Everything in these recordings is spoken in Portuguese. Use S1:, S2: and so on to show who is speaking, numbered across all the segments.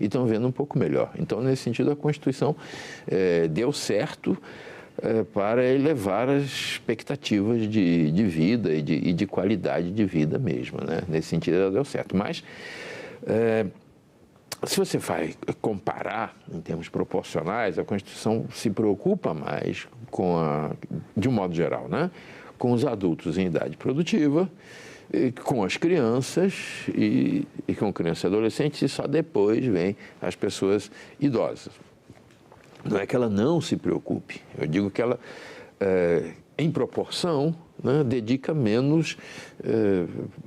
S1: e estão vendo um pouco melhor. Então, nesse sentido, a Constituição deu certo para elevar as expectativas de vida e de qualidade de vida mesmo, né? Nesse sentido, ela deu certo. Mas, se você vai comparar em termos proporcionais, a Constituição se preocupa mais de um modo geral, né? Com os adultos em idade produtiva, com as crianças e com crianças e adolescentes, e só depois vem as pessoas idosas. Não é que ela não se preocupe, eu digo que ela, em proporção, né, dedica menos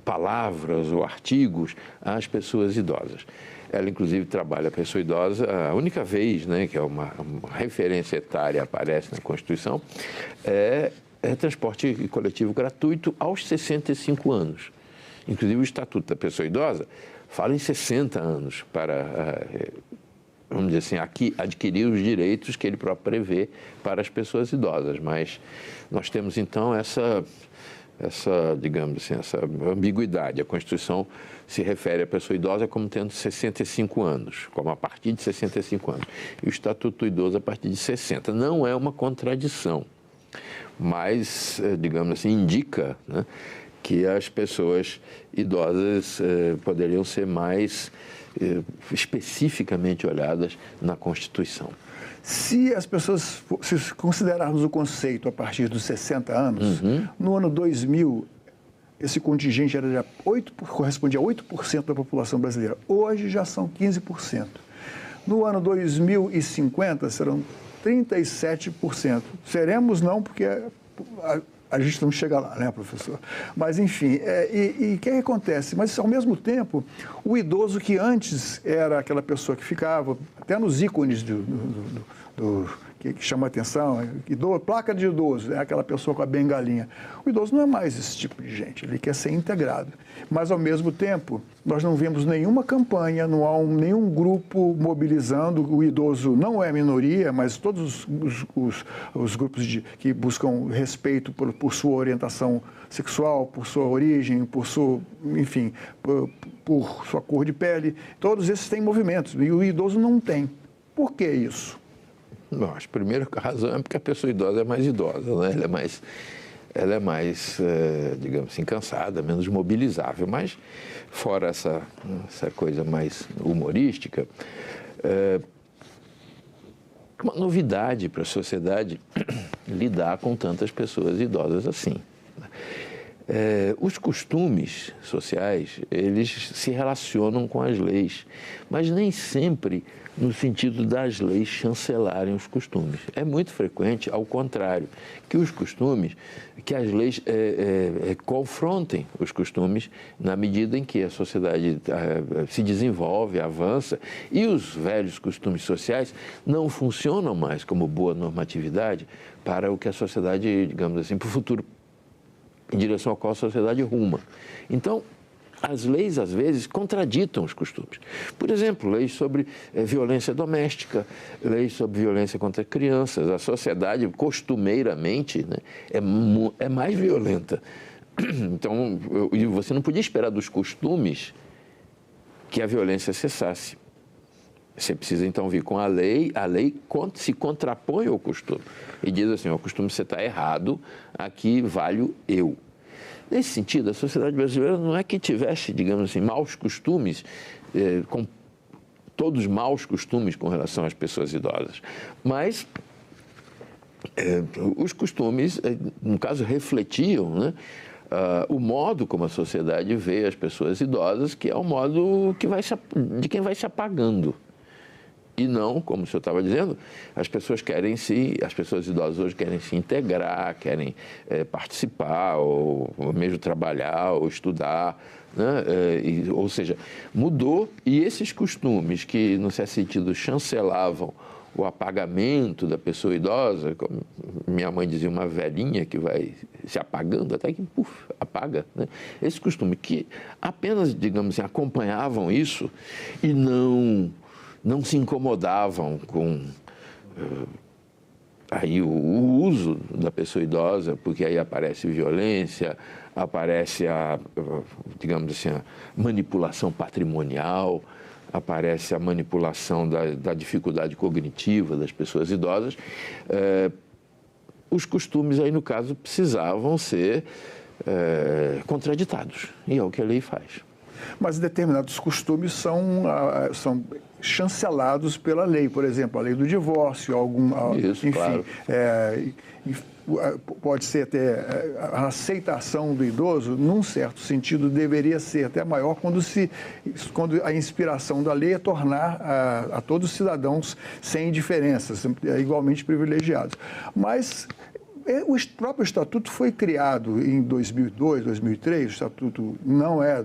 S1: palavras ou artigos às pessoas idosas. Ela, inclusive, trabalha a pessoa idosa, a única vez, né, que é uma referência etária aparece na Constituição, é transporte coletivo gratuito aos 65 anos. Inclusive, o Estatuto da Pessoa Idosa fala em 60 anos para, vamos dizer assim, aqui adquirir os direitos que ele próprio prevê para as pessoas idosas. Mas nós temos, então, essa digamos assim, essa ambiguidade. A Constituição se refere à pessoa idosa como tendo 65 anos, como a partir de 65 anos. E o Estatuto do Idoso a partir de 60. Não é uma contradição, mas, digamos assim, indica, né, que as pessoas idosas poderiam ser mais especificamente olhadas na Constituição.
S2: Se as pessoas, se considerarmos o conceito a partir dos 60 anos, no ano 2000, esse contingente correspondia a 8% da população brasileira. Hoje já são 15%. No ano 2050 serão 37%. Seremos não, porque a gente não chega lá, né, professor? Mas, enfim, e o que acontece? Mas, ao mesmo tempo, o idoso que antes era aquela pessoa que ficava, até nos ícones que chama a atenção, placa de idoso, é aquela pessoa com a bengalinha. O idoso não é mais esse tipo de gente, ele quer ser integrado. Mas, ao mesmo tempo, nós não vemos nenhuma campanha, não há nenhum grupo mobilizando. O idoso não é minoria, mas todos os grupos que buscam respeito por sua orientação sexual, por sua origem, por sua cor de pele, todos esses têm movimentos, e o idoso não tem. Por que isso?
S1: Bom, a primeira razão é porque a pessoa idosa é mais idosa, né? Ela é mais, digamos assim, cansada, menos mobilizável. Mas, fora essa coisa mais humorística, uma novidade para a sociedade lidar com tantas pessoas idosas assim. Os costumes sociais, eles se relacionam com as leis, mas nem sempre no sentido das leis chancelarem os costumes. É muito frequente, ao contrário, que as leis confrontem os costumes na medida em que a sociedade se desenvolve, avança, e os velhos costumes sociais não funcionam mais como boa normatividade para o que a sociedade, digamos assim, para o futuro, em direção ao qual a sociedade ruma. Então, as leis, às vezes, contraditam os costumes. Por exemplo, leis sobre violência doméstica, leis sobre violência contra crianças. A sociedade, costumeiramente, né, é mais violenta. Então, você não podia esperar dos costumes que a violência cessasse. Você precisa, então, vir com a lei se contrapõe ao costume. E diz assim, o costume você está errado, aqui valho eu. Nesse sentido, a sociedade brasileira não é que tivesse, digamos assim, maus costumes, todos maus costumes com relação às pessoas idosas, mas os costumes, no caso, refletiam, né, o modo como a sociedade vê as pessoas idosas, que é o modo de quem vai se apagando. E não, como o senhor estava dizendo, as pessoas idosas hoje querem se integrar, querem participar, ou mesmo trabalhar, ou estudar, né? Ou seja, mudou, e esses costumes que, no certo sentido, chancelavam o apagamento da pessoa idosa, como minha mãe dizia, uma velhinha que vai se apagando, até que, apaga, né? Esse costume que apenas, digamos assim, acompanhavam isso e não se incomodavam com aí o uso da pessoa idosa, porque aí aparece violência, aparece digamos assim, a manipulação patrimonial, aparece a manipulação da dificuldade cognitiva das pessoas idosas. Os costumes aí, no caso, precisavam ser contraditados, e é o que a lei faz.
S2: Mas determinados costumes são chancelados pela lei, por exemplo, a lei do divórcio,
S1: Isso,
S2: enfim,
S1: claro.
S2: Pode ser até a aceitação do idoso, num certo sentido, deveria ser até maior quando a inspiração da lei é tornar a todos os cidadãos sem diferenças, igualmente privilegiados. Mas o próprio Estatuto foi criado em 2002, 2003, o Estatuto não era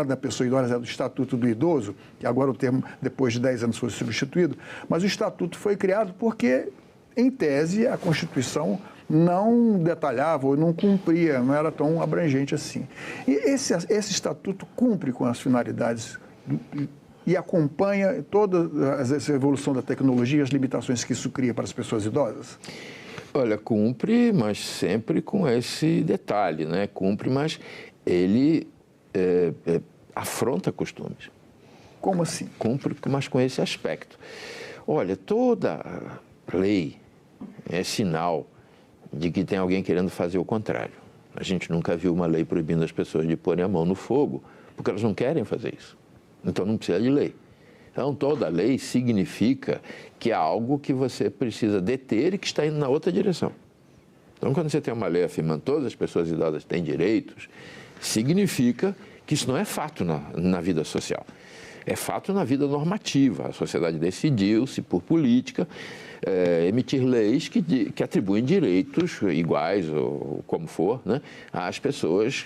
S2: da pessoa idosa, era do Estatuto do Idoso, que agora o termo, depois de 10 anos, foi substituído, mas o Estatuto foi criado porque, em tese, a Constituição não detalhava ou não cumpria, não era tão abrangente assim. E esse Estatuto cumpre com as finalidades e acompanha toda essa evolução da tecnologia, as limitações que isso cria para as pessoas idosas?
S1: Olha, cumpre, mas sempre com esse detalhe, né? Cumpre, mas ele afronta costumes.
S2: Como assim?
S1: Cumpre, mas com esse aspecto. Olha, toda lei é sinal de que tem alguém querendo fazer o contrário. A gente nunca viu uma lei proibindo as pessoas de porem a mão no fogo, porque elas não querem fazer isso. Então não precisa de lei. Então, toda lei significa que há algo que você precisa deter e que está indo na outra direção. Então, quando você tem uma lei afirmando que todas as pessoas idosas têm direitos, significa que isso não é fato na vida social. É fato na vida normativa. A sociedade decidiu-se, por política, emitir leis que atribuem direitos iguais, ou como for, né, às pessoas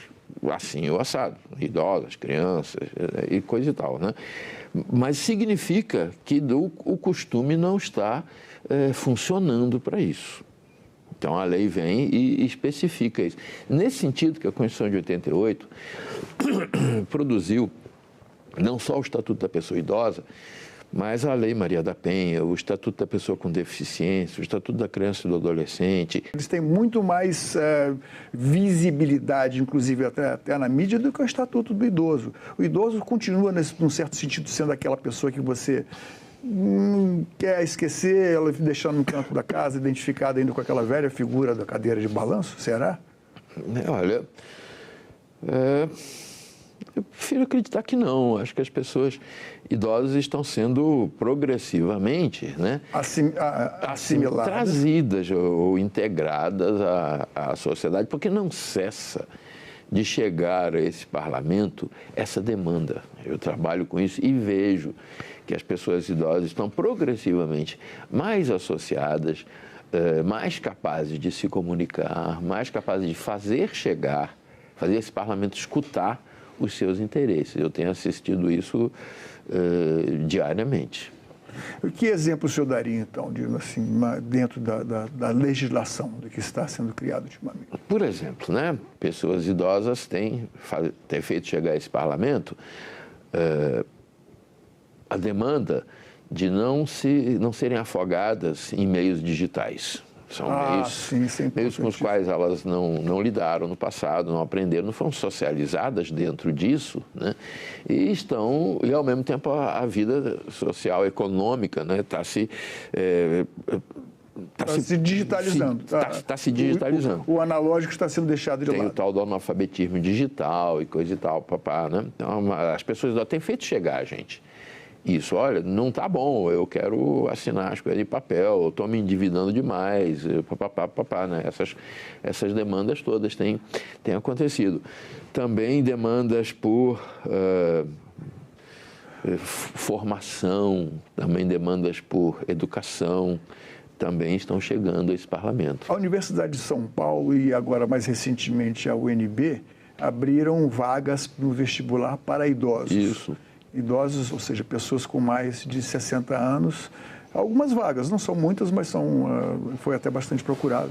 S1: assim ou assado, idosas, crianças e coisa e tal, né? Mas significa que o costume não está funcionando para isso. Então, a lei vem e especifica isso. Nesse sentido que a Constituição de 88 produziu não só o Estatuto da Pessoa Idosa, mas a Lei Maria da Penha, o Estatuto da Pessoa com Deficiência, o Estatuto da Criança e do Adolescente.
S2: Eles têm muito mais visibilidade, inclusive até na mídia, do que o Estatuto do Idoso. O idoso continua, num certo sentido, sendo aquela pessoa que você quer esquecer, ela deixando no canto da casa, identificada ainda com aquela velha figura da cadeira de balanço, será?
S1: Olha, eu prefiro acreditar que não. Acho que as pessoas idosas estão sendo progressivamente, né,
S2: assimiladas,
S1: trazidas ou integradas à sociedade, porque não cessa de chegar a esse parlamento essa demanda. Eu trabalho com isso e vejo que as pessoas idosas estão progressivamente mais associadas, mais capazes de se comunicar, mais capazes de fazer esse parlamento escutar os seus interesses. Eu tenho assistido isso diariamente.
S2: Que exemplo o senhor daria, então, assim, dentro da legislação do que está sendo criado ultimamente?
S1: Por exemplo, né, pessoas idosas têm feito chegar a esse parlamento a demanda de não serem afogadas em meios digitais. São meios com os quais elas não lidaram no passado, não aprenderam, não foram socializadas dentro disso, né? E ao mesmo tempo, a vida social, econômica, né, está se
S2: digitalizando.
S1: Está se digitalizando.
S2: O analógico está sendo deixado de lado.
S1: Tem o tal do analfabetismo digital e coisa e tal, né? Então, as pessoas já têm feito chegar a gente. Isso, olha, não está bom, eu quero assinar as coisas de papel, eu estou me endividando demais, né? Essas demandas todas têm acontecido. Também demandas por formação, também demandas por educação, também estão chegando a esse parlamento.
S2: A Universidade de São Paulo e agora mais recentemente a UNB abriram vagas no vestibular para idosos.
S1: Isso.
S2: Idosos, ou seja, pessoas com mais de 60 anos. Algumas vagas, não são muitas, mas foi até bastante procurado.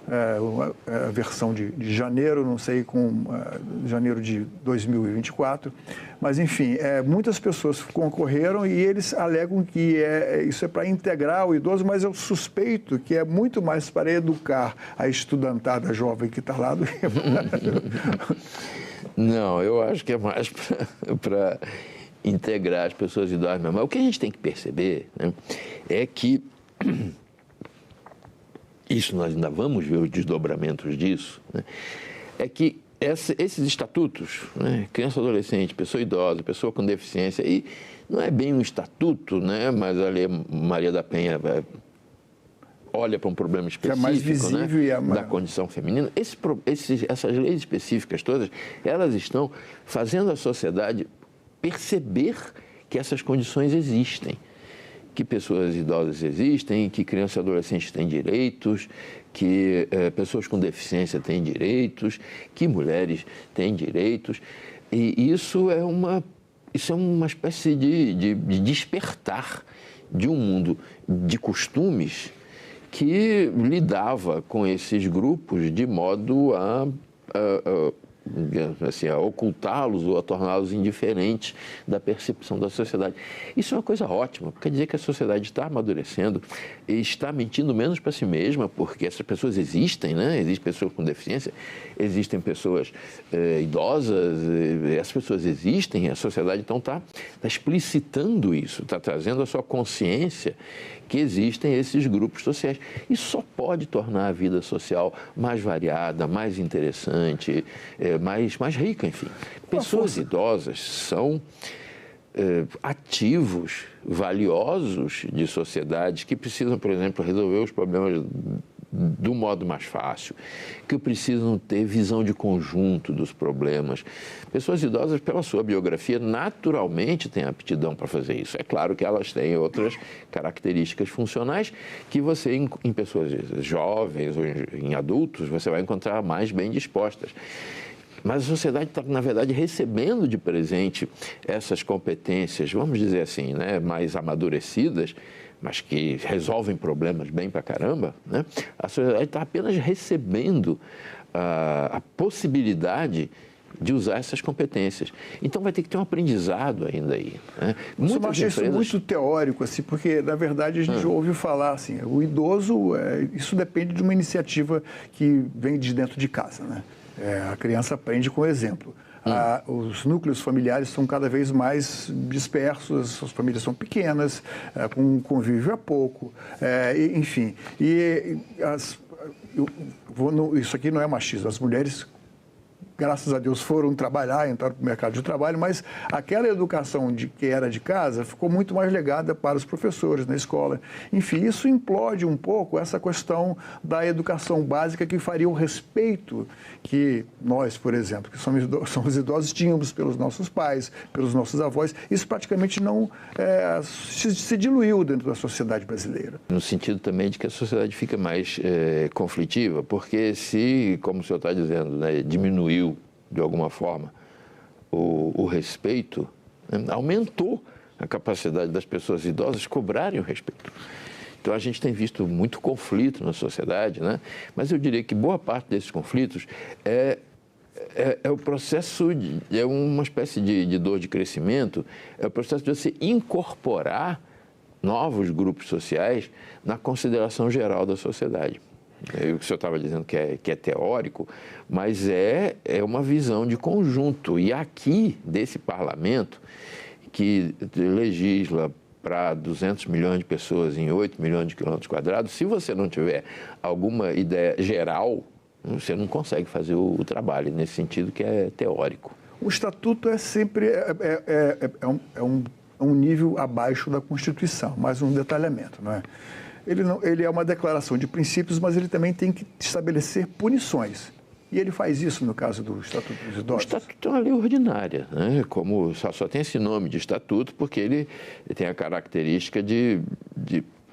S2: A versão de janeiro, não sei, janeiro de 2024. Mas, enfim, muitas pessoas concorreram e eles alegam que isso é para integrar o idoso, mas eu suspeito que é muito mais para educar a estudantada jovem que está lá do que
S1: Não, eu acho que é mais para integrar as pessoas idosas mesmo. Mas o que a gente tem que perceber, né, é que isso nós ainda vamos ver os desdobramentos disso, né, é que esses estatutos, né, criança, adolescente, pessoa idosa, pessoa com deficiência, aí não é bem um estatuto, né, mas a Lei Maria da Penha olha para um problema específico,
S2: que é mais visível,
S1: né, da condição feminina. Essas leis específicas todas, elas estão fazendo a sociedade perceber que essas condições existem, que pessoas idosas existem, que crianças e adolescentes têm direitos, que pessoas com deficiência têm direitos, que mulheres têm direitos. E isso é uma espécie de despertar de um mundo de costumes que lidava com esses grupos de modo a ocultá-los ou a torná-los indiferentes da percepção da sociedade. Isso é uma coisa ótima, porque quer dizer que a sociedade está amadurecendo e está mentindo menos para si mesma, porque essas pessoas existem, né? Existem pessoas com deficiência, existem pessoas idosas, essas pessoas existem, a sociedade então está explicitando isso, está trazendo a sua consciência que existem esses grupos sociais. Isso só pode tornar a vida social mais variada, mais interessante, mais rica, enfim. Pessoas idosas são ativos, valiosos de sociedades que precisam, por exemplo, resolver os problemas do modo mais fácil, que precisam ter visão de conjunto dos problemas. Pessoas idosas, pela sua biografia, naturalmente têm aptidão para fazer isso. É claro que elas têm outras características funcionais que você, em pessoas jovens ou em adultos, você vai encontrar mais bem dispostas. Mas a sociedade está, na verdade, recebendo de presente essas competências, vamos dizer assim, né, mais amadurecidas, mas que resolvem problemas bem pra caramba, né? A sociedade está apenas recebendo a possibilidade de usar essas competências. Então vai ter que ter um aprendizado ainda aí, né?
S2: Eu acho isso muito teórico, assim, porque, na verdade, a gente ouve falar assim, o idoso, isso depende de uma iniciativa que vem de dentro de casa, né? A criança aprende com exemplo. Os núcleos familiares são cada vez mais dispersos, as famílias são pequenas, com convívio é pouco, enfim. Isso aqui não é machismo, as mulheres, graças a Deus, foram trabalhar, entraram para o mercado de trabalho, mas aquela educação que era de casa ficou muito mais legada para os professores na escola. Enfim, isso implode um pouco essa questão da educação básica que faria o respeito que nós, por exemplo, que somos idosos, tínhamos pelos nossos pais, pelos nossos avós. Isso praticamente não se diluiu dentro da sociedade brasileira.
S1: No sentido também de que a sociedade fica mais conflitiva, porque se, como o senhor está dizendo, né, diminuiu de alguma forma o respeito, né, aumentou a capacidade das pessoas idosas cobrarem o respeito. Então a gente tem visto muito conflito na sociedade, né? Mas eu diria que boa parte desses conflitos é o processo, é uma espécie de dor de crescimento, é o processo de você incorporar novos grupos sociais na consideração geral da sociedade. O que o senhor estava dizendo que é teórico, mas é uma visão de conjunto. E aqui, desse parlamento, que legisla para 200 milhões de pessoas em 8 milhões de quilômetros quadrados, se você não tiver alguma ideia geral, você não consegue fazer o trabalho, nesse sentido que é teórico.
S2: O Estatuto é sempre um nível abaixo da Constituição, mais um detalhamento, não é? Ele é uma declaração de princípios, mas ele também tem que estabelecer punições. E ele faz isso no caso do Estatuto dos Idosos?
S1: O Estatuto é uma lei ordinária, né? Como só tem esse nome de Estatuto porque ele tem a característica de,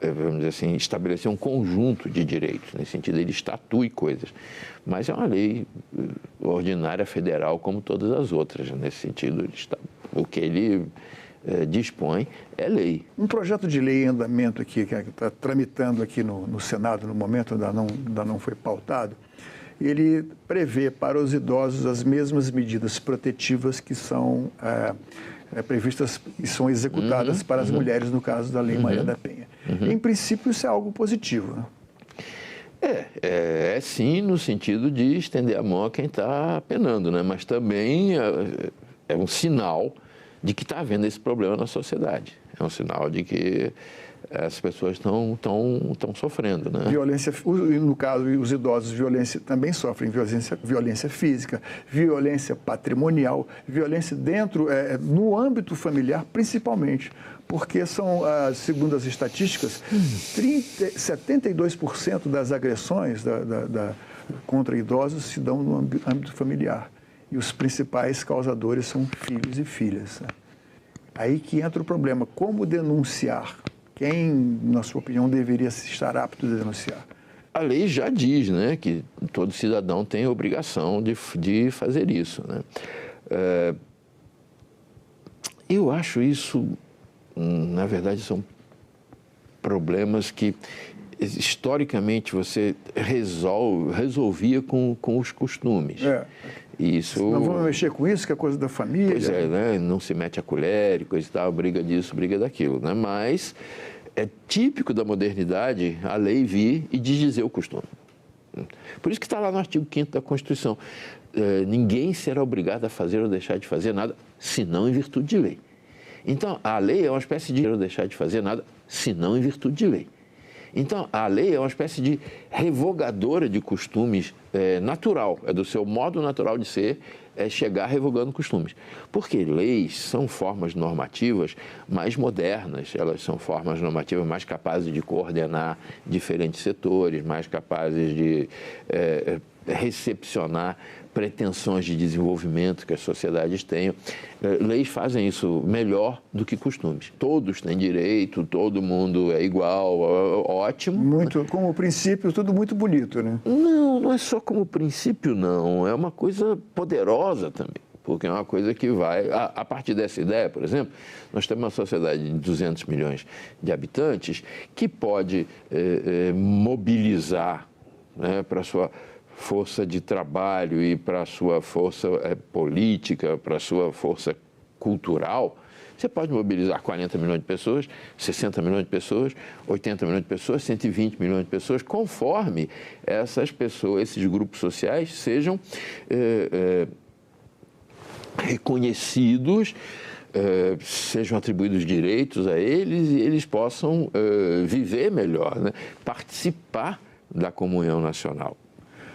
S1: vamos dizer assim, estabelecer um conjunto de direitos. Nesse sentido, ele estatui coisas. Mas é uma lei ordinária federal como todas as outras. Nesse sentido, o que ele dispõe é lei.
S2: Um projeto de lei em andamento aqui, que está tramitando aqui no Senado no momento, ainda não foi pautado, ele prevê para os idosos as mesmas medidas protetivas que são previstas e são executadas para as mulheres, no caso da Lei Maria da Penha. Em princípio, isso é algo positivo, né?
S1: É sim, no sentido de estender a mão a quem está penando, né? Mas também é um sinal de que está havendo esse problema na sociedade. É um sinal de que as pessoas estão sofrendo, né?
S2: Violência, no caso, os idosos, violência também sofrem violência física, violência patrimonial, violência no âmbito familiar, principalmente, porque são, segundo as estatísticas, 72% das agressões contra idosos se dão no âmbito familiar. E os principais causadores são filhos e filhas, né? Aí que entra o problema, como denunciar? Quem, na sua opinião, deveria estar apto a denunciar?
S1: A lei já diz, né, que todo cidadão tem a obrigação de fazer isso, né? Eu acho isso, na verdade, são problemas que historicamente você resolvia com os costumes. Isso...
S2: Não vamos mexer com isso, que é coisa da família.
S1: Pois é, né? Não se mete a colher e coisa e tal, briga disso, briga daquilo, né? Mas é típico da modernidade a lei vir e desdizer o costume. Por isso que está lá no artigo 5º da Constituição. Ninguém será obrigado a fazer ou deixar de fazer nada, senão em virtude de lei. Então, a lei é uma espécie de não deixar de fazer nada, senão em virtude de lei. Então, a lei é uma espécie de revogadora de costumes natural, é do seu modo natural de ser, chegar revogando costumes. Porque leis são formas normativas mais modernas, elas são formas normativas mais capazes de coordenar diferentes setores, mais capazes de recepcionar pretensões de desenvolvimento que as sociedades tenham. Leis fazem isso melhor do que costumes. Todos têm direito, todo mundo é igual, ótimo.
S2: Muito, como princípio, tudo muito bonito, né?
S1: Não é só como princípio, não. É uma coisa poderosa também. Porque é uma coisa que vai... A partir dessa ideia, por exemplo, nós temos uma sociedade de 200 milhões de habitantes que pode mobilizar, né, para a sua força de trabalho e para a sua força política, para a sua força cultural. Você pode mobilizar 40 milhões de pessoas, 60 milhões de pessoas, 80 milhões de pessoas, 120 milhões de pessoas, conforme essas pessoas, esses grupos sociais sejam reconhecidos, sejam atribuídos direitos a eles e eles possam viver melhor, né? Participar da comunhão nacional.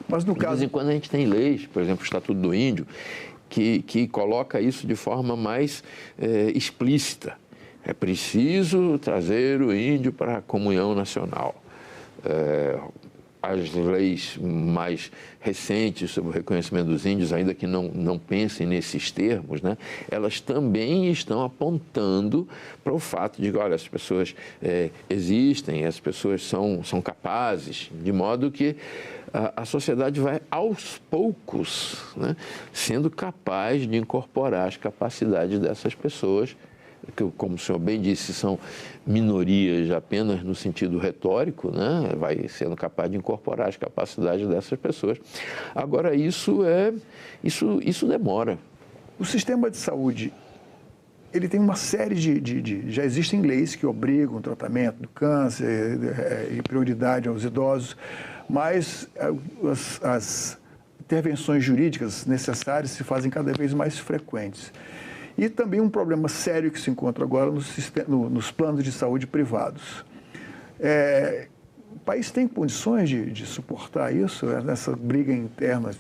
S2: Mas no caso...
S1: De vez em quando a gente tem leis, por exemplo, o Estatuto do Índio, que coloca isso de forma mais explícita. É preciso trazer o índio para a comunhão nacional. As leis mais recentes sobre o reconhecimento dos índios, ainda que não pensem nesses termos, né, elas também estão apontando para o fato de que, olha, as pessoas existem, as pessoas são capazes, de modo que a sociedade vai, aos poucos, né, sendo capaz de incorporar as capacidades dessas pessoas, que, como o senhor bem disse, são minorias apenas no sentido retórico, né? Vai sendo capaz de incorporar as capacidades dessas pessoas. Agora, isso demora.
S2: O sistema de saúde, ele tem uma série já existem leis que obrigam o tratamento do câncer e prioridade aos idosos, mas as intervenções jurídicas necessárias se fazem cada vez mais frequentes. E também um problema sério que se encontra agora nos planos de saúde privados. O país tem condições de suportar isso, nessa briga interna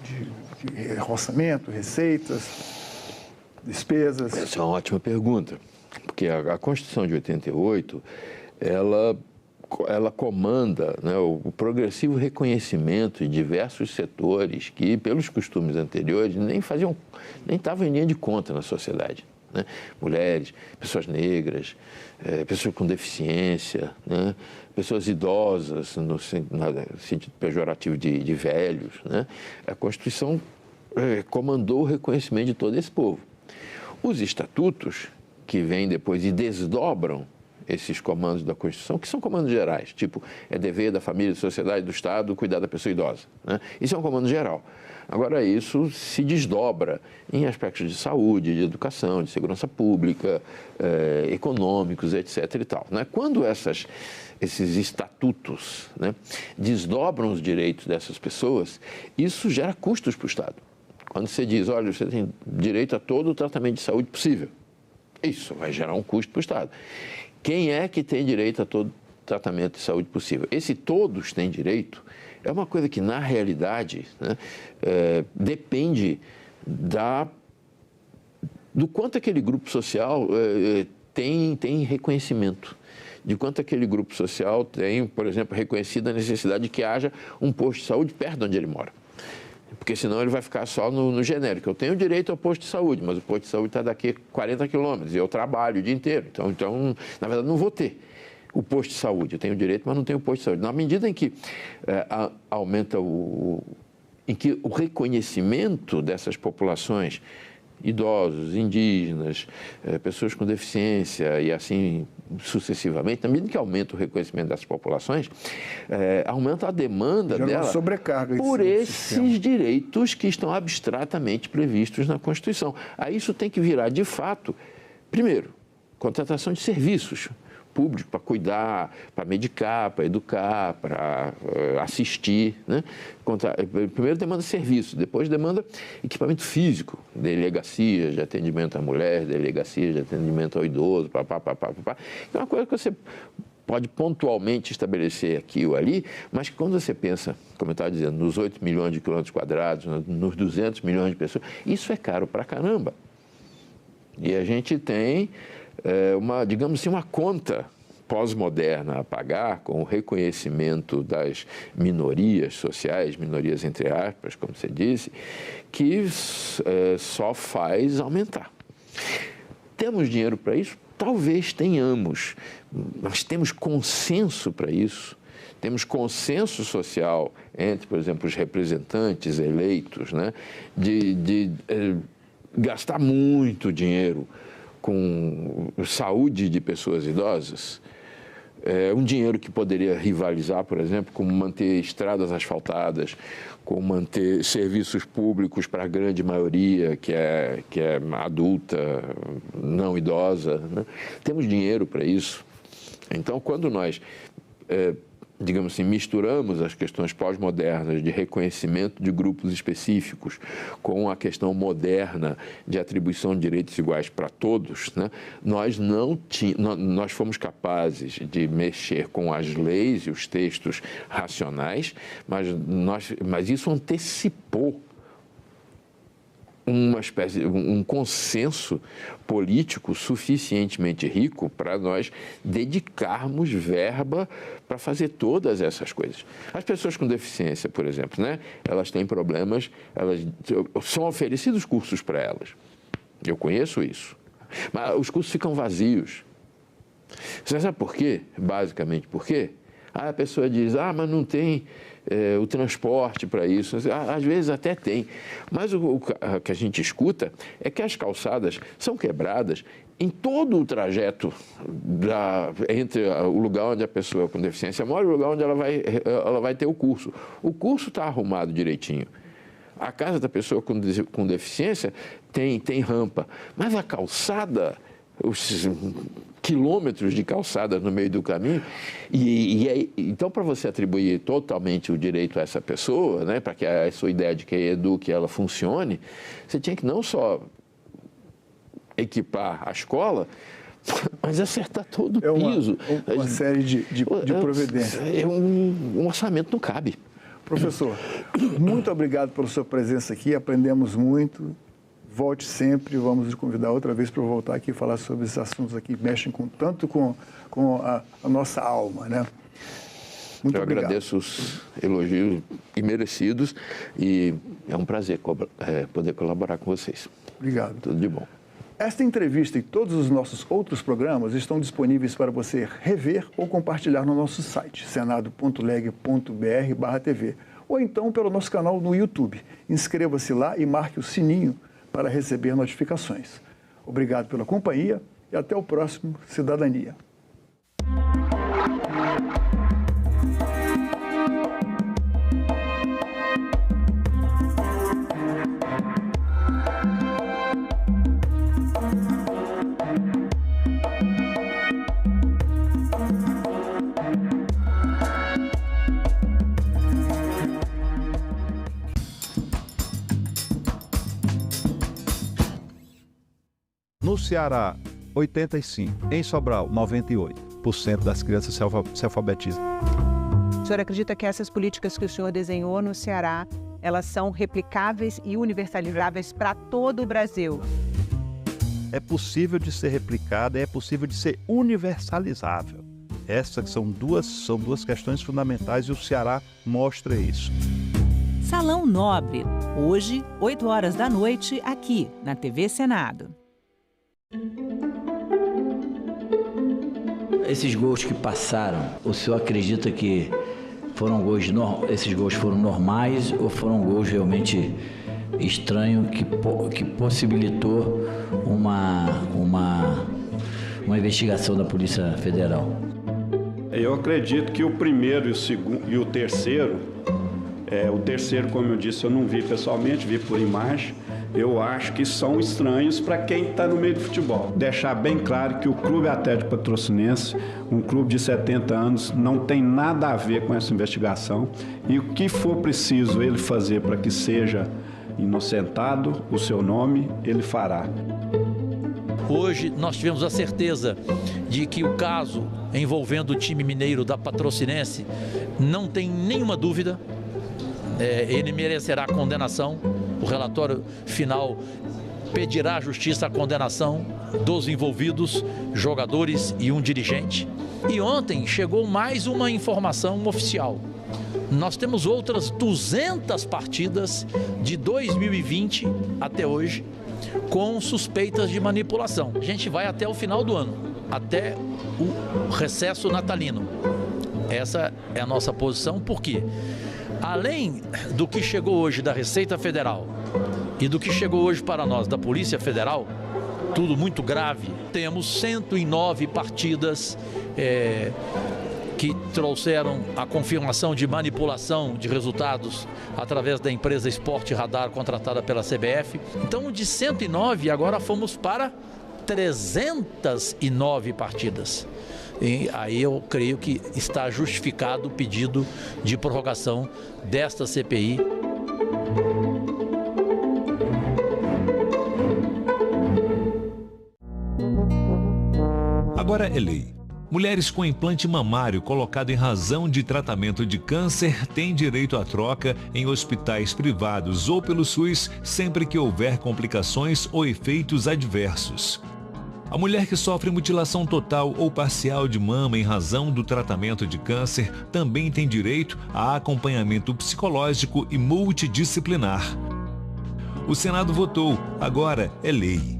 S2: de orçamento, receitas, despesas?
S1: Essa é uma ótima pergunta, porque a Constituição de 88, ela comanda, né, o progressivo reconhecimento de diversos setores que, pelos costumes anteriores, nem estavam em linha de conta na sociedade, né? Mulheres, pessoas negras, pessoas com deficiência, né? Pessoas idosas, no sentido pejorativo de velhos, né? A Constituição comandou o reconhecimento de todo esse povo. Os estatutos, que vêm depois e desdobram esses comandos da Constituição, que são comandos gerais, tipo, é dever da família, da sociedade, do Estado, cuidar da pessoa idosa, né? Isso é um comando geral. Agora, isso se desdobra em aspectos de saúde, de educação, de segurança pública, econômicos, etc. e tal, né? Quando esses estatutos, né, desdobram os direitos dessas pessoas, isso gera custos para o Estado. Quando você diz, olha, você tem direito a todo o tratamento de saúde possível, Isso vai gerar um custo para o Estado. Quem é que tem direito a todo tratamento de saúde possível? Esse todos têm direito é uma coisa que, na realidade, né, depende do quanto aquele grupo social tem reconhecimento, de quanto aquele grupo social tem, por exemplo, reconhecido a necessidade de que haja um posto de saúde perto de onde ele mora. Porque senão ele vai ficar só no genérico. Eu tenho direito ao posto de saúde, mas o posto de saúde está daqui a 40 quilômetros e eu trabalho o dia inteiro. Então, na verdade, não vou ter o posto de saúde. Eu tenho direito, mas não tenho o posto de saúde. Na medida em que aumenta em que o reconhecimento dessas populações, idosos, indígenas, pessoas com deficiência e assim sucessivamente, na medida que aumenta o reconhecimento dessas populações, aumenta a demanda dela
S2: sobrecarga
S1: por esses direitos que estão abstratamente previstos na Constituição. Aí isso tem que virar, de fato, primeiro, contratação de serviços públicos para cuidar, para medicar, para educar, para assistir, né? Primeiro demanda serviço, depois demanda equipamento físico, delegacias de atendimento à mulher, delegacias de atendimento ao idoso, É uma coisa que você pode pontualmente estabelecer aqui ou ali, mas que quando você pensa, como eu estava dizendo, nos 8 milhões de quilômetros quadrados, nos 200 milhões de pessoas, isso é caro pra caramba. E a gente tem digamos assim, uma conta pós-moderna a pagar com o reconhecimento das minorias sociais, minorias entre aspas, como você disse, que só faz aumentar. Temos dinheiro para isso? Talvez tenhamos. Nós temos consenso para isso. Temos consenso social entre, por exemplo, os representantes eleitos, né, de gastar muito dinheiro com saúde de pessoas idosas, um dinheiro que poderia rivalizar, por exemplo, com manter estradas asfaltadas, com manter serviços públicos para a grande maioria que é adulta, não idosa, né? Temos dinheiro para isso. Então, quando nós digamos assim, misturamos as questões pós-modernas de reconhecimento de grupos específicos com a questão moderna de atribuição de direitos iguais para todos, né? Nós fomos capazes de mexer com as leis e os textos racionais, mas isso antecipou um consenso político suficientemente rico para nós dedicarmos verba para fazer todas essas coisas. As pessoas com deficiência, por exemplo, né? Elas têm problemas, são oferecidos cursos para elas. Eu conheço isso. Mas os cursos ficam vazios. Você sabe por quê? Basicamente por quê? A pessoa diz, mas não tem o transporte para isso. Às vezes até tem. Mas o que a gente escuta é que as calçadas são quebradas em todo o trajeto entre o lugar onde a pessoa com deficiência mora e o lugar onde ela vai ter o curso. O curso está arrumado direitinho. A casa da pessoa com deficiência tem rampa. Mas a calçada, os quilômetros de calçada no meio do caminho, então, para você atribuir totalmente o direito a essa pessoa, né, para que a sua ideia de que eduque ela funcione, você tinha que não só equipar a escola, mas acertar todo o piso.
S2: Uma série de providências.
S1: Um orçamento não cabe.
S2: Professor, muito obrigado pela sua presença aqui, aprendemos muito. Volte sempre, vamos lhe convidar outra vez para voltar aqui e falar sobre esses assuntos aqui que mexem tanto com a nossa alma, né? Muito obrigado.
S1: Agradeço os elogios imerecidos e é um prazer poder colaborar com vocês.
S2: Obrigado.
S1: Tudo de bom.
S2: Esta entrevista e todos os nossos outros programas estão disponíveis para você rever ou compartilhar no nosso site, senado.leg.br/TV, ou então pelo nosso canal no YouTube. Inscreva-se lá e marque o sininho para receber notificações. Obrigado pela companhia e até o próximo Cidadania.
S3: No Ceará, 85%. Em Sobral, 98% das crianças se alfabetizam.
S4: O senhor acredita que essas políticas que o senhor desenhou no Ceará, elas são replicáveis e universalizáveis para todo o Brasil?
S3: É possível de ser replicada, é possível de ser universalizável. Essas são duas questões fundamentais e o Ceará mostra isso.
S5: Salão Nobre, hoje, 8 horas da noite, aqui na TV Senado.
S6: Esses gols que passaram, o senhor acredita que esses gols foram normais ou foram gols realmente estranhos que possibilitou uma investigação da Polícia Federal?
S7: Eu acredito que o primeiro e o terceiro, como eu disse, eu não vi pessoalmente, vi por imagem. Eu acho que são estranhos para quem está no meio do futebol. Deixar bem claro que o Clube Atlético Patrocinense, um clube de 70 anos, não tem nada a ver com essa investigação. E o que for preciso ele fazer para que seja inocentado o seu nome, ele fará.
S8: Hoje nós tivemos a certeza de que o caso envolvendo o time mineiro da Patrocinense não tem nenhuma dúvida. Ele merecerá condenação. O relatório final pedirá à Justiça a condenação dos envolvidos, jogadores e um dirigente. E ontem chegou mais uma informação oficial. Nós temos outras 200 partidas de 2020 até hoje com suspeitas de manipulação. A gente vai até o final do ano, até o recesso natalino. Essa é a nossa posição, porque além do que chegou hoje da Receita Federal e do que chegou hoje para nós da Polícia Federal, tudo muito grave, temos 109 partidas que trouxeram a confirmação de manipulação de resultados através da empresa Esporte Radar contratada pela CBF. Então, de 109, agora fomos para 309 partidas. E aí eu creio que está justificado o pedido de prorrogação desta CPI.
S9: Agora é lei. Mulheres com implante mamário colocado em razão de tratamento de câncer têm direito à troca em hospitais privados ou pelo SUS sempre que houver complicações ou efeitos adversos. A mulher que sofre mutilação total ou parcial de mama em razão do tratamento de câncer também tem direito a acompanhamento psicológico e multidisciplinar. O Senado votou, agora é lei.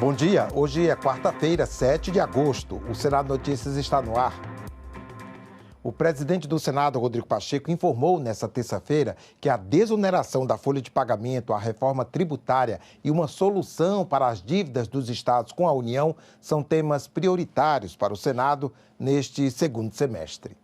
S10: Bom dia, hoje é quarta-feira, 7 de agosto. O Senado Notícias está no ar. O presidente do Senado, Rodrigo Pacheco, informou nesta terça-feira que a desoneração da folha de pagamento, a reforma tributária e uma solução para as dívidas dos estados com a União são temas prioritários para o Senado neste segundo semestre.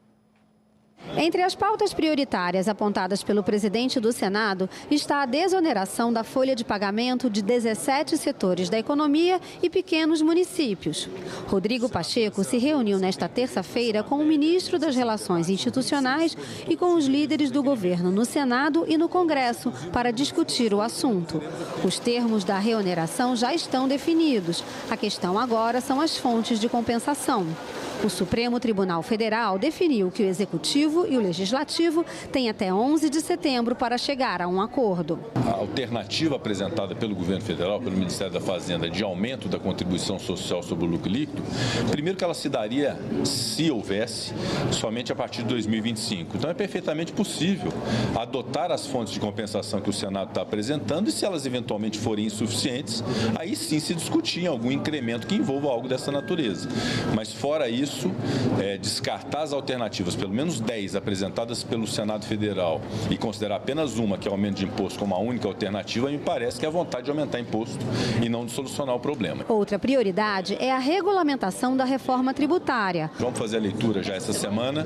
S11: Entre as pautas prioritárias apontadas pelo presidente do Senado está a desoneração da folha de pagamento de 17 setores da economia e pequenos municípios. Rodrigo Pacheco se reuniu nesta terça-feira com o ministro das Relações Institucionais e com os líderes do governo no Senado e no Congresso para discutir o assunto. Os termos da reoneração já estão definidos. A questão agora são as fontes de compensação. O Supremo Tribunal Federal definiu que o Executivo e o Legislativo têm até 11 de setembro para chegar a um acordo.
S12: A alternativa apresentada pelo governo federal, pelo Ministério da Fazenda, de aumento da contribuição social sobre o lucro líquido, primeiro que ela se daria, se houvesse, somente a partir de 2025. Então é perfeitamente possível adotar as fontes de compensação que o Senado está apresentando e, se elas eventualmente forem insuficientes, aí sim se discutir em algum incremento que envolva algo dessa natureza. Mas fora isso, descartar as alternativas, pelo menos 10 apresentadas pelo Senado Federal, e considerar apenas uma, que é o aumento de imposto, como a única alternativa, me parece que é a vontade de aumentar imposto e não de solucionar o problema.
S11: Outra prioridade é a regulamentação da reforma tributária.
S12: Vamos fazer a leitura já essa semana,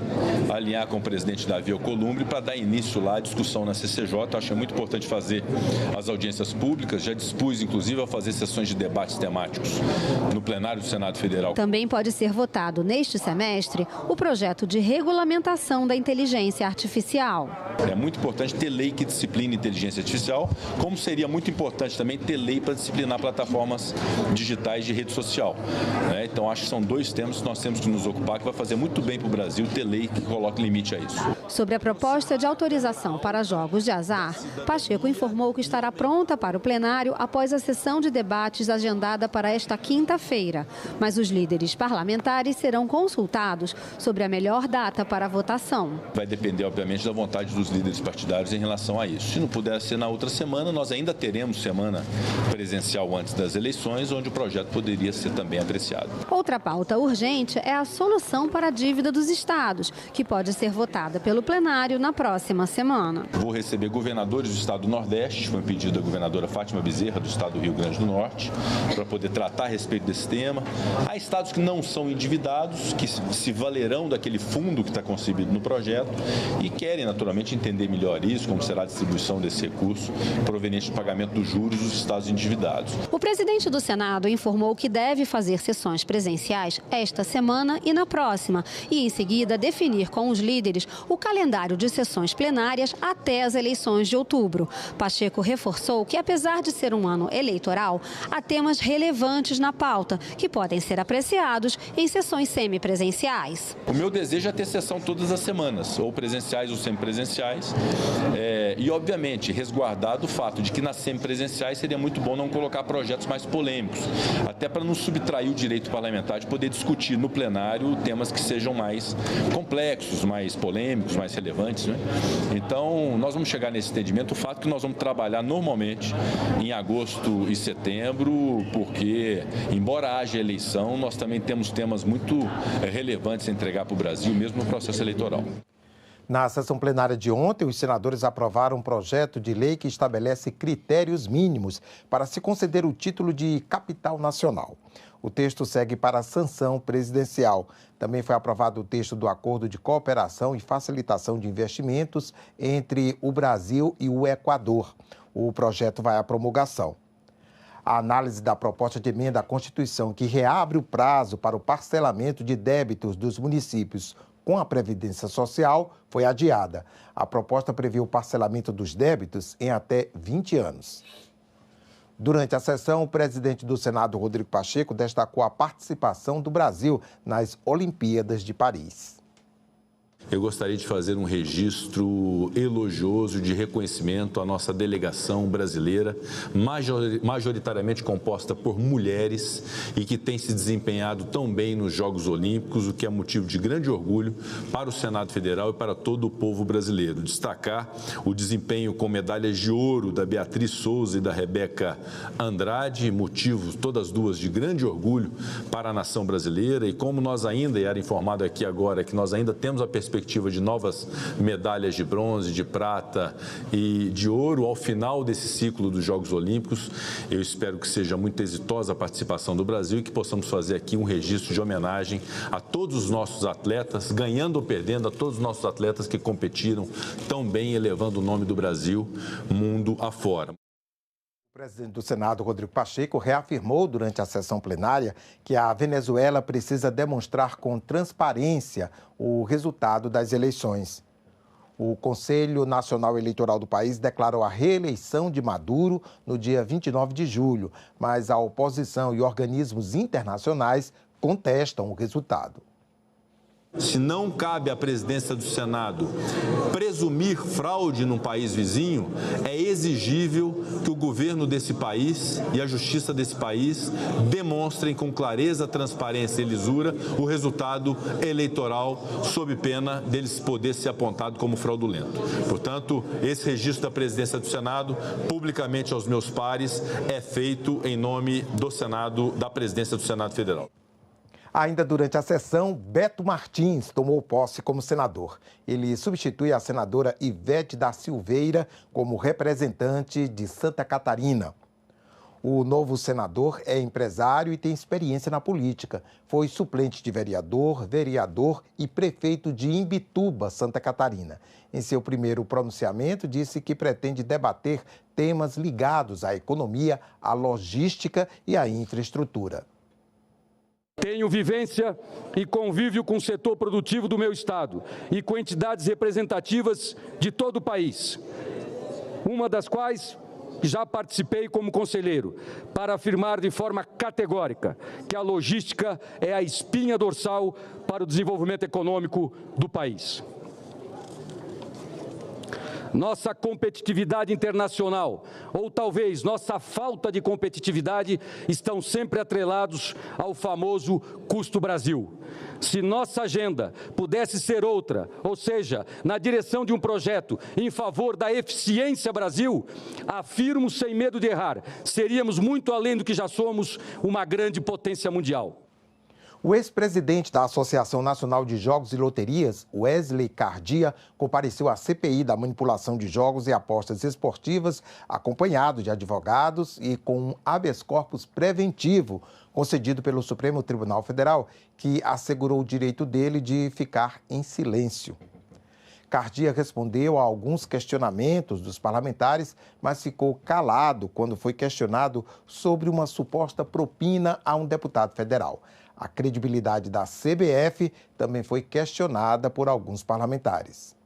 S12: alinhar com o presidente Davi Alcolumbre para dar início lá à discussão na CCJ. Acho muito importante fazer as audiências públicas, já dispus inclusive a fazer sessões de debates temáticos no plenário do Senado Federal.
S11: Também pode ser votado neste semestre o projeto de regulamentação da inteligência artificial.
S12: É muito importante ter lei que discipline inteligência artificial, como seria muito importante também ter lei para disciplinar plataformas digitais de rede social. Então, acho que são dois temas que nós temos que nos ocupar, que vai fazer muito bem para o Brasil ter lei que coloque limite a isso.
S11: Sobre a proposta de autorização para jogos de azar, Pacheco informou que estará pronta para o plenário após a sessão de debates agendada para esta quinta-feira. Mas os líderes parlamentares serão consultados sobre a melhor data para a votação.
S12: Vai depender, obviamente, da vontade dos líderes partidários em relação a isso. Se não puder ser na outra semana, nós ainda teremos semana presencial antes das eleições, onde o projeto poderia ser também apreciado.
S11: Outra pauta urgente é a solução para a dívida dos estados, que pode ser votada pelo plenário na próxima semana.
S12: Vou receber governadores do estado do Nordeste, foi um pedido da governadora Fátima Bezerra, do estado do Rio Grande do Norte, para poder tratar a respeito desse tema. Há estados que não são endividados, que se valerão daquele fundo que está concebido no projeto e querem, naturalmente, entender melhor isso, como será a distribuição desse recurso proveniente do pagamento dos juros dos estados endividados.
S11: O presidente do Senado informou que deve fazer sessões presenciais esta semana e na próxima, e em seguida definir com os líderes o calendário de sessões plenárias até as eleições de outubro. Pacheco reforçou que, apesar de ser um ano eleitoral, há temas relevantes na pauta que podem ser apreciados em sessões semipresenciais.
S12: O meu desejo é ter sessão todas as semanas, ou presenciais ou semipresenciais, e, obviamente, resguardado o fato de que nas semipresenciais seria muito bom não colocar projetos mais polêmicos, até para não subtrair o direito parlamentar de poder discutir no plenário temas que sejam mais complexos, mais polêmicos, mais relevantes, né? Então, nós vamos chegar nesse entendimento. O fato é que nós vamos trabalhar normalmente em agosto e setembro, porque, embora haja eleição, nós também temos temas muito relevantes a entregar para o Brasil, mesmo no processo eleitoral.
S10: Na sessão plenária de ontem, os senadores aprovaram um projeto de lei que estabelece critérios mínimos para se conceder o título de capital nacional. O texto segue para a sanção presidencial. Também foi aprovado o texto do Acordo de Cooperação e Facilitação de Investimentos entre o Brasil e o Equador. O projeto vai à promulgação. A análise da proposta de emenda à Constituição, que reabre o prazo para o parcelamento de débitos dos municípios com a Previdência Social, foi adiada. A proposta prevê o parcelamento dos débitos em até 20 anos. Durante a sessão, o presidente do Senado, Rodrigo Pacheco, destacou a participação do Brasil nas Olimpíadas de Paris.
S12: Eu gostaria de fazer um registro elogioso de reconhecimento à nossa delegação brasileira, majoritariamente composta por mulheres e que tem se desempenhado tão bem nos Jogos Olímpicos, o que é motivo de grande orgulho para o Senado Federal e para todo o povo brasileiro. Destacar o desempenho com medalhas de ouro da Beatriz Souza e da Rebeca Andrade, motivo todas duas de grande orgulho para a nação brasileira, e como nós ainda, e era informado aqui agora, que nós ainda temos a perspectiva de novas medalhas de bronze, de prata e de ouro ao final desse ciclo dos Jogos Olímpicos. Eu espero que seja muito exitosa a participação do Brasil e que possamos fazer aqui um registro de homenagem a todos os nossos atletas, ganhando ou perdendo, a todos os nossos atletas que competiram tão bem, elevando o nome do Brasil mundo afora.
S10: O presidente do Senado, Rodrigo Pacheco, reafirmou durante a sessão plenária que a Venezuela precisa demonstrar com transparência o resultado das eleições. O Conselho Nacional Eleitoral do país declarou a reeleição de Maduro no dia 29 de julho, mas a oposição e organismos internacionais contestam o resultado.
S12: Se não cabe à presidência do Senado presumir fraude num país vizinho, é exigível que o governo desse país e a justiça desse país demonstrem com clareza, transparência e lisura o resultado eleitoral, sob pena deles poder ser apontado como fraudulento. Portanto, esse registro da presidência do Senado, publicamente aos meus pares, é feito em nome do Senado, da presidência do Senado Federal.
S10: Ainda durante a sessão, Beto Martins tomou posse como senador. Ele substitui a senadora Ivete da Silveira como representante de Santa Catarina. O novo senador é empresário e tem experiência na política. Foi suplente de vereador e prefeito de Imbituba, Santa Catarina. Em seu primeiro pronunciamento, disse que pretende debater temas ligados à economia, à logística e à infraestrutura.
S13: Tenho vivência e convívio com o setor produtivo do meu estado e com entidades representativas de todo o país, uma das quais já participei como conselheiro, para afirmar de forma categórica que a logística é a espinha dorsal para o desenvolvimento econômico do país. Nossa competitividade internacional, ou talvez nossa falta de competitividade, estão sempre atrelados ao famoso custo Brasil. Se nossa agenda pudesse ser outra, ou seja, na direção de um projeto em favor da eficiência Brasil, afirmo sem medo de errar, seríamos muito além do que já somos, uma grande potência mundial.
S10: O ex-presidente da Associação Nacional de Jogos e Loterias, Wesley Cardia, compareceu à CPI da manipulação de jogos e apostas esportivas, acompanhado de advogados e com um habeas corpus preventivo concedido pelo Supremo Tribunal Federal, que assegurou o direito dele de ficar em silêncio. Cardia respondeu a alguns questionamentos dos parlamentares, mas ficou calado quando foi questionado sobre uma suposta propina a um deputado federal. A credibilidade da CBF também foi questionada por alguns parlamentares.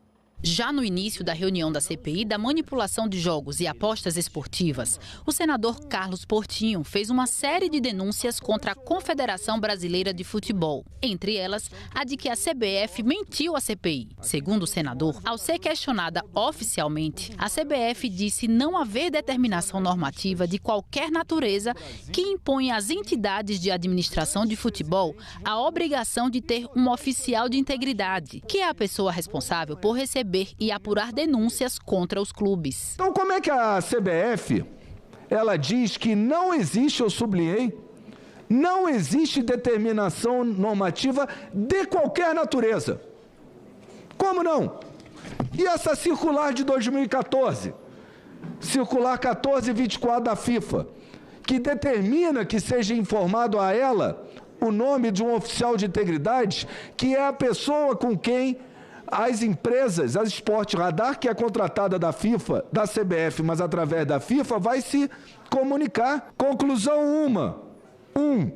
S14: Já no início da reunião da CPI da manipulação de jogos e apostas esportivas, o senador Carlos Portinho fez uma série de denúncias contra a Confederação Brasileira de Futebol. Entre elas, a de que a CBF mentiu à CPI. Segundo o senador, ao ser questionada oficialmente, a CBF disse não haver determinação normativa de qualquer natureza que impõe às entidades de administração de futebol a obrigação de ter um oficial de integridade, que é a pessoa responsável por receber e apurar denúncias contra os clubes.
S15: Então, como é que a CBF, ela diz que não existe, eu sublinhei, não existe determinação normativa de qualquer natureza? Como não? E essa circular de 2014, circular 1424 da FIFA, que determina que seja informado a ela o nome de um oficial de integridade, que é a pessoa com quem as empresas, a Sport Radar, que é contratada da FIFA, da CBF, mas através da FIFA, vai se comunicar. Conclusão 1.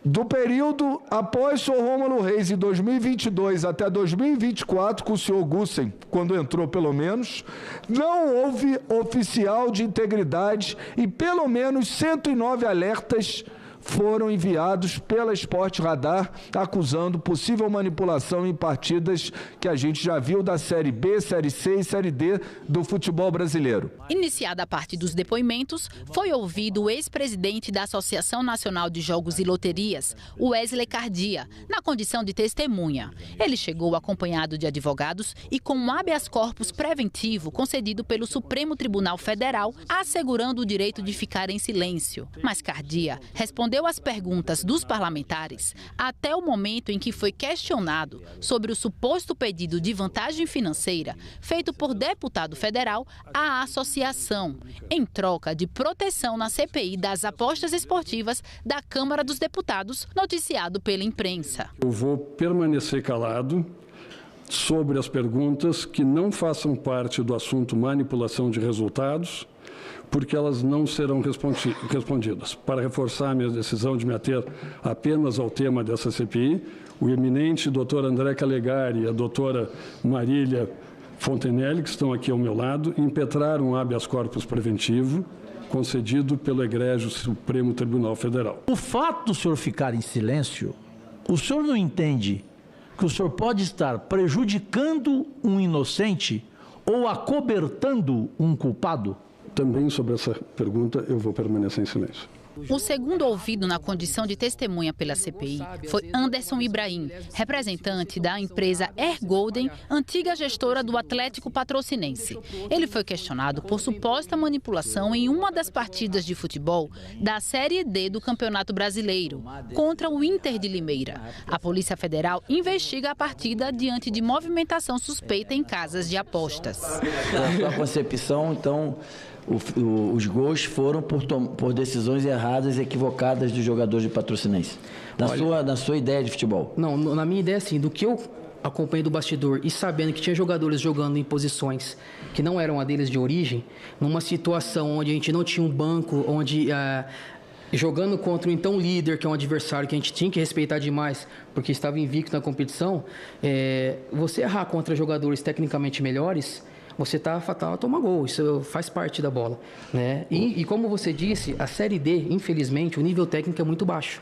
S15: Do período após o senhor Rômulo Reis, em 2022 até 2024, com o senhor Gussen, quando entrou pelo menos, não houve oficial de integridade e pelo menos 109 alertas foram enviados pela Sport Radar, acusando possível manipulação em partidas que a gente já viu da Série B, Série C e Série D do futebol brasileiro.
S14: Iniciada a parte dos depoimentos, foi ouvido o ex-presidente da Associação Nacional de Jogos e Loterias, Wesley Cardia, na condição de testemunha. Ele chegou acompanhado de advogados e com um habeas corpus preventivo concedido pelo Supremo Tribunal Federal, assegurando o direito de ficar em silêncio. Mas Cardia respondeu às perguntas dos parlamentares até o momento em que foi questionado sobre o suposto pedido de vantagem financeira feito por deputado federal à associação, em troca de proteção na CPI das apostas esportivas da Câmara dos Deputados, noticiado pela imprensa.
S13: Eu vou permanecer calado sobre as perguntas que não façam parte do assunto manipulação de resultados, porque elas não serão respondidas. Para reforçar a minha decisão de me ater apenas ao tema dessa CPI, o eminente doutor André Calegari e a doutora Marília Fontenelle, que estão aqui ao meu lado, impetraram um habeas corpus preventivo concedido pelo egrégio Supremo Tribunal Federal.
S16: O fato do senhor ficar em silêncio, o senhor não entende que
S8: que o senhor pode estar prejudicando um inocente ou acobertando um culpado?
S13: Também sobre essa pergunta eu vou permanecer em silêncio.
S14: O segundo ouvido na condição de testemunha pela CPI foi Anderson Ibrahim, representante da empresa Air Golden, antiga gestora do Atlético Patrocinense. Ele foi questionado por suposta manipulação em uma das partidas de futebol da Série D do Campeonato Brasileiro, contra o Inter de Limeira. A Polícia Federal investiga a partida diante de movimentação suspeita em casas de apostas.
S6: Na sua concepção, então, os gols foram por decisões erradas e equivocadas dos jogadores de Patrocinense. Na sua ideia de futebol?
S16: Não, na minha ideia, assim, do que eu acompanhei do bastidor e sabendo que tinha jogadores jogando em posições que não eram a deles de origem, numa situação onde a gente não tinha um banco, onde jogando contra o então líder, que é um adversário que a gente tinha que respeitar demais, porque estava invicto na competição, você errar contra jogadores tecnicamente melhores, você está fatal a tomar gol, isso faz parte da bola, né? E como você disse, a Série D, infelizmente, o nível técnico é muito baixo.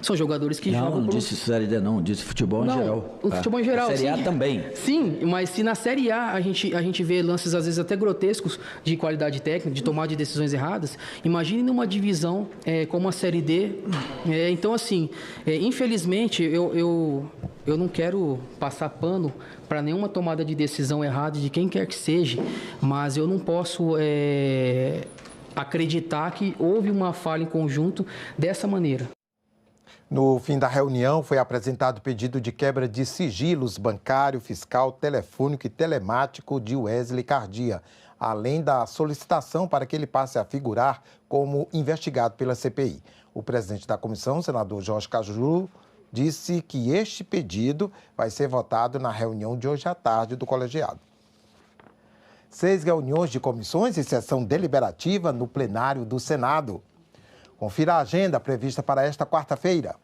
S16: São jogadores que jogam...
S6: Não disse Série D não, disse futebol em geral.
S16: O futebol em geral,
S6: a Série A também.
S16: Sim, mas se na Série A a gente vê lances às vezes até grotescos de qualidade técnica, de tomada de decisões erradas, imagine numa divisão como a Série D. Então, assim, infelizmente, eu não quero passar pano para nenhuma tomada de decisão errada de quem quer que seja, mas eu não posso acreditar que houve uma falha em conjunto dessa maneira.
S10: No fim da reunião, foi apresentado pedido de quebra de sigilos bancário, fiscal, telefônico e telemático de Wesley Cardia, além da solicitação para que ele passe a figurar como investigado pela CPI. O presidente da comissão, senador Jorge Cajuru, disse que este pedido vai ser votado na reunião de hoje à tarde do colegiado. 6 reuniões de comissões e sessão deliberativa no plenário do Senado. Confira a agenda prevista para esta quarta-feira.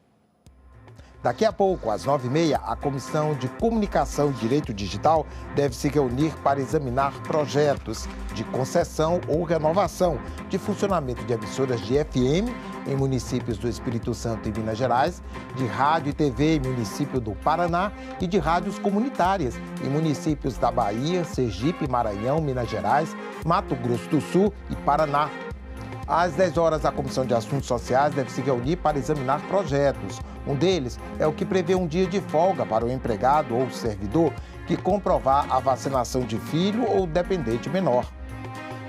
S10: Daqui a pouco, às 9h30, a Comissão de Comunicação e Direito Digital deve se reunir para examinar projetos de concessão ou renovação de funcionamento de emissoras de FM em municípios do Espírito Santo e Minas Gerais, de rádio e TV em município do Paraná e de rádios comunitárias em municípios da Bahia, Sergipe, Maranhão, Minas Gerais, Mato Grosso do Sul e Paraná. Às 10 horas, a Comissão de Assuntos Sociais deve se reunir para examinar projetos. Um deles é o que prevê um dia de folga para o empregado ou servidor que comprovar a vacinação de filho ou dependente menor.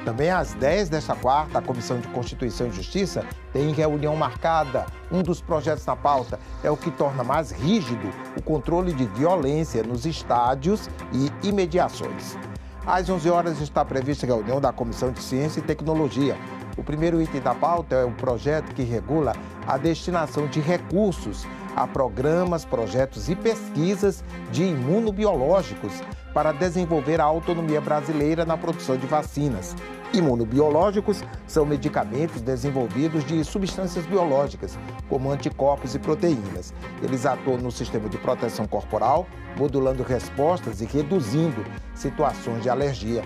S10: Também às 10 desta quarta, a Comissão de Constituição e Justiça tem reunião marcada. Um dos projetos na pauta é o que torna mais rígido o controle de violência nos estádios e imediações. Às 11 horas está prevista a reunião da Comissão de Ciência e Tecnologia. O primeiro item da pauta é um projeto que regula a destinação de recursos a programas, projetos e pesquisas de imunobiológicos para desenvolver a autonomia brasileira na produção de vacinas. Imunobiológicos são medicamentos desenvolvidos de substâncias biológicas, como anticorpos e proteínas. Eles atuam no sistema de proteção corporal, modulando respostas e reduzindo situações de alergia.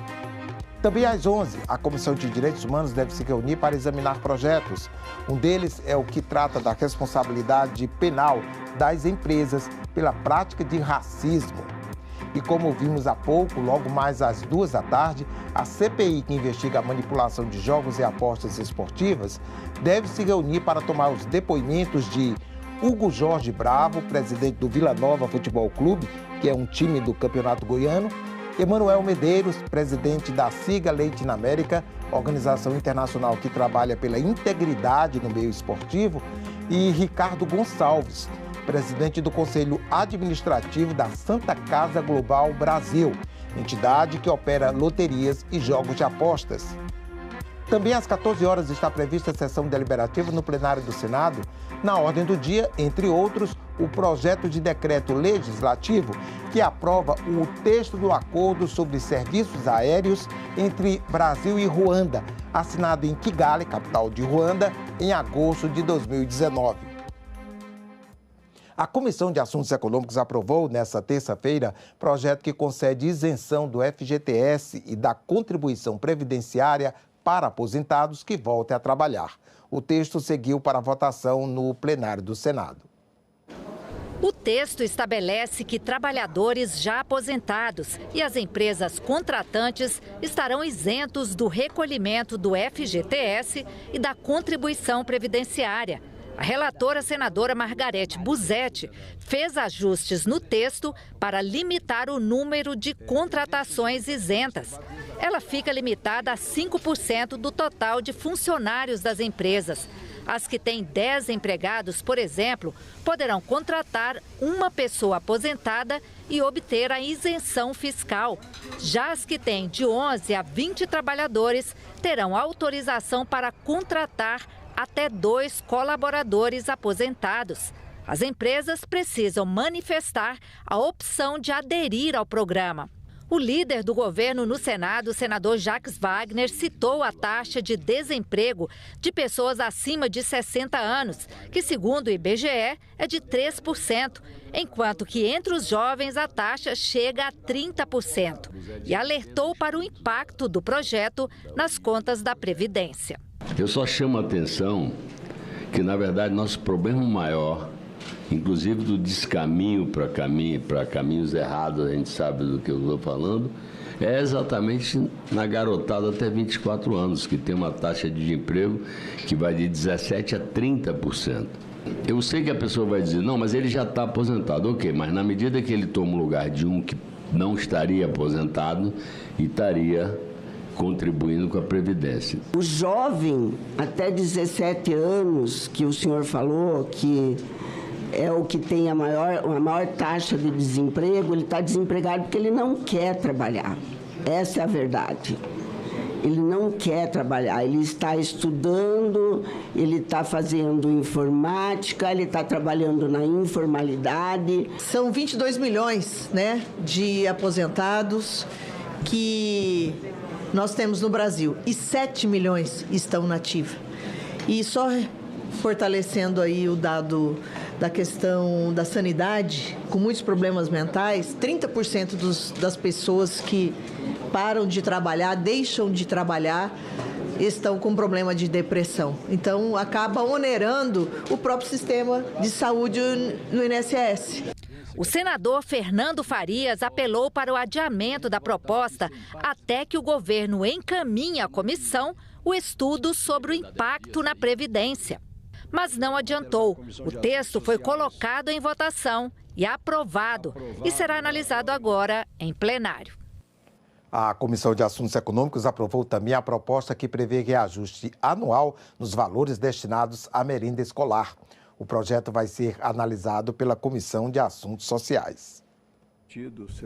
S10: Também às 11, a Comissão de Direitos Humanos deve se reunir para examinar projetos. Um deles é o que trata da responsabilidade penal das empresas pela prática de racismo. E como vimos há pouco, logo mais às 2 da tarde, a CPI, que investiga a manipulação de jogos e apostas esportivas, deve se reunir para tomar os depoimentos de Hugo Jorge Bravo, presidente do Vila Nova Futebol Clube, que é um time do Campeonato Goiano, Emanuel Medeiros, presidente da Siga Leite na América, organização internacional que trabalha pela integridade no meio esportivo, e Ricardo Gonçalves, presidente do Conselho Administrativo da Santa Casa Global Brasil, entidade que opera loterias e jogos de apostas. Também às 14 horas está prevista a sessão deliberativa no plenário do Senado. Na ordem do dia, entre outros, o projeto de decreto legislativo que aprova o texto do acordo sobre serviços aéreos entre Brasil e Ruanda, assinado em Kigali, capital de Ruanda, em agosto de 2019. A Comissão de Assuntos Econômicos aprovou, nesta terça-feira, projeto que concede isenção do FGTS e da contribuição previdenciária para aposentados que voltem a trabalhar. O texto seguiu para votação no plenário do Senado.
S17: O texto estabelece que trabalhadores já aposentados e as empresas contratantes estarão isentos do recolhimento do FGTS e da contribuição previdenciária. A relatora senadora Margarete Busetti fez ajustes no texto para limitar o número de contratações isentas. Ela fica limitada a 5% do total de funcionários das empresas. As que têm 10 empregados, por exemplo, poderão contratar uma pessoa aposentada e obter a isenção fiscal. Já as que têm de 11 a 20 trabalhadores terão autorização para contratar até 2 colaboradores aposentados. As empresas precisam manifestar a opção de aderir ao programa. O líder do governo no Senado, o senador Jacques Wagner, citou a taxa de desemprego de pessoas acima de 60 anos, que, segundo o IBGE, é de 3%, enquanto que entre os jovens a taxa chega a 30%, e alertou para o impacto do projeto nas contas da Previdência.
S18: Eu só chamo a atenção que, na verdade, nosso problema maior, inclusive do descaminho para caminhos errados, a gente sabe do que eu estou falando, é exatamente na garotada até 24 anos, que tem uma taxa de desemprego que vai de 17% a 30%. Eu sei que a pessoa vai dizer, não, mas ele já está aposentado. Ok, mas na medida que ele toma o lugar de um que não estaria aposentado e estaria contribuindo com a Previdência.
S19: O jovem até 17 anos, que o senhor falou, que é o que tem a maior taxa de desemprego, ele está desempregado porque ele não quer trabalhar. Essa é a verdade. Ele não quer trabalhar, ele está estudando, ele está fazendo informática, ele está trabalhando na informalidade.
S20: São 22 milhões, né, de aposentados que nós temos no Brasil e 7 milhões estão na ativa. E só fortalecendo aí o dado da questão da sanidade, com muitos problemas mentais, 30% das pessoas que param de trabalhar, deixam de trabalhar, estão com problema de depressão. Então, acaba onerando o próprio sistema de saúde no INSS.
S17: O senador Fernando Farias apelou para o adiamento da proposta até que o governo encaminhe à comissão o estudo sobre o impacto na Previdência. Mas não adiantou. O texto foi colocado em votação e aprovado e será analisado agora em plenário.
S10: A Comissão de Assuntos Econômicos aprovou também a proposta que prevê reajuste anual nos valores destinados à merenda escolar. O projeto vai ser analisado pela Comissão de Assuntos Sociais.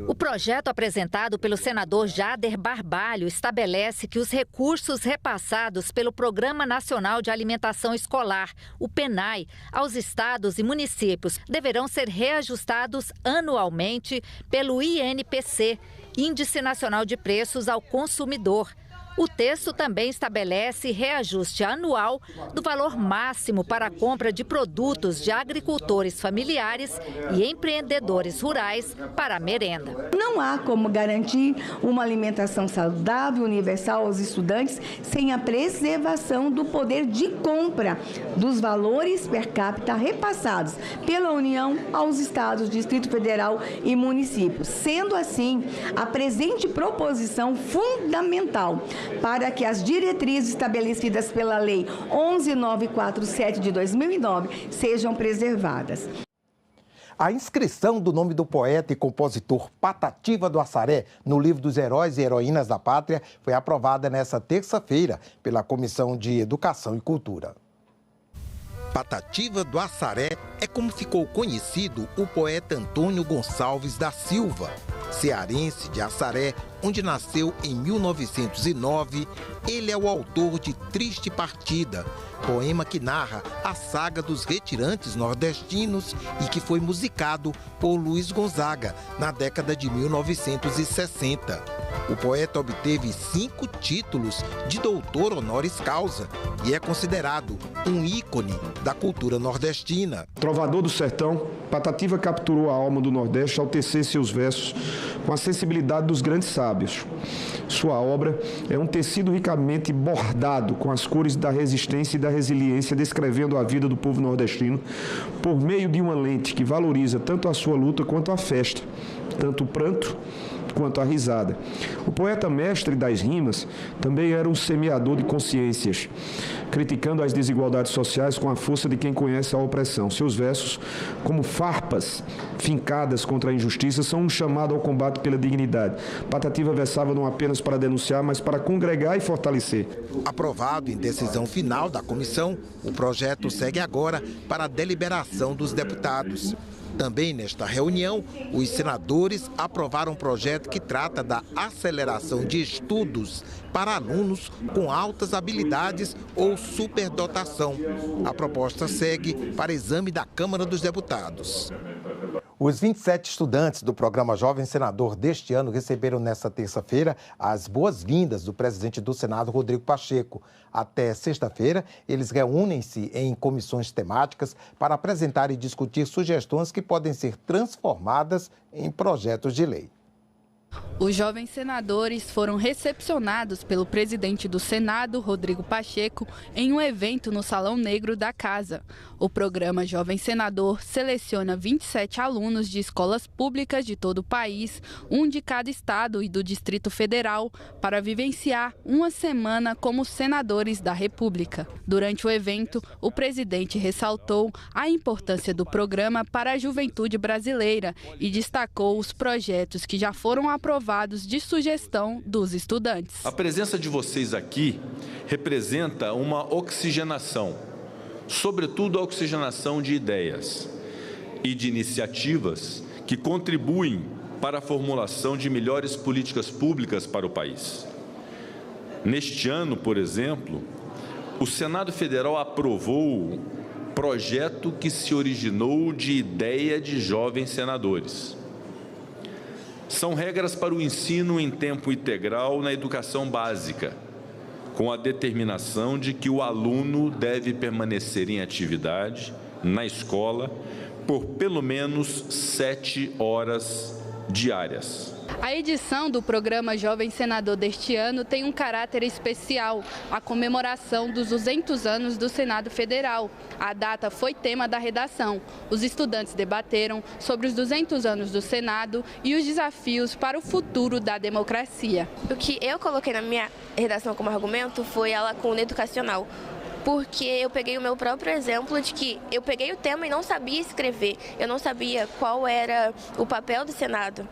S17: O projeto apresentado pelo senador Jader Barbalho estabelece que os recursos repassados pelo Programa Nacional de Alimentação Escolar, o PNAE, aos estados e municípios deverão ser reajustados anualmente pelo INPC, Índice Nacional de Preços ao Consumidor. O texto também estabelece reajuste anual do valor máximo para a compra de produtos de agricultores familiares e empreendedores rurais para a merenda.
S21: Não há como garantir uma alimentação saudável universal aos estudantes sem a preservação do poder de compra dos valores per capita repassados pela União aos estados, Distrito Federal e municípios. Sendo assim, a presente proposição fundamental para que as diretrizes estabelecidas pela Lei 11.947 de 2009 sejam preservadas.
S10: A inscrição do nome do poeta e compositor Patativa do Assaré no livro dos Heróis e Heroínas da Pátria foi aprovada nesta terça-feira pela Comissão de Educação e Cultura.
S22: Patativa do Assaré é como ficou conhecido o poeta Antônio Gonçalves da Silva. Cearense de Assaré, onde nasceu em 1909, ele é o autor de Triste Partida, poema que narra a saga dos retirantes nordestinos e que foi musicado por Luiz Gonzaga na década de 1960. O poeta obteve 5 títulos de doutor honoris causa e é considerado um ícone da cultura nordestina.
S23: Trovador do sertão, Patativa capturou a alma do Nordeste ao tecer seus versos com a sensibilidade dos grandes sábios. Sua obra é um tecido ricamente bordado com as cores da resistência e da resiliência, descrevendo a vida do povo nordestino por meio de uma lente que valoriza tanto a sua luta quanto a festa, tanto o pranto quanto a risada. O poeta mestre das rimas também era um semeador de consciências, criticando as desigualdades sociais com a força de quem conhece a opressão. Seus versos, como farpas fincadas contra a injustiça, são um chamado ao combate pela dignidade. Patativa versava não apenas para denunciar, mas para congregar e fortalecer.
S22: Aprovado em decisão final da comissão, o projeto segue agora para a deliberação dos deputados. Também nesta reunião, os senadores aprovaram um projeto que trata da aceleração de estudos para alunos com altas habilidades ou superdotação. A proposta segue para exame da Câmara dos Deputados.
S10: Os 27 estudantes do programa Jovem Senador deste ano receberam nesta terça-feira as boas-vindas do presidente do Senado, Rodrigo Pacheco. Até sexta-feira, eles reúnem-se em comissões temáticas para apresentar e discutir sugestões que podem ser transformadas em projetos de lei.
S1: Os jovens senadores foram recepcionados pelo presidente do Senado, Rodrigo Pacheco, em um evento no Salão Negro da Casa. O programa Jovem Senador seleciona 27 alunos de escolas públicas de todo o país, um de cada estado e do Distrito Federal, para vivenciar uma semana como senadores da República. Durante o evento, o presidente ressaltou a importância do programa para a juventude brasileira e destacou os projetos que já foram aprovados de sugestão dos estudantes.
S12: A presença de vocês aqui representa uma oxigenação, sobretudo a oxigenação de ideias e de iniciativas que contribuem para a formulação de melhores políticas públicas para o país. Neste ano, por exemplo, o Senado Federal aprovou projeto que se originou de ideia de jovens senadores. São regras para o ensino em tempo integral na educação básica, com a determinação de que o aluno deve permanecer em atividade na escola por pelo menos 7 horas diárias.
S1: A edição do programa Jovem Senador deste ano tem um caráter especial, a comemoração dos 200 anos do Senado Federal. A data foi tema da redação. Os estudantes debateram sobre os 200 anos do Senado e os desafios para o futuro da democracia.
S2: O que eu coloquei na minha redação como argumento foi a lacuna educacional. Porque eu peguei o meu próprio exemplo de que eu peguei o tema e não sabia escrever, eu não sabia qual era o papel do Senado.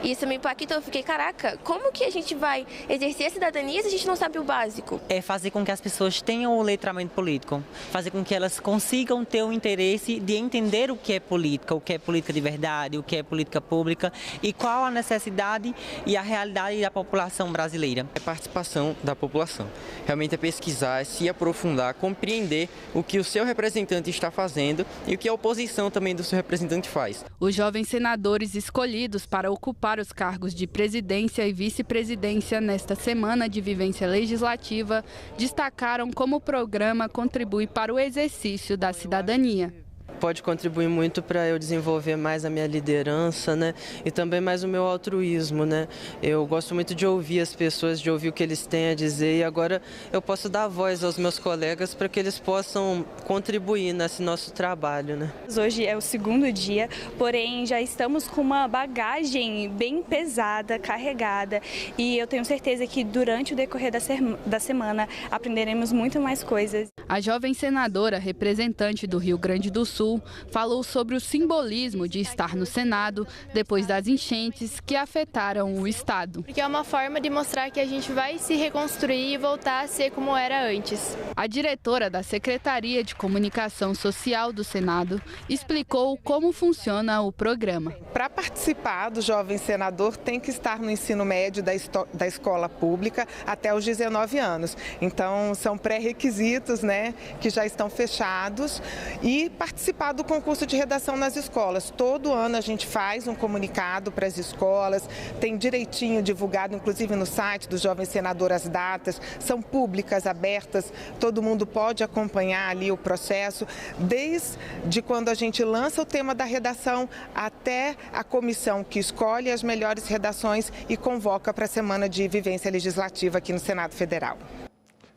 S2: Isso me impactou, eu fiquei, caraca, como que a gente vai exercer a cidadania se a gente não sabe o básico?
S4: É fazer com que as pessoas tenham o letramento político, fazer com que elas consigam ter o interesse de entender o que é política de verdade, o que é política pública e qual a necessidade e a realidade da população brasileira.
S24: É participação da população, realmente é pesquisar, se aprofundar, compreender o que o seu representante está fazendo e o que a oposição também do seu representante faz.
S1: Os jovens senadores escolhidos para ocupar os cargos de presidência e vice-presidência nesta semana de vivência legislativa destacaram como o programa contribui para o exercício da cidadania.
S24: Pode contribuir muito para eu desenvolver mais a minha liderança, né? E também mais o meu altruísmo, né? Eu gosto muito de ouvir as pessoas, de ouvir o que eles têm a dizer e agora eu posso dar voz aos meus colegas para que eles possam contribuir nesse nosso trabalho, né?
S25: Hoje é o segundo dia, porém já estamos com uma bagagem bem pesada, carregada e eu tenho certeza que durante o decorrer da semana aprenderemos muito mais coisas.
S1: A jovem senadora representante do Rio Grande do Sul falou sobre o simbolismo de estar no Senado depois das enchentes que afetaram o estado.
S26: Porque é uma forma de mostrar que a gente vai se reconstruir e voltar a ser como era antes.
S1: A diretora da Secretaria de Comunicação Social do Senado explicou como funciona o programa.
S27: Para participar do Jovem Senador tem que estar no ensino médio da escola pública até os 19 anos. Então são pré-requisitos, né, que já estão fechados e participar participar do concurso de redação nas escolas. Todo ano a gente faz um comunicado para as escolas, tem direitinho divulgado, inclusive no site do Jovem Senador, as datas, são públicas, abertas, todo mundo pode acompanhar ali o processo, desde quando a gente lança o tema da redação até a comissão que escolhe as melhores redações e convoca para a semana de vivência legislativa aqui no Senado Federal.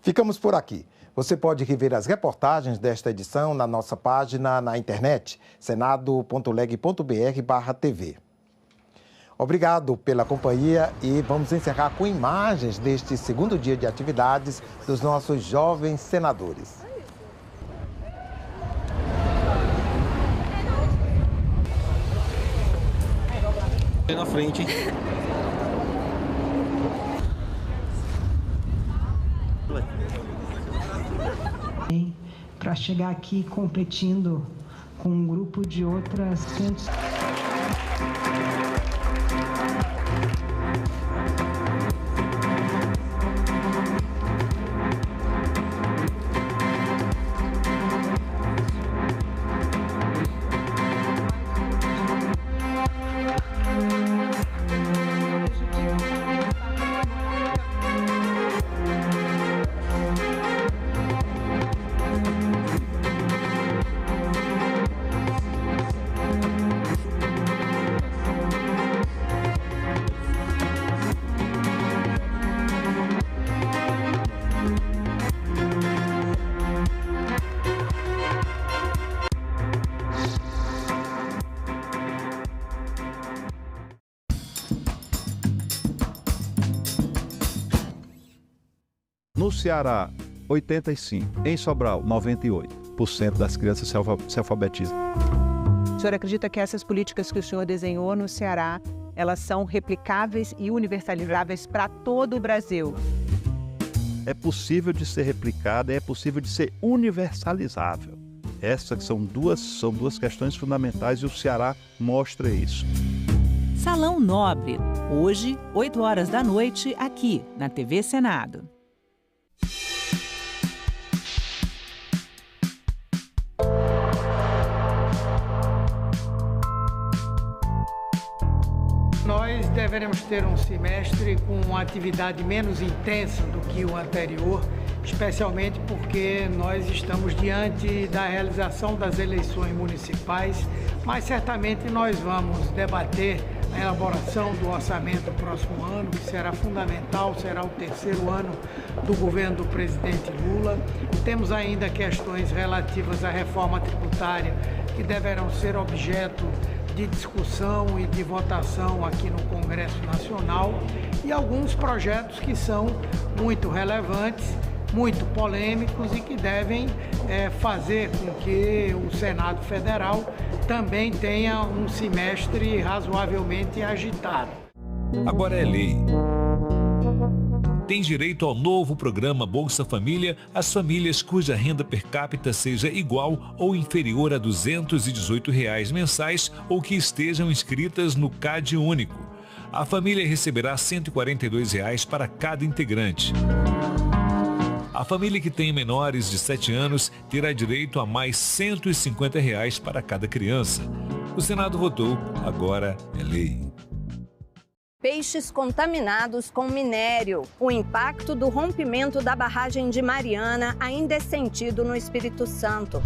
S10: Ficamos por aqui. Você pode rever as reportagens desta edição na nossa página na internet, senado.leg.br/TV. Obrigado pela companhia e vamos encerrar com imagens deste segundo dia de atividades dos nossos jovens senadores.
S3: Na frente, hein?
S5: Para chegar aqui competindo com um grupo de outras 100.
S7: No Ceará, 85%. Em Sobral, 98% das crianças se alfabetizam.
S8: O senhor acredita que essas políticas que o senhor desenhou no Ceará, elas são replicáveis e universalizáveis para todo o Brasil?
S7: É possível de ser replicada, é possível de ser universalizável. Essas são duas questões fundamentais e o Ceará mostra isso.
S9: Salão Nobre, hoje, 8 horas da noite, aqui na TV Senado.
S11: Nós deveremos ter um semestre com uma atividade menos intensa do que o anterior, especialmente porque nós estamos diante da realização das eleições municipais, mas certamente nós vamos debater a elaboração do orçamento do próximo ano, que será fundamental, será o terceiro ano do governo do presidente Lula. Temos ainda questões relativas à reforma tributária que deverão ser objeto de discussão e de votação aqui no Congresso Nacional e alguns projetos que são muito relevantes, muito polêmicos e que devem fazer com que o Senado Federal também tenha um semestre razoavelmente agitado.
S15: Agora é lei. Tem direito ao novo programa Bolsa Família as famílias cuja renda per capita seja igual ou inferior a R$ 218 mensais ou que estejam inscritas no CAD único. A família receberá R$ 142 para cada integrante. A família que tem menores de 7 anos terá direito a mais R$ 150 para cada criança. O Senado votou, agora é lei.
S28: Peixes contaminados com minério. O impacto do rompimento da barragem de Mariana ainda é sentido no Espírito Santo.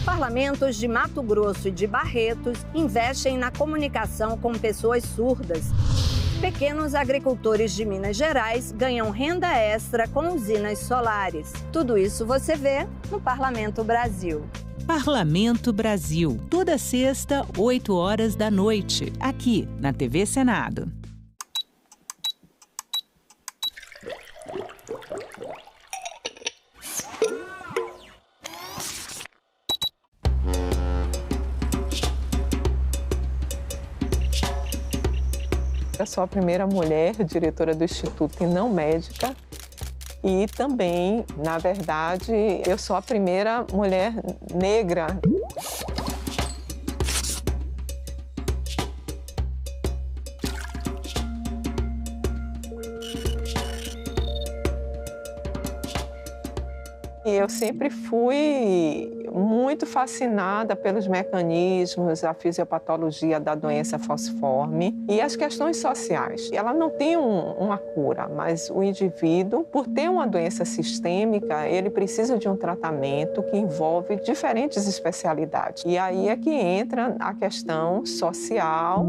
S28: Parlamentos de Mato Grosso e de Barretos investem na comunicação com pessoas surdas. Pequenos agricultores de Minas Gerais ganham renda extra com usinas solares. Tudo isso você vê no Parlamento Brasil.
S9: Parlamento Brasil, toda sexta, 8 horas da noite, aqui na TV Senado.
S8: Eu sou a primeira mulher diretora do Instituto e não médica. E também, na verdade, eu sou a primeira mulher negra. E eu sempre fui muito fascinada pelos mecanismos, a fisiopatologia da doença falciforme e as questões sociais. Ela não tem uma cura, mas o indivíduo, por ter uma doença sistêmica, ele precisa de um tratamento que envolve diferentes especialidades. E aí é que entra a questão social.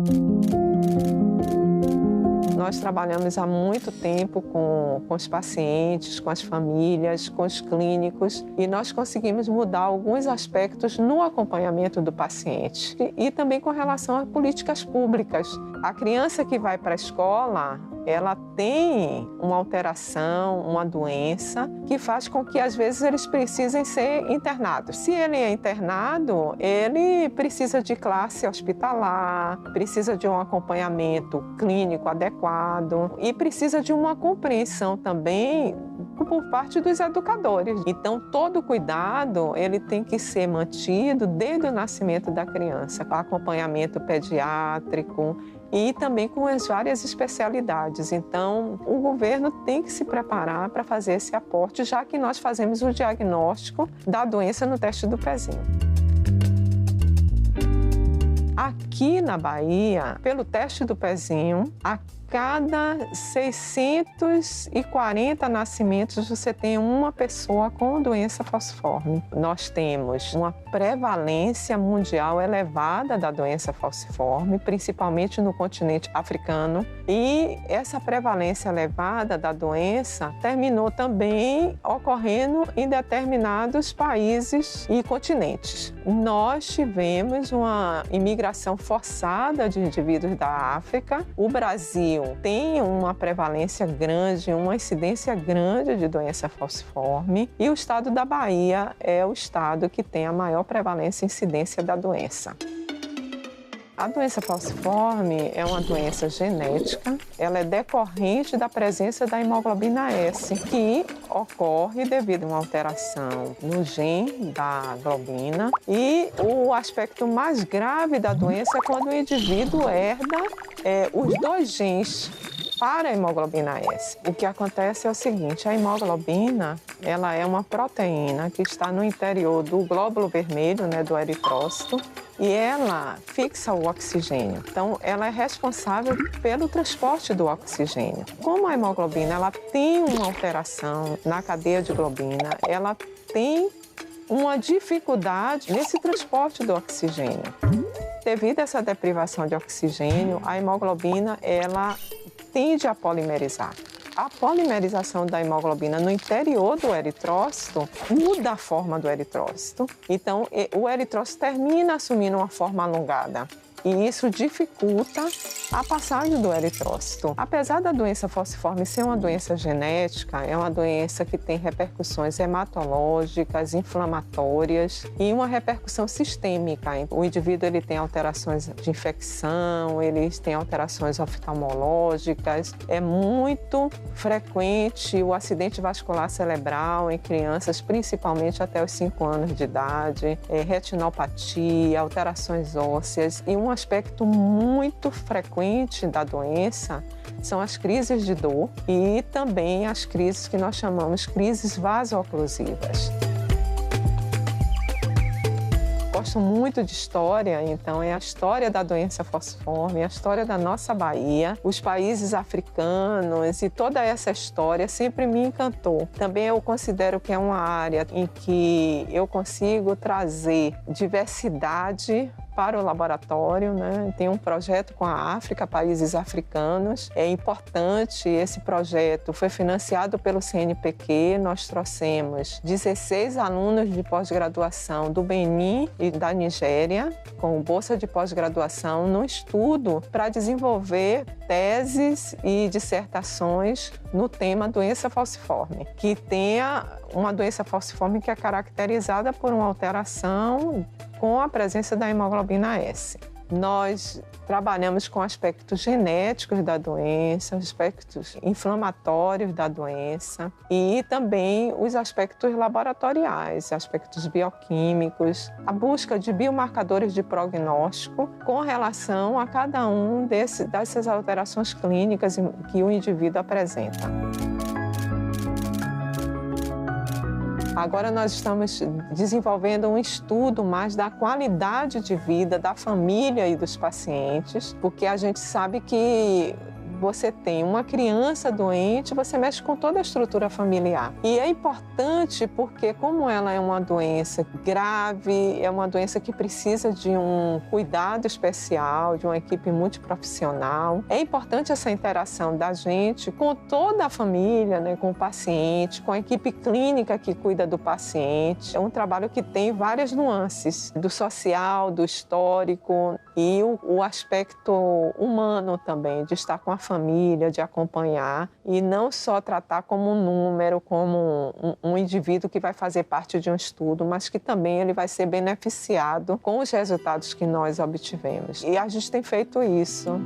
S8: Nós trabalhamos há muito tempo com os pacientes, com as famílias, com os clínicos e nós conseguimos mudar alguns aspectos no acompanhamento do paciente e também com relação a políticas públicas. A criança que vai para a escola, ela tem uma alteração, uma doença que faz com que às vezes eles precisem ser internados. Se ele é internado, ele precisa de classe hospitalar, precisa de um acompanhamento clínico adequado e precisa de uma compreensão também por parte dos educadores. Então, todo cuidado ele tem que ser mantido desde o nascimento da criança, com acompanhamento pediátrico e também com as várias especialidades. Então, o governo tem que se preparar para fazer esse aporte, já que nós fazemos o diagnóstico da doença no teste do pezinho. Aqui na Bahia, pelo teste do pezinho, a cada 640 nascimentos você tem uma pessoa com doença falciforme. Nós temos uma prevalência mundial elevada da doença falciforme, principalmente no continente africano. E essa prevalência elevada da doença terminou também ocorrendo em determinados países e continentes. Nós tivemos uma imigração forçada de indivíduos da África. O Brasil tem uma prevalência grande, uma incidência grande de doença falciforme e o estado da Bahia é o estado que tem a maior prevalência e incidência da doença. A doença falciforme é uma doença genética, ela é decorrente da presença da hemoglobina S, que ocorre devido a uma alteração no gene da globina. E o aspecto mais grave da doença é quando o indivíduo herda os dois genes para a hemoglobina S. O que acontece é o seguinte, a hemoglobina ela é uma proteína que está no interior do glóbulo vermelho, do eritrócito, e ela fixa o oxigênio. Então, ela é responsável pelo transporte do oxigênio. Como a hemoglobina ela tem uma alteração na cadeia de globina, ela tem uma dificuldade nesse transporte do oxigênio. Devido a essa deprivação de oxigênio, a hemoglobina ela tende a polimerizar. A polimerização da hemoglobina no interior do eritrócito muda a forma do eritrócito. Então, o eritrócito termina assumindo uma forma alongada. E isso dificulta a passagem do eritrócito. Apesar da doença falciforme ser uma doença genética, é uma doença que tem repercussões hematológicas, inflamatórias e uma repercussão sistêmica. O indivíduo ele tem alterações de infecção, ele tem alterações oftalmológicas. É muito frequente o acidente vascular cerebral em crianças, principalmente até os 5 anos de idade, retinopatia, alterações ósseas e um aspecto muito frequente da doença são as crises de dor e também as crises que nós chamamos crises vaso-oclusivas. Gosto muito de história, então é a história da doença falciforme, a história da nossa Bahia, os países africanos e toda essa história sempre me encantou. Também eu considero que é uma área em que eu consigo trazer diversidade para o laboratório, Tem um projeto com a África, países africanos. É importante, esse projeto foi financiado pelo CNPq. Nós trouxemos 16 alunos de pós-graduação do Benin e da Nigéria, com bolsa de pós-graduação, no estudo para desenvolver teses e dissertações no tema doença falciforme, que tenha uma doença falciforme que é caracterizada por uma alteração com a presença da hemoglobina S. Nós trabalhamos com aspectos genéticos da doença, aspectos inflamatórios da doença e também os aspectos laboratoriais, aspectos bioquímicos, a busca de biomarcadores de prognóstico com relação a cada um dessas alterações clínicas que o indivíduo apresenta. Agora nós estamos desenvolvendo um estudo mais da qualidade de vida da família e dos pacientes, porque a gente sabe que você tem uma criança doente, você mexe com toda a estrutura familiar. E é importante porque, como ela é uma doença grave, é uma doença que precisa de um cuidado especial, de uma equipe multiprofissional, é importante essa interação da gente com toda a família, né, com o paciente, com a equipe clínica que cuida do paciente. É um trabalho que tem várias nuances, do social, do histórico e o aspecto humano também, de estar com a família, de acompanhar e não só tratar como um número, como um indivíduo que vai fazer parte de um estudo, mas que também ele vai ser beneficiado com os resultados que nós obtivemos. E a gente tem feito isso.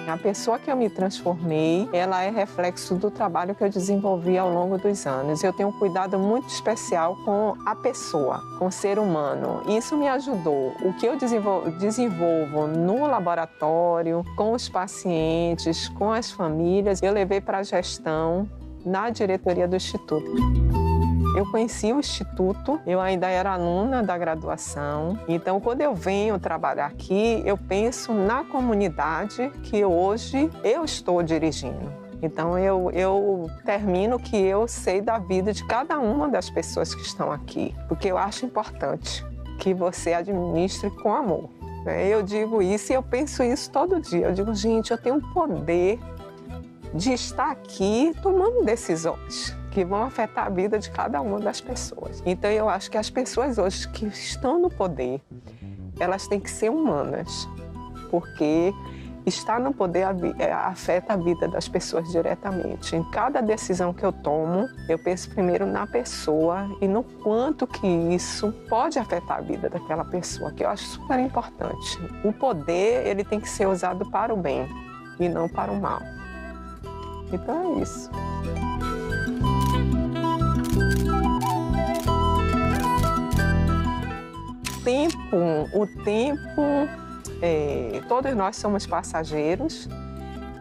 S8: A pessoa que eu me transformei, ela é reflexo do trabalho que eu desenvolvi ao longo dos anos. Eu tenho um cuidado muito especial com a pessoa, com o ser humano. Isso me ajudou. O que eu desenvolvo no laboratório, com os pacientes, com as famílias, eu levei para a gestão na diretoria do Instituto. Eu conheci o Instituto, eu ainda era aluna da graduação, então quando eu venho trabalhar aqui, eu penso na comunidade que hoje eu estou dirigindo. Então eu termino que eu sei da vida de cada uma das pessoas que estão aqui, porque eu acho importante que você administre com amor. Eu digo isso e eu penso isso todo dia. Eu digo, gente, eu tenho o poder de estar aqui tomando decisões que vão afetar a vida de cada uma das pessoas. Então, eu acho que as pessoas hoje que estão no poder, elas têm que ser humanas, porque estar no poder afeta a vida das pessoas diretamente. Em cada decisão que eu tomo, eu penso primeiro na pessoa e no quanto que isso pode afetar a vida daquela pessoa, que eu acho super importante. O poder, ele tem que ser usado para o bem e não para o mal. Então, é isso. O tempo, todos nós somos passageiros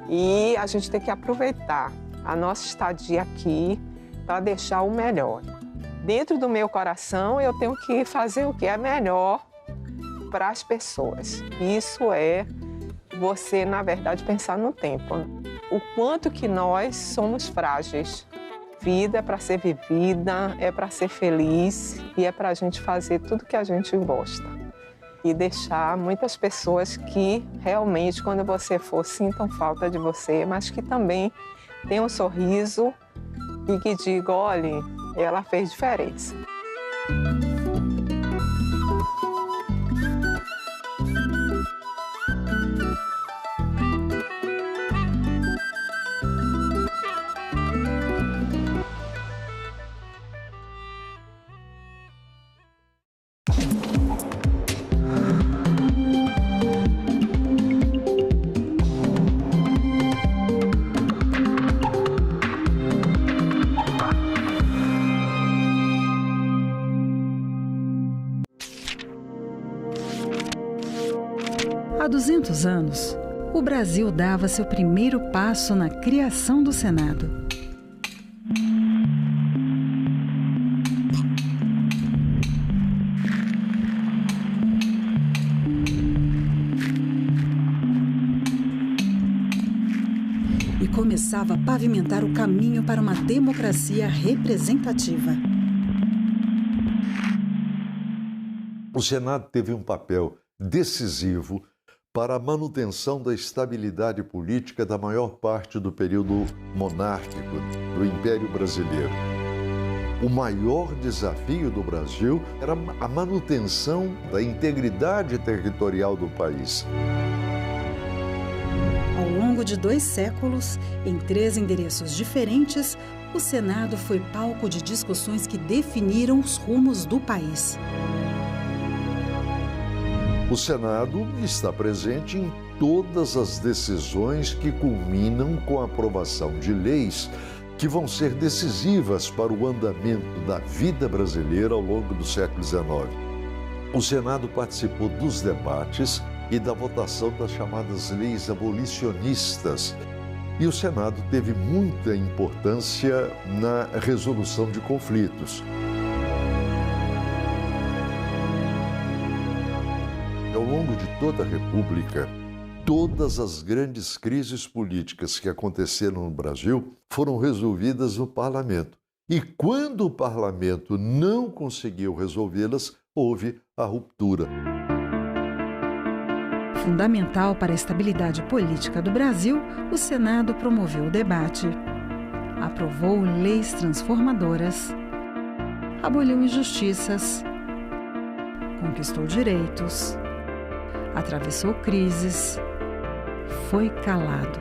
S8: e a gente tem que aproveitar a nossa estadia aqui para deixar o melhor. Dentro do meu coração, eu tenho que fazer o que é melhor para as pessoas. Isso é você, na verdade, pensar no tempo. O quanto que nós somos frágeis. Vida é para ser vivida, é para ser feliz e é para a gente fazer tudo que a gente gosta. E deixar muitas pessoas que realmente, quando você for, sintam falta de você, mas que também tenham um sorriso e que digam, olha, ela fez diferença.
S6: Há 200 anos, o Brasil dava seu primeiro passo na criação do Senado. E começava a pavimentar o caminho para uma democracia representativa.
S13: O Senado teve um papel decisivo para a manutenção da estabilidade política da maior parte do período monárquico do Império Brasileiro. O maior desafio do Brasil era a manutenção da integridade territorial do país.
S6: Ao longo de 2 séculos, em 3 endereços diferentes, o Senado foi palco de discussões que definiram os rumos do país.
S13: O Senado está presente em todas as decisões que culminam com a aprovação de leis que vão ser decisivas para o andamento da vida brasileira ao longo do século XIX. O Senado participou dos debates e da votação das chamadas leis abolicionistas, E o Senado teve muita importância na resolução de conflitos. Ao longo de toda a República, todas as grandes crises políticas que aconteceram no Brasil foram resolvidas no parlamento. E quando o parlamento não conseguiu resolvê-las, houve a ruptura.
S6: Fundamental para a estabilidade política do Brasil, o Senado promoveu o debate, aprovou leis transformadoras, aboliu injustiças, conquistou direitos, atravessou crises, foi calado,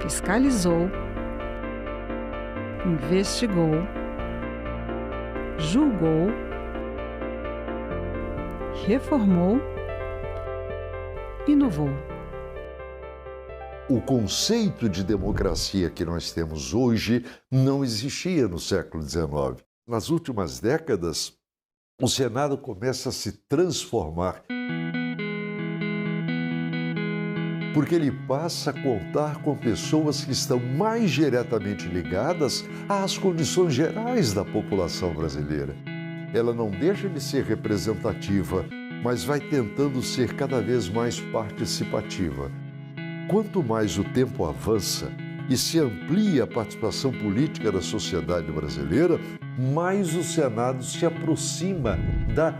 S6: fiscalizou, investigou, julgou, reformou, inovou.
S13: O conceito de democracia que nós temos hoje não existia no século XIX. Nas últimas décadas, o Senado começa a se transformar, porque ele passa a contar com pessoas que estão mais diretamente ligadas às condições gerais da população brasileira. Ela não deixa de ser representativa, mas vai tentando ser cada vez mais participativa. Quanto mais o tempo avança e se amplia a participação política da sociedade brasileira, mais o Senado se aproxima da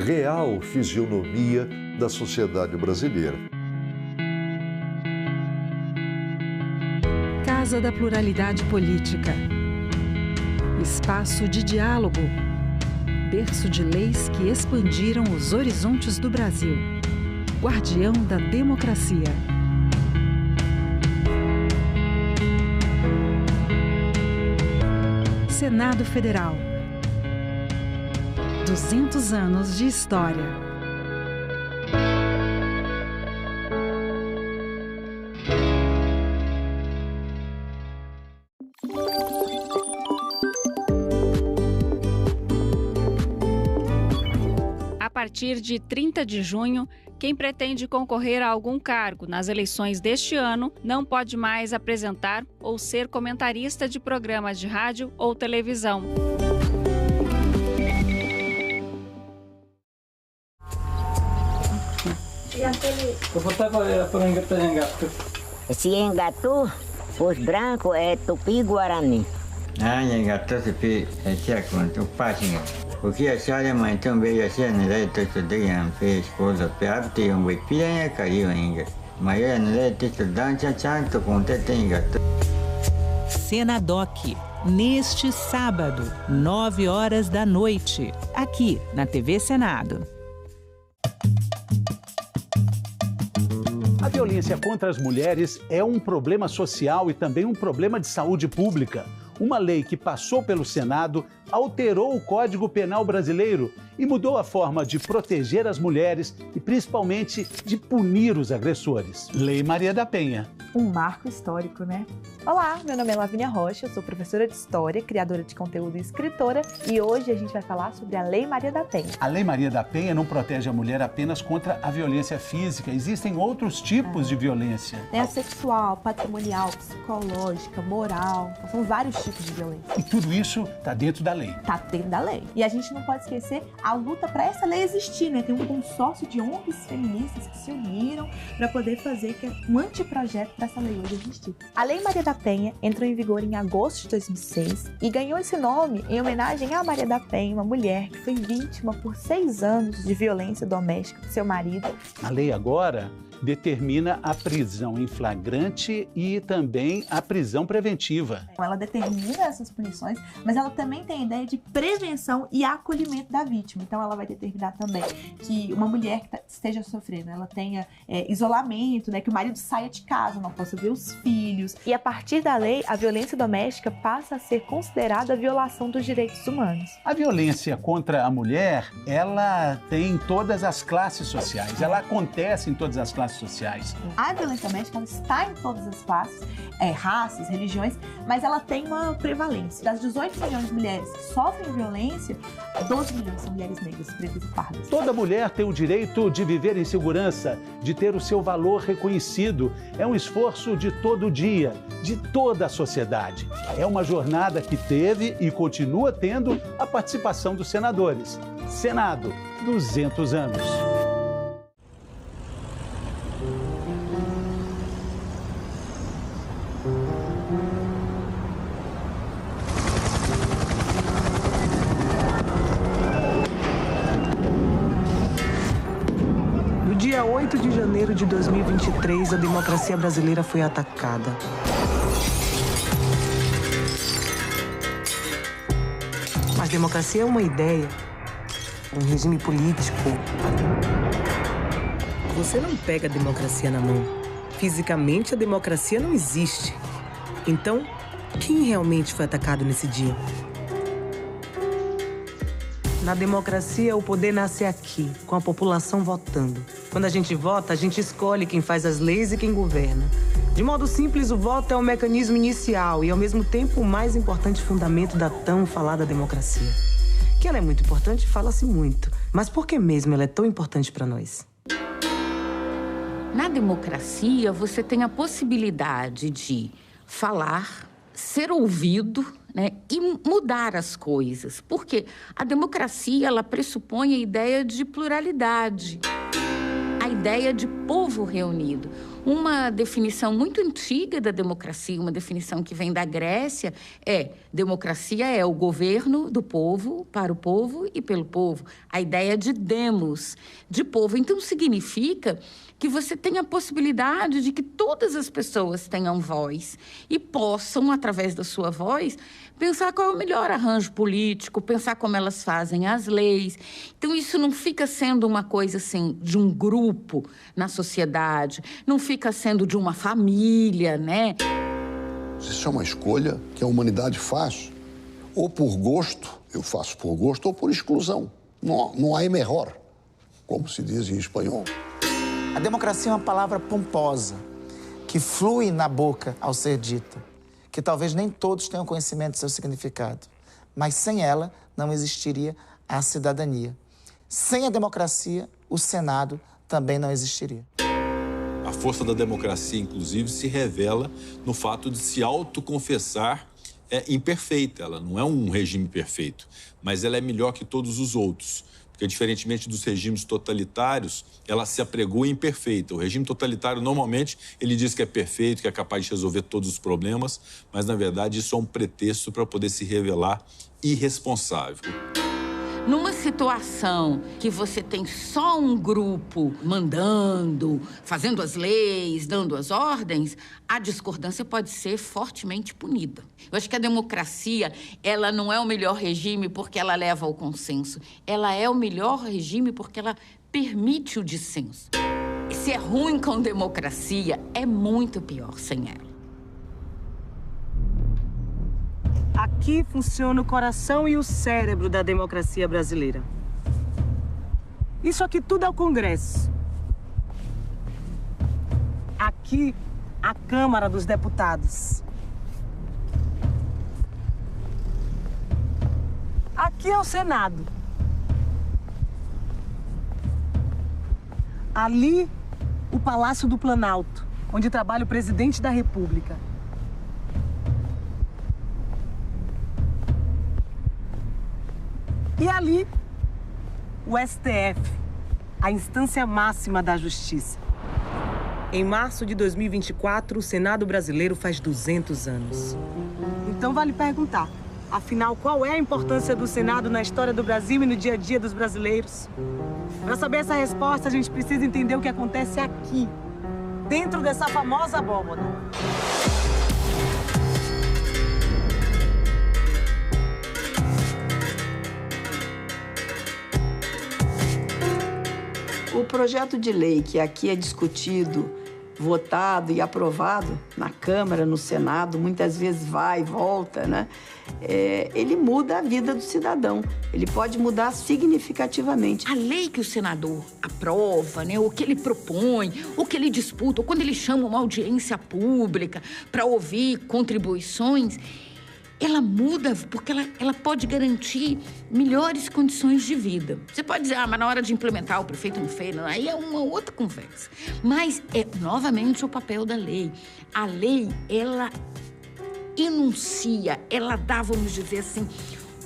S13: real fisionomia da sociedade brasileira.
S6: Casa da Pluralidade Política. Espaço de diálogo. Berço de leis que expandiram os horizontes do Brasil. Guardião da democracia. Senado Federal. 200 anos de história.
S14: A partir de 30 de junho, quem pretende concorrer a algum cargo nas eleições deste ano não pode mais apresentar ou ser comentarista de programas de rádio ou televisão.
S16: Esse engatu, os brancos é tupi-guarani.
S17: Engatu tupi é tchaco, página. O que a senhora mãe também a senhora não é estudante, fez esposa, perto um bipinha caiu ainda. Mas eu não é estudante, tanto quanto tem gato.
S9: Senadoc, neste sábado, 9 horas da noite, aqui na TV Senado.
S18: A violência contra as mulheres é um problema social e também um problema de saúde pública. Uma lei que passou pelo Senado alterou o Código Penal brasileiro e mudou a forma de proteger as mulheres e, principalmente, de punir os agressores. Lei Maria da Penha.
S19: Um marco histórico, né? Olá, meu nome é Lavínia Rocha, sou professora de História, criadora de conteúdo e escritora, e hoje a gente vai falar sobre a Lei Maria da Penha.
S18: A Lei Maria da Penha não protege a mulher apenas contra a violência física, existem outros tipos de violência.
S19: A sexual, patrimonial, psicológica, moral, são vários tipos de violência.
S18: E tudo isso está dentro da lei.
S19: Está dentro da lei. E a gente não pode esquecer a luta para essa lei existir, né? Tem um consórcio de ONGs feministas que se uniram para poder fazer um anteprojeto para essa lei hoje existir. A Lei Maria da Penha entrou em vigor em agosto de 2006 e ganhou esse nome em homenagem a Maria da Penha, uma mulher que foi vítima por 6 anos de violência doméstica do seu marido.
S18: A lei agora determina a prisão em flagrante e também a prisão preventiva.
S19: Ela determina essas punições, mas ela também tem a ideia de prevenção e acolhimento da vítima. Então ela vai determinar também que uma mulher que esteja sofrendo, ela tenha isolamento, né, que o marido saia de casa, não possa ver os filhos. E a partir da lei, a violência doméstica passa a ser considerada violação dos direitos humanos.
S18: A violência contra a mulher, ela tem em todas as classes sociais, ela acontece em todas as classes classes sociais.
S19: A violência doméstica ela está em todas as classes, raças, religiões, mas ela tem uma prevalência. Das 18 milhões de mulheres que sofrem violência, 12 milhões são mulheres negras, pretas e pardas.
S18: Toda mulher tem o direito de viver em segurança, de ter o seu valor reconhecido. É um esforço de todo dia, de toda a sociedade. É uma jornada que teve e continua tendo a participação dos senadores. Senado, 200 anos.
S5: No dia 8 de janeiro de 2023, a democracia brasileira foi atacada. Mas democracia é uma ideia, um regime político. Você não pega a democracia na mão. Fisicamente, a democracia não existe. Então, quem realmente foi atacado nesse dia? Na democracia, o poder nasce aqui, com a população votando. Quando a gente vota, a gente escolhe quem faz as leis e quem governa. De modo simples, o voto é o mecanismo inicial e, ao mesmo tempo, o mais importante fundamento da tão falada democracia. Que ela é muito importante, fala-se muito. Mas por que mesmo ela é tão importante para nós?
S2: Na democracia, você tem a possibilidade de falar, ser ouvido, né, e mudar as coisas. Porque a democracia, ela pressupõe a ideia de pluralidade, a ideia de povo reunido. Uma definição muito antiga da democracia, uma definição que vem da Grécia, democracia é o governo do povo, para o povo e pelo povo. A ideia de demos, de povo. Então, significa que você tem a possibilidade de que todas as pessoas tenham voz e possam, através da sua voz, pensar qual é o melhor arranjo político, pensar como elas fazem as leis. Então, isso não fica sendo uma coisa, assim, de um grupo na sociedade, não fica sendo de uma família, né?
S4: Isso é uma escolha que a humanidade faz, ou por gosto, eu faço por gosto, ou por exclusão. Não há melhor, como se diz em espanhol.
S12: A democracia é uma palavra pomposa, que flui na boca ao ser dita, que talvez nem todos tenham conhecimento do seu significado, mas sem ela não existiria a cidadania. Sem a democracia, o Senado também não existiria.
S3: A força da democracia, inclusive, se revela no fato de se autoconfessar imperfeita. Ela não é um regime perfeito, mas ela é melhor que todos os outros. Porque, diferentemente dos regimes totalitários, ela se apregoa imperfeita. O regime totalitário, normalmente, ele diz que é perfeito, que é capaz de resolver todos os problemas, mas, na verdade, isso é um pretexto para poder se revelar irresponsável.
S2: Numa situação que você tem só um grupo mandando, fazendo as leis, dando as ordens, a discordância pode ser fortemente punida. Eu acho que a democracia, ela não é o melhor regime porque ela leva ao consenso. Ela é o melhor regime porque ela permite o dissenso. Se é ruim com democracia, é muito pior sem ela.
S5: Aqui funciona o coração e o cérebro da democracia brasileira. Isso aqui tudo é o Congresso. Aqui, a Câmara dos Deputados. Aqui é o Senado. Ali, o Palácio do Planalto, onde trabalha o presidente da República. E ali, o STF, a instância máxima da justiça. Em março de 2024, o Senado brasileiro faz 200 anos. Então vale perguntar, afinal, qual é a importância do Senado na história do Brasil e no dia a dia dos brasileiros? Para saber essa resposta, a gente precisa entender o que acontece aqui, dentro dessa famosa abóbora.
S20: O projeto de lei que aqui é discutido
S1: votado e aprovado na Câmara, no Senado, muitas vezes vai e volta, né? Ele muda a vida do cidadão. Ele pode mudar significativamente.
S2: A lei que o senador aprova, né, o que ele propõe, o que ele disputa, ou quando ele chama uma audiência pública para ouvir contribuições, ela muda porque ela pode garantir melhores condições de vida. Você pode dizer, mas na hora de implementar o prefeito não fez, não, aí é uma outra conversa. Mas é novamente o papel da lei. A lei, ela enuncia, ela dá, vamos dizer assim,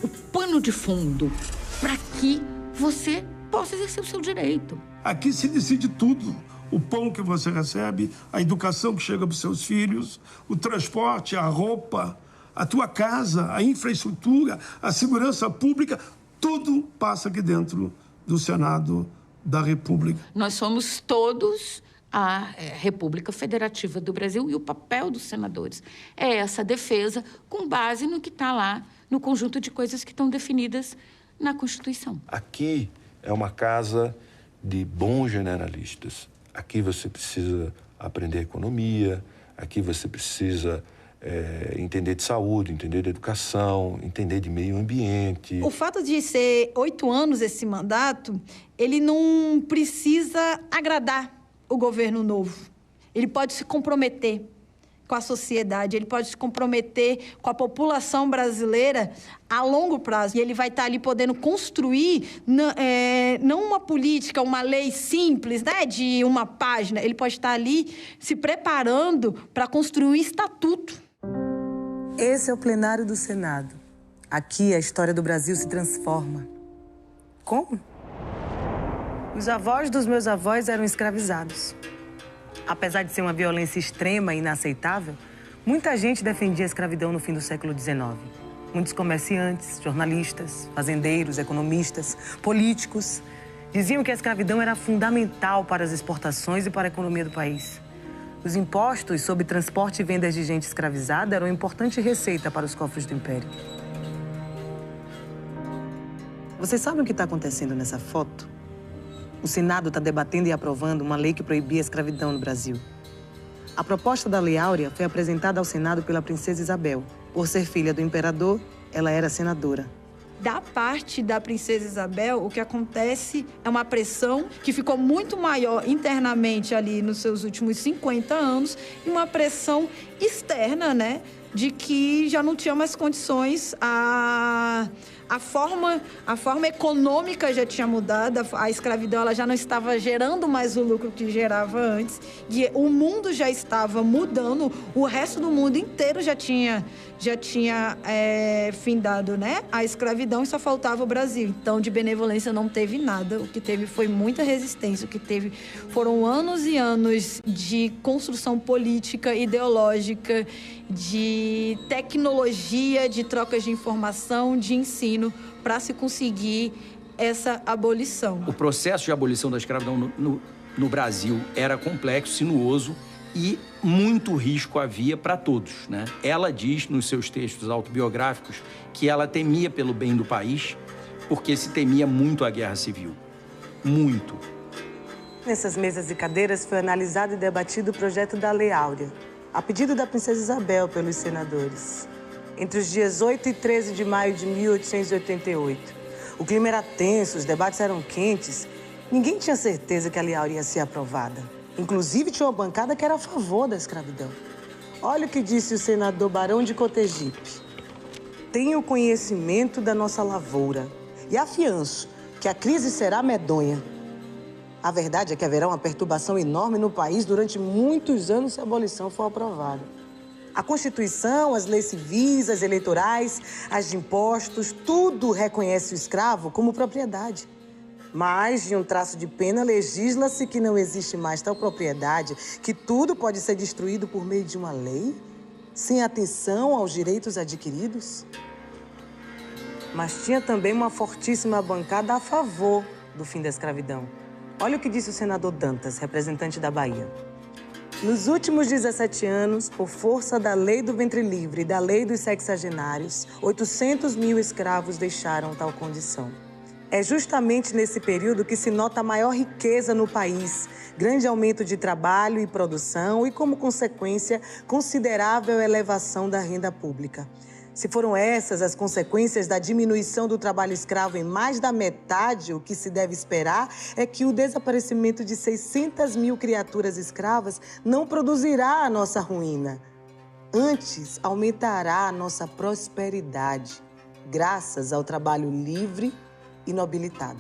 S2: o pano de fundo para que você possa exercer o seu direito.
S20: Aqui se decide tudo. O pão que você recebe, a educação que chega para os seus filhos, o transporte, a roupa, a tua casa, a infraestrutura, a segurança pública, tudo passa aqui dentro do Senado da República.
S2: Nós somos todos a República Federativa do Brasil e o papel dos senadores é essa defesa com base no que está lá, no conjunto de coisas que estão definidas na Constituição.
S21: Aqui é uma casa de bons generalistas. Aqui você precisa aprender economia, aqui você precisa entender de saúde, entender de educação, entender de meio ambiente.
S1: O fato de ser 8 anos esse mandato, ele não precisa agradar o governo novo. Ele pode se comprometer com a sociedade, ele pode se comprometer com a população brasileira a longo prazo. E ele vai estar ali podendo construir não uma política, uma lei simples, né, de uma página. Ele pode estar ali se preparando para construir um estatuto.
S5: Esse é o plenário do Senado. Aqui a história do Brasil se transforma. Como? Os avós dos meus avós eram escravizados. Apesar de ser uma violência extrema e inaceitável, muita gente defendia a escravidão no fim do século XIX. Muitos comerciantes, jornalistas, fazendeiros, economistas, políticos diziam que a escravidão era fundamental para as exportações e para a economia do país. Os impostos sobre transporte e vendas de gente escravizada eram uma importante receita para os cofres do Império. Vocês sabem o que está acontecendo nessa foto? O Senado está debatendo e aprovando uma lei que proibia a escravidão no Brasil. A proposta da Lei Áurea foi apresentada ao Senado pela princesa Isabel. Por ser filha do imperador, ela era senadora.
S1: Da parte da princesa Isabel, o que acontece é uma pressão que ficou muito maior internamente ali nos seus últimos 50 anos e uma pressão externa, né, de que já não tinha mais condições, a forma econômica já tinha mudado, a escravidão ela já não estava gerando mais o lucro que gerava antes, e o mundo já estava mudando, o resto do mundo inteiro já tinha findado, né, a escravidão, e só faltava o Brasil. Então, de benevolência não teve nada, o que teve foi muita resistência, o que teve foram anos e anos de construção política, ideológica, de tecnologia, de trocas de informação, de ensino, para se conseguir essa abolição.
S22: O processo de abolição da escravidão no Brasil era complexo, sinuoso, e muito risco havia para todos, né? Ela diz nos seus textos autobiográficos que ela temia pelo bem do país porque se temia muito a guerra civil. Muito.
S5: Nessas mesas e cadeiras foi analisado e debatido o projeto da Lei Áurea, a pedido da princesa Isabel pelos senadores. Entre os dias 8 e 13 de maio de 1888. O clima era tenso, os debates eram quentes. Ninguém tinha certeza que a Lei Áurea ia ser aprovada. Inclusive, tinha uma bancada que era a favor da escravidão. Olha o que disse o senador Barão de Cotegipe. Tenho conhecimento da nossa lavoura e afianço que a crise será medonha. A verdade é que haverá uma perturbação enorme no país durante muitos anos se a abolição for aprovada. A Constituição, as leis civis, as eleitorais, as de impostos, tudo reconhece o escravo como propriedade. Mas, de um traço de pena, legisla-se que não existe mais tal propriedade, que tudo pode ser destruído por meio de uma lei, sem atenção aos direitos adquiridos. Mas tinha também uma fortíssima bancada a favor do fim da escravidão. Olha o que disse o senador Dantas, representante da Bahia. Nos últimos 17 anos, por força da lei do ventre livre e da lei dos sexagenários, 800 mil escravos deixaram tal condição. É justamente nesse período que se nota a maior riqueza no país, grande aumento de trabalho e produção e, como consequência, considerável elevação da renda pública. Se foram essas as consequências da diminuição do trabalho escravo em mais da metade, o que se deve esperar é que o desaparecimento de 600 mil criaturas escravas não produzirá a nossa ruína. Antes, aumentará a nossa prosperidade, graças ao trabalho livre e nobilitado.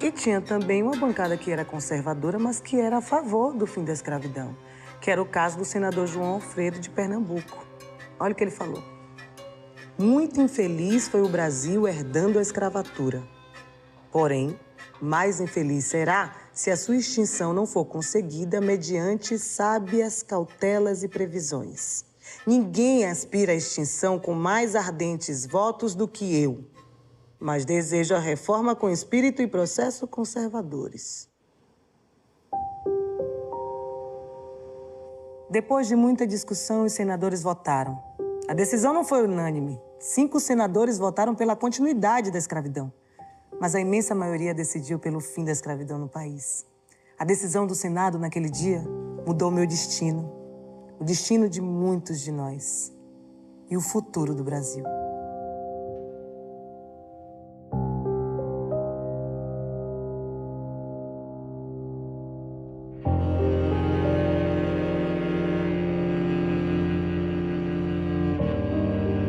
S5: E tinha também uma bancada que era conservadora, mas que era a favor do fim da escravidão, que era o caso do senador João Alfredo de Pernambuco. Olha o que ele falou. Muito infeliz foi o Brasil herdando a escravatura. Porém, mais infeliz será se a sua extinção não for conseguida mediante sábias cautelas e previsões. Ninguém aspira à extinção com mais ardentes votos do que eu, mas desejo a reforma com espírito e processo conservadores. Depois de muita discussão, os senadores votaram. A decisão não foi unânime. 5 senadores votaram pela continuidade da escravidão. Mas a imensa maioria decidiu pelo fim da escravidão no país. A decisão do Senado naquele dia mudou meu destino, o destino de muitos de nós e o futuro do Brasil.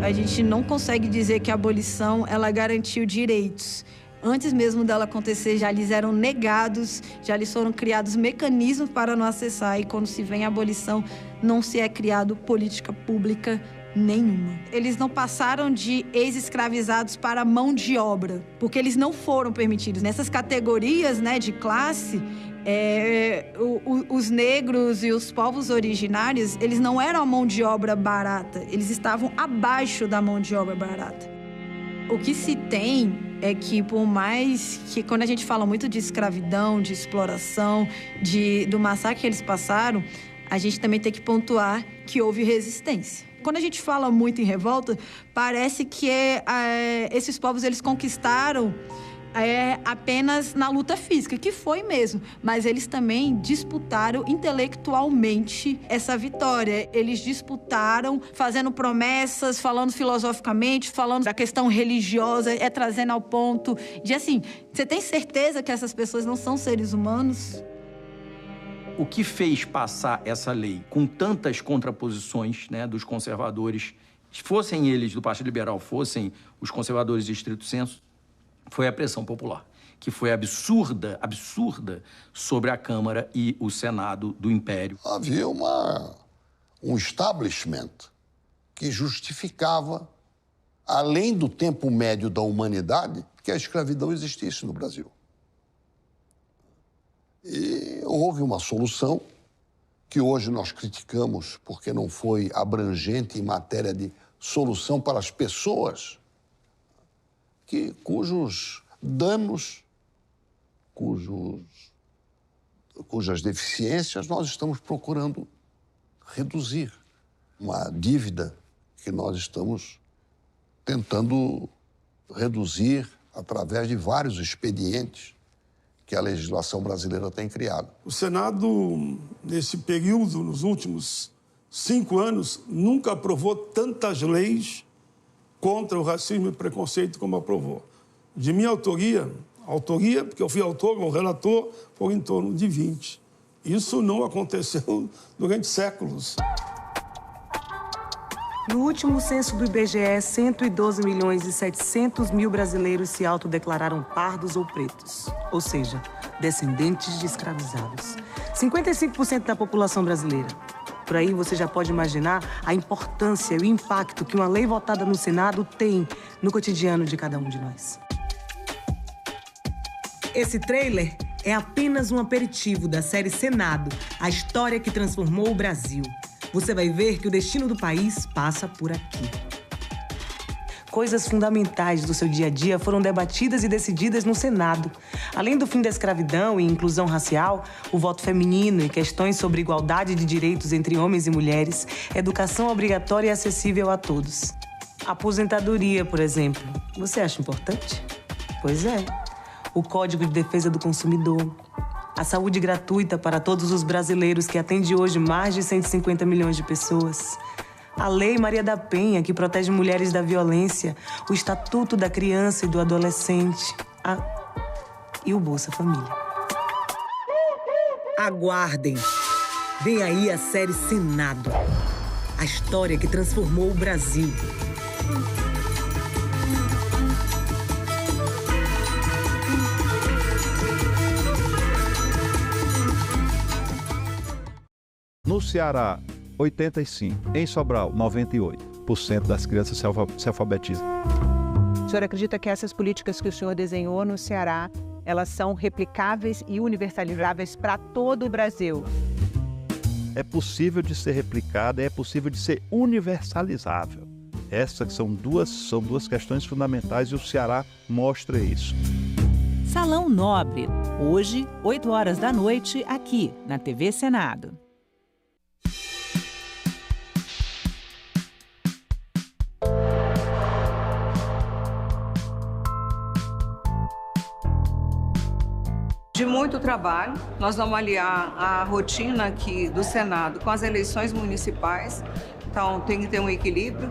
S1: A gente não consegue dizer que a abolição ela garantiu direitos. Antes mesmo dela acontecer, já lhes eram negados, já lhes foram criados mecanismos para não acessar. E quando se vem a abolição, não se é criado política pública nenhuma. Eles não passaram de ex-escravizados para mão de obra, porque eles não foram permitidos. Nessas categorias, né, de classe, os negros e os povos originários, eles não eram a mão de obra barata, eles estavam abaixo da mão de obra barata. O que se tem é que, por mais que, quando a gente fala muito de escravidão, de exploração, do massacre que eles passaram, a gente também tem que pontuar que houve resistência. Quando a gente fala muito em revolta, parece que esses povos eles conquistaram apenas na luta física, que foi mesmo, mas eles também disputaram intelectualmente essa vitória. Eles disputaram fazendo promessas, falando filosoficamente, falando da questão religiosa, trazendo ao ponto de assim, você tem certeza que essas pessoas não são seres humanos?
S22: O que fez passar essa lei com tantas contraposições, né, dos conservadores, fossem eles do Partido Liberal, fossem os conservadores de estrito senso, foi a pressão popular, que foi absurda sobre a Câmara e o Senado do Império.
S4: Havia um establishment que justificava, além do tempo médio da humanidade, que a escravidão existisse no Brasil. E houve uma solução que hoje nós criticamos porque não foi abrangente em matéria de solução para as pessoas cujos danos, cujas deficiências nós estamos procurando reduzir. Uma dívida que nós estamos tentando reduzir através de vários expedientes que a legislação brasileira tem criado.
S20: O Senado, nesse período, nos últimos 5 anos, nunca aprovou tantas leis contra o racismo e preconceito como aprovou. De minha autoria, porque eu fui autor ou relator, foi em torno de 20. Isso não aconteceu durante séculos.
S5: No último censo do IBGE, 112 milhões e 700 mil brasileiros se autodeclararam pardos ou pretos, ou seja, descendentes de escravizados. 55% da população brasileira. Por aí você já pode imaginar a importância e o impacto que uma lei votada no Senado tem no cotidiano de cada um de nós. Esse trailer é apenas um aperitivo da série Senado, a história que transformou o Brasil. Você vai ver que o destino do país passa por aqui. Coisas fundamentais do seu dia a dia foram debatidas e decididas no Senado. Além do fim da escravidão e inclusão racial, o voto feminino e questões sobre igualdade de direitos entre homens e mulheres, educação obrigatória e acessível a todos. Aposentadoria, por exemplo. Você acha importante? Pois é. O Código de Defesa do Consumidor, A saúde gratuita para todos os brasileiros, que atende hoje mais de 150 milhões de pessoas. A Lei Maria da Penha, que protege mulheres da violência. O Estatuto da Criança e do Adolescente. E o Bolsa Família. Aguardem! Vem aí a série Senado. A história que transformou o Brasil.
S7: No Ceará, 85%. Em Sobral, 98% das crianças se alfabetizam.
S10: O senhor acredita que essas políticas que o senhor desenhou no Ceará, elas são replicáveis e universalizáveis para todo o Brasil?
S7: É possível de ser replicada, é possível de ser universalizável. Essas são duas questões fundamentais e o Ceará mostra isso.
S9: Salão Nobre, hoje, 8 horas da noite, aqui na TV Senado.
S11: De muito trabalho, nós vamos aliar a rotina aqui do Senado com as eleições municipais, então tem que ter um equilíbrio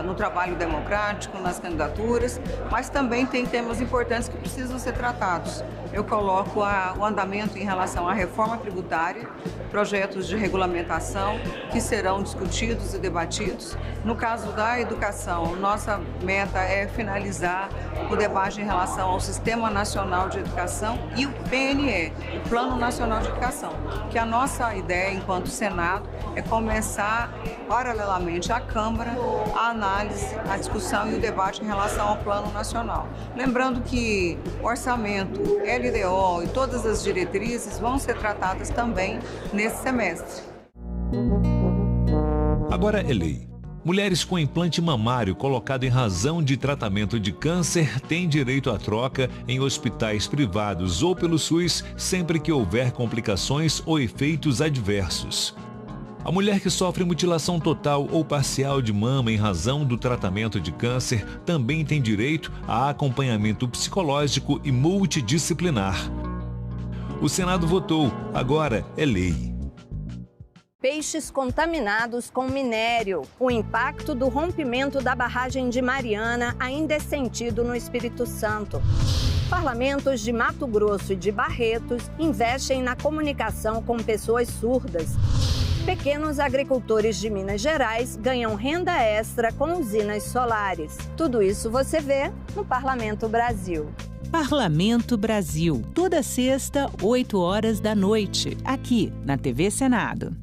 S11: no trabalho democrático, nas candidaturas, mas também tem temas importantes que precisam ser tratados. Eu coloco o andamento em relação à reforma tributária, projetos de regulamentação que serão discutidos e debatidos. No caso da educação, nossa meta é finalizar o debate em relação ao Sistema Nacional de Educação e o PNE, o Plano Nacional de Educação, que a nossa ideia, enquanto Senado, é começar, paralelamente à Câmara, a análise, a discussão e o debate em relação ao Plano Nacional. Lembrando que o orçamento, LDO e todas as diretrizes vão ser tratadas também nesse semestre.
S15: Agora é lei. Mulheres com implante mamário colocado em razão de tratamento de câncer têm direito à troca em hospitais privados ou pelo SUS sempre que houver complicações ou efeitos adversos. A mulher que sofre mutilação total ou parcial de mama em razão do tratamento de câncer também tem direito a acompanhamento psicológico e multidisciplinar. O Senado votou, agora é lei.
S28: Peixes contaminados com minério. O impacto do rompimento da barragem de Mariana ainda é sentido no Espírito Santo. Parlamentos de Mato Grosso e de Barretos investem na comunicação com pessoas surdas. Pequenos agricultores de Minas Gerais ganham renda extra com usinas solares. Tudo isso você vê no Parlamento Brasil.
S9: Parlamento Brasil, toda sexta, 8 horas da noite, aqui na TV Senado.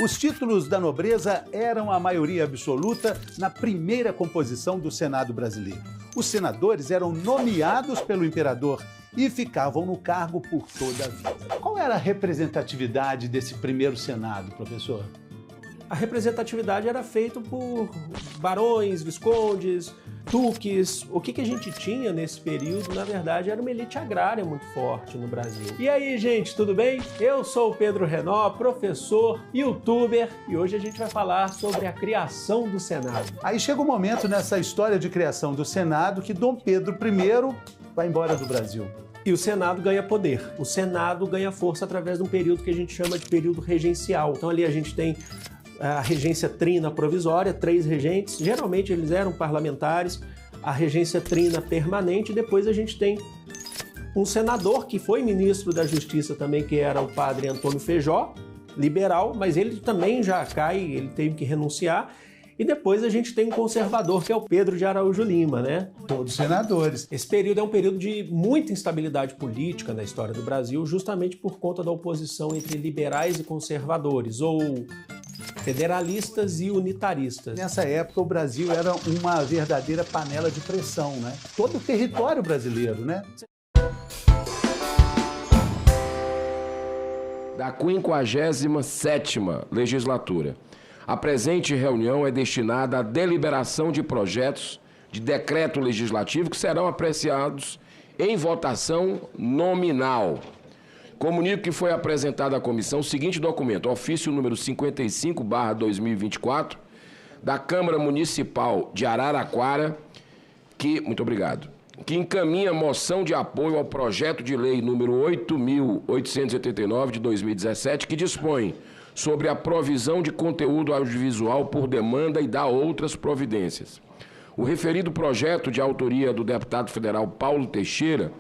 S18: Os títulos da nobreza eram a maioria absoluta na primeira composição do Senado brasileiro. Os senadores eram nomeados pelo imperador e ficavam no cargo por toda a vida. Qual era a representatividade desse primeiro Senado, professor?
S23: A representatividade era feita por barões, viscondes, duques. O que a gente tinha nesse período, na verdade, era uma elite agrária muito forte no Brasil. E aí, gente, tudo bem? Eu sou o Pedro Renó, professor, youtuber, e hoje a gente vai falar sobre a criação do Senado.
S18: Aí chega um momento nessa história de criação do Senado que Dom Pedro I vai embora do Brasil.
S23: E o Senado ganha poder. O Senado ganha força através de um período que a gente chama de período regencial. Então ali a gente tem a regência trina provisória, 3 regentes, geralmente eles eram parlamentares, a regência trina permanente, e depois a gente tem um senador que foi ministro da Justiça também, que era o padre Antônio Feijó, liberal, mas ele também já cai, ele teve que renunciar. E depois a gente tem um conservador, que é o Pedro de Araújo Lima, né?
S18: Todos senadores.
S23: Esse período é um período de muita instabilidade política na história do Brasil, justamente por conta da oposição entre liberais e conservadores, ou federalistas e unitaristas.
S18: Nessa época, o Brasil era uma verdadeira panela de pressão, né? Todo o território brasileiro, né?
S24: Da 57ª legislatura. A presente reunião é destinada à deliberação de projetos de decreto legislativo que serão apreciados em votação nominal. Comunico que foi apresentado à comissão o seguinte documento: ofício número 55/2024, da Câmara Municipal de Araraquara, muito obrigado, que encaminha moção de apoio ao projeto de lei número 8.889 de 2017, que dispõe sobre a provisão de conteúdo audiovisual por demanda e dá outras providências. O referido projeto, de autoria do deputado federal Paulo Teixeira,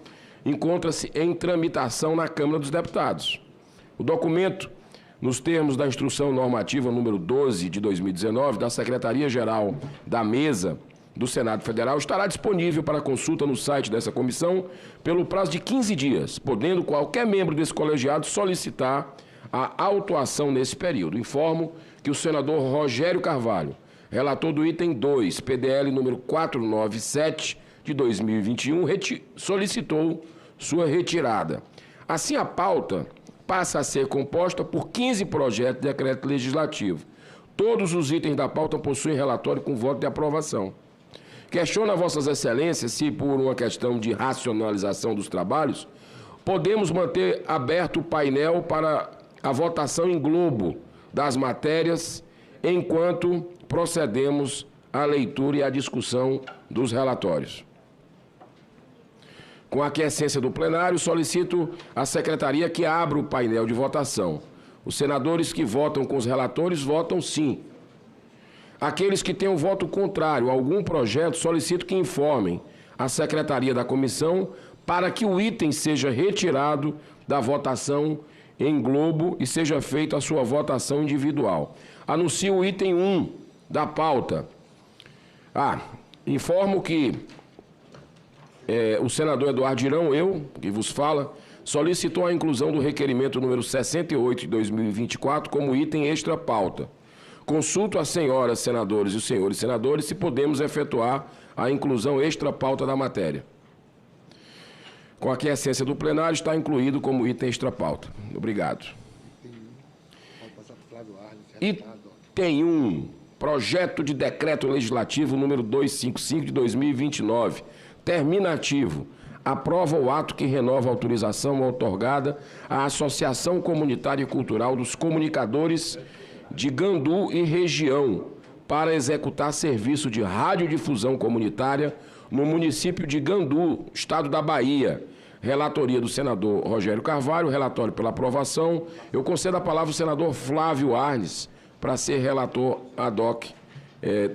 S24: encontra-se em tramitação na Câmara dos Deputados. O documento, nos termos da Instrução Normativa número 12 de 2019 da Secretaria-Geral da Mesa do Senado Federal, estará disponível para consulta no site dessa comissão pelo prazo de 15 dias, podendo qualquer membro desse colegiado solicitar a autuação nesse período. Informo que o senador Rogério Carvalho, relator do item 2, PDL número 497 de 2021, solicitou sua retirada. Assim, a pauta passa a ser composta por 15 projetos de decreto legislativo. Todos os itens da pauta possuem relatório com voto de aprovação. Questiono a Vossas Excelências se, por uma questão de racionalização dos trabalhos, podemos manter aberto o painel para a votação em globo das matérias, enquanto procedemos à leitura e à discussão dos relatórios. Com a aquiescência do plenário, solicito à Secretaria que abra o painel de votação. Os senadores que votam com os relatores votam sim. Aqueles que têm um voto contrário a algum projeto, solicito que informem a Secretaria da Comissão para que o item seja retirado da votação em globo e seja feita a sua votação individual. Anuncio o item 1 da pauta. Informo que o senador Eduardo Girão, que vos fala, solicitou a inclusão do requerimento número 68 de 2024 como item extra pauta. Consulto as senhoras senadores e os senhores senadores se podemos efetuar a inclusão extra pauta da matéria. Com a aquiescência do plenário, está incluído como item extra pauta. Obrigado. Item 1, projeto de decreto legislativo número 255 de 2029, terminativo. Aprova o ato que renova a autorização outorgada à Associação Comunitária e Cultural dos Comunicadores de Gandu e região para executar serviço de radiodifusão comunitária no município de Gandu, estado da Bahia. Relatoria do senador Rogério Carvalho, relatório pela aprovação. Eu concedo a palavra ao senador Flávio Arnes para ser relator ad hoc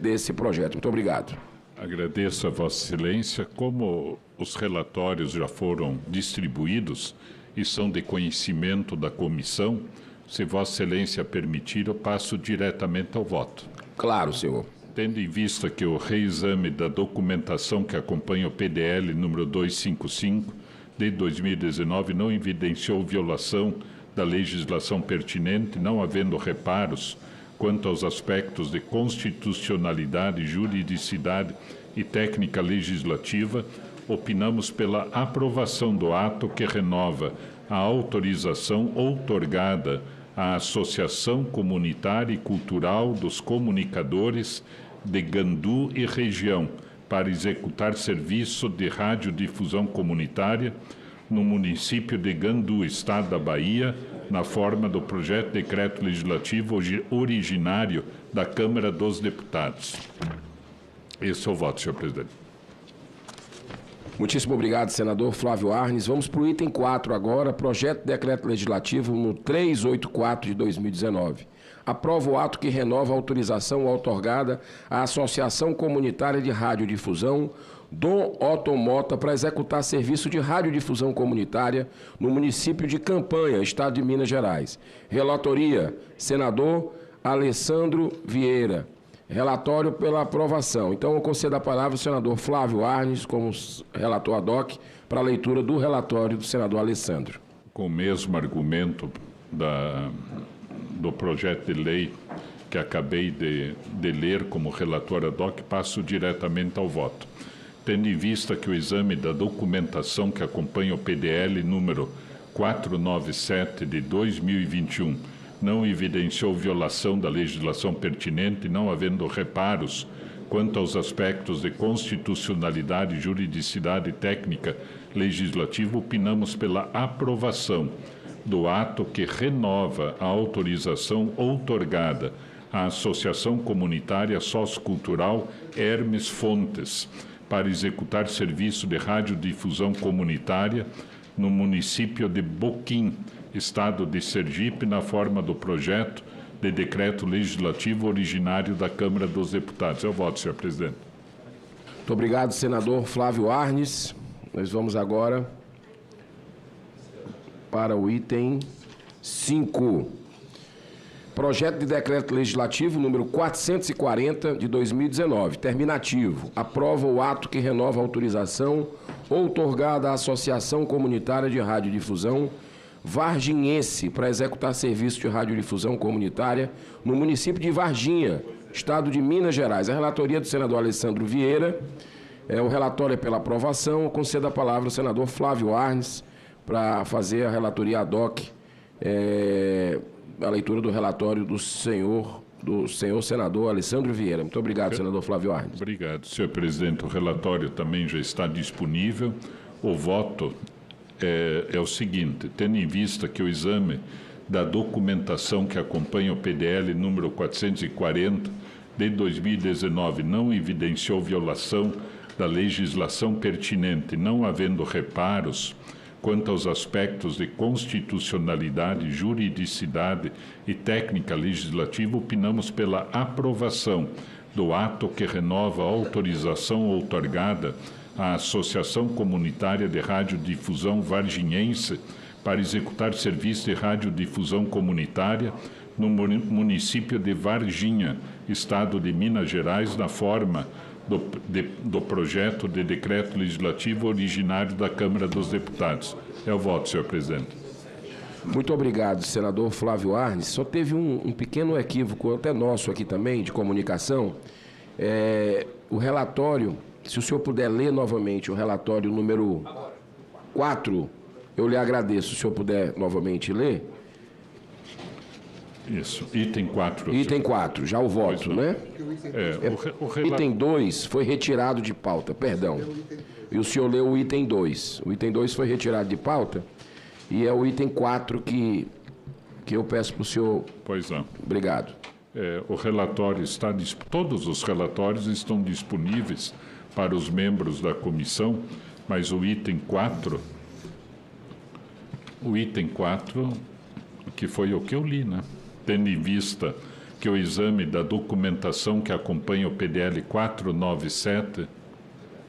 S24: desse projeto. Muito obrigado.
S6: Agradeço a Vossa Excelência. Como os relatórios já foram distribuídos e são de conhecimento da comissão, se Vossa Excelência permitir, eu passo diretamente ao voto.
S24: Claro, senhor.
S6: Tendo em vista que o reexame da documentação que acompanha o PDL número 255 de 2019 não evidenciou violação da legislação pertinente, não havendo reparos quanto aos aspectos de constitucionalidade, juridicidade e técnica legislativa, opinamos pela aprovação do ato que renova a autorização outorgada à Associação Comunitária e Cultural dos Comunicadores de Gandu e região para executar serviço de radiodifusão comunitária no município de Gandu, estado da Bahia, na forma do projeto de decreto legislativo originário da Câmara dos Deputados. Esse é o voto, senhor presidente.
S24: Muitíssimo obrigado, senador Flávio Arnes. Vamos para o item 4 agora, projeto de decreto legislativo no 384 de 2019. Aprova o ato que renova a autorização outorgada à Associação Comunitária de Radiodifusão Dom Otto Mota para executar serviço de radiodifusão comunitária no município de Campanha, estado de Minas Gerais. Relatoria, senador Alessandro Vieira. Relatório pela aprovação. Então, eu concedo a palavra ao senador Flávio Arnes, como relator ad hoc, para a leitura do relatório do senador Alessandro.
S6: Com o mesmo argumento do projeto de lei que acabei de ler como relator ad hoc, passo diretamente ao voto. Tendo em vista que o exame da documentação que acompanha o PDL número 497 de 2021 não evidenciou violação da legislação pertinente, não havendo reparos quanto aos aspectos de constitucionalidade, juridicidade e técnica legislativa, opinamos pela aprovação do ato que renova a autorização outorgada à Associação Comunitária Sociocultural Hermes Fontes para executar serviço de radiodifusão comunitária no município de Boquim, estado de Sergipe, na forma do projeto de decreto legislativo originário da Câmara dos Deputados. Eu voto, senhor presidente.
S24: Muito obrigado, senador Flávio Arnes. Nós vamos agora para o item 5. Projeto de decreto legislativo número 440 de 2019, terminativo. Aprova o ato que renova a autorização outorgada à Associação Comunitária de Radiodifusão Varginhense para executar serviço de radiodifusão comunitária no município de Varginha, estado de Minas Gerais. A relatoria do senador Alessandro Vieira. O relatório é pela aprovação. Eu concedo a palavra ao senador Flávio Arnes para fazer a relatoria ad hoc, a leitura do relatório do senhor senador Alessandro Vieira. Muito obrigado, senador Flávio Arnes.
S6: Obrigado, senhor presidente. O relatório também já está disponível. O voto é o seguinte: tendo em vista que o exame da documentação que acompanha o PDL número 440 de 2019 não evidenciou violação da legislação pertinente, não havendo reparos quanto aos aspectos de constitucionalidade, juridicidade e técnica legislativa, opinamos pela aprovação do ato que renova a autorização outorgada à Associação Comunitária de Radiodifusão Varginhense para executar serviço de radiodifusão comunitária no município de Varginha, estado de Minas Gerais, na forma do projeto de decreto legislativo originário da Câmara dos Deputados. Eu voto, senhor presidente.
S24: Muito obrigado, senador Flávio Arnes. Só teve um pequeno equívoco, até nosso aqui também, de comunicação. O relatório, se o senhor puder ler novamente o relatório número 4, eu lhe agradeço. Se o senhor puder novamente ler.
S6: Isso, item 4.
S24: Item 4, já o voto, né? Item 2 foi retirado de pauta, perdão. E o senhor leu o item 2. O item 2 foi retirado de pauta e é o item 4 que eu peço para o senhor...
S6: Pois não.
S24: Obrigado.
S6: O relatório está... Todos os relatórios estão disponíveis para os membros da comissão, mas o item 4... O item 4, que foi o que eu li, né? Tendo em vista que o exame da documentação que acompanha o PDL 497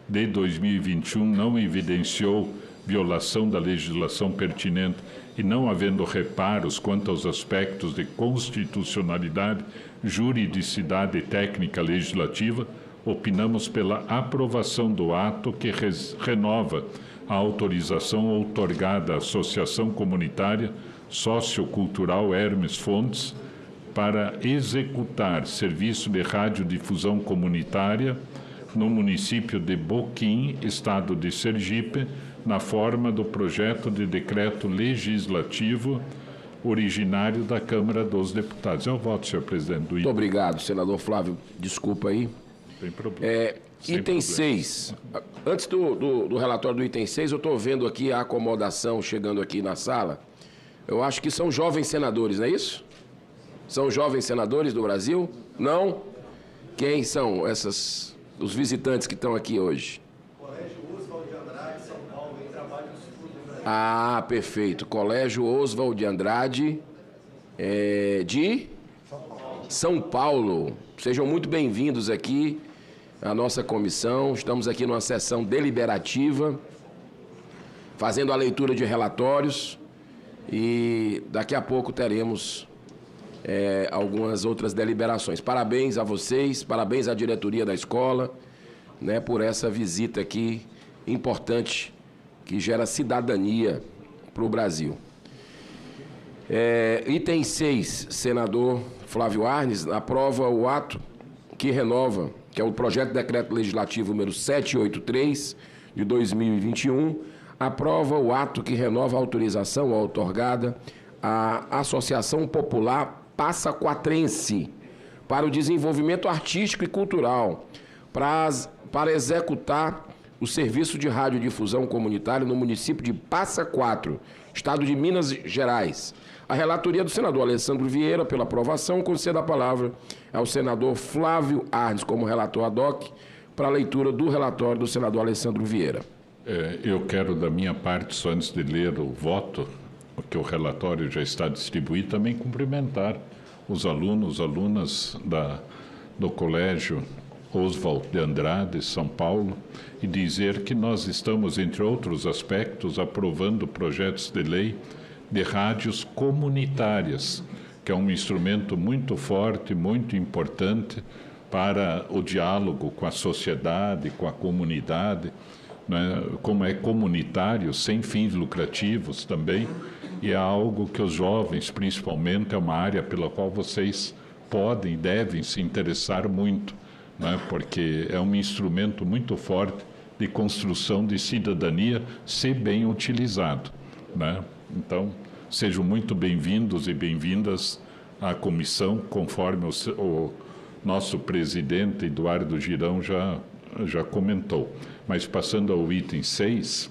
S6: de 2021 não evidenciou violação da legislação pertinente e não havendo reparos quanto aos aspectos de constitucionalidade, juridicidade e técnica legislativa, opinamos pela aprovação do ato que renova a autorização outorgada à Associação Comunitária Sociocultural Hermes Fontes para executar serviço de radiodifusão comunitária no município de Boquim, estado de Sergipe, na forma do projeto de decreto legislativo originário da Câmara dos Deputados. Eu voto, senhor presidente.
S24: Muito obrigado, senador Flávio. Desculpa aí.
S6: Tem problema.
S24: Item 6. Antes do relatório do item 6, eu estou vendo aqui a acomodação chegando aqui na sala. Eu acho que são jovens senadores, não é isso? São jovens senadores do Brasil? Não? Quem são os visitantes que estão aqui hoje? Colégio Oswald de Andrade, São Paulo, em trabalho no sul do Brasil. Ah, perfeito. Colégio Oswald de Andrade, de São Paulo. Sejam muito bem-vindos aqui à nossa comissão. Estamos aqui numa sessão deliberativa, fazendo a leitura de relatórios. E daqui a pouco teremos algumas outras deliberações. Parabéns a vocês, parabéns à diretoria da escola, né, por essa visita aqui importante, que gera cidadania para o Brasil. Item 6, senador Flávio Arnes, aprova o ato que renova, que é o projeto de decreto legislativo número 783 de 2021, aprova o ato que renova a autorização outorgada à Associação Popular Passaquatrense para o desenvolvimento artístico e cultural, para executar o serviço de radiodifusão comunitário no município de Passa Quatro, estado de Minas Gerais. A relatoria do senador Alessandro Vieira, pela aprovação, concede a palavra ao senador Flávio Arnes, como relator ad hoc, para a leitura do relatório do senador Alessandro Vieira.
S6: Eu quero, da minha parte, só antes de ler o voto, porque o relatório já está distribuído, também cumprimentar os alunos, alunas do Colégio Oswald de Andrade, São Paulo, e dizer que nós estamos, entre outros aspectos, aprovando projetos de lei de rádios comunitárias, que é um instrumento muito forte, muito importante para o diálogo com a sociedade, com a comunidade, né? Como é comunitário, sem fins lucrativos também, e é algo que os jovens, principalmente, é uma área pela qual vocês podem e devem se interessar muito, né? Porque é um instrumento muito forte de construção de cidadania, se bem utilizado, né? Então, sejam muito bem-vindos e bem-vindas à comissão, conforme o nosso presidente, Eduardo Girão, já comentou. Mas passando ao item 6,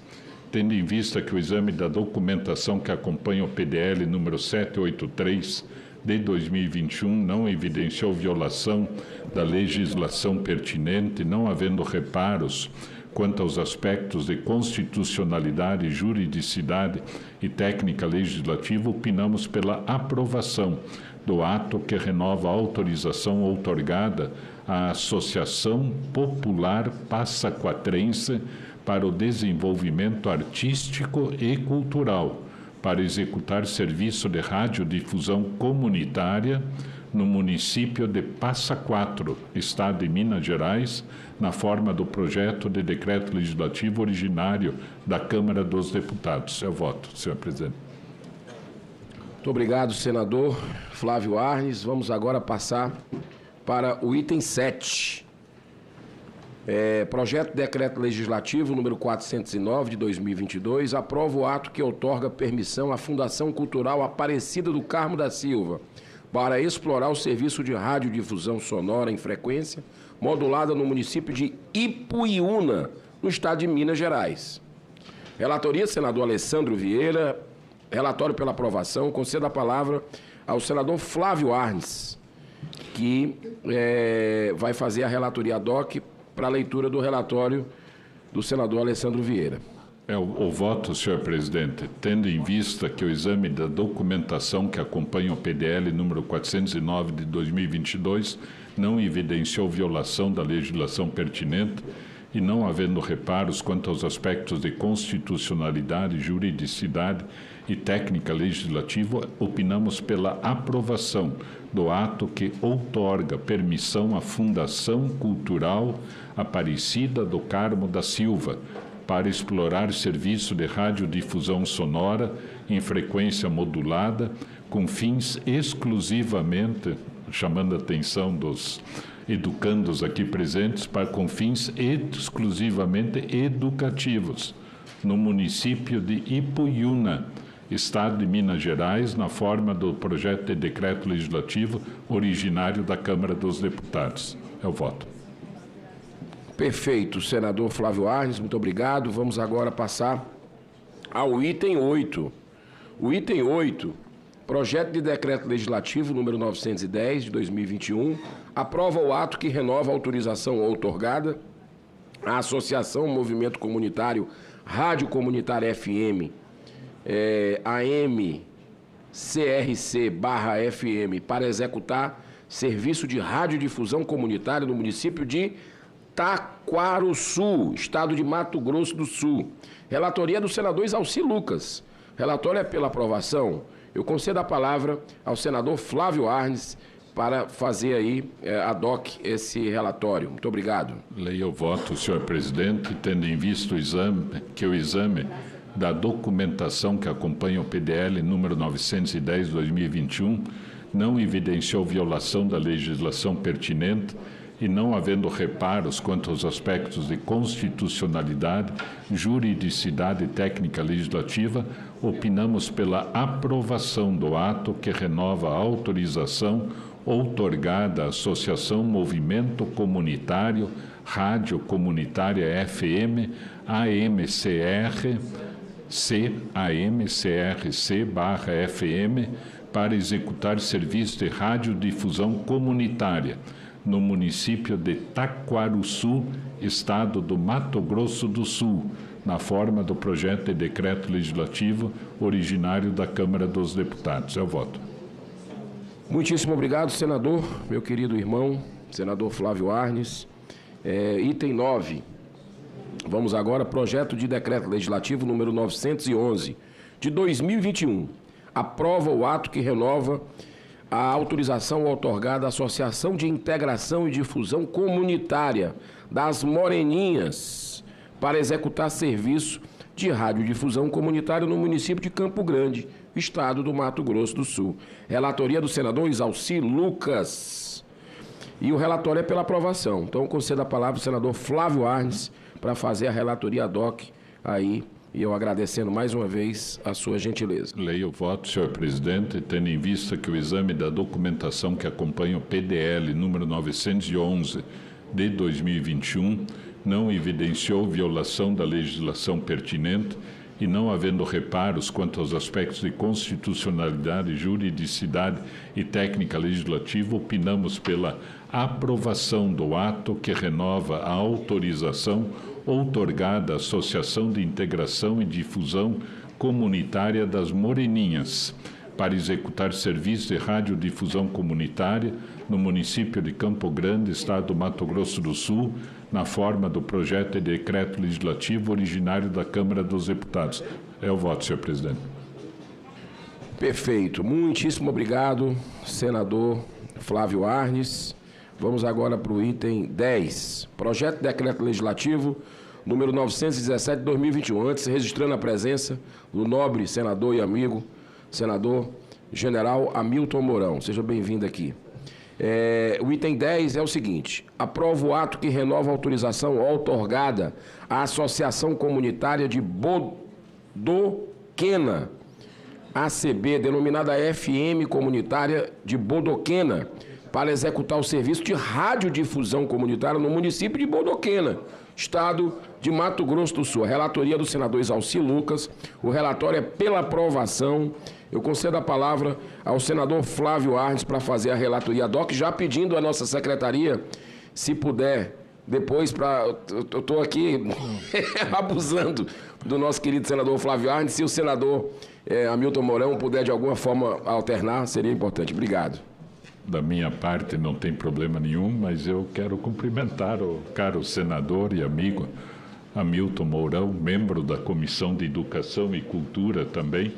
S6: tendo em vista que o exame da documentação que acompanha o PDL número 783 de 2021 não evidenciou violação da legislação pertinente, não havendo reparos quanto aos aspectos de constitucionalidade, juridicidade e técnica legislativa, opinamos pela aprovação do ato que renova a autorização outorgada à Associação Popular Passaquatrense para o Desenvolvimento Artístico e Cultural, para executar serviço de radiodifusão comunitária no município de Passa Quatro, Estado de Minas Gerais, na forma do projeto de decreto legislativo originário da Câmara dos Deputados. Eu voto, senhor presidente.
S24: Muito obrigado, senador Flávio Arnes. Vamos agora passar para o item 7. Projeto de decreto legislativo número 409 de 2022 aprova o ato que outorga permissão à Fundação Cultural Aparecida do Carmo da Silva para explorar o serviço de radiodifusão sonora em frequência modulada no município de Ipuiuna, no estado de Minas Gerais. Relatoria, senador Alessandro Vieira. Relatório pela aprovação. Concedo a palavra ao senador Flávio Arnes, que vai fazer a relatoria ad hoc para a leitura do relatório do senador Alessandro Vieira.
S6: O voto, senhor presidente, tendo em vista que o exame da documentação que acompanha o PDL número 409 de 2022 não evidenciou violação da legislação pertinente e não havendo reparos quanto aos aspectos de constitucionalidade, juridicidade e técnica legislativa, opinamos pela aprovação do ato que outorga permissão à Fundação Cultural Aparecida do Carmo da Silva para explorar serviço de radiodifusão sonora em frequência modulada com fins exclusivamente, chamando a atenção dos educandos aqui presentes, com fins exclusivamente educativos, no município de Ipuiuna, Estado de Minas Gerais, na forma do projeto de decreto legislativo originário da Câmara dos Deputados. Eu voto.
S24: Perfeito, senador Flávio Arnes, muito obrigado. Vamos agora passar ao item 8. O item 8, projeto de decreto legislativo número 910 de 2021, aprova o ato que renova a autorização outorgada à Associação Movimento Comunitário Rádio Comunitária FM, AM-CRC/FM, para executar serviço de radiodifusão comunitária no município de Taquarussu, estado de Mato Grosso do Sul. Relatoria do senador Exalci Lucas. Relatório é pela aprovação. Eu concedo a palavra ao senador Flávio Arnes para fazer aí ad hoc esse relatório. Muito obrigado.
S6: Leia o voto, senhor presidente, tendo em vista o exame da documentação que acompanha o PDL número 910 de 2021 não evidenciou violação da legislação pertinente e não havendo reparos quanto aos aspectos de constitucionalidade, juridicidade e técnica legislativa, opinamos pela aprovação do ato que renova a autorização outorgada à Associação Movimento Comunitário Rádio Comunitária FM, AMCRC/FM, para executar serviço de radiodifusão comunitária no município de Taquarussu, estado do Mato Grosso do Sul, na forma do projeto de decreto legislativo originário da Câmara dos Deputados. Eu voto.
S24: Muitíssimo obrigado, senador, meu querido irmão, senador Flávio Arnes. Item 9. Vamos agora, projeto de decreto legislativo número 911, de 2021. Aprova o ato que renova a autorização outorgada à Associação de Integração e Difusão Comunitária das Moreninhas para executar serviço de radiodifusão comunitária no município de Campo Grande, estado do Mato Grosso do Sul. Relatoria do senador Isalci Lucas. E o relatório é pela aprovação. Então, concedo a palavra ao senador Flávio Arnes para fazer a relatoria ad hoc aí. E eu agradecendo mais uma vez a sua gentileza.
S6: Leio o voto, senhor presidente, tendo em vista que o exame da documentação que acompanha o PDL número 911 de 2021 não evidenciou violação da legislação pertinente e não havendo reparos quanto aos aspectos de constitucionalidade, juridicidade e técnica legislativa, opinamos pela aprovação do ato que renova a autorização outorgada à Associação de Integração e Difusão Comunitária das Moreninhas para executar serviço de radiodifusão comunitária no município de Campo Grande, estado do Mato Grosso do Sul, na forma do projeto de decreto legislativo originário da Câmara dos Deputados. É o voto, senhor presidente.
S24: Perfeito. Muitíssimo obrigado, senador Flávio Arnes. Vamos agora para o item 10. Projeto de decreto legislativo número 917 de 2021. Antes, registrando a presença do nobre senador e amigo, senador general Hamilton Mourão. Seja bem-vindo aqui. O item 10 é o seguinte: aprova o ato que renova a autorização outorgada à Associação Comunitária de Bodoquena, ACB, denominada FM Comunitária de Bodoquena, para executar o serviço de radiodifusão comunitária no município de Bodoquena, estado de Mato Grosso do Sul. A relatoria do senador Isalci Lucas. O relatório é pela aprovação. Eu concedo a palavra ao senador Flávio Arnes para fazer a relatoria ad hoc, já pedindo à nossa secretaria, se puder, depois, eu estou aqui abusando do nosso querido senador Flávio Arnes, se o senador Hamilton Mourão puder de alguma forma alternar, seria importante. Obrigado.
S6: Da minha parte não tem problema nenhum, mas eu quero cumprimentar o caro senador e amigo Hamilton Mourão, membro da Comissão de Educação e Cultura também.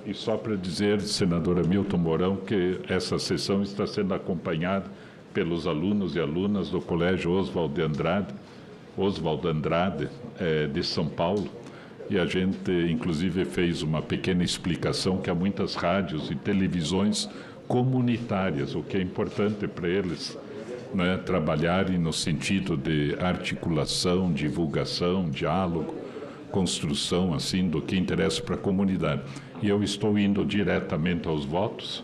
S6: E só para dizer, senador Hamilton Mourão, que essa sessão está sendo acompanhada pelos alunos e alunas do Colégio Oswald Andrade de São Paulo. E a gente, inclusive, fez uma pequena explicação que há muitas rádios e televisões comunitárias, o que é importante para eles, né, trabalharem no sentido de articulação, divulgação, diálogo, construção, assim, do que interessa para a comunidade. E eu estou indo diretamente aos votos,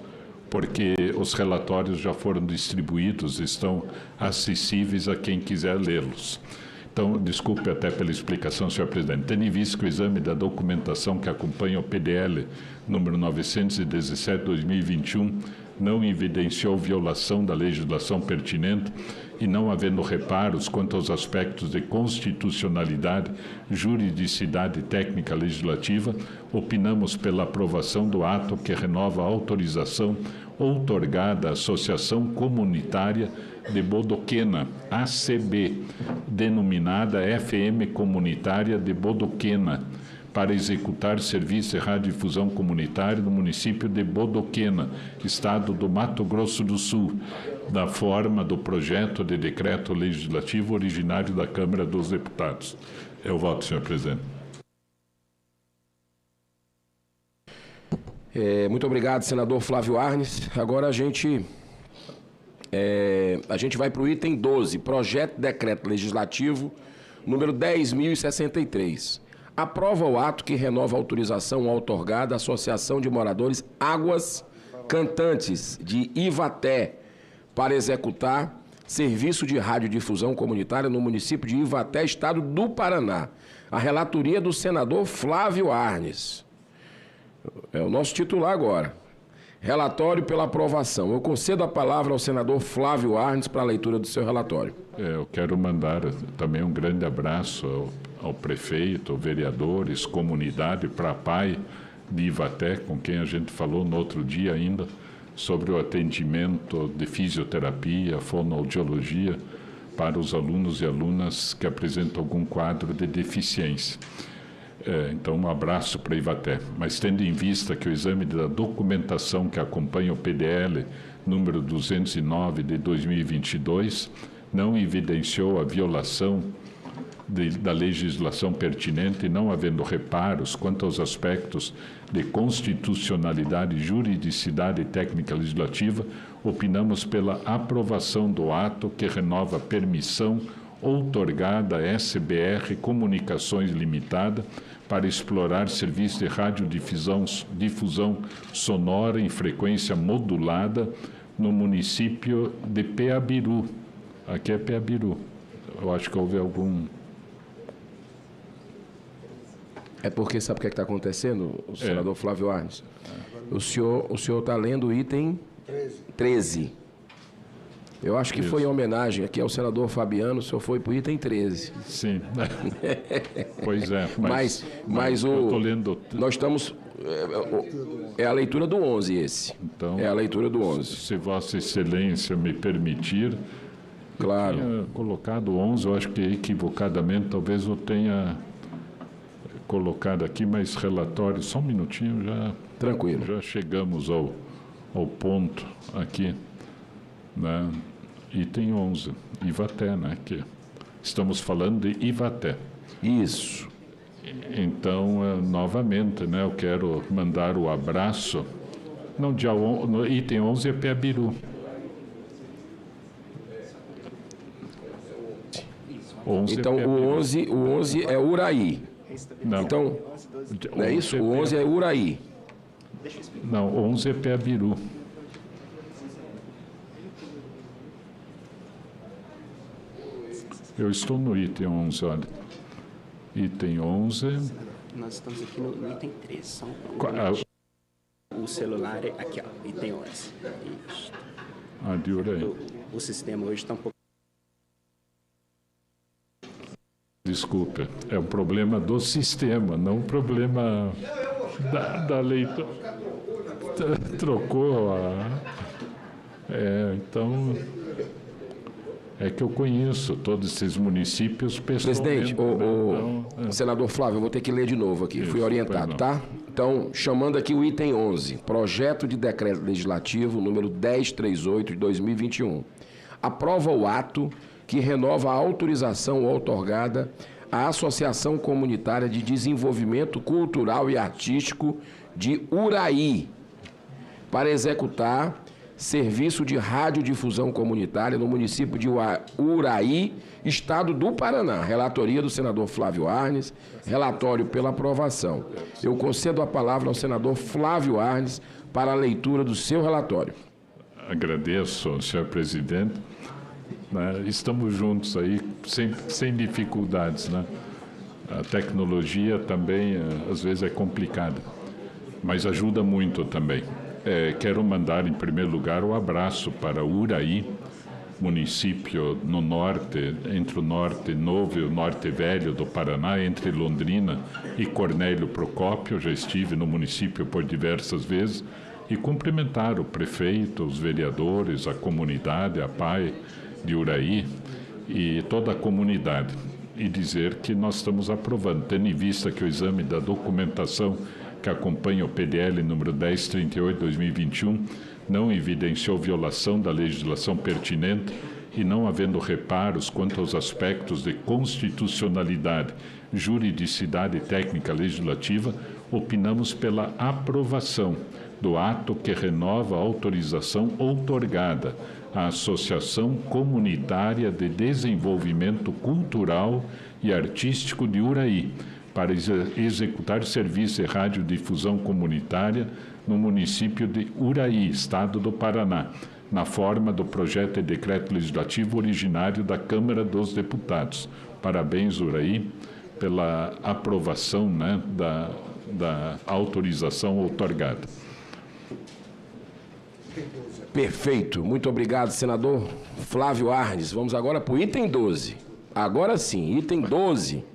S6: porque os relatórios já foram distribuídos, estão acessíveis a quem quiser lê-los. Então, desculpe até pela explicação, senhor presidente. Tendo em vista que o exame da documentação que acompanha o PDL número 917/2021 não evidenciou violação da legislação pertinente e não havendo reparos quanto aos aspectos de constitucionalidade, juridicidade e técnica legislativa, opinamos pela aprovação do ato que renova a autorização outorgada à Associação Comunitária de Bodoquena, ACB, denominada FM Comunitária de Bodoquena, para executar serviço de radiodifusão comunitária no município de Bodoquena, estado do Mato Grosso do Sul, da forma do projeto de decreto legislativo originário da Câmara dos Deputados. Eu voto, senhor presidente.
S24: Muito obrigado, senador Flávio Arnes. Agora a gente vai para o item 12, projeto de decreto legislativo número 10.063. Aprova o ato que renova a autorização outorgada à Associação de Moradores Águas Cantantes de Ivaté para executar serviço de radiodifusão comunitária no município de Ivaté, estado do Paraná. A relatoria do senador Flávio Arnes. É o nosso titular agora. Relatório pela aprovação. Eu concedo a palavra ao senador Flávio Arnes para a leitura do seu relatório.
S6: Eu quero mandar também um grande abraço ao prefeito, vereadores, comunidade, para a PAI de Ivaté, com quem a gente falou no outro dia ainda, sobre o atendimento de fisioterapia, fonoaudiologia para os alunos e alunas que apresentam algum quadro de deficiência. Então, um abraço para Ivaté. Mas tendo em vista que o exame da documentação que acompanha o PDL número 209 de 2022 não evidenciou a violação da legislação pertinente, não havendo reparos quanto aos aspectos de constitucionalidade, juridicidade e técnica legislativa, opinamos pela aprovação do ato que renova a permissão outorgada à SBR Comunicações Limitada para explorar serviço de radiodifusão sonora em frequência modulada no município de Peabiru. Aqui é Peabiru. Eu acho que houve algum...
S24: É porque sabe o que está acontecendo, o senador Flávio Arnes? O senhor está lendo o item 13. Eu acho que foi em homenagem aqui ao senador Fabiano, o senhor foi para o item 13.
S6: Sim. Pois é.
S24: Mas eu tô lendo... Nós estamos... É a leitura do 11 esse.
S6: Então,
S24: é a leitura do 11.
S6: Se Vossa Excelência me permitir...
S24: Claro.
S6: Eu tinha colocado 11, eu acho que equivocadamente, talvez eu tenha colocado aqui, mas relatório, só um minutinho, já...
S24: Tranquilo.
S6: Já chegamos ao ponto aqui, né? Item 11, Ivaté, né? Que estamos falando de Ivaté.
S24: Isso.
S6: Então, novamente, né? Eu quero mandar o abraço. Não, no item 11 é Peabiru.
S24: Então, o 11 é Uraí.
S6: Não.
S24: Então, não é isso? O 11 é Uraí.
S6: Não, 11 é Peabiru. Eu estou no item 11, olha. Item 11...
S8: Nós estamos aqui no item 13. Só o celular é aqui, ó, item 11. Isso.
S6: Ah, de Uraí.
S8: O sistema hoje está um pouco...
S6: Desculpa, é um problema do sistema, não um problema da leitura. Trocou a... então... É que eu conheço todos esses municípios pessoalmente.
S24: Presidente, o senador Flávio, eu vou ter que ler de novo aqui, fui orientado, tá? Então, chamando aqui o item 11, projeto de decreto legislativo número 1038 de 2021. Aprova o ato que renova a autorização outorgada à Associação Comunitária de Desenvolvimento Cultural e Artístico de Uraí para executar serviço de radiodifusão comunitária no município de Uraí, estado do Paraná. Relatoria do senador Flávio Arnes, relatório pela aprovação. Eu concedo a palavra ao senador Flávio Arnes para a leitura do seu relatório.
S6: Agradeço, senhor presidente. Estamos juntos aí, sem dificuldades, né? A tecnologia também, às vezes, é complicada, mas ajuda muito também. Quero mandar, em primeiro lugar, o abraço para Uraí, município no norte, entre o Norte Novo e o Norte Velho do Paraná, entre Londrina e Cornélio Procópio. Já estive no município por diversas vezes, e cumprimentar o prefeito, os vereadores, a comunidade, a PAI de Uraí e toda a comunidade, e dizer que nós estamos aprovando, tendo em vista que o exame da documentação que acompanha o PDL número 1038/2021 não evidenciou violação da legislação pertinente e não havendo reparos quanto aos aspectos de constitucionalidade, juridicidade e técnica legislativa, opinamos pela aprovação do ato que renova a autorização outorgada à Associação Comunitária de Desenvolvimento Cultural e Artístico de Uraí, para executar serviço de radiodifusão comunitária no município de Uraí, estado do Paraná, na forma do projeto de decreto legislativo originário da Câmara dos Deputados. Parabéns, Uraí, pela aprovação, né, da autorização outorgada.
S24: Perfeito. Muito obrigado, senador Flávio Arnes. Vamos agora para o item 12. Agora sim, item 12.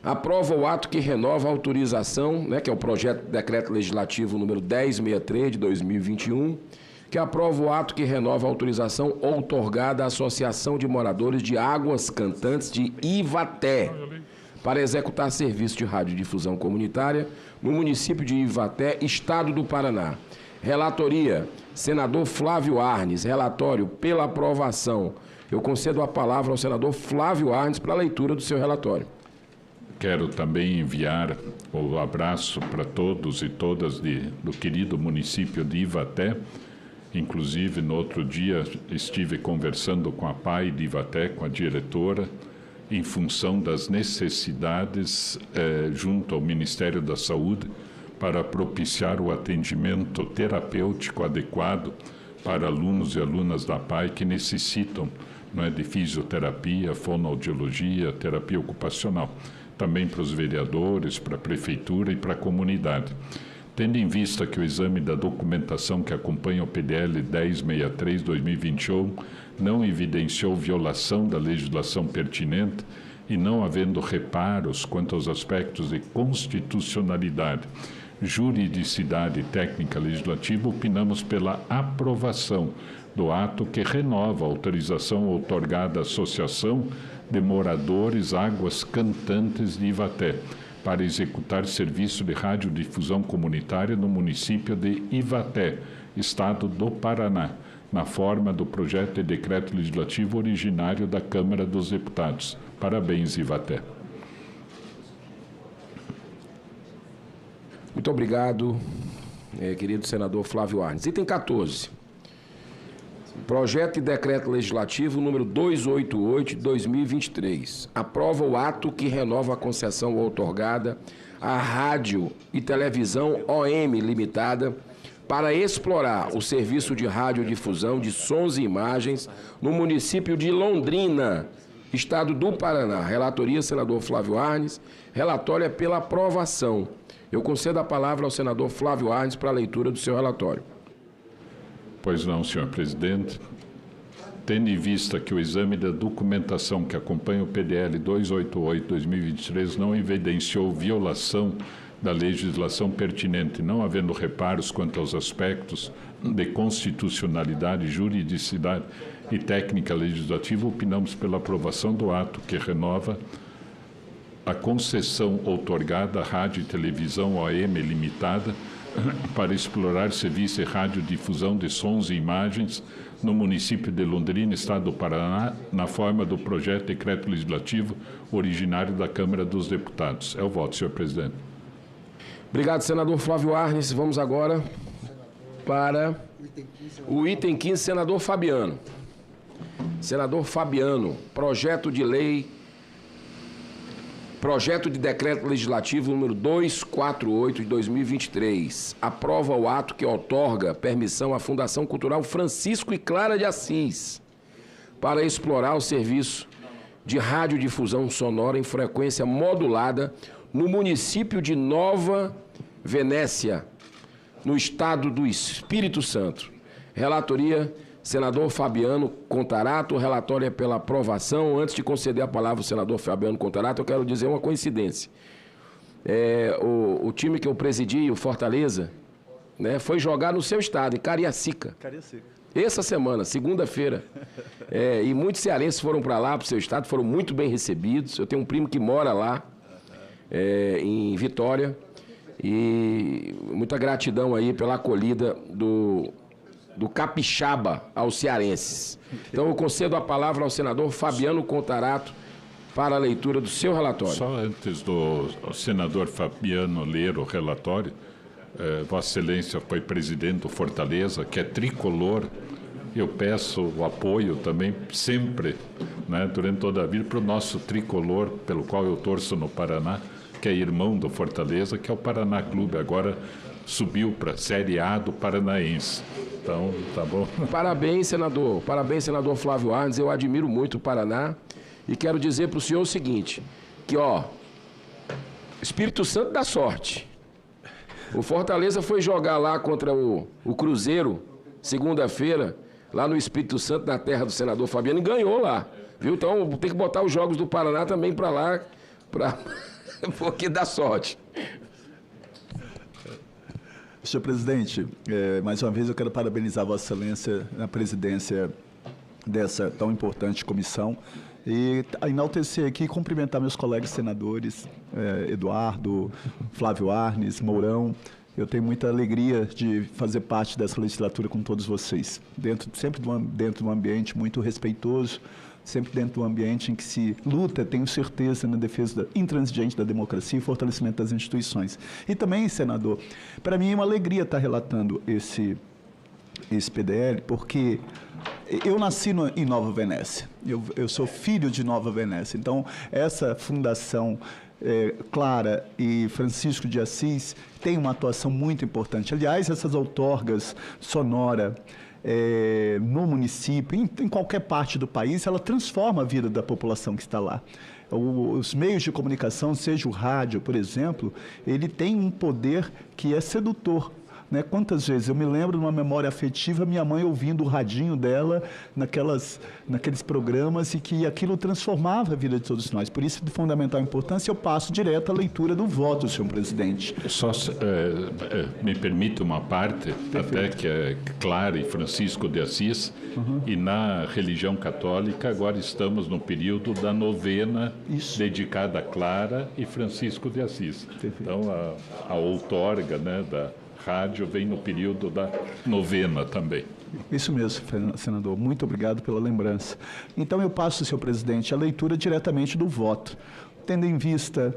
S24: Aprova o ato que renova a autorização, que é o projeto de decreto legislativo número 1063 de 2021, que aprova o ato que renova a autorização outorgada à Associação de Moradores de Águas Cantantes de Ivaté para executar serviço de radiodifusão comunitária no município de Ivaté, estado do Paraná. Relatoria, senador Flávio Arnes. Relatório pela aprovação. Eu concedo a palavra ao senador Flávio Arnes para a leitura do seu relatório.
S6: Quero também enviar o abraço para todos e todas do querido município de Ivaté. Inclusive, no outro dia, estive conversando com a PAI de Ivaté, com a diretora, em função das necessidades junto ao Ministério da Saúde para propiciar o atendimento terapêutico adequado para alunos e alunas da PAI que necessitam de fisioterapia, fonoaudiologia, terapia ocupacional. Também para os vereadores, para a prefeitura e para a comunidade. Tendo em vista que o exame da documentação que acompanha o PDL 1063/2021 não evidenciou violação da legislação pertinente e não havendo reparos quanto aos aspectos de constitucionalidade, juridicidade e técnica legislativa, opinamos pela aprovação do ato que renova a autorização outorgada à Associação de Moradores Águas Cantantes de Ivaté para executar serviço de radiodifusão comunitária no município de Ivaté, estado do Paraná, na forma do projeto de decreto legislativo originário da Câmara dos Deputados. Parabéns, Ivaté.
S24: Muito obrigado, querido senador Flávio Arnes. Item 14. Projeto e decreto legislativo número 288 de 2023. Aprova o ato que renova a concessão outorgada à Rádio e Televisão OM Limitada para explorar o serviço de radiodifusão de sons e imagens no município de Londrina, estado do Paraná. Relatoria, senador Flávio Arnes. Relatório é pela aprovação. Eu concedo a palavra ao senador Flávio Arnes para a leitura do seu relatório.
S6: Pois não, senhor presidente. Tendo em vista que o exame da documentação que acompanha o PDL 288/2023 não evidenciou violação da legislação pertinente, não havendo reparos quanto aos aspectos de constitucionalidade, juridicidade e técnica legislativa, opinamos pela aprovação do ato que renova a concessão outorgada à Rádio e Televisão OM Limitada para explorar serviço de radiodifusão de sons e imagens no município de Londrina, estado do Paraná, na forma do projeto de decreto legislativo originário da Câmara dos Deputados. É o voto, senhor presidente.
S24: Obrigado, senador Flávio Arnes. Vamos agora para o item 15, senador Fabiano. Senador Fabiano, projeto de decreto legislativo número 248 de 2023. Aprova o ato que outorga permissão à Fundação Cultural Francisco e Clara de Assis para explorar o serviço de radiodifusão sonora em frequência modulada no município de Nova Venécia, no estado do Espírito Santo. Relatoria, senador Fabiano Contarato. O relatório é pela aprovação. Antes de conceder a palavra ao senador Fabiano Contarato, eu quero dizer uma coincidência. O time que eu presidi, o Fortaleza, foi jogar no seu estado, em Cariacica. Essa semana, segunda-feira. E muitos cearenses foram para lá, para o seu estado, foram muito bem recebidos. Eu tenho um primo que mora lá, em Vitória. E muita gratidão aí pela acolhida do capixaba aos cearenses. Então, eu concedo a palavra ao senador Fabiano Contarato para a leitura do seu relatório.
S6: Só antes do senador Fabiano ler o relatório, Vossa Excelência foi presidente do Fortaleza, que é tricolor. Eu peço o apoio também, sempre, durante toda a vida, para o nosso tricolor, pelo qual eu torço no Paraná, que é irmão do Fortaleza, que é o Paraná Clube. Agora subiu para a Série A do Paranaense. Então, tá bom.
S24: Parabéns, senador. Parabéns, senador Flávio Arnes. Eu admiro muito o Paraná e quero dizer para o senhor o seguinte, que, Espírito Santo dá sorte. O Fortaleza foi jogar lá contra o Cruzeiro segunda-feira, lá no Espírito Santo, na terra do senador Fabiano, e ganhou lá. Viu? Então tem que botar os Jogos do Paraná também para lá, porque dá sorte.
S13: Senhor presidente, mais uma vez eu quero parabenizar Vossa Excelência na presidência dessa tão importante comissão e enaltecer aqui e cumprimentar meus colegas senadores, Eduardo, Flávio Arnes, Mourão. Eu tenho muita alegria de fazer parte dessa legislatura com todos vocês, sempre dentro de um ambiente muito respeitoso, sempre dentro de um ambiente em que se luta, tenho certeza, na defesa intransigente da democracia e fortalecimento das instituições. E também, senador, para mim é uma alegria estar relatando esse PDL, porque eu nasci em Nova Venécia, eu sou filho de Nova Venécia, então essa fundação Clara e Francisco de Assis tem uma atuação muito importante. Aliás, essas outorgas sonora no município, em qualquer parte do país, ela transforma a vida da população que está lá. Os meios de comunicação, seja o rádio, por exemplo, ele tem um poder que é sedutor. Né? Quantas vezes eu me lembro de uma memória afetiva, minha mãe ouvindo o radinho dela naqueles programas e que aquilo transformava a vida de todos nós. Por isso, de fundamental importância, eu passo direto à leitura do voto, senhor presidente.
S6: Só me permite uma parte, até que é Clara e Francisco de Assis, e na religião católica agora estamos no período da novena dedicada a Clara e Francisco de Assis. Então, a outorga, né, da rádio vem no período da novena também.
S13: Isso mesmo, senador. Muito obrigado pela lembrança. Então, eu passo, senhor presidente, a leitura diretamente do voto, tendo em vista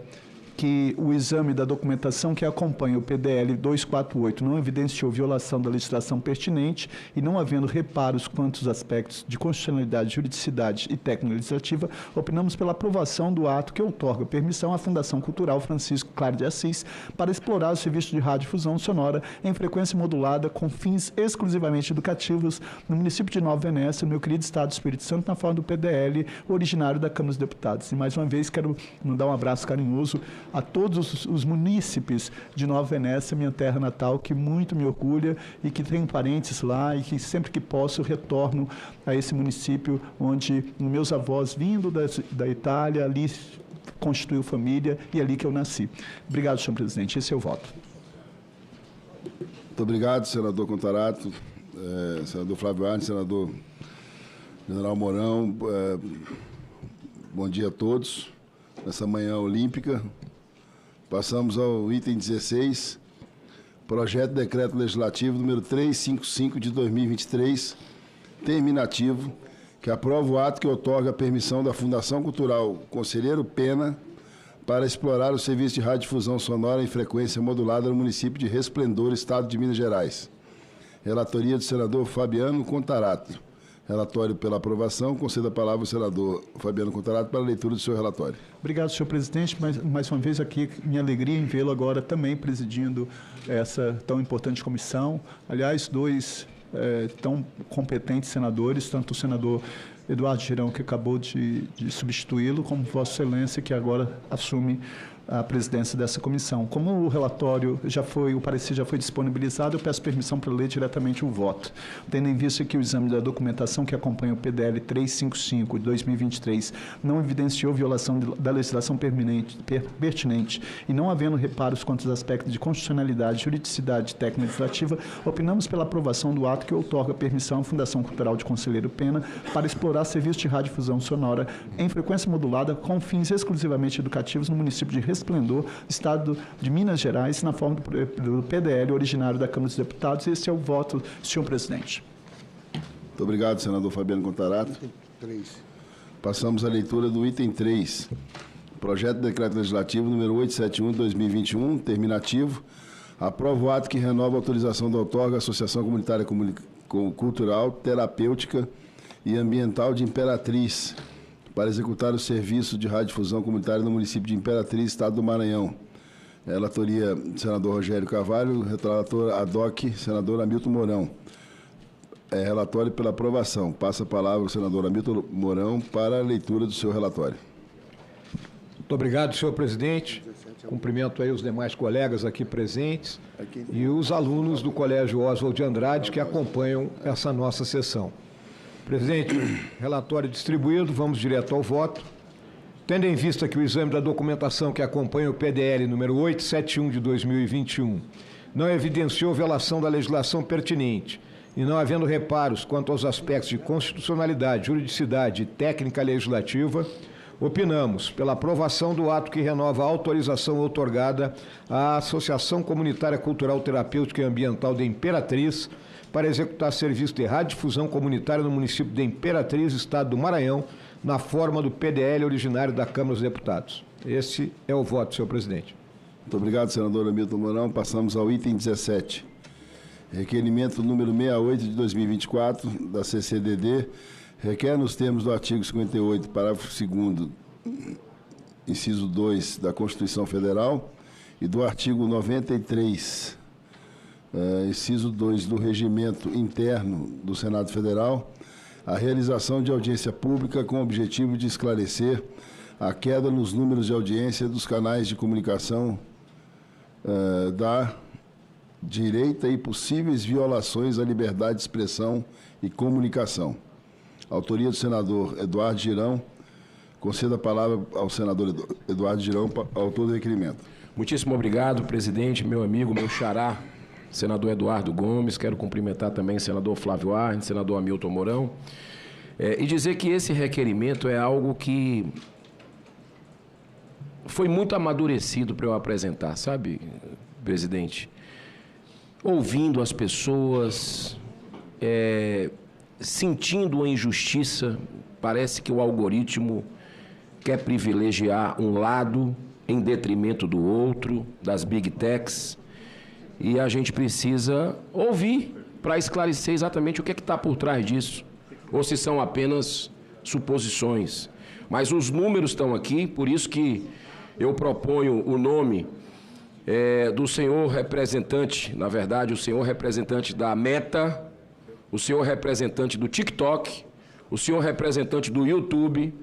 S13: que o exame da documentação que acompanha o PDL 248 não evidenciou violação da legislação pertinente e não havendo reparos quanto aos aspectos de constitucionalidade, juridicidade e técnica legislativa, opinamos pela aprovação do ato que outorga permissão à Fundação Cultural Francisco Clara de Assis para explorar o serviço de radiodifusão sonora em frequência modulada com fins exclusivamente educativos no município de Nova Venécia, no meu querido estado do Espírito Santo, na forma do PDL originário da Câmara dos Deputados. E mais uma vez quero mandar um abraço carinhoso a todos os munícipes de Nova Venécia, minha terra natal, que muito me orgulha e que tenho parentes lá e que sempre que posso retorno a esse município onde meus avós, vindo da Itália, ali constituiu família e ali que eu nasci. Obrigado, senhor presidente. Esse é o voto.
S14: Muito obrigado, senador Contarato, senador Flávio Arnes, senador General Mourão. Bom dia a todos. Nessa manhã olímpica, passamos ao item 16, projeto de decreto legislativo número 355 de 2023, terminativo, que aprova o ato que outorga a permissão da Fundação Cultural Conselheiro Pena para explorar o serviço de radiodifusão sonora em frequência modulada no município de Resplendor, estado de Minas Gerais. Relatoria do senador Fabiano Contarato. Relatório pela aprovação. Concedo a palavra ao senador Fabiano Contarato para a leitura do seu relatório.
S13: Obrigado, senhor presidente. Mais uma vez aqui, minha alegria em vê-lo agora também presidindo essa tão importante comissão. Aliás, dois tão competentes senadores, tanto o senador Eduardo Girão, que acabou de substituí-lo, como Vossa Excelência, que agora assume a presidência dessa comissão. Como o relatório o parecer já foi disponibilizado, eu peço permissão para ler diretamente o voto. Tendo em vista que o exame da documentação que acompanha o PDL 355 de 2023 não evidenciou violação da legislação pertinente e não havendo reparos quanto aos aspectos de constitucionalidade, juridicidade e técnica legislativa, opinamos pela aprovação do ato que outorga permissão à Fundação Cultural de Conselheiro Pena para explorar serviço de radiodifusão sonora em frequência modulada com fins exclusivamente educativos no município de Resplendor, estado de Minas Gerais, na forma do PDL originário da Câmara dos Deputados. Esse é o voto, senhor presidente.
S14: Muito obrigado, senador Fabiano Contarato. Passamos à leitura do item 3. Projeto de decreto legislativo número 871 de 2021, terminativo. Aprova o ato que renova a autorização da outorga Associação Comunitária Cultural, Terapêutica e Ambiental de Imperatriz para executar o serviço de radiodifusão comunitária no município de Imperatriz, estado do Maranhão. Relatoria do senador Rogério Carvalho, relator ad hoc, senador Hamilton Mourão. Relatório pela aprovação. Passa a palavra ao senador Hamilton Mourão para a leitura do seu relatório.
S16: Muito obrigado, senhor presidente.
S3: Cumprimento aí os demais colegas aqui presentes e os alunos do Colégio Oswald de Andrade que acompanham essa nossa sessão. Presidente, relatório distribuído, vamos direto ao voto. Tendo em vista que o exame da documentação que acompanha o PDL número 871 de 2021 não evidenciou violação da legislação pertinente e não havendo reparos quanto aos aspectos de constitucionalidade, juridicidade e técnica legislativa, opinamos pela aprovação do ato que renova a autorização outorgada à Associação Comunitária Cultural Terapêutica e Ambiental de Imperatriz para executar serviço de radiodifusão comunitária no município de Imperatriz, estado do Maranhão, na forma do PDL originário da Câmara dos Deputados. Esse é o voto, senhor presidente.
S14: Muito obrigado, senador Hamilton Mourão. Passamos ao item 17. Requerimento número 68 de 2024 da CCDD requer, nos termos do artigo 58, parágrafo 2º, inciso 2 da Constituição Federal e do artigo 93, inciso 2 do Regimento Interno do Senado Federal, a realização de audiência pública com o objetivo de esclarecer a queda nos números de audiência dos canais de comunicação da direita e possíveis violações à liberdade de expressão e comunicação. Autoria do senador Eduardo Girão. Conceda a palavra ao senador Eduardo Girão, autor do requerimento.
S24: Muitíssimo obrigado, presidente, meu amigo, meu xará, senador Eduardo Gomes. Quero cumprimentar também o senador Flávio Arnes, senador Hamilton Mourão, e dizer que esse requerimento é algo que foi muito amadurecido para eu apresentar, sabe, presidente? Ouvindo as pessoas, sentindo a injustiça, parece que o algoritmo quer privilegiar um lado em detrimento do outro, das big techs, e a gente precisa ouvir para esclarecer exatamente o que é que está por trás disso, ou se são apenas suposições. Mas os números estão aqui, por isso que eu proponho o nome do senhor representante, na verdade, o senhor representante da Meta, o senhor representante do TikTok, o senhor representante do YouTube,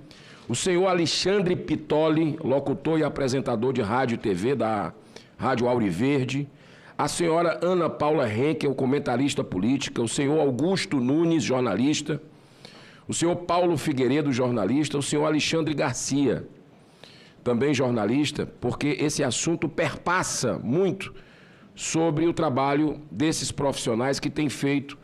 S24: o senhor Alexandre Pitoli, locutor e apresentador de rádio e TV da Rádio Auriverde, a senhora Ana Paula Henkel, comentarista política, o senhor Augusto Nunes, jornalista, o senhor Paulo Figueiredo, jornalista, o senhor Alexandre Garcia, também jornalista, porque esse assunto perpassa muito sobre o trabalho desses profissionais que têm feito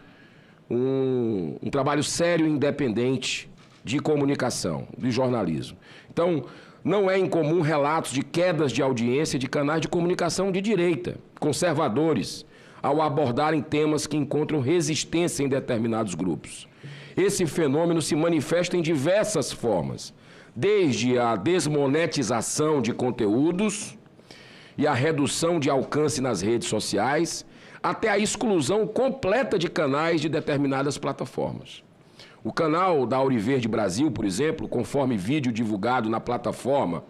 S24: um trabalho sério e independente de comunicação, de jornalismo. Então, não é incomum relatos de quedas de audiência de canais de comunicação de direita, conservadores, ao abordarem temas que encontram resistência em determinados grupos. Esse fenômeno se manifesta em diversas formas, desde a desmonetização de conteúdos e a redução de alcance nas redes sociais, até a exclusão completa de canais de determinadas plataformas. O canal da Auriverde Brasil, por exemplo, conforme vídeo divulgado na plataforma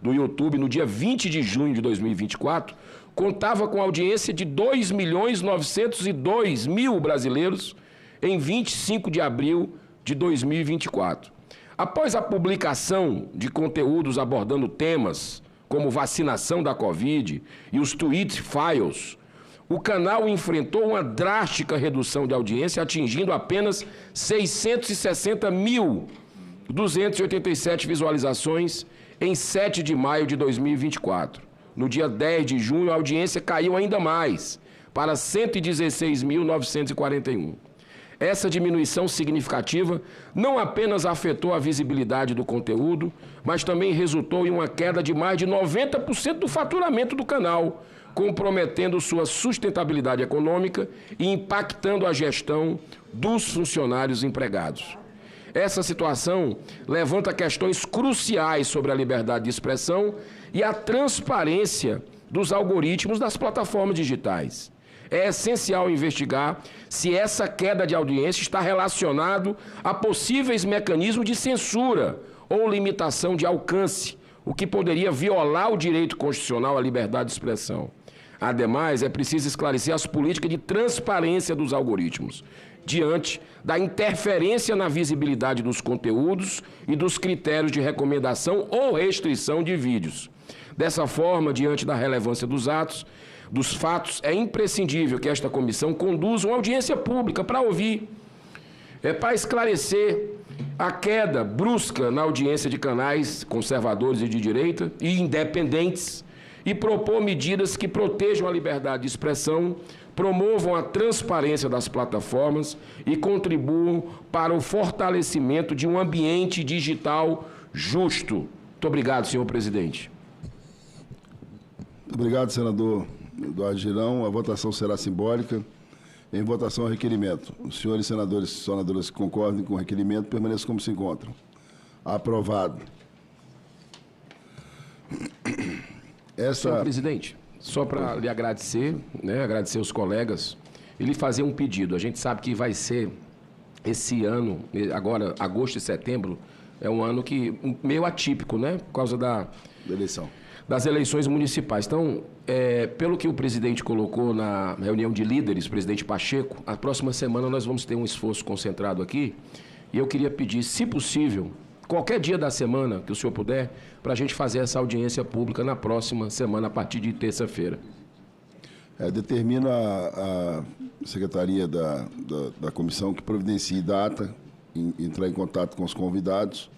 S24: do YouTube no dia 20 de junho de 2024, contava com audiência de 2.902.000 brasileiros em 25 de abril de 2024. Após a publicação de conteúdos abordando temas como vacinação da Covid e os tweet files, o canal enfrentou uma drástica redução de audiência, atingindo apenas 660.287 visualizações em 7 de maio de 2024. No dia 10 de junho, a audiência caiu ainda mais, para 116.941. Essa diminuição significativa não apenas afetou a visibilidade do conteúdo, mas também resultou em uma queda de mais de 90% do faturamento do canal, comprometendo sua sustentabilidade econômica e impactando a gestão dos funcionários empregados. Essa situação levanta questões cruciais sobre a liberdade de expressão e a transparência dos algoritmos das plataformas digitais. É essencial investigar se essa queda de audiência está relacionado a possíveis mecanismos de censura ou limitação de alcance, o que poderia violar o direito constitucional à liberdade de expressão. Ademais, é preciso esclarecer as políticas de transparência dos algoritmos, diante da interferência na visibilidade dos conteúdos e dos critérios de recomendação ou restrição de vídeos. Dessa forma, diante da relevância dos fatos, é imprescindível que esta comissão conduza uma audiência pública para ouvir, para esclarecer a queda brusca na audiência de canais conservadores e de direita e independentes e propor medidas que protejam a liberdade de expressão, promovam a transparência das plataformas e contribuam para o fortalecimento de um ambiente digital justo. Muito obrigado, senhor presidente.
S14: Obrigado, senador Eduardo Girão. A votação será simbólica. Em votação ao requerimento. Os senhores senadores e senadoras que concordem com o requerimento permaneçam como se encontram. Aprovado.
S24: Senhor presidente, só para lhe agradecer, agradecer os colegas, e lhe fazer um pedido. A gente sabe que vai ser esse ano, agora, agosto e setembro, é um ano que meio atípico, por causa da
S14: eleição.
S24: Das eleições municipais. Então, pelo que o presidente colocou na reunião de líderes, o presidente Pacheco, a próxima semana nós vamos ter um esforço concentrado aqui, e eu queria pedir, se possível, qualquer dia da semana que o senhor puder, para a gente fazer essa audiência pública na próxima semana, a partir de terça-feira.
S14: Determina a Secretaria da Comissão que providencie data, entrar em contato com os convidados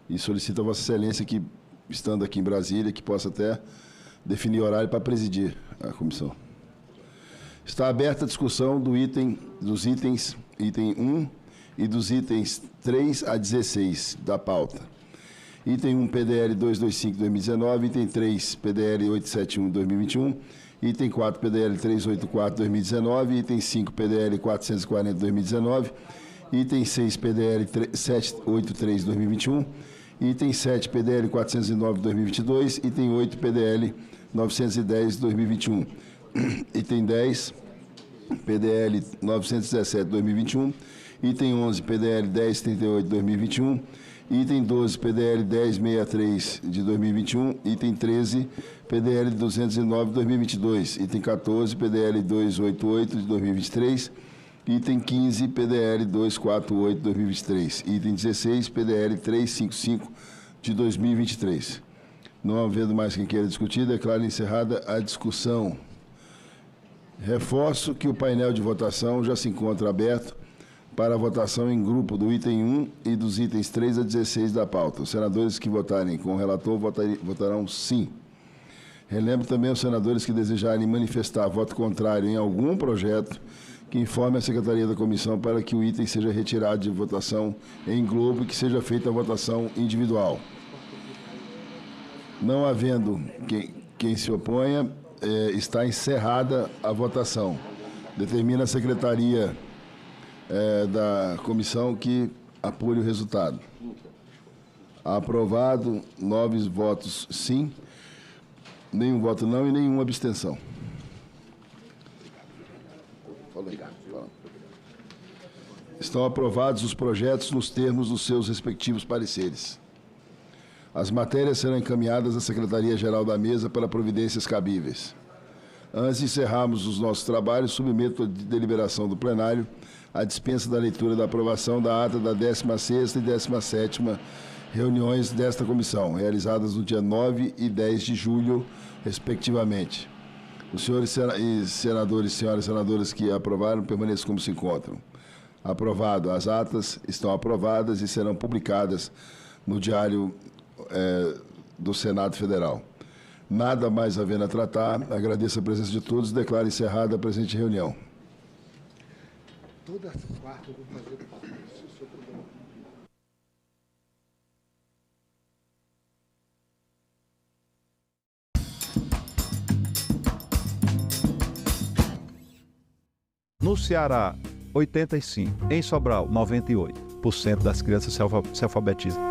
S14: e solicita a Vossa Excelência que, estando aqui em Brasília, que possa até definir horário para presidir a comissão. Está aberta a discussão dos itens 1 e dos itens 3 a 16 da pauta. Item 1, PDL 225/2019, item 3, PDL 871/2021, item 4, PDL 384/2019, item 5, PDL 440/2019, item 6, PDL 783/2021, item 7, PDL 409/2022, item 8, PDL 910/2021, item 10, PDL 917/2021, item 11, PDL 1038/2021, item 12, PDL 1063 de 2021, item 13, PDL 209/2022, item 14, PDL 288 de 2023, item 15, PDL 248/2023, item 16, PDL 355 de 2023. Não havendo mais quem queira discutir, declaro encerrada a discussão. Reforço que o painel de votação já se encontra aberto para a votação em grupo do item 1 e dos itens 3 a 16 da pauta. Os senadores que votarem com o relator votarão sim. Relembro também aos senadores que desejarem manifestar voto contrário em algum projeto que informe a Secretaria da Comissão para que o item seja retirado de votação em globo e que seja feita a votação individual. Não havendo quem se oponha, está encerrada a votação. Determina a Secretaria da Comissão que apure o resultado. Aprovado, 9 votos sim, nenhum voto não e nenhuma abstenção. Obrigado. Estão aprovados os projetos nos termos dos seus respectivos pareceres. As matérias serão encaminhadas à Secretaria-Geral da Mesa para providências cabíveis. Antes de encerrarmos os nossos trabalhos, submeto a deliberação do plenário a dispensa da leitura da aprovação da ata da 16ª e 17ª reuniões desta comissão, realizadas no dia 9 e 10 de julho, respectivamente. Os senhores senadores e senhoras senadoras que aprovaram, permaneçam como se encontram. Aprovado. As atas estão aprovadas e serão publicadas no Diário do Senado Federal. Nada mais havendo a tratar, agradeço a presença de todos e declaro encerrada a presente reunião.
S2: Toda quarta eu vou fazer o papo.
S7: No Ceará, 85%. Em Sobral, 98% das crianças se alfabetizam.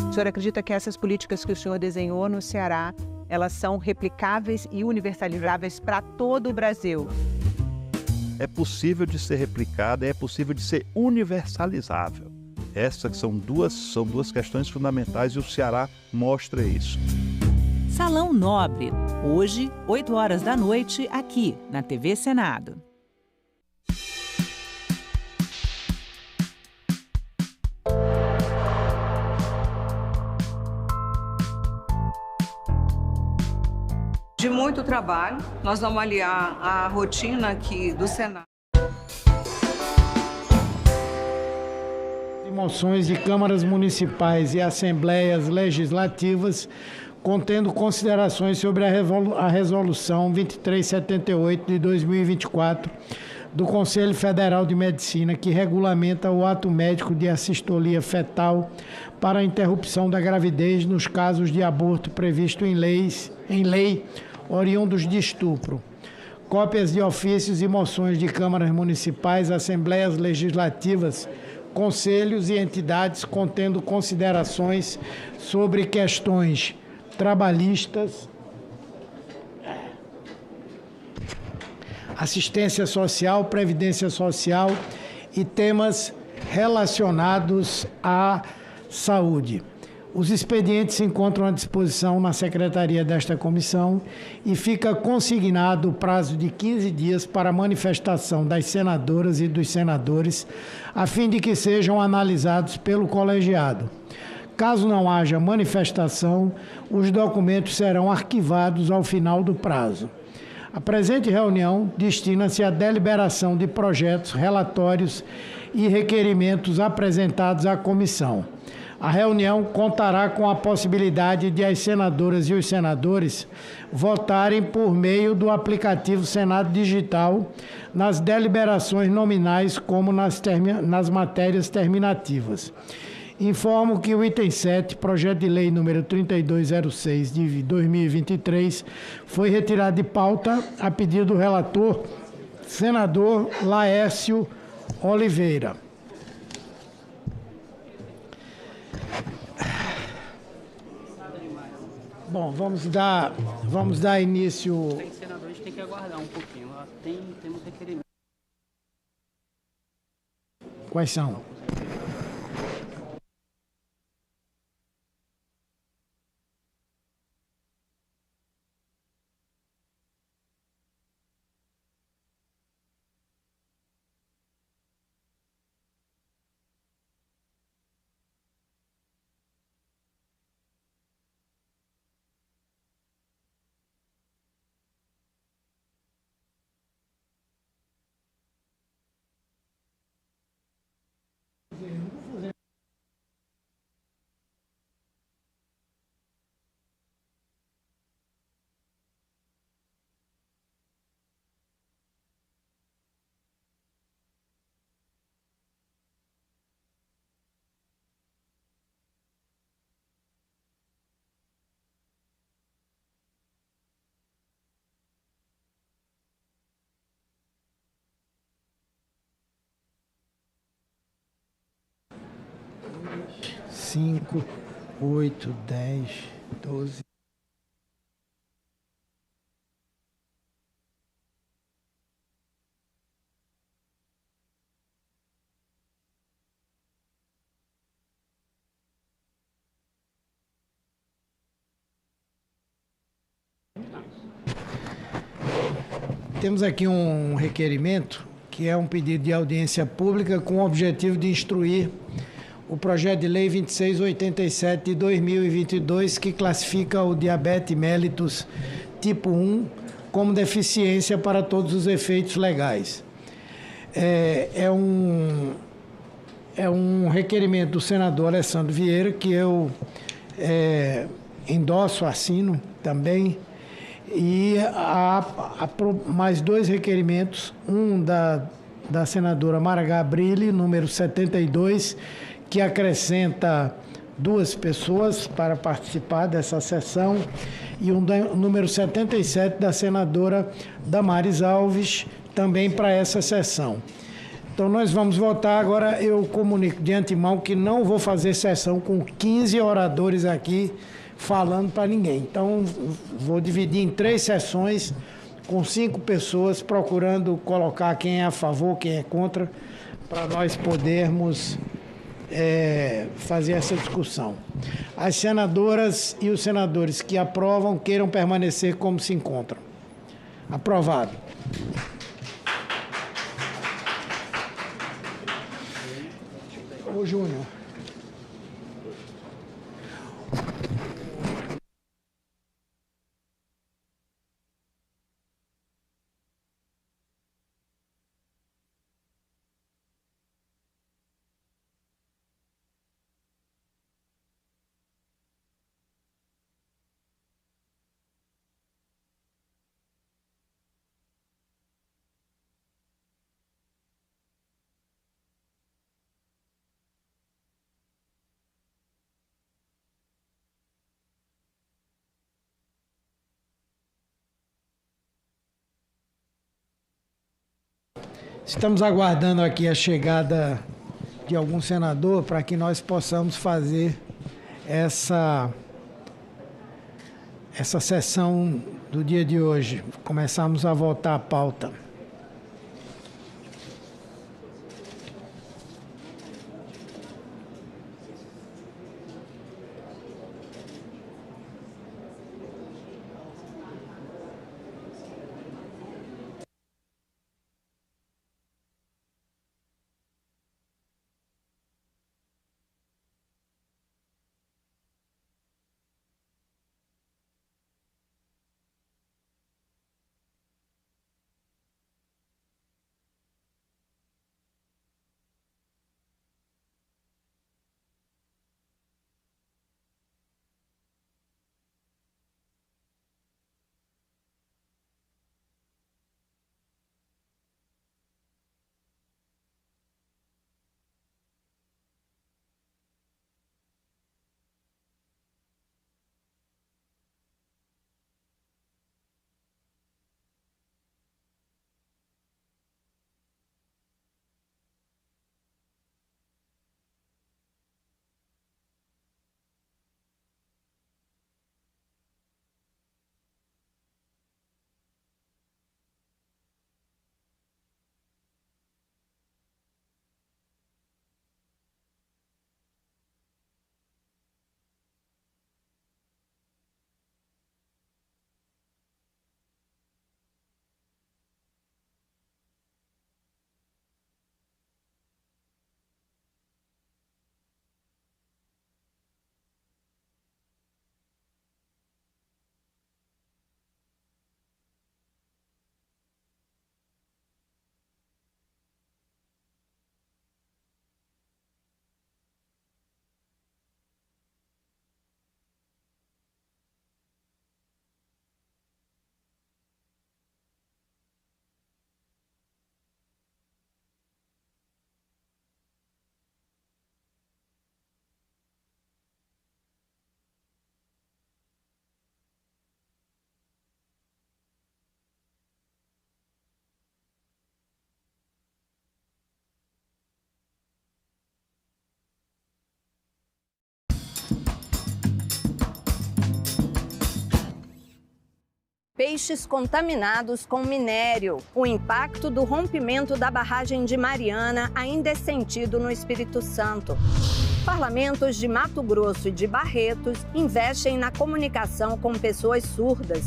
S10: O senhor acredita que essas políticas que o senhor desenhou no Ceará, elas são replicáveis e universalizáveis para todo o Brasil?
S7: É possível de ser replicada, é possível de ser universalizável. Essas são duas questões fundamentais e o Ceará mostra isso.
S9: Salão Nobre, hoje, 8 horas da noite, aqui na TV Senado.
S11: de muito trabalho. Nós vamos aliar a rotina aqui do Senado.
S12: Moções de câmaras municipais e assembleias legislativas contendo considerações sobre a Resolução 2378 de 2024 do Conselho Federal de Medicina, que regulamenta o ato médico de assistolia fetal para a interrupção da gravidez nos casos de aborto previsto em lei oriundos de estupro. Cópias de ofícios e moções de câmaras municipais, assembleias legislativas, conselhos e entidades contendo considerações sobre questões trabalhistas, assistência social, previdência social e temas relacionados à saúde. Os expedientes se encontram à disposição na secretaria desta comissão e fica consignado o prazo de 15 dias para manifestação das senadoras e dos senadores, a fim de que sejam analisados pelo colegiado. Caso não haja manifestação, os documentos serão arquivados ao final do prazo. A presente reunião destina-se à deliberação de projetos, relatórios e requerimentos apresentados à comissão. A reunião contará com a possibilidade de as senadoras e os senadores votarem por meio do aplicativo Senado Digital nas deliberações nominais como nas matérias terminativas. Informo que o item 7, projeto de lei número 3206 de 2023, foi retirado de pauta a pedido do relator, senador Laércio Oliveira. Bom, vamos dar início.
S8: Tem senador, a gente tem que aguardar um pouquinho. Temos requerimento.
S12: Quais são? Cinco, 8, 10, 12. Temos aqui um requerimento, que é um pedido de audiência pública com o objetivo de instruir o projeto de lei 2687 de 2022, que classifica o diabetes mellitus tipo 1 como deficiência para todos os efeitos legais. É um requerimento do senador Alessandro Vieira, que eu endosso, assino também, e há mais dois requerimentos, um da senadora Mara Gabrilli, número 72, que acrescenta 2 pessoas para participar dessa sessão, e o número 77 da senadora Damares Alves, também para essa sessão. Então, nós vamos votar. Agora, eu comunico de antemão que não vou fazer sessão com 15 oradores aqui falando para ninguém. Então, vou dividir em 3 sessões com 5 pessoas, procurando colocar quem é a favor, quem é contra, para nós podermos fazer essa discussão. As senadoras e os senadores que aprovam queiram permanecer como se encontram. Aprovado. Ô, Júnior. Estamos aguardando aqui a chegada de algum senador para que nós possamos fazer essa sessão do dia de hoje. Começamos a votar a pauta.
S28: Peixes contaminados com minério. O impacto do rompimento da barragem de Mariana ainda é sentido no Espírito Santo. Parlamentos de Mato Grosso e de Barretos investem na comunicação com pessoas surdas.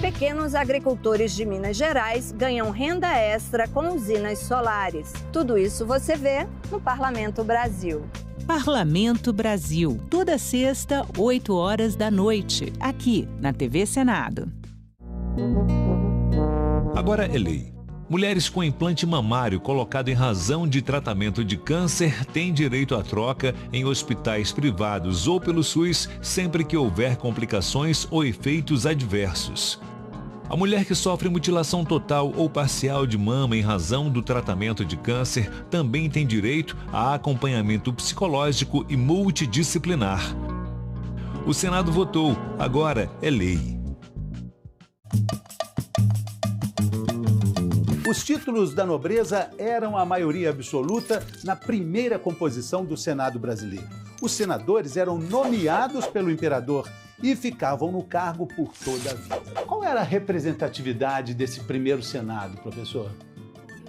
S28: Pequenos agricultores de Minas Gerais ganham renda extra com usinas solares. Tudo isso você vê no Parlamento Brasil.
S9: Parlamento Brasil, toda sexta, 8 horas da noite, aqui na TV Senado.
S15: Agora é lei. Mulheres com implante mamário colocado em razão de tratamento de câncer têm direito à troca em hospitais privados ou pelo SUS sempre que houver complicações ou efeitos adversos. A mulher que sofre mutilação total ou parcial de mama em razão do tratamento de câncer também tem direito a acompanhamento psicológico e multidisciplinar. O Senado votou, agora é lei.
S18: Os títulos da nobreza eram a maioria absoluta na primeira composição do Senado brasileiro. Os senadores eram nomeados pelo imperador e ficavam no cargo por toda a vida. Qual era a representatividade desse primeiro Senado, professor?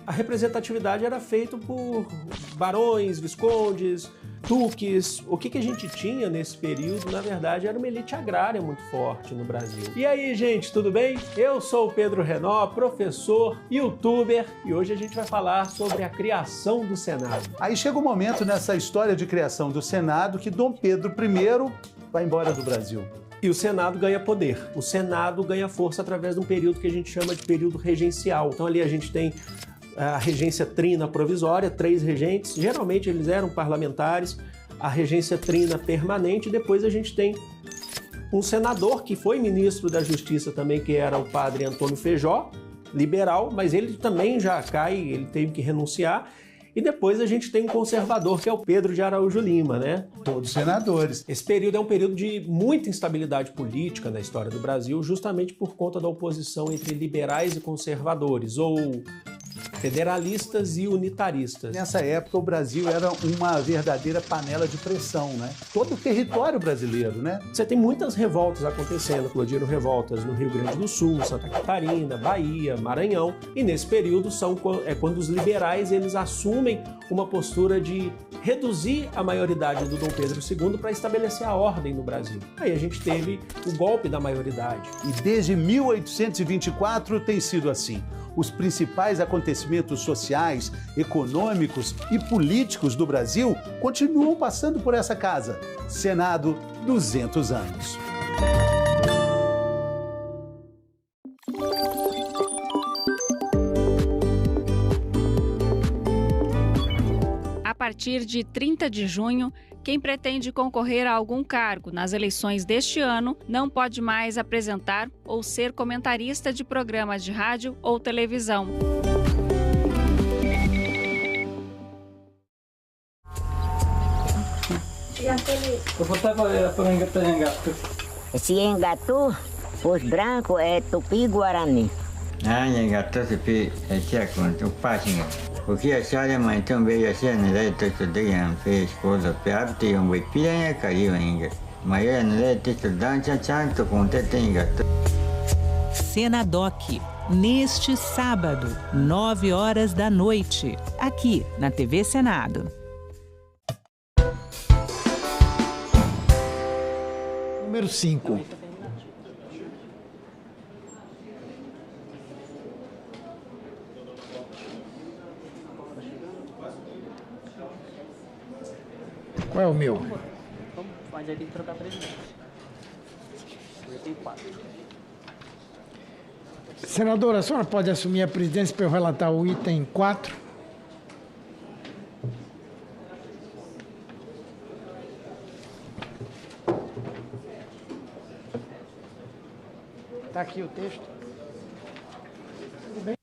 S23: A representatividade era feita por barões, viscondes, duques. O que a gente tinha nesse período, na verdade, era uma elite agrária muito forte no Brasil. E aí, gente, tudo bem? Eu sou o Pedro Renó, professor, youtuber, e hoje a gente vai falar sobre a criação do Senado.
S18: Aí chega um momento nessa história de criação do Senado que Dom Pedro I vai embora do Brasil.
S23: E o Senado ganha poder. O Senado ganha força através de um período que a gente chama de período regencial. Então ali a gente tem a regência trina provisória, 3 regentes, geralmente eles eram parlamentares, a regência trina permanente, e depois a gente tem um senador que foi ministro da Justiça também, que era o padre Antônio Feijó, liberal, mas ele também já cai, ele teve que renunciar. E depois a gente tem um conservador, que é o Pedro de Araújo Lima, né?
S18: Todos senadores.
S23: Esse período é um período de muita instabilidade política na história do Brasil, justamente por conta da oposição entre liberais e conservadores, ou federalistas e unitaristas.
S18: Nessa época, o Brasil era uma verdadeira panela de pressão, né? Todo o território brasileiro, né?
S23: Você tem muitas revoltas acontecendo, eclodiram revoltas no Rio Grande do Sul, Santa Catarina, Bahia, Maranhão, e nesse período é quando os liberais eles assumem uma postura de reduzir a maioridade do Dom Pedro II para estabelecer a ordem no Brasil. Aí a gente teve o golpe da maioridade.
S18: E desde 1824 tem sido assim. Os principais acontecimentos sociais, econômicos e políticos do Brasil continuam passando por essa casa. Senado, 200 anos.
S1: A partir de 30 de junho, quem pretende concorrer a algum cargo nas eleições deste ano não pode mais apresentar ou ser comentarista de programas de rádio ou televisão.
S16: Se engatu, os brancos é tupi-guarani.
S17: Engatu tupi é tcheco, página. O que a senhora mãe também a senhora não estudando fez coisa pior tem piranha caiu ainda. Mas eu não estudando tanto com gato.
S9: Senadoc, neste sábado, 9 horas da noite, aqui na TV Senado.
S12: Número 5. Qual é o meu?
S23: Pode ali trocar presidente. Eu tenho 4.
S12: Senadora, a senhora pode assumir a presidência para eu relatar o item 4? Está aqui o texto. Tudo bem?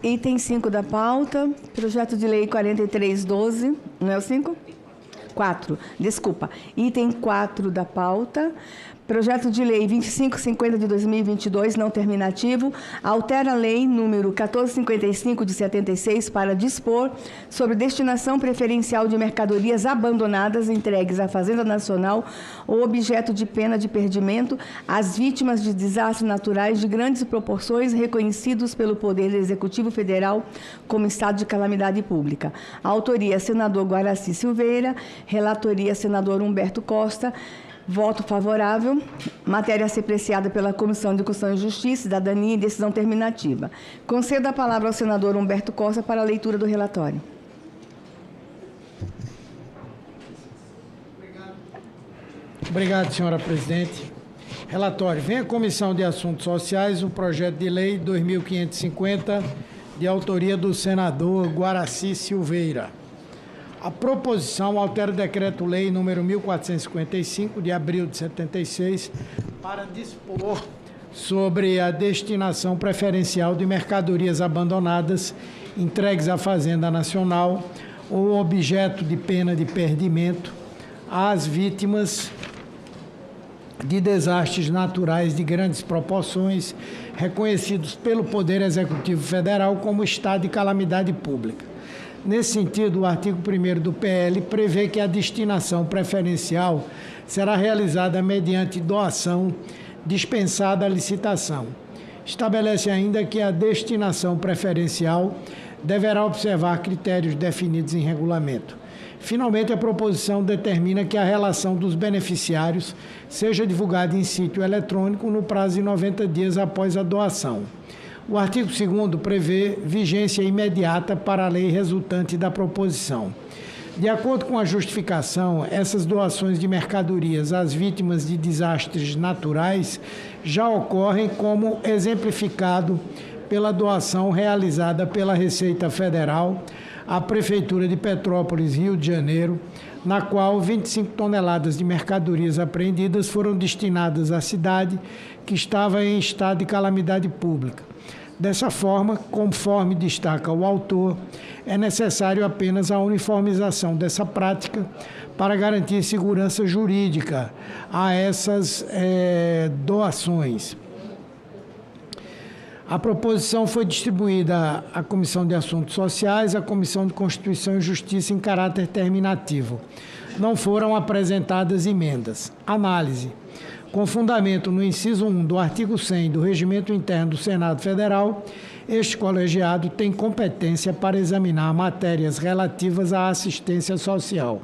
S19: Item 5 da pauta, projeto de lei 4312, não é o 5? 4, desculpa. Item 4 da pauta, projeto de lei 2550 de 2022, não terminativo, altera a lei número 1455 de 76 para dispor sobre destinação preferencial de mercadorias abandonadas entregues à Fazenda Nacional ou objeto de pena de perdimento às vítimas de desastres naturais de grandes proporções reconhecidos pelo Poder Executivo Federal como estado de calamidade pública. Autoria, senador Guaraci Silveira, relatoria, senador Humberto Costa. Voto favorável. Matéria a ser apreciada pela Comissão de Constituição e Justiça, Cidadania e Decisão Terminativa. Concedo a palavra ao senador Humberto Costa para a leitura do relatório.
S12: Obrigado, senhora presidente. Relatório. Vem a Comissão de Assuntos Sociais o projeto de lei 2550, de autoria do senador Guaraci Silveira. A proposição altera o decreto-lei número 1455, de abril de 76, para dispor sobre a destinação preferencial de mercadorias abandonadas entregues à Fazenda Nacional ou objeto de pena de perdimento às vítimas de desastres naturais de grandes proporções reconhecidos pelo Poder Executivo Federal como estado de calamidade pública. Nesse sentido, o artigo 1º do PL prevê que a destinação preferencial será realizada mediante doação dispensada à licitação. Estabelece ainda que a destinação preferencial deverá observar critérios definidos em regulamento. Finalmente, a proposição determina que a relação dos beneficiários seja divulgada em sítio eletrônico no prazo de 90 dias após a doação. O artigo 2º prevê vigência imediata para a lei resultante da proposição. De acordo com a justificação, essas doações de mercadorias às vítimas de desastres naturais já ocorrem, como exemplificado pela doação realizada pela Receita Federal à Prefeitura de Petrópolis, Rio de Janeiro, na qual 25 toneladas de mercadorias apreendidas foram destinadas à cidade, que estava em estado de calamidade pública. Dessa forma, conforme destaca o autor, é necessário apenas a uniformização dessa prática para garantir segurança jurídica a essas doações. A proposição foi distribuída à Comissão de Assuntos Sociais, à Comissão de Constituição e Justiça em caráter terminativo. Não foram apresentadas emendas. Análise. Com fundamento no inciso 1 do artigo 100 do Regimento Interno do Senado Federal, este colegiado tem competência para examinar matérias relativas à assistência social.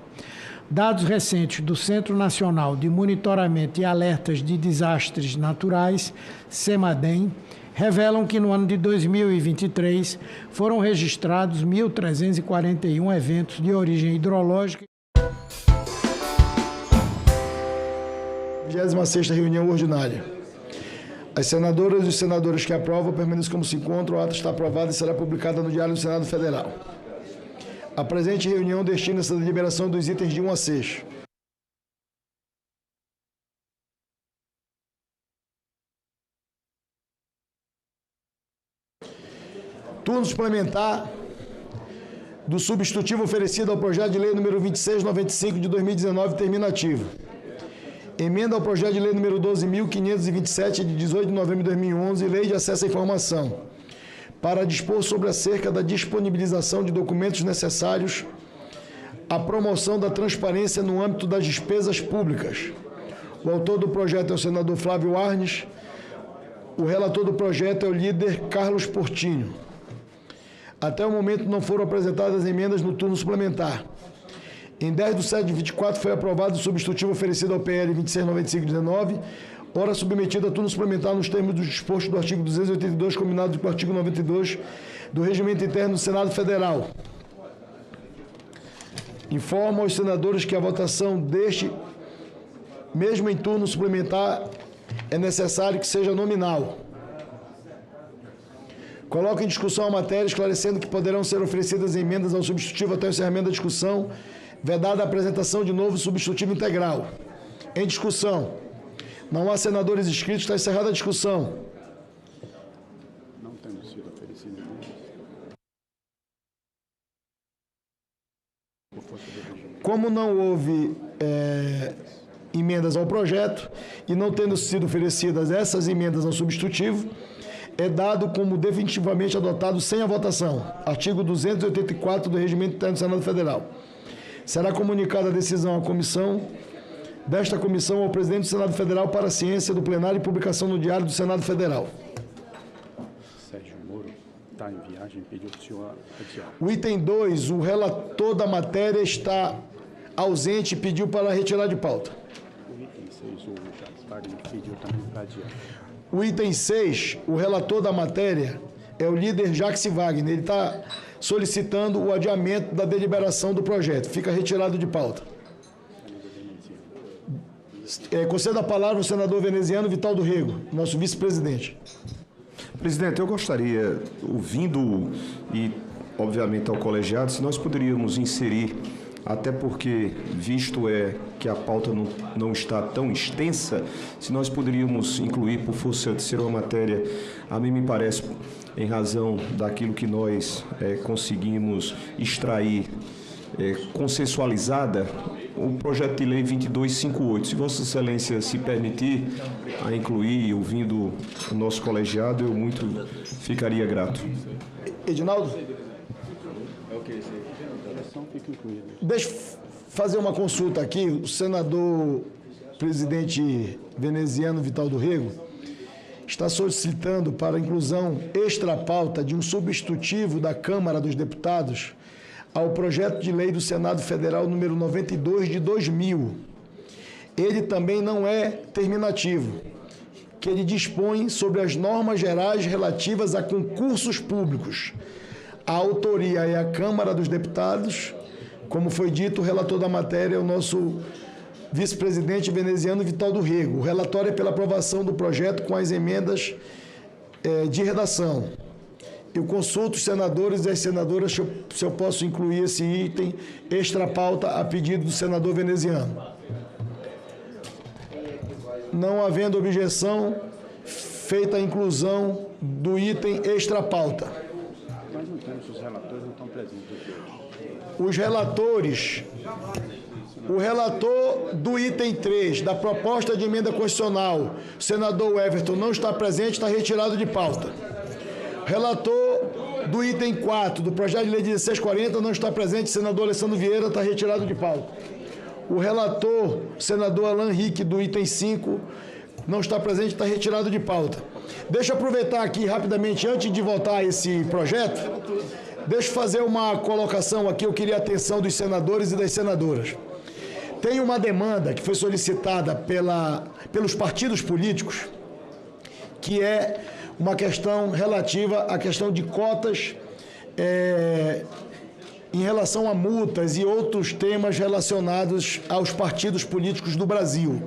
S12: Dados recentes do Centro Nacional de Monitoramento e Alertas de Desastres Naturais, CEMADEM, revelam que no ano de 2023 foram registrados 1.341 eventos de origem hidrológica.
S4: 26ª reunião ordinária. As senadoras e os senadores que aprovam permaneçam como se encontram. O ato está aprovado e será publicado no Diário do Senado Federal. A presente reunião destina-se à deliberação dos itens de 1 a 6. Turno suplementar do substitutivo oferecido ao projeto de lei número 2695 de 2019, terminativo. Emenda ao projeto de lei número 12.527 de 18 de novembro de 2011, Lei de Acesso à Informação, para dispor sobre acerca da disponibilização de documentos necessários à promoção da transparência no âmbito das despesas públicas. O autor do projeto é o senador Flávio Arnes. O relator do projeto é o líder Carlos Portinho. Até o momento não foram apresentadas emendas no turno suplementar. Em 10/7/24 foi aprovado o substitutivo oferecido ao PL 2695/19, ora submetido a turno suplementar nos termos do disposto do artigo 282, combinado com o artigo 92 do Regimento Interno do Senado Federal. Informo aos senadores que a votação deste, mesmo em turno suplementar, é necessário que seja nominal. Coloco em discussão a matéria, esclarecendo que poderão ser oferecidas emendas ao substitutivo até o encerramento da discussão, vedada a apresentação de novo substitutivo integral. Em discussão. Não há senadores inscritos, está encerrada a discussão.
S2: Não tendo sido oferecido
S4: Como não houve emendas ao projeto e não tendo sido oferecidas essas emendas ao substitutivo, é dado como definitivamente adotado sem a votação. Artigo 284 do Regimento Interno do Senado Federal. Será comunicada a decisão à comissão, desta comissão ao presidente do Senado Federal para a ciência do plenário e publicação no Diário do Senado Federal.
S2: Sérgio Moro está em viagem, pediu para o senhor adiar.
S4: O item 2, o relator da matéria está ausente e pediu para retirar de pauta.
S2: O item 6, o Jacques Wagner pediu também para adiar.
S4: O item 6, o relator da matéria é o líder Jacques Wagner. Ele está solicitando o adiamento da deliberação do projeto. Fica retirado de pauta. Concedo a palavra ao senador veneziano Vital do Rego, nosso vice-presidente.
S5: Presidente, eu gostaria, ouvindo e, obviamente, ao colegiado, se nós poderíamos inserir, até porque, visto que a pauta não está tão extensa, se nós poderíamos incluir, por força de ser uma matéria, a mim me parece, em razão daquilo que nós conseguimos extrair consensualizada, o projeto de lei 2258. Se Vossa Excelência se permitir a incluir, ouvindo o nosso colegiado, eu muito ficaria grato.
S4: Edinaldo? Deixa eu fazer uma consulta aqui. O senador presidente veneziano Vital do Rego está solicitando para a inclusão extra-pauta de um substitutivo da Câmara dos Deputados ao projeto de lei do Senado Federal número 92 de 2000. Ele também não é terminativo, que ele dispõe sobre as normas gerais relativas a concursos públicos. A autoria é a Câmara dos Deputados. Como foi dito, o relator da matéria é o nosso vice-presidente veneziano Vital do Rego. O relatório é pela aprovação do projeto com as emendas de redação. Eu consulto os senadores e as senadoras se eu posso incluir esse item extra-pauta a pedido do senador veneziano. Não havendo objeção, feita a inclusão do item extra-pauta.
S2: Nós não temos, os relatores não estão presentes aqui.
S4: Os relatores, o relator do item 3 da proposta de emenda constitucional, o senador Everton, não está presente, está retirado de pauta. O relator do item 4 do projeto de lei 1640 não está presente, o senador Alessandro Vieira, está retirado de pauta. O relator, o senador Alan Henrique, do item 5, não está presente, está retirado de pauta. Deixa eu aproveitar aqui rapidamente, antes de votar esse projeto, deixa eu fazer uma colocação aqui, eu queria a atenção dos senadores e das senadoras. Tem uma demanda que foi solicitada pelos partidos políticos, que é uma questão relativa à questão de cotas em relação a multas e outros temas relacionados aos partidos políticos do Brasil.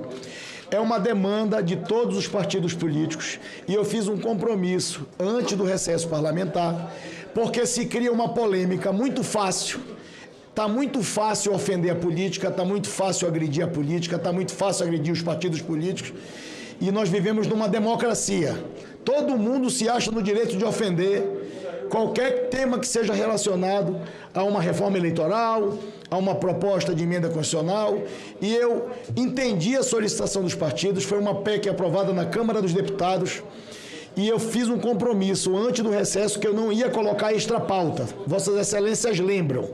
S4: É uma demanda de todos os partidos políticos e eu fiz um compromisso antes do recesso parlamentar, porque se cria uma polêmica muito fácil. Está muito fácil ofender a política, está muito fácil agredir a política, está muito fácil agredir os partidos políticos e nós vivemos numa democracia. Todo mundo se acha no direito de ofender qualquer tema que seja relacionado a uma reforma eleitoral, a uma proposta de emenda constitucional, e eu entendi a solicitação dos partidos, foi uma PEC aprovada na Câmara dos Deputados, e eu fiz um compromisso antes do recesso que eu não ia colocar extra pauta. Vossas Excelências lembram.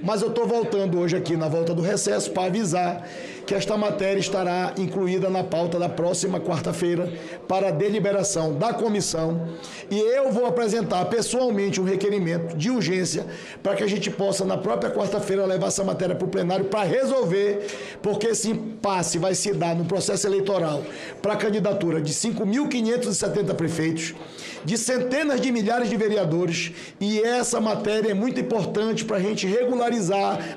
S4: Mas eu estou voltando hoje aqui na volta do recesso para avisar que esta matéria estará incluída na pauta da próxima quarta-feira para deliberação da comissão e eu vou apresentar pessoalmente um requerimento de urgência para que a gente possa na própria quarta-feira levar essa matéria para o plenário para resolver, porque esse impasse vai se dar no processo eleitoral para a candidatura de 5.570 prefeitos, de centenas de milhares de vereadores, e essa matéria é muito importante para a gente regularizar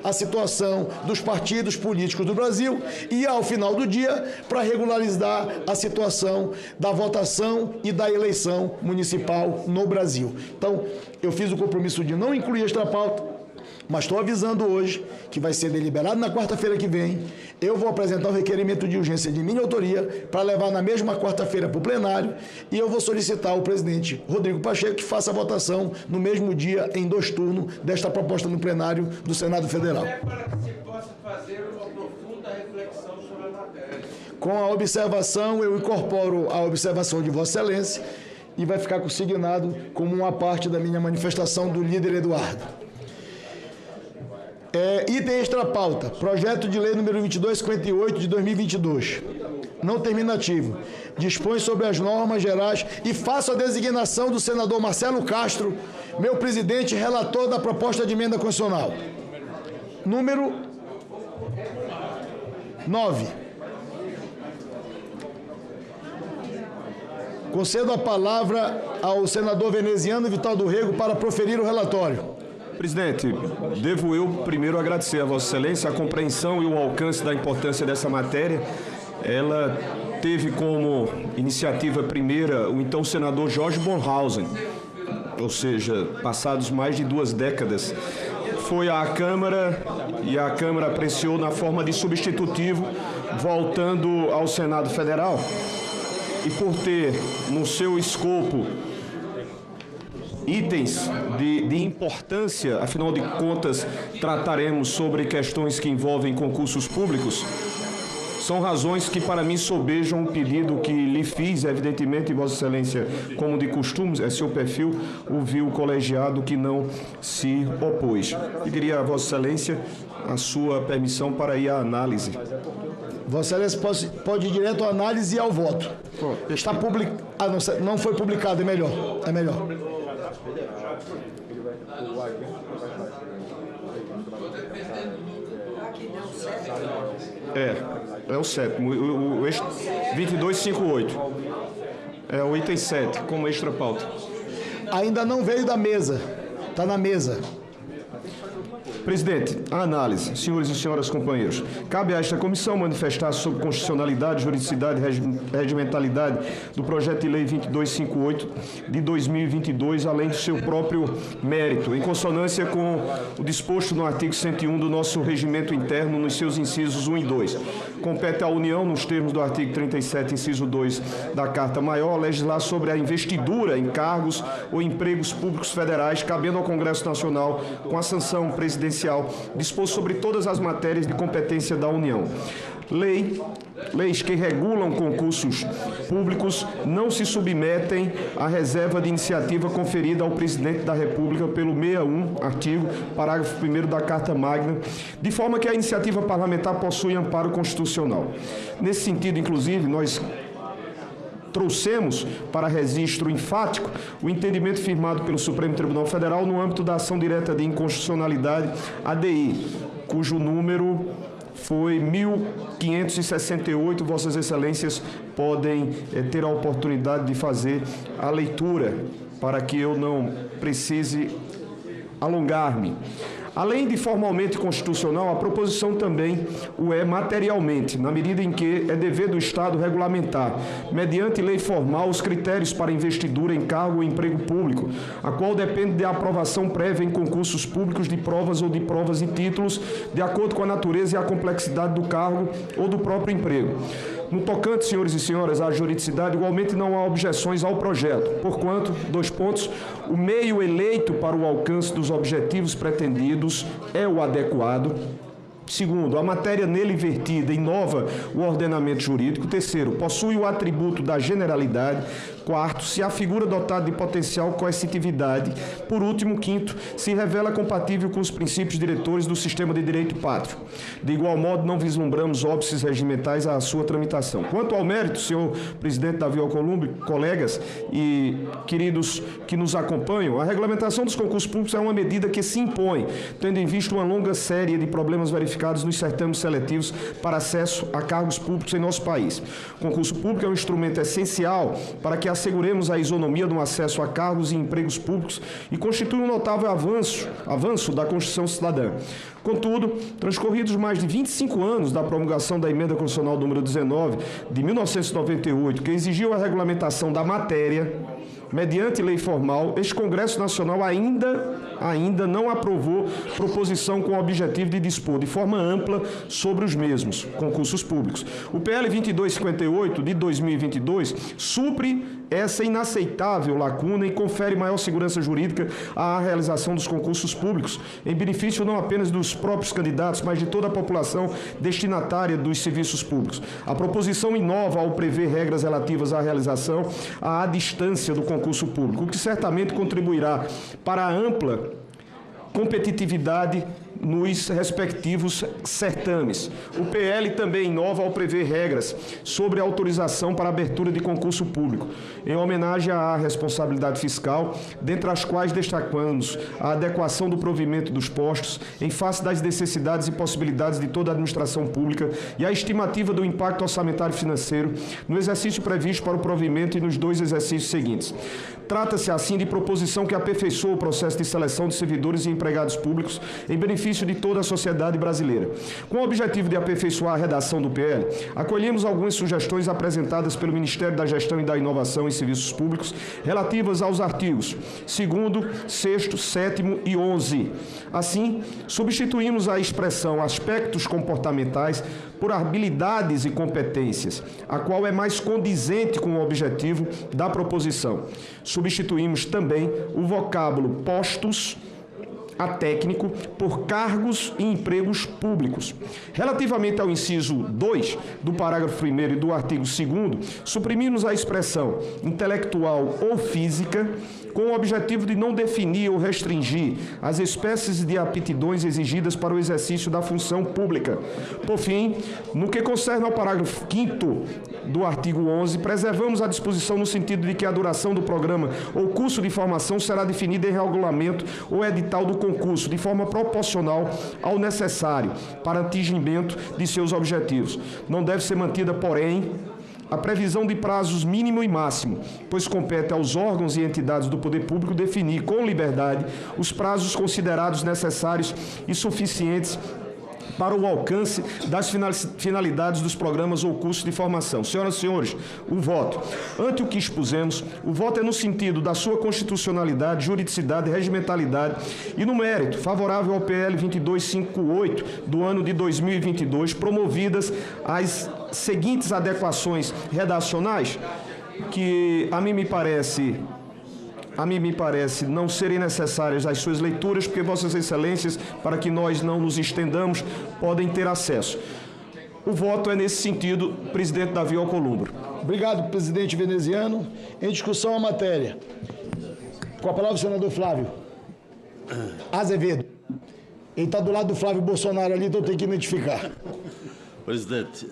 S4: a situação dos partidos políticos do Brasil e, ao final do dia, para regularizar a situação da votação e da eleição municipal no Brasil. Então, eu fiz o compromisso de não incluir esta pauta, mas estou avisando hoje que vai ser deliberado na quarta-feira que vem. Eu vou apresentar um requerimento de urgência de minha autoria para levar na mesma quarta-feira para o plenário e eu vou solicitar ao presidente Rodrigo Pacheco que faça a votação no mesmo dia, em 2 turnos, desta proposta no plenário do Senado Federal.
S6: Para que se possa fazer uma profunda reflexão sobre a matéria.
S4: Com a observação, eu incorporo a observação de Vossa Excelência e vai ficar consignado como uma parte da minha manifestação do líder Eduardo. Item extra pauta, projeto de lei número 2258 de 2022, não terminativo, dispõe sobre as normas gerais e faço a designação do senador Marcelo Castro, meu presidente, relator da proposta de emenda constitucional. Número 9. Concedo a palavra ao senador veneziano Vital do Rego para proferir o relatório.
S5: Presidente, devo eu primeiro agradecer a Vossa Excelência a compreensão e o alcance da importância dessa matéria. Ela teve como iniciativa primeira o então senador Jorge Bornhausen, ou seja, passados mais de 2 décadas. Foi à Câmara e a Câmara apreciou na forma de substitutivo, voltando ao Senado Federal. E por ter no seu escopo itens de importância, afinal de contas, trataremos sobre questões que envolvem concursos públicos, são razões que para mim sobejam o pedido que lhe fiz, evidentemente, Vossa Excelência, como de costume, é seu perfil, ouviu o colegiado que não se opôs. Pediria a Vossa Excelência a sua permissão para ir à análise.
S4: Vossa Excelência pode ir direto à análise e ao voto. Está publicado. Não foi publicado, é melhor. É melhor.
S5: É o 7º, o 2258. É o item 7, como extra pauta.
S4: Ainda não veio da mesa, está na mesa.
S5: Presidente, a análise, senhores e senhoras companheiros, cabe a esta comissão manifestar sobre constitucionalidade, juridicidade e regimentalidade do projeto de lei 2258 de 2022, além do seu próprio mérito, em consonância com o disposto no artigo 101 do nosso regimento interno, nos seus incisos 1 e 2. Compete à União, nos termos do artigo 37, inciso 2 da Carta Maior, legislar sobre a investidura em cargos ou empregos públicos federais, cabendo ao Congresso Nacional, com a sanção presidencial, dispor sobre todas as matérias de competência da União. Leis que regulam concursos públicos não se submetem à reserva de iniciativa conferida ao Presidente da República pelo 61, artigo, parágrafo 1º da Carta Magna, de forma que a iniciativa parlamentar possui amparo constitucional. Nesse sentido, inclusive, nós trouxemos para registro enfático o entendimento firmado pelo Supremo Tribunal Federal no âmbito da ação direta de inconstitucionalidade, ADI, cujo número foi 1568. Vossas Excelências podem ter a oportunidade de fazer a leitura para que eu não precise alongar-me. Além de formalmente constitucional, a proposição também o é materialmente, na medida em que é dever do Estado regulamentar, mediante lei formal, os critérios para investidura em cargo ou emprego público, a qual depende de aprovação prévia em concursos públicos de provas ou de provas e títulos, de acordo com a natureza e a complexidade do cargo ou do próprio emprego. No tocante, senhores e senhoras, à juridicidade, igualmente não há objeções ao projeto, porquanto, 2 pontos, o meio eleito para o alcance dos objetivos pretendidos é o adequado. Segundo, a matéria nele vertida inova o ordenamento jurídico. Terceiro, possui o atributo da generalidade. Quarto, se a figura dotada de potencial coercitividade. Por último, quinto, se revela compatível com os princípios diretores do sistema de direito pátrio. De igual modo, não vislumbramos óbices regimentais à sua tramitação. Quanto ao mérito, senhor presidente Davi Alcolumbre, colegas e queridos que nos acompanham, a regulamentação dos concursos públicos é uma medida que se impõe, tendo em vista uma longa série de problemas verificados nos certames seletivos para acesso a cargos públicos em nosso país. O concurso público é um instrumento essencial para que asseguremos a isonomia no acesso a cargos e empregos públicos e constitui um notável avanço da Constituição Cidadã. Contudo, transcorridos mais de 25 anos da promulgação da Emenda Constitucional número 19 de 1998, que exigiu a regulamentação da matéria, mediante lei formal, este Congresso Nacional ainda não aprovou proposição com o objetivo de dispor de forma ampla sobre os mesmos, concursos públicos. O PL 2258 de 2022 supre essa inaceitável lacuna e confere maior segurança jurídica à realização dos concursos públicos, em benefício não apenas dos próprios candidatos, mas de toda a população destinatária dos serviços públicos. A proposição inova ao prever regras relativas à realização à distância do concurso público, o que certamente contribuirá para a ampla competitividade nos respectivos certames. O PL também inova ao prever regras sobre a autorização para abertura de concurso público, em homenagem à responsabilidade fiscal, dentre as quais destacamos a adequação do provimento dos postos em face das necessidades e possibilidades de toda a administração pública e a estimativa do impacto orçamentário e financeiro no exercício previsto para o provimento e nos 2 exercícios seguintes. Trata-se, assim, de proposição que aperfeiçoa o processo de seleção de servidores e empregados públicos em benefício de toda a sociedade brasileira. Com o objetivo de aperfeiçoar a redação do PL, acolhemos algumas sugestões apresentadas pelo Ministério da Gestão e da Inovação em Serviços Públicos relativas aos artigos 2º, 6º, 7º e 11. Assim, substituímos a expressão aspectos comportamentais por habilidades e competências, a qual é mais condizente com o objetivo da proposição. Substituímos também o vocábulo postos a técnico por cargos e empregos públicos. Relativamente ao inciso 2 do parágrafo 1º e do artigo 2º, suprimimos a expressão intelectual ou física com o objetivo de não definir ou restringir as espécies de aptidões exigidas para o exercício da função pública. Por fim, no que concerne ao parágrafo 5º do artigo 11, preservamos a disposição no sentido de que a duração do programa ou curso de formação será definida em regulamento ou edital do concurso, de forma proporcional ao necessário para atingimento de seus objetivos. Não deve ser mantida, porém, a previsão de prazos mínimo e máximo, pois compete aos órgãos e entidades do poder público definir com liberdade os prazos considerados necessários e suficientes para o alcance das finalidades dos programas ou cursos de formação. Senhoras e senhores, o voto. Ante o que expusemos, o voto é no sentido da sua constitucionalidade, juridicidade, regimentalidade e no mérito favorável ao PL 2258 do ano de 2022, promovidas as seguintes adequações redacionais, que a mim me parece não serem necessárias as suas leituras, porque Vossas Excelências, para que nós não nos estendamos, podem ter acesso. O voto é nesse sentido, presidente Davi Alcolumbre.
S4: Obrigado, presidente veneziano. Em discussão a matéria. Com a palavra o senador Flávio Azevedo. Ele está do lado do Flávio Bolsonaro ali, então tem que identificar.
S3: Presidente,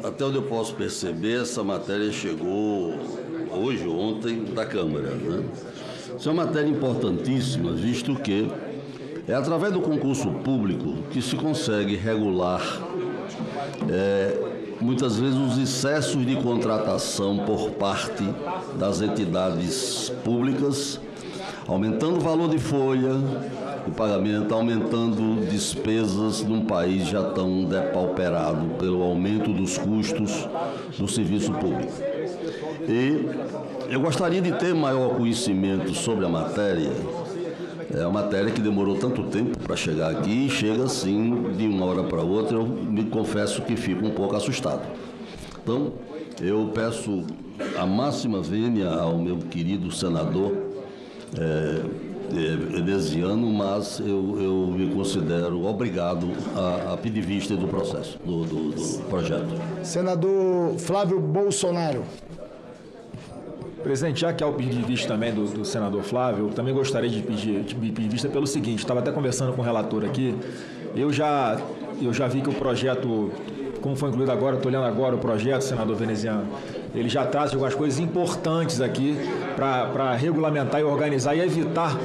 S3: até onde eu posso perceber, essa matéria chegou hoje ou ontem da Câmara, né? Isso é uma matéria importantíssima, visto que é através do concurso público que se consegue regular muitas vezes os excessos de contratação por parte das entidades públicas, aumentando o valor de folha de pagamento, aumentando despesas num país já tão depauperado pelo aumento dos custos do serviço público. E eu gostaria de ter maior conhecimento sobre a matéria. É uma matéria que demorou tanto tempo para chegar aqui e chega assim de uma hora para outra. Eu me confesso que fico um pouco assustado. Então, eu peço a máxima vênia ao meu querido senador veneziano, mas eu me considero obrigado a pedir vista do processo, do projeto.
S4: Senador Flávio Bolsonaro.
S13: Presidente, já que há o pedido de vista também do senador Flávio, eu também gostaria de pedir vista pelo seguinte: estava até conversando com o relator aqui, eu já vi que o projeto, como foi incluído agora, estou olhando agora o projeto, senador veneziano, ele já traz algumas coisas importantes aqui para regulamentar e organizar e evitar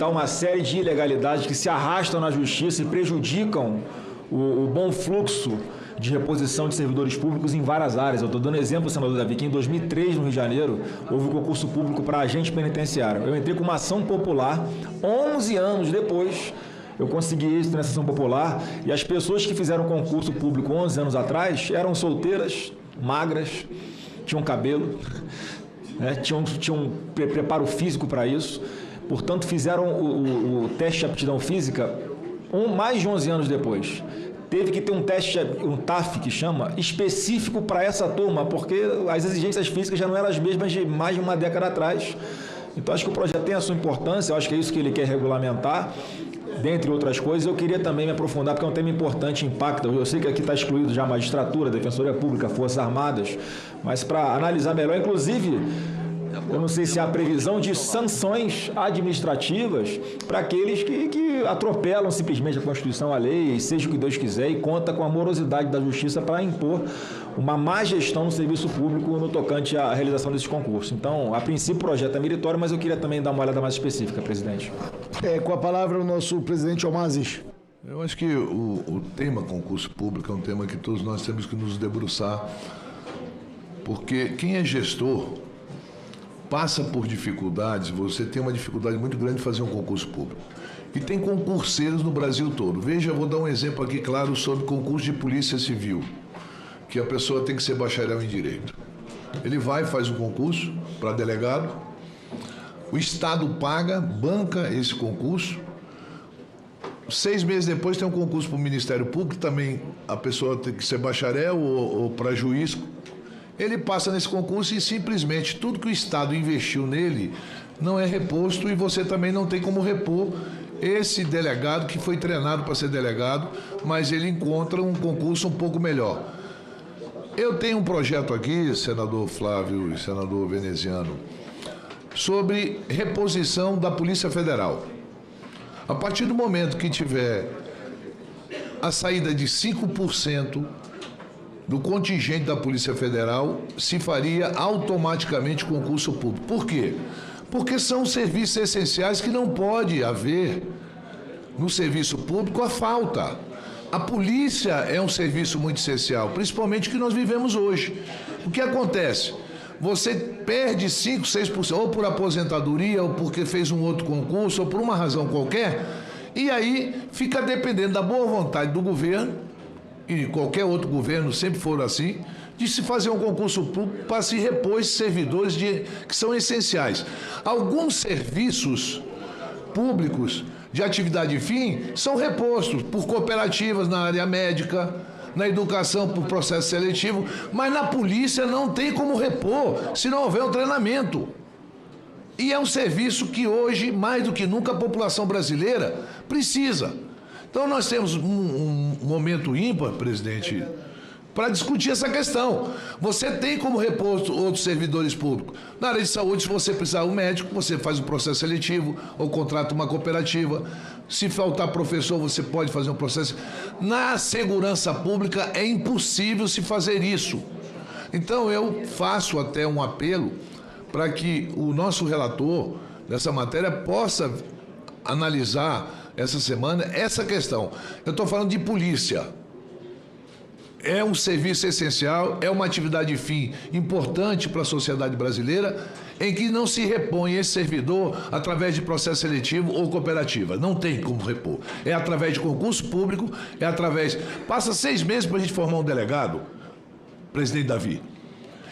S13: uma série de ilegalidades que se arrastam na justiça e prejudicam o bom fluxo de reposição de servidores públicos em várias áreas. Eu estou dando exemplo, senador Davi, que em 2003, no Rio de Janeiro, houve um concurso público para agente penitenciário. Eu entrei com uma ação popular, 11 anos depois, eu consegui êxito nessa ação popular, e as pessoas que fizeram concurso público 11 anos atrás eram solteiras, magras, tinham cabelo, né, tinham preparo físico para isso, portanto fizeram o teste de aptidão física mais de 11 anos depois. Teve que ter um teste, um TAF que chama, específico para essa turma, porque as exigências físicas já não eram as mesmas de mais de uma década atrás. Então acho que o projeto tem a sua importância, eu acho que é isso que ele quer regulamentar, dentre outras coisas. Eu queria também me aprofundar, porque é um tema importante, impacta. Eu sei que aqui está excluído já a magistratura, a Defensoria Pública, Forças Armadas, mas para analisar melhor, inclusive, eu não sei se há previsão de sanções administrativas para aqueles que atropelam simplesmente a Constituição, a lei, seja o que Deus quiser, e conta com a morosidade da Justiça para impor uma má gestão no serviço público no tocante à realização desses concursos. Então, a princípio, o projeto é meritório, mas eu queria também dar uma olhada mais específica, presidente.
S4: Com a palavra o nosso presidente Almazes.
S20: Eu acho que o tema concurso público é um tema que todos nós temos que nos debruçar, porque quem é gestor passa por dificuldades. Você tem uma dificuldade muito grande de fazer um concurso público. E tem concurseiros no Brasil todo. Veja, vou dar um exemplo aqui claro sobre concurso de polícia civil, que a pessoa tem que ser bacharel em direito. Ele vai, faz um concurso para delegado, o Estado paga, banca esse concurso. 6 meses depois tem um concurso para o Ministério Público, também a pessoa tem que ser bacharel ou para juiz. Ele passa nesse concurso e simplesmente tudo que o Estado investiu nele não é reposto, e você também não tem como repor esse delegado que foi treinado para ser delegado, mas ele encontra um concurso um pouco melhor. Eu tenho um projeto aqui, senador Flávio e senador veneziano, sobre reposição da Polícia Federal. A partir do momento que tiver a saída de 5% do contingente da Polícia Federal, se faria automaticamente concurso público. Por quê? Porque são serviços essenciais que não pode haver no serviço público a falta. A polícia é um serviço muito essencial, principalmente o que nós vivemos hoje. O que acontece? Você perde 5, 6%, ou por aposentadoria, ou porque fez um outro concurso, ou por uma razão qualquer, e aí fica dependendo da boa vontade do governo, e qualquer outro governo sempre for assim, de se fazer um concurso público para se repor esses servidores que são essenciais. Alguns serviços públicos de atividade fim são repostos por cooperativas na área médica, na educação por processo seletivo, mas na polícia não tem como repor se não houver um treinamento. E é um serviço que hoje, mais do que nunca, a população brasileira precisa. Então nós temos um momento ímpar, presidente, para discutir essa questão. Você tem como repor outros servidores públicos. Na área de saúde, se você precisar de um médico, você faz um processo seletivo ou contrata uma cooperativa. Se faltar professor, você pode fazer um processo. Na segurança pública é impossível se fazer isso. Então eu faço até um apelo para que o nosso relator dessa matéria possa analisar essa semana essa questão. Eu estou falando de polícia. É um serviço essencial, é uma atividade fim importante para a sociedade brasileira, em que não se repõe esse servidor através de processo seletivo ou cooperativa. Não tem como repor. É através de concurso público, é através... Passa 6 meses para a gente formar um delegado, presidente Davi.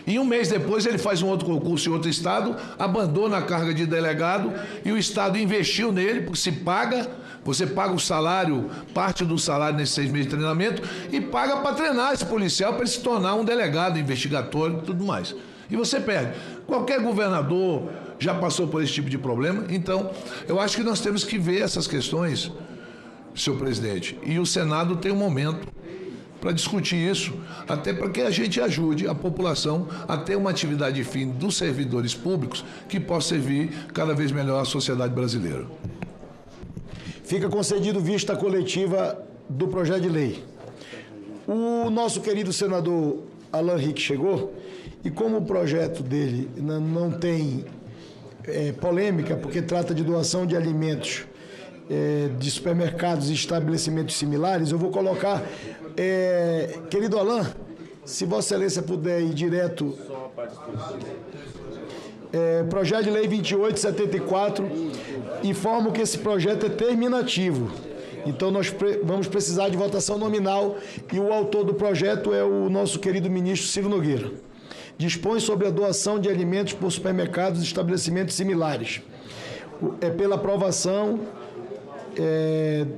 S20: E um mês depois ele faz um outro concurso em outro estado, abandona a carga de delegado e o estado investiu nele, porque se paga, você paga o salário, parte do salário nesses 6 meses de treinamento e paga para treinar esse policial para ele se tornar um delegado, investigador e tudo mais. E você perde. Qualquer governador já passou por esse tipo de problema, então eu acho que nós temos que ver essas questões, senhor presidente, e o Senado tem um momento para discutir isso, até para que a gente ajude a população a ter uma atividade fim dos servidores públicos que possa servir cada vez melhor à sociedade brasileira.
S4: Fica concedido vista coletiva do projeto de lei. O nosso querido senador Alan Rick chegou e como o projeto dele não tem polêmica, porque trata de doação de alimentos de supermercados e estabelecimentos similares, eu vou colocar... querido Alan, se Vossa Excelência puder ir direto... projeto de lei 2874, informo que esse projeto é terminativo. Então nós vamos precisar de votação nominal e o autor do projeto é o nosso querido ministro Ciro Nogueira. Dispõe sobre a doação de alimentos por supermercados e estabelecimentos similares. É pela aprovação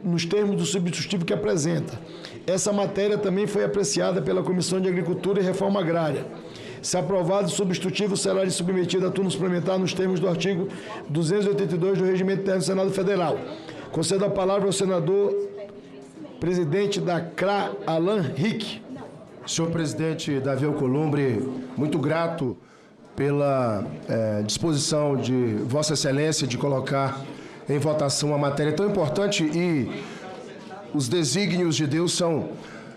S4: nos termos do substitutivo que apresenta. Essa matéria também foi apreciada pela Comissão de Agricultura e Reforma Agrária. Se aprovado, o substitutivo será submetido a turno suplementar nos termos do artigo 282 do Regimento Interno do Senado Federal. Concedo a palavra ao senador presidente da CRA, Alan Rick.
S10: Senhor presidente Davi Alcolumbre, muito grato pela disposição de Vossa Excelência de colocar em votação uma matéria tão importante e os desígnios de Deus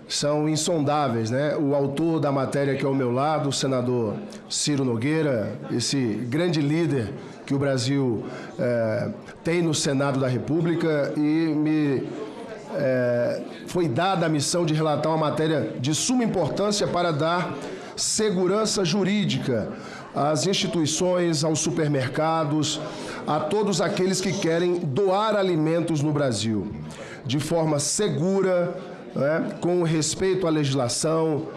S10: são insondáveis, né? O autor da matéria que é ao meu lado, o senador Ciro Nogueira, esse grande líder que o Brasil tem no Senado da República, e me foi dada a missão de relatar uma matéria de suma importância para dar segurança jurídica às instituições, aos supermercados, a todos aqueles que querem doar alimentos no Brasil, de forma segura, com respeito à legislação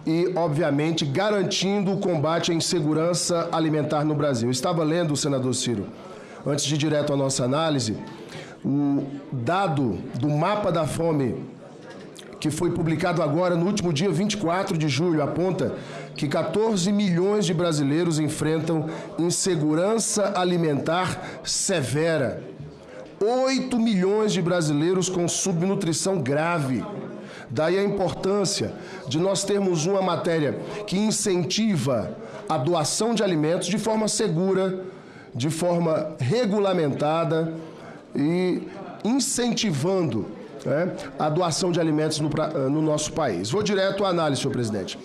S10: e, obviamente, garantindo o combate à insegurança alimentar no Brasil. Eu estava lendo, senador Ciro, antes de ir direto à nossa análise, o dado do Mapa da Fome, que foi publicado agora no último dia 24 de julho, aponta que 14 milhões de brasileiros enfrentam insegurança alimentar severa. 8 milhões de brasileiros com subnutrição grave. Daí a importância de nós termos uma matéria que incentiva a doação de alimentos de forma segura, de forma regulamentada e incentivando a doação de alimentos no nosso país. Vou direto à análise, senhor presidente.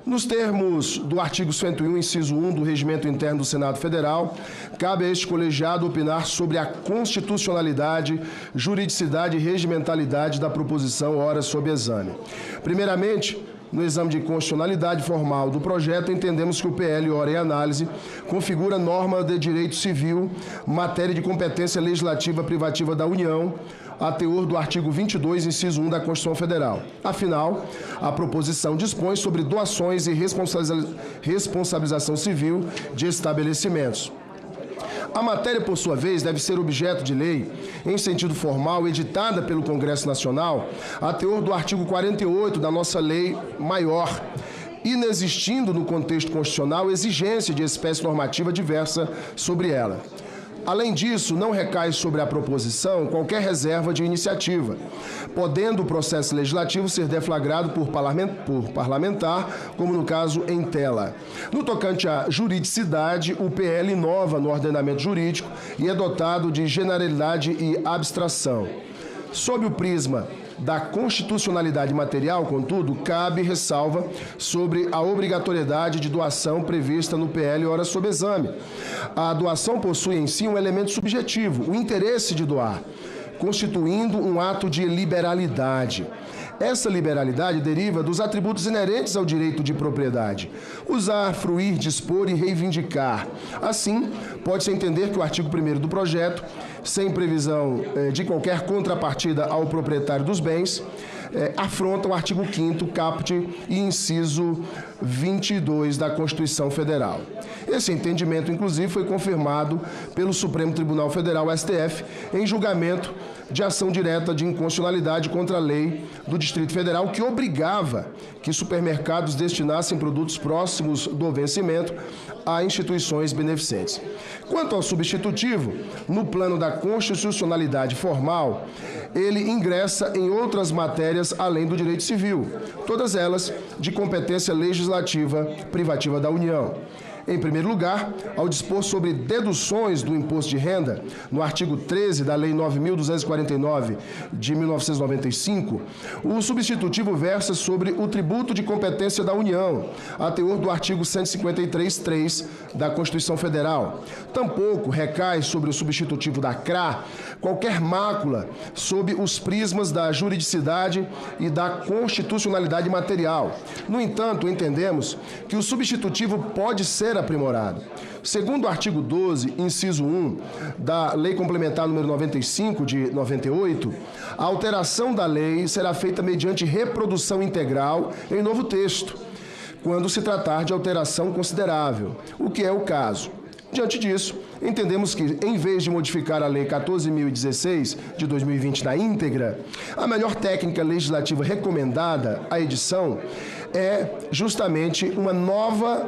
S10: Nos termos do artigo 101, inciso 1 do Regimento Interno do Senado Federal, cabe a este colegiado opinar sobre a constitucionalidade, juridicidade e regimentalidade da proposição ora sob exame. Primeiramente, no exame de constitucionalidade formal do projeto, entendemos que o PL ora em análise configura norma de direito civil, matéria de competência legislativa privativa da União, a teor do artigo 22, inciso 1 da Constituição Federal. Afinal, a proposição dispõe sobre doações e responsabilização civil de estabelecimentos. A matéria, por sua vez, deve ser objeto de lei, em sentido formal, editada pelo Congresso Nacional, a teor do artigo 48 da nossa lei maior, inexistindo no contexto constitucional exigência de espécie normativa diversa sobre ela. Além disso, não recai sobre a proposição qualquer reserva de iniciativa, podendo o processo legislativo ser deflagrado por parlamentar, como no caso em tela. No tocante à juridicidade, o PL inova no ordenamento jurídico e é dotado de generalidade e abstração. Sob o prisma da constitucionalidade material, contudo, cabe ressalva sobre a obrigatoriedade de doação prevista no PL ora sob exame. A doação possui em si um elemento subjetivo, o interesse de doar, constituindo um ato de liberalidade. Essa liberalidade deriva dos atributos inerentes ao direito de propriedade: usar, fruir, dispor e reivindicar. Assim, pode-se entender que o artigo 1º do projeto, sem previsão de qualquer contrapartida ao proprietário dos bens, afronta o artigo 5º, caput e inciso 22 da Constituição Federal. Esse entendimento, inclusive, foi confirmado pelo Supremo Tribunal Federal, STF, em julgamento de ação direta de inconstitucionalidade contra a lei do Distrito Federal, que obrigava que supermercados destinassem produtos próximos do vencimento a instituições beneficentes. Quanto ao substitutivo, no plano da constitucionalidade formal, ele ingressa em outras matérias além do direito civil, todas elas de competência legislativa privativa da União. Em primeiro lugar, ao dispor sobre deduções do imposto de renda, no artigo 13 da Lei 9.249 de 1995, o substitutivo versa sobre o tributo de competência da União, a teor do artigo 153.3 da Constituição Federal. Tampouco recai sobre o substitutivo da CRA qualquer mácula sob os prismas da juridicidade e da constitucionalidade material. No entanto, entendemos que o substitutivo pode ser aprimorado. Segundo o artigo 12, inciso 1 da Lei Complementar número 95 de 98, a alteração da lei será feita mediante reprodução integral em novo texto, quando se tratar de alteração considerável, o que é o caso. Diante disso, entendemos que, em vez de modificar a Lei 14.016 de 2020 na íntegra, a melhor técnica legislativa recomendada à edição é justamente uma norma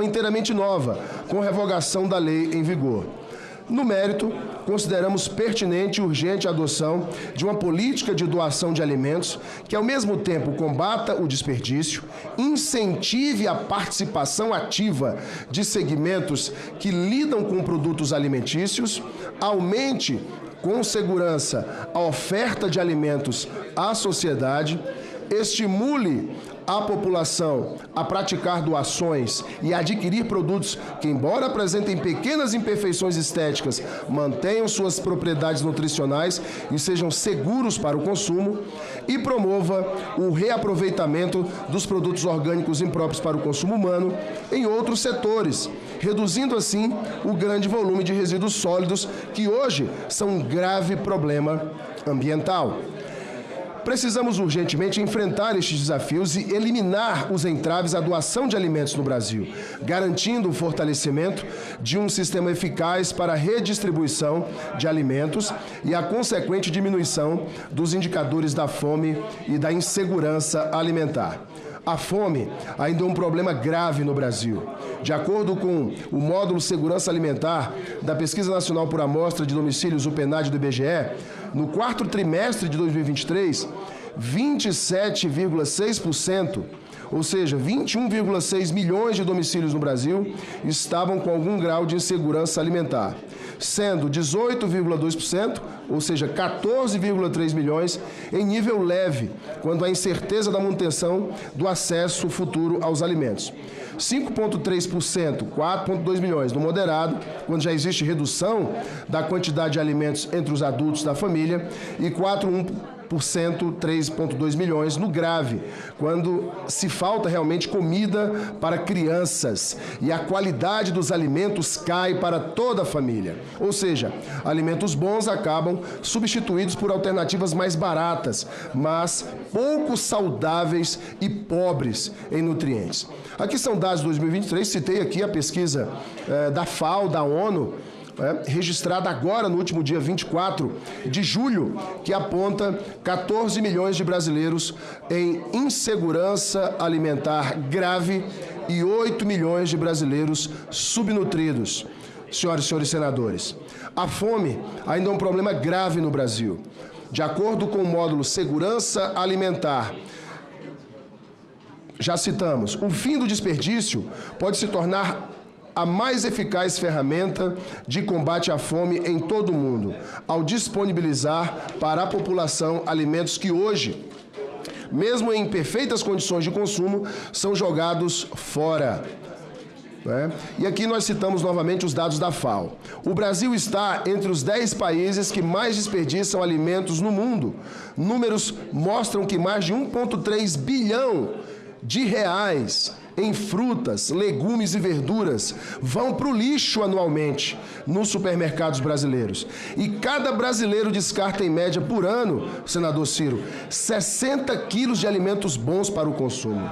S10: inteiramente nova, com revogação da lei em vigor. No mérito, consideramos pertinente e urgente a adoção de uma política de doação de alimentos que, ao mesmo tempo, combata o desperdício, incentive a participação ativa de segmentos que lidam com produtos alimentícios, aumente com segurança a oferta de alimentos à sociedade, estimule a população a praticar doações e adquirir produtos que, embora apresentem pequenas imperfeições estéticas, mantenham suas propriedades nutricionais e sejam seguros para o consumo, e promova o reaproveitamento dos produtos orgânicos impróprios para o consumo humano em outros setores, reduzindo assim o grande volume de resíduos sólidos que hoje são um grave problema ambiental. Precisamos urgentemente enfrentar estes desafios e eliminar os entraves à doação de alimentos no Brasil, garantindo o fortalecimento de um sistema eficaz para a redistribuição de alimentos e a consequente diminuição dos indicadores da fome e da insegurança alimentar. A fome ainda é um problema grave no Brasil. De acordo com o módulo Segurança Alimentar da Pesquisa Nacional por Amostra de Domicílios, o PNAD do IBGE, no quarto trimestre de 2023, 27,6%, ou seja, 21,6 milhões de domicílios no Brasil estavam com algum grau de insegurança alimentar. sendo 18,2%, ou seja, 14,3 milhões, em nível leve, quando há incerteza da manutenção do acesso futuro aos alimentos. 5,3%, 4,2 milhões no moderado, quando já existe redução da quantidade de alimentos entre os adultos da família, e 4,1%, 3,2 milhões no grave, quando se falta realmente comida para crianças e a qualidade dos alimentos cai para toda a família. Ou seja, alimentos bons acabam substituídos por alternativas mais baratas, mas pouco saudáveis e pobres em nutrientes. Aqui são dados de 2023, citei aqui a pesquisa da FAO, da ONU, registrada agora no último dia 24 de julho, que aponta 14 milhões de brasileiros em insegurança alimentar grave e 8 milhões de brasileiros subnutridos. Senhoras e senhores senadores, a fome ainda é um problema grave no Brasil. De acordo com o módulo Segurança Alimentar, já citamos, o fim do desperdício pode se tornar a mais eficaz ferramenta de combate à fome em todo o mundo, ao disponibilizar para a população alimentos que hoje, mesmo em perfeitas condições de consumo, são jogados fora. E aqui nós citamos novamente os dados da FAO. O Brasil está entre os 10 países que mais desperdiçam alimentos no mundo. Números mostram que mais de 1,3 bilhão de reais em frutas, legumes e verduras vão para o lixo anualmente nos supermercados brasileiros. E cada brasileiro descarta em média por ano, senador Ciro, 60 quilos de alimentos bons para o consumo.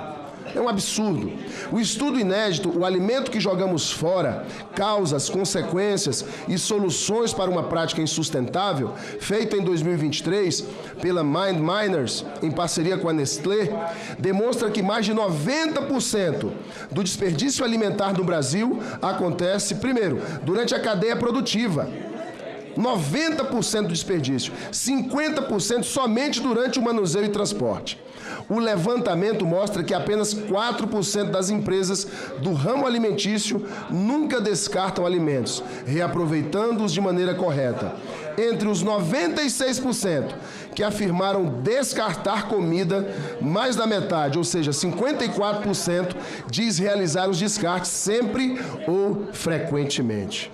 S10: É um absurdo. O estudo inédito, O Alimento que Jogamos Fora, Causas, Consequências e Soluções para uma Prática Insustentável, feito em 2023 pela Mind Miners, em parceria com a Nestlé, demonstra que mais de 90% do desperdício alimentar no Brasil acontece, primeiro, durante a cadeia produtiva. 90% do desperdício, 50% somente durante o manuseio e transporte. O levantamento mostra que apenas 4% das empresas do ramo alimentício nunca descartam alimentos, reaproveitando-os de maneira correta. Entre os 96% que afirmaram descartar comida, mais da metade, ou seja, 54%, diz realizar os descartes sempre ou frequentemente.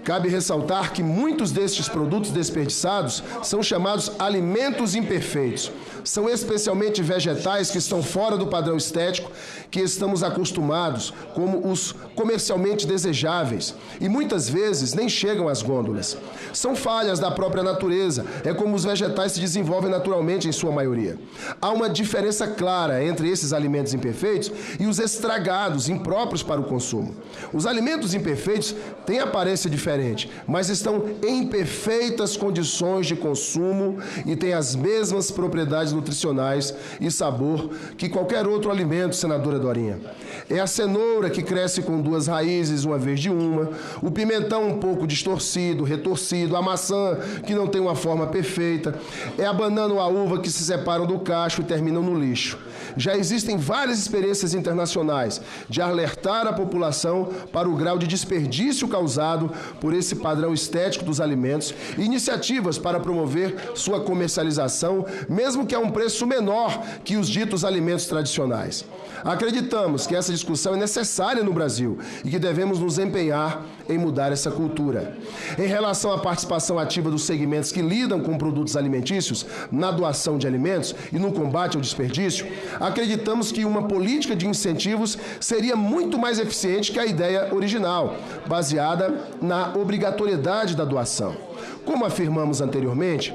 S10: Cabe ressaltar que muitos destes produtos desperdiçados são chamados alimentos imperfeitos. São especialmente vegetais que estão fora do padrão estético que estamos acostumados, como os comercialmente desejáveis, e muitas vezes nem chegam às gôndolas. São falhas da própria natureza, é como os vegetais se desenvolvem naturalmente em sua maioria. Há uma diferença clara entre esses alimentos imperfeitos e os estragados, impróprios para o consumo. Os alimentos imperfeitos têm aparência diferente, mas estão em perfeitas condições de consumo e têm as mesmas propriedades nutricionais e sabor que qualquer outro alimento, senadora Dorinha. É a cenoura que cresce com 2 raízes, uma vez de uma, o pimentão um pouco distorcido, retorcido, a maçã que não tem uma forma perfeita, é a banana ou a uva que se separam do cacho e terminam no lixo. Já existem várias experiências internacionais de alertar a população para o grau de desperdício causado por esse padrão estético dos alimentos e iniciativas para promover sua comercialização, mesmo que a um preço menor que os ditos alimentos tradicionais. Acreditamos que essa discussão é necessária no Brasil e que devemos nos empenhar em mudar essa cultura. Em relação à participação ativa dos segmentos que lidam com produtos alimentícios na doação de alimentos e no combate ao desperdício, acreditamos que uma política de incentivos seria muito mais eficiente que a ideia original, baseada na obrigatoriedade da doação. Como afirmamos anteriormente,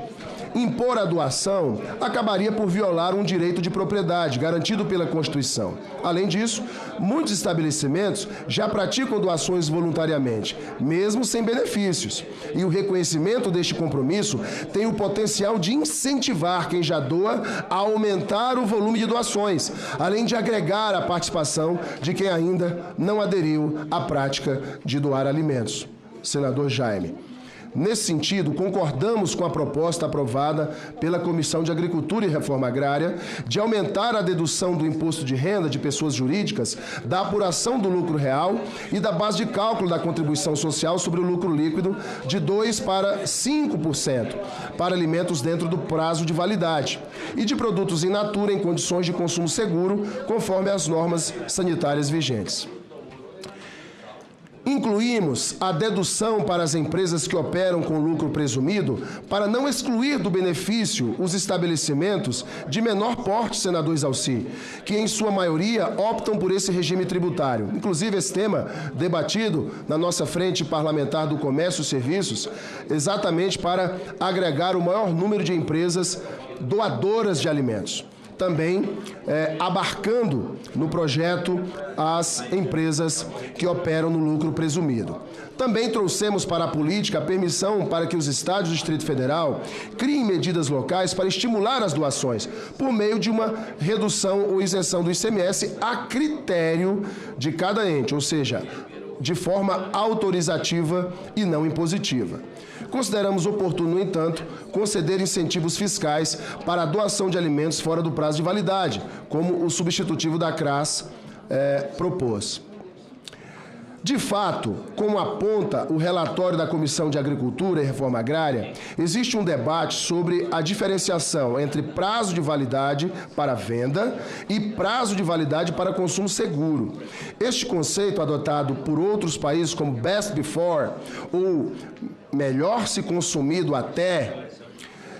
S10: impor a doação acabaria por violar um direito de propriedade garantido pela Constituição. Além disso, muitos estabelecimentos já praticam doações voluntariamente, mesmo sem benefícios. E o reconhecimento deste compromisso tem o potencial de incentivar quem já doa a aumentar o volume de doações, além de agregar a participação de quem ainda não aderiu à prática de doar alimentos. Senador Jaime. Nesse sentido, concordamos com a proposta aprovada pela Comissão de Agricultura e Reforma Agrária de aumentar a dedução do imposto de renda de pessoas jurídicas, da apuração do lucro real e da base de cálculo da contribuição social sobre o lucro líquido de 2% para 5% para alimentos dentro do prazo de validade e de produtos in natura em condições de consumo seguro, conforme as normas sanitárias vigentes. Incluímos a dedução para as empresas que operam com lucro presumido para não excluir do benefício os estabelecimentos de menor porte, senador Exalci, que em sua maioria optam por esse regime tributário. Inclusive esse tema debatido na nossa frente parlamentar do Comércio e Serviços, exatamente para agregar o maior número de empresas doadoras de alimentos. Também abarcando no projeto as empresas que operam no lucro presumido. Também trouxemos para a política a permissão para que os estados do Distrito Federal criem medidas locais para estimular as doações, por meio de uma redução ou isenção do ICMS a critério de cada ente, ou seja, de forma autorizativa e não impositiva. Consideramos oportuno, no entanto, conceder incentivos fiscais para a doação de alimentos fora do prazo de validade, como o substitutivo da CRAS propôs. De fato, como aponta o relatório da Comissão de Agricultura e Reforma Agrária, existe um debate sobre a diferenciação entre prazo de validade para venda e prazo de validade para consumo seguro. Este conceito, adotado por outros países como best before ou melhor se consumido até,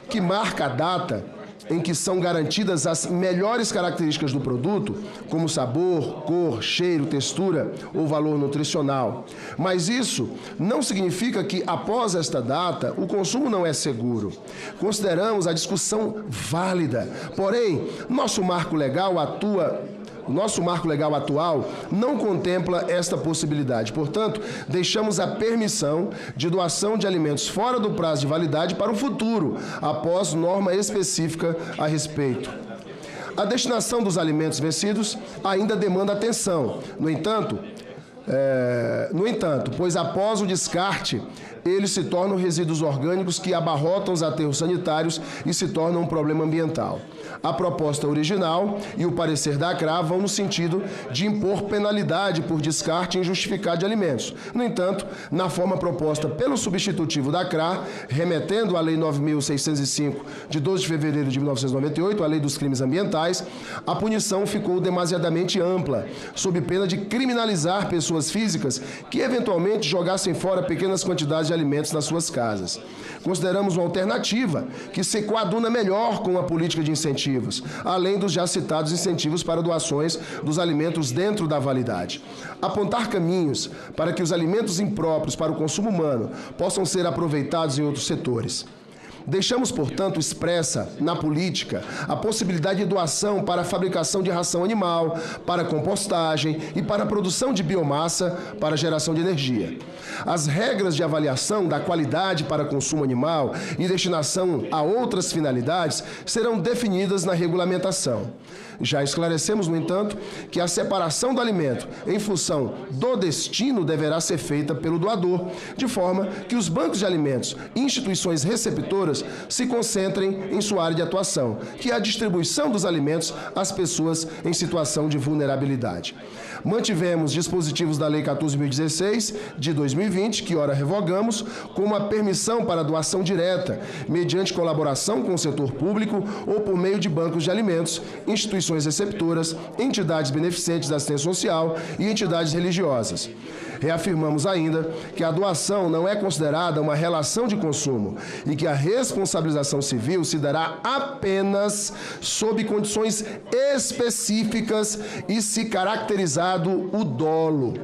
S10: que marca a data em que são garantidas as melhores características do produto, como sabor, cor, cheiro, textura ou valor nutricional. Mas isso não significa que, após esta data, o consumo não é seguro. Consideramos a discussão válida, porém, nosso marco legal atual não contempla esta possibilidade. Portanto, deixamos a permissão de doação de alimentos fora do prazo de validade para o futuro, após norma específica a respeito. A destinação dos alimentos vencidos ainda demanda atenção. No entanto, pois após o descarte, eles se tornam resíduos orgânicos que abarrotam os aterros sanitários e se tornam um problema ambiental. A proposta original e o parecer da ACRA vão no sentido de impor penalidade por descarte injustificado de alimentos. No entanto, na forma proposta pelo substitutivo da ACRA, remetendo à Lei 9.605, de 12 de fevereiro de 1998, a Lei dos Crimes Ambientais, a punição ficou demasiadamente ampla, sob pena de criminalizar pessoas físicas que eventualmente jogassem fora pequenas quantidades de alimentos nas suas casas. Consideramos uma alternativa que se coaduna melhor com a política de incentivos, além dos já citados incentivos para doações dos alimentos dentro da validade. Apontar caminhos para que os alimentos impróprios para o consumo humano possam ser aproveitados em outros setores. Deixamos, portanto, expressa na política a possibilidade de doação para a fabricação de ração animal, para compostagem e para a produção de biomassa para geração de energia. As regras de avaliação da qualidade para consumo animal e destinação a outras finalidades serão definidas na regulamentação. Já esclarecemos, no entanto, que a separação do alimento em função do destino deverá ser feita pelo doador, de forma que os bancos de alimentos e instituições receptoras se concentrem em sua área de atuação, que é a distribuição dos alimentos às pessoas em situação de vulnerabilidade. Mantivemos dispositivos da Lei 14.016, de 2020, que ora revogamos, como a permissão para doação direta, mediante colaboração com o setor público ou por meio de bancos de alimentos, instituições receptoras, entidades beneficentes da assistência social e entidades religiosas. Reafirmamos ainda que a doação não é considerada uma relação de consumo e que a responsabilização civil se dará apenas sob condições específicas e se caracterizado o dolo.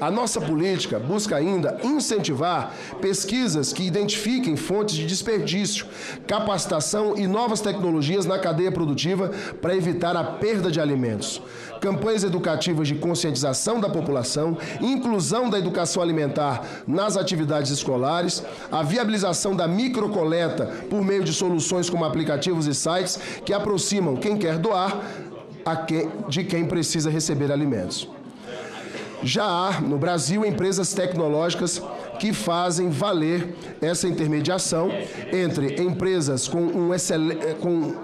S10: A nossa política busca ainda incentivar pesquisas que identifiquem fontes de desperdício, capacitação e novas tecnologias na cadeia produtiva para evitar a perda de alimentos. Campanhas educativas de conscientização da população, inclusão da educação alimentar nas atividades escolares, a viabilização da microcoleta por meio de soluções como aplicativos e sites que aproximam quem quer doar de quem precisa receber alimentos. Já há, no Brasil, empresas tecnológicas que fazem valer essa intermediação entre empresas com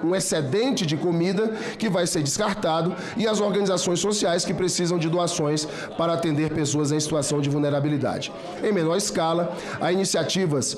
S10: um excedente de comida que vai ser descartado e as organizações sociais que precisam de doações para atender pessoas em situação de vulnerabilidade. Em menor escala, há iniciativas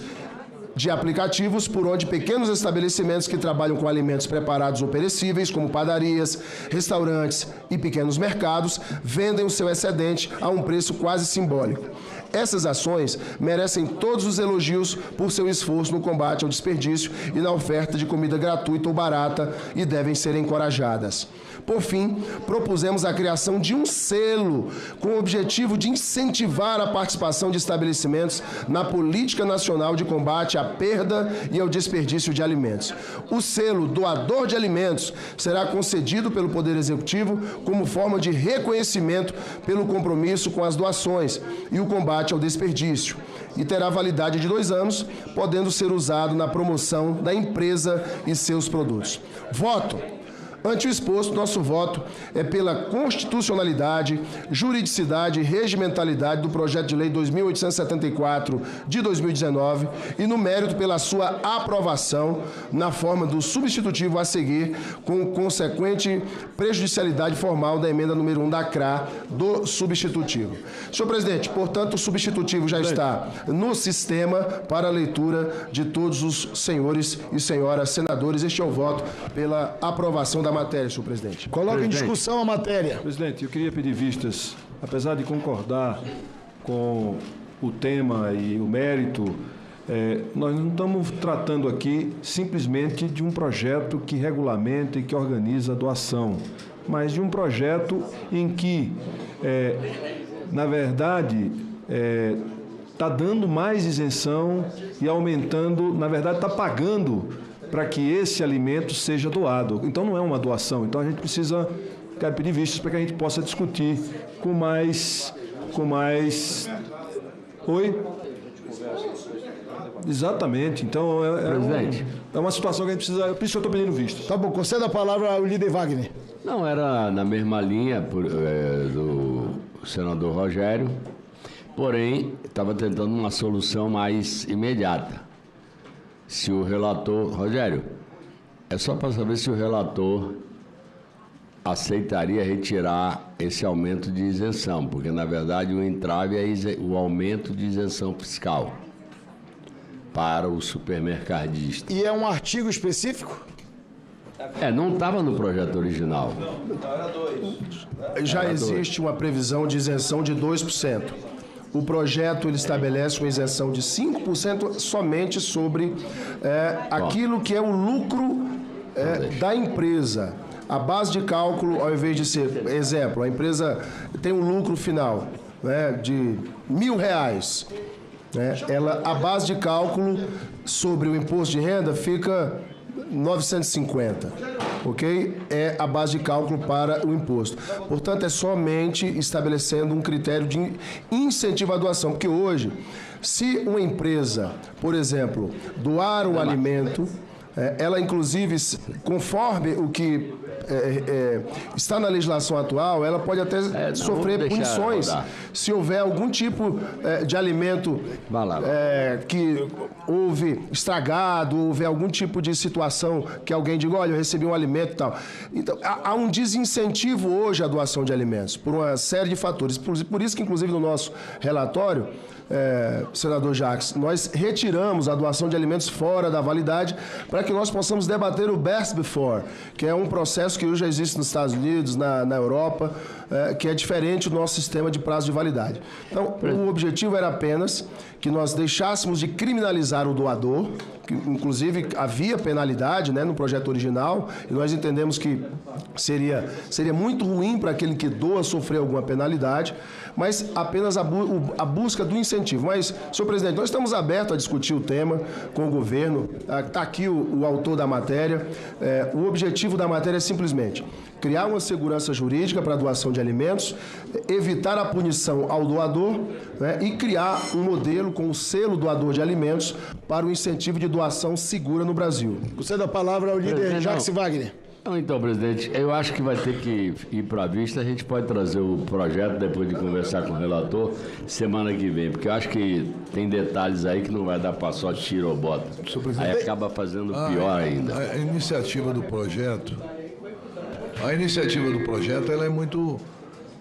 S10: de aplicativos por onde pequenos estabelecimentos que trabalham com alimentos preparados ou perecíveis, como padarias, restaurantes e pequenos mercados, vendem o seu excedente a um preço quase simbólico. Essas ações merecem todos os elogios por seu esforço no combate ao desperdício e na oferta de comida gratuita ou barata e devem ser encorajadas. Por fim, propusemos a criação de um selo com o objetivo de incentivar a participação de estabelecimentos na política nacional de combate à perda e ao desperdício de alimentos. O selo Doador de Alimentos será concedido pelo Poder Executivo como forma de reconhecimento pelo compromisso com as doações e o combate ao desperdício, e terá validade de 2 anos, podendo ser usado na promoção da empresa e seus produtos. Voto. Ante o exposto, nosso voto é pela constitucionalidade, juridicidade e regimentalidade do projeto de lei 2.874 de 2019 e no mérito pela sua aprovação na forma do substitutivo a seguir, com consequente prejudicialidade formal da emenda número 1 da CRA do substitutivo. Senhor presidente, portanto, o substitutivo já está no sistema para a leitura de todos os senhores e senhoras senadores. Este é o voto pela aprovação da matéria, senhor presidente.
S4: Coloca em discussão a matéria.
S5: Presidente, eu queria pedir vistas, apesar de concordar com o tema e o mérito, nós não estamos tratando aqui simplesmente de um projeto que regulamenta e que organiza a doação, mas de um projeto em que, na verdade, está dando mais isenção e aumentando, na verdade, está pagando para que esse alimento seja doado. Então não é uma doação. Então a gente precisa, quero pedir vistas para que a gente possa discutir com mais... Oi? Exatamente. Então é uma situação que a gente precisa... Por isso que eu estou pedindo vistas.
S4: Tá bom, conceda a palavra ao líder Wagner.
S7: Não, era na mesma linha do senador Rogério, porém estava tentando uma solução mais imediata. Se o relator... Rogério, é só para saber se o relator aceitaria retirar esse aumento de isenção, porque, na verdade, o entrave é o aumento de isenção fiscal para o supermercadista.
S4: E é um artigo específico?
S7: Não estava no projeto original.
S10: Já existe uma previsão de isenção de 2%. O projeto ele estabelece uma isenção de 5% somente sobre aquilo que é o lucro da empresa. A base de cálculo, ao invés de ser, exemplo, a empresa tem um lucro final de R$1.000. A base de cálculo sobre o imposto de renda fica 950, ok? É a base de cálculo para o imposto. Portanto, é somente estabelecendo um critério de incentivo à doação, porque hoje, se uma empresa, por exemplo, doar um alimento, ela inclusive, conforme o que está na legislação atual, ela pode até sofrer punições se houver algum tipo de alimento que houve estragado, houver algum tipo de situação que alguém diga, olha, eu recebi um alimento e tal. Então, há um desincentivo hoje à doação de alimentos, por uma série de fatores. Por isso que, inclusive, no nosso relatório, senador Jacques, nós retiramos a doação de alimentos fora da validade para que nós possamos debater o best before, que é um processo que hoje já existe nos Estados Unidos, na Europa, que é diferente do nosso sistema de prazo de validade. Então, o objetivo era apenas que nós deixássemos de criminalizar o doador, que inclusive havia penalidade no projeto original, e nós entendemos que seria muito ruim para aquele que doa sofrer alguma penalidade, mas apenas a busca do incentivo. Mas, senhor presidente, nós estamos abertos a discutir o tema com o governo. Está aqui o autor da matéria. O objetivo da matéria é simplesmente criar uma segurança jurídica para a doação de alimentos, evitar a punição ao doador e criar um modelo com o selo doador de alimentos para o incentivo de doação segura no Brasil.
S4: Você dá a palavra ao líder Jacques Wagner.
S7: Então, presidente, eu acho que vai ter que ir para a vista. A gente pode trazer o projeto depois de conversar com o relator semana que vem, porque eu acho que tem detalhes aí que não vai dar para só tiro ou bota. Aí acaba fazendo pior ainda.
S20: A iniciativa do projeto,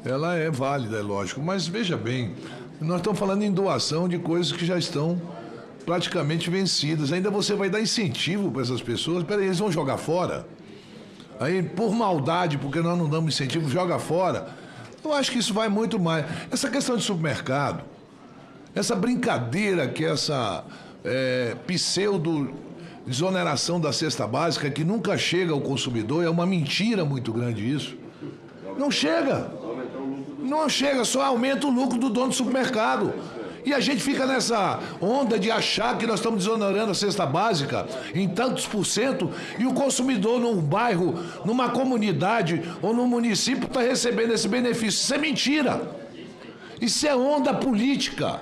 S20: ela é válida, é lógico, mas veja bem, nós estamos falando em doação de coisas que já estão praticamente vencidas. Ainda você vai dar incentivo para essas pessoas, peraí, eles vão jogar fora? Aí, por maldade, porque nós não damos incentivo, joga fora. Eu acho que isso vai muito mais. Essa questão de supermercado, essa brincadeira que essa pseudo-desoneração da cesta básica, que nunca chega ao consumidor, é uma mentira muito grande isso. Não chega. Não chega, só aumenta o lucro do dono do supermercado. E a gente fica nessa onda de achar que nós estamos desonorando a cesta básica em tantos por cento e o consumidor num bairro, numa comunidade ou num município está recebendo esse benefício. Isso é mentira. Isso é onda política.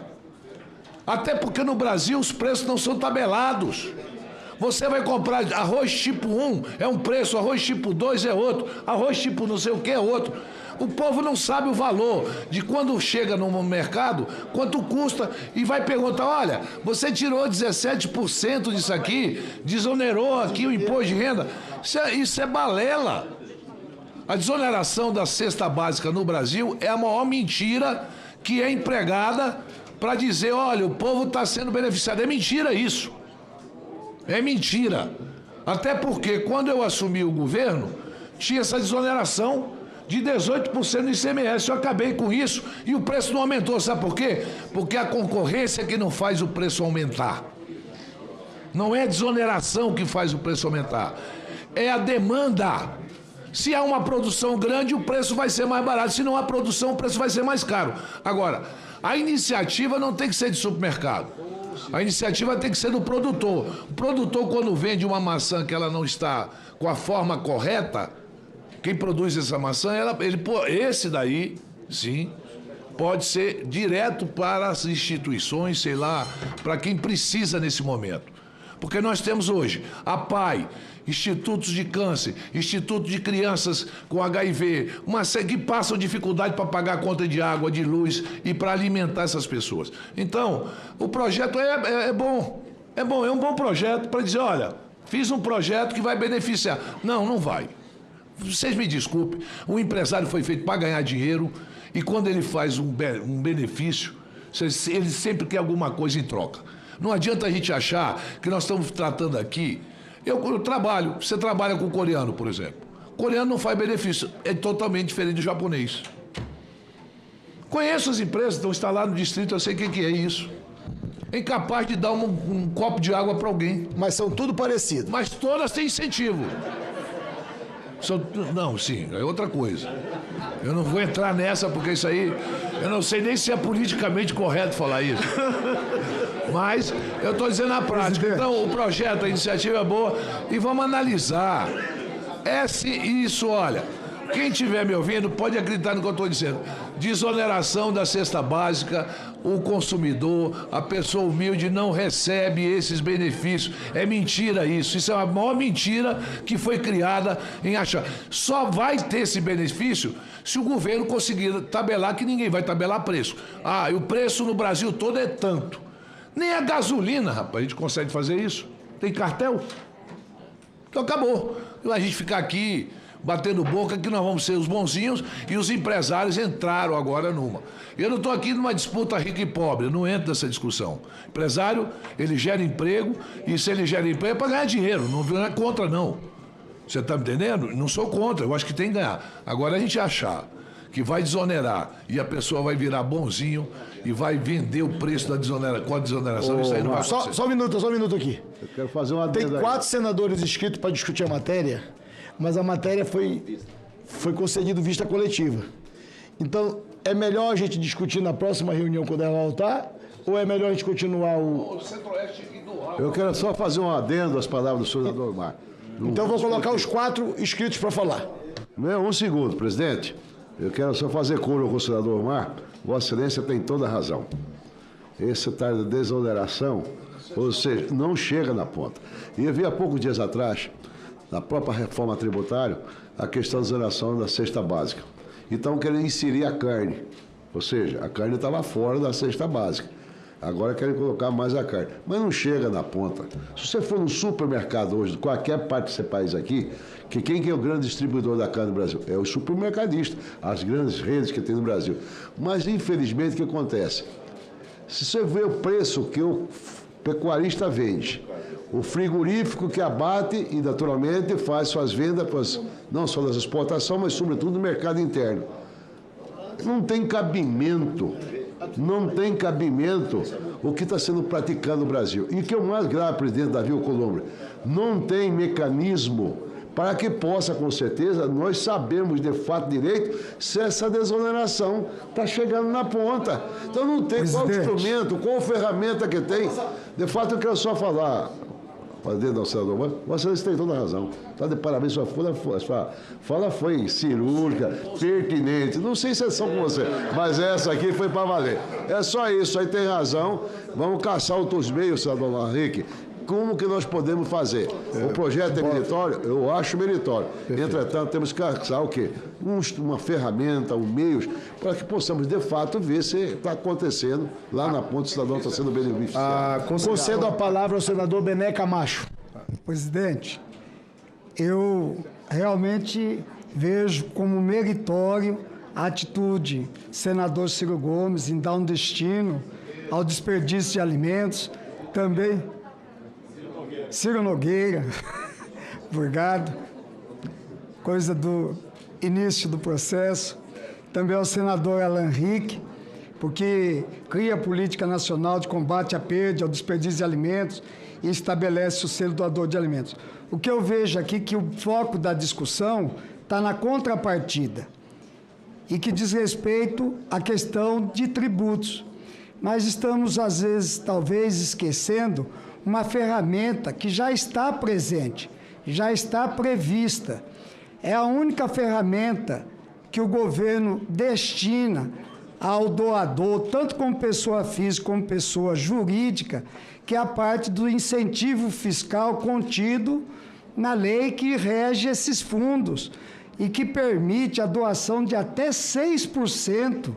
S20: Até porque no Brasil os preços não são tabelados. Você vai comprar arroz tipo 1 é um preço, arroz tipo 2 é outro, arroz tipo não sei o que é outro. O povo não sabe o valor de quando chega no mercado, quanto custa, e vai perguntar, olha, você tirou 17% disso aqui, desonerou aqui o imposto de renda. Isso é balela. A desoneração da cesta básica no Brasil é a maior mentira que é empregada para dizer, olha, o povo está sendo beneficiado. É mentira isso. É mentira. Até porque quando eu assumi o governo, tinha essa desoneração de 18% no ICMS. Eu acabei com isso e o preço não aumentou. Sabe por quê? Porque a concorrência que não faz o preço aumentar. Não é a desoneração que faz o preço aumentar. É a demanda. Se há uma produção grande, o preço vai ser mais barato. Se não há produção, o preço vai ser mais caro. Agora, a iniciativa não tem que ser de supermercado. A iniciativa tem que ser do produtor. O produtor, quando vende uma maçã que ela não está com a forma correta, quem produz essa maçã, esse daí, sim, pode ser direto para as instituições, sei lá, para quem precisa nesse momento. Porque nós temos hoje a PAI, institutos de câncer, instituto de crianças com HIV, que passam dificuldade para pagar a conta de água, de luz e para alimentar essas pessoas. Então, o projeto é bom. É bom, é um bom projeto para dizer, olha, fiz um projeto que vai beneficiar. Não vai. Vocês me desculpem, o empresário foi feito para ganhar dinheiro e quando ele faz um benefício, ele sempre quer alguma coisa em troca. Não adianta a gente achar que nós estamos tratando aqui. Eu trabalho, você trabalha com coreano, por exemplo. Coreano não faz benefício, é totalmente diferente do japonês. Conheço as empresas, estão instaladas no distrito, eu sei o que é isso. É incapaz de dar um copo de água para alguém.
S4: Mas são tudo parecido.
S20: Mas todas têm incentivo. Não, sim, é outra coisa. Eu não vou entrar nessa, porque isso aí, eu não sei nem se é politicamente correto falar isso. Mas eu estou dizendo na prática. Então, o projeto, a iniciativa é boa e vamos analisar. Isso, olha, quem estiver me ouvindo pode acreditar no que eu estou dizendo. Desoneração da cesta básica, o consumidor, a pessoa humilde não recebe esses benefícios. É mentira isso. Isso é a maior mentira que foi criada em achar. Só vai ter esse benefício se o governo conseguir tabelar, que ninguém vai tabelar preço. E o preço no Brasil todo é tanto. Nem a gasolina, rapaz, a gente consegue fazer isso. Tem cartel? Então acabou. A gente ficar aqui batendo boca que nós vamos ser os bonzinhos e os empresários entraram agora numa. Eu não estou aqui numa disputa rico e pobre, eu não entro nessa discussão. Empresário, ele gera emprego e se ele gera emprego é para ganhar dinheiro, não é contra não. Você está me entendendo? Não sou contra, eu acho que tem que ganhar. Agora a gente achar que vai desonerar e a pessoa vai virar bonzinho e vai vender o preço da com a desoneração, isso aí não vai acontecer.
S4: Só um minuto aqui.
S10: Eu quero fazer uma
S4: Tem 4 senadores inscritos para discutir a matéria, mas a matéria foi concedida vista coletiva. Então, é melhor a gente discutir na próxima reunião quando ela voltar, ou é melhor a gente continuar o...
S10: Eu quero só fazer um adendo às palavras do senador Omar.
S4: Então, vou colocar os 4 inscritos para falar.
S10: Um segundo, presidente. Eu quero só fazer coro com o senador Omar. Vossa Excelência tem toda a razão. Esse tal de desoneração, ou seja, não chega na ponta. E eu vi há poucos dias atrás,
S11: na própria reforma tributária, a questão da exoneração da cesta básica. Então, querem inserir a carne, ou seja, a carne estava fora da cesta básica. Agora querem colocar mais a carne, mas não chega na ponta. Se você for no supermercado hoje, de qualquer parte desse país aqui, que quem que é o grande distribuidor da carne no Brasil? É o supermercadista, as grandes redes que tem no Brasil. Mas, infelizmente, o que acontece? Se você vê o preço que o pecuarista vende, o frigorífico que abate e, naturalmente, faz suas vendas, não só das exportações, mas, sobretudo, no mercado interno. Não tem cabimento o que está sendo praticado no Brasil. E o que é o mais grave, presidente Davi Alcolumbre, não tem mecanismo para que possa, com certeza, nós sabemos de fato direito se essa desoneração está chegando na ponta. Então não tem qual instrumento, qual ferramenta que tem. De fato, eu quero só falar, senador, você tem toda a razão. Está de parabéns, sua fala foi cirúrgica, pertinente. Não sei se é só com você, mas essa aqui foi para valer. É só isso, aí tem razão. Vamos caçar outros meios, senador Henrique. Como que nós podemos fazer? O projeto é meritório? Eu acho meritório. Perfeito. Entretanto, temos que caçar o quê? Uma ferramenta, meios, para que possamos, de fato, ver se está acontecendo lá na ponta, o cidadão está sendo beneficiado.
S4: Concedo a palavra ao senador Bené Camacho.
S14: Presidente, eu realmente vejo como meritório a atitude do senador Ciro Gomes em dar um destino ao desperdício de alimentos, também Ciro Nogueira, obrigado, coisa do início do processo, também ao senador Alan Henrique, porque cria a política nacional de combate à perda, ao desperdício de alimentos e estabelece o selo doador de alimentos. O que eu vejo aqui é que o foco da discussão está na contrapartida e que diz respeito à questão de tributos. Mas estamos, às vezes, talvez esquecendo uma ferramenta que já está presente, já está prevista. É a única ferramenta que o governo destina ao doador, tanto como pessoa física como pessoa jurídica, que é a parte do incentivo fiscal contido na lei que rege esses fundos e que permite a doação de até 6%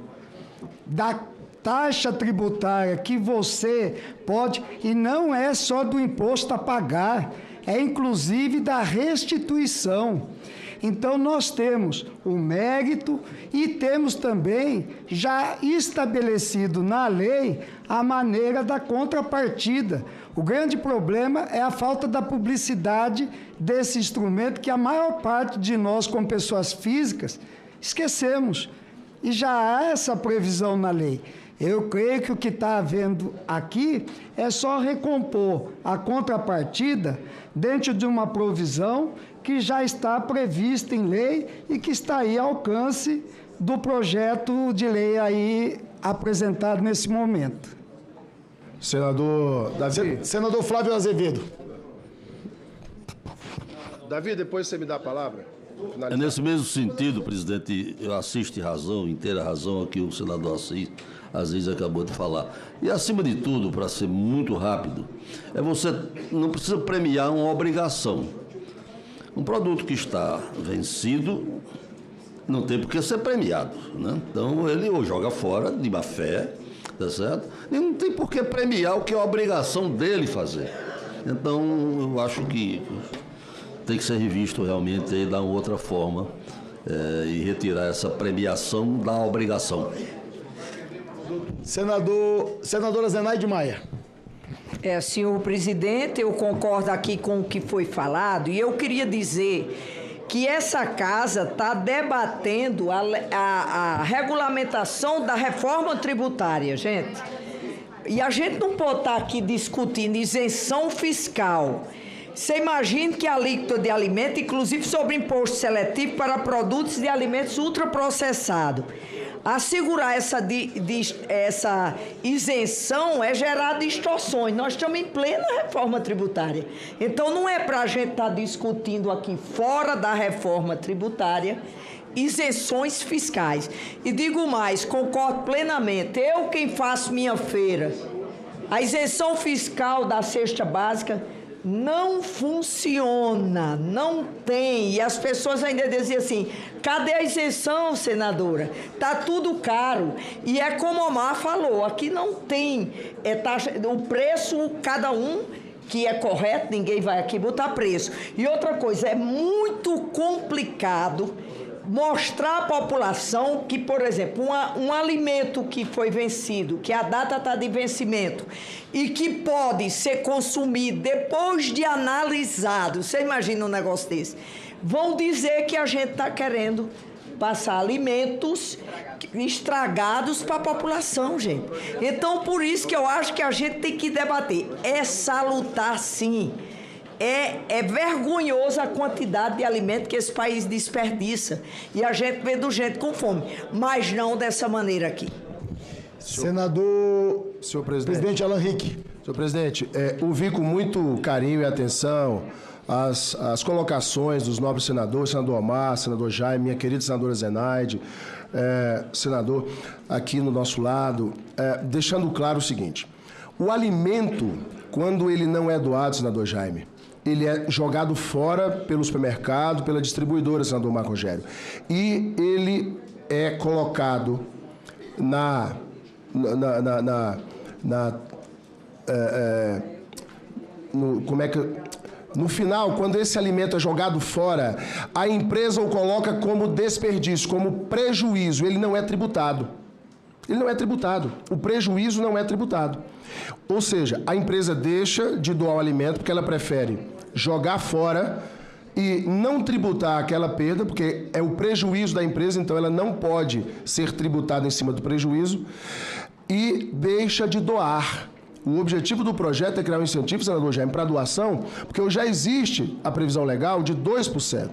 S14: da taxa tributária que você pode, e não é só do imposto a pagar, é inclusive da restituição. Então, nós temos o mérito e temos também já estabelecido na lei a maneira da contrapartida. O grande problema é a falta da publicidade desse instrumento que a maior parte de nós, como pessoas físicas, esquecemos. E já há essa previsão na lei. Eu creio que o que está havendo aqui é só recompor a contrapartida dentro de uma provisão que já está prevista em lei e que está aí ao alcance do projeto de lei aí apresentado nesse momento.
S10: Senador Davi.
S4: Senador Flávio Azevedo.
S10: Davi, depois você me dá a palavra.
S3: É nesse mesmo sentido, presidente, eu assisto razão, inteira razão aqui o senador Aziz acabou de falar. E, acima de tudo, para ser muito rápido, você não precisa premiar uma obrigação. Um produto que está vencido não tem por que ser premiado, né? Então, ele ou joga fora de má fé, tá certo? E não tem por que premiar o que é a obrigação dele fazer. Então, eu acho que tem que ser revisto realmente e dar uma outra forma e retirar essa premiação da obrigação.
S4: Senadora Zenaide Maia.
S21: Senhor presidente, eu concordo aqui com o que foi falado e eu queria dizer que essa casa está debatendo a regulamentação da reforma tributária, gente. E a gente não pode estar aqui discutindo isenção fiscal. Você imagina que a alíquota de alimento, inclusive sobre imposto seletivo para produtos de alimentos ultraprocessados, assegurar essa isenção é gerar distorções. Nós estamos em plena reforma tributária. Então, não é para a gente estar discutindo aqui, fora da reforma tributária, isenções fiscais. E digo mais, concordo plenamente. Quem faço minha feira, a isenção fiscal da cesta básica Não funciona, não tem. E as pessoas ainda diziam assim, cadê a isenção, senadora? Está tudo caro. E é como o Omar falou, aqui não tem taxa, o preço, cada um, que é correto, ninguém vai aqui botar preço. E outra coisa, é muito complicado mostrar à população que, por exemplo, um alimento que foi vencido, que a data está de vencimento e que pode ser consumido depois de analisado, você imagina um negócio desse? Vão dizer que a gente está querendo passar alimentos estragados para a população, gente. Então, por isso que eu acho que a gente tem que debater. É salutar, sim. É vergonhosa a quantidade de alimento que esse país desperdiça. E a gente vendo gente com fome. Mas não dessa maneira aqui.
S4: Senador...
S10: Senhor presidente.
S4: Presidente Alan Rick.
S10: Senhor presidente, ouvi com muito carinho e atenção as colocações dos nobres senadores, senador Omar, senador Jaime, minha querida senadora Zenaide, senador aqui no nosso lado, deixando claro o seguinte: o alimento, quando ele não é doado, senador Jaime, ele é jogado fora pelo supermercado, pela distribuidora, senador Marco Rogério. E ele é colocado no final, quando esse alimento é jogado fora, a empresa o coloca como desperdício, como prejuízo. Ele não é tributado. Ele não é tributado. O prejuízo não é tributado. Ou seja, a empresa deixa de doar o alimento porque ela prefere jogar fora e não tributar aquela perda, porque é o prejuízo da empresa, então ela não pode ser tributada em cima do prejuízo, e deixa de doar. O objetivo do projeto é criar um incentivo, senador Jaime, para doação, porque já existe a previsão legal de 2%.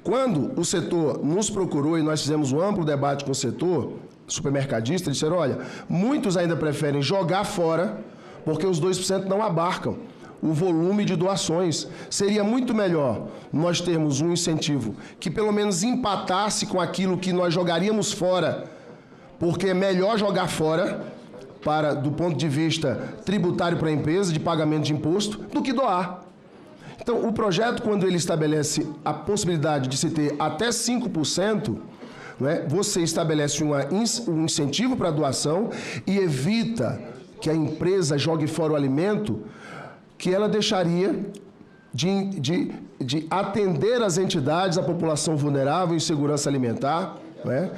S10: Quando o setor nos procurou e nós fizemos um amplo debate com o setor supermercadista, eles disseram, olha, muitos ainda preferem jogar fora, porque os 2% não abarcam o volume de doações. Seria muito melhor nós termos um incentivo que pelo menos empatasse com aquilo que nós jogaríamos fora, porque é melhor jogar fora, do ponto de vista tributário para a empresa, de pagamento de imposto, do que doar. Então, o projeto, quando ele estabelece a possibilidade de se ter até 5%, né, você estabelece um incentivo para a doação e evita que a empresa jogue fora o alimento, que ela deixaria de atender as entidades, a população vulnerável em segurança alimentar, né?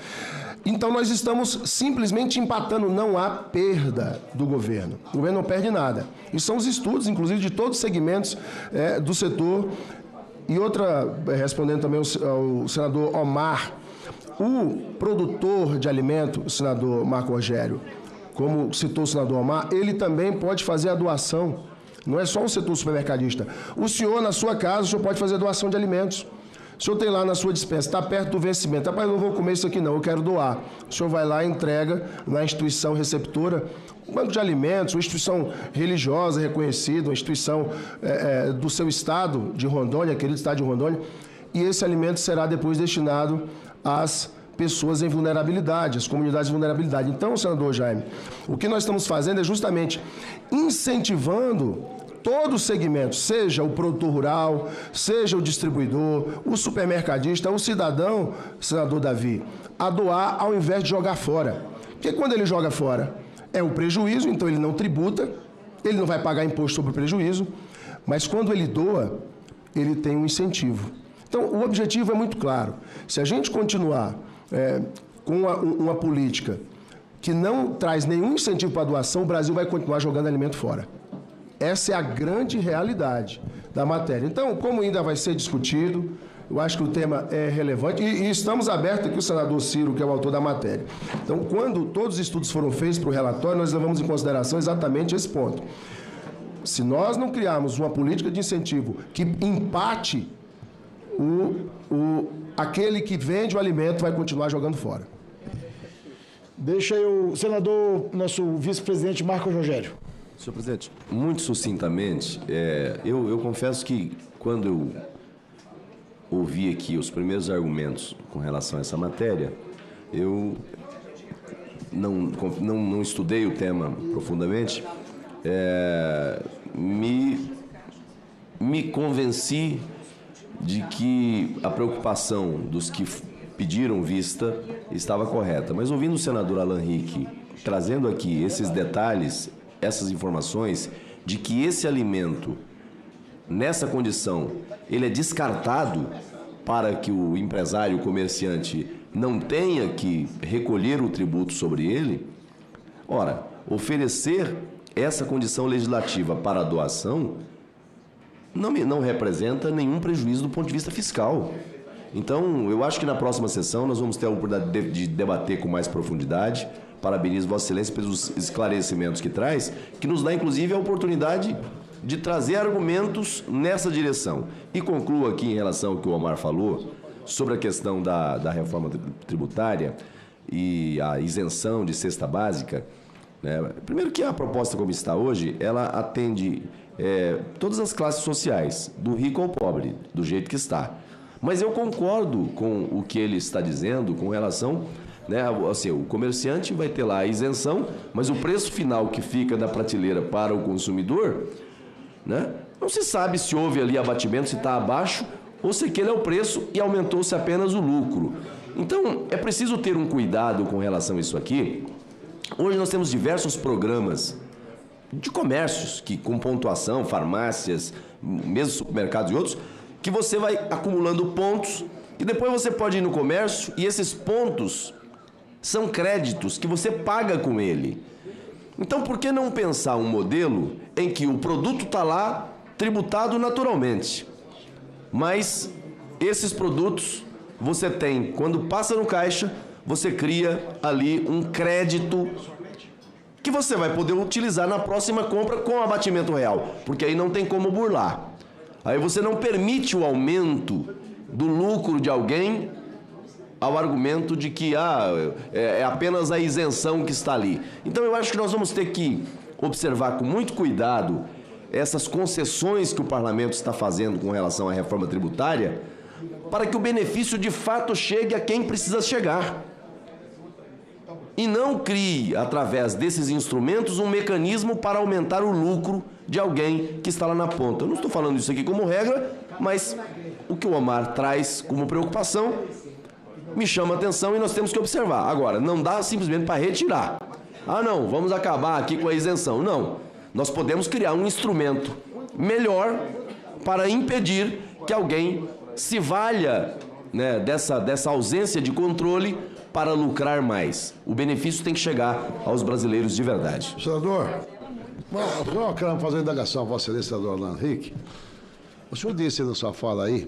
S10: Então, nós estamos simplesmente empatando, não há perda do governo. O governo não perde nada. E são os estudos, inclusive, de todos os segmentos do setor. E outra, respondendo também ao senador Omar, o produtor de alimento, o senador Marco Rogério, como citou o senador Omar, ele também pode fazer a doação. Não é só o setor supermercadista. O senhor, na sua casa, o senhor pode fazer a doação de alimentos. O senhor tem lá na sua dispensa, está perto do vencimento. Rapaz, não vou comer isso aqui não, eu quero doar. O senhor vai lá e entrega na instituição receptora, um banco de alimentos, uma instituição religiosa reconhecida, uma instituição do seu estado de Rondônia, querido estado de Rondônia, e esse alimento será depois destinado às pessoas em vulnerabilidade, às comunidades de vulnerabilidade. Então, senador Jaime, o que nós estamos fazendo é justamente incentivando todo o segmento, seja o produtor rural, seja o distribuidor, o supermercadista, o cidadão, senador Davi, a doar ao invés de jogar fora. Porque quando ele joga fora, é um prejuízo, então ele não tributa, ele não vai pagar imposto sobre o prejuízo, mas quando ele doa, ele tem um incentivo. Então, o objetivo é muito claro. Se a gente continuar com uma política que não traz nenhum incentivo para a doação, o Brasil vai continuar jogando alimento fora. Essa é a grande realidade da matéria. Então, como ainda vai ser discutido, eu acho que o tema é relevante e estamos abertos aqui, o senador Ciro, que é o autor da matéria. Então, quando todos os estudos foram feitos para o relatório, nós levamos em consideração exatamente esse ponto. Se nós não criarmos uma política de incentivo que empate, aquele que vende o alimento vai continuar jogando fora.
S4: Deixa eu, senador, nosso vice-presidente Marco Rogério.
S8: Senhor presidente, muito sucintamente, eu confesso que quando eu ouvi aqui os primeiros argumentos com relação a essa matéria, eu não estudei o tema profundamente, me me convenci de que a preocupação dos que pediram vista estava correta. Mas ouvindo o senador Alan Rick trazendo aqui esses detalhes, essas informações, de que esse alimento, nessa condição, ele é descartado para que o empresário, o comerciante, não tenha que recolher o tributo sobre ele, ora, oferecer essa condição legislativa para a doação não representa nenhum prejuízo do ponto de vista fiscal. Então, eu acho que na próxima sessão nós vamos ter a oportunidade de debater com mais profundidade. Parabenizo Vossa Excelência pelos esclarecimentos que traz, que nos dá, inclusive, a oportunidade de trazer argumentos nessa direção. E concluo aqui em relação ao que o Omar falou, sobre a questão da reforma tributária e a isenção de cesta básica. Né? Primeiro que a proposta como está hoje, ela atende todas as classes sociais, do rico ao pobre, do jeito que está. Mas eu concordo com o que ele está dizendo com relação, né, assim, o comerciante vai ter lá a isenção, mas o preço final que fica na prateleira para o consumidor, né, não se sabe se houve ali abatimento, se está abaixo, ou se aquele é o preço e aumentou-se apenas o lucro. Então, é preciso ter um cuidado com relação a isso aqui. Hoje nós temos diversos programas de comércios, que com pontuação, farmácias, mesmo supermercados e outros, que você vai acumulando pontos e depois você pode ir no comércio e esses pontos são créditos que você paga com ele. Então, por que não pensar um modelo em que o produto está lá tributado naturalmente, mas esses produtos você tem, quando passa no caixa, você cria ali um crédito que você vai poder utilizar na próxima compra com abatimento real, porque aí não tem como burlar. Aí você não permite o aumento do lucro de alguém ao argumento de que é apenas a isenção que está ali. Então eu acho que nós vamos ter que observar com muito cuidado essas concessões que o parlamento está fazendo com relação à reforma tributária, para que o benefício de fato chegue a quem precisa chegar. E não crie, através desses instrumentos, um mecanismo para aumentar o lucro de alguém que está lá na ponta. Eu não estou falando isso aqui como regra, mas o que o Omar traz como preocupação me chama a atenção e nós temos que observar. Agora, não dá simplesmente para retirar. Não, vamos acabar aqui com a isenção. Não, nós podemos criar um instrumento melhor para impedir que alguém se valha, né, dessa ausência de controle para lucrar mais. O benefício tem que chegar aos brasileiros de verdade.
S11: Senador, eu quero fazer uma indagação a Vossa Excelência, senador Alan Rick. O senhor disse na sua fala aí,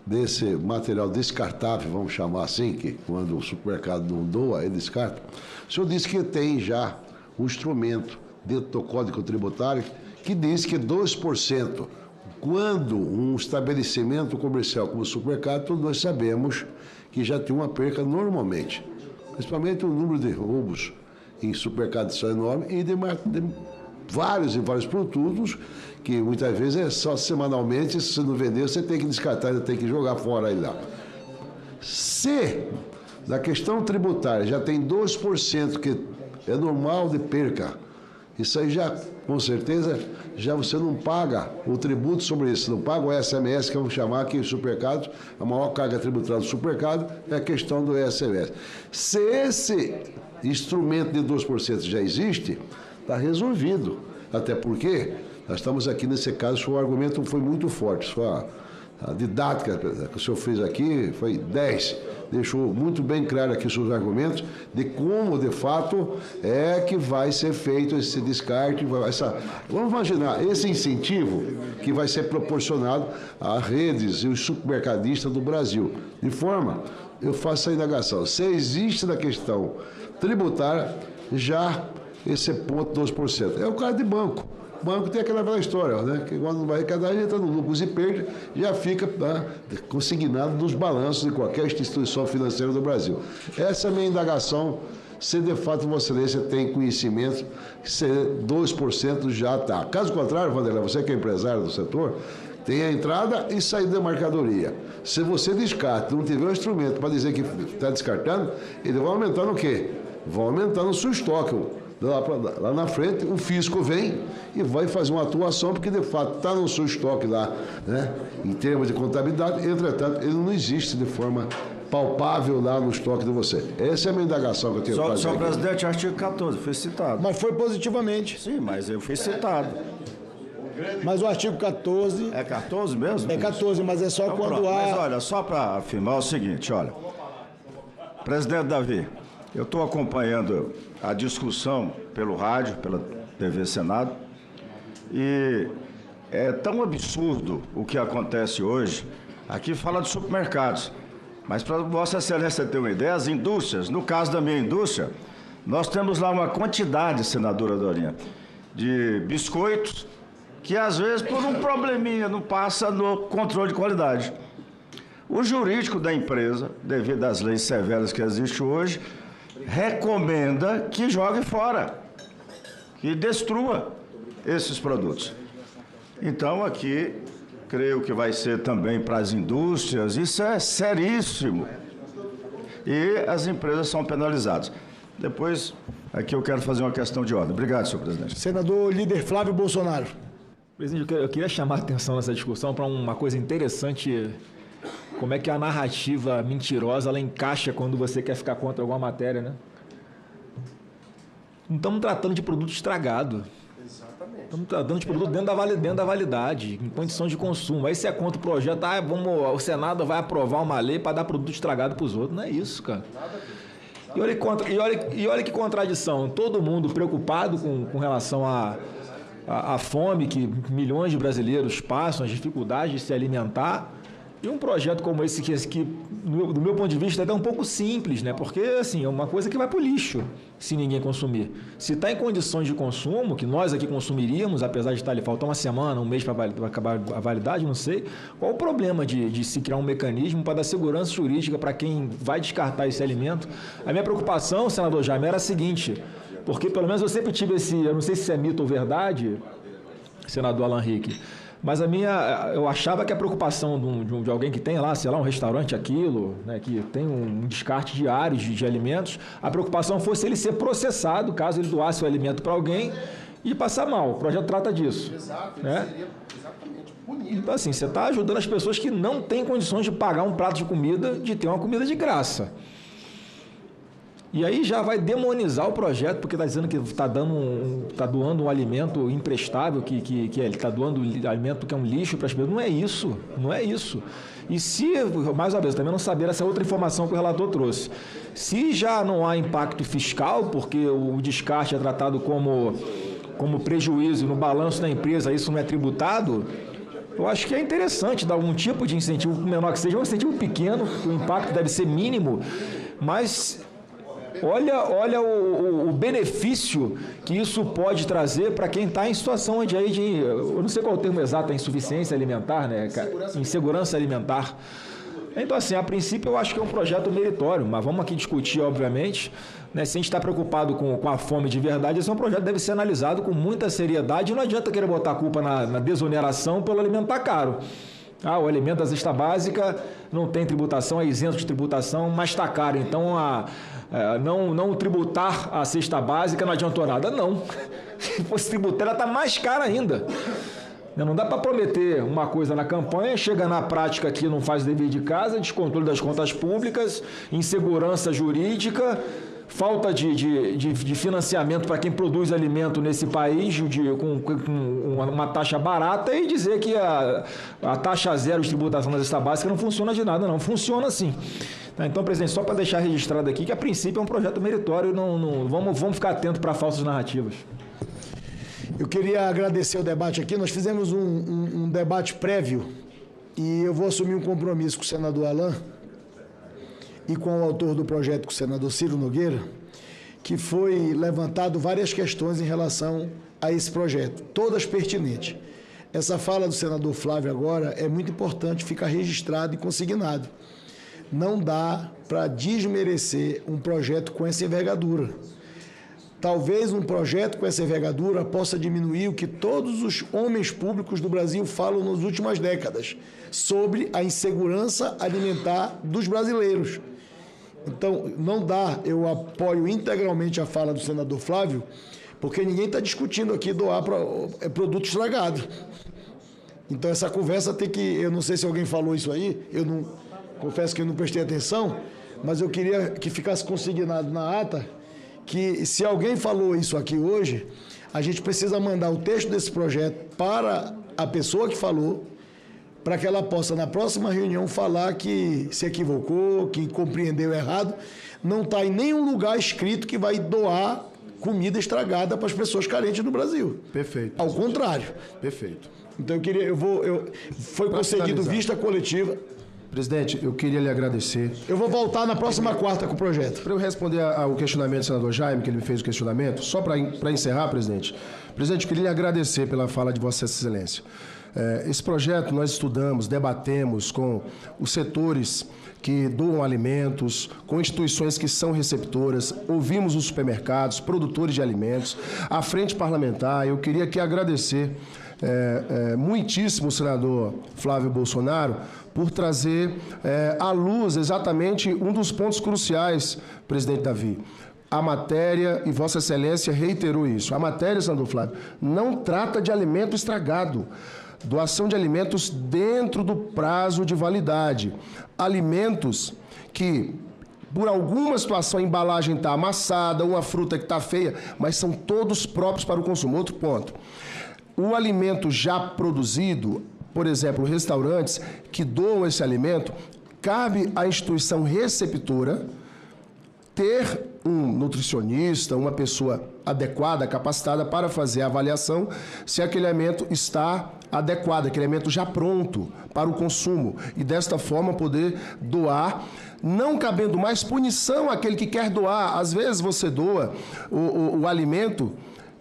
S11: desse material descartável, vamos chamar assim, que quando o supermercado não doa, ele descarta. O senhor disse que tem já um instrumento dentro do Código Tributário que diz que 2%, quando um estabelecimento comercial como o supermercado, todos nós sabemos que já tem uma perca normalmente. Principalmente o número de roubos em supermercados é enorme e de vários e vários produtos que muitas vezes é só semanalmente, se você não vender, você tem que descartar, tem que jogar fora aí lá. Se na questão tributária já tem 2% que é normal de perca, isso aí já, com certeza, já você não paga o tributo sobre isso, não paga o SMS, que vamos chamar aqui os supermercados, a maior carga tributária do supermercado é a questão do SMS. Se esse instrumento de 2% já existe, está resolvido. Até porque nós estamos aqui nesse caso, o argumento foi muito forte, a didática que o senhor fez aqui foi 10. Deixou muito bem claro aqui os seus argumentos de como, de fato, é que vai ser feito esse descarte. Vamos imaginar esse incentivo que vai ser proporcionado às redes e os supermercadistas do Brasil. De forma, eu faço a indagação, se existe na questão tributária já esse ponto 2%. É o caso de banco. O banco tem aquela velha história, né? Que quando vai arrecadar, ele entra no lucros e perde, já fica consignado nos balanços de qualquer instituição financeira do Brasil. Essa é a minha indagação, se de fato Vossa Excelência tem conhecimento, se 2% já está. Caso contrário, Vanderlei, você que é empresário do setor, tem a entrada e saída da mercadoria. Se você descarta, não tiver um instrumento para dizer que está descartando, ele vai aumentar no quê? Vai aumentar no seu estoque. lá na frente, o fisco vem e vai fazer uma atuação, porque de fato está no seu estoque lá, né, em termos de contabilidade, entretanto, ele não existe de forma palpável lá no estoque de você. Essa é a minha indagação que eu tenho que fazer.
S15: Senhor presidente, artigo 14, foi citado.
S4: Mas foi positivamente.
S15: Sim, mas eu fui citado.
S4: Mas o artigo 14...
S15: É 14 mesmo?
S4: É 14, mas é só então, quando
S15: pronto.
S4: há...
S15: Mas olha, só para afirmar o seguinte, olha. Presidente Davi, eu estou acompanhando a discussão pelo rádio, pela TV Senado, e é tão absurdo o que acontece hoje. Aqui fala de supermercados, mas para Vossa Excelência ter uma ideia, as indústrias, no caso da minha indústria, nós temos lá uma quantidade, senadora Dorinha, de biscoitos, que às vezes por um probleminha não passa no controle de qualidade. O jurídico da empresa, devido às leis severas que existem hoje, recomenda que jogue fora, que destrua esses produtos. Então, aqui, creio que vai ser também para as indústrias, isso é seríssimo. E as empresas são penalizadas. Depois, aqui eu quero fazer uma questão de ordem. Obrigado, senhor presidente.
S4: Senador líder Flávio Bolsonaro.
S13: Presidente, eu queria chamar a atenção nessa discussão para uma coisa interessante. Como é que a narrativa mentirosa ela encaixa quando você quer ficar contra alguma matéria, né? Não estamos tratando de produto estragado. Exatamente. Estamos tratando de produto dentro da validade, em condição de consumo. Aí você é contra o projeto, o Senado vai aprovar uma lei para dar produto estragado para os outros. Não é isso, cara. E olha que contradição. Todo mundo preocupado com relação à fome que milhões de brasileiros passam, as dificuldades de se alimentar. E um projeto como esse, que do meu ponto de vista, é até um pouco simples, né? Porque, assim, é uma coisa que vai para o lixo se ninguém consumir. Se está em condições de consumo, que nós aqui consumiríamos, apesar de estar ali, faltar uma semana, um mês para acabar a validade, não sei, qual o problema de se criar um mecanismo para dar segurança jurídica para quem vai descartar esse alimento? A minha preocupação, senador Jaime, era a seguinte, porque pelo menos eu sempre tive eu não sei se é mito ou verdade, senador Alan Rick, mas eu achava que a preocupação de alguém que tem lá, sei lá, um restaurante, aquilo, né, que tem um descarte diário de alimentos, a preocupação fosse ele ser processado, caso ele doasse o alimento para alguém e passar mal. O projeto trata disso. Exato, né? Seria exatamente bonito. Então, assim, você está ajudando as pessoas que não têm condições de pagar um prato de comida, de ter uma comida de graça. E aí já vai demonizar o projeto, porque está dizendo que está doando um alimento imprestável, que ele está doando alimento que é um lixo para as pessoas. Não é isso, não é isso. E se, mais uma vez, também não saber essa outra informação que o relator trouxe, se já não há impacto fiscal, porque o descarte é tratado como prejuízo no balanço da empresa, isso não é tributado, eu acho que é interessante dar algum tipo de incentivo, menor que seja, um incentivo pequeno, o impacto deve ser mínimo, mas... Olha o benefício que isso pode trazer para quem está em situação eu não sei qual é o termo exato, é insuficiência alimentar, né? Insegurança alimentar. Então, assim, a princípio eu acho que é um projeto meritório, mas vamos aqui discutir, obviamente, né? Se a gente está preocupado com a fome de verdade, esse é um projeto que deve ser analisado com muita seriedade e não adianta querer botar a culpa na desoneração pelo alimentar caro. O alimento da cesta básica não tem tributação, é isento de tributação, mas está caro. Então, não tributar a cesta básica não adiantou nada. Não. Se fosse tributar, ela está mais cara ainda. Não dá para prometer uma coisa na campanha, chega na prática que não faz dever de casa, descontrole das contas públicas, insegurança jurídica, falta de financiamento para quem produz alimento nesse país com uma taxa barata e dizer que a taxa zero de tributação da cesta básica não funciona de nada, não. Funciona sim. Então, presidente, só para deixar registrado aqui que a princípio é um projeto meritório, vamos ficar atentos para falsas narrativas.
S4: Eu queria agradecer o debate aqui. Nós fizemos um debate prévio e eu vou assumir um compromisso com o senador Alan e com o autor do projeto, com o senador Ciro Nogueira, que foi levantado várias questões em relação a esse projeto, todas pertinentes. Essa fala do senador Flávio agora é muito importante ficar registrado e consignado. Não dá para desmerecer um projeto com essa envergadura. Talvez um projeto com essa envergadura possa diminuir o que todos os homens públicos do Brasil falam nas últimas décadas sobre a insegurança alimentar dos brasileiros. Então, não dá, eu apoio integralmente a fala do senador Flávio, porque ninguém está discutindo aqui doar produto estragado. Então, essa conversa tem que... Eu não sei se alguém falou isso aí, eu não confesso que eu não prestei atenção, mas eu queria que ficasse consignado na ata que, se alguém falou isso aqui hoje, a gente precisa mandar o texto desse projeto para a pessoa que falou, para que ela possa, na próxima reunião, falar que se equivocou, que compreendeu errado. Não está em nenhum lugar escrito que vai doar comida estragada para as pessoas carentes no Brasil.
S10: Perfeito.
S4: Ao contrário.
S10: Perfeito.
S4: Então, foi concedido vista coletiva.
S10: Presidente, eu queria lhe agradecer.
S4: Eu vou voltar na próxima quarta com o projeto.
S10: Para eu responder ao questionamento do senador Jaime, que ele me fez o questionamento, só para encerrar, presidente. Presidente, eu queria lhe agradecer pela fala de Vossa Excelência. Esse projeto nós estudamos, debatemos com os setores que doam alimentos, com instituições que são receptoras, ouvimos os supermercados, produtores de alimentos, a frente parlamentar. Eu queria aqui agradecer muitíssimo o senador Flávio Bolsonaro por trazer à luz exatamente um dos pontos cruciais, presidente Davi. A matéria, e Vossa Excelência reiterou isso, a matéria, senador Flávio, não trata de alimento estragado. Doação de alimentos dentro do prazo de validade. Alimentos que, por alguma situação, a embalagem está amassada, uma fruta que está feia, mas são todos próprios para o consumo. Outro ponto. O alimento já produzido, por exemplo, restaurantes que doam esse alimento, cabe à instituição receptora ter um nutricionista, uma pessoa adequada, capacitada para fazer a avaliação se aquele alimento está adequado, aquele alimento já pronto para o consumo, e desta forma poder doar, não cabendo mais punição àquele que quer doar. Às vezes você doa o alimento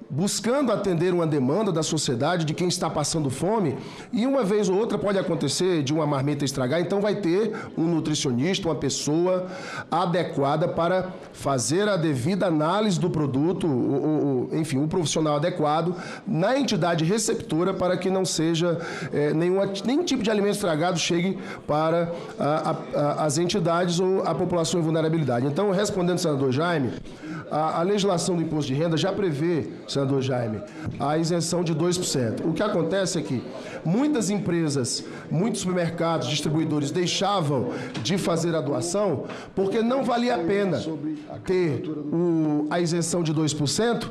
S10: buscando atender uma demanda da sociedade, de quem está passando fome, e uma vez ou outra pode acontecer de uma marmita estragar, então vai ter um nutricionista, uma pessoa adequada para fazer a devida análise do produto, enfim, um profissional adequado na entidade receptora, para que não seja nenhum tipo de alimento estragado chegue para as entidades ou a população em vulnerabilidade. Então, respondendo ao senador Jaime, a legislação do imposto de renda já prevê, senador Jaime, a isenção de 2%. O que acontece é que muitas empresas, muitos supermercados, distribuidores deixavam de fazer a doação porque não valia a pena ter a isenção de 2%.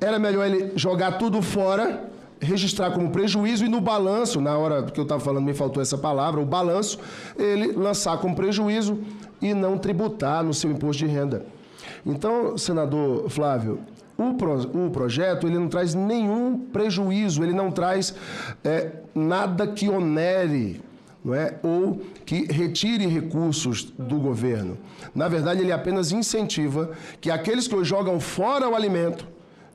S10: Era melhor ele jogar tudo fora, registrar como prejuízo e no balanço, na hora que eu estava falando me faltou essa palavra, o balanço, ele lançar como prejuízo e não tributar no seu imposto de renda. Então, senador Flávio, o projeto ele não traz nenhum prejuízo, ele não traz nada que onere, não é? Ou que retire recursos do governo. Na verdade, ele apenas incentiva que aqueles que jogam fora o alimento,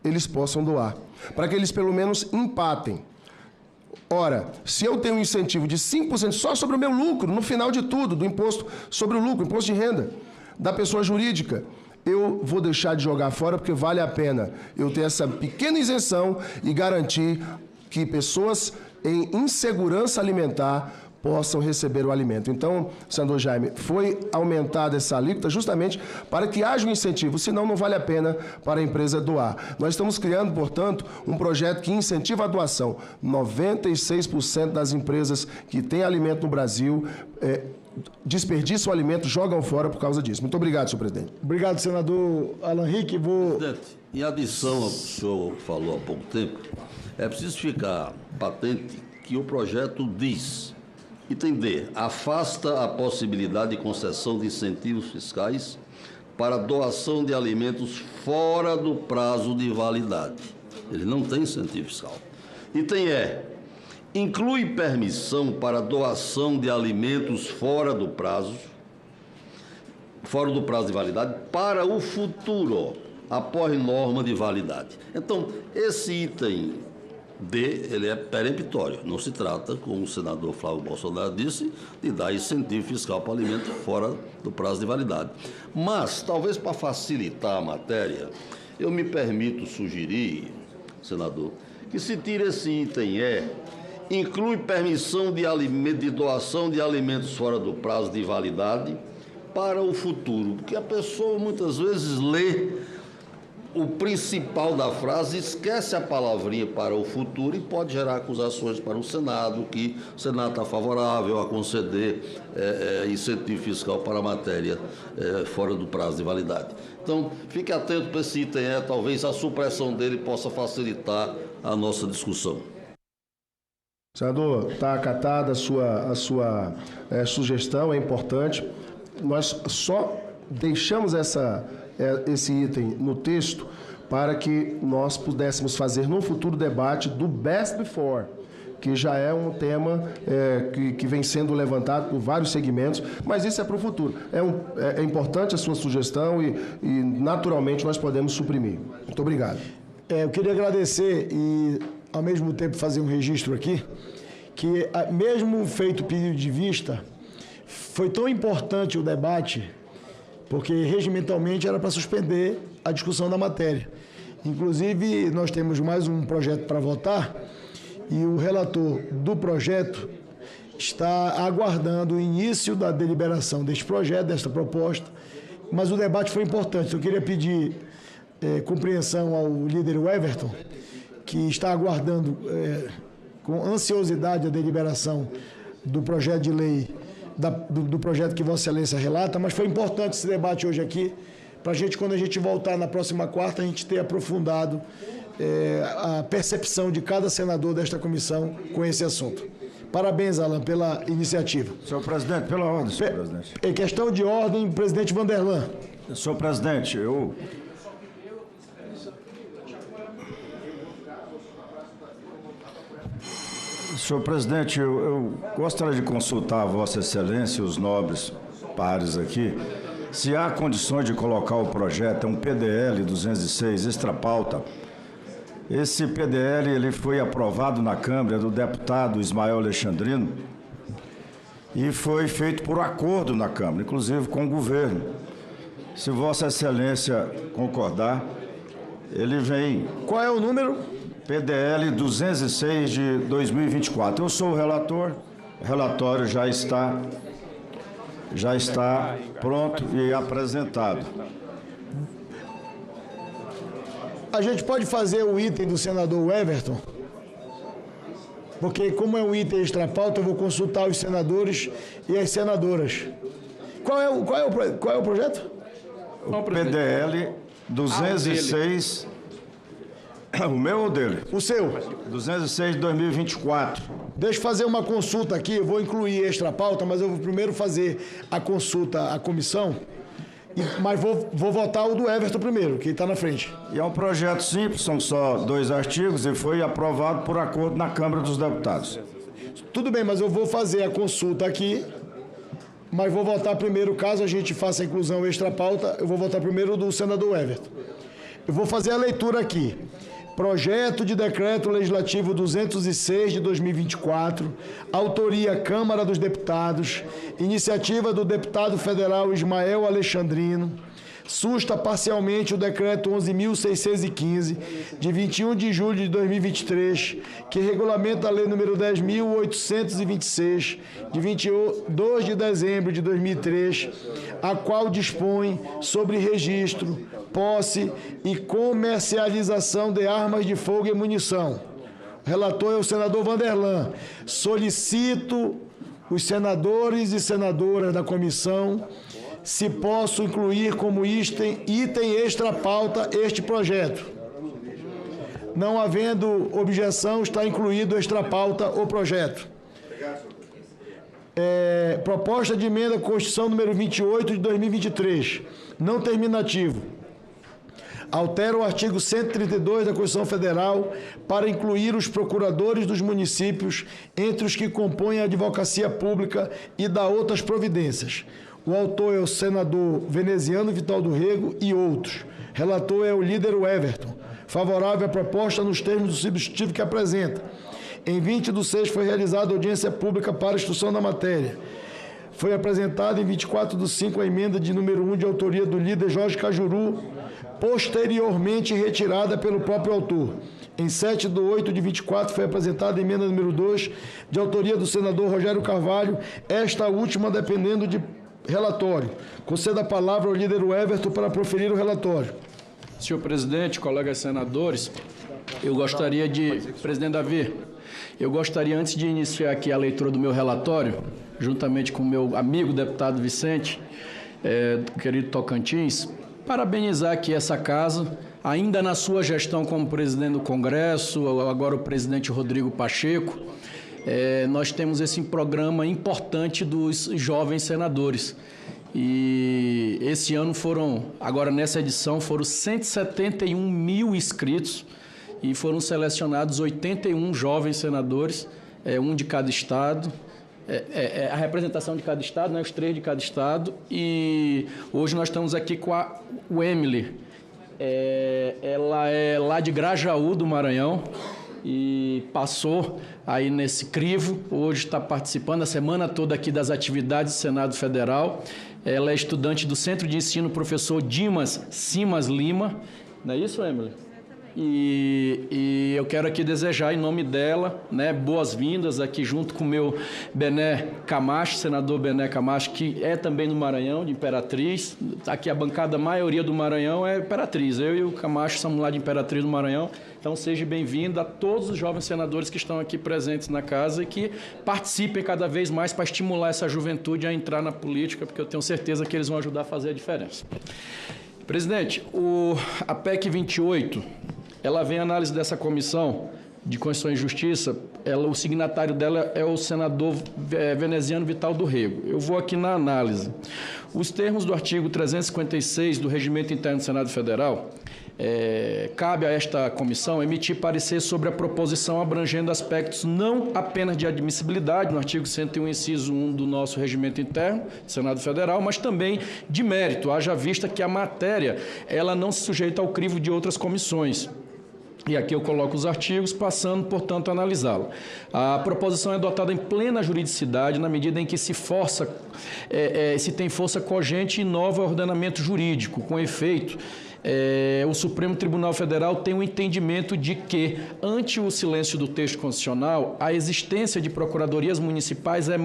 S10: eles possam doar, para que eles pelo menos empatem. Ora, se eu tenho um incentivo de 5% só sobre o meu lucro, no final de tudo, do imposto sobre o lucro, imposto de renda da pessoa jurídica, eu vou deixar de jogar fora porque vale a pena eu ter essa pequena isenção e garantir que pessoas em insegurança alimentar possam receber o alimento. Então, senador Jaime, foi aumentada essa alíquota justamente para que haja um incentivo, senão não vale a pena para a empresa doar. Nós estamos criando, portanto, um projeto que incentiva a doação. 96% das empresas que têm alimento no Brasil desperdiçam o alimento, jogam fora por causa disso. Muito obrigado, senhor presidente.
S4: Obrigado, senador Alan Rick.
S3: Presidente, em adição ao que o senhor falou há pouco tempo, é preciso ficar patente que o projeto diz: item D, afasta a possibilidade de concessão de incentivos fiscais para doação de alimentos fora do prazo de validade. Ele não tem incentivo fiscal. Item E, inclui permissão para doação de alimentos fora do prazo de validade para o futuro, após norma de validade. Então, esse item D, ele é peremptório. Não se trata, como o senador Flávio Bolsonaro disse, de dar incentivo fiscal para alimento fora do prazo de validade. Mas, talvez para facilitar a matéria, eu me permito sugerir, senador, que se tire esse item E, inclui permissão de doação de alimentos fora do prazo de validade para o futuro, porque a pessoa muitas vezes lê o principal da frase, esquece a palavrinha para o futuro e pode gerar acusações para o Senado, que o Senado está favorável a conceder incentivo fiscal para a matéria fora do prazo de validade. Então, fique atento para esse item, talvez a supressão dele possa facilitar a nossa discussão.
S10: Senador, está acatada a sua sugestão, é importante. Nós só deixamos esse item no texto para que nós pudéssemos fazer no futuro debate do Best Before, que já é um tema que vem sendo levantado por vários segmentos, mas isso é para o futuro. É importante a sua sugestão e naturalmente nós podemos suprimir. Muito obrigado.
S4: Eu queria agradecer e, ao mesmo tempo, fazer um registro aqui, que mesmo feito o pedido de vista, foi tão importante o debate, porque regimentalmente era para suspender a discussão da matéria. Inclusive, nós temos mais um projeto para votar e o relator do projeto está aguardando o início da deliberação deste projeto, desta proposta, mas o debate foi importante. Eu queria pedir compreensão ao líder Everton, que está aguardando com ansiosidade a deliberação do projeto de lei, do projeto que Vossa Excelência relata, mas foi importante esse debate hoje aqui, para a gente, quando a gente voltar na próxima quarta, a gente ter aprofundado a percepção de cada senador desta comissão com esse assunto. Parabéns, Alan, pela iniciativa.
S15: Senhor presidente, pela ordem, senhor presidente.
S4: Em questão de ordem, presidente Vanderlan.
S15: Senhor presidente, Senhor presidente, eu gostaria de consultar a Vossa Excelência e os nobres pares aqui, se há condições de colocar o projeto, é um PDL 206, extra-pauta. Esse PDL ele foi aprovado na Câmara do deputado Ismael Alexandrino e foi feito por acordo na Câmara, inclusive com o governo. Se Vossa Excelência concordar, ele vem...
S4: Qual é o número?
S15: PDL 206 de 2024. Eu sou o relator, o relatório já está pronto e apresentado.
S4: A gente pode fazer o item do senador Everton? Porque, como é um item extra-pauta, eu vou consultar os senadores e as senadoras. Qual é o projeto?
S15: O PDL 206... O meu ou dele?
S4: O seu.
S15: 206 de 2024.
S4: Deixa eu fazer uma consulta aqui, eu vou incluir extra pauta, mas eu vou primeiro fazer a consulta à comissão, mas vou votar o do Everton primeiro, que está na frente.
S15: E é um projeto simples, são só 2 artigos e foi aprovado por acordo na Câmara dos Deputados.
S4: Tudo bem, mas eu vou fazer a consulta aqui, mas vou votar primeiro, caso a gente faça a inclusão extra pauta, eu vou votar primeiro do senador Everton. Eu vou fazer a leitura aqui. Projeto de Decreto Legislativo 206 de 2024, autoria Câmara dos Deputados, iniciativa do deputado federal Ismael Alexandrino, susta parcialmente o Decreto 11.615, de 21 de julho de 2023, que regulamenta a Lei nº 10.826, de 22 de dezembro de 2003, a qual dispõe sobre registro, posse e comercialização de armas de fogo e munição. O relator é o senador Vanderlan. Solicito os senadores e senadoras da comissão se posso incluir como item extra pauta este projeto. Não havendo objeção, está incluído extra pauta o projeto. Proposta de emenda à Constituição número 28 de 2023, não terminativo. Altera o artigo 132 da Constituição Federal para incluir os procuradores dos municípios entre os que compõem a advocacia pública e dá outras providências. O autor é o senador Veneziano Vital do Rego e outros. Relator é o líder Everton. Favorável à proposta nos termos do substitutivo que apresenta. Em 20/6 foi realizada audiência pública para a instrução da matéria. Foi apresentada em 24/5 a emenda de número 1 de autoria do líder Jorge Cajuru, posteriormente retirada pelo próprio autor. Em 7/8 de 24 foi apresentada a emenda número 2 de autoria do senador Rogério Carvalho, esta última dependendo de relatório. Concedo a palavra ao líder Everton para proferir o relatório.
S1: Senhor presidente, colegas senadores, eu gostaria de... Presidente Davi, eu gostaria, antes de iniciar aqui a leitura do meu relatório, juntamente com o meu amigo deputado Vicente, do querido Tocantins, parabenizar aqui essa casa, ainda na sua gestão como presidente do Congresso, agora o presidente Rodrigo Pacheco, nós temos esse programa importante dos jovens senadores. E esse ano agora nessa edição, foram 171 mil inscritos e foram selecionados 81 jovens senadores, um de cada estado. A representação de cada estado, né, os 3 de cada estado. E hoje nós estamos aqui com a Emily. Ela é lá de Grajaú, do Maranhão, e passou aí nesse crivo. Hoje está participando a semana toda aqui das atividades do Senado Federal. Ela é estudante do Centro de Ensino Professor Dimas Simas Lima. Não é isso, Emily? E eu quero aqui desejar, em nome dela, né, boas-vindas aqui junto com o meu Bené Camacho, senador Bené Camacho, que é também do Maranhão, de Imperatriz. Aqui a bancada, a maioria do Maranhão é Imperatriz. Eu e o Camacho somos lá de Imperatriz do Maranhão. Então seja bem-vindo a todos os jovens senadores que estão aqui presentes na casa e que participem cada vez mais para estimular essa juventude a entrar na política, porque eu tenho certeza que eles vão ajudar a fazer a diferença. Presidente, a PEC 28... ela vem à análise dessa comissão de Constituição e Justiça. O signatário dela é o senador veneziano Vital do Rego. Eu vou aqui na análise. Os termos do artigo 356 do Regimento Interno do Senado Federal, cabe a esta comissão emitir parecer sobre a proposição abrangendo aspectos não apenas de admissibilidade, no artigo 101, inciso 1 do nosso Regimento Interno do Senado Federal, mas também de mérito, haja vista que a matéria ela não se sujeita ao crivo de outras comissões. E aqui eu coloco os artigos, passando, portanto, a analisá-lo. A proposição é dotada em plena juridicidade, na medida em que se tem força cogente e inova o ordenamento jurídico, com efeito. O Supremo Tribunal Federal tem o entendimento de que, ante o silêncio do texto constitucional, a existência de procuradorias municipais é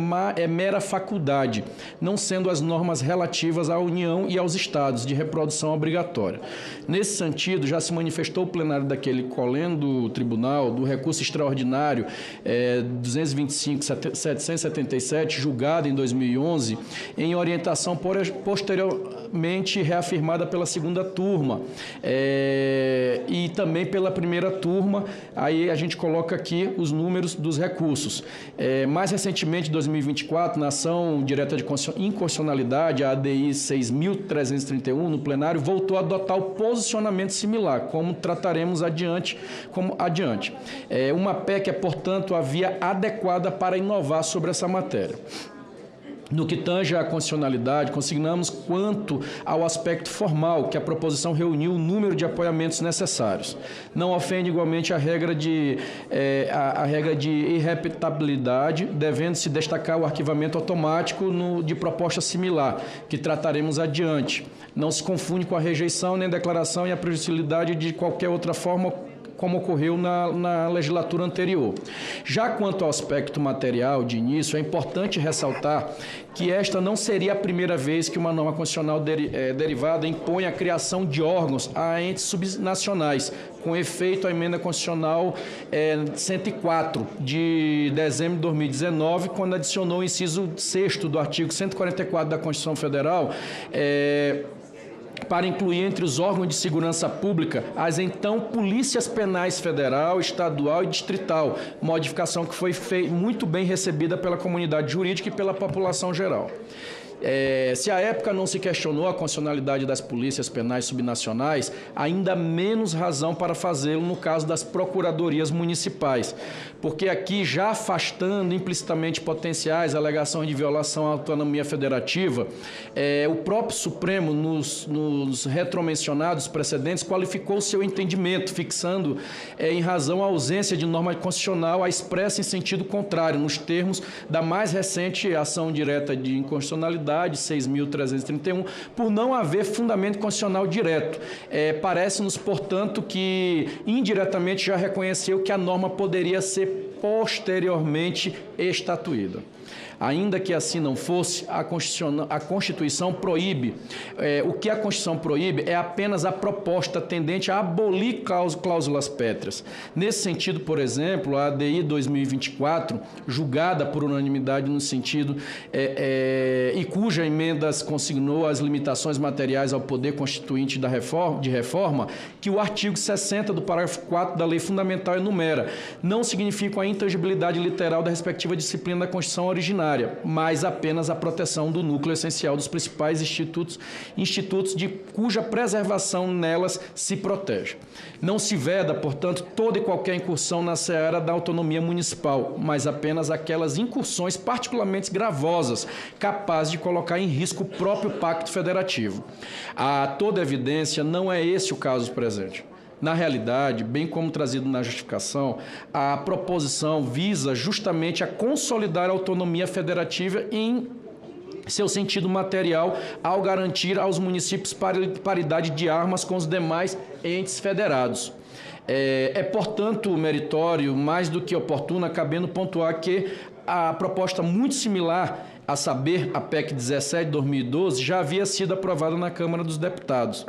S1: mera faculdade, não sendo as normas relativas à União e aos Estados de reprodução obrigatória. Nesse sentido, já se manifestou o plenário daquele colendo tribunal do recurso extraordinário 225.777, julgado em 2011, em orientação posteriormente reafirmada pela segunda turma, e também pela primeira turma. Aí a gente coloca aqui os números dos recursos. Mais recentemente, em 2024, na ação direta de inconstitucionalidade, a ADI 6.331, no plenário, voltou a adotar o posicionamento similar, como trataremos adiante. Uma PEC é, portanto, a via adequada para inovar sobre essa matéria. No que tange à constitucionalidade, consignamos quanto ao aspecto formal, que a proposição reuniu o número de apoiamentos necessários. Não ofende igualmente a regra de irrepetibilidade, devendo-se destacar o arquivamento automático de proposta similar, que trataremos adiante. Não se confunde com a rejeição nem a declaração e a prejudicialidade de qualquer outra forma, como ocorreu na legislatura anterior. Já quanto ao aspecto material de início, é importante ressaltar que esta não seria a primeira vez que uma norma constitucional derivada impõe a criação de órgãos a entes subnacionais, com efeito a emenda constitucional 104, de dezembro de 2019, quando adicionou o inciso 6º do artigo 144 da Constituição Federal, para incluir entre os órgãos de segurança pública as então polícias penais federal, estadual e distrital, modificação que foi muito bem recebida pela comunidade jurídica e pela população geral. Se à época não se questionou a constitucionalidade das polícias penais subnacionais, ainda menos razão para fazê-lo no caso das procuradorias municipais, porque aqui, já afastando implicitamente potenciais alegações de violação à autonomia federativa, o próprio Supremo, nos retromencionados precedentes, qualificou seu entendimento, fixando, em razão à ausência de norma constitucional, a expressa em sentido contrário, nos termos da mais recente ação direta de inconstitucionalidade, 6.331, por não haver fundamento constitucional direto. Parece-nos, portanto, que indiretamente já reconheceu que a norma poderia ser posteriormente estatuída. Ainda que assim não fosse, a Constituição proíbe, o que a Constituição proíbe é apenas a proposta tendente a abolir cláusulas pétreas. Nesse sentido, por exemplo, a ADI 2024, julgada por unanimidade no sentido, e cuja emendas consignou as limitações materiais ao poder constituinte de reforma, que o artigo 60 do parágrafo 4 da Lei Fundamental enumera, não significam a intangibilidade literal da respectiva disciplina da Constituição originária, mas apenas a proteção do núcleo essencial dos principais institutos de cuja preservação nelas se protege. Não se veda, portanto, toda e qualquer incursão na seara da autonomia municipal, mas apenas aquelas incursões particularmente gravosas, capazes de colocar em risco o próprio pacto federativo. A toda evidência, não é esse o caso presente. Na realidade, bem como trazido na justificação, a proposição visa justamente a consolidar a autonomia federativa em seu sentido material, ao garantir aos municípios paridade de armas com os demais entes federados. Portanto, meritório, mais do que oportuna, cabendo pontuar que a proposta muito similar, a saber, a PEC 17 de 2012, já havia sido aprovada na Câmara dos Deputados.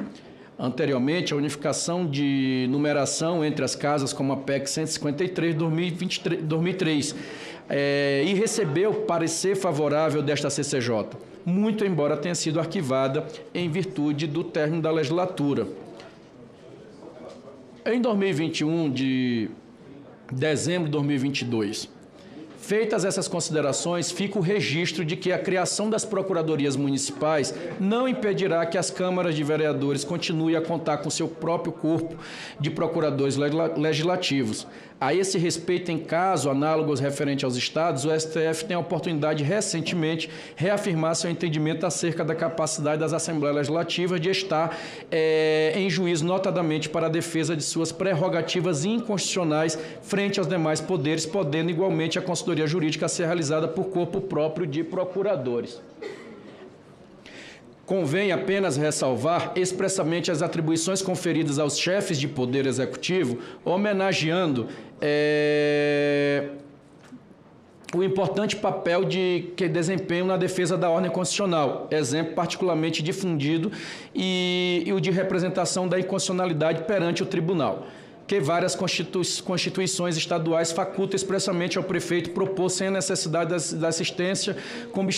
S1: Anteriormente, a unificação de numeração entre as casas, como a PEC 153 de 2003, e recebeu parecer favorável desta CCJ, muito embora tenha sido arquivada em virtude do término da legislatura. Em 2021, de dezembro de 2022, feitas essas considerações, fica o registro de que a criação das procuradorias municipais não impedirá que as câmaras de vereadores continuem a contar com seu próprio corpo de procuradores legislativos. A esse respeito, em caso análogos referente aos estados, o STF tem a oportunidade de, recentemente, reafirmar seu entendimento acerca da capacidade das Assembleias Legislativas de estar em juízo, notadamente para a defesa de suas prerrogativas inconstitucionais frente aos demais poderes, podendo igualmente a consultoria jurídica ser realizada por corpo próprio de procuradores. Convém apenas ressalvar expressamente as atribuições conferidas aos chefes de poder executivo, homenageando o importante papel que desempenham na defesa da ordem constitucional, exemplo particularmente difundido, e o de representação da inconstitucionalidade perante o tribunal, que várias constituições estaduais facultam expressamente ao prefeito propor sem a necessidade da assistência como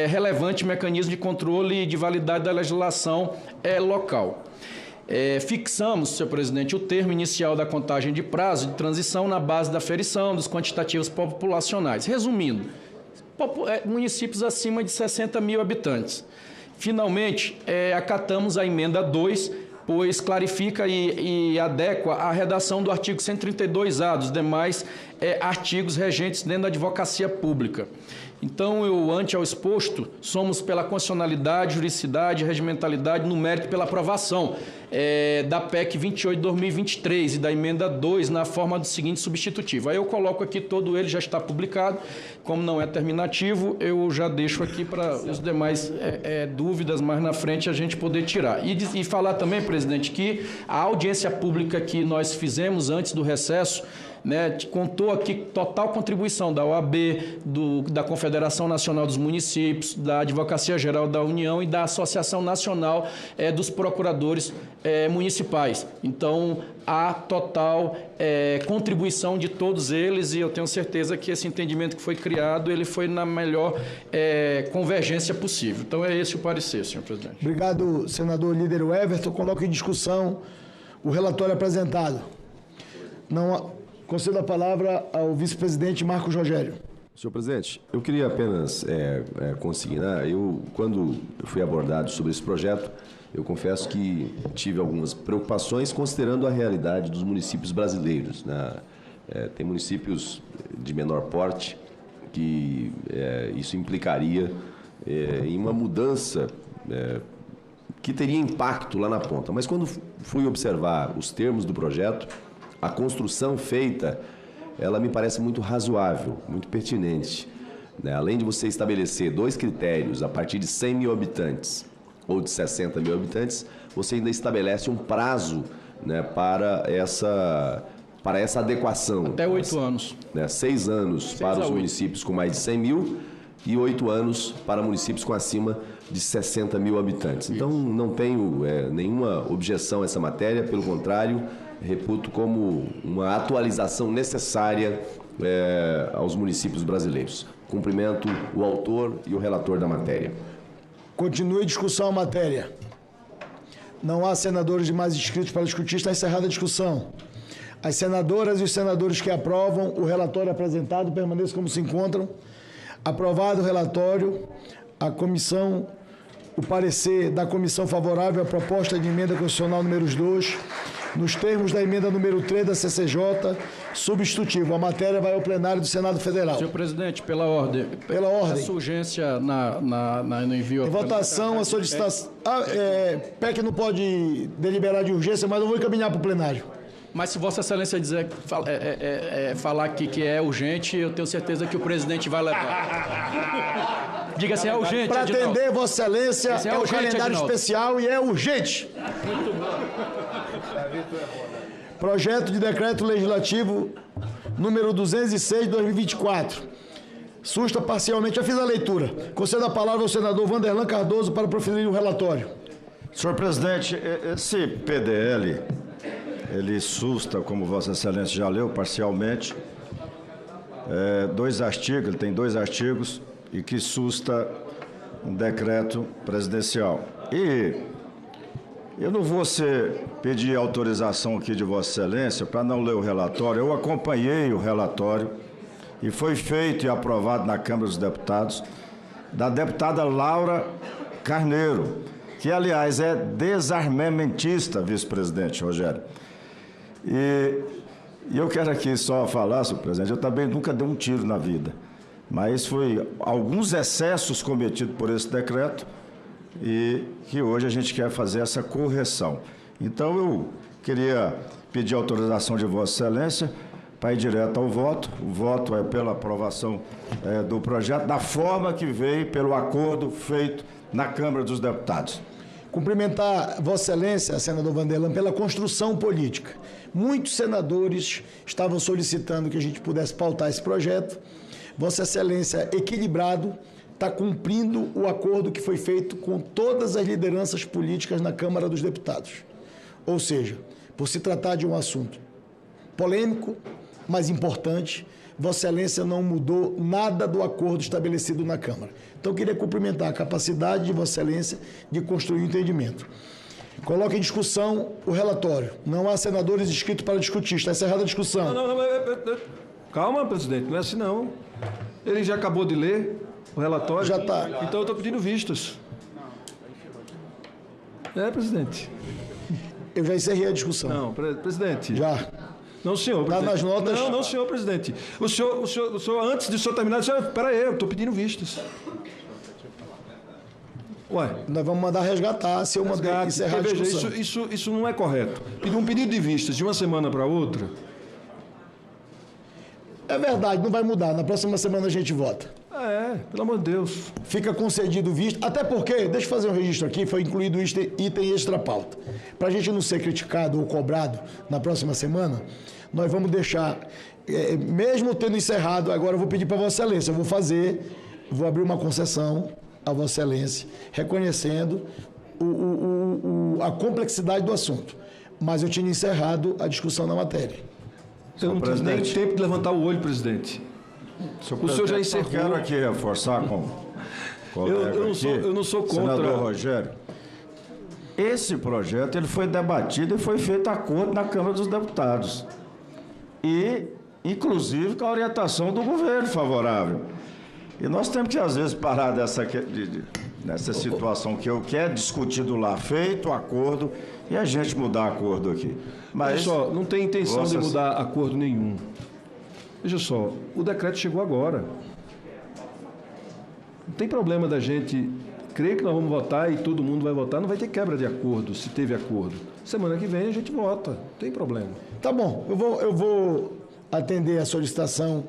S1: relevante mecanismo de controle e de validade da legislação local. Fixamos, senhor presidente, o termo inicial da contagem de prazo de transição na base da aferição dos quantitativos populacionais. Resumindo, municípios acima de 60 mil habitantes. Finalmente, acatamos a emenda 2, pois clarifica e adequa a redação do artigo 132A, dos demais artigos regentes dentro da advocacia pública. Então, ante ao exposto, somos pela constitucionalidade, juridicidade, regimentalidade, no mérito pela aprovação da PEC 28 de 2023 e da emenda 2 na forma do seguinte substitutivo. Aí eu coloco aqui todo ele, já está publicado, como não é terminativo, eu já deixo aqui para os demais dúvidas mais na frente a gente poder tirar. E falar também, presidente, que a audiência pública que nós fizemos antes do recesso, contou aqui total contribuição da OAB, da Confederação Nacional dos Municípios, da Advocacia Geral da União e da Associação Nacional dos Procuradores Municipais. Então, há total contribuição de todos eles e eu tenho certeza que esse entendimento que foi criado, ele foi na melhor convergência possível. Então, é esse o parecer, senhor presidente.
S4: Obrigado, senador líder Everton. Coloco em discussão o relatório apresentado. Concedo a palavra ao vice-presidente Marcos Rogério.
S8: Senhor presidente, eu queria apenas consignar, quando eu fui abordado sobre esse projeto, eu confesso que tive algumas preocupações considerando a realidade dos municípios brasileiros, né? Tem municípios de menor porte que isso implicaria em uma mudança que teria impacto lá na ponta. Mas quando fui observar os termos do projeto, a construção feita, ela me parece muito razoável, muito pertinente, né? Além de você estabelecer 2 critérios a partir de 100 mil habitantes ou de 60 mil habitantes, você ainda estabelece um prazo, né, para essa para essa adequação.
S1: Até 8 anos.
S8: Né, 6 anos para os municípios com mais de 100 mil e 8 anos para municípios com acima de 60 mil habitantes. Então, não tenho nenhuma objeção a essa matéria, pelo contrário, reputo como uma atualização necessária aos municípios brasileiros. Cumprimento o autor e o relator da matéria.
S4: Continue a discussão a matéria. Não há senadores demais inscritos para discutir, está encerrada a discussão. As senadoras e os senadores que aprovam o relatório apresentado permaneçam como se encontram. Aprovado o relatório, o parecer da comissão favorável à proposta de emenda constitucional número 2, nos termos da emenda número 3 da CCJ, substitutivo. A matéria vai ao plenário do Senado Federal.
S1: Senhor presidente, pela ordem.
S4: Pela ordem.
S1: Essa urgência no envio...
S4: Em votação, a solicitação... PEC não pode deliberar de urgência, mas eu vou encaminhar para o plenário.
S1: Mas se Vossa Excelência falar aqui que é urgente, eu tenho certeza que o presidente vai levar. Diga assim, é urgente,
S4: para atender Vossa Excelência, é o calendário especial e é urgente.
S1: Muito bom.
S4: Projeto de decreto legislativo número 206 de 2024. Susta parcialmente. Já fiz a leitura. Concedo a palavra ao senador Vanderlan Cardoso para proferir o relatório.
S15: Senhor presidente, esse PDL, ele susta, como Vossa Excelência já leu, parcialmente, 2 artigos, ele tem 2 artigos, e que susta um decreto presidencial. E eu não vou pedir autorização aqui de Vossa Excelência para não ler o relatório. Eu acompanhei o relatório e foi feito e aprovado na Câmara dos Deputados da deputada Laura Carneiro, que, aliás, é desarmamentista, vice-presidente Rogério. E eu quero aqui só falar, senhor presidente, eu também nunca dei um tiro na vida, mas foi alguns excessos cometidos por esse decreto e que hoje a gente quer fazer essa correção. Então, eu queria pedir autorização de Vossa Excelência para ir direto ao voto. O voto é pela aprovação do projeto, da forma que veio pelo acordo feito na Câmara dos Deputados.
S4: Cumprimentar Vossa Excelência, senador Vanderlan, pela construção política. Muitos senadores estavam solicitando que a gente pudesse pautar esse projeto. Vossa Excelência, equilibrado, está cumprindo o acordo que foi feito com todas as lideranças políticas na Câmara dos Deputados. Ou seja, por se tratar de um assunto polêmico, mas importante, Vossa Excelência não mudou nada do acordo estabelecido na Câmara. Então, eu queria cumprimentar a capacidade de Vossa Excelência de construir um entendimento. Coloque em discussão o relatório. Não há senadores inscritos para discutir. Está encerrada a discussão.
S16: Não. Calma, presidente. Não é assim, não. Ele já acabou de ler o relatório.
S4: Já está.
S16: Então, eu estou pedindo vistas. Presidente.
S4: Eu já encerrei a discussão.
S16: Não, presidente.
S4: Já.
S16: Não, senhor, presidente.
S4: Está nas notas?
S16: Não, senhor, presidente. O senhor, antes de o senhor terminar, espera aí, eu estou pedindo vistas. Ué?
S4: Nós vamos mandar resgatar, se eu mandar encerrar a discussão.
S16: Veja, isso não é correto. Um pedido de vistas de uma semana para outra.
S4: É verdade, não vai mudar. Na próxima semana a gente vota.
S16: Pelo amor de Deus.
S4: Fica concedido visto, até porque, deixa eu fazer um registro aqui, foi incluído o item extra pauta. Para a gente não ser criticado ou cobrado na próxima semana, nós vamos deixar, mesmo tendo encerrado, agora eu vou pedir para Vossa Excelência, vou abrir uma concessão a Vossa Excelência, reconhecendo a complexidade do assunto. Mas eu tinha encerrado a discussão na matéria.
S16: Eu não tive nem tempo de levantar o olho, presidente.
S15: O senhor já encerrou. Eu quero aqui reforçar com o colega
S16: eu não sou contra.
S15: Senador Rogério, esse projeto ele foi debatido e foi feito acordo na Câmara dos Deputados. E, inclusive, com a orientação do governo favorável. E nós temos que, às vezes, parar nessa situação que é discutido lá, feito o acordo, e a gente mudar acordo aqui. Mas,
S16: veja só, não tem intenção de mudar acordo nenhum. Veja só, o decreto chegou agora. Não tem problema da gente crer que nós vamos votar e todo mundo vai votar. Não vai ter quebra de acordo, se teve acordo. Semana que vem a gente vota, não tem problema.
S4: Tá bom, eu vou atender a solicitação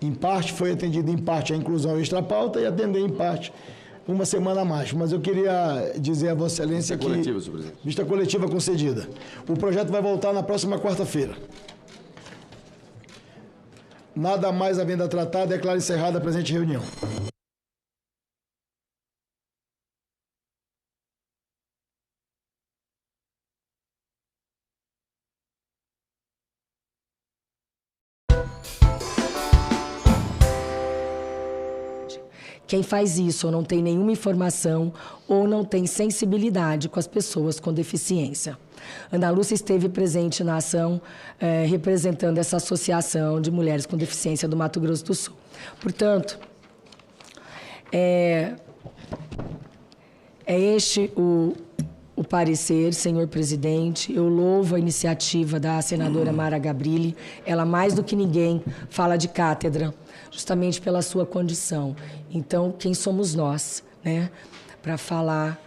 S4: em parte, foi atendida em parte a inclusão extra-pauta e atender em parte uma semana a mais. Mas eu queria dizer a Vossa Excelência que...
S8: Vista coletiva, senhor presidente.
S4: Vista coletiva concedida. O projeto vai voltar na próxima quarta-feira. Nada mais havendo a tratar, declaro encerrada a presente reunião.
S17: Quem faz isso ou não tem nenhuma informação ou não tem sensibilidade com as pessoas com deficiência. Ana Lúcia esteve presente na ação representando essa associação de mulheres com deficiência do Mato Grosso do Sul. Portanto, é este o parecer, senhor presidente. Eu louvo a iniciativa da senadora Mara Gabrilli. Ela, mais do que ninguém, fala de cátedra, justamente pela sua condição. Então, quem somos nós, né, para falar,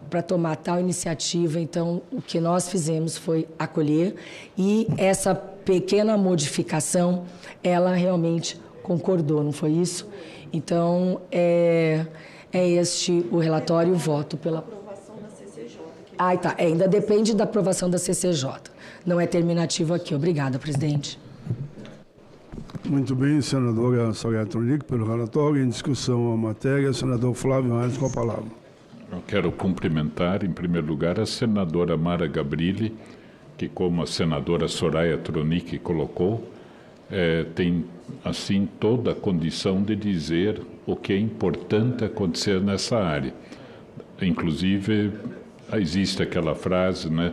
S17: para tomar tal iniciativa? Então, o que nós fizemos foi acolher, e essa pequena modificação, ela realmente concordou, não foi isso? Então, é este o relatório, voto pela aprovação da CCJ. Tá, ainda depende da aprovação da CCJ. Não é terminativo aqui. Obrigada, presidente.
S18: Muito bem, senadora Soraya Tronic, pelo relatório. Em discussão a matéria, senador Flávio Arnes com a palavra.
S22: Eu quero cumprimentar, em primeiro lugar, a senadora Mara Gabrilli, que, como a senadora Soraya Tronic colocou, tem, assim, toda a condição de dizer o que é importante acontecer nessa área. Inclusive, existe aquela frase, né,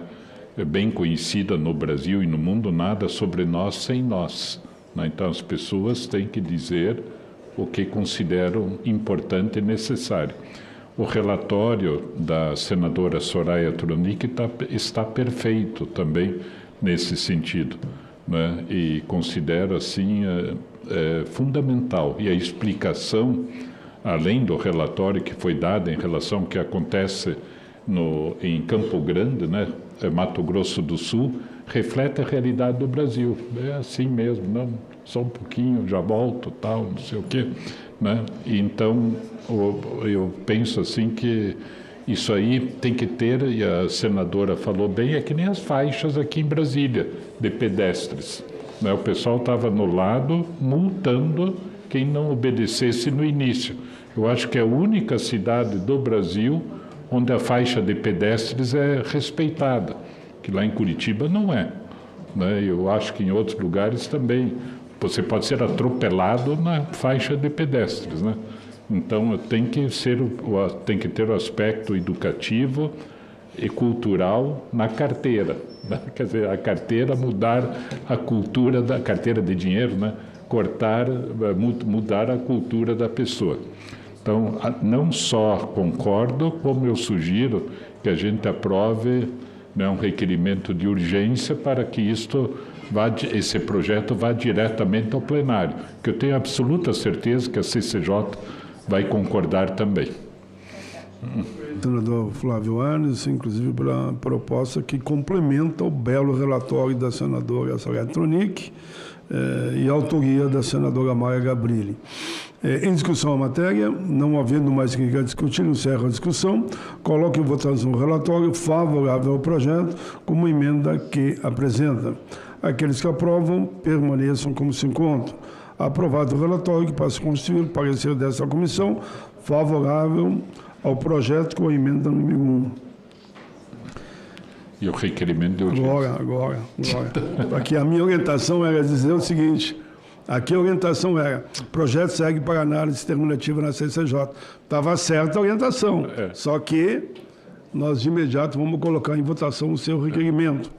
S22: bem conhecida no Brasil e no mundo: nada sobre nós sem nós. Então, as pessoas têm que dizer o que consideram importante e necessário. O relatório da senadora Soraya Tronic está perfeito também nesse sentido, né? E considero, assim, fundamental. E a explicação, além do relatório que foi dado em relação ao que acontece em Campo Grande, né, Mato Grosso do Sul, reflete a realidade do Brasil. É assim mesmo, não, só um pouquinho, já volto, tal, não sei o quê, né? E então, eu penso assim que isso aí tem que ter, e a senadora falou bem, é que nem as faixas aqui em Brasília, de pedestres, né? O pessoal estava no lado multando quem não obedecesse no início. Eu acho que é a única cidade do Brasil onde a faixa de pedestres é respeitada, que lá em Curitiba não é, né? Eu acho que em outros lugares também você pode ser atropelado na faixa de pedestres, né? Então tem que ter o aspecto educativo e cultural na carteira, né? Quer dizer, a carteira mudar a cultura da carteira de dinheiro, né? Mudar a cultura da pessoa. Então, não só concordo, como eu sugiro que a gente aprove, né, um requerimento de urgência para que esse projeto vá diretamente ao plenário, que eu tenho absoluta certeza que a CCJ vai concordar também.
S18: Senador Flávio Arnes, inclusive pela proposta que complementa o belo relatório da senadora Soraya Tronic e a autoria da senadora Mara Gabrilli. Em discussão a matéria, não havendo mais quem quer discutir, encerro a discussão, coloco em votação o relatório favorável ao projeto como emenda que apresenta. Aqueles que aprovam, permaneçam como se encontram. Aprovado o relatório, que passa a constituir o parecer desta comissão favorável ao projeto com a emenda número 1.
S22: E o requerimento de urgência.
S18: Agora. Aqui a minha orientação era dizer o seguinte: aqui a orientação era: o projeto segue para análise terminativa na CCJ. Estava certa a orientação, só que nós de imediato vamos colocar em votação o seu requerimento.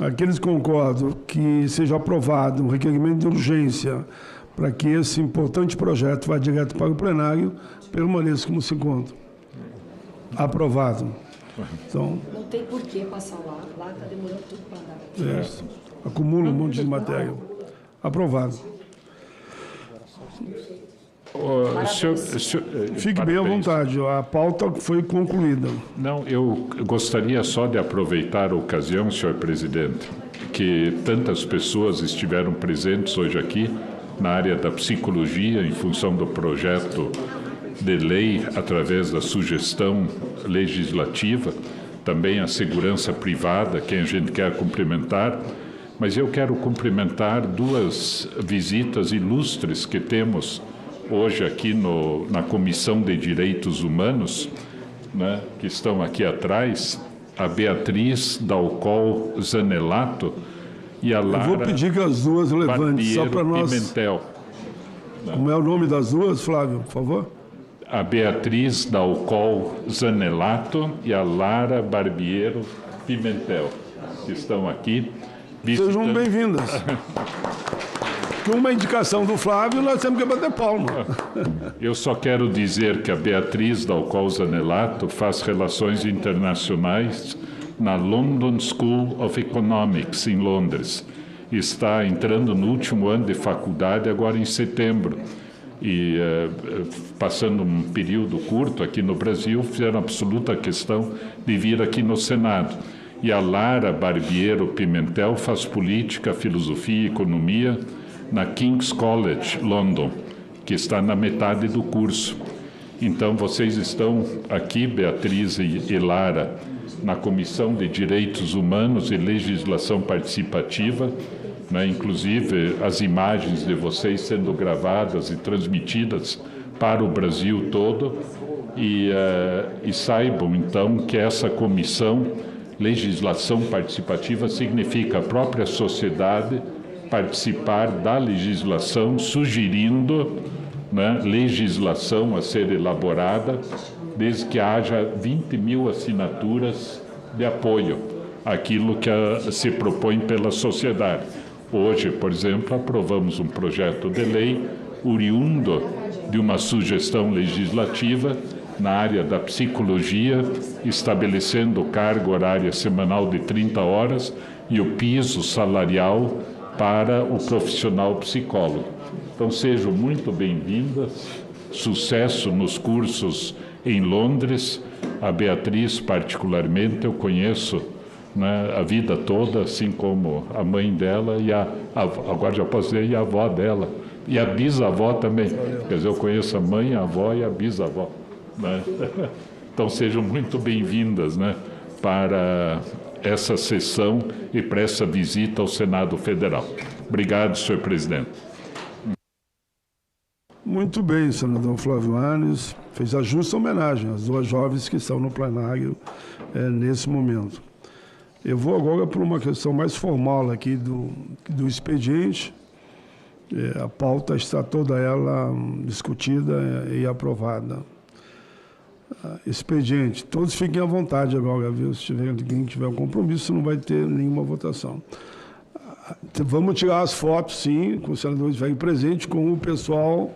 S18: Aqueles que concordam que seja aprovado um requerimento de urgência para que esse importante projeto vá direto para o plenário, permaneça como se encontra. Aprovado. Então,
S17: não tem por que passar lá. Lá está demorando tudo para andar.
S18: Acumula um monte de matéria. Aprovado. Fique bem à vontade, a pauta foi concluída.
S22: Não, eu gostaria só de aproveitar a ocasião, senhor presidente, que tantas pessoas estiveram presentes hoje aqui na área da psicologia, em função do projeto de lei, através da sugestão legislativa, também a segurança privada, que a gente quer cumprimentar, Mas eu quero cumprimentar duas visitas ilustres que temos hoje aqui na Comissão de Direitos Humanos, né, que estão aqui atrás, a Beatriz Dalcol Zanelato e a Lara.
S18: Eu vou pedir que as duas levantem, só para nós.
S22: Pimentel.
S18: Como é o nome das duas, Flávio, por favor?
S22: A Beatriz Dalcol Zanelato e a Lara Barbiero Pimentel, que estão aqui.
S18: Sejam bem-vindas. Com uma indicação do Flávio, nós temos que bater palma.
S22: Eu só quero dizer que a Beatriz Dalcol Zanelato faz relações internacionais na London School of Economics, em Londres. Está entrando no último ano de faculdade, agora em setembro. E passando um período curto aqui no Brasil, fizeram absoluta questão de vir aqui no Senado. E a Lara Barbiero Pimentel faz política, filosofia e economia na King's College, London, que está na metade do curso. Então, vocês estão aqui, Beatriz e Lara, na Comissão de Direitos Humanos e Legislação Participativa, né? Inclusive as imagens de vocês sendo gravadas e transmitidas para o Brasil todo. E saibam, então, que essa comissão, legislação participativa, significa a própria sociedade participar da legislação, sugerindo, né, legislação a ser elaborada, desde que haja 20 mil assinaturas de apoio àquilo que se propõe pela sociedade. Hoje, por exemplo, aprovamos um projeto de lei oriundo de uma sugestão legislativa na área da psicologia, estabelecendo carga horária semanal de 30 horas e o piso salarial para o profissional psicólogo. Então, sejam muito bem-vindas, sucesso nos cursos em Londres. A Beatriz, particularmente, eu conheço, né, a vida toda, assim como a mãe dela e agora já posso dizer, e a avó dela, e a bisavó também. Quer dizer, eu conheço a mãe, a avó e a bisavó, né? Então, sejam muito bem-vindas, né, para essa sessão e para essa visita ao Senado Federal. Obrigado, senhor presidente.
S18: Muito bem, senador Flávio Arnes. Fez a justa homenagem às duas jovens que estão no plenário nesse momento. Eu vou agora para uma questão mais formal aqui do expediente. A pauta está toda ela discutida e aprovada. Expediente. Todos fiquem à vontade agora, viu? Se alguém tiver um compromisso, não vai ter nenhuma votação. Vamos tirar as fotos, sim, com os senadores velho presente, com o pessoal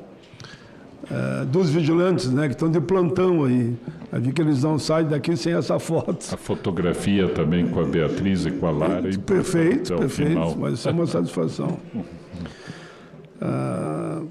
S18: dos vigilantes, né, que estão de plantão aí. Eu vi que eles não saem daqui sem essa foto.
S22: A fotografia também com a Beatriz e com a Lara.
S18: Perfeito, perfeito. Mas isso é uma satisfação.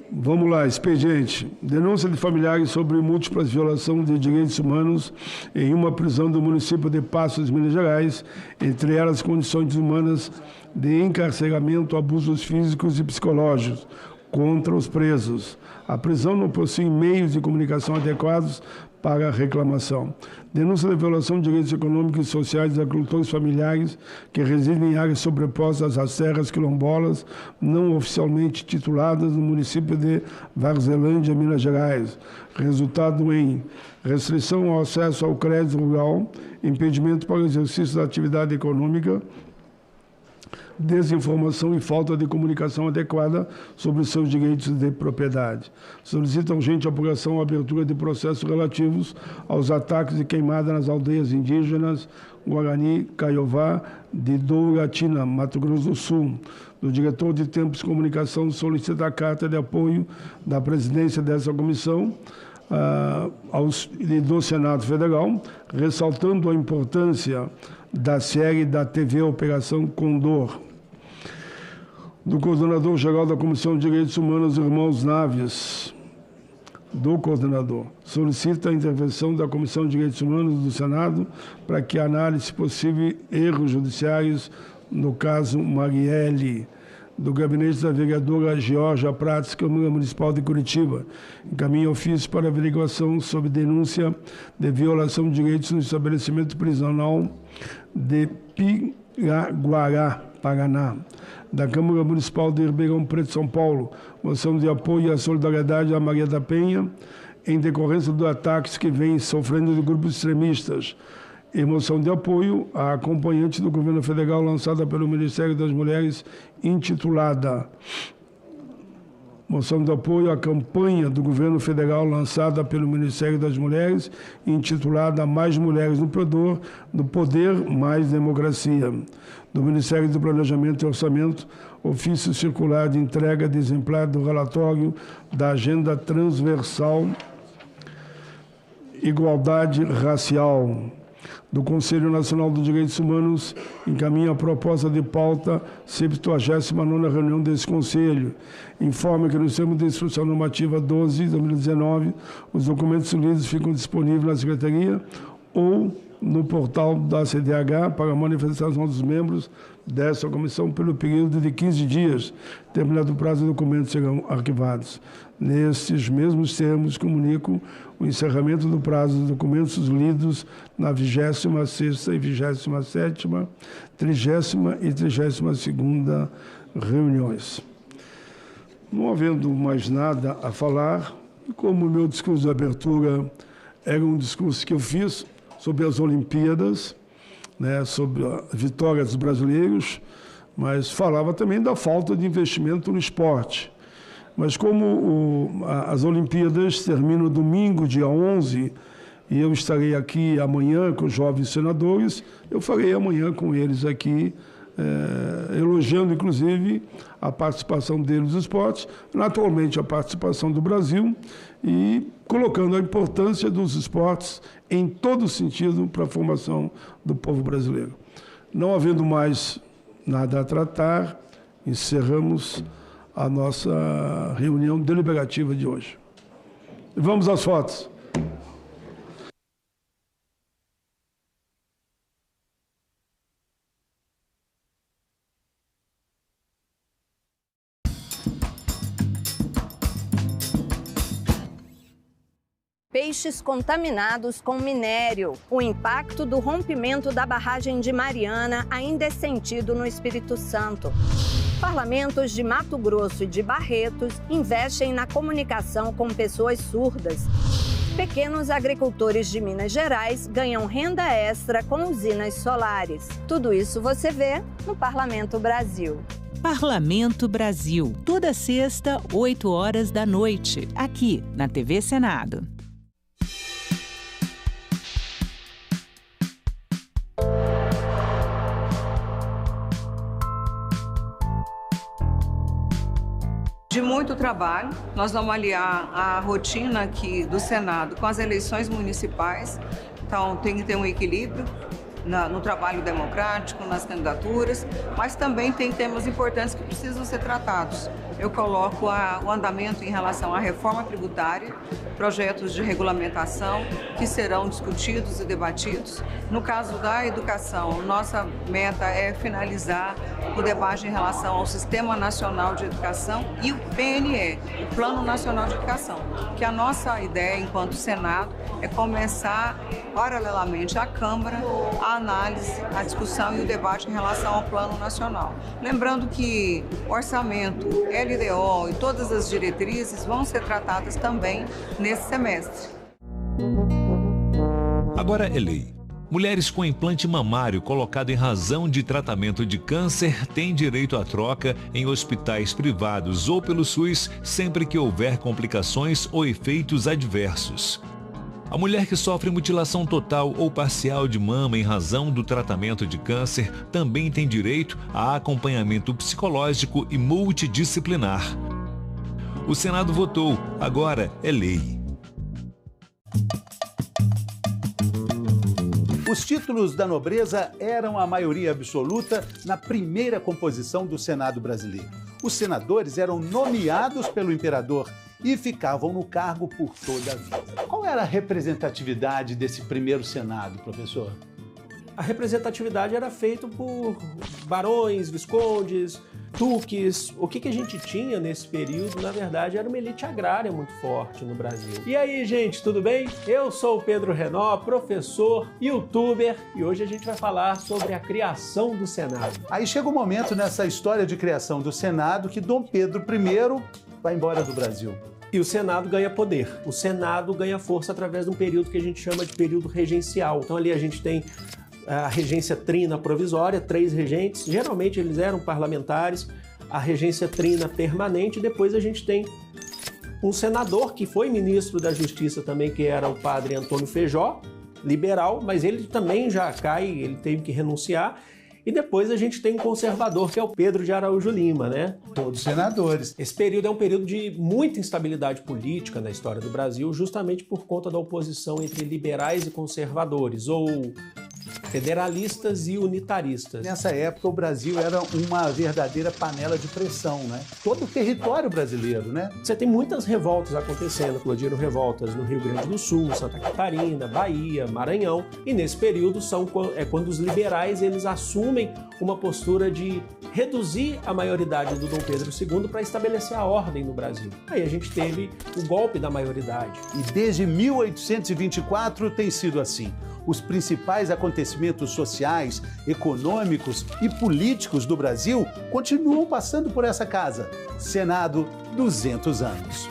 S18: Vamos lá, expediente. Denúncia de familiares sobre múltiplas violações de direitos humanos em uma prisão do município de Passos, Minas Gerais, entre elas condições humanas de encarceramento, abusos físicos e psicológicos contra os presos. A prisão não possui meios de comunicação adequados para a reclamação. Denúncia de violação de direitos econômicos e sociais de agricultores familiares que residem em áreas sobrepostas às terras quilombolas não oficialmente tituladas no município de Varzelândia, Minas Gerais. Resultado em restrição ao acesso ao crédito rural, impedimento para o exercício da atividade econômica, desinformação e falta de comunicação adequada sobre seus direitos de propriedade. Solicita urgente apuração ou abertura de processos relativos aos ataques e queimadas nas aldeias indígenas Guarani, Caiová, de Douratina, Mato Grosso do Sul. Do diretor de Tempos de Comunicação solicita a carta de apoio da presidência dessa comissão do Senado Federal, ressaltando a importância da série da TV Operação Condor. Do coordenador-geral da Comissão de Direitos Humanos, irmãos Naves, do coordenador, solicita a intervenção da Comissão de Direitos Humanos do Senado para que análise possível erros judiciários no caso Marielle. Do gabinete da vereadora Georgia Prates, Câmara Municipal de Curitiba, encaminha ofício para averiguação sobre denúncia de violação de direitos no estabelecimento prisional de Piraguará, Paraná. Da Câmara Municipal de Ribeirão Preto, São Paulo, moção de apoio e à solidariedade a Maria da Penha, em decorrência dos ataques que vem sofrendo de grupos extremistas. E moção de apoio à acompanhante do governo federal lançada pelo Ministério das Mulheres, intitulada moção de apoio à campanha do governo federal lançada pelo Ministério das Mulheres, intitulada Mais Mulheres no Poder, Mais Democracia. Do Ministério do Planejamento e Orçamento, ofício circular de entrega de exemplar do relatório da Agenda Transversal Igualdade Racial. Do Conselho Nacional dos Direitos Humanos, encaminha a proposta de pauta 79ª reunião desse Conselho. Informa que nos termos da Instrução Normativa 12 de 2019, os documentos lidos ficam disponíveis na Secretaria ou no portal da CDH para manifestação dos membros dessa comissão pelo período de 15 dias. Terminado o prazo, os documentos serão arquivados. Nestes mesmos termos, comunico o encerramento do prazo dos documentos lidos na 26ª e 27ª, 30ª e 32ª reuniões. Não havendo mais nada a falar, como o meu discurso de abertura era um discurso que eu fiz sobre as Olimpíadas, né, sobre a vitória dos brasileiros, mas falava também da falta de investimento no esporte. Mas como as Olimpíadas terminam domingo, dia 11, e eu estarei aqui amanhã com os jovens senadores, eu farei amanhã com eles aqui, elogiando, inclusive, a participação deles nos esportes, naturalmente a participação do Brasil, e colocando a importância dos esportes em todo sentido para a formação do povo brasileiro. Não havendo mais nada a tratar, encerramos a nossa reunião deliberativa de hoje. Vamos às fotos.
S9: Peixes contaminados com minério. O impacto do rompimento da barragem de Mariana ainda é sentido no Espírito Santo. Parlamentos de Mato Grosso e de Barretos investem na comunicação com pessoas surdas. Pequenos agricultores de Minas Gerais ganham renda extra com usinas solares. Tudo isso você vê no Parlamento Brasil.
S19: Parlamento Brasil, toda sexta, 8h da noite, aqui na TV Senado.
S23: De muito trabalho, nós vamos aliar a rotina aqui do Senado com as eleições municipais, então tem que ter um equilíbrio no trabalho democrático, nas candidaturas, mas também tem temas importantes que precisam ser tratados. Eu coloco o andamento em relação à reforma tributária, projetos de regulamentação que serão discutidos e debatidos. No caso da educação, nossa meta é finalizar o debate em relação ao Sistema Nacional de Educação e o PNE, o Plano Nacional de Educação, que a nossa ideia enquanto Senado é começar paralelamente à Câmara a análise, a discussão e o debate em relação ao Plano Nacional. Lembrando que o orçamento, LDO e todas as diretrizes vão ser tratadas também nesse semestre.
S24: Agora é lei. Mulheres com implante mamário colocado em razão de tratamento de câncer têm direito à troca em hospitais privados ou pelo SUS sempre que houver complicações ou efeitos adversos. A mulher que sofre mutilação total ou parcial de mama em razão do tratamento de câncer também tem direito a acompanhamento psicológico e multidisciplinar. O Senado votou, agora é lei.
S25: Os títulos da nobreza eram a maioria absoluta na primeira composição do Senado brasileiro. Os senadores eram nomeados pelo imperador e ficavam no cargo por toda a vida. Qual era a representatividade desse primeiro Senado, professor?
S2: a representatividade era feita por barões, viscondes, duques. O que a gente tinha nesse período, na verdade, era uma elite agrária muito forte no Brasil. E aí, gente, tudo bem? Eu sou o Pedro Renó, professor, youtuber, e hoje a gente vai falar sobre a criação do Senado.
S25: Aí chega um momento nessa história de criação do Senado que Dom Pedro I vai embora do Brasil.
S2: E o Senado ganha poder. O Senado ganha força através de um período que a gente chama de período regencial. Então ali a gente tem a regência trina provisória, 3 regentes, geralmente eles eram parlamentares, a regência trina permanente, e depois a gente tem um senador que foi ministro da Justiça também, que era o padre Antônio Feijó, liberal, mas ele também já cai, ele teve que renunciar. E depois a gente tem um conservador, que é o Pedro de Araújo Lima, né?
S25: Todos senadores.
S2: Esse período é um período de muita instabilidade política na história do Brasil, justamente por conta da oposição entre liberais e conservadores, ou federalistas e unitaristas.
S25: Nessa época, o Brasil era uma verdadeira panela de pressão, né? Todo o território brasileiro, né?
S2: Você tem muitas revoltas acontecendo, eclodiram revoltas no Rio Grande do Sul, Santa Catarina, Bahia, Maranhão, e nesse período é quando os liberais eles assumem uma postura de reduzir a maioridade do Dom Pedro II para estabelecer a ordem no Brasil. Aí a gente teve o golpe da maioridade.
S25: E desde 1824 tem sido assim. Os principais acontecimentos sociais, econômicos e políticos do Brasil continuam passando por essa casa. Senado, 200 anos.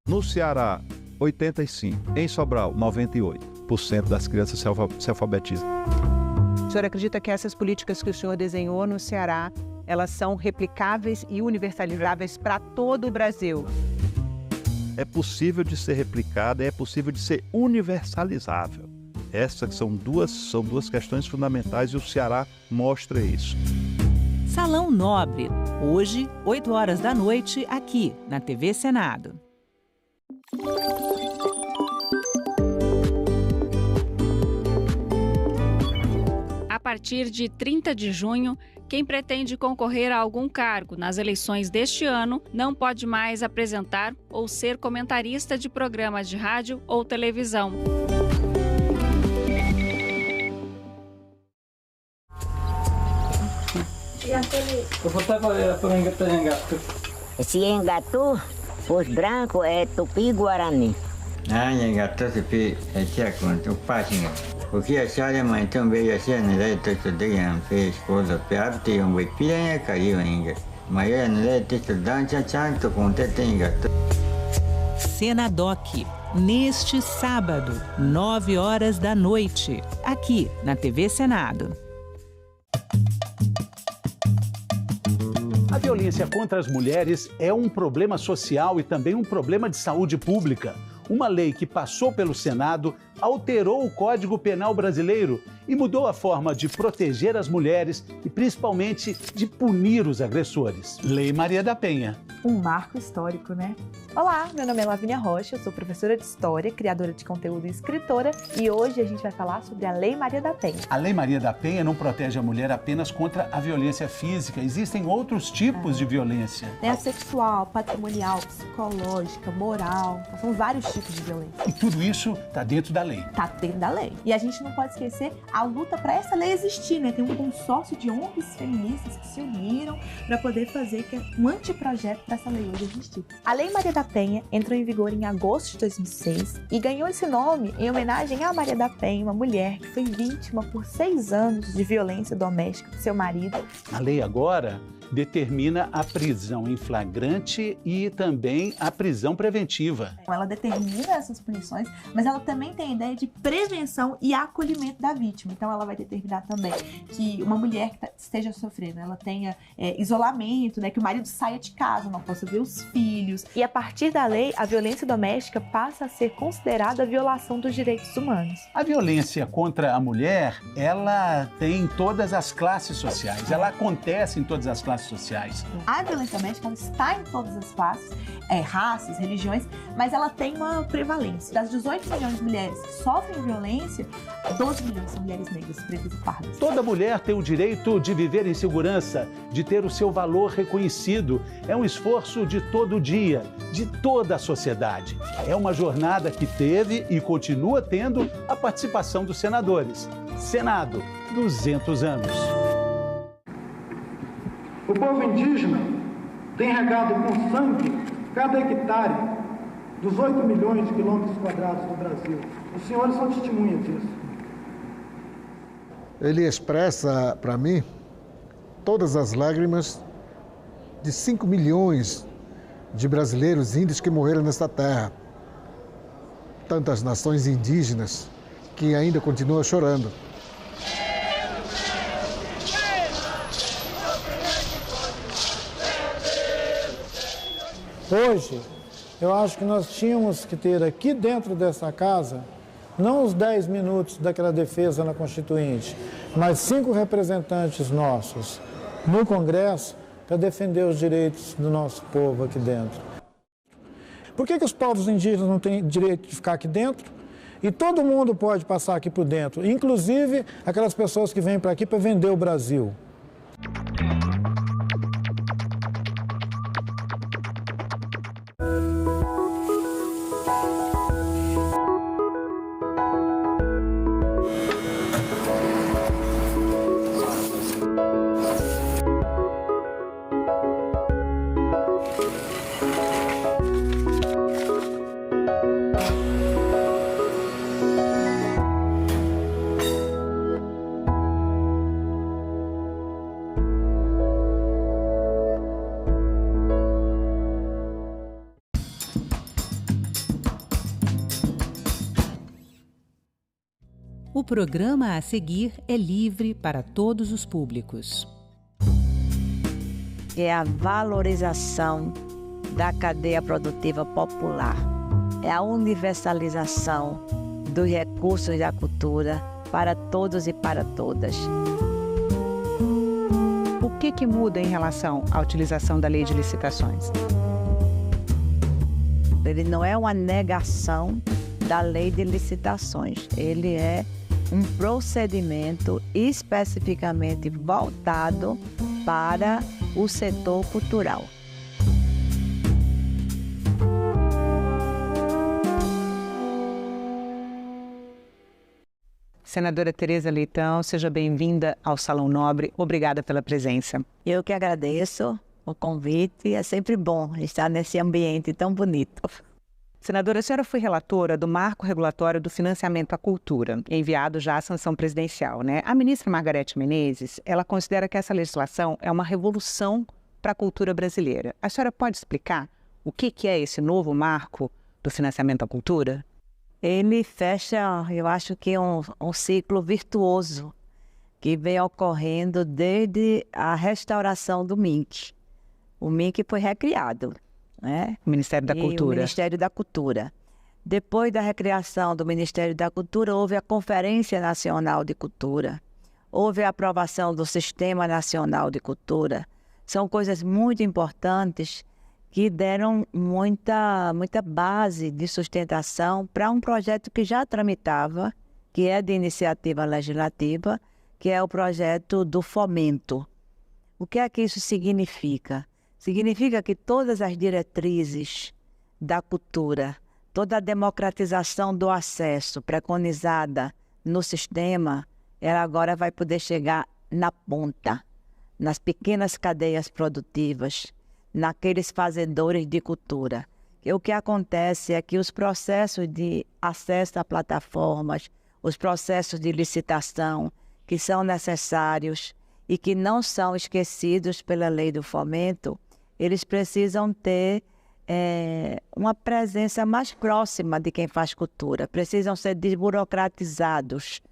S5: No Ceará, 85%. Em Sobral, 98% das crianças se alfabetizam.
S6: O senhor acredita que essas políticas que o senhor desenhou no Ceará, elas são replicáveis e universalizáveis para todo o Brasil?
S5: É possível de ser replicada, é possível de ser universalizável. Essas são duas questões fundamentais e o Ceará mostra isso.
S19: Salão Nobre, hoje, 8 horas da noite, aqui na TV Senado.
S7: A partir de 30 de junho, quem pretende concorrer a algum cargo nas eleições deste ano não pode mais apresentar ou ser comentarista de programas de rádio ou televisão.
S12: Esse engatu, os brancos, é tupi-guarani.
S26: Engatu, tupi, é tchaco, o pachinga. O que a senhora mãe também a senhora não é estudante, fez escola, perto de piranha caiu ainda. Mas eu não é estudante, tanto quanto tem gato.
S19: Senadoc, neste sábado, 9 horas da noite, aqui na TV Senado.
S25: A violência contra as mulheres é um problema social e também um problema de saúde pública. Uma lei que passou pelo Senado alterou o Código Penal brasileiro e mudou a forma de proteger as mulheres e, principalmente, de punir os agressores. Lei Maria da Penha.
S27: Um marco histórico, né? Olá, meu nome é Lavínia Rocha, eu sou professora de História, criadora de conteúdo e escritora, e hoje a gente vai falar sobre a Lei Maria da Penha.
S25: A Lei Maria da Penha não protege a mulher apenas contra a violência física, existem outros tipos de violência.
S27: É a sexual, patrimonial, psicológica, moral, são vários tipos de violência.
S25: E tudo isso está dentro da lei.
S27: Está dentro da lei. E a gente não pode esquecer a luta para essa lei existir, né? Tem um consórcio de ONGs feministas que se uniram para poder fazer um anteprojeto para essa lei hoje existir. A Lei Maria da Penha entrou em vigor em agosto de 2006 e ganhou esse nome em homenagem a Maria da Penha, uma mulher que foi vítima por 6 anos de violência doméstica do seu marido.
S25: A lei agora determina a prisão em flagrante e também a prisão preventiva.
S27: Ela determina essas punições, mas ela também tem a ideia de prevenção e acolhimento da vítima. Então ela vai determinar também que uma mulher que esteja sofrendo, ela tenha isolamento, né, que o marido saia de casa, não possa ver os filhos. E a partir da lei, a violência doméstica passa a ser considerada a violação dos direitos humanos.
S25: A violência contra a mulher, ela tem em todas as classes sociais, ela acontece em todas as classes classes sociais.
S27: A violência doméstica ela está em todas as classes, raças, religiões, mas ela tem uma prevalência. Das 18 milhões de mulheres que sofrem violência, 12 milhões são mulheres negras, pretas e pardas.
S25: Toda mulher tem o direito de viver em segurança, de ter o seu valor reconhecido. É um esforço de todo dia, de toda a sociedade. É uma jornada que teve e continua tendo a participação dos senadores. Senado, 200 anos.
S3: O povo indígena tem regado com sangue cada hectare dos 8 milhões de quilômetros quadrados do Brasil. Os senhores são testemunhas disso.
S10: Ele expressa para mim todas as lágrimas de 5 milhões de brasileiros índios que morreram nesta terra. Tantas nações indígenas que ainda continuam chorando.
S3: Hoje, eu acho que nós tínhamos que ter aqui dentro dessa casa, não os 10 minutos daquela defesa na Constituinte, mas 5 representantes nossos no Congresso para defender os direitos do nosso povo aqui dentro. Por que os povos indígenas não têm direito de ficar aqui dentro? E todo mundo pode passar aqui por dentro, inclusive aquelas pessoas que vêm para aqui para vender o Brasil.
S19: O programa a seguir é livre para todos os públicos.
S12: É a valorização da cadeia produtiva popular. É a universalização dos recursos da cultura para todos e para todas.
S6: O que muda em relação à utilização da lei de licitações?
S12: Ele não é uma negação da lei de licitações. Ele é um procedimento especificamente voltado para o setor cultural.
S6: Senadora Tereza Leitão, seja bem-vinda ao Salão Nobre. Obrigada pela presença.
S12: Eu que agradeço o convite. É sempre bom estar nesse ambiente tão bonito.
S6: Senadora, a senhora foi relatora do Marco Regulatório do Financiamento à Cultura, enviado já à sanção presidencial, né? A ministra Margarete Menezes, ela considera que essa legislação é uma revolução para a cultura brasileira. A senhora pode explicar o que é esse novo marco do financiamento à cultura?
S12: Ele fecha, eu acho que um ciclo virtuoso que vem ocorrendo desde a restauração do MINC. O MINC foi recriado, né?
S6: Ministério da Cultura.
S12: O Ministério da Cultura. Depois da recriação do Ministério da Cultura, houve a Conferência Nacional de Cultura, houve a aprovação do Sistema Nacional de Cultura. São coisas muito importantes que deram muita base de sustentação para um projeto que já tramitava, que é de iniciativa legislativa, que é o projeto do fomento. O que é que isso significa? Significa que todas as diretrizes da cultura, toda a democratização do acesso preconizada no sistema, ela agora vai poder chegar na ponta, nas pequenas cadeias produtivas, naqueles fazedores de cultura. E o que acontece é que os processos de acesso a plataformas, os processos de licitação, que são necessários e que não são esquecidos pela lei do fomento, eles precisam ter uma presença mais próxima de quem faz cultura, precisam ser desburocratizados.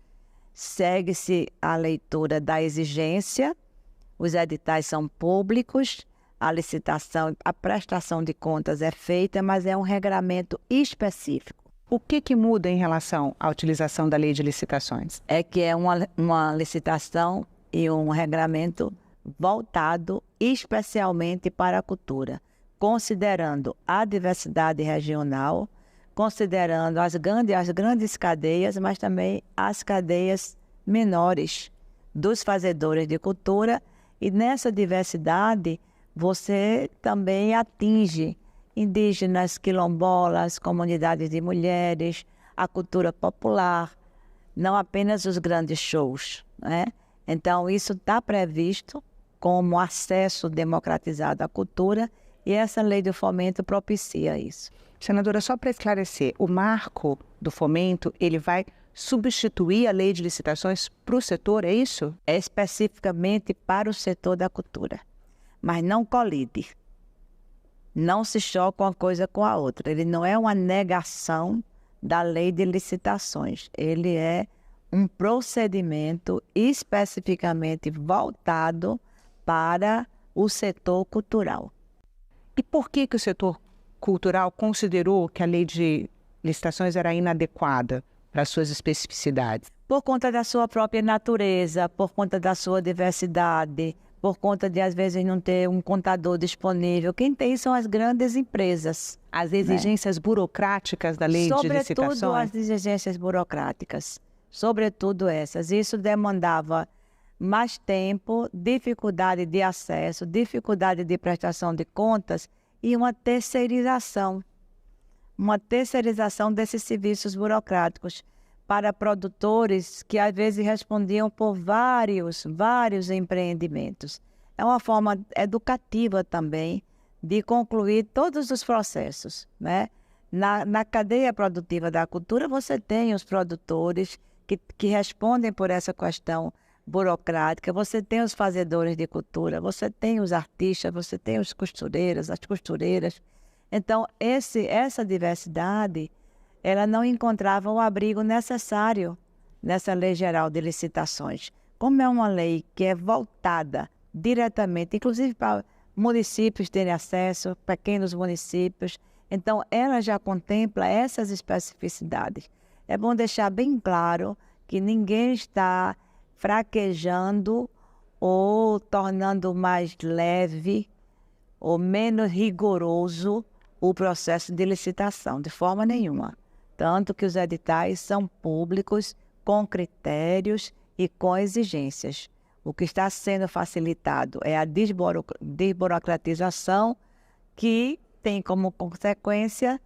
S12: Segue-se a leitura da exigência, os editais são públicos, a licitação, a prestação de contas é feita, mas é um regramento específico.
S6: O que muda em relação à utilização da lei de licitações?
S12: É que é uma licitação e um regramento voltado especialmente para a cultura, considerando a diversidade regional, considerando as grandes cadeias, mas também as cadeias menores dos fazedores de cultura. E nessa diversidade, você também atinge indígenas, quilombolas, comunidades de mulheres, a cultura popular, não apenas os grandes shows, né? Então, isso está previsto como acesso democratizado à cultura e essa lei do fomento propicia isso.
S6: Senadora, só para esclarecer, o marco do fomento, ele vai substituir a lei de licitações para o setor, é isso?
S12: É especificamente para o setor da cultura, mas não colide. Não se choca uma coisa com a outra. Ele não é uma negação da lei de licitações. Ele é um procedimento especificamente voltado para o setor cultural.
S6: E por que o setor cultural considerou que a lei de licitações era inadequada para as suas especificidades?
S12: Por conta da sua própria natureza, por conta da sua diversidade, por conta de, às vezes, não ter um contador disponível. Quem tem são as grandes empresas.
S6: As exigências burocráticas da lei de licitações?
S12: Sobretudo as exigências burocráticas. Sobretudo essas. Isso demandava mais tempo, dificuldade de acesso, dificuldade de prestação de contas e uma terceirização desses serviços burocráticos para produtores que às vezes respondiam por vários empreendimentos. É uma forma educativa também de concluir todos os processos, né? Na cadeia produtiva da cultura, você tem os produtores que respondem por essa questão burocrática, você tem os fazedores de cultura, você tem os artistas, você tem os costureiros, as costureiras. Então, essa diversidade, ela não encontrava o abrigo necessário nessa Lei Geral de Licitações. Como é uma lei que é voltada diretamente, inclusive para municípios terem acesso, pequenos municípios, então ela já contempla essas especificidades. É bom deixar bem claro que ninguém está fraquejando ou tornando mais leve ou menos rigoroso o processo de licitação, de forma nenhuma. Tanto que os editais são públicos, com critérios e com exigências. O que está sendo facilitado é a desburocratização, que tem como consequência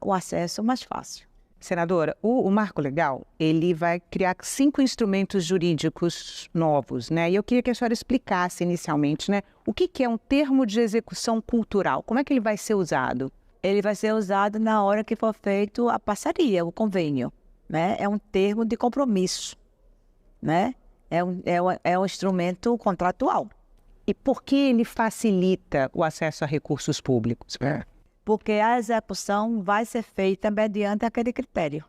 S12: o acesso mais fácil.
S6: Senadora, o Marco Legal, ele vai criar 5 instrumentos jurídicos novos, né? E eu queria que a senhora explicasse inicialmente, né? O que é um termo de execução cultural? Como é que ele vai ser usado?
S12: Ele vai ser usado na hora que for feito a parceria, o convênio, né? É um termo de compromisso, né? É um instrumento contratual.
S6: E por que ele facilita o acesso a recursos públicos?
S12: Porque a execução vai ser feita mediante aquele critério.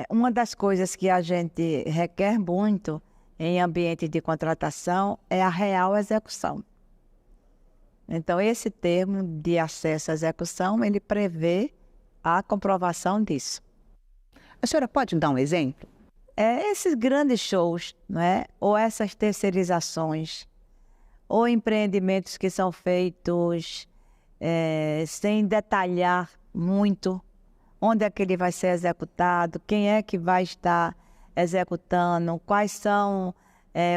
S12: Uma das coisas que a gente requer muito em ambiente de contratação é a real execução. Então, esse termo de acesso à execução, ele prevê a comprovação disso.
S6: A senhora pode dar um exemplo?
S12: Esses grandes shows, né? Ou essas terceirizações, ou empreendimentos que são feitos sem detalhar muito onde é que ele vai ser executado, quem é que vai estar executando, quais são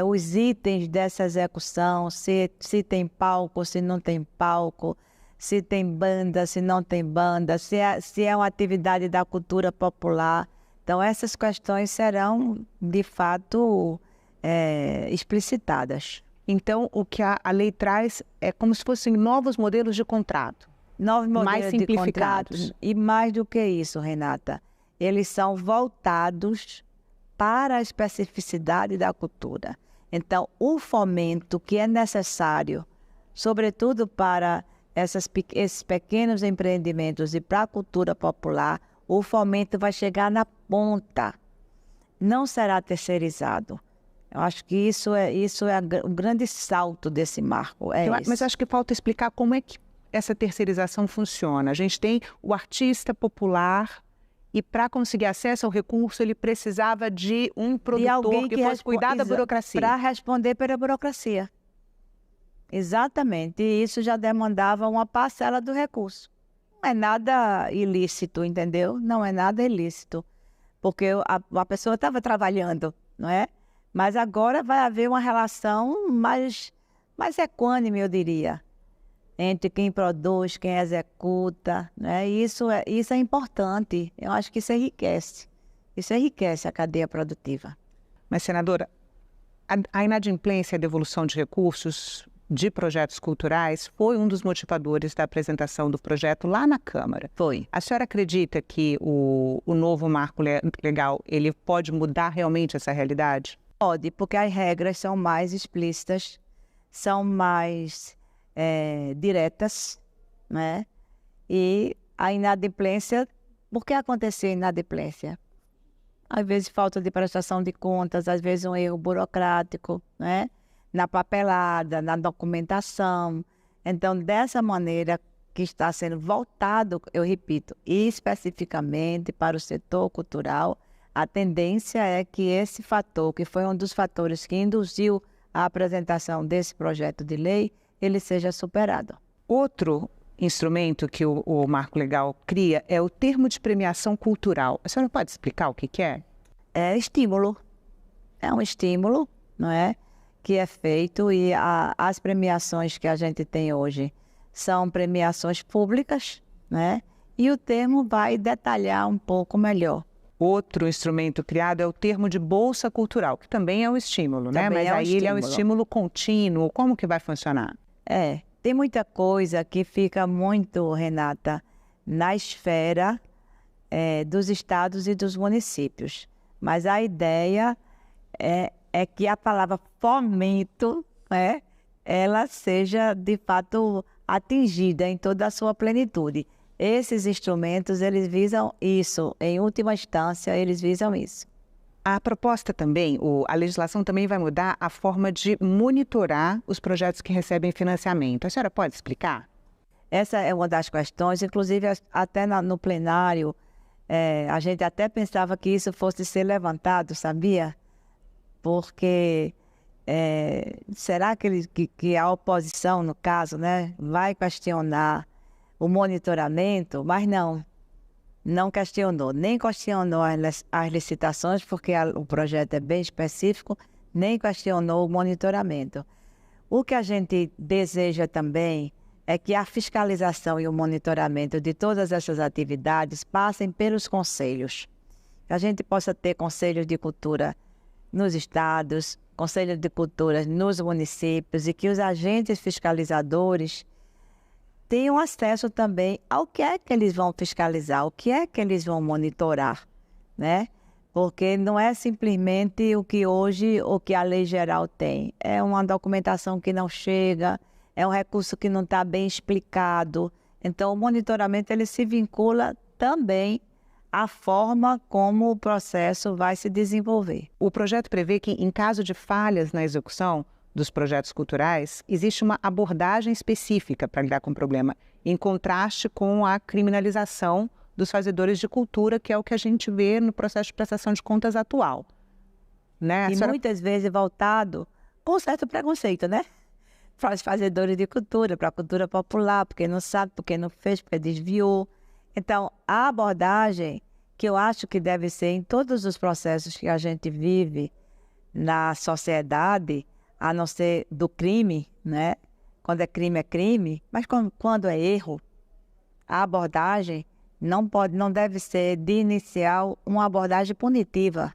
S12: os itens dessa execução, se tem palco, se não tem palco, se tem banda, se não tem banda, se é uma atividade da cultura popular. Então, essas questões serão, de fato, explicitadas.
S6: Então, o que a lei traz é como se fossem novos modelos de contrato.
S12: Novos modelos
S6: mais simplificados.
S12: De contratos. E mais do que isso, Renata, eles são voltados para a especificidade da cultura. Então, o fomento que é necessário, sobretudo para esses pequenos empreendimentos e para a cultura popular, o fomento vai chegar na ponta, não será terceirizado. Eu acho que isso é um grande salto desse marco.
S6: Mas acho que falta explicar como é que essa terceirização funciona. A gente tem o artista popular E para conseguir acesso ao recurso, ele precisava de um produtor que fosse cuidar da burocracia.
S12: Para responder pela burocracia. Exatamente. E isso já demandava uma parcela do recurso. Não é nada ilícito, entendeu? Não é nada ilícito. Porque a pessoa estava trabalhando, não é? Mas agora vai haver uma relação mais equânime, eu diria, entre quem produz, quem executa, né? Isso é importante. Eu acho que isso enriquece a cadeia produtiva.
S6: Mas, senadora, a inadimplência e a devolução de recursos de projetos culturais foi um dos motivadores da apresentação do projeto lá na Câmara.
S12: Foi.
S6: A senhora acredita que o novo marco legal ele pode mudar realmente essa realidade?
S12: Pode, porque as regras são mais explícitas, são mais diretas, né? E a inadimplência, por que aconteceu a inadimplência? Às vezes falta de prestação de contas, às vezes um erro burocrático, né? Na papelada, na documentação. Então, dessa maneira que está sendo voltado, eu repito, especificamente para o setor cultural, a tendência é que esse fator, que foi um dos fatores que induziu a apresentação desse projeto de lei, ele seja superado.
S6: Outro instrumento que o Marco Legal cria é o termo de premiação cultural. A senhora pode explicar o que é?
S12: É estímulo. É um estímulo, não é? Que é feito e as premiações que a gente tem hoje são premiações públicas, né? E o termo vai detalhar um pouco melhor.
S6: Outro instrumento criado é o termo de Bolsa Cultural, que também é um estímulo, né? Mas aí ele é um estímulo contínuo. Como que vai funcionar?
S12: Tem muita coisa que fica muito, Renata, na esfera dos estados e dos municípios. Mas a ideia é que a palavra fomento, né, ela seja, de fato, atingida em toda a sua plenitude. Esses instrumentos, eles visam isso. Em última instância, eles visam isso.
S6: A proposta também, a legislação também vai mudar a forma de monitorar os projetos que recebem financiamento. A senhora pode explicar?
S12: Essa é uma das questões, inclusive até no plenário, a gente até pensava que isso fosse ser levantado, sabia? Porque será que a oposição, no caso, né, vai questionar o monitoramento? Mas não questionou. Nem questionou as licitações, porque o projeto é bem específico, nem questionou o monitoramento. O que a gente deseja também é que a fiscalização e o monitoramento de todas essas atividades passem pelos conselhos. Que a gente possa ter conselhos de cultura nos estados, conselhos de cultura nos municípios e que os agentes fiscalizadores tenham acesso também ao que é que eles vão fiscalizar, o que é que eles vão monitorar, né? Porque não é simplesmente o que hoje, o que a lei geral tem. É uma documentação que não chega, é um recurso que não está bem explicado. Então, o monitoramento ele se vincula também à forma como o processo vai se desenvolver.
S6: O projeto prevê que, em caso de falhas na execução dos projetos culturais, existe uma abordagem específica para lidar com o problema, em contraste com a criminalização dos fazedores de cultura, que é o que a gente vê no processo de prestação de contas atual. Né?
S12: E muitas vezes voltado com certo preconceito, né? Para os fazedores de cultura, para a cultura popular, porque não sabe, porque não fez, porque desviou. Então, a abordagem que eu acho que deve ser em todos os processos que a gente vive na sociedade, a não ser do crime, né? Quando é crime, mas quando é erro, a abordagem não deve ser de inicial uma abordagem punitiva.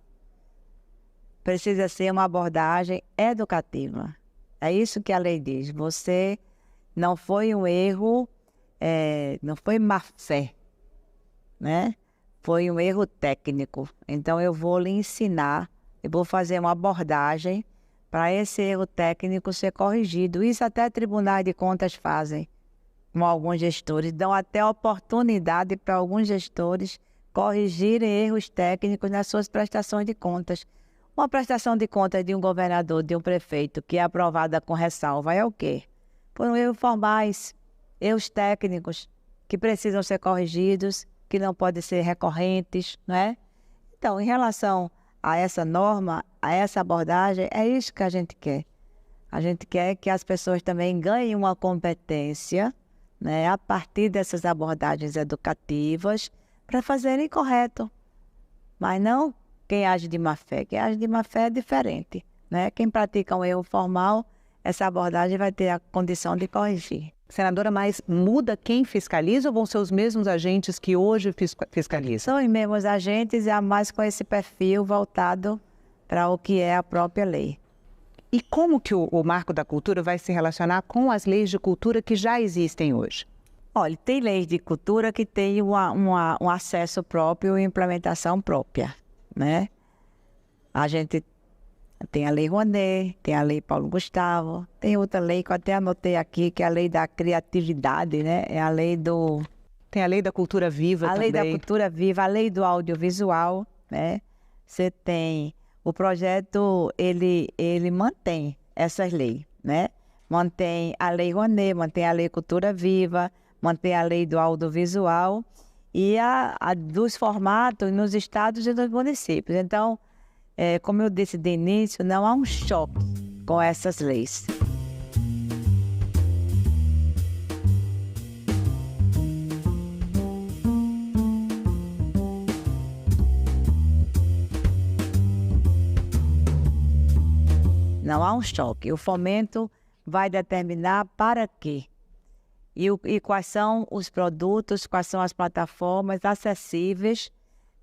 S12: Precisa ser uma abordagem educativa. É isso que a lei diz. Você não foi um erro, não foi má fé, né? Foi um erro técnico. Então eu vou lhe ensinar, eu vou fazer uma abordagem para esse erro técnico ser corrigido. Isso até tribunais de contas fazem, com alguns gestores. Dão até oportunidade para alguns gestores corrigirem erros técnicos nas suas prestações de contas. Uma prestação de contas de um governador, de um prefeito, que é aprovada com ressalva, é o quê? Foram erros formais, erros técnicos, que precisam ser corrigidos que não podem ser recorrentes, né? Então, em relação a essa norma, a essa abordagem, é isso que a gente quer. A gente quer que as pessoas também ganhem uma competência, né, a partir dessas abordagens educativas, para fazerem correto. Mas não quem age de má fé. Quem age de má fé é diferente, né? Quem pratica um erro formal, essa abordagem vai ter a condição de corrigir.
S6: Senadora, mas muda quem fiscaliza ou vão ser os mesmos agentes que hoje fiscalizam?
S12: São os mesmos agentes, e mais com esse perfil voltado para o que é a própria lei.
S6: E como que o Marco da Cultura vai se relacionar com as leis de cultura que já existem hoje?
S12: Olha, tem leis de cultura que têm um acesso próprio e implementação própria, né? A gente tem a Lei Rouanet, tem a Lei Paulo Gustavo, tem outra lei que eu até anotei aqui, que é a Lei da Criatividade, né? É a lei do...
S6: Tem a Lei da Cultura Viva também.
S12: A Lei da Cultura Viva, a Lei do Audiovisual, né? Você tem... O projeto, ele mantém essas leis, né? Mantém a Lei Rouanet, mantém a Lei Cultura Viva, mantém a Lei do Audiovisual e a dos formatos nos estados e nos municípios. Então, como eu disse de início, não há um choque com essas leis. Não há um choque. O fomento vai determinar para quê e quais são os produtos, quais são as plataformas acessíveis,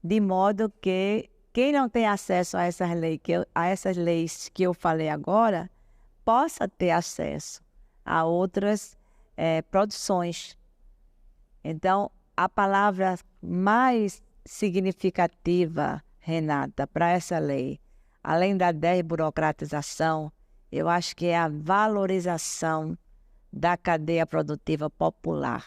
S12: de modo que quem não tem acesso a essas leis que eu falei agora, possa ter acesso a outras produções. Então, a palavra mais significativa, Renata, para essa lei, além da desburocratização, eu acho que é a valorização da cadeia produtiva popular.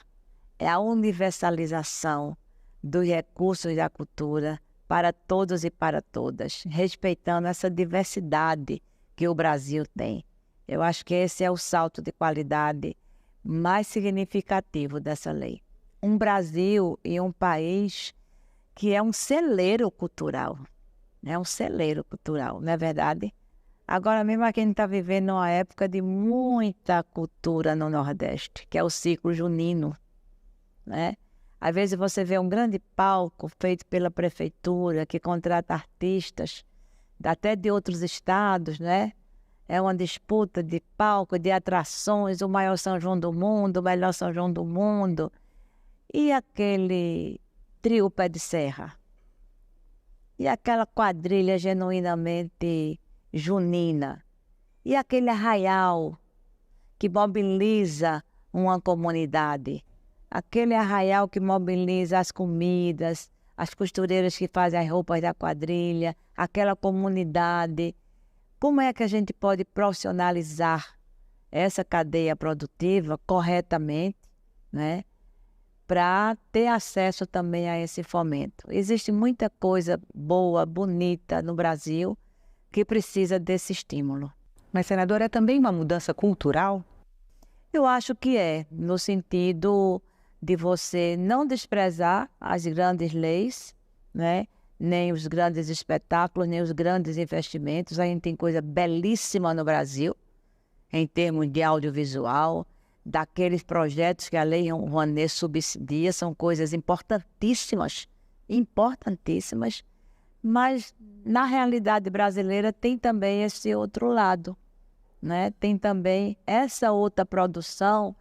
S12: É a universalização dos recursos da cultura para todos e para todas, respeitando essa diversidade que o Brasil tem. Eu acho que esse é o salto de qualidade mais significativo dessa lei. Um Brasil e um país que é um celeiro cultural. É um celeiro cultural, não é verdade? Agora mesmo aqui a gente está vivendo uma época de muita cultura no Nordeste, que é o ciclo junino, né? Às vezes você vê um grande palco feito pela prefeitura, que contrata artistas, até de outros estados, né? É uma disputa de palco, de atrações, o maior São João do mundo, o melhor São João do mundo. E aquele trio Pé de Serra? E aquela quadrilha genuinamente junina? E aquele arraial que mobiliza uma comunidade? Aquele arraial que mobiliza as comidas, as costureiras que fazem as roupas da quadrilha, aquela comunidade. Como é que a gente pode profissionalizar essa cadeia produtiva corretamente, né? Para ter acesso também a esse fomento. Existe muita coisa boa, bonita no Brasil que precisa desse estímulo.
S6: Mas, senadora, é também uma mudança cultural?
S12: Eu acho que é, no sentido de você não desprezar as grandes leis, né? Nem os grandes espetáculos, nem os grandes investimentos. A gente tem coisa belíssima no Brasil, em termos de audiovisual, daqueles projetos que a Lei Rouanet subsidia, são coisas importantíssimas, mas na realidade brasileira tem também esse outro lado, né? Tem também essa outra produção,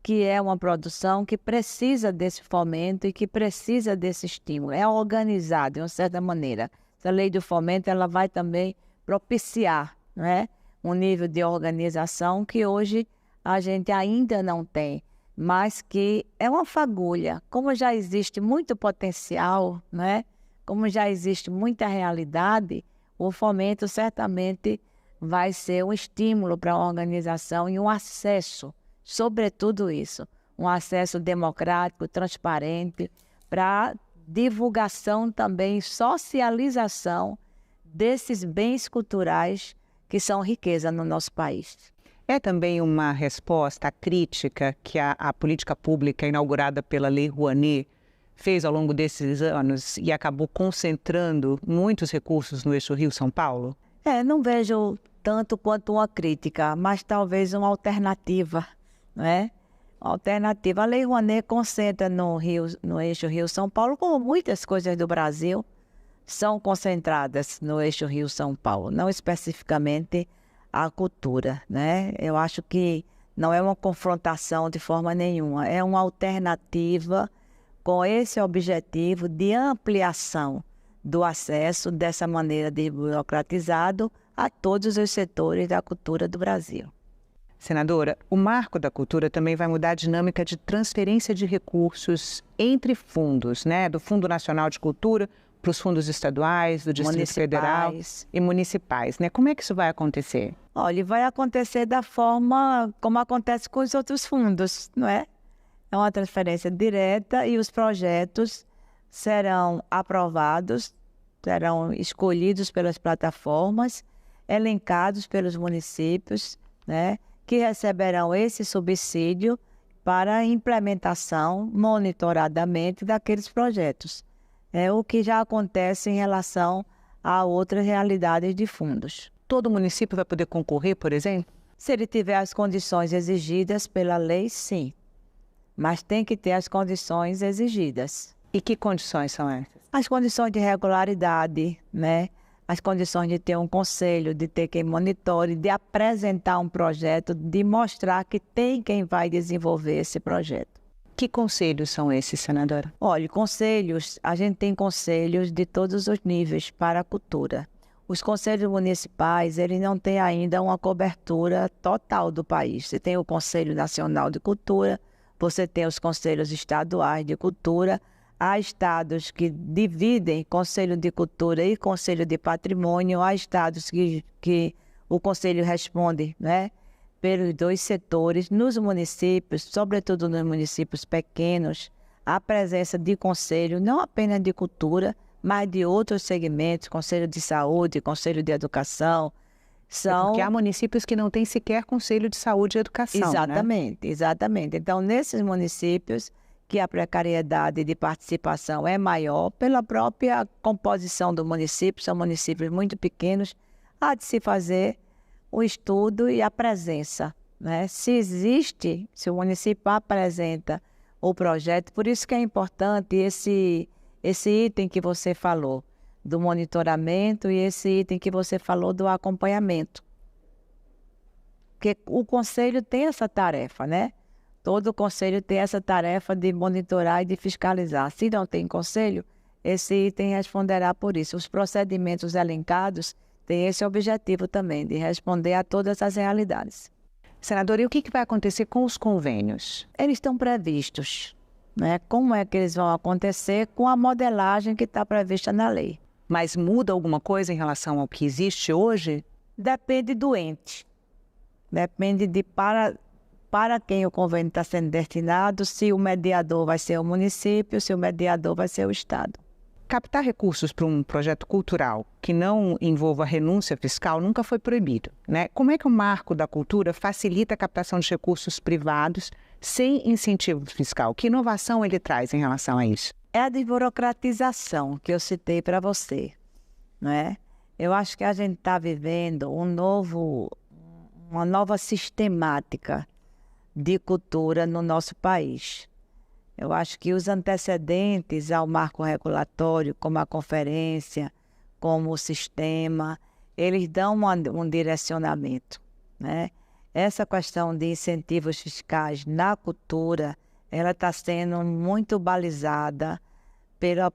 S12: que é uma produção que precisa desse fomento e que precisa desse estímulo. É organizado, de uma certa maneira. Essa lei do fomento ela vai também propiciar, né? Um nível de organização que hoje a gente ainda não tem, mas que é uma fagulha. Como já existe muito potencial, né? Como já existe muita realidade, o fomento certamente vai ser um estímulo para a organização e um acesso, sobretudo isso, um acesso democrático, transparente, para divulgação também, socialização desses bens culturais que são riqueza no nosso país.
S6: É também uma resposta à crítica que a política pública inaugurada pela Lei Rouanet fez ao longo desses anos e acabou concentrando muitos recursos no eixo Rio-São Paulo?
S12: Não vejo tanto quanto uma crítica, mas talvez uma alternativa, não é? Uma alternativa. A Lei Rouanet concentra no eixo Rio-São Paulo, como muitas coisas do Brasil são concentradas no eixo Rio-São Paulo, não especificamente a cultura, né? Eu acho que não é uma confrontação de forma nenhuma, é uma alternativa com esse objetivo de ampliação do acesso dessa maneira desburocratizado a todos os setores da cultura do Brasil.
S6: Senadora, o Marco da Cultura também vai mudar a dinâmica de transferência de recursos entre fundos, né? Do Fundo Nacional de Cultura para os fundos estaduais, do Distrito Federal e municipais, né? Como é que isso vai acontecer?
S12: Olha, vai acontecer da forma como acontece com os outros fundos, não é? É uma transferência direta e os projetos serão aprovados, serão escolhidos pelas plataformas, elencados pelos municípios, né, que receberão esse subsídio para a implementação monitoradamente daqueles projetos. É o que já acontece em relação a outras realidades de fundos.
S6: Todo município vai poder concorrer, por exemplo?
S12: Se ele tiver as condições exigidas pela lei, sim. Mas tem que ter as condições exigidas.
S6: E que condições são essas?
S12: As condições de regularidade, né? As condições de ter um conselho, de ter quem monitore, de apresentar um projeto, de mostrar que tem quem vai desenvolver esse projeto.
S6: Que conselhos são esses, senadora?
S12: Olha, conselhos, a gente tem conselhos de todos os níveis para a cultura. Os conselhos municipais, eles não têm ainda uma cobertura total do país. Você tem o Conselho Nacional de Cultura, você tem os conselhos estaduais de cultura, há estados que dividem Conselho de Cultura e Conselho de Patrimônio, há estados que o Conselho responde, né, pelos dois setores. Nos municípios, sobretudo nos municípios pequenos, há presença de conselho, não apenas de cultura, mas de outros segmentos, Conselho de Saúde, Conselho de Educação.
S6: Porque há municípios que não têm sequer Conselho de Saúde e Educação,
S12: exatamente,
S6: né?
S12: Exatamente. Então, nesses municípios que a precariedade de participação é maior, pela própria composição do município, são municípios muito pequenos, há de se fazer o estudo e a presença, né? Se o município apresenta o projeto, por isso que é importante esse item que você falou, do monitoramento, e esse item que você falou do acompanhamento. Porque o Conselho tem essa tarefa, né? Todo o Conselho tem essa tarefa de monitorar e de fiscalizar. Se não tem Conselho, esse item responderá por isso. Os procedimentos elencados têm esse objetivo também, de responder a todas as realidades.
S6: Senadora, e o que vai acontecer com os convênios?
S12: Eles estão previstos, né? Como é que eles vão acontecer? Com a modelagem que está prevista na lei.
S6: Mas muda alguma coisa em relação ao que existe hoje?
S12: Depende do ente. Depende de para quem o convênio está sendo destinado, se o mediador vai ser o município, se o mediador vai ser o Estado.
S6: Captar recursos para um projeto cultural que não envolva renúncia fiscal nunca foi proibido, né? Como é que o Marco da Cultura facilita a captação de recursos privados sem incentivo fiscal? Que inovação ele traz em relação a isso?
S12: É a desburocratização que eu citei para você, não é? Eu acho que a gente está vivendo uma nova sistemática de cultura no nosso país. Eu acho que os antecedentes ao marco regulatório, como a conferência, como o sistema, eles dão um direcionamento, né? Essa questão de incentivos fiscais na cultura, ela está sendo muito balizada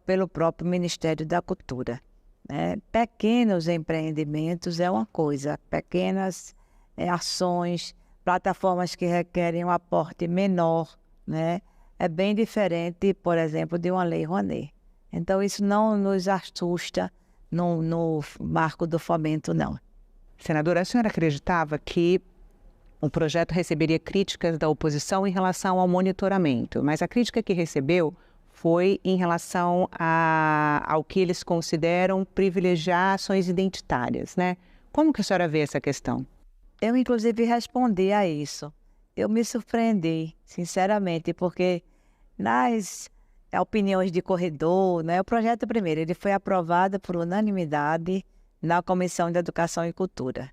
S12: pelo próprio Ministério da Cultura, né? Pequenos empreendimentos é uma coisa, pequenas ações, plataformas que requerem um aporte menor, né? É bem diferente, por exemplo, de uma Lei Rouanet. Então, isso não nos assusta no marco do fomento, não.
S6: Senadora, a senhora acreditava que o projeto receberia críticas da oposição em relação ao monitoramento, mas a crítica que recebeu foi em relação ao que eles consideram privilegiar ações identitárias, né? Como que a senhora vê essa questão?
S12: Eu, inclusive, respondi a isso. Eu me surpreendi, sinceramente, porque nas opiniões de corredor, né? O projeto primeiro, ele foi aprovado por unanimidade na Comissão de Educação e Cultura.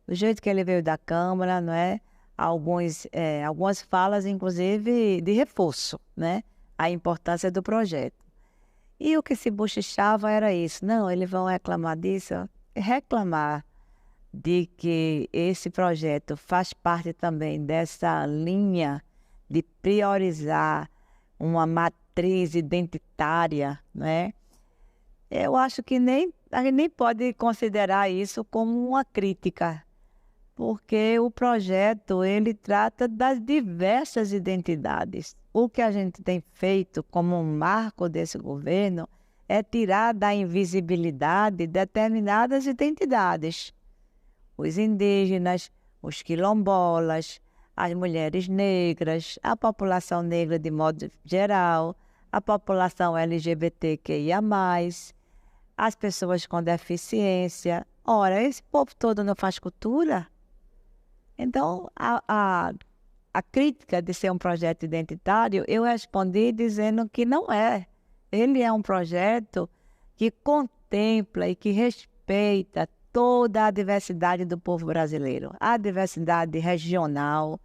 S12: Do jeito que ele veio da Câmara, não é? Algumas falas, inclusive, de reforço, né? A importância do projeto. E o que se bochichava era isso. Não, eles vão reclamar disso. Reclamar de que esse projeto faz parte também dessa linha de priorizar uma matriz identitária, né? Eu acho que a gente nem pode considerar isso como uma crítica, porque o projeto, ele trata das diversas identidades. O que a gente tem feito como um marco desse governo é tirar da invisibilidade determinadas identidades. Os indígenas, os quilombolas, as mulheres negras, a população negra de modo geral, a população LGBTQIA+, as pessoas com deficiência. Ora, esse povo todo não faz cultura? Então, a crítica de ser um projeto identitário, eu respondi dizendo que não é. Ele é um projeto que contempla e que respeita toda a diversidade do povo brasileiro. A diversidade regional,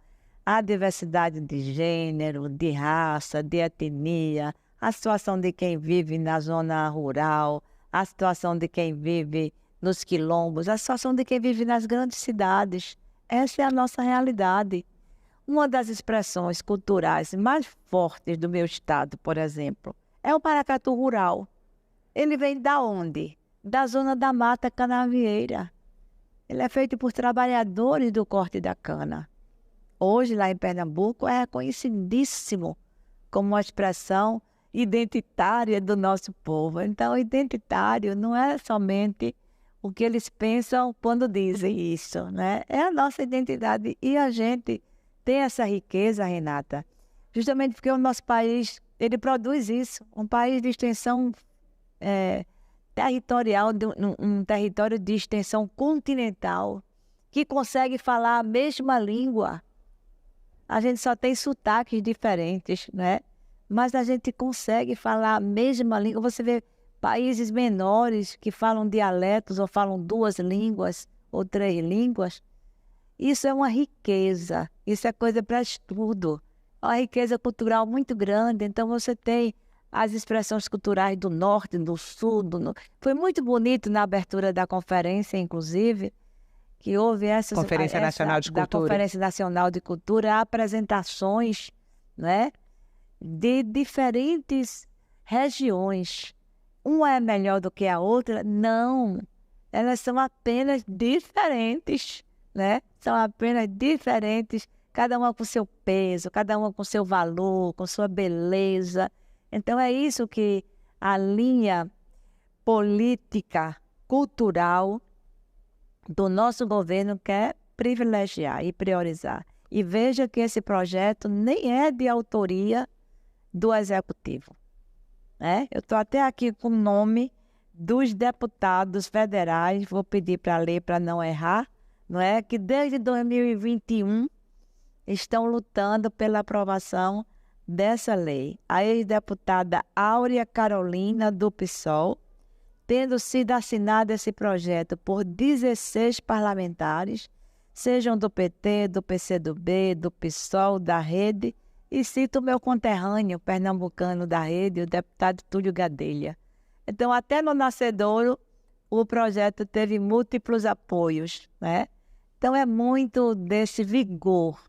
S12: a diversidade de gênero, de raça, de etnia, a situação de quem vive na zona rural, a situação de quem vive nos quilombos, a situação de quem vive nas grandes cidades. Essa é a nossa realidade. Uma das expressões culturais mais fortes do meu estado, por exemplo, é o maracatu rural. Ele vem da onde? Da zona da Mata Canavieira. Ele é feito por trabalhadores do corte da cana. Hoje, lá em Pernambuco, é reconhecidíssimo como uma expressão identitária do nosso povo. Então, identitário não é somente o que eles pensam quando dizem isso, né? É a nossa identidade. E a gente tem essa riqueza, Renata, justamente porque o nosso país, ele produz isso. Um país de extensão territorial, um território de extensão continental, que consegue falar a mesma língua. A gente só tem sotaques diferentes, né? Mas a gente consegue falar a mesma língua. Você vê países menores que falam dialetos ou falam 2 línguas ou 3 línguas. Isso é uma riqueza, isso é coisa para estudo. É uma riqueza cultural muito grande. Então você tem as expressões culturais do norte, do sul. Foi muito bonito na abertura da conferência, inclusive, que houve essa
S6: Conferência Nacional de Cultura.
S12: Da Conferência Nacional de Cultura, apresentações, né, de diferentes regiões. Uma é melhor do que a outra? Não. Elas são apenas diferentes, né? São apenas diferentes, cada uma com seu peso, cada uma com seu valor, com sua beleza. Então é isso que a linha política, cultural do nosso governo quer privilegiar e priorizar. E veja que esse projeto nem é de autoria do Executivo. Eu estou até aqui com o nome dos deputados federais, vou pedir para ler para não errar, que desde 2021 estão lutando pela aprovação dessa lei. A ex-deputada Áurea Carolina, do PSOL, tendo sido assinado esse projeto por 16 parlamentares, sejam do PT, do PCdoB, do PSOL, da Rede, e cito o meu conterrâneo pernambucano da Rede, o deputado Túlio Gadelha. Então, até no Nascedouro, o projeto teve múltiplos apoios, né? Então, é muito desse vigor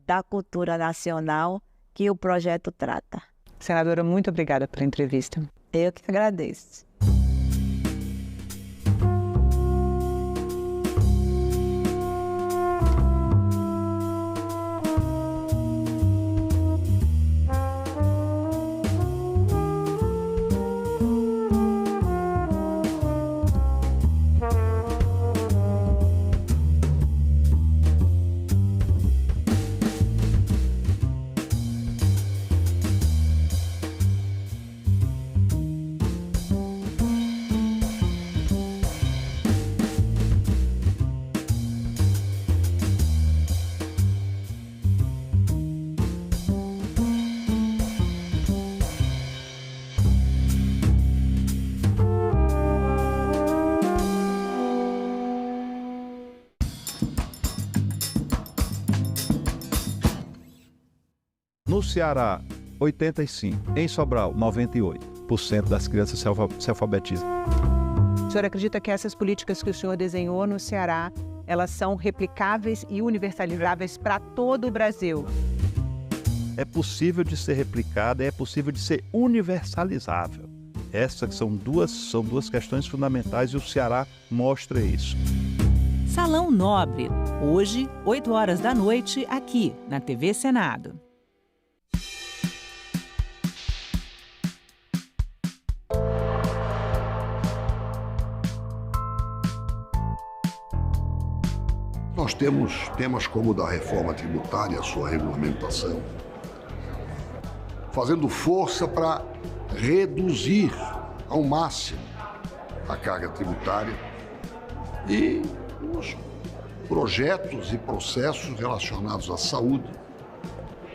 S12: da cultura nacional que o projeto trata.
S6: Senadora, muito obrigada pela entrevista.
S12: Eu que agradeço.
S5: No Ceará, 85%. Em Sobral, 98% das crianças se alfabetizam.
S6: O senhor acredita que essas políticas que o senhor desenhou no Ceará, elas são replicáveis e universalizáveis para todo o Brasil?
S5: É possível de ser replicada, é possível de ser universalizável. Essas são duas questões fundamentais e o Ceará mostra isso.
S19: Salão Nobre, hoje, 8 horas da noite, aqui na TV Senado.
S1: Nós temos temas como o da reforma tributária, a sua regulamentação, fazendo força para reduzir ao máximo a carga tributária e os projetos e processos relacionados à saúde,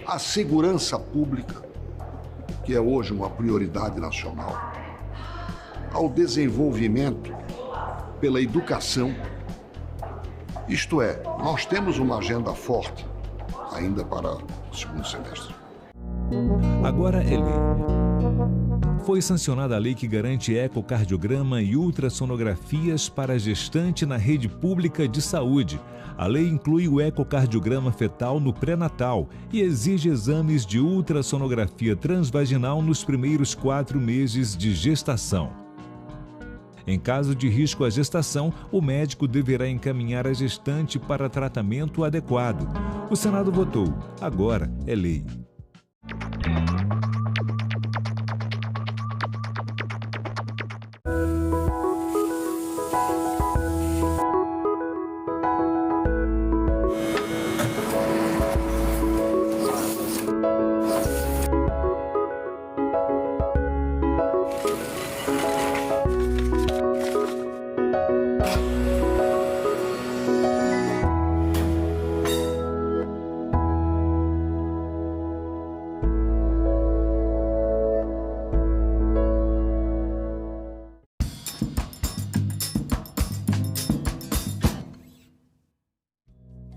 S1: à segurança pública, que é hoje uma prioridade nacional, ao desenvolvimento pela educação. Isto é, nós temos uma agenda forte ainda para o segundo semestre.
S24: Agora é lei. Foi sancionada a lei que garante ecocardiograma e ultrassonografias para gestante na rede pública de saúde. A lei inclui o ecocardiograma fetal no pré-natal e exige exames de ultrassonografia transvaginal nos primeiros 4 meses de gestação. Em caso de risco à gestação, o médico deverá encaminhar a gestante para tratamento adequado. O Senado votou. Agora é lei.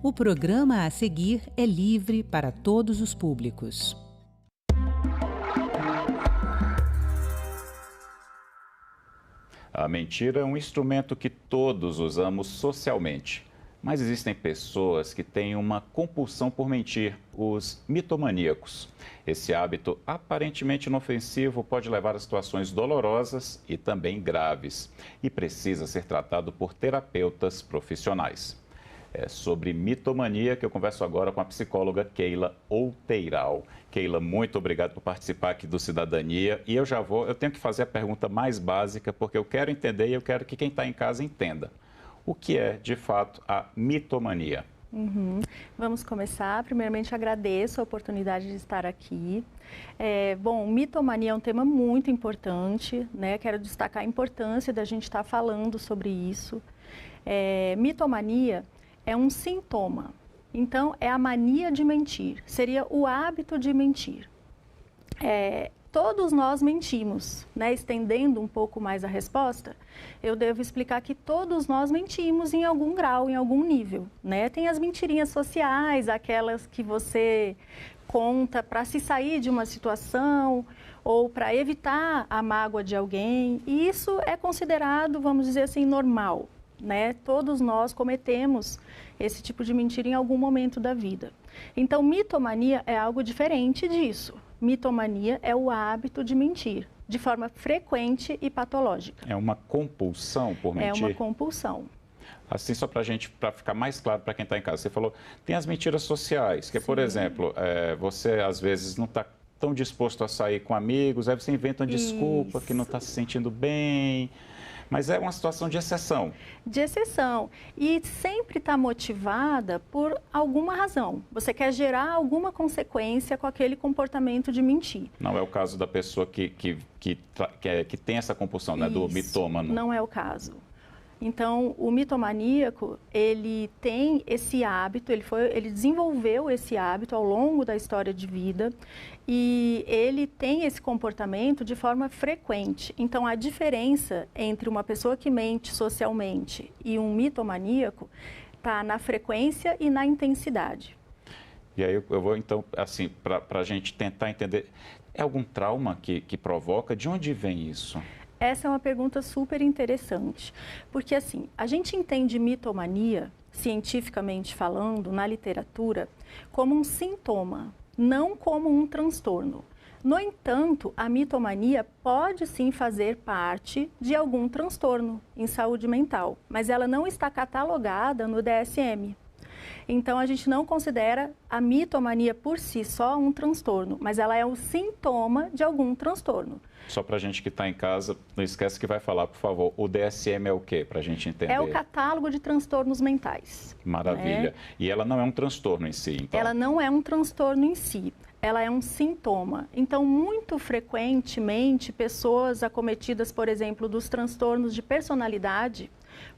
S19: O programa a seguir é livre para todos os públicos.
S11: A mentira é um instrumento que todos usamos socialmente. Mas existem pessoas que têm uma compulsão por mentir, os mitomaníacos. Esse hábito aparentemente inofensivo pode levar a situações dolorosas e também graves e precisa ser tratado por terapeutas profissionais. É sobre mitomania que eu converso agora com a psicóloga Keila Outeiral. Keila, muito obrigado por participar aqui do Cidadania. E eu tenho que fazer a pergunta mais básica, porque eu quero entender e eu quero que quem está em casa entenda. O que é, de fato, a mitomania?
S13: Vamos começar. Primeiramente, agradeço a oportunidade de estar aqui. Bom, mitomania é um tema muito importante, né? Quero destacar a importância da gente estar falando sobre isso. Mitomania é um sintoma. Então, é a mania de mentir. Seria o hábito de mentir. Todos nós mentimos, né? Estendendo um pouco mais a resposta, eu devo explicar que todos nós mentimos em algum grau, em algum nível, né? Tem as mentirinhas sociais, aquelas que você conta para se sair de uma situação ou para evitar a mágoa de alguém. E isso é considerado, vamos dizer assim, normal, né? Todos nós cometemos esse tipo de mentira em algum momento da vida. Então, mitomania é algo diferente disso. Mitomania é o hábito de mentir, de forma frequente e patológica.
S11: É uma compulsão por mentir?
S13: É uma compulsão.
S11: Assim, só para ficar mais claro para quem está em casa, você falou, tem as mentiras sociais, que é, por exemplo, você às vezes não está tão disposto a sair com amigos, aí você inventa uma desculpa que não está se sentindo bem. Mas é uma situação de exceção. De exceção. E sempre está motivada por alguma razão. Você quer gerar alguma consequência com aquele comportamento de mentir. Não é o caso da pessoa que tem essa compulsão, né, do mitômano. Não é o caso. Então, o mitomaníaco, ele tem esse hábito, ele desenvolveu esse hábito ao longo da história de vida e ele tem esse comportamento de forma frequente. Então, a diferença entre uma pessoa que mente socialmente e um mitomaníaco está na frequência e na intensidade. E aí eu vou, então, assim, para a gente tentar entender, é algum trauma que provoca? De onde vem isso?
S13: Essa é uma pergunta super interessante, porque assim, a gente entende mitomania, cientificamente falando, na literatura, como um sintoma, não como um transtorno. No entanto, a mitomania pode sim fazer parte de algum transtorno em saúde mental, mas ela não está catalogada no DSM. Então, a gente não considera a mitomania por si só um transtorno, mas ela é um sintoma de algum transtorno.
S11: Só para a gente que está em casa, não esquece que vai falar, por favor, o DSM é o quê, para a gente entender?
S13: É o catálogo de transtornos mentais.
S11: Maravilha. E ela não é um transtorno em si, então?
S13: Ela não é um transtorno em si. Ela é um sintoma. Então, muito frequentemente, pessoas acometidas, por exemplo, dos transtornos de personalidade,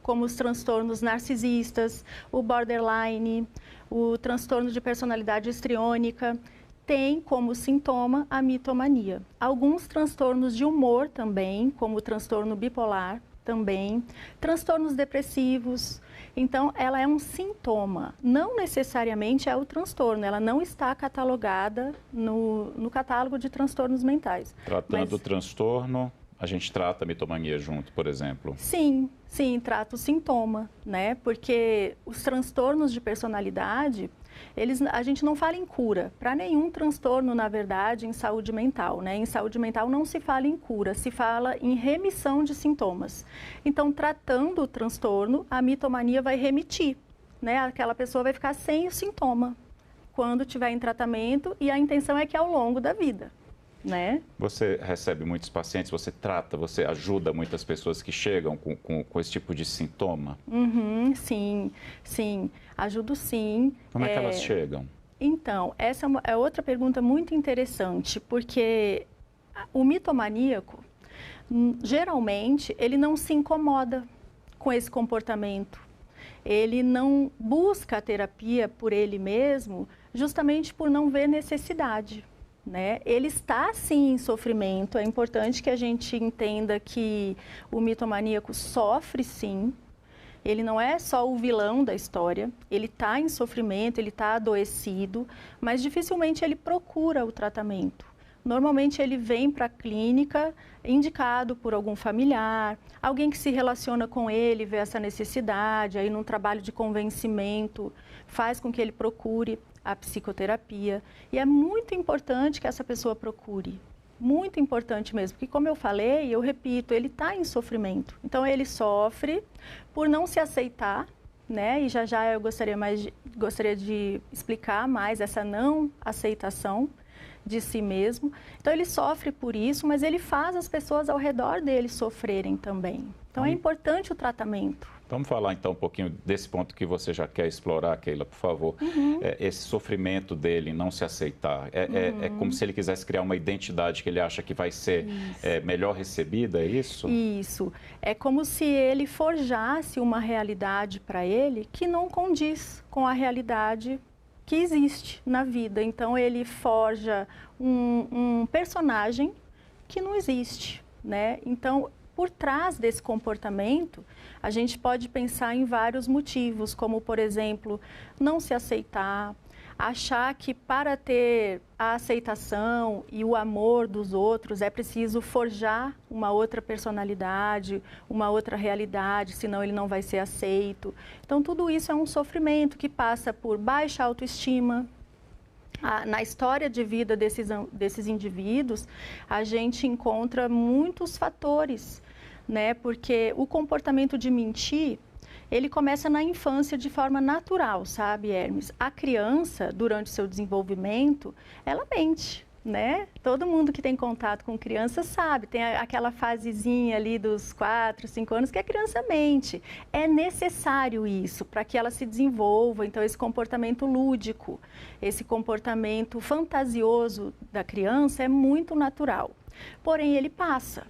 S13: como os transtornos narcisistas, o borderline, o transtorno de personalidade histriônica, tem como sintoma a mitomania. Alguns transtornos de humor também, como o transtorno bipolar, também, transtornos depressivos. Então, ela é um sintoma, não necessariamente é o transtorno, ela não está catalogada no catálogo de transtornos mentais.
S11: Tratando o transtorno, a gente trata a mitomania junto, por exemplo?
S13: Sim, trata o sintoma, né? Porque os transtornos de personalidade, a gente não fala em cura para nenhum transtorno, na verdade, em saúde mental, né? Em saúde mental não se fala em cura, se fala em remissão de sintomas. Então, tratando o transtorno, a mitomania vai remitir, né? Aquela pessoa vai ficar sem o sintoma quando estiver em tratamento, e a intenção é que ao longo da vida, né?
S11: Você recebe muitos pacientes, você trata, você ajuda muitas pessoas que chegam com esse tipo de sintoma?
S13: Sim, ajudo sim.
S11: Como é que elas chegam?
S13: Então, essa é outra pergunta muito interessante, porque o mitomaníaco, geralmente, ele não se incomoda com esse comportamento. Ele não busca a terapia por ele mesmo, justamente por não ver necessidade. Né? Ele está sim em sofrimento, é importante que a gente entenda que o mitomaníaco sofre sim, ele não é só o vilão da história, ele está em sofrimento, ele está adoecido, mas dificilmente ele procura o tratamento. Normalmente ele vem para a clínica indicado por algum familiar, alguém que se relaciona com ele, vê essa necessidade, aí num trabalho de convencimento faz com que ele procure a psicoterapia. E é muito importante que essa pessoa procure, muito importante mesmo, porque como eu falei, eu repito, ele está em sofrimento. Então ele sofre por não se aceitar, né? E já eu gostaria de explicar mais essa não aceitação de si mesmo. Então ele sofre por isso, mas ele faz as pessoas ao redor dele sofrerem também. Então é importante o tratamento.
S11: Vamos falar então um pouquinho desse ponto que você já quer explorar, Keila, por favor. Esse sofrimento dele, não se aceitar, é como se ele quisesse criar uma identidade que ele acha que vai ser melhor recebida, é isso?
S13: Isso. É como se ele forjasse uma realidade para ele que não condiz com a realidade que existe na vida. Então ele forja um personagem que não existe, né? Então, por trás desse comportamento, a gente pode pensar em vários motivos, como, por exemplo, não se aceitar, achar que para ter a aceitação e o amor dos outros é preciso forjar uma outra personalidade, uma outra realidade, senão ele não vai ser aceito. Então, tudo isso é um sofrimento que passa por baixa autoestima. Na história de vida desses indivíduos, a gente encontra muitos fatores, né? Porque o comportamento de mentir, ele começa na infância de forma natural, sabe, Hermes? A criança, durante seu desenvolvimento, ela mente, né? Todo mundo que tem contato com criança sabe, tem aquela fasezinha ali dos 4, 5 anos que a criança mente. É necessário isso para que ela se desenvolva, então esse comportamento lúdico, esse comportamento fantasioso da criança é muito natural, porém ele passa.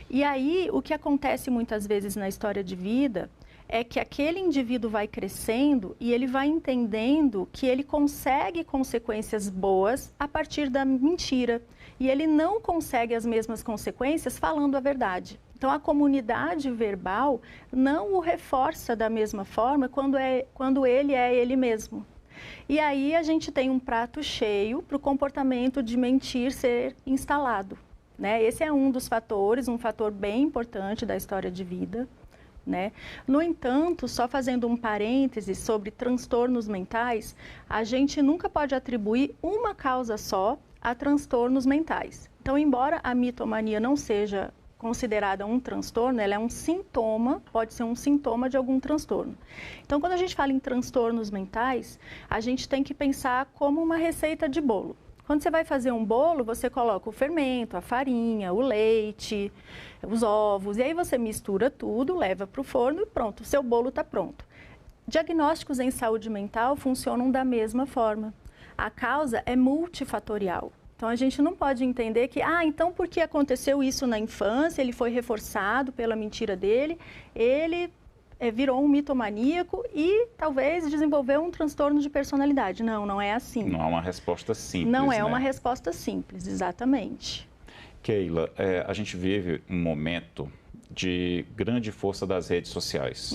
S13: E aí o que acontece muitas vezes na história de vida é que aquele indivíduo vai crescendo e ele vai entendendo que ele consegue consequências boas a partir da mentira. E ele não consegue as mesmas consequências falando a verdade. Então, a comunidade verbal não o reforça da mesma forma quando ele é ele mesmo. E aí a gente tem um prato cheio para o comportamento de mentir ser instalado, né? Esse é um dos fatores, um fator bem importante da história de vida, né? No entanto, só fazendo um parêntese sobre transtornos mentais, a gente nunca pode atribuir uma causa só a transtornos mentais. Então, embora a mitomania não seja considerada um transtorno, ela é um sintoma, pode ser um sintoma de algum transtorno. Então, quando a gente fala em transtornos mentais, a gente tem que pensar como uma receita de bolo. Quando você vai fazer um bolo, você coloca o fermento, a farinha, o leite, os ovos, e aí você mistura tudo, leva para o forno e pronto, o seu bolo está pronto. Diagnósticos em saúde mental funcionam da mesma forma. A causa é multifatorial. Então, a gente não pode entender que, então porque aconteceu isso na infância, ele foi reforçado pela mentira dele, ele virou um mitomaníaco e talvez desenvolveu um transtorno de personalidade. Não, não é assim.
S11: Não é uma resposta simples,
S13: Não é
S11: né?
S13: uma resposta simples, exatamente.
S11: Keila, a gente vive um momento de grande força das redes sociais.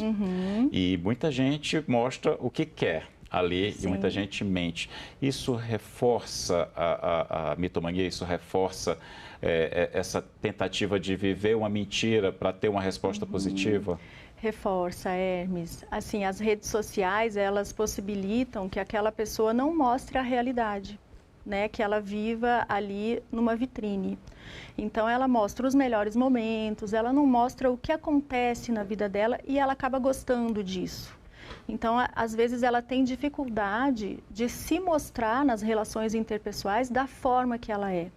S11: E muita gente mostra o que quer ali. Sim. E muita gente mente. Isso reforça a mitomania, isso reforça essa tentativa de viver uma mentira para ter uma resposta positiva?
S13: Reforça, Hermes. Assim, as redes sociais, elas possibilitam que aquela pessoa não mostre a realidade, né? Que ela viva ali numa vitrine. Então, ela mostra os melhores momentos, ela não mostra o que acontece na vida dela e ela acaba gostando disso. Então, às vezes, ela tem dificuldade de se mostrar nas relações interpessoais da forma que ela é.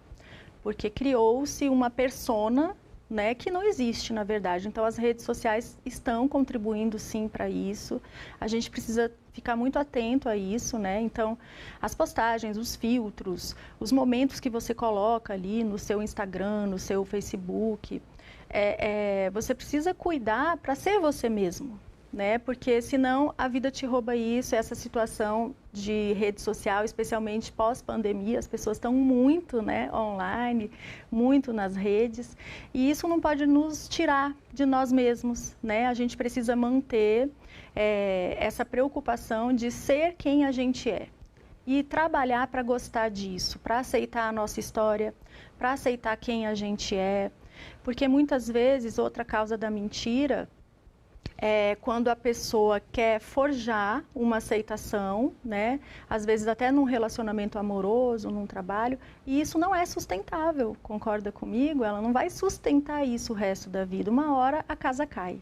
S13: Porque criou-se uma persona, né, que não existe, na verdade. Então, as redes sociais estão contribuindo, sim, para isso. A gente precisa ficar muito atento a isso, né? Então, as postagens, os filtros, os momentos que você coloca ali no seu Instagram, no seu Facebook, você precisa cuidar para ser você mesmo, né? Porque senão a vida te rouba isso, essa situação de rede social, especialmente pós-pandemia, as pessoas estão muito, né, online, muito nas redes, e isso não pode nos tirar de nós mesmos, né? A gente precisa manter essa preocupação de ser quem a gente é e trabalhar para gostar disso, para aceitar a nossa história, para aceitar quem a gente é, porque muitas vezes outra causa da mentira é quando a pessoa quer forjar uma aceitação, né? Às vezes até num relacionamento amoroso, num trabalho, e isso não é sustentável, concorda comigo? Ela não vai sustentar isso o resto da vida. Uma hora a casa cai,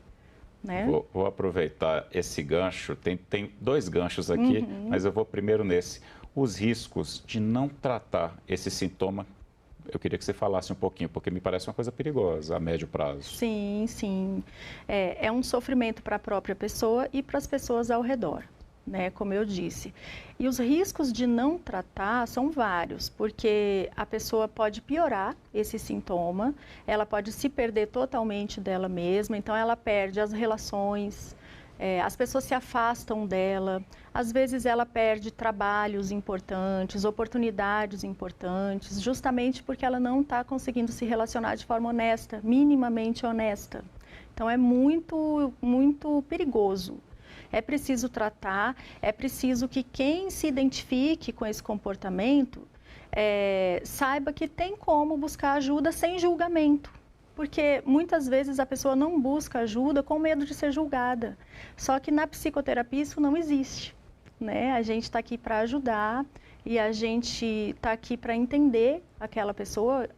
S13: né?
S11: Vou aproveitar esse gancho, tem dois ganchos aqui, mas eu vou primeiro nesse. Os riscos de não tratar esse sintoma, eu queria que você falasse um pouquinho, porque me parece uma coisa perigosa a médio prazo.
S13: Sim, sim. É um sofrimento para a própria pessoa e para as pessoas ao redor, né? Como eu disse. E os riscos de não tratar são vários, porque a pessoa pode piorar esse sintoma, ela pode se perder totalmente dela mesma, então ela perde as relações, as pessoas se afastam dela, às vezes ela perde trabalhos importantes, oportunidades importantes, justamente porque ela não está conseguindo se relacionar de forma honesta, minimamente honesta. Então é muito, muito perigoso. É preciso tratar, é preciso que quem se identifique com esse comportamento saiba que tem como buscar ajuda sem julgamento. Porque muitas vezes a pessoa não busca ajuda com medo de ser julgada. Só que na psicoterapia isso não existe, né? A gente está aqui para ajudar e a gente está aqui para entender aquela pessoa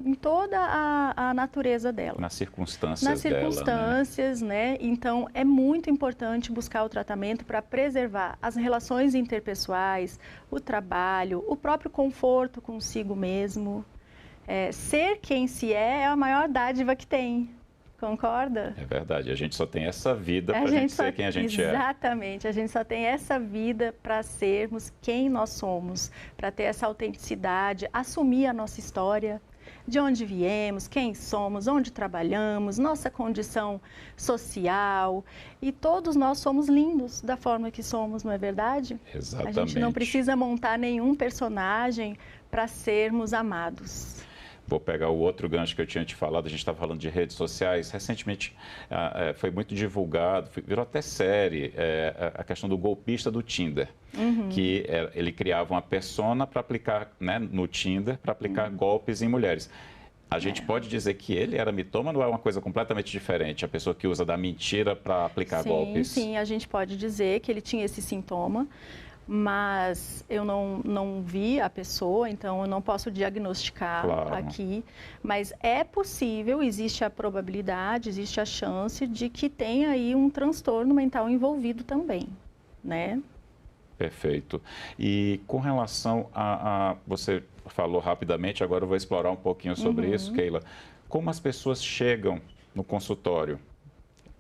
S13: em toda a natureza dela.
S11: Nas circunstâncias dela.
S13: Nas circunstâncias, né? Então, é muito importante buscar o tratamento para preservar as relações interpessoais, o trabalho, o próprio conforto consigo mesmo. Ser quem se é a maior dádiva que tem, concorda?
S11: É verdade, a gente só tem essa vida para a gente ser quem a gente é.
S13: Exatamente, a gente só tem essa vida para sermos quem nós somos, para ter essa autenticidade, assumir a nossa história, de onde viemos, quem somos, onde trabalhamos, nossa condição social, e todos nós somos lindos da forma que somos, não é verdade?
S11: Exatamente.
S13: A gente não precisa montar nenhum personagem para sermos amados.
S11: Vou pegar o outro gancho que eu tinha te falado, a gente estava falando de redes sociais. Recentemente foi muito divulgado, virou até série, a questão do golpista do Tinder, que ele criava uma persona para aplicar, né, no Tinder, para aplicar golpes em mulheres. A gente pode dizer que ele era mitômano ou é uma coisa completamente diferente? A pessoa que usa da mentira para aplicar golpes?
S13: Sim, a gente pode dizer que ele tinha esse sintoma, mas eu não vi a pessoa, então eu não posso diagnosticar aqui. Mas é possível, existe a probabilidade, existe a chance de que tenha aí um transtorno mental envolvido também, né?
S11: Perfeito. E com relação você falou rapidamente, agora eu vou explorar um pouquinho sobre isso, Keila. Como as pessoas chegam no consultório?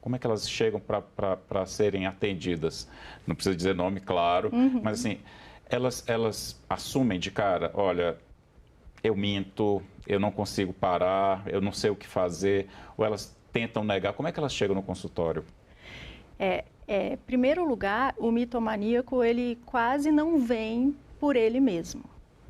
S11: Como é que elas chegam para serem atendidas? Não precisa dizer nome, claro, mas assim, elas assumem de cara, olha, eu minto, eu não consigo parar, eu não sei o que fazer, ou elas tentam negar. Como é que elas chegam no consultório?
S13: Em primeiro lugar, o mitomaníaco, ele quase não vem por ele mesmo,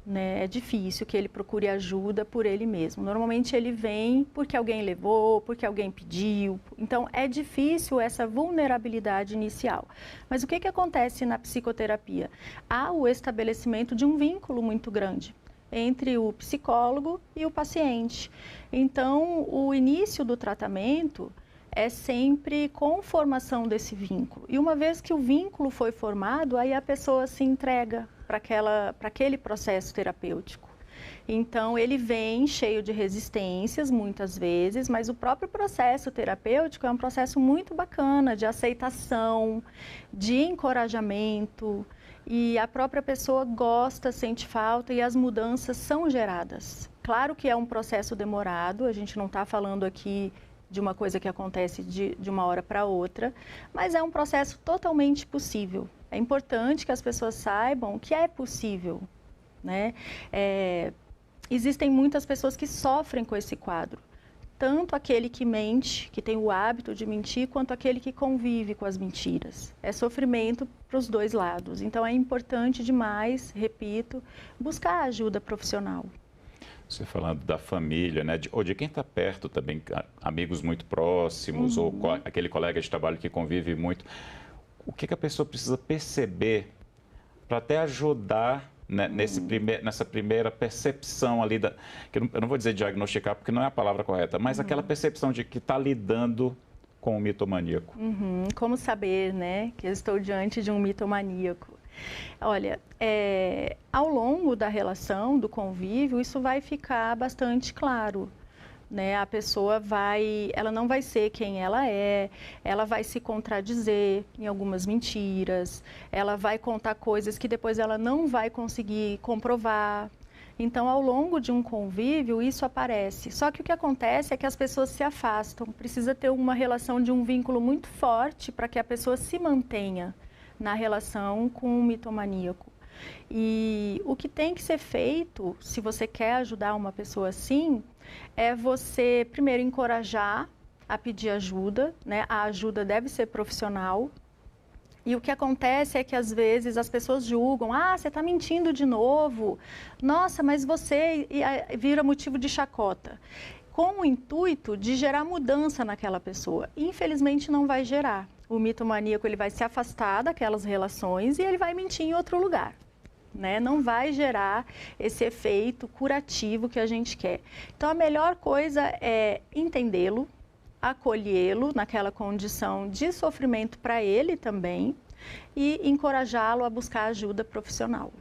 S13: né? É difícil que ele procure ajuda por ele mesmo. Normalmente ele vem porque alguém levou, porque alguém pediu. Então, é difícil essa vulnerabilidade inicial. Mas o que acontece na psicoterapia? Há o estabelecimento de um vínculo muito grande entre o psicólogo e o paciente. Então, o início do tratamento é sempre com formação desse vínculo. E uma vez que o vínculo foi formado, aí a pessoa se entrega para aquele processo terapêutico. Então, ele vem cheio de resistências, muitas vezes, mas o próprio processo terapêutico é um processo muito bacana, de aceitação, de encorajamento, e a própria pessoa gosta, sente falta e as mudanças são geradas. Claro que é um processo demorado, a gente não está falando aqui de uma coisa que acontece de uma hora para outra, mas é um processo totalmente possível. É importante que as pessoas saibam que é possível, né? Existem muitas pessoas que sofrem com esse quadro, tanto aquele que mente, que tem o hábito de mentir, quanto aquele que convive com as mentiras. É sofrimento para os dois lados. Então, é importante demais, repito, buscar ajuda profissional.
S11: Você falando da família, né? Ou de quem está perto também, amigos muito próximos, ou aquele colega de trabalho que convive muito. O que a pessoa precisa perceber para até ajudar, né, nessa primeira percepção ali, que eu não vou dizer diagnosticar, porque não é a palavra correta, mas aquela percepção de que está lidando com o mitomaníaco.
S13: Como saber, né, que eu estou diante de um mitomaníaco? Olha, ao longo da relação, do convívio, isso vai ficar bastante claro, né? A pessoa ela não vai ser quem ela vai se contradizer em algumas mentiras, ela vai contar coisas que depois ela não vai conseguir comprovar. Então, ao longo de um convívio, isso aparece. Só que o que acontece é que as pessoas se afastam, precisa ter uma relação de um vínculo muito forte para que a pessoa se mantenha na relação com o mitomaníaco. E o que tem que ser feito, se você quer ajudar uma pessoa assim, é você primeiro encorajar a pedir ajuda, né? A ajuda deve ser profissional. E o que acontece é que às vezes as pessoas julgam, você está mentindo de novo, nossa, mas você vira motivo de chacota, com o intuito de gerar mudança naquela pessoa. Infelizmente não vai gerar. O mitomaníaco ele vai se afastar daquelas relações e ele vai mentir em outro lugar, né? Não vai gerar esse efeito curativo que a gente quer. Então, a melhor coisa é entendê-lo, acolhê-lo naquela condição de sofrimento para ele também e encorajá-lo a buscar ajuda profissional.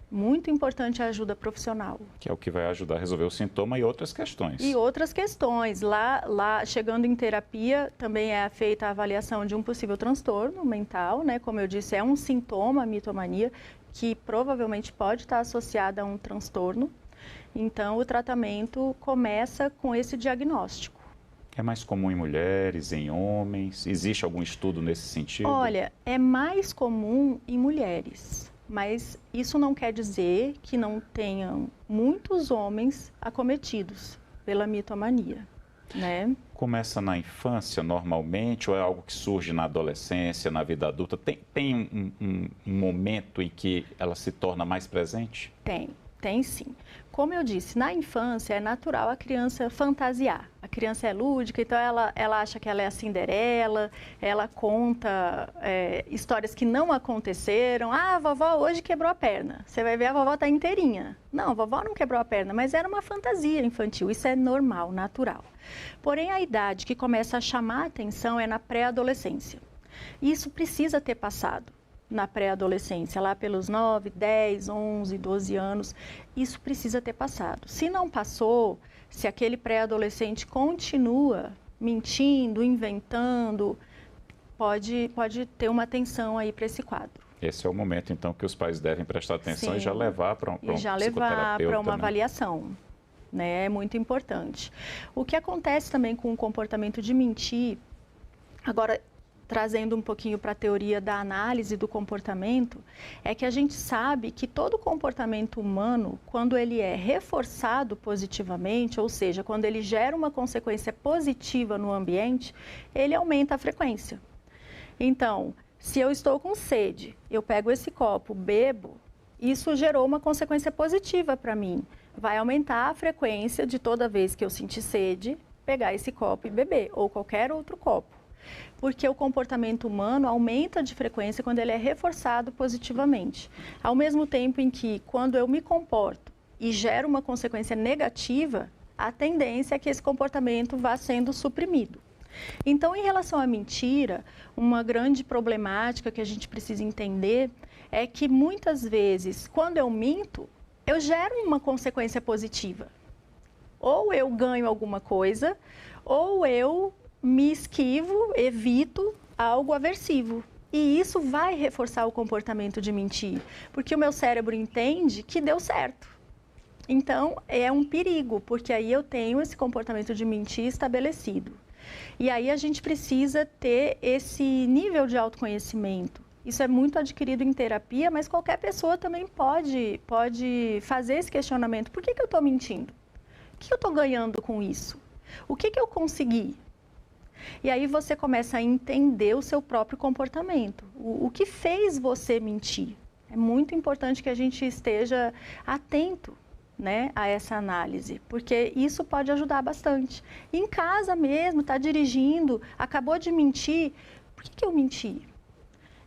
S13: Muito importante a ajuda profissional.
S11: Que é o que vai ajudar a resolver o sintoma e outras questões.
S13: E outras questões. Lá chegando em terapia, também é feita a avaliação de um possível transtorno mental, né? Como eu disse, é um sintoma, a mitomania, que provavelmente pode estar associada a um transtorno. Então, o tratamento começa com esse diagnóstico.
S11: É mais comum em mulheres, em homens? Existe algum estudo nesse sentido?
S13: Olha, é mais comum em mulheres. Mas isso não quer dizer que não tenham muitos homens acometidos pela mitomania, né?
S11: Começa na infância normalmente ou é algo que surge na adolescência, na vida adulta? Tem um momento em que ela se torna mais presente?
S13: Tem sim. como eu disse, na infância é natural a criança fantasiar. A criança é lúdica, então ela acha que ela é a Cinderela, ela conta histórias que não aconteceram. Ah, a vovó hoje quebrou a perna. Você vai ver, a vovó está inteirinha. Não, a vovó não quebrou a perna, mas era uma fantasia infantil. Isso é normal, natural. Porém, a idade que começa a chamar a atenção é na pré-adolescência. Isso precisa ter passado na pré-adolescência, lá pelos 9, 10, 11, 12 anos, isso precisa ter passado. Se não passou, se aquele pré-adolescente continua mentindo, inventando, pode ter uma atenção aí para esse quadro.
S11: Esse é o momento, então, que os pais devem prestar atenção. Sim. E já levar para um psicoterapeuta.
S13: E já levar para uma
S11: né?
S13: avaliação, né? É muito importante. O que acontece também com o comportamento de mentir, agora, trazendo um pouquinho para a teoria da análise do comportamento, é que a gente sabe que todo comportamento humano, quando ele é reforçado positivamente, ou seja, quando ele gera uma consequência positiva no ambiente, ele aumenta a frequência. Então, se eu estou com sede, eu pego esse copo, bebo, isso gerou uma consequência positiva para mim. Vai aumentar a frequência de toda vez que eu sentir sede, pegar esse copo e beber, ou qualquer outro copo. Porque o comportamento humano aumenta de frequência quando ele é reforçado positivamente. Ao mesmo tempo em que, quando eu me comporto e gero uma consequência negativa, a tendência é que esse comportamento vá sendo suprimido. Então, em relação à mentira, uma grande problemática que a gente precisa entender é que, muitas vezes, quando eu minto, eu gero uma consequência positiva. Ou eu ganho alguma coisa, ou eu me esquivo, evito algo aversivo. E isso vai reforçar o comportamento de mentir, porque o meu cérebro entende que deu certo. Então, é um perigo, porque aí eu tenho esse comportamento de mentir estabelecido. E aí a gente precisa ter esse nível de autoconhecimento. Isso é muito adquirido em terapia, mas qualquer pessoa também pode fazer esse questionamento. Por que eu estou mentindo? O que eu estou ganhando com isso? O que eu consegui? E aí você começa a entender o seu próprio comportamento. O que fez você mentir? É muito importante que a gente esteja atento, né, a essa análise, porque isso pode ajudar bastante. Em casa mesmo, está dirigindo, acabou de mentir, por que eu menti?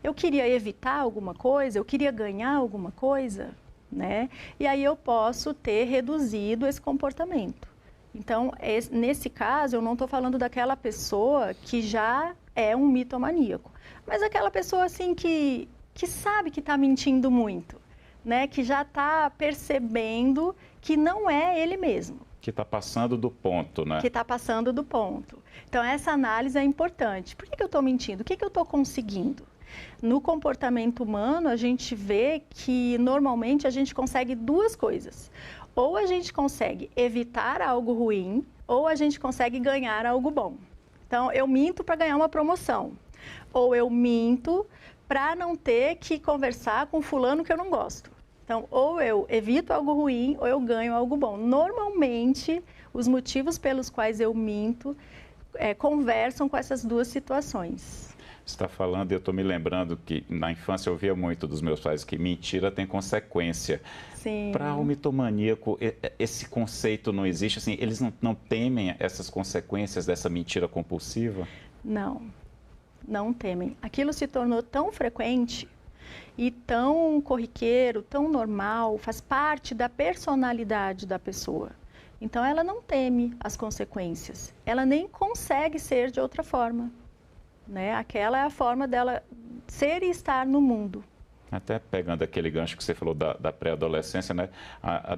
S13: Eu queria evitar alguma coisa? Eu queria ganhar alguma coisa? Né? E aí eu posso ter reduzido esse comportamento. Então, nesse caso, eu não estou falando daquela pessoa que já é um mitomaníaco, mas aquela pessoa assim que sabe que está mentindo muito, né? Que já está percebendo que não é ele mesmo.
S11: Que está passando do ponto, né?
S13: Que está passando do ponto. Então, essa análise é importante. Por que eu estou mentindo? O que eu estou conseguindo? No comportamento humano, a gente vê que, normalmente, a gente consegue duas coisas. Ou a gente consegue evitar algo ruim, ou a gente consegue ganhar algo bom. Então, eu minto para ganhar uma promoção. Ou eu minto para não ter que conversar com fulano que eu não gosto. Então, ou eu evito algo ruim, ou eu ganho algo bom. Normalmente, os motivos pelos quais eu minto conversam com essas duas situações.
S11: Você está falando, eu estou me lembrando que na infância eu ouvia muito dos meus pais que mentira tem consequência.
S13: Sim.
S11: Para o mitomaníaco, esse conceito não existe? Assim, eles não temem essas consequências dessa mentira compulsiva?
S13: Não temem. Aquilo se tornou tão frequente e tão corriqueiro, tão normal, faz parte da personalidade da pessoa. Então, ela não teme as consequências. Ela nem consegue ser de outra forma. Né? Aquela é a forma dela ser e estar no mundo.
S11: Até pegando aquele gancho que você falou da pré-adolescência, né?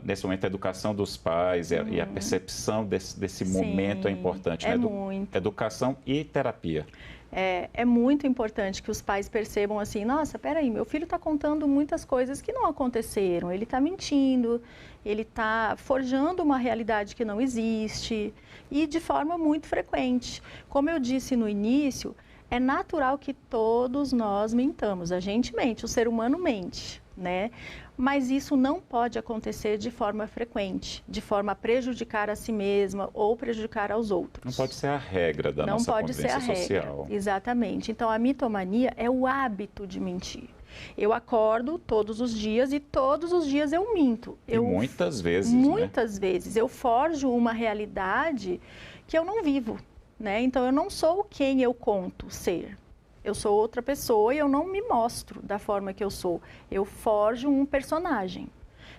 S11: Nesse momento a educação dos pais e a percepção desse momento é importante.
S13: É
S11: né?
S13: muito.
S11: Educação e terapia.
S13: É muito importante que os pais percebam assim, nossa, peraí, meu filho está contando muitas coisas que não aconteceram, ele está mentindo, ele está forjando uma realidade que não existe e de forma muito frequente. Como eu disse no início, É natural que todos nós mentamos, a gente mente, o ser humano mente, né? Mas isso não pode acontecer de forma frequente, de forma a prejudicar a si mesma ou prejudicar aos outros.
S11: Não pode ser a regra da nossa convivência social. Não pode ser a regra,
S13: exatamente. Então, a mitomania é o hábito de mentir. Eu acordo todos os dias e todos os dias eu minto.
S11: Muitas vezes,
S13: Muitas vezes. Eu forjo uma realidade que eu não vivo, né? Então, eu não sou quem eu conto ser. Eu sou outra pessoa e eu não me mostro da forma que eu sou. Eu forjo um personagem.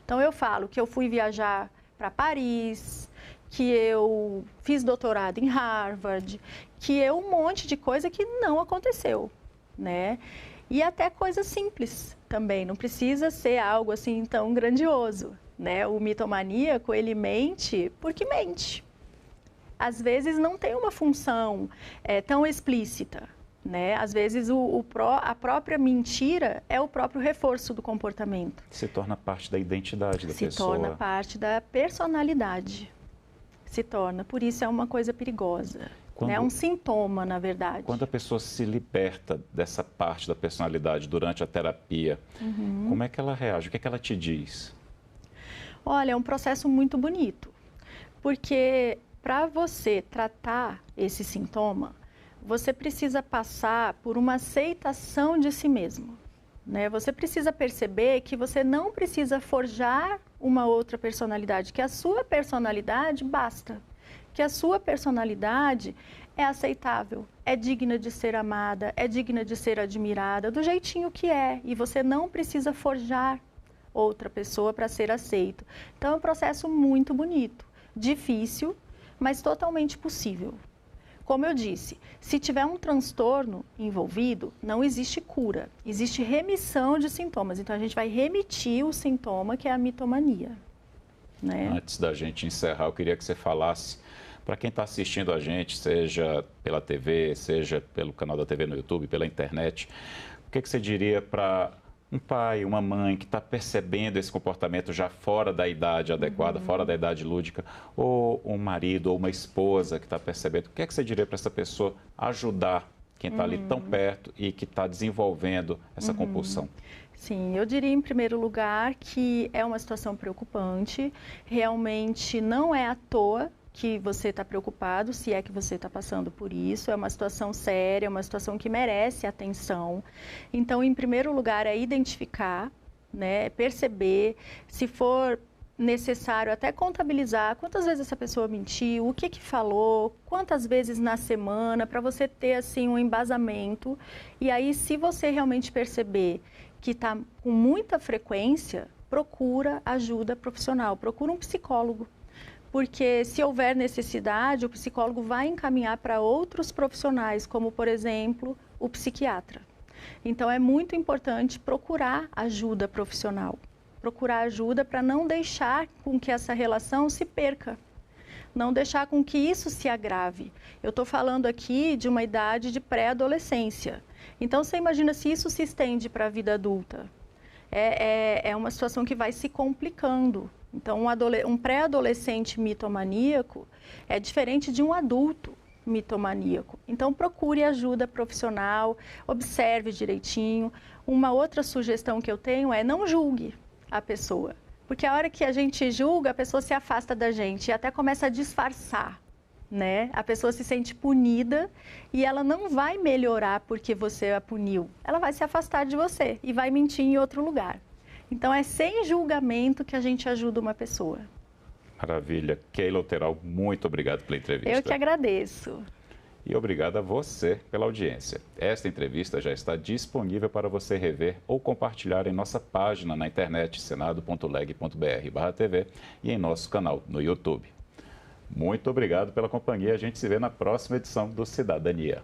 S13: Então, eu falo que eu fui viajar para Paris, que eu fiz doutorado em Harvard, que eu um monte de coisa que não aconteceu, né? E até coisas simples também, não precisa ser algo assim tão grandioso, né? O mitomaníaco, ele mente porque mente. Às vezes não tem uma função tão explícita, né? Às vezes a própria mentira é o próprio reforço do comportamento.
S11: Se torna parte da identidade da pessoa.
S13: Se torna parte da personalidade. Se torna, por isso é uma coisa perigosa. É um sintoma, na verdade.
S11: Quando a pessoa se liberta dessa parte da personalidade durante a terapia, como é que ela reage? O que é que ela te diz?
S13: Olha, é um processo muito bonito, porque para você tratar esse sintoma, você precisa passar por uma aceitação de si mesmo, né? Você precisa perceber que você não precisa forjar uma outra personalidade, que a sua personalidade basta. Que a sua personalidade é aceitável, é digna de ser amada, é digna de ser admirada, do jeitinho que é. E você não precisa forjar outra pessoa para ser aceito. Então, é um processo muito bonito, difícil, mas totalmente possível. Como eu disse, se tiver um transtorno envolvido, não existe cura, existe remissão de sintomas. Então, a gente vai remitir o sintoma, que é a mitomania, né?
S11: Antes da gente encerrar, eu queria que você falasse para quem está assistindo a gente, seja pela TV, seja pelo canal da TV no YouTube, pela internet, o que você diria para um pai, uma mãe que está percebendo esse comportamento já fora da idade adequada, fora da idade lúdica, ou um marido ou uma esposa que está percebendo, o que você diria para essa pessoa ajudar quem está ali tão perto e que está desenvolvendo essa compulsão?
S13: Sim, eu diria em primeiro lugar que é uma situação preocupante, realmente não é à toa que você está preocupado, se é que você está passando por isso, é uma situação séria, é uma situação que merece atenção. Então, em primeiro lugar, é identificar, né, perceber, se for necessário até contabilizar quantas vezes essa pessoa mentiu, o que falou, quantas vezes na semana, para você ter assim um embasamento. E aí, se você realmente perceber que está com muita frequência, procura ajuda profissional, procura um psicólogo. Porque se houver necessidade, o psicólogo vai encaminhar para outros profissionais, como, por exemplo, o psiquiatra. Então, é muito importante procurar ajuda profissional. Procurar ajuda para não deixar com que essa relação se perca. Não deixar com que isso se agrave. Eu estou falando aqui de uma idade de pré-adolescência. Então, você imagina se isso se estende para a vida adulta. É uma situação que vai se complicando. Então, um pré-adolescente mitomaníaco é diferente de um adulto mitomaníaco. Então, procure ajuda profissional, observe direitinho. Uma outra sugestão que eu tenho é não julgue a pessoa. Porque a hora que a gente julga, a pessoa se afasta da gente e até começa a disfarçar, né? A pessoa se sente punida e ela não vai melhorar porque você a puniu. Ela vai se afastar de você e vai mentir em outro lugar. Então, é sem julgamento que a gente ajuda uma pessoa.
S11: Maravilha. Keila Otteral, muito obrigado pela entrevista.
S13: Eu que agradeço.
S11: E obrigado a você pela audiência. Esta entrevista já está disponível para você rever ou compartilhar em nossa página na internet, senado.leg.br/TV e em nosso canal no YouTube. Muito obrigado pela companhia. A gente se vê na próxima edição do Cidadania.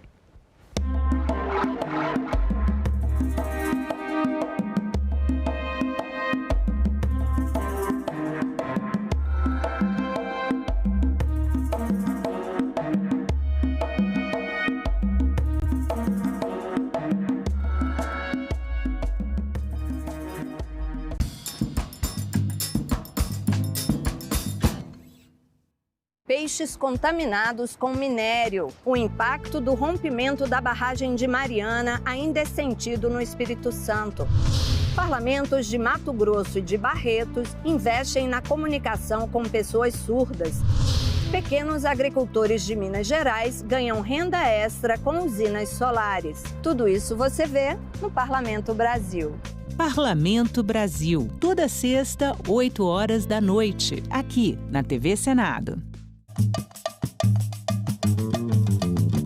S9: Peixes contaminados com minério. O impacto do rompimento da barragem de Mariana ainda é sentido no Espírito Santo. Parlamentos de Mato Grosso e de Barretos investem na comunicação com pessoas surdas. Pequenos agricultores de Minas Gerais ganham renda extra com usinas solares. Tudo isso você vê no Parlamento Brasil.
S19: Parlamento Brasil, toda sexta, 8 horas da noite, aqui na TV Senado.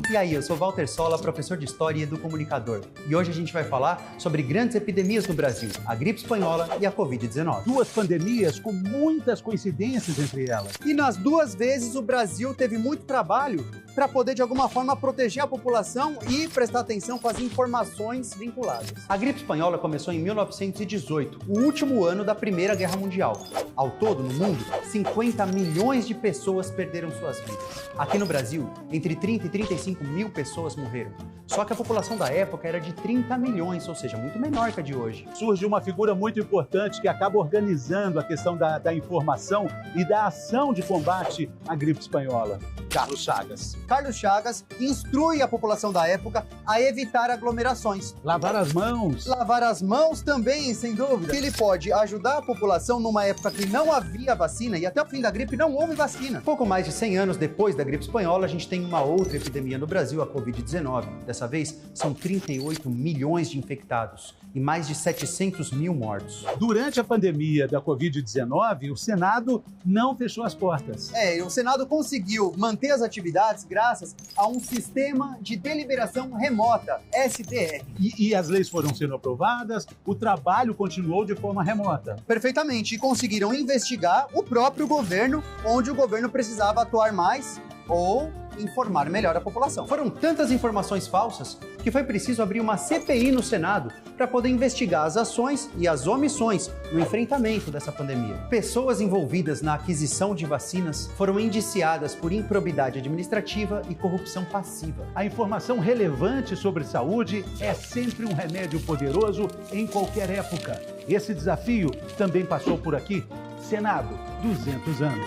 S4: E aí, eu sou Walter Sola, professor de História e Educomunicador. E hoje a gente vai falar sobre grandes epidemias no Brasil, a gripe espanhola e a Covid-19.
S25: Duas pandemias com muitas coincidências entre elas.
S8: E nas duas vezes o Brasil teve muito trabalho para poder, de alguma forma, proteger a população e prestar atenção com as informações vinculadas.
S4: A gripe espanhola começou em 1918, o último ano da Primeira Guerra Mundial. Ao todo, no mundo, 50 milhões de pessoas perderam suas vidas. Aqui no Brasil, entre 30 e 35 mil pessoas morreram. Só que a população da época era de 30 milhões, ou seja, muito menor que a de hoje.
S25: Surge uma figura muito importante que acaba organizando a questão da informação e da ação de combate à gripe espanhola. Carlos Chagas.
S8: Carlos Chagas instrui a população da época a evitar aglomerações.
S25: Lavar as mãos.
S8: Lavar as mãos também, sem dúvida. Ele pode ajudar a população numa época que não havia vacina e até o fim da gripe não houve vacina.
S4: Pouco mais de 100 anos depois da gripe espanhola, a gente tem uma outra epidemia no Brasil, a Covid-19. Dessa vez, são 38 milhões de infectados e mais de 700 mil mortos.
S25: Durante a pandemia da Covid-19, o Senado não fechou as portas.
S8: O Senado conseguiu manter as atividades graças a um sistema de deliberação remota, SDR.
S25: E as leis foram sendo aprovadas, o trabalho continuou de forma remota.
S8: Perfeitamente, e conseguiram investigar o próprio governo, onde o governo precisava atuar mais ou informar melhor a população.
S4: Foram tantas informações falsas que foi preciso abrir uma CPI no Senado para poder investigar as ações e as omissões no enfrentamento dessa pandemia. Pessoas envolvidas na aquisição de vacinas foram indiciadas por improbidade administrativa e corrupção passiva.
S25: A informação relevante sobre saúde é sempre um remédio poderoso em qualquer época. Esse desafio também passou por aqui. Senado, 200 anos.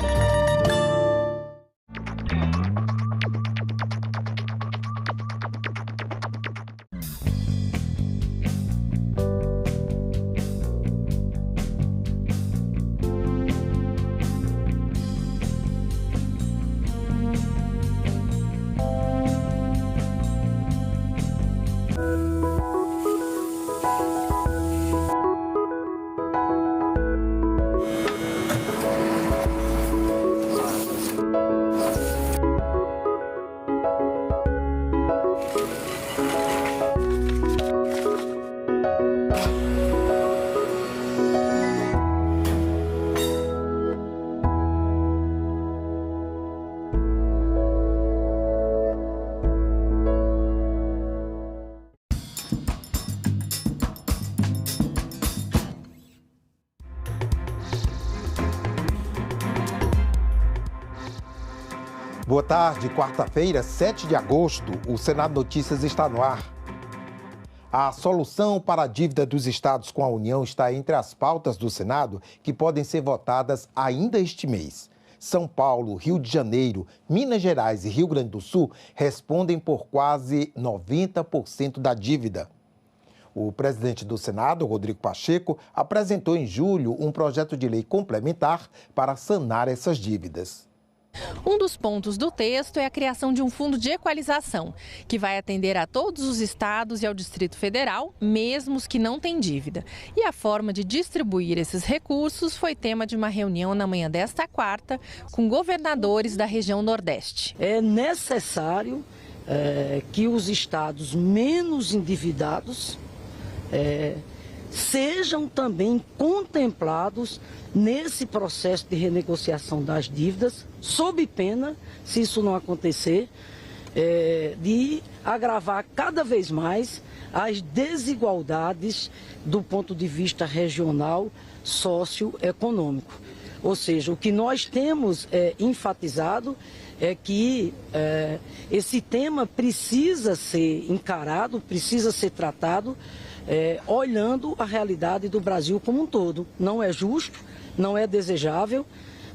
S14: Boa tarde, quarta-feira, 7 de agosto, o Senado Notícias está no ar. A solução para a dívida dos estados com a União está entre as pautas do Senado que podem ser votadas ainda este mês. São Paulo, Rio de Janeiro, Minas Gerais e Rio Grande do Sul respondem por quase 90% da dívida. O presidente do Senado, Rodrigo Pacheco, apresentou em julho um projeto de lei complementar para sanar essas dívidas.
S15: Um dos pontos do texto é a criação de um fundo de equalização, que vai atender a todos os estados e ao Distrito Federal, mesmo os que não têm dívida. E a forma de distribuir esses recursos foi tema de uma reunião na manhã desta quarta com governadores da região Nordeste.
S16: É necessário que os estados menos endividados sejam também contemplados nesse processo de renegociação das dívidas, sob pena, se isso não acontecer, de agravar cada vez mais as desigualdades do ponto de vista regional, socioeconômico. Ou seja, o que nós temos enfatizado é que esse tema precisa ser encarado, precisa ser tratado, olhando a realidade do Brasil como um todo. Não é justo, não é desejável,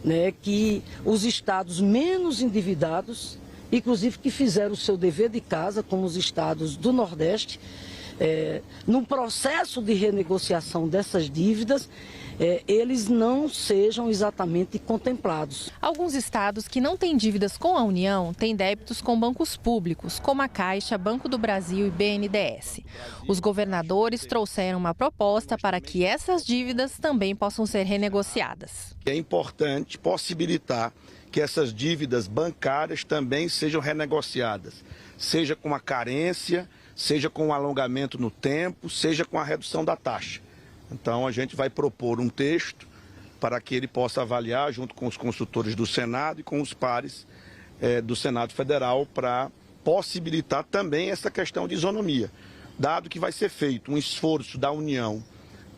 S16: né, que os estados menos endividados, inclusive que fizeram o seu dever de casa, como os estados do Nordeste, no processo de renegociação dessas dívidas, eles não sejam exatamente contemplados.
S15: Alguns estados que não têm dívidas com a União têm débitos com bancos públicos, como a Caixa, Banco do Brasil e BNDES. Os governadores trouxeram uma proposta para que essas dívidas também possam ser renegociadas.
S2: É importante possibilitar que essas dívidas bancárias também sejam renegociadas, seja com a carência, seja com o alongamento no tempo, seja com a redução da taxa. Então, a gente vai propor um texto para que ele possa avaliar, junto com os consultores do Senado e com os pares do Senado Federal, para possibilitar também essa questão de isonomia. Dado que vai ser feito um esforço da União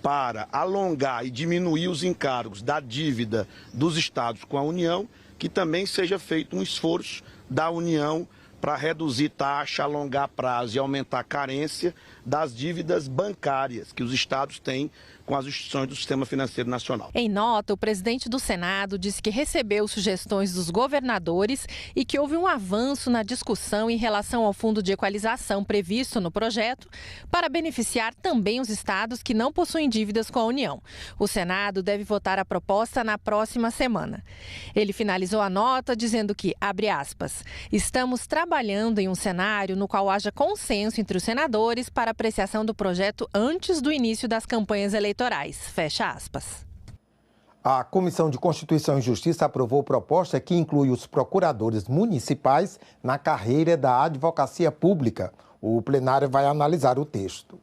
S2: para alongar e diminuir os encargos da dívida dos estados com a União, que também seja feito um esforço da União para reduzir taxa, alongar prazo e aumentar a carência das dívidas bancárias que os estados têm com as instituições do Sistema Financeiro Nacional.
S15: Em nota, o presidente do Senado disse que recebeu sugestões dos governadores e que houve um avanço na discussão em relação ao fundo de equalização previsto no projeto para beneficiar também os estados que não possuem dívidas com a União. O Senado deve votar a proposta na próxima semana. Ele finalizou a nota dizendo que, abre aspas, estamos trabalhando em um cenário no qual haja consenso entre os senadores para apreciação do projeto antes do início das campanhas eleitorais. Fecha aspas.
S14: A Comissão de Constituição e Justiça aprovou proposta que inclui os procuradores municipais na carreira da advocacia pública. O plenário vai analisar o texto.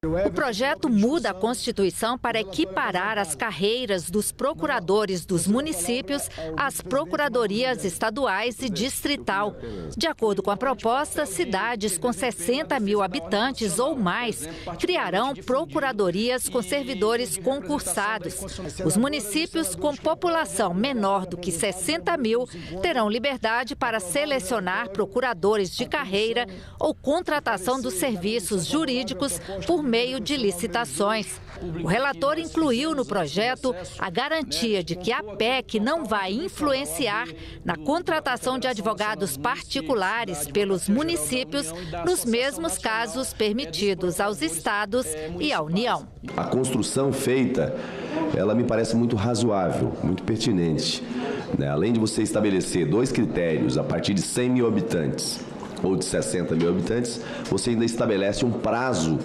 S17: O projeto muda a Constituição para equiparar as carreiras dos procuradores dos municípios às procuradorias estaduais e distrital. De acordo com a proposta, cidades com 60 mil habitantes ou mais criarão procuradorias com servidores concursados. Os municípios com população menor do que 60 mil terão liberdade para selecionar procuradores de carreira ou contratação dos serviços jurídicos por meio de licitações. O relator incluiu no projeto a garantia de que a PEC não vai influenciar na contratação de advogados particulares pelos municípios nos mesmos casos permitidos aos estados e à União.
S18: A construção feita, ela me parece muito razoável, muito pertinente. Além de você estabelecer 2 critérios a partir de 100 mil habitantes, ou de 60 mil habitantes, você ainda estabelece um prazo,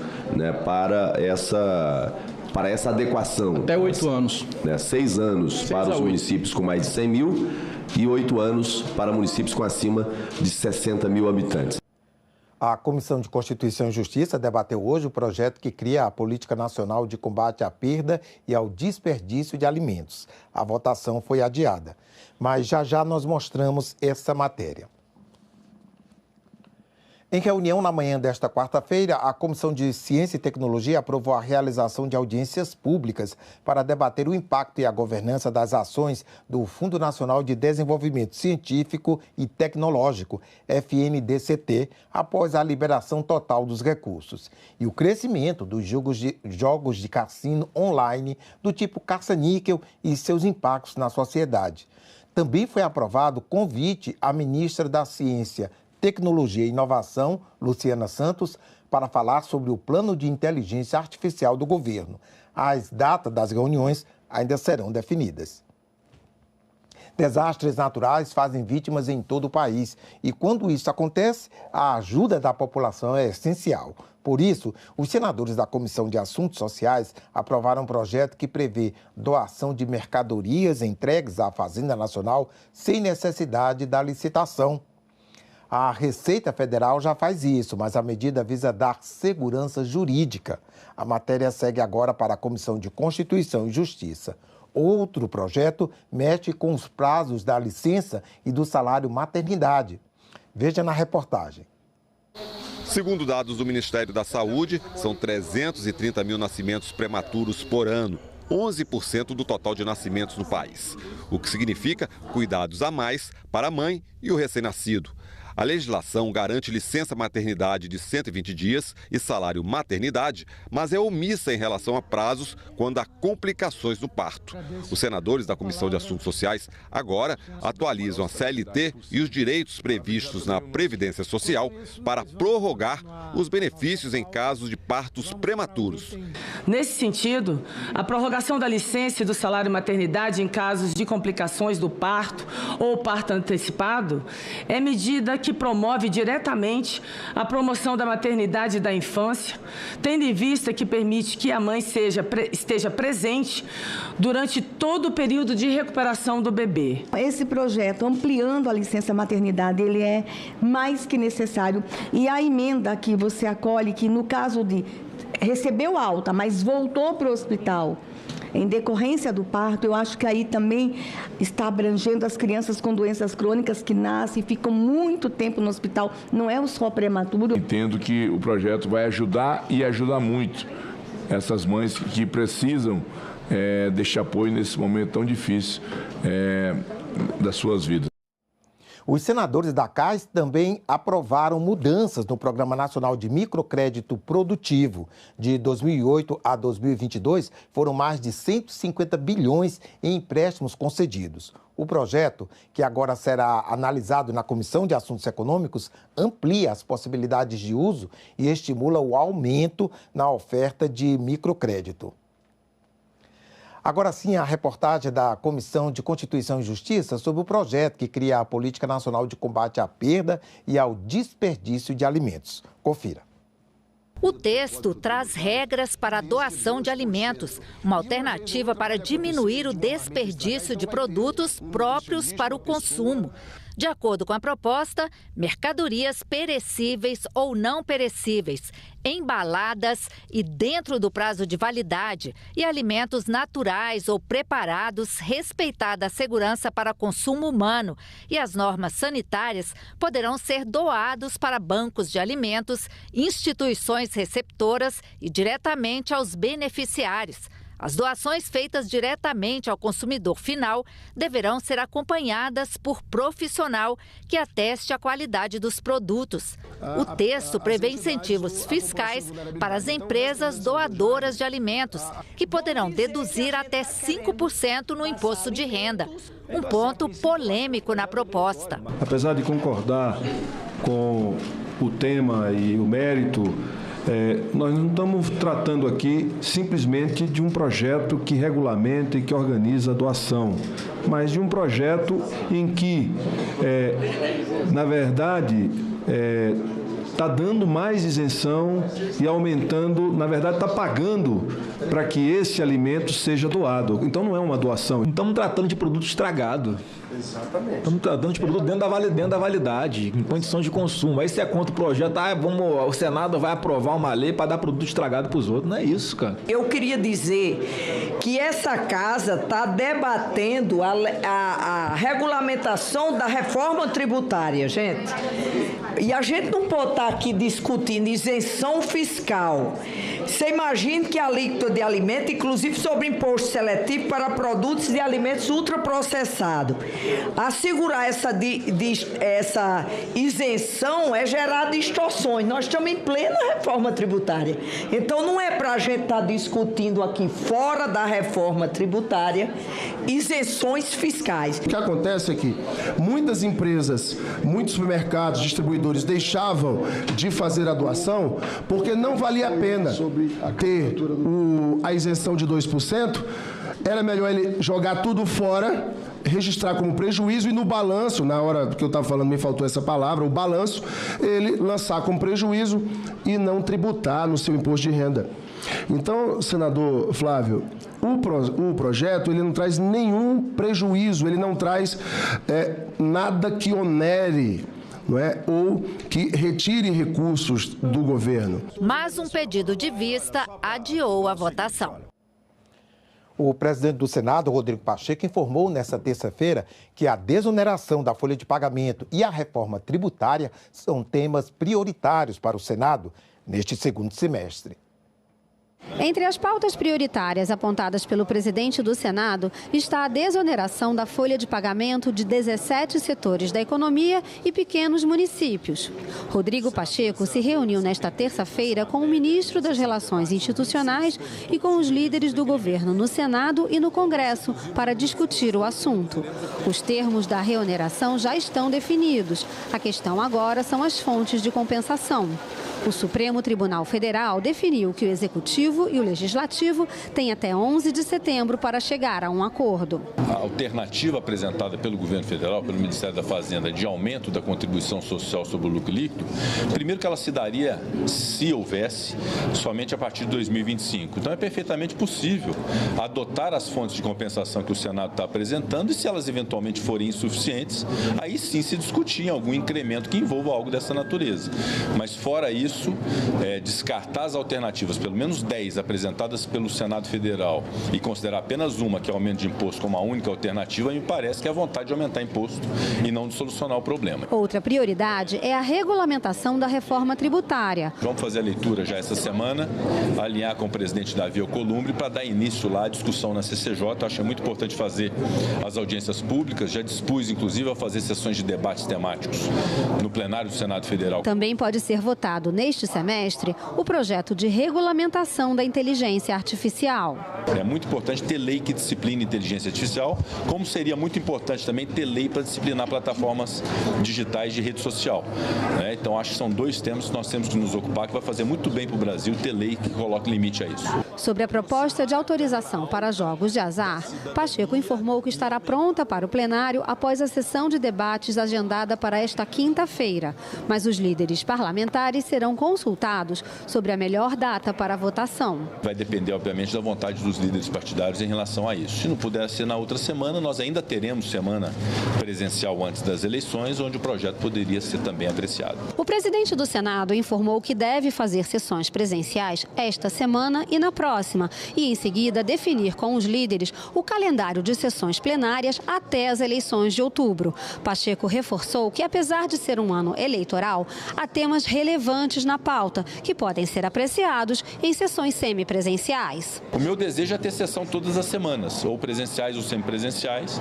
S18: para essa adequação.
S20: Até 8 anos.
S18: 6 anos para os municípios com mais de 100 mil e 8 anos para municípios com acima de 60 mil habitantes.
S14: A Comissão de Constituição e Justiça debateu hoje o projeto que cria a Política Nacional de Combate à Perda e ao Desperdício de Alimentos. A votação foi adiada, mas já nós mostramos essa matéria. Em reunião na manhã desta quarta-feira, a Comissão de Ciência e Tecnologia aprovou a realização de audiências públicas para debater o impacto e a governança das ações do Fundo Nacional de Desenvolvimento Científico e Tecnológico, FNDCT, após a liberação total dos recursos, e o crescimento dos jogos de cassino online do tipo caça-níquel e seus impactos na sociedade. Também foi aprovado convite à ministra da Ciência, Tecnologia e Inovação, Luciana Santos, para falar sobre o plano de inteligência artificial do governo. As datas das reuniões ainda serão definidas. Desastres naturais fazem vítimas em todo o país e, quando isso acontece, a ajuda da população é essencial. Por isso, os senadores da Comissão de Assuntos Sociais aprovaram um projeto que prevê doação de mercadorias entregues à Fazenda Nacional sem necessidade da licitação. A Receita Federal já faz isso, mas a medida visa dar segurança jurídica. A matéria segue agora para a Comissão de Constituição e Justiça. Outro projeto mexe com os prazos da licença e do salário maternidade. Veja na reportagem.
S21: Segundo dados do Ministério da Saúde, são 330 mil nascimentos prematuros por ano, 11% do total de nascimentos no país, o que significa cuidados a mais para a mãe e o recém-nascido. A legislação garante licença maternidade de 120 dias e salário maternidade, mas é omissa em relação a prazos quando há complicações no parto. Os senadores da Comissão de Assuntos Sociais agora atualizam a CLT e os direitos previstos na Previdência Social para prorrogar os benefícios em casos de partos prematuros.
S16: Nesse sentido, a prorrogação da licença e do salário maternidade em casos de complicações do parto ou parto antecipado é medida que promove diretamente a promoção da maternidade e da infância, tendo em vista que permite que a mãe esteja presente durante todo o período de recuperação do bebê.
S7: Esse projeto, ampliando a licença maternidade, ele é mais que necessário. E a emenda que você acolhe, que no caso de recebeu alta, mas voltou para o hospital em decorrência do parto, eu acho que aí também está abrangendo as crianças com doenças crônicas que nascem e ficam muito tempo no hospital, não é só prematuro.
S10: Entendo que o projeto vai ajudar e ajuda muito essas mães que precisam deste apoio nesse momento tão difícil das suas vidas.
S14: Os senadores da CAIS também aprovaram mudanças no Programa Nacional de Microcrédito Produtivo. De 2008 a 2022, foram mais de 150 bilhões em empréstimos concedidos. O projeto, que agora será analisado na Comissão de Assuntos Econômicos, amplia as possibilidades de uso e estimula o aumento na oferta de microcrédito. Agora sim, a reportagem da Comissão de Constituição e Justiça sobre o projeto que cria a Política Nacional de Combate à Perda e ao Desperdício de Alimentos. Confira.
S17: O texto traz regras para a doação de alimentos, uma alternativa para diminuir o desperdício de produtos próprios para o consumo. De acordo com a proposta, mercadorias perecíveis ou não perecíveis, embaladas e dentro do prazo de validade e alimentos naturais ou preparados, respeitada a segurança para consumo humano e as normas sanitárias, poderão ser doados para bancos de alimentos, instituições receptoras e diretamente aos beneficiários. As doações feitas diretamente ao consumidor final deverão ser acompanhadas por profissional que ateste a qualidade dos produtos. O texto prevê incentivos fiscais para as empresas doadoras de alimentos, que poderão deduzir até 5% no imposto de renda. Um ponto polêmico na proposta.
S20: Apesar de concordar com o tema e o mérito, nós não estamos tratando aqui simplesmente de um projeto que regulamenta e que organiza a doação, mas de um projeto em que, na verdade, está dando mais isenção e aumentando, na verdade, está pagando para que esse alimento seja doado. Então não é uma doação.
S22: Estamos tratando de produto estragado.
S20: Exatamente.
S22: Estamos tratando de produto dentro da validade, em condições de consumo. Aí você conta o projeto, o Senado vai aprovar uma lei para dar produto estragado para os outros. Não é isso, cara.
S23: Eu queria dizer que essa casa está debatendo a regulamentação da reforma tributária, gente. E a gente não pode estar aqui discutindo isenção fiscal. Você imagina que a alíquota de alimento, inclusive sobre imposto seletivo para produtos de alimentos ultraprocessados. Assegurar essa isenção é gerar distorções. Nós estamos em plena reforma tributária. Então, não é para a gente estar discutindo aqui, fora da reforma tributária, isenções fiscais.
S26: O que acontece é que muitas empresas, muitos supermercados, distribuidores deixavam de fazer a doação porque não valia a pena ter a isenção de 2%. Era melhor ele jogar tudo fora, registrar como prejuízo e no balanço, na hora que eu estava falando, me faltou essa palavra, o balanço, ele lançar como prejuízo e não tributar no seu imposto de renda. Então, senador Flávio, o projeto ele não traz nenhum prejuízo, ele não traz nada que onere, não é? Ou que retire recursos do governo.
S17: Mas um pedido de vista adiou a votação.
S14: O presidente do Senado, Rodrigo Pacheco, informou nesta terça-feira que a desoneração da folha de pagamento e a reforma tributária são temas prioritários para o Senado neste segundo semestre.
S1: Entre as pautas prioritárias apontadas pelo presidente do Senado está a desoneração da folha de pagamento de 17 setores da economia e pequenos municípios. Rodrigo Pacheco se reuniu nesta terça-feira com o ministro das Relações Institucionais e com os líderes do governo no Senado e no Congresso para discutir o assunto. Os termos da reoneração já estão definidos. A questão agora são as fontes de compensação. O Supremo Tribunal Federal definiu que o Executivo e o Legislativo têm até 11 de setembro para chegar a um acordo.
S3: A alternativa apresentada pelo governo federal, pelo Ministério da Fazenda, de aumento da contribuição social sobre o lucro líquido, primeiro que ela se daria, se houvesse, somente a partir de 2025. Então é perfeitamente possível adotar as fontes de compensação que o Senado está apresentando e, se elas eventualmente forem insuficientes, aí sim se discutir algum incremento que envolva algo dessa natureza. Mas fora isso, descartar as alternativas, pelo menos 10 apresentadas pelo Senado Federal, e considerar apenas uma, que é o aumento de imposto, como a única alternativa, me parece que é a vontade de aumentar imposto e não de solucionar o problema.
S1: Outra prioridade é a regulamentação da reforma tributária.
S3: Vamos fazer a leitura já essa semana, alinhar com o presidente Davi Alcolumbre para dar início lá à discussão na CCJ. Acho muito importante fazer as audiências públicas, já dispus inclusive a fazer sessões de debates temáticos no plenário do Senado Federal.
S1: Também pode ser votado neste semestre o projeto de regulamentação da inteligência artificial.
S3: É muito importante ter lei que discipline inteligência artificial, como seria muito importante também ter lei para disciplinar plataformas digitais de rede social. Então, acho que são dois temas que nós temos que nos ocupar, que vai fazer muito bem para o Brasil ter lei que coloque limite a isso.
S1: Sobre a proposta de autorização para jogos de azar, Pacheco informou que estará pronta para o plenário após a sessão de debates agendada para esta quinta-feira. Mas os líderes parlamentares serão consultados sobre a melhor data para a votação.
S3: Vai depender, obviamente, da vontade dos líderes partidários em relação a isso. Se não puder ser na outra semana, nós ainda teremos semana presencial antes das eleições, onde o projeto poderia ser também apreciado.
S1: O presidente do Senado informou que deve fazer sessões presenciais esta semana e na próxima, e em seguida definir com os líderes o calendário de sessões plenárias até as eleições de outubro. Pacheco reforçou que, apesar de ser um ano eleitoral, há temas relevantes na pauta que podem ser apreciados em sessões semipresenciais.
S3: O meu desejo é ter sessão todas as semanas, ou presenciais ou semipresenciais,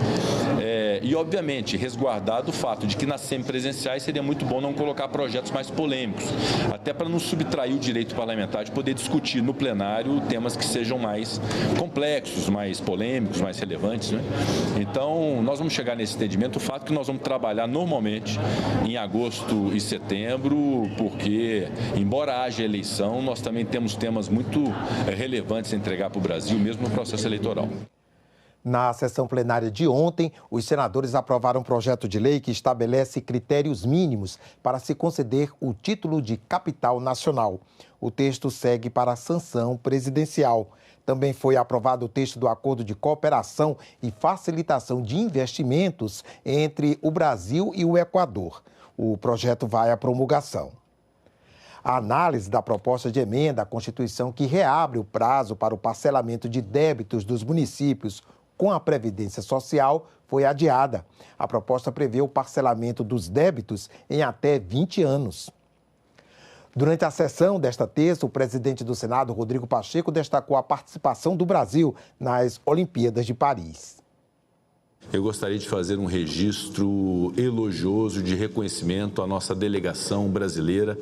S3: e obviamente resguardado o fato de que nas semipresenciais seria muito bom não colocar projetos mais polêmicos, até para não subtrair o direito parlamentar de poder discutir no plenário temas que sejam mais complexos, mais polêmicos, mais relevantes, né? Então, nós vamos chegar nesse entendimento. O fato é que nós vamos trabalhar normalmente em agosto e setembro, porque, embora haja eleição, nós também temos temas muito relevantes a entregar para o Brasil, mesmo no processo eleitoral.
S14: Na sessão plenária de ontem, os senadores aprovaram um projeto de lei que estabelece critérios mínimos para se conceder o título de capital nacional. O texto segue para a sanção presidencial. Também foi aprovado o texto do Acordo de Cooperação e Facilitação de Investimentos entre o Brasil e o Equador. O projeto vai à promulgação. A análise da proposta de emenda à Constituição que reabre o prazo para o parcelamento de débitos dos municípios com a Previdência Social foi adiada. A proposta prevê o parcelamento dos débitos em até 20 anos. Durante a sessão desta terça, o presidente do Senado, Rodrigo Pacheco, destacou a participação do Brasil nas Olimpíadas de Paris.
S3: Eu gostaria de fazer um registro elogioso de reconhecimento à nossa delegação brasileira,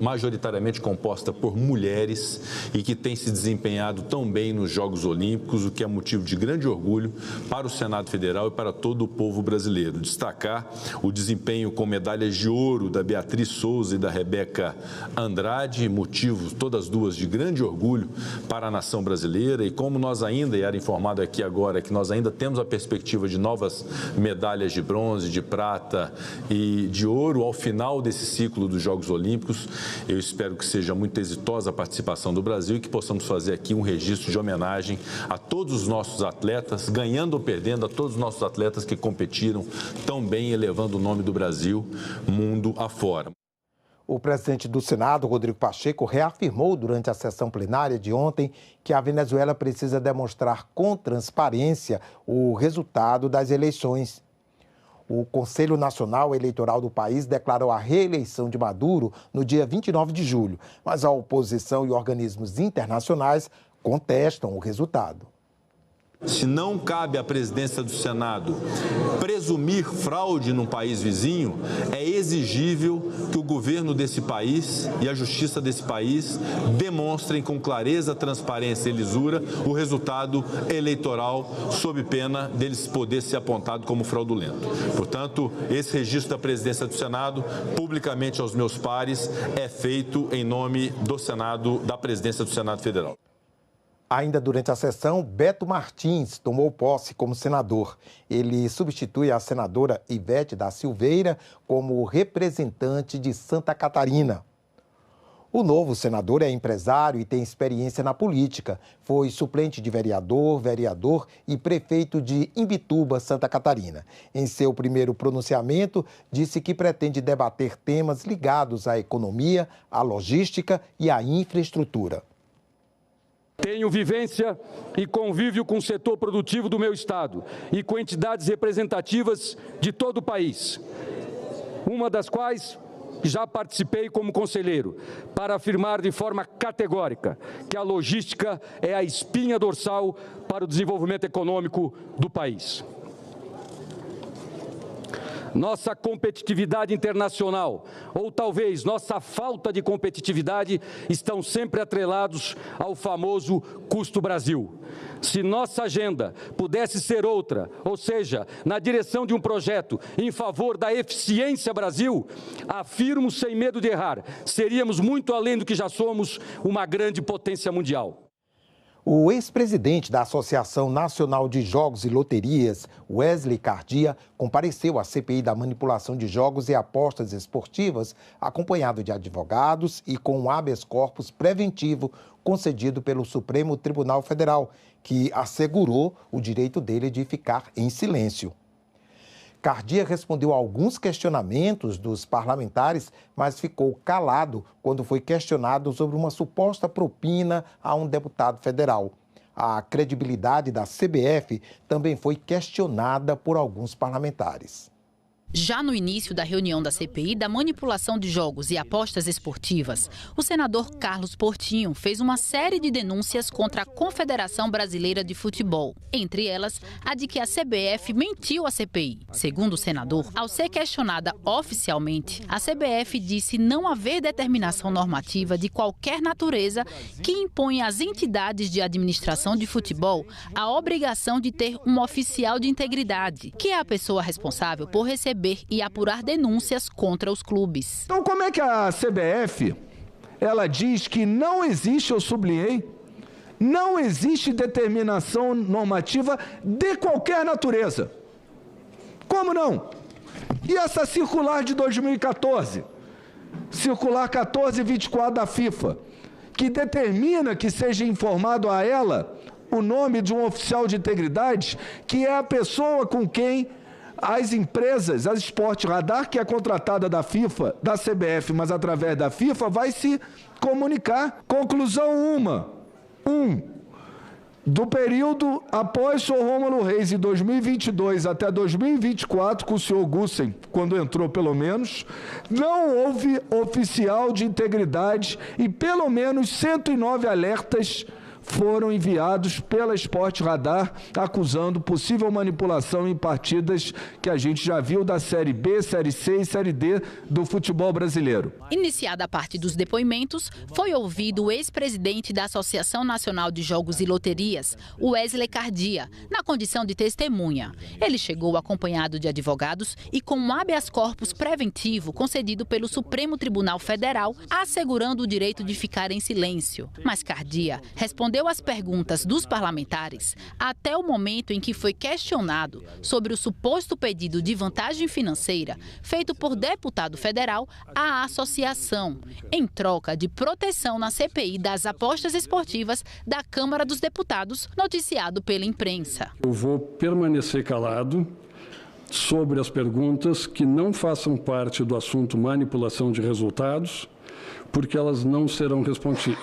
S3: majoritariamente composta por mulheres e que tem se desempenhado tão bem nos Jogos Olímpicos, o que é motivo de grande orgulho para o Senado Federal e para todo o povo brasileiro. Destacar o desempenho com medalhas de ouro da Beatriz Souza e da Rebeca Andrade, motivo todas duas de grande orgulho para a nação brasileira, e como nós ainda, e era informado aqui agora, que nós ainda temos a perspectiva de novas medalhas de bronze, de prata e de ouro ao final desse ciclo dos Jogos Olímpicos. Eu espero que seja muito exitosa a participação do Brasil e que possamos fazer aqui um registro de homenagem a todos os nossos atletas, ganhando ou perdendo, a todos os nossos atletas que competiram tão bem, elevando o nome do Brasil mundo afora.
S14: O presidente do Senado, Rodrigo Pacheco, reafirmou durante a sessão plenária de ontem que a Venezuela precisa demonstrar com transparência o resultado das eleições. O Conselho Nacional Eleitoral do país declarou a reeleição de Maduro no dia 29 de julho, mas a oposição e organismos internacionais contestam o resultado.
S3: Se não cabe à presidência do Senado presumir fraude num país vizinho, é exigível que o governo desse país e a justiça desse país demonstrem com clareza, transparência e lisura o resultado eleitoral, sob pena deles poder ser apontado como fraudulento. Portanto, esse registro da presidência do Senado, publicamente aos meus pares, é feito em nome do Senado, da presidência do Senado Federal.
S14: Ainda durante a sessão, Beto Martins tomou posse como senador. Ele substitui a senadora Ivete da Silveira como representante de Santa Catarina. O novo senador é empresário e tem experiência na política. Foi suplente de vereador e prefeito de Imbituba, Santa Catarina. Em seu primeiro pronunciamento, disse que pretende debater temas ligados à economia, à logística e à infraestrutura.
S5: Tenho vivência e convívio com o setor produtivo do meu estado e com entidades representativas de todo o país, uma das quais já participei como conselheiro, para afirmar de forma categórica que a logística é a espinha dorsal para o desenvolvimento econômico do país. Nossa competitividade internacional, ou talvez nossa falta de competitividade, estão sempre atrelados ao famoso custo Brasil. Se nossa agenda pudesse ser outra, ou seja, na direção de um projeto em favor da eficiência Brasil, afirmo sem medo de errar, seríamos muito além do que já somos, uma grande potência mundial.
S14: O ex-presidente da Associação Nacional de Jogos e Loterias, Wesley Cardia, compareceu à CPI da manipulação de jogos e apostas esportivas, acompanhado de advogados e com um habeas corpus preventivo concedido pelo Supremo Tribunal Federal, que assegurou o direito dele de ficar em silêncio. Cardia respondeu a alguns questionamentos dos parlamentares, mas ficou calado quando foi questionado sobre uma suposta propina a um deputado federal. A credibilidade da CBF também foi questionada por alguns parlamentares.
S6: Já no início da reunião da CPI da manipulação de jogos e apostas esportivas, o senador Carlos Portinho fez uma série de denúncias contra a Confederação Brasileira de Futebol. Entre elas, a de que a CBF mentiu à CPI. Segundo o senador, ao ser questionada oficialmente, a CBF disse não haver determinação normativa de qualquer natureza que impõe às entidades de administração de futebol a obrigação de ter um oficial de integridade, que é a pessoa responsável por receber e apurar denúncias contra os clubes.
S11: Então, como é que a CBF, ela diz que não existe, eu sublinhei, não existe determinação normativa de qualquer natureza? Como não? E essa circular de 2014, circular 1424 da FIFA, que determina que seja informado a ela o nome de um oficial de integridade, que é a pessoa com quem as empresas, a Sport Radar, que é contratada da FIFA, da CBF, mas através da FIFA, vai se comunicar. Conclusão 1. Do período após o senhor Rômulo Reis, em 2022 até 2024, com o senhor Gussen, quando entrou pelo menos, não houve oficial de integridade e pelo menos 109 alertas foram enviados pela Sport Radar, acusando possível manipulação em partidas que a gente já viu da Série B, Série C e Série D do futebol brasileiro.
S6: Iniciada a parte dos depoimentos, foi ouvido o ex-presidente da Associação Nacional de Jogos e Loterias, Wesley Cardia, na condição de testemunha. Ele chegou acompanhado de advogados e com um habeas corpus preventivo concedido pelo Supremo Tribunal Federal, assegurando o direito de ficar em silêncio. Mas Cardia respondeu às perguntas dos parlamentares até o momento em que foi questionado sobre o suposto pedido de vantagem financeira feito por deputado federal à associação, em troca de proteção na CPI das apostas esportivas da Câmara dos Deputados, noticiado pela imprensa.
S12: Eu vou permanecer calado sobre as perguntas que não façam parte do assunto manipulação de resultados, porque elas não serão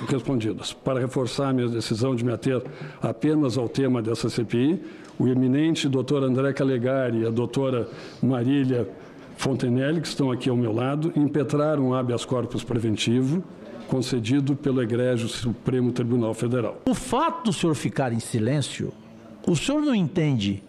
S12: respondidas. Para reforçar minha decisão de me ater apenas ao tema dessa CPI, o eminente doutor André Calegari e a doutora Marília Fontenelle, que estão aqui ao meu lado, impetraram um habeas corpus preventivo concedido pelo egrégio Supremo Tribunal Federal.
S4: O fato do senhor ficar em silêncio, o senhor não entende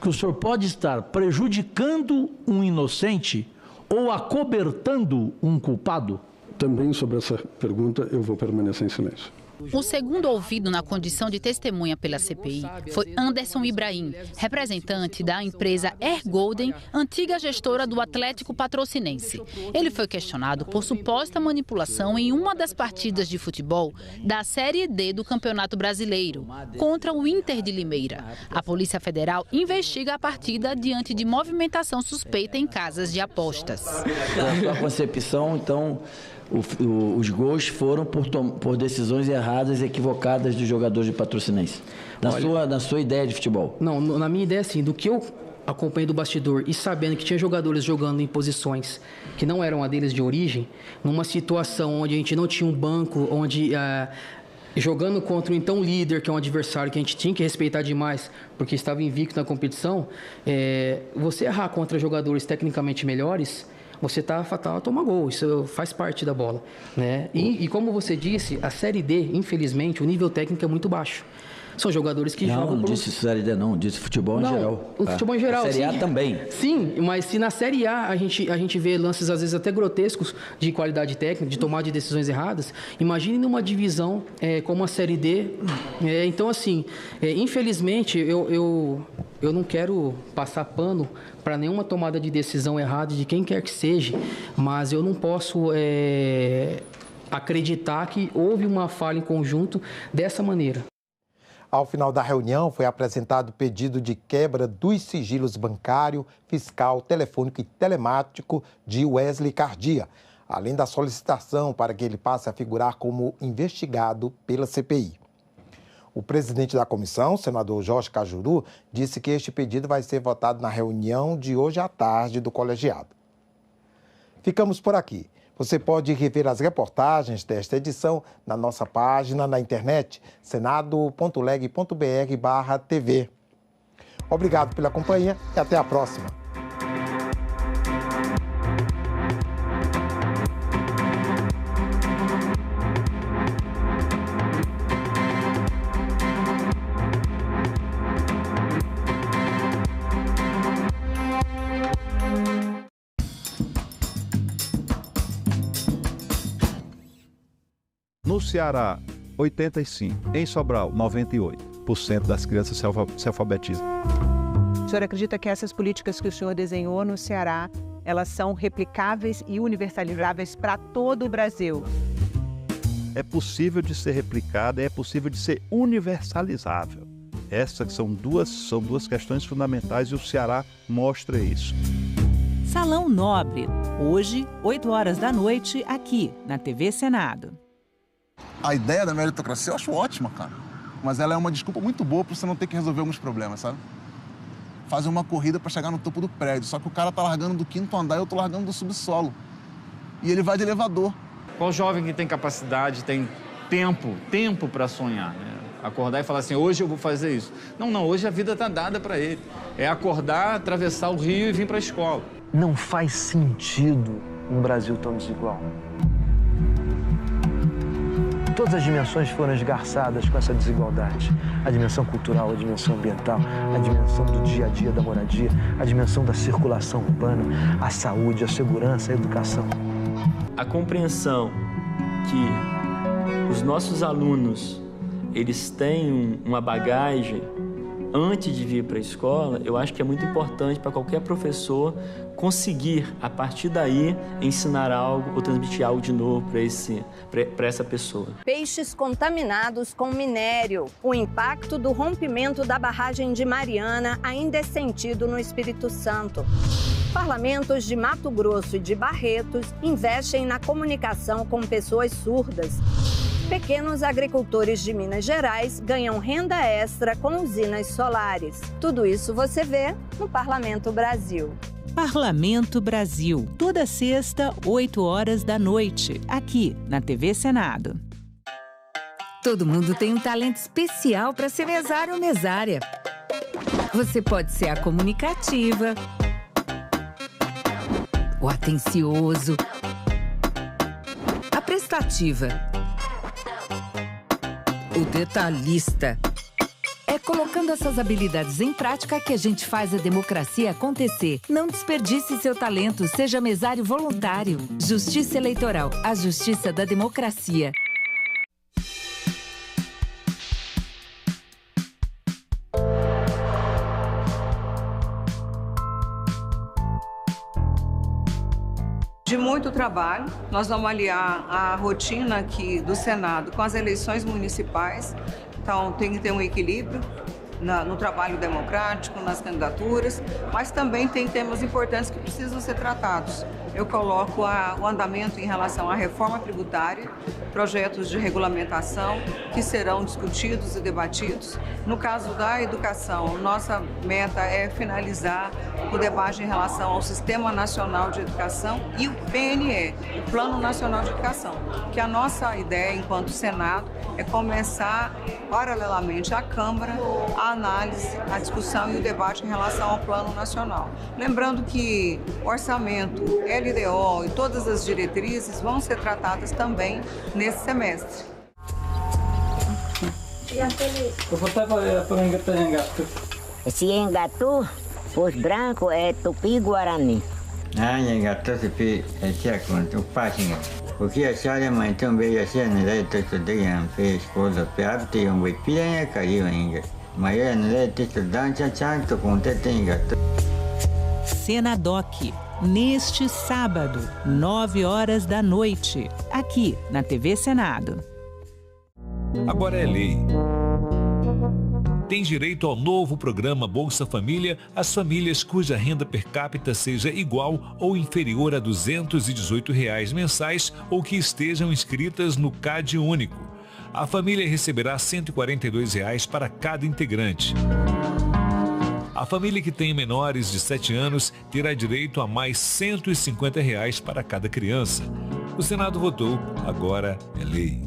S4: que o senhor pode estar prejudicando um inocente ou acobertando um culpado?
S12: Também sobre essa pergunta eu vou permanecer em silêncio.
S6: O segundo ouvido na condição de testemunha pela CPI foi Anderson Ibrahim, representante da empresa Air Golden, antiga gestora do Atlético Patrocinense. Ele foi questionado por suposta manipulação em uma das partidas de futebol da Série D do Campeonato Brasileiro, contra o Inter de Limeira. A Polícia Federal investiga a partida diante de movimentação suspeita em casas de apostas.
S8: Na sua concepção, então, os gols foram por decisões erradas e equivocadas dos jogadores de Patrocinense. Na sua ideia de futebol?
S9: Não, na minha ideia, assim, do que eu acompanhei do bastidor e sabendo que tinha jogadores jogando em posições que não eram a deles de origem, numa situação onde a gente não tinha um banco, onde jogando contra o então líder, que é um adversário que a gente tinha que respeitar demais, porque estava invicto na competição, você errar contra jogadores tecnicamente melhores, você está fatal a tomar gol, isso faz parte da bola, né? E como você disse, a Série D, infelizmente, o nível técnico é muito baixo. São jogadores que jogam...
S8: Não disse Série D não, disse futebol em geral.
S9: O futebol em geral,
S8: Série A também.
S9: Sim, mas se na Série A a gente vê lances às vezes até grotescos de qualidade técnica, de tomar de decisões erradas, imagine numa divisão como a Série D. Então, assim, infelizmente, eu não quero passar pano para nenhuma tomada de decisão errada de quem quer que seja, mas eu não posso acreditar que houve uma falha em conjunto dessa maneira.
S14: Ao final da reunião, foi apresentado pedido de quebra dos sigilos bancário, fiscal, telefônico e telemático de Wesley Cardia, além da solicitação para que ele passe a figurar como investigado pela CPI. O presidente da comissão, senador Jorge Cajuru, disse que este pedido vai ser votado na reunião de hoje à tarde do colegiado. Ficamos por aqui. Você pode rever as reportagens desta edição na nossa página na internet, senado.leg.br/TV. Obrigado pela companhia e até a próxima.
S13: No Ceará, 85%. Em Sobral, 98% das crianças se alfabetizam.
S19: O senhor acredita que essas políticas que o senhor desenhou no Ceará, elas são replicáveis e universalizáveis para todo o Brasil?
S13: É possível de ser replicada e é possível de ser universalizável. Essas são duas questões fundamentais e o Ceará mostra isso.
S24: Salão Nobre, hoje, 8 horas da noite, aqui na TV Senado.
S27: A ideia da meritocracia eu acho ótima, cara. Mas ela é uma desculpa muito boa para você não ter que resolver alguns problemas, sabe? Fazer uma corrida para chegar no topo do prédio. Só que o cara tá largando do 5º andar e eu tô largando do subsolo. E ele vai de elevador.
S28: Qual jovem que tem capacidade, tem tempo para sonhar, né? Acordar e falar assim, hoje eu vou fazer isso. Não, hoje a vida tá dada para ele. É acordar, atravessar o rio e vir para a escola.
S29: Não faz sentido um Brasil tão desigual. Todas as dimensões foram esgarçadas com essa desigualdade. A dimensão cultural, a dimensão ambiental, a dimensão do dia a dia da moradia, a dimensão da circulação urbana, a saúde, a segurança, a educação.
S30: A compreensão que os nossos alunos, eles têm uma bagagem antes de vir para a escola, eu acho que é muito importante para qualquer professor conseguir, a partir daí, ensinar algo ou transmitir algo de novo para essa pessoa.
S31: Peixes contaminados com minério. O impacto do rompimento da barragem de Mariana ainda é sentido no Espírito Santo. Parlamentos de Mato Grosso e de Barretos investem na comunicação com pessoas surdas. Pequenos agricultores de Minas Gerais ganham renda extra com usinas solares. Tudo isso você vê no Parlamento Brasil.
S24: Parlamento Brasil, toda sexta, 8 horas da noite, aqui na TV Senado.
S2: Todo mundo tem um talento especial para ser mesário ou mesária. Você pode ser a comunicativa, o atencioso, a prestativa, o detalhista. É colocando essas habilidades em prática que a gente faz a democracia acontecer. Não desperdice seu talento, seja mesário voluntário. Justiça Eleitoral, a justiça da democracia.
S7: De muito trabalho, nós vamos aliar a rotina aqui do Senado com as eleições municipais. Então, tem que ter um equilíbrio no trabalho democrático, nas candidaturas, mas também tem temas importantes que precisam ser tratados. Eu coloco o andamento em relação à reforma tributária, projetos de regulamentação que serão discutidos e debatidos. No caso da educação, nossa meta é finalizar o debate em relação ao Sistema Nacional de Educação e o PNE, o Plano Nacional de Educação, que a nossa ideia, enquanto Senado, é começar, paralelamente à Câmara, a análise, a discussão e o debate em relação ao Plano Nacional. Lembrando que o orçamento, LDO e todas as diretrizes vão ser tratadas também nesse semestre.
S10: Esse engatu, os brancos, é tupi-guarani. Engatu, tupi, é tcheco, o página. O que a senhora mãe também a senhora não é estudante, fez escola, perto e um bipinha caiu ainda. Mas ela não é estudante, a chanto com tetinga.
S24: Senadoc, neste sábado, 9 horas da noite, aqui na TV Senado.
S15: Agora é lei. Tem direito ao novo programa Bolsa Família as famílias cuja renda per capita seja igual ou inferior a R$ 218 mensais ou que estejam inscritas no CAD único. A família receberá R$ 142 para cada integrante. A família que tem menores de 7 anos terá direito a mais R$ 150 para cada criança. O Senado votou, agora é lei.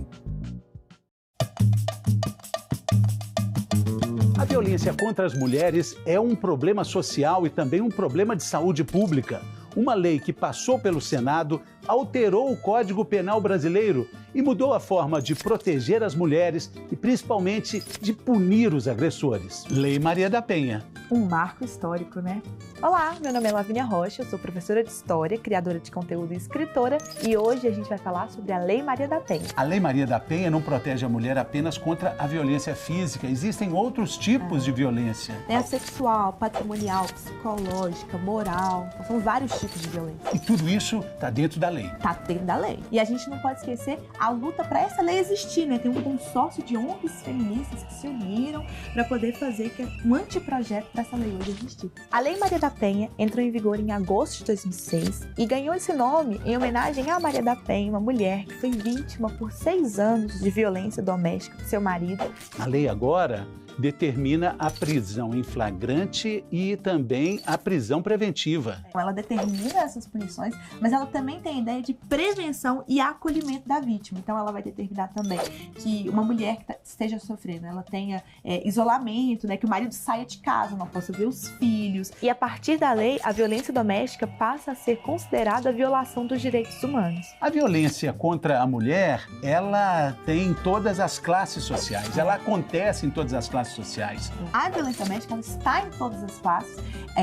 S16: A violência contra as mulheres é um problema social e também um problema de saúde pública. Uma lei que passou pelo Senado alterou o Código Penal brasileiro e mudou a forma de proteger as mulheres e principalmente de punir os agressores. Lei Maria da Penha.
S18: Um marco histórico, né? Olá, meu nome é Lavínia Rocha, eu sou professora de História, criadora de conteúdo e escritora, e hoje a gente vai falar sobre a Lei Maria da Penha.
S16: A Lei Maria da Penha não protege a mulher apenas contra a violência física, existem outros tipos de violência.
S18: É sexual, patrimonial, psicológica, moral, são vários tipos de violência.
S16: E tudo isso está dentro da lei.
S18: Está dentro da lei. E a gente não pode esquecer a luta para essa lei existir, né? Tem um consórcio de ONGs feministas que se uniram para poder fazer um anteprojeto para essa lei hoje existir. A Lei Maria da Penha entrou em vigor em agosto de 2006 e ganhou esse nome em homenagem a Maria da Penha, uma mulher que foi vítima por 6 anos de violência doméstica do seu marido.
S16: A lei agora determina a prisão em flagrante e também a prisão preventiva.
S18: Ela determina essas punições, mas ela também tem a ideia de prevenção e acolhimento da vítima. Então ela vai determinar também que uma mulher que esteja sofrendo, ela tenha isolamento, né, que o marido saia de casa, não possa ver os filhos. E a partir da lei, a violência doméstica passa a ser considerada violação dos direitos humanos.
S16: A violência contra a mulher, ela tem em todas as classes sociais, ela acontece em todas as classes sociais.
S18: A violência doméstica ela está em todas as classes,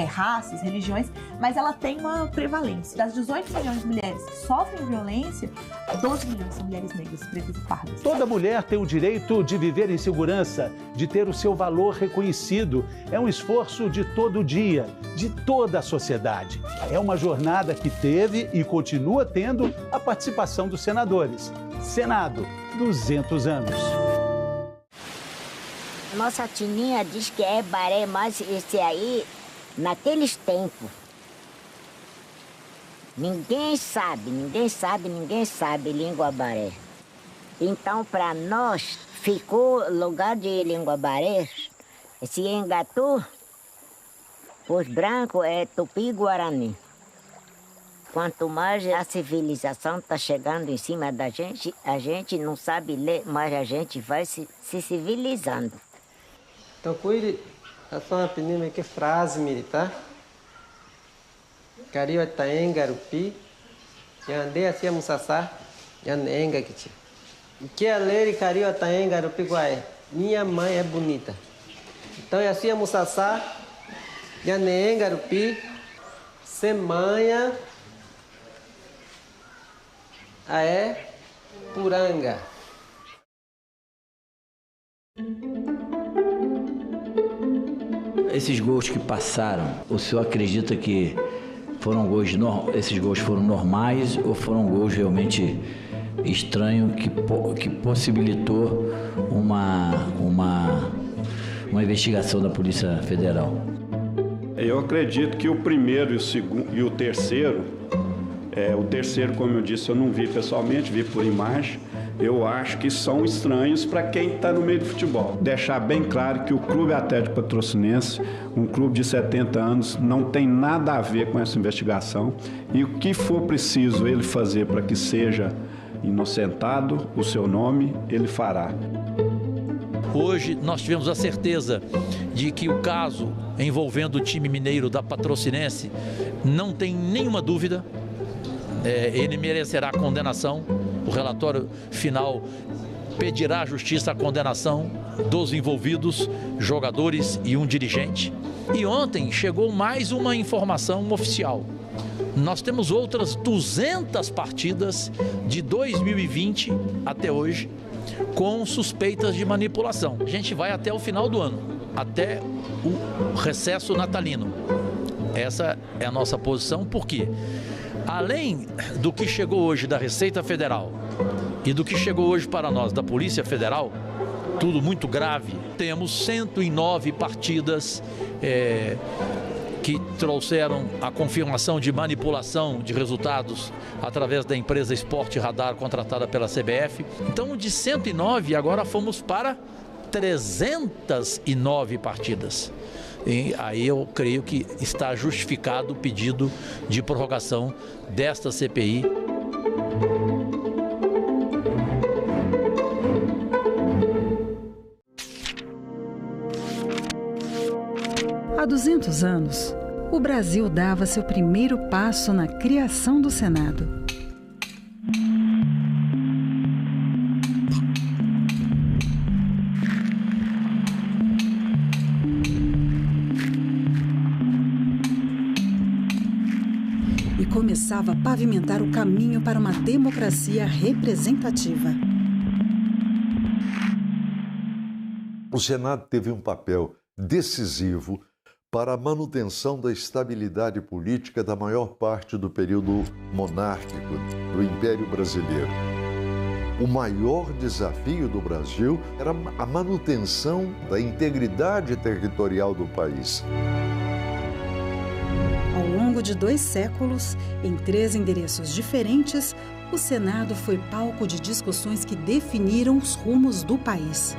S18: raças, religiões, mas ela tem uma prevalência. Das 18 milhões de mulheres que sofrem violência, 12 milhões são mulheres negras, pretas e pardas.
S16: Toda mulher tem o direito de viver em segurança, de ter o seu valor reconhecido. É um esforço de todo dia, de toda a sociedade. É uma jornada que teve e continua tendo a participação dos senadores. Senado, 200 anos.
S10: Nossa tininha diz que é baré, mas esse aí, naqueles tempos, ninguém sabe língua baré. Então, para nós, ficou lugar de língua baré, esse engatu, Os brancos é Tupi-Guarani. Quanto mais a civilização está chegando em cima da gente, a gente não sabe ler, mas a gente vai se civilizando.
S1: Então, cuide, eu estou aprendendo aqui frase militar. Cario taenga rupi, yandei assim musassá, yanenga kiti. O que é ler cario taenga rupi guai? Minha mãe é bonita. Então, assim musassá, yanenga rupi, semanha. Aé Puranga.
S8: Esses gols que passaram, o senhor acredita que foram gols esses gols foram normais ou foram gols realmente estranhos que possibilitou uma investigação da Polícia Federal?
S3: Eu acredito que o primeiro e o segundo e o terceiro, como eu disse, eu não vi pessoalmente, vi por imagem. Eu acho que são estranhos para quem está no meio do futebol. Deixar bem claro que o Clube Atlético Patrocinense, um clube de 70 anos, não tem nada a ver com essa investigação. E o que for preciso ele fazer para que seja inocentado o seu nome, ele fará.
S4: Hoje nós tivemos a certeza de que o caso envolvendo o time mineiro da Patrocinense não tem nenhuma dúvida. Ele merecerá condenação. O relatório final pedirá à justiça a condenação dos envolvidos, jogadores e um dirigente. E ontem chegou mais uma informação oficial. Nós temos outras 200 partidas de 2020 até hoje com suspeitas de manipulação. A gente vai até o final do ano, até o recesso natalino. Essa é a nossa posição, porque além do que chegou hoje da Receita Federal e do que chegou hoje para nós da Polícia Federal, tudo muito grave, temos 109 partidas que trouxeram a confirmação de manipulação de resultados através da empresa Esporte Radar contratada pela CBF. Então, de 109, agora fomos para 309 partidas. E aí eu creio que está justificado o pedido de prorrogação desta CPI.
S5: Há 200 anos, o Brasil dava seu primeiro passo na criação do Senado. E começava a pavimentar o caminho para uma democracia representativa.
S11: O Senado teve um papel decisivo para a manutenção da estabilidade política da maior parte do período monárquico do Império Brasileiro. O maior desafio do Brasil era a manutenção da integridade territorial do país.
S5: Ao longo de 2 séculos, em 3 endereços diferentes, o Senado foi palco de discussões que definiram os rumos do país.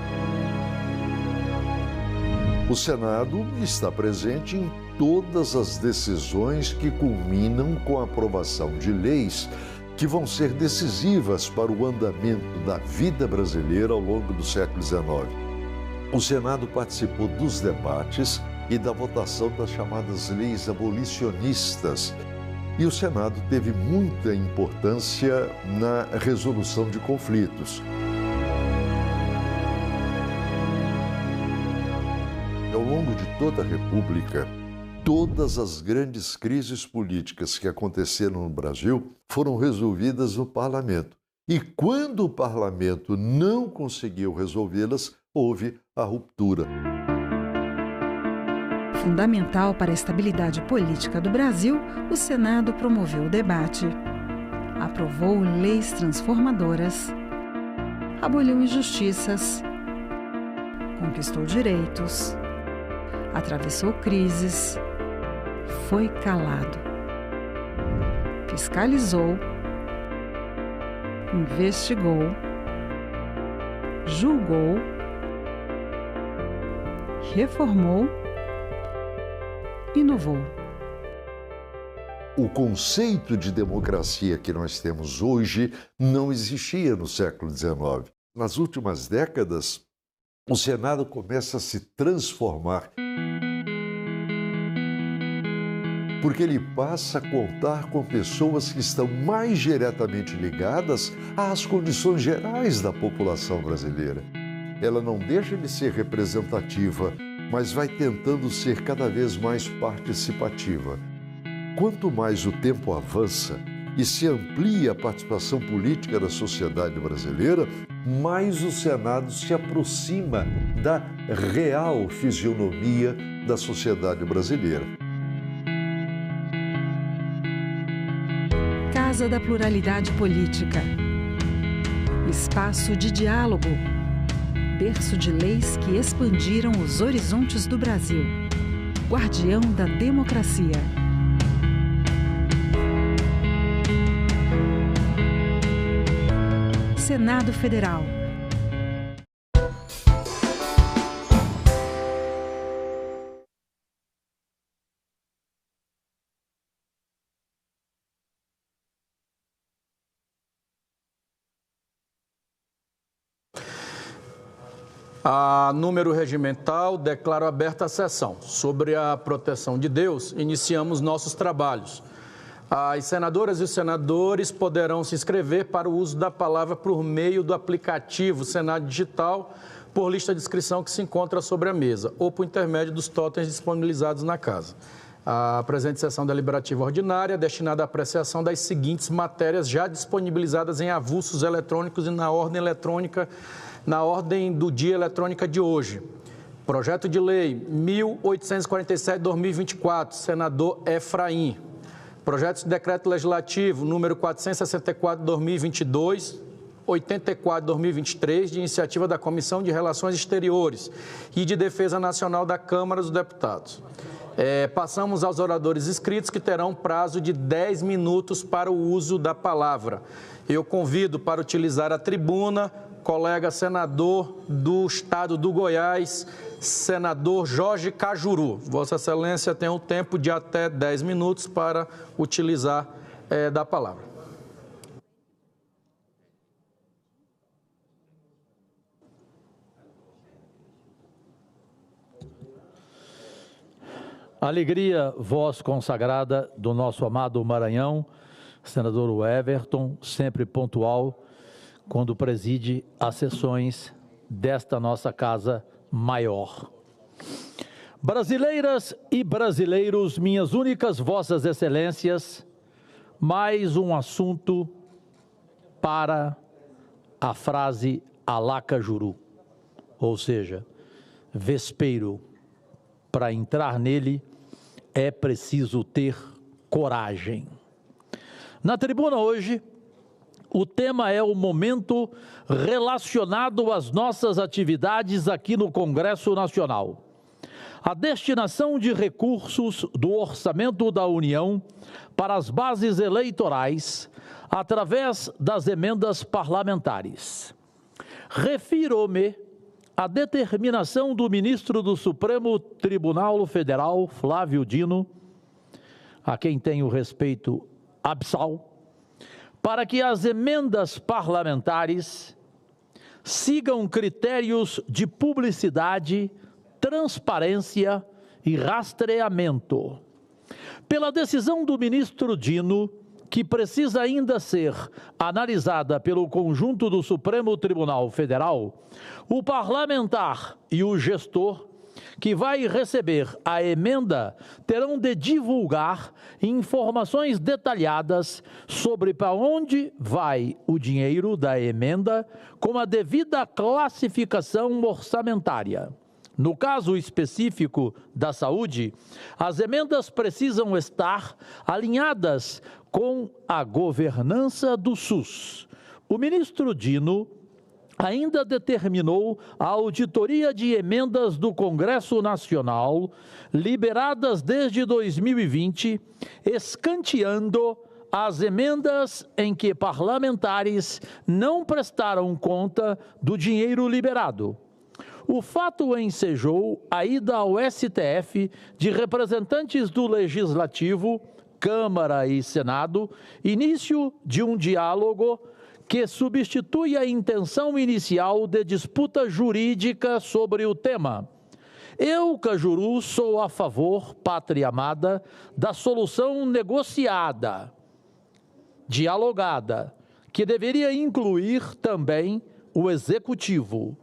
S11: O Senado está presente em todas as decisões que culminam com a aprovação de leis que vão ser decisivas para o andamento da vida brasileira ao longo do século XIX. O Senado participou dos debates e da votação das chamadas leis abolicionistas. E o Senado teve muita importância na resolução de conflitos. Ao longo de toda a República, todas as grandes crises políticas que aconteceram no Brasil foram resolvidas no Parlamento. E quando o Parlamento não conseguiu resolvê-las, houve a ruptura.
S5: Fundamental para a estabilidade política do Brasil, o Senado promoveu o debate, aprovou leis transformadoras, aboliu injustiças, conquistou direitos, atravessou crises, foi calado, fiscalizou, investigou, julgou, reformou, inovou.
S11: O conceito de democracia que nós temos hoje não existia no século XIX. Nas últimas décadas, o Senado começa a se transformar, porque ele passa a contar com pessoas que estão mais diretamente ligadas às condições gerais da população brasileira. Ela não deixa de ser representativa, mas vai tentando ser cada vez mais participativa. Quanto mais o tempo avança e se amplia a participação política da sociedade brasileira, mais o Senado se aproxima da real fisionomia da sociedade brasileira.
S5: Casa da Pluralidade Política. Espaço de diálogo. Berço de leis que expandiram os horizontes do Brasil. Guardião da democracia. Senado Federal.
S6: A número regimental, declaro aberta a sessão. Sobre a proteção de Deus, iniciamos nossos trabalhos. As senadoras e os senadores poderão se inscrever para o uso da palavra por meio do aplicativo Senado Digital, por lista de inscrição que se encontra sobre a mesa, ou por intermédio dos totens disponibilizados na casa. A presente sessão deliberativa ordinária é destinada à apreciação das seguintes matérias já disponibilizadas em avulsos eletrônicos e na ordem eletrônica, na ordem do dia eletrônica de hoje. Projeto de Lei 1847/2024, senador Efraim. Projeto de Decreto Legislativo número 464/2022, 84/2023, de iniciativa da Comissão de Relações Exteriores e de Defesa Nacional da Câmara dos Deputados. Passamos aos oradores inscritos, que terão prazo de 10 minutos para o uso da palavra. Eu convido para utilizar a tribuna colega senador do estado do Goiás, senador Jorge Cajuru. Vossa Excelência tem um tempo de até 10 minutos para utilizar da palavra.
S4: Alegria, voz consagrada do nosso amado Maranhão, senador Everton, sempre pontual, quando preside as sessões desta nossa casa maior. Brasileiras e brasileiros, minhas únicas vossas excelências, mais um assunto para a frase Alá Cajuru, ou seja, vespeiro. Para entrar nele é preciso ter coragem. Na tribuna hoje, o tema é o momento relacionado às nossas atividades aqui no Congresso Nacional. A destinação de recursos do Orçamento da União para as bases eleitorais através das emendas parlamentares. Refiro-me à determinação do ministro do Supremo Tribunal Federal, Flávio Dino, a quem tenho respeito abissal, para que as emendas parlamentares sigam critérios de publicidade, transparência e rastreamento. Pela decisão do ministro Dino, que precisa ainda ser analisada pelo conjunto do Supremo Tribunal Federal, o parlamentar e o gestor que vai receber a emenda terão de divulgar informações detalhadas sobre para onde vai o dinheiro da emenda, com a devida classificação orçamentária. No caso específico da saúde, as emendas precisam estar alinhadas com a governança do SUS. O ministro Dino ainda determinou a auditoria de emendas do Congresso Nacional, liberadas desde 2020, escanteando as emendas em que parlamentares não prestaram conta do dinheiro liberado. o fato ensejou a ida ao STF de representantes do Legislativo, Câmara e Senado, início de um diálogo que substitui a intenção inicial de disputa jurídica sobre o tema. Eu, Cajuru, sou a favor, pátria amada, da solução negociada, dialogada, que deveria incluir também o Executivo.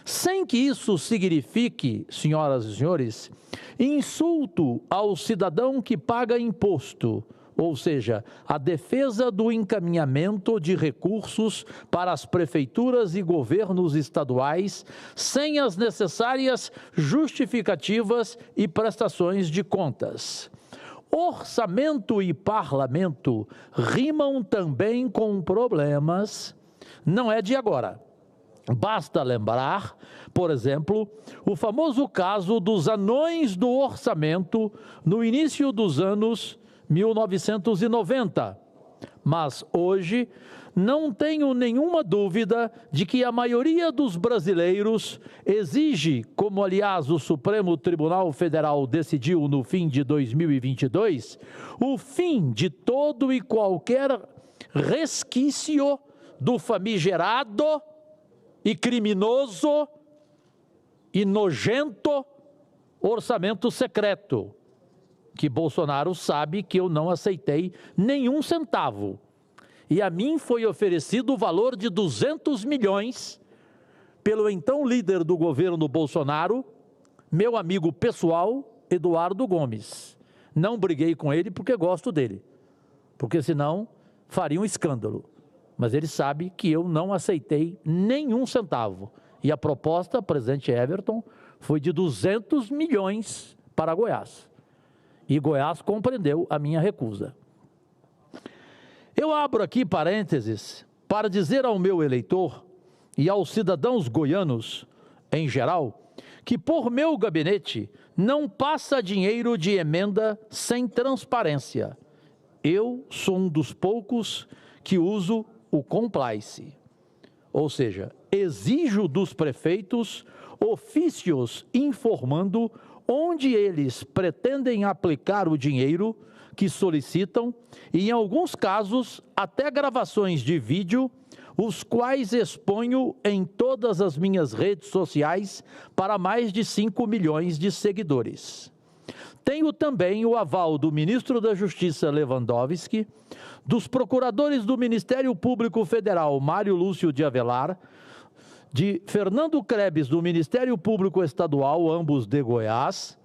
S4: Sem que isso signifique, senhoras e senhores, insulto ao cidadão que paga imposto, ou seja, a defesa do encaminhamento de recursos para as prefeituras e governos estaduais sem as necessárias justificativas e prestações de contas. Orçamento e parlamento rimam também com problemas, não é de agora. Basta lembrar, por exemplo, o famoso caso dos anões do orçamento no início dos anos 1990. Mas hoje não tenho nenhuma dúvida de que a maioria dos brasileiros exige, como aliás o Supremo Tribunal Federal decidiu no fim de 2022, o fim de todo e qualquer resquício do famigerado e criminoso e nojento orçamento secreto, que Bolsonaro sabe que eu não aceitei nenhum centavo. E a mim foi oferecido o valor de 200 milhões pelo então líder do governo Bolsonaro, meu amigo pessoal, Eduardo Gomes. Não briguei com ele porque gosto dele, porque senão faria um escândalo. Mas ele sabe que eu não aceitei nenhum centavo. E a proposta, presidente Everton, foi de 200 milhões para Goiás. E Goiás compreendeu a minha recusa. Eu abro aqui parênteses para dizer ao meu eleitor e aos cidadãos goianos, em geral, que por meu gabinete não passa dinheiro de emenda sem transparência. Eu sou um dos poucos que uso o compliance, ou seja, exijo dos prefeitos ofícios informando onde eles pretendem aplicar o dinheiro que solicitam e, em alguns casos, até gravações de vídeo, os quais exponho em todas as minhas redes sociais para mais de 5 milhões de seguidores. Tenho também o aval do ministro da Justiça, Lewandowski, dos procuradores do Ministério Público Federal, Mário Lúcio de Avelar, de Fernando Krebs, do Ministério Público Estadual, ambos de Goiás,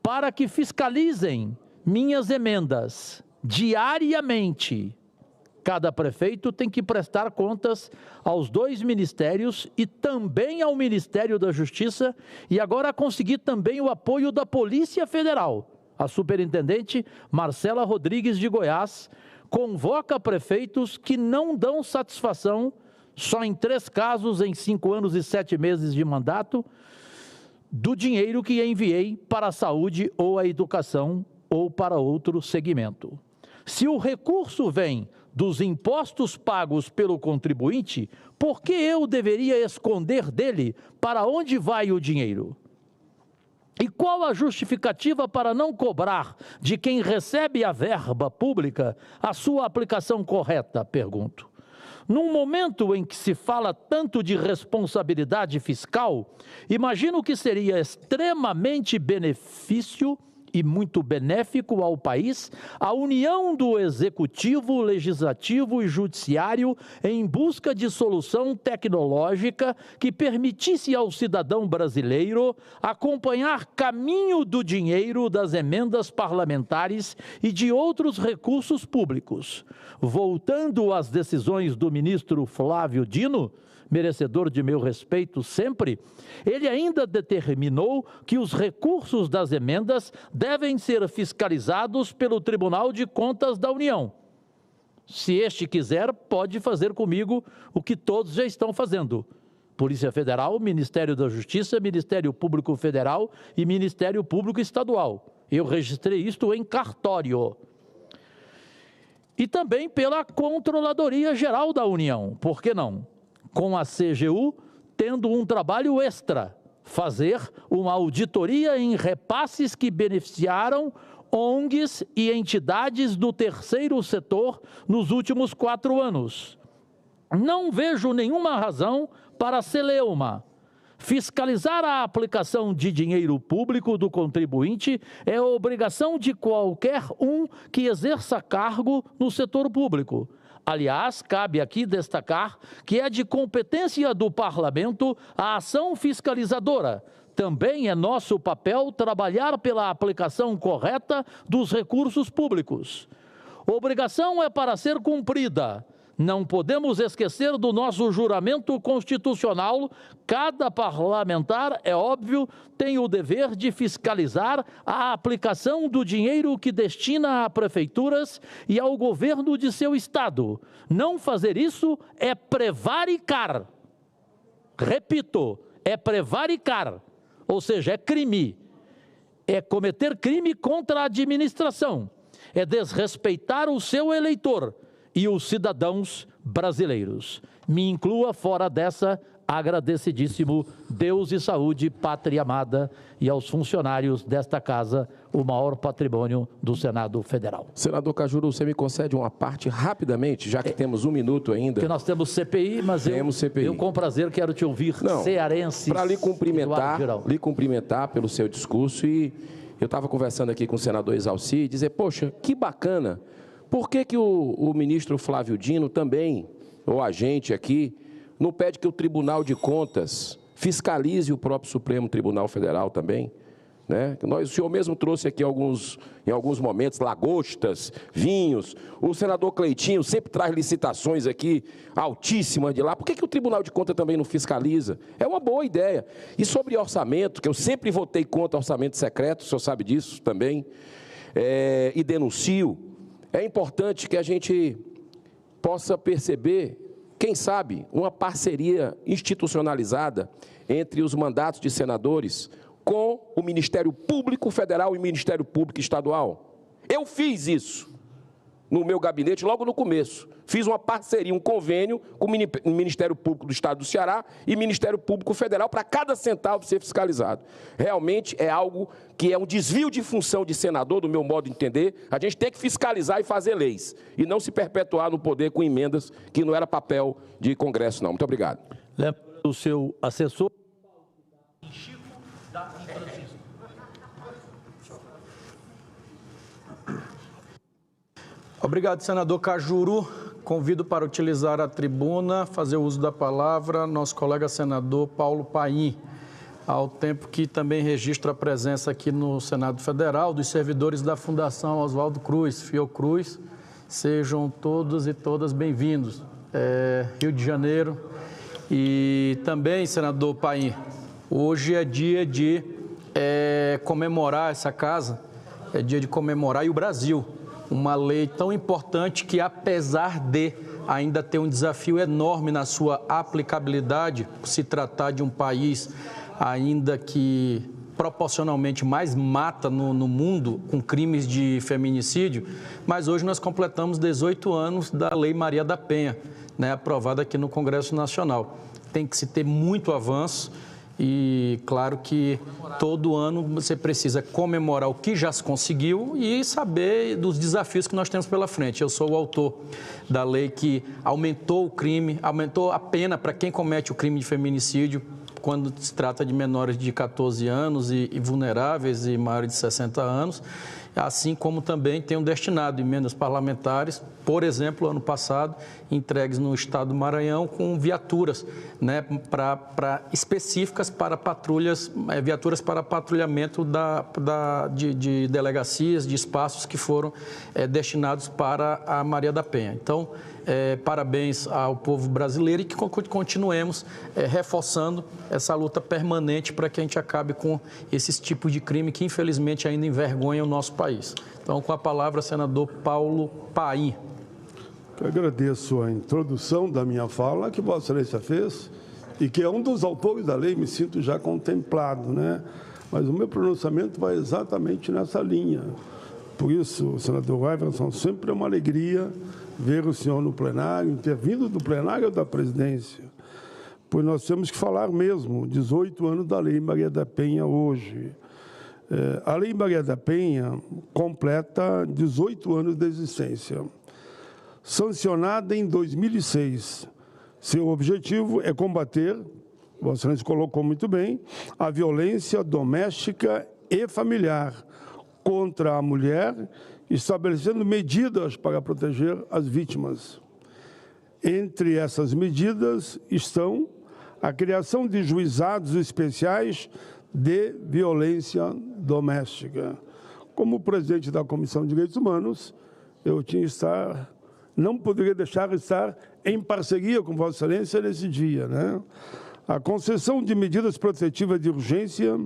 S4: para que fiscalizem minhas emendas diariamente. Cada prefeito tem que prestar contas aos dois ministérios e também ao Ministério da Justiça, e agora conseguir também o apoio da Polícia Federal. A superintendente Marcela Rodrigues de Goiás convoca prefeitos que não dão satisfação, só em 3 casos em 5 anos e 7 meses de mandato, do dinheiro que enviei para a saúde ou a educação ou para outro segmento. Se o recurso vem dos impostos pagos pelo contribuinte, por que eu deveria esconder dele para onde vai o dinheiro? E qual a justificativa para não cobrar de quem recebe a verba pública a sua aplicação correta, pergunto. Num momento em que se fala tanto de responsabilidade fiscal, imagino que seria extremamente benefício e muito benéfico ao país a união do Executivo, Legislativo e Judiciário em busca de solução tecnológica que permitisse ao cidadão brasileiro acompanhar caminho do dinheiro das emendas parlamentares e de outros recursos públicos. Voltando às decisões do ministro Flávio Dino, merecedor de meu respeito sempre, ele ainda determinou que os recursos das emendas devem ser fiscalizados pelo Tribunal de Contas da União. Se este quiser, pode fazer comigo o que todos já estão fazendo. Polícia Federal, Ministério da Justiça, Ministério Público Federal e Ministério Público Estadual. Eu registrei isto em cartório. E também pela Controladoria Geral da União, por que não? Com a CGU tendo um trabalho extra fazer uma auditoria em repasses que beneficiaram ONGs e entidades do terceiro setor nos últimos 4 anos. Não vejo nenhuma razão para a celeuma. Fiscalizar a aplicação de dinheiro público do contribuinte é obrigação de qualquer um que exerça cargo no setor público. Aliás, cabe aqui destacar que é de competência do Parlamento a ação fiscalizadora. Também é nosso papel trabalhar pela aplicação correta dos recursos públicos. Obrigação é para ser cumprida. Não podemos esquecer do nosso juramento constitucional. Cada parlamentar, é óbvio, tem o dever de fiscalizar a aplicação do dinheiro que destina a prefeituras e ao governo de seu estado. Não fazer isso é prevaricar. Repito, é prevaricar, ou seja, é crime. É cometer crime contra a administração. É desrespeitar o seu eleitor e os cidadãos brasileiros. Me inclua fora dessa, agradecidíssimo, Deus e saúde, pátria amada, e aos funcionários desta casa, o maior patrimônio do Senado Federal.
S9: Senador Cajuru, você me concede uma parte rapidamente, já que temos 1 minuto ainda.
S4: Porque nós temos CPI, mas eu com prazer quero te ouvir, cearense.
S9: Para lhe cumprimentar pelo seu discurso, e eu estava conversando aqui com o senador Exalci e dizer, poxa, que bacana. Por que o ministro Flávio Dino também, ou a gente aqui, não pede que o Tribunal de Contas fiscalize o próprio Supremo Tribunal Federal também? Né? O senhor mesmo trouxe aqui em alguns momentos lagostas, vinhos. O senador Cleitinho sempre traz licitações aqui altíssimas de lá. Por que o Tribunal de Contas também não fiscaliza? É uma boa ideia. E sobre orçamento, que eu sempre votei contra orçamento secreto, o senhor sabe disso também, e denuncio. É importante que a gente possa perceber, quem sabe, uma parceria institucionalizada entre os mandatos de senadores com o Ministério Público Federal e o Ministério Público Estadual. Eu fiz isso no meu gabinete logo no começo. Fiz uma parceria, um convênio com o Ministério Público do Estado do Ceará e o Ministério Público Federal para cada centavo ser fiscalizado. Realmente é algo que é um desvio de função de senador, do meu modo de entender. A gente tem que fiscalizar e fazer leis e não se perpetuar no poder com emendas que não era papel de Congresso, não. Muito obrigado.
S4: Lembra o seu assessor.
S6: Obrigado, senador Cajuru. Convido para utilizar a tribuna, fazer uso da palavra, nosso colega senador Paulo Paim, ao tempo que também registra a presença aqui no Senado Federal dos servidores da Fundação Oswaldo Cruz, Fiocruz. Sejam todos e todas bem-vindos. Rio de Janeiro. E também, senador Paim, hoje é dia de comemorar essa casa, é dia de comemorar, e o Brasil, uma lei tão importante que, apesar de ainda ter um desafio enorme na sua aplicabilidade, por se tratar de um país ainda que proporcionalmente mais mata no mundo com crimes de feminicídio, mas hoje nós completamos 18 anos da Lei Maria da Penha, né, aprovada aqui no Congresso Nacional. Tem que se ter muito avanço. E claro que todo ano você precisa comemorar o que já se conseguiu e saber dos desafios que nós temos pela frente. Eu sou o autor da lei que aumentou o crime, aumentou a pena para quem comete o crime de feminicídio quando se trata de menores de 14 anos e vulneráveis e maiores de 60 anos, assim como também tenho destinado emendas parlamentares, por exemplo, ano passado, entregues no estado do Maranhão com viaturas, né, específicas para patrulhas, viaturas para patrulhamento de delegacias, de espaços que foram destinados para a Maria da Penha. Então, parabéns ao povo brasileiro e que continuemos reforçando essa luta permanente para que a gente acabe com esses tipos de crime que, infelizmente, ainda envergonham o nosso país. Então, com a palavra, senador Paulo Paim.
S12: Eu agradeço a introdução da minha fala, que Vossa Excelência fez, e que é um dos autores da lei, me sinto já contemplado, né? Mas o meu pronunciamento vai exatamente nessa linha. Por isso, senador Iverson, sempre é uma alegria ver o senhor no plenário, ter vindo do plenário da presidência, pois nós temos que falar mesmo, 18 anos da Lei Maria da Penha hoje. A Lei Maria da Penha completa 18 anos de existência. Sancionada em 2006, seu objetivo é combater, Vossa Excelência colocou muito bem, a violência doméstica e familiar contra a mulher, estabelecendo medidas para proteger as vítimas. Entre essas medidas estão a criação de juizados especiais de violência doméstica. Como presidente da Comissão de Direitos Humanos, eu não poderia deixar de estar em parceria com Vossa Excelência nesse dia, né? A concessão de medidas protetivas de urgência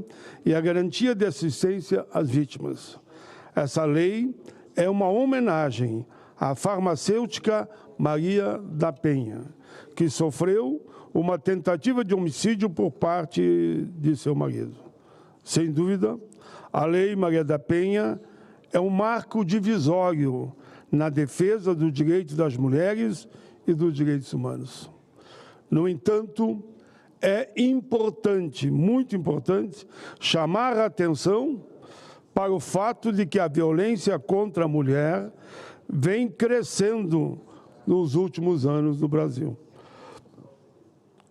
S12: e a garantia de assistência às vítimas. Essa lei é uma homenagem à farmacêutica Maria da Penha, que sofreu uma tentativa de homicídio por parte de seu marido. Sem dúvida, a Lei Maria da Penha é um marco divisório na defesa dos direitos das mulheres e dos direitos humanos. No entanto, é importante, muito importante, chamar a atenção para o fato de que a violência contra a mulher vem crescendo nos últimos anos no Brasil.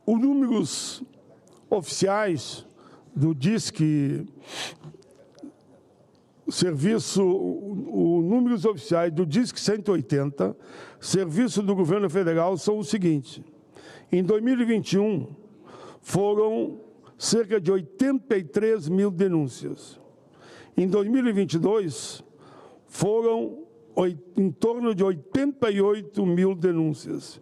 S12: Os números oficiais do DISC, números oficiais do DISC 180, serviço do governo federal, são os seguintes. Em 2021, foram cerca de 83 mil denúncias. Em 2022, foram em torno de 88 mil denúncias.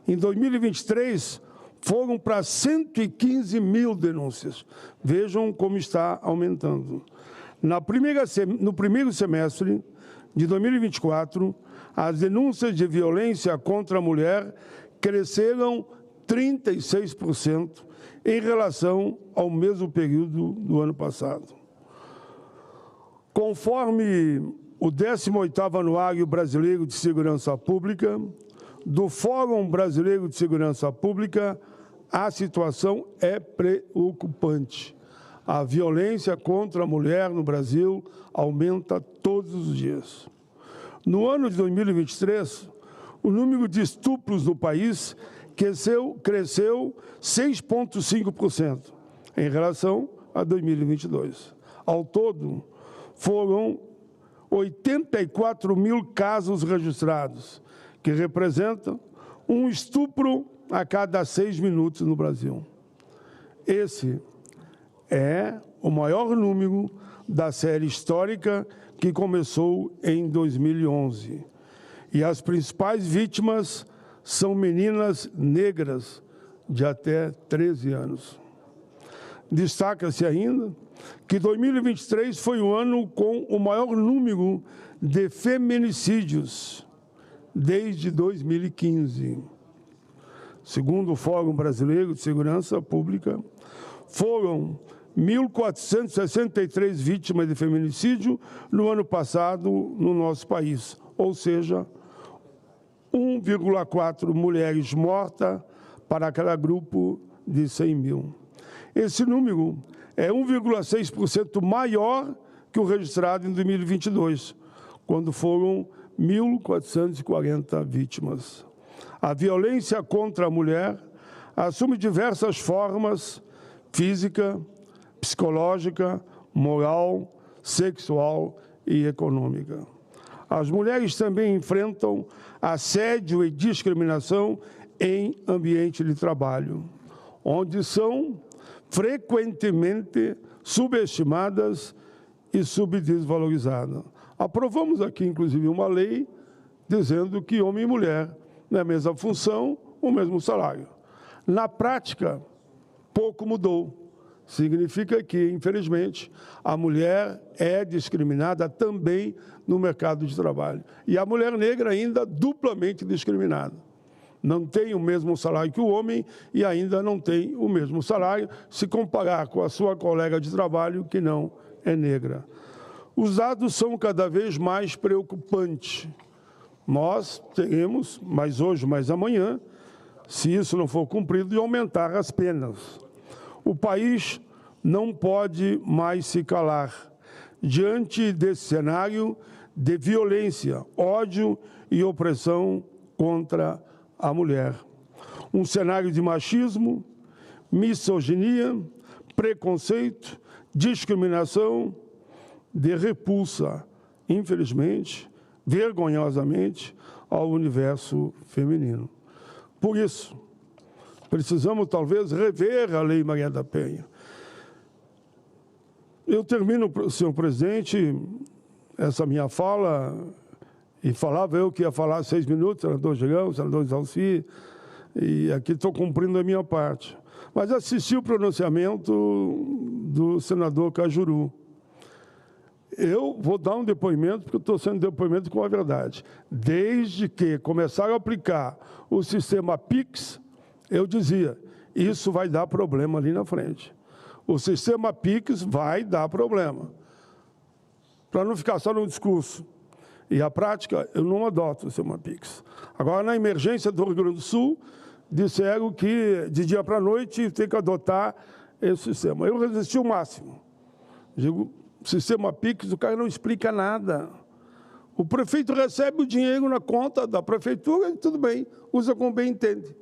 S12: Em 2023, foram para 115 mil denúncias. Vejam como está aumentando. No primeiro semestre de 2024, as denúncias de violência contra a mulher cresceram 36% em relação ao mesmo período do ano passado. Conforme o 18º Anuário Brasileiro de Segurança Pública, do Fórum Brasileiro de Segurança Pública, a situação é preocupante. A violência contra a mulher no Brasil aumenta todos os dias. No ano de 2023, o número de estupros no país cresceu 6,5% em relação a 2022. Ao todo, foram 84 mil casos registrados, que representam um estupro a cada 6 minutos no Brasil. Esse é o maior número da série histórica que começou em 2011. E as principais vítimas são meninas negras de até 13 anos. Destaca-se ainda que 2023 foi o ano com o maior número de feminicídios desde 2015. Segundo o Fórum Brasileiro de Segurança Pública, foram 1.463 vítimas de feminicídio no ano passado no nosso país, ou seja, 1,4 mulheres mortas para cada grupo de 100 mil. Esse número é 1,6% maior que o registrado em 2022, quando foram 1.440 vítimas. A violência contra a mulher assume diversas formas: física, psicológica, moral, sexual e econômica. As mulheres também enfrentam assédio e discriminação em ambiente de trabalho, onde são frequentemente subestimadas e subdesvalorizadas. Aprovamos aqui, inclusive, uma lei dizendo que homem e mulher, na mesma função, o mesmo salário. Na prática, pouco mudou. Significa que, infelizmente, a mulher é discriminada também no mercado de trabalho. E a mulher negra ainda duplamente discriminada. Não tem o mesmo salário que o homem e ainda não tem o mesmo salário se comparar com a sua colega de trabalho que não é negra. Os dados são cada vez mais preocupantes. Nós teremos, mais hoje, mais amanhã, se isso não for cumprido, de aumentar as penas. O país não pode mais se calar diante desse cenário de violência, ódio e opressão contra a mulher. Um cenário de machismo, misoginia, preconceito, discriminação, de repulsa, infelizmente, vergonhosamente, ao universo feminino. Por isso, precisamos talvez rever a Lei Maria da Penha. Eu termino, senhor presidente, essa minha fala, e falava eu que ia falar 6 minutos, senador Girão, senador Isalci, e aqui estou cumprindo a minha parte. Mas assisti o pronunciamento do senador Cajuru. Eu vou dar um depoimento, porque eu estou sendo depoimento com a verdade. Desde que começaram a aplicar o sistema PIX, eu dizia, isso vai dar problema ali na frente. O sistema PIX vai dar problema. Para não ficar só no discurso. E a prática, eu não adoto o sistema PIX. Agora, na emergência do Rio Grande do Sul, disseram que de dia para noite tem que adotar esse sistema. Eu resisti o máximo. Digo, sistema PIX, o cara não explica nada. O prefeito recebe o dinheiro na conta da prefeitura e tudo bem, usa como bem entende.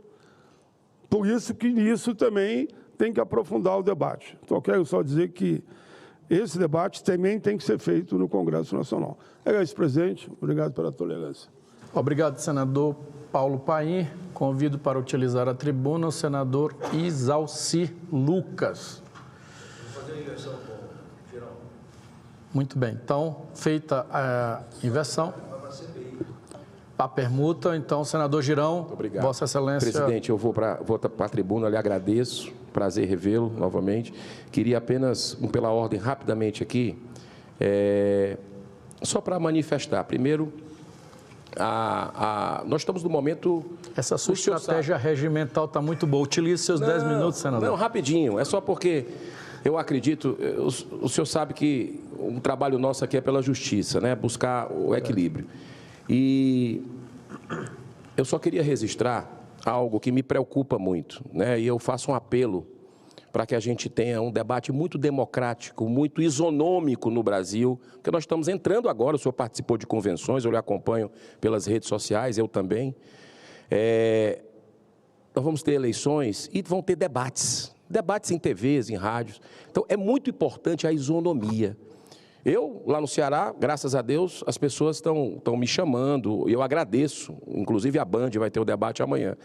S12: Por isso que nisso também tem que aprofundar o debate. Então, eu quero só dizer que esse debate também tem que ser feito no Congresso Nacional. É isso, presidente. Obrigado pela tolerância.
S6: Obrigado, senador Paulo Paim. Convido para utilizar a tribuna o senador Isalci Lucas.
S13: Vou fazer a inversão com o Girão.
S6: Muito bem. Então, feita a inversão, a permuta, então, senador Girão, muito obrigado. Vossa Excelência.
S9: Presidente, eu vou para a tribuna, lhe agradeço, prazer revê-lo novamente. Queria apenas, pela ordem, rapidamente aqui, só para manifestar. Primeiro, nós estamos no momento...
S6: Essa sua estratégia regimental está muito boa. Utilize seus 10 minutos, senador.
S9: Não, rapidinho. É só porque eu acredito... O senhor sabe que o trabalho nosso aqui é pela justiça, né? Buscar o equilíbrio. E eu só queria registrar algo que me preocupa muito, né? E eu faço um apelo para que a gente tenha um debate muito democrático, muito isonômico no Brasil, porque nós estamos entrando agora, o senhor participou de convenções, eu lhe acompanho pelas redes sociais, eu também. Nós vamos ter eleições e vão ter debates em TVs, em rádios. Então, é muito importante a isonomia. Eu, lá no Ceará, graças a Deus, as pessoas estão me chamando, eu agradeço, inclusive a Band vai ter o debate amanhã.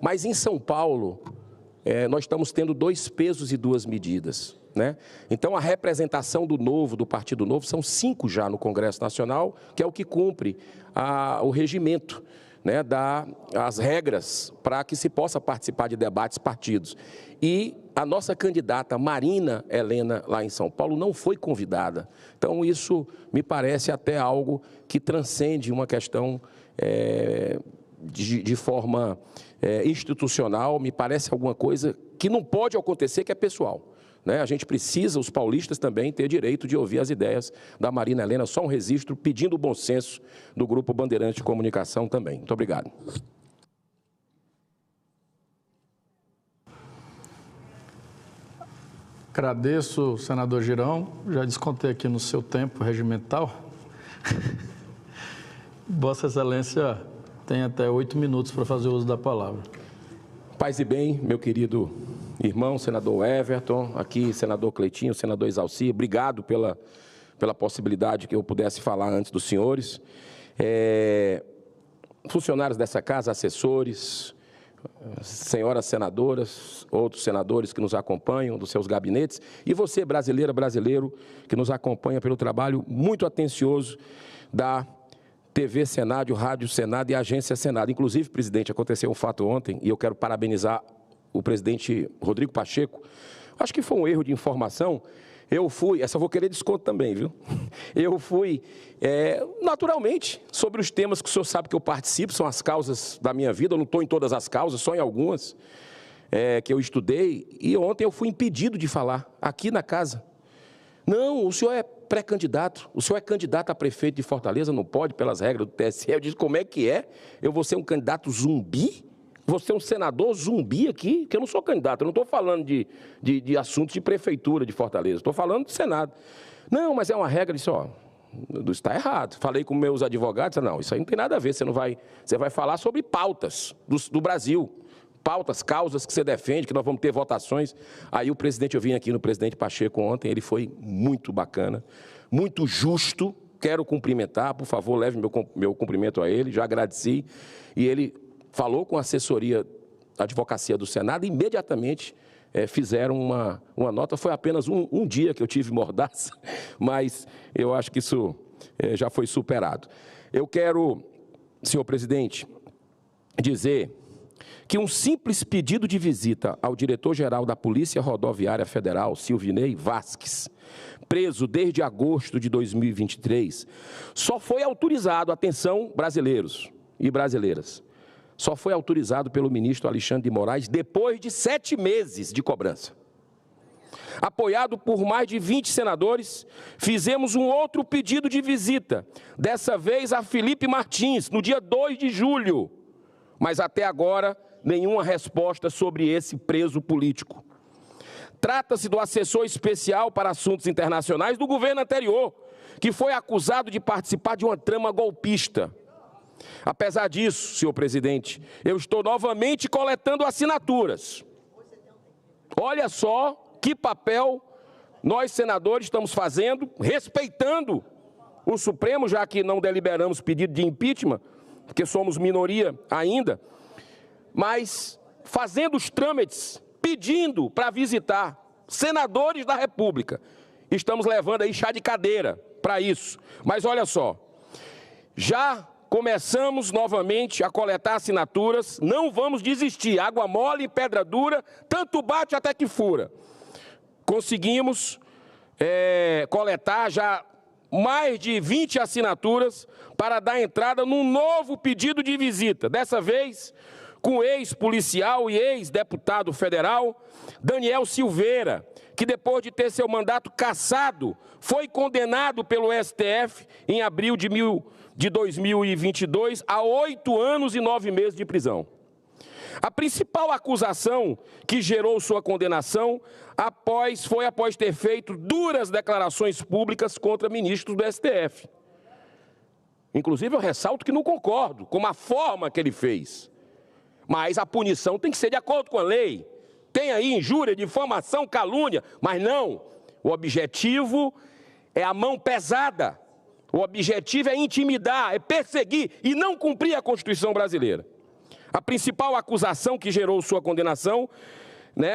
S9: Mas em São Paulo, nós estamos tendo 2 pesos e 2 medidas, né? Então, a representação do Novo, do Partido Novo, são 5 já no Congresso Nacional, que é o que cumpre o regimento, né, as regras para que se possa participar de debates partidos. E a nossa candidata Marina Helena, lá em São Paulo, não foi convidada. Então, isso me parece até algo que transcende uma questão de forma institucional, me parece alguma coisa que não pode acontecer, que é pessoal. Né? A gente precisa, os paulistas também, ter direito de ouvir as ideias da Marina Helena. Só um registro pedindo o bom senso do Grupo Bandeirante de Comunicação também. Muito obrigado.
S6: Agradeço, senador Girão. Já descontei aqui no seu tempo regimental. Vossa Excelência tem até 8 minutos para fazer uso da palavra.
S9: Paz e bem, meu querido irmão, senador Everton, aqui, senador Cleitinho, senador Isalci, obrigado pela possibilidade que eu pudesse falar antes dos senhores. Funcionários dessa casa, assessores, senhoras senadoras, outros senadores que nos acompanham dos seus gabinetes, e você, brasileira, brasileiro, que nos acompanha pelo trabalho muito atencioso da TV Senado, Rádio Senado e Agência Senado. Inclusive, presidente, aconteceu um fato ontem, e eu quero parabenizar o presidente Rodrigo Pacheco. Acho que foi um erro de informação. Eu fui, essa eu vou querer desconto também, viu? Eu fui, naturalmente, sobre os temas que o senhor sabe que eu participo, são as causas da minha vida, eu não estou em todas as causas, só em algumas, que eu estudei, e ontem eu fui impedido de falar, aqui na casa. Não, o senhor é pré-candidato, o senhor é candidato a prefeito de Fortaleza, não pode, pelas regras do TSE. Eu disse, como é que é? Eu vou ser um candidato zumbi? você é um senador zumbi aqui, que eu não sou candidato, eu não estou falando de assuntos de prefeitura de Fortaleza, estou falando de Senado. Não, mas é uma regra, disse, ó, está errado. Falei com meus advogados, não, isso aí não tem nada a ver, você vai falar sobre pautas do Brasil, pautas, causas que você defende, que nós vamos ter votações. Aí o presidente, eu vim aqui no presidente Pacheco ontem, ele foi muito bacana, muito justo, quero cumprimentar, por favor, leve meu cumprimento a ele, já agradeci, e ele falou com a assessoria da advocacia do Senado e imediatamente fizeram uma nota. Foi apenas um dia que eu tive mordaça, mas eu acho que isso já foi superado. Eu quero, senhor presidente, dizer que um simples pedido de visita ao diretor-geral da Polícia Rodoviária Federal, Silvinei Vasques, preso desde agosto de 2023, só foi autorizado, atenção, brasileiros e brasileiras, só foi autorizado pelo ministro Alexandre de Moraes depois de 7 meses de cobrança. Apoiado por mais de 20 senadores, fizemos um outro pedido de visita, dessa vez a Felipe Martins, no dia 2 de julho. Mas até agora, nenhuma resposta sobre esse preso político. Trata-se do assessor especial para assuntos internacionais do governo anterior, que foi acusado de participar de uma trama golpista. Apesar disso, senhor presidente, eu estou novamente coletando assinaturas. Olha só que papel nós, senadores, estamos fazendo, respeitando o Supremo, já que não deliberamos pedido de impeachment, porque somos minoria ainda, mas fazendo os trâmites, pedindo para visitar senadores da República. Estamos levando aí chá de cadeira para isso. Mas olha só, já começamos novamente a coletar assinaturas, não vamos desistir, água mole e pedra dura, tanto bate até que fura. Conseguimos coletar já mais de 20 assinaturas para dar entrada num novo pedido de visita, dessa vez com o ex-policial e ex-deputado federal Daniel Silveira, que depois de ter seu mandato cassado, foi condenado pelo STF em abril de 2022 a 8 anos e 9 meses de prisão. A principal acusação que gerou sua condenação foi após ter feito duras declarações públicas contra ministros do STF. Inclusive, eu ressalto que não concordo com a forma que ele fez. Mas a punição tem que ser de acordo com a lei. Tem aí injúria, difamação, calúnia, mas não. O objetivo é a mão pesada. O objetivo é intimidar, é perseguir e não cumprir a Constituição brasileira. A principal acusação que gerou sua condenação,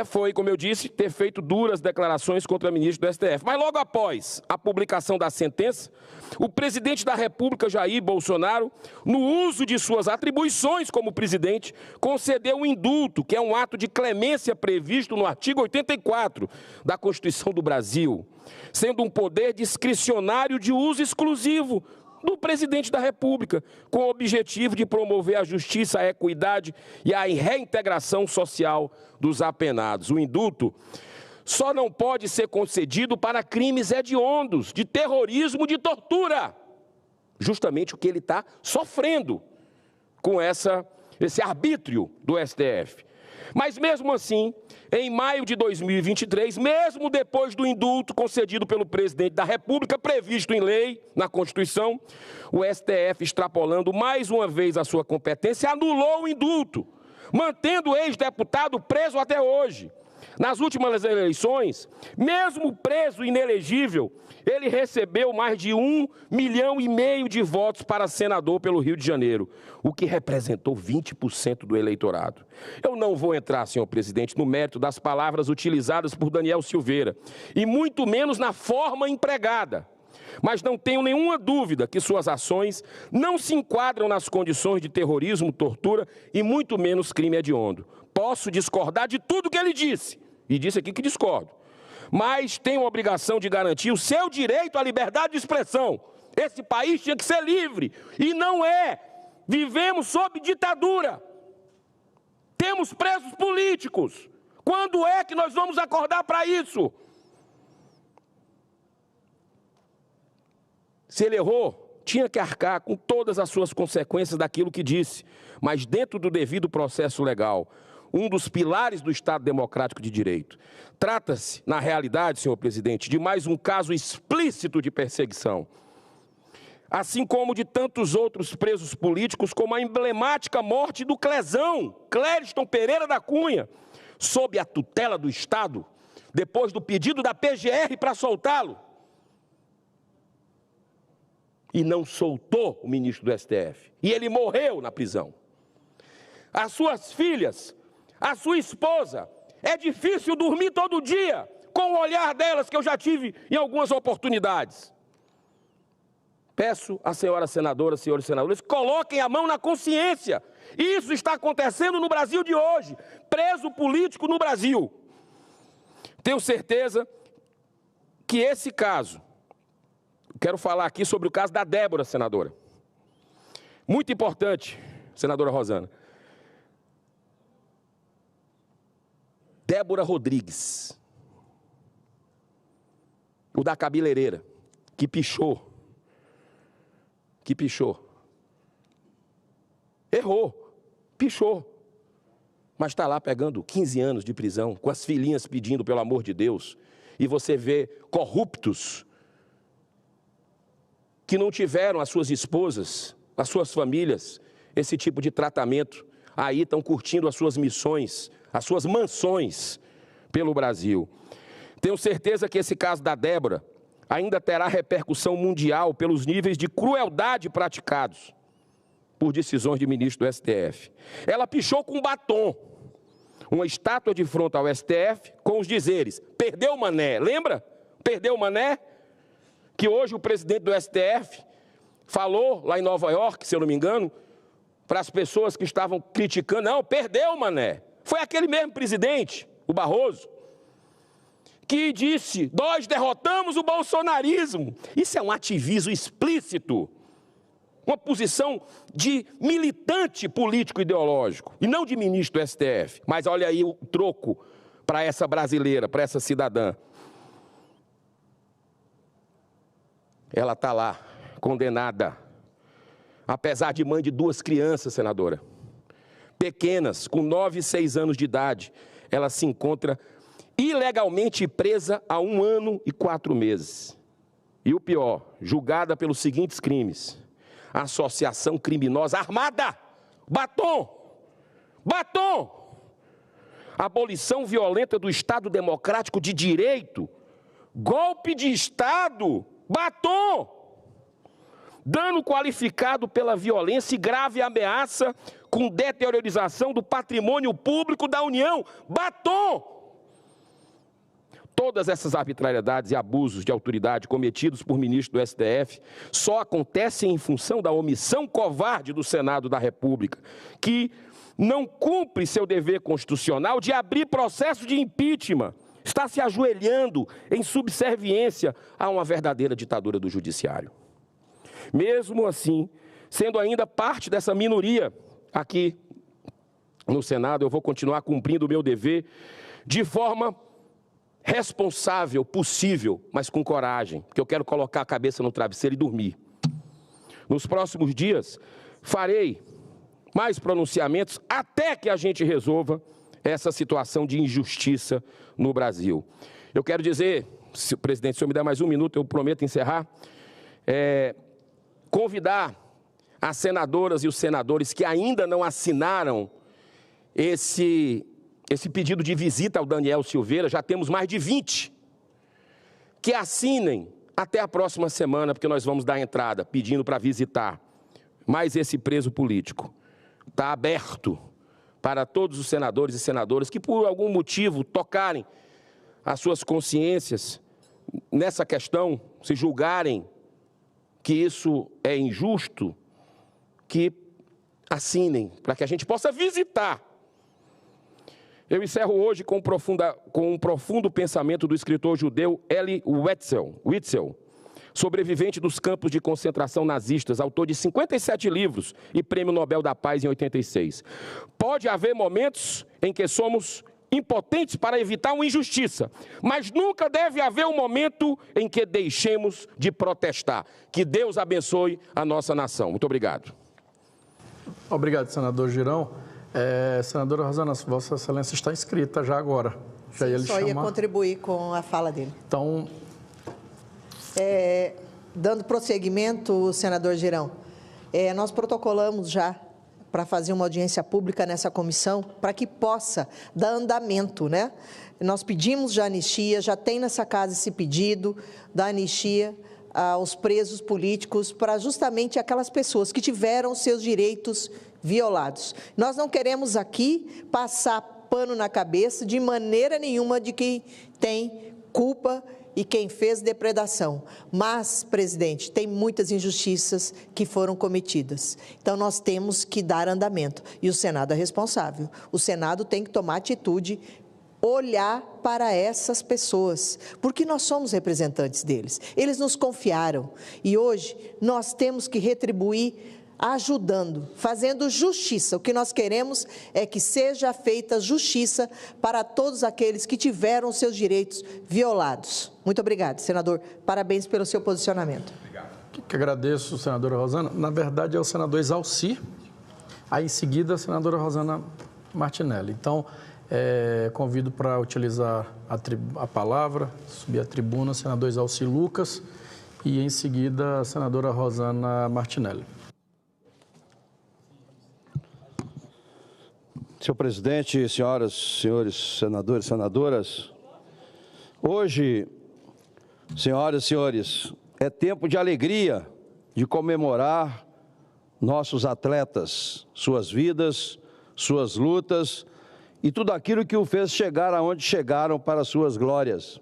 S9: foi, como eu disse, ter feito duras declarações contra ministro do STF. Mas logo após a publicação da sentença, o presidente da República, Jair Bolsonaro, no uso de suas atribuições como presidente, concedeu um indulto, que é um ato de clemência previsto no artigo 84 da Constituição do Brasil, sendo um poder discricionário de uso exclusivo do presidente da República, com o objetivo de promover a justiça, a equidade e a reintegração social dos apenados. O indulto só não pode ser concedido para crimes hediondos, de terrorismo, de tortura. Justamente o que ele está sofrendo com esse arbítrio do STF. Mas mesmo assim, em maio de 2023, mesmo depois do indulto concedido pelo presidente da República, previsto em lei, na Constituição, o STF, extrapolando mais uma vez a sua competência, anulou o indulto, mantendo o ex-deputado preso até hoje. Nas últimas eleições, mesmo preso inelegível, ele recebeu mais de 1,5 milhão de votos para senador pelo Rio de Janeiro, o que representou 20% do eleitorado. Eu não vou entrar, senhor presidente, no mérito das palavras utilizadas por Daniel Silveira, e muito menos na forma empregada. Mas não tenho nenhuma dúvida que suas ações não se enquadram nas condições de terrorismo, tortura e muito menos crime hediondo. Posso discordar de tudo que ele disse, e disse aqui que discordo, mas tenho a obrigação de garantir o seu direito à liberdade de expressão. Esse país tinha que ser livre, e não é. Vivemos sob ditadura. Temos presos políticos. Quando é que nós vamos acordar para isso? Se ele errou, tinha que arcar com todas as suas consequências daquilo que disse, mas dentro do devido processo legal, um dos pilares do Estado Democrático de Direito. Trata-se, na realidade, senhor presidente, de mais um caso explícito de perseguição, assim como de tantos outros presos políticos, como a emblemática morte do Clezão, Clériston Pereira da Cunha, sob a tutela do Estado, depois do pedido da PGR para soltá-lo. E não soltou o ministro do STF. E ele morreu na prisão. As suas filhas, a sua esposa, é difícil dormir todo dia com o olhar delas que eu já tive em algumas oportunidades. Peço às senhoras senadoras, senhores senadores, coloquem a mão na consciência. Isso está acontecendo no Brasil de hoje. Preso político no Brasil. Tenho certeza que esse caso, quero falar aqui sobre o caso da Débora, senadora. Muito importante, senadora Rosana. Débora Rodrigues, o da cabeleireira, que pichou. Errou, pichou. Mas está lá pegando 15 anos de prisão, com as filhinhas pedindo pelo amor de Deus. E você vê corruptos que não tiveram as suas esposas, as suas famílias, esse tipo de tratamento. Aí estão curtindo as suas missões, as suas mansões pelo Brasil. Tenho certeza que esse caso da Débora ainda terá repercussão mundial pelos níveis de crueldade praticados por decisões de ministro do STF. Ela pichou com batom uma estátua de fronte ao STF com os dizeres: perdeu o mané, lembra? Perdeu o mané? Que hoje o presidente do STF falou lá em Nova York, se eu não me engano, para as pessoas que estavam criticando: não, perdeu o mané. Foi aquele mesmo presidente, o Barroso, que disse: nós derrotamos o bolsonarismo. Isso é um ativismo explícito, uma posição de militante político ideológico, e não de ministro do STF. Mas olha aí o troco para essa brasileira, para essa cidadã. Ela está lá, condenada, apesar de mãe de 2 crianças, senadora, pequenas, com 9 e 6 anos de idade. Ela se encontra ilegalmente presa há 1 ano e 4 meses. E o pior, julgada pelos seguintes crimes: associação criminosa armada, batom, abolição violenta do Estado Democrático de Direito, golpe de Estado, batom, dano qualificado pela violência e grave ameaça com deteriorização do patrimônio público da União, batom. Todas essas arbitrariedades e abusos de autoridade cometidos por ministro do STF só acontecem em função da omissão covarde do Senado da República, que não cumpre seu dever constitucional de abrir processo de impeachment. Está se ajoelhando em subserviência a uma verdadeira ditadura do judiciário. Mesmo assim, sendo ainda parte dessa minoria aqui no Senado, eu vou continuar cumprindo o meu dever de forma responsável, possível, mas com coragem, porque eu quero colocar a cabeça no travesseiro e dormir. Nos próximos dias, farei mais pronunciamentos até que a gente resolva essa situação de injustiça no Brasil. Eu quero dizer, presidente, se eu me der mais 1 minuto, eu prometo encerrar, convidar as senadoras e os senadores que ainda não assinaram esse pedido de visita ao Daniel Silveira, já temos mais de 20, que assinem até a próxima semana, porque nós vamos dar entrada, pedindo para visitar mais esse preso político. Está aberto para todos os senadores e senadoras que, por algum motivo, tocarem as suas consciências nessa questão, se julgarem que isso é injusto, que assinem, para que a gente possa visitar. Eu encerro hoje com um profundo pensamento do escritor judeu Elie Wiesel, sobrevivente dos campos de concentração nazistas, autor de 57 livros e Prêmio Nobel da Paz em 86. Pode haver momentos em que somos impotentes para evitar uma injustiça, mas nunca deve haver um momento em que deixemos de protestar. Que Deus abençoe a nossa nação. Muito obrigado.
S6: Obrigado, senador Girão. Senadora Rosana, Vossa Excelência está inscrita já agora. Já ia lhe
S14: Só ia
S6: chamar.
S14: contribuir com a fala dele.
S6: Então,
S14: dando prosseguimento, senador Girão, nós protocolamos já para fazer uma audiência pública nessa comissão, para que possa dar andamento, né? Nós pedimos já anistia, já tem nessa casa esse pedido da anistia aos presos políticos, para justamente aquelas pessoas que tiveram seus direitos violados. Nós não queremos aqui passar pano na cabeça de maneira nenhuma de quem tem culpa e quem fez depredação. Mas, presidente, tem muitas injustiças que foram cometidas. Então, nós temos que dar andamento. E o Senado é responsável. O Senado tem que tomar atitude, olhar para essas pessoas, porque nós somos representantes deles. Eles nos confiaram. E hoje, nós temos que retribuir ajudando, fazendo justiça. O que nós queremos é que seja feita justiça para todos aqueles que tiveram seus direitos violados. Muito obrigado, senador. Parabéns pelo seu posicionamento.
S6: Obrigado. Que agradeço, senadora Rosana. Na verdade, é o senador Exalci, aí em seguida a senadora Rosana Martinelli. Então, convido para utilizar a palavra, subir à tribuna, o senador Exalci Lucas e em seguida a senadora Rosana Martinelli.
S17: Senhor presidente, senhoras, senhores senadores, senadoras, hoje, senhoras e senhores, é tempo de alegria, de comemorar nossos atletas, suas vidas, suas lutas e tudo aquilo que o fez chegar aonde chegaram para suas glórias.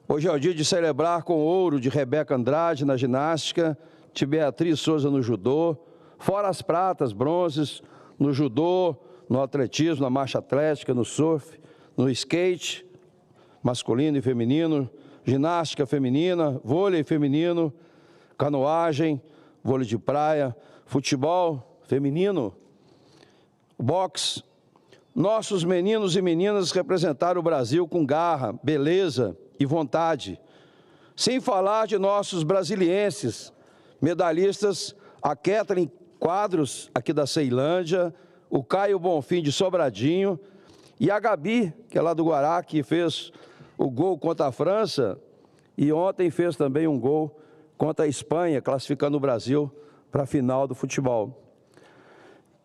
S17: Hoje é o dia de celebrar com ouro de Rebeca Andrade na ginástica, de Beatriz Souza no judô, fora as pratas, bronzes no judô, no atletismo, na marcha atlética, no surf, no skate, masculino e feminino, ginástica feminina, vôlei feminino, canoagem, vôlei de praia, futebol feminino, boxe. Nossos meninos e meninas representaram o Brasil com garra, beleza e vontade. Sem falar de nossos brasilienses, medalhistas, a Kathleen Quadros, aqui da Ceilândia, o Caio Bonfim de Sobradinho e a Gabi, que é lá do Guará, que fez o gol contra a França e ontem fez também um gol contra a Espanha, classificando o Brasil para a final do futebol.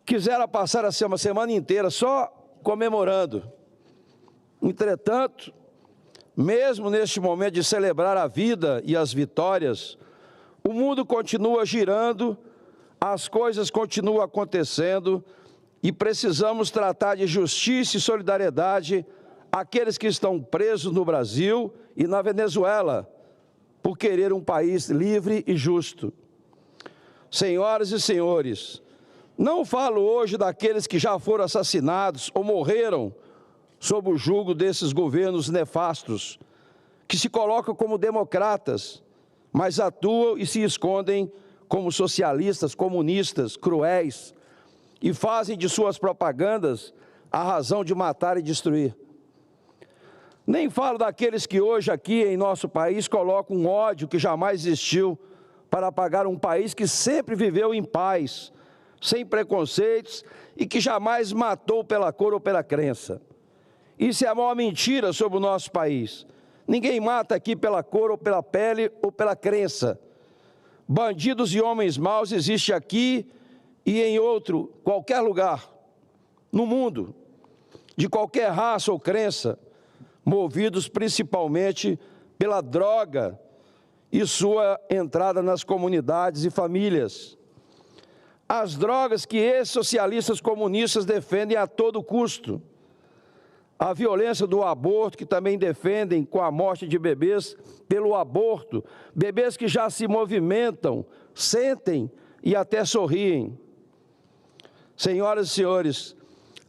S17: Quisera passar assim uma semana inteira só comemorando. Entretanto, mesmo neste momento de celebrar a vida e as vitórias, o mundo continua girando, as coisas continuam acontecendo e precisamos tratar de justiça e solidariedade àqueles que estão presos no Brasil e na Venezuela, por querer um país livre e justo. Senhoras e senhores, não falo hoje daqueles que já foram assassinados ou morreram sob o jugo desses governos nefastos, que se colocam como democratas, mas atuam e se escondem como socialistas, comunistas, cruéis, e fazem de suas propagandas a razão de matar e destruir. Nem falo daqueles que hoje aqui em nosso país colocam um ódio que jamais existiu para apagar um país que sempre viveu em paz, sem preconceitos e que jamais matou pela cor ou pela crença. Isso é a maior mentira sobre o nosso país. Ninguém mata aqui pela cor ou pela pele ou pela crença. Bandidos e homens maus existem aqui e em qualquer lugar, no mundo, de qualquer raça ou crença, movidos principalmente pela droga e sua entrada nas comunidades e famílias. As drogas que esses socialistas comunistas defendem a todo custo. A violência do aborto, que também defendem com a morte de bebês pelo aborto, bebês que já se movimentam, sentem e até sorriem. Senhoras e senhores,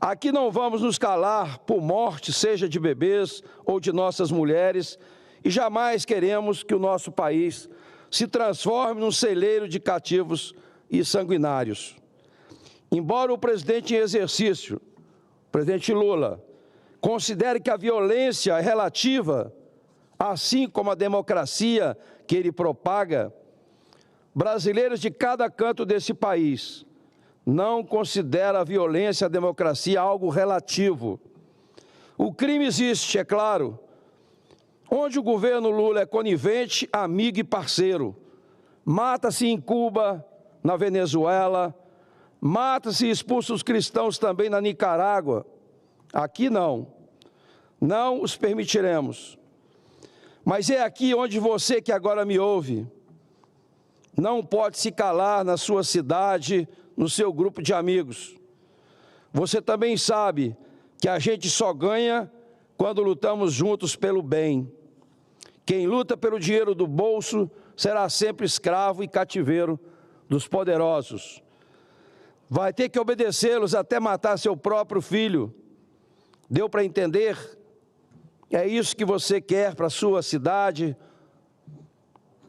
S17: aqui não vamos nos calar por morte, seja de bebês ou de nossas mulheres, e jamais queremos que o nosso país se transforme num celeiro de cativos e sanguinários. Embora o presidente em exercício, o presidente Lula, Considere que a violência é relativa, assim como a democracia que ele propaga. Brasileiros de cada canto desse país não consideram a violência e a democracia algo relativo. O crime existe, é claro, onde o governo Lula é conivente, amigo e parceiro. Mata-se em Cuba, na Venezuela, mata-se e expulsa os cristãos também na Nicarágua. Aqui não os permitiremos. Mas é aqui onde você que agora me ouve não pode se calar na sua cidade, no seu grupo de amigos. Você também sabe que a gente só ganha quando lutamos juntos pelo bem. Quem luta pelo dinheiro do bolso será sempre escravo e cativeiro dos poderosos. Vai ter que obedecê-los até matar seu próprio filho. Deu para entender? É isso que você quer para a sua cidade?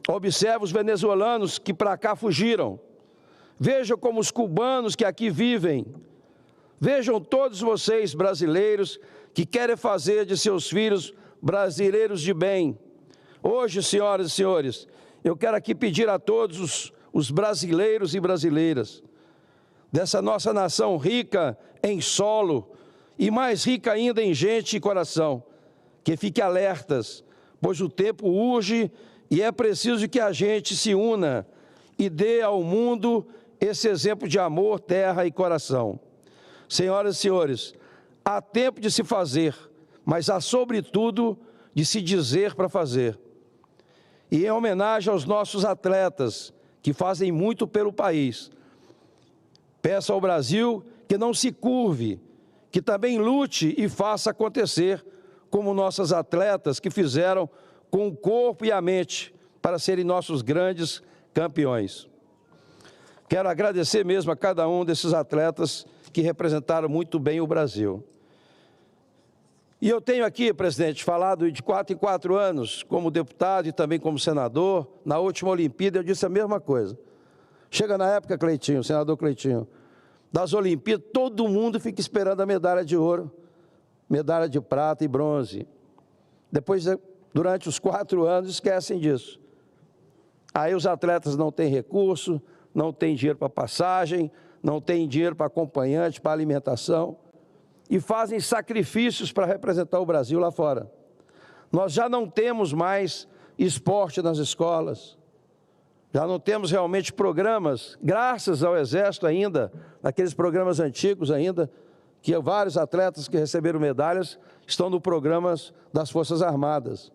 S17: Observe os venezuelanos que para cá fugiram. Veja como os cubanos que aqui vivem. Vejam todos vocês, brasileiros, que querem fazer de seus filhos brasileiros de bem. Hoje, senhoras e senhores, eu quero aqui pedir a todos os brasileiros e brasileiras dessa nossa nação rica em solo e mais rica ainda em gente e coração, que fiquem alertas, pois o tempo urge e é preciso que a gente se una e dê ao mundo esse exemplo de amor, terra e coração. Senhoras e senhores, há tempo de se fazer, mas há sobretudo de se dizer para fazer. E em homenagem aos nossos atletas, que fazem muito pelo país, peço ao Brasil que não se curve, que também lute e faça acontecer, como nossas atletas que fizeram com o corpo e a mente para serem nossos grandes campeões. Quero agradecer mesmo a cada um desses atletas que representaram muito bem o Brasil. E eu tenho aqui, presidente, falado de 4 em 4 anos, como deputado e também como senador. Na última Olimpíada eu disse a mesma coisa. Chega na época, Cleitinho, senador Cleitinho, das Olimpíadas, todo mundo fica esperando a medalha de ouro, medalha de prata e bronze. Depois, durante os 4 anos, esquecem disso. Aí os atletas não têm recurso, não têm dinheiro para passagem, não têm dinheiro para acompanhante, para alimentação, e fazem sacrifícios para representar o Brasil lá fora. Nós já não temos mais esporte nas escolas, já não temos realmente programas, graças ao Exército ainda, naqueles programas antigos ainda, que vários atletas que receberam medalhas estão no programas das Forças Armadas.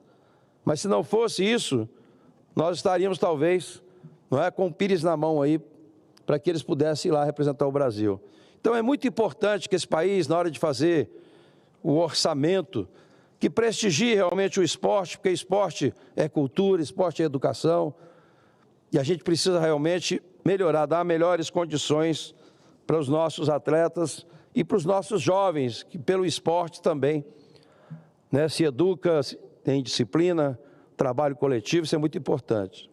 S17: Mas se não fosse isso, nós estaríamos talvez, não é, com o pires na mão aí, para que eles pudessem ir lá representar o Brasil. Então é muito importante que esse país, na hora de fazer o orçamento, que prestigie realmente o esporte, porque esporte é cultura, esporte é educação, e a gente precisa realmente melhorar, dar melhores condições para os nossos atletas e para os nossos jovens, que pelo esporte também, né, se educa, tem disciplina, trabalho coletivo, isso é muito importante.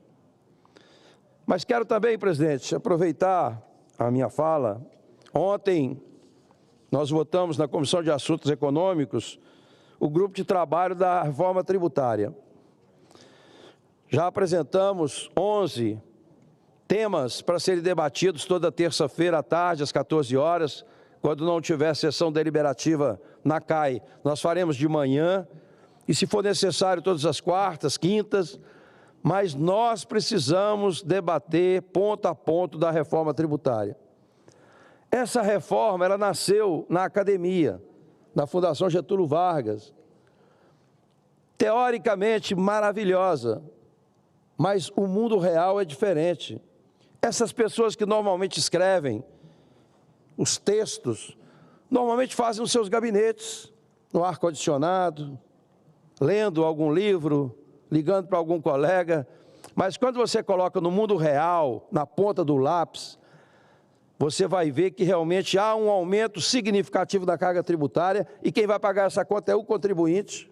S17: Mas quero também, presidente, aproveitar a minha fala. Ontem, nós votamos na Comissão de Assuntos Econômicos o grupo de trabalho da reforma tributária. Já apresentamos 11 temas para serem debatidos toda terça-feira à tarde, às 14 horas, quando não tiver sessão deliberativa na CAI. Nós faremos de manhã e, se for necessário, todas as quartas, quintas, mas nós precisamos debater ponto a ponto da reforma tributária. Essa reforma, ela nasceu na academia, na Fundação Getúlio Vargas, teoricamente maravilhosa, mas o mundo real é diferente. Essas pessoas que normalmente escrevem os textos, normalmente fazem nos seus gabinetes, no ar-condicionado, lendo algum livro, ligando para algum colega, mas quando você coloca no mundo real, na ponta do lápis, você vai ver que realmente há um aumento significativo da carga tributária e quem vai pagar essa conta é o contribuinte,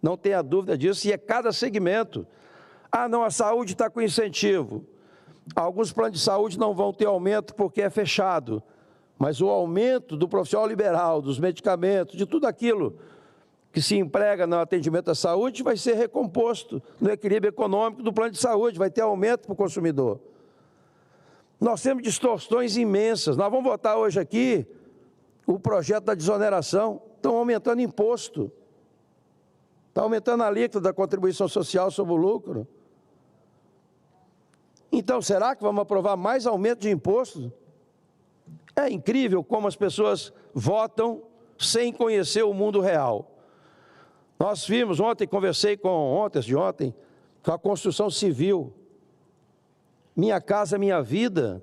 S17: não tenha dúvida disso, e é cada segmento. Ah, não, a saúde está com incentivo. Alguns planos de saúde não vão ter aumento porque é fechado, mas o aumento do profissional liberal, dos medicamentos, de tudo aquilo que se emprega no atendimento à saúde vai ser recomposto no equilíbrio econômico do plano de saúde, vai ter aumento para o consumidor. Nós temos distorções imensas. Nós vamos votar hoje aqui o projeto da desoneração. Estão aumentando imposto. Está aumentando a alíquota da contribuição social sobre o lucro. Então, será que vamos aprovar mais aumento de imposto? É incrível como as pessoas votam sem conhecer o mundo real. Nós vimos ontem, conversei com a construção civil. Minha casa, minha vida.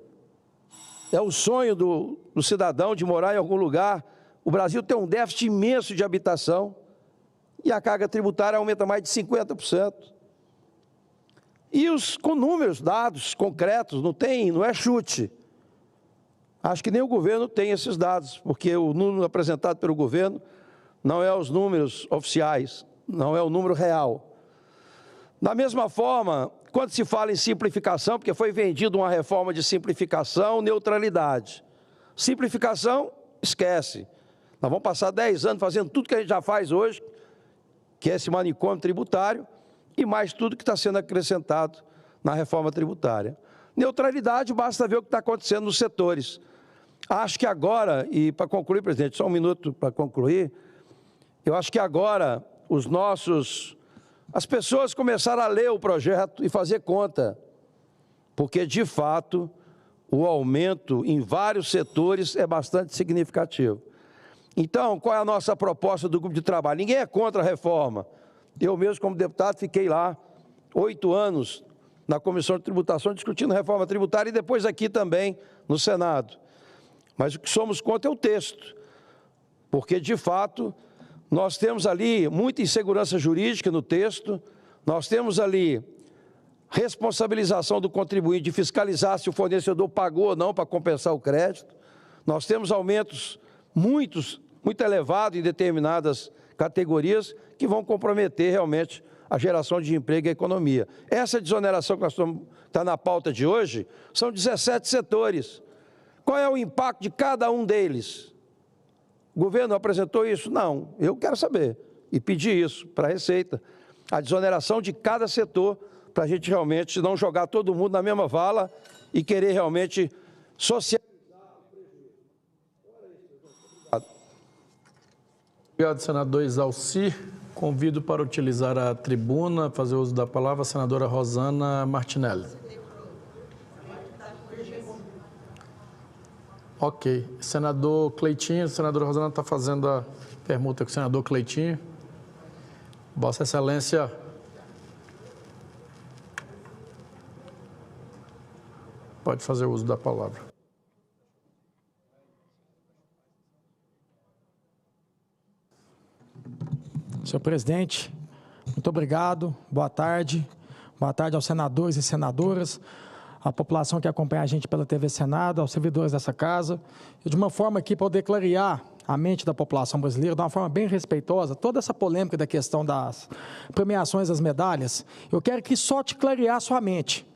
S17: É o sonho do cidadão de morar em algum lugar. O Brasil tem um déficit imenso de habitação e a carga tributária aumenta mais de 50%. E com números, dados concretos, não é chute. Acho que nem o governo tem esses dados, porque o número apresentado pelo governo não é os números oficiais, não é o número real. Da mesma forma, quando se fala em simplificação, porque foi vendida uma reforma de simplificação, neutralidade. Simplificação, esquece. Nós vamos passar 10 anos fazendo tudo que a gente já faz hoje, que é esse manicômio tributário, e mais tudo que está sendo acrescentado na reforma tributária. Neutralidade, basta ver o que está acontecendo nos setores. Acho que agora, e para concluir, presidente, só um minuto para concluir, eu acho que agora as pessoas começaram a ler o projeto e fazer conta, porque, de fato, o aumento em vários setores é bastante significativo. Então, qual é a nossa proposta do grupo de trabalho? Ninguém é contra a reforma. Eu mesmo, como deputado, fiquei lá 8 anos na Comissão de Tributação discutindo reforma tributária e depois aqui também no Senado. Mas o que somos contra é o texto, porque, de fato, nós temos ali muita insegurança jurídica no texto, nós temos ali responsabilização do contribuinte de fiscalizar se o fornecedor pagou ou não para compensar o crédito, nós temos aumentos muito elevados em determinadas categorias que vão comprometer realmente a geração de emprego e a economia. Essa desoneração que está na pauta de hoje são 17 setores. Qual é o impacto de cada um deles? O governo apresentou isso? Não, eu quero saber e pedir isso para a Receita. A desoneração de cada setor para a gente realmente não jogar todo mundo na mesma vala e querer realmente socializar.
S6: Obrigado, senador Exalci. Convido para utilizar a tribuna, fazer uso da palavra, a senadora Rosana Martinelli. Ok. Senador Cleitinho, a senadora Rosana está fazendo a permuta com o senador Cleitinho. Vossa Excelência. Pode fazer uso da palavra.
S19: Senhor presidente, muito obrigado, boa tarde aos senadores e senadoras, à população que acompanha a gente pela TV Senado, aos servidores dessa casa, e de uma forma aqui poder clarear a mente da população brasileira, de uma forma bem respeitosa, toda essa polêmica da questão das premiações das medalhas, eu quero que só te clarear a sua mente.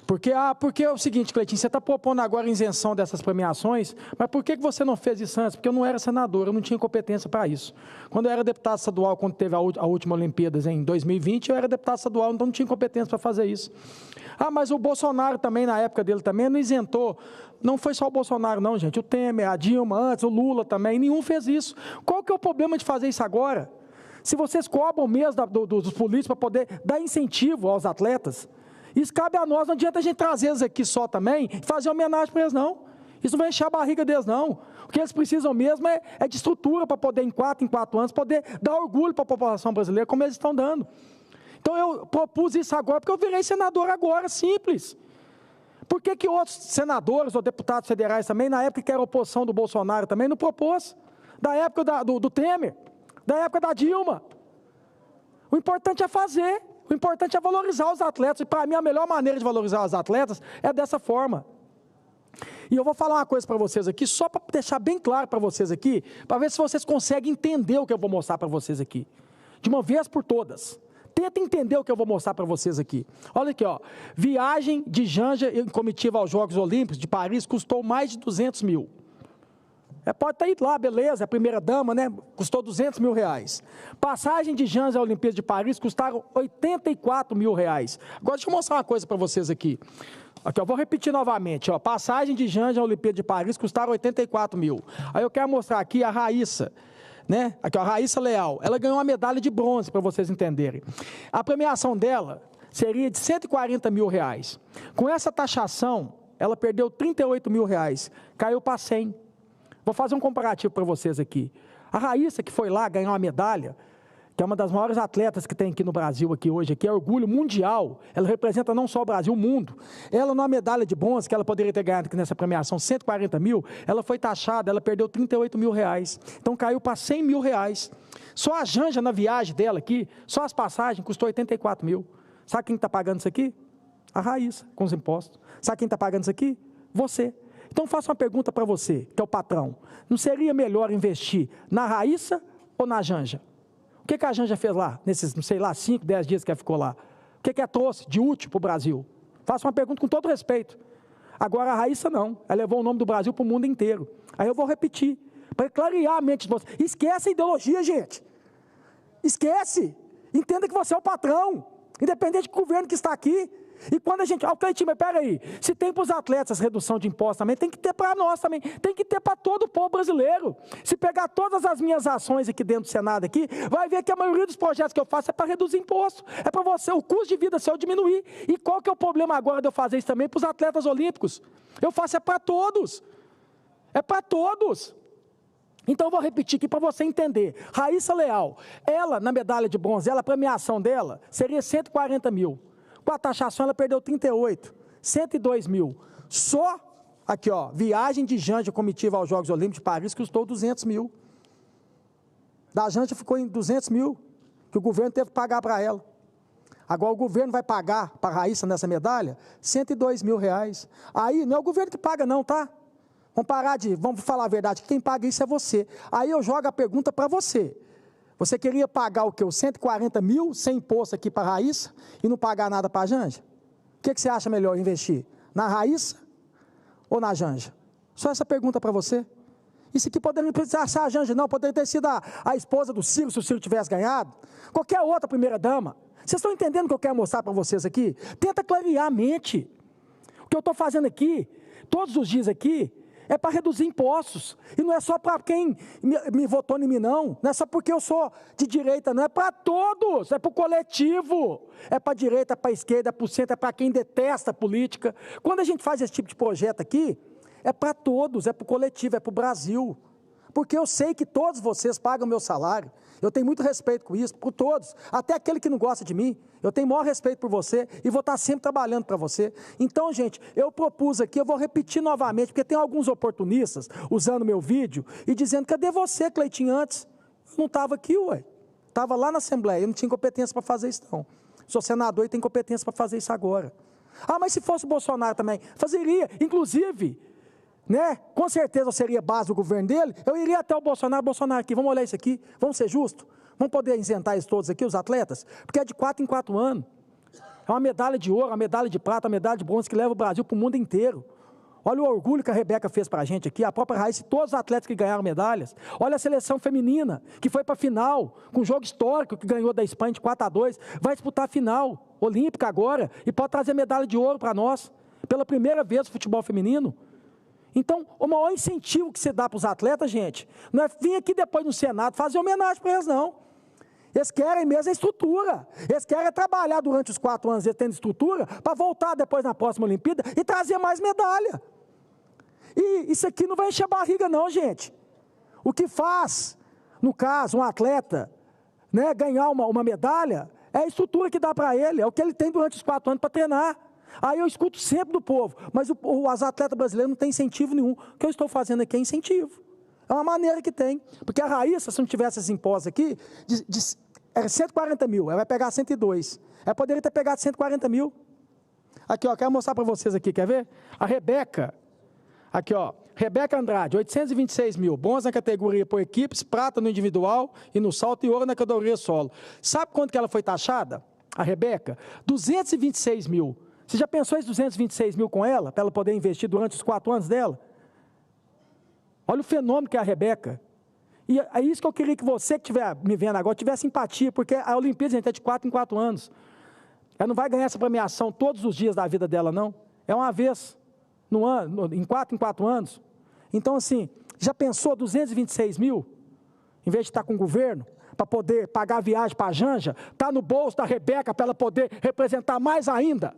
S19: Porque é o seguinte, Cleitinho, você está propondo agora a isenção dessas premiações, mas por que você não fez isso antes? Porque eu não era senador, eu não tinha competência para isso. Quando eu era deputado estadual, quando teve a última Olimpíadas em 2020, eu era deputado estadual, então não tinha competência para fazer isso. Mas o Bolsonaro também, na época dele também, não isentou. Não foi só o Bolsonaro não, gente. O Temer, a Dilma antes, o Lula também, nenhum fez isso. Qual que é o problema de fazer isso agora? Se vocês cobram mesmo dos políticos para poder dar incentivo aos atletas, isso cabe a nós, não adianta a gente trazer eles aqui só também e fazer homenagem para eles, não. Isso não vai encher a barriga deles, não. O que eles precisam mesmo é de estrutura para poder, em 4 anos, poder dar orgulho para a população brasileira, como eles estão dando. Então, eu propus isso agora, porque eu virei senador agora, simples. Por que outros senadores ou deputados federais também, na época que era oposição do Bolsonaro também, não propôs? Da época do Temer, da época da Dilma. O importante é fazer. O importante é valorizar os atletas, e para mim a melhor maneira de valorizar os atletas é dessa forma. E eu vou falar uma coisa para vocês aqui, só para deixar bem claro para vocês aqui, para ver se vocês conseguem entender o que eu vou mostrar para vocês aqui. De uma vez por todas. Tenta entender o que eu vou mostrar para vocês aqui. Olha aqui, ó. Viagem de Janja em comitiva aos Jogos Olímpicos de Paris custou mais de 200 mil. Pode estar ido lá, beleza, é a primeira dama, né? Custou 200 mil reais. Passagem de Janja à Olimpíada de Paris custaram 84 mil reais. Agora deixa eu mostrar uma coisa para vocês aqui. Aqui, eu vou repetir novamente, ó. Passagem de Janja à Olimpíada de Paris custaram 84 mil. Aí eu quero mostrar aqui a Raíssa, né? Aqui, ó, a Raíssa Leal. Ela ganhou uma medalha de bronze, para vocês entenderem. A premiação dela seria de 140 mil reais. Com essa taxação, ela perdeu 38 mil reais. Caiu para 100. Vou fazer um comparativo para vocês aqui. A Raíssa, que foi lá ganhar uma medalha, que é uma das maiores atletas que tem aqui no Brasil, aqui hoje, que é orgulho mundial, ela representa não só o Brasil, o mundo. Ela, numa medalha de bronze, que ela poderia ter ganhado aqui nessa premiação, 140 mil, ela foi taxada, ela perdeu 38 mil reais. Então caiu para 100 mil reais. Só a Janja, na viagem dela aqui, só as passagens, custou 84 mil. Sabe quem está pagando isso aqui? A Raíssa, com os impostos. Sabe quem está pagando isso aqui? Você. Então faço uma pergunta para você, que é o patrão. Não seria melhor investir na Raíssa ou na Janja? O que a Janja fez lá, nesses, não sei lá, 5, 10 dias que ela ficou lá? O que ela trouxe de útil para o Brasil? Faço uma pergunta com todo respeito. Agora a Raíssa não, ela levou o nome do Brasil para o mundo inteiro. Aí eu vou repetir, para clarear a mente de vocês. Esquece a ideologia, gente. Esquece. Entenda que você é o patrão, independente do governo que está aqui. E quando a gente... Cleitinho, mas peraí, se tem para os atletas redução de impostos também, tem que ter para nós também, tem que ter para todo o povo brasileiro. Se pegar todas as minhas ações aqui dentro do Senado, aqui, vai ver que a maioria dos projetos que eu faço é para reduzir imposto, é para você, o custo de vida seu diminuir. E qual que é o problema agora de eu fazer isso também para os atletas olímpicos? Eu faço é para todos. É para todos. Então eu vou repetir aqui para você entender. Raíssa Leal, ela na medalha de bronze, a premiação dela seria 140 mil. Com a taxação, ela perdeu 38, 102 mil. Só, aqui ó, viagem de Janja comitiva aos Jogos Olímpicos de Paris custou 200 mil. Da Janja ficou em 200 mil, que o governo teve que pagar para ela. Agora o governo vai pagar para a Raíssa nessa medalha 102 mil reais. Aí não é o governo que paga não, tá? Vamos falar a verdade, quem paga isso é você. Aí eu jogo a pergunta para você. Você queria pagar o quê? Os 140 mil sem imposto aqui para a Raíssa e não pagar nada para a Janja? O que você acha melhor investir? Na Raíssa ou na Janja? Só essa pergunta para você. Isso aqui poderia ser a Janja, não, poderia ter sido a esposa do Ciro, se o Ciro tivesse ganhado. Qualquer outra primeira-dama. Vocês estão entendendo o que eu quero mostrar para vocês aqui? Tenta clarear a mente. O que eu estou fazendo aqui, todos os dias aqui, é para reduzir impostos. E não é só para quem me votou em mim, não. Não é só porque eu sou de direita, não. É para todos. É para o coletivo. É para a direita, é para a esquerda, é para o centro, é para quem detesta a política. Quando a gente faz esse tipo de projeto aqui, é para todos, é para o coletivo, é para o Brasil. Porque eu sei que todos vocês pagam meu salário. Eu tenho muito respeito com isso, por todos. Até aquele que não gosta de mim. Eu tenho maior respeito por você e vou estar sempre trabalhando para você. Então, gente, eu propus aqui, eu vou repetir novamente, porque tem alguns oportunistas usando meu vídeo e dizendo, cadê você, Cleitinho, antes? Eu não estava aqui, ué. Estava lá na Assembleia, eu não tinha competência para fazer isso, não. Sou senador e tenho competência para fazer isso agora. Ah, mas se fosse o Bolsonaro também, fazeria, inclusive... Né? Com certeza eu seria base do governo dele, eu iria até o Bolsonaro aqui, vamos olhar isso aqui, vamos ser justos, vamos poder isentar isso todos aqui, os atletas, porque é de 4 em 4 anos, é uma medalha de ouro, uma medalha de prata, uma medalha de bronze que leva o Brasil para o mundo inteiro. Olha o orgulho que a Rebeca fez para a gente aqui, a própria Raíssa e todos os atletas que ganharam medalhas. Olha a seleção feminina, que foi para a final, com um jogo histórico que ganhou da Espanha de 4-2, vai disputar a final olímpica agora e pode trazer medalha de ouro para nós, pela primeira vez no futebol feminino. Então, o maior incentivo que você dá para os atletas, gente, não é vir aqui depois no Senado fazer homenagem para eles, não. Eles querem mesmo a estrutura. Eles querem trabalhar durante os 4 anos, eles tendo estrutura, para voltar depois na próxima Olimpíada e trazer mais medalha. E isso aqui não vai encher a barriga, não, gente. O que faz, no caso, um atleta, né, ganhar uma medalha, é a estrutura que dá para ele, é o que ele tem durante os 4 anos para treinar. Aí eu escuto sempre do povo, mas os atletas brasileiros não têm incentivo nenhum. O que eu estou fazendo aqui é incentivo. É uma maneira que tem. Porque a Raíssa, se não tivesse esses impostos aqui, era 140 mil, ela vai pegar 102. Ela poderia ter pegado 140 mil. Aqui, ó, quero mostrar para vocês aqui, quer ver? A Rebeca, aqui, ó, Rebeca Andrade, 826 mil, bronze na categoria por equipes, prata no individual e no salto e ouro na categoria solo. Sabe quanto que ela foi taxada? A Rebeca? 226 mil. Você já pensou em 226 mil com ela, para ela poder investir durante os 4 anos dela? Olha o fenômeno que é a Rebeca. E é isso que eu queria que você que estiver me vendo agora tivesse empatia, porque a Olimpíada, gente, é de 4 em 4 anos. Ela não vai ganhar essa premiação todos os dias da vida dela, não. É uma vez no ano, em 4 anos. Então, assim, já pensou 226 mil? Em vez de estar com o governo, para poder pagar a viagem para a Janja, está no bolso da Rebeca para ela poder representar mais ainda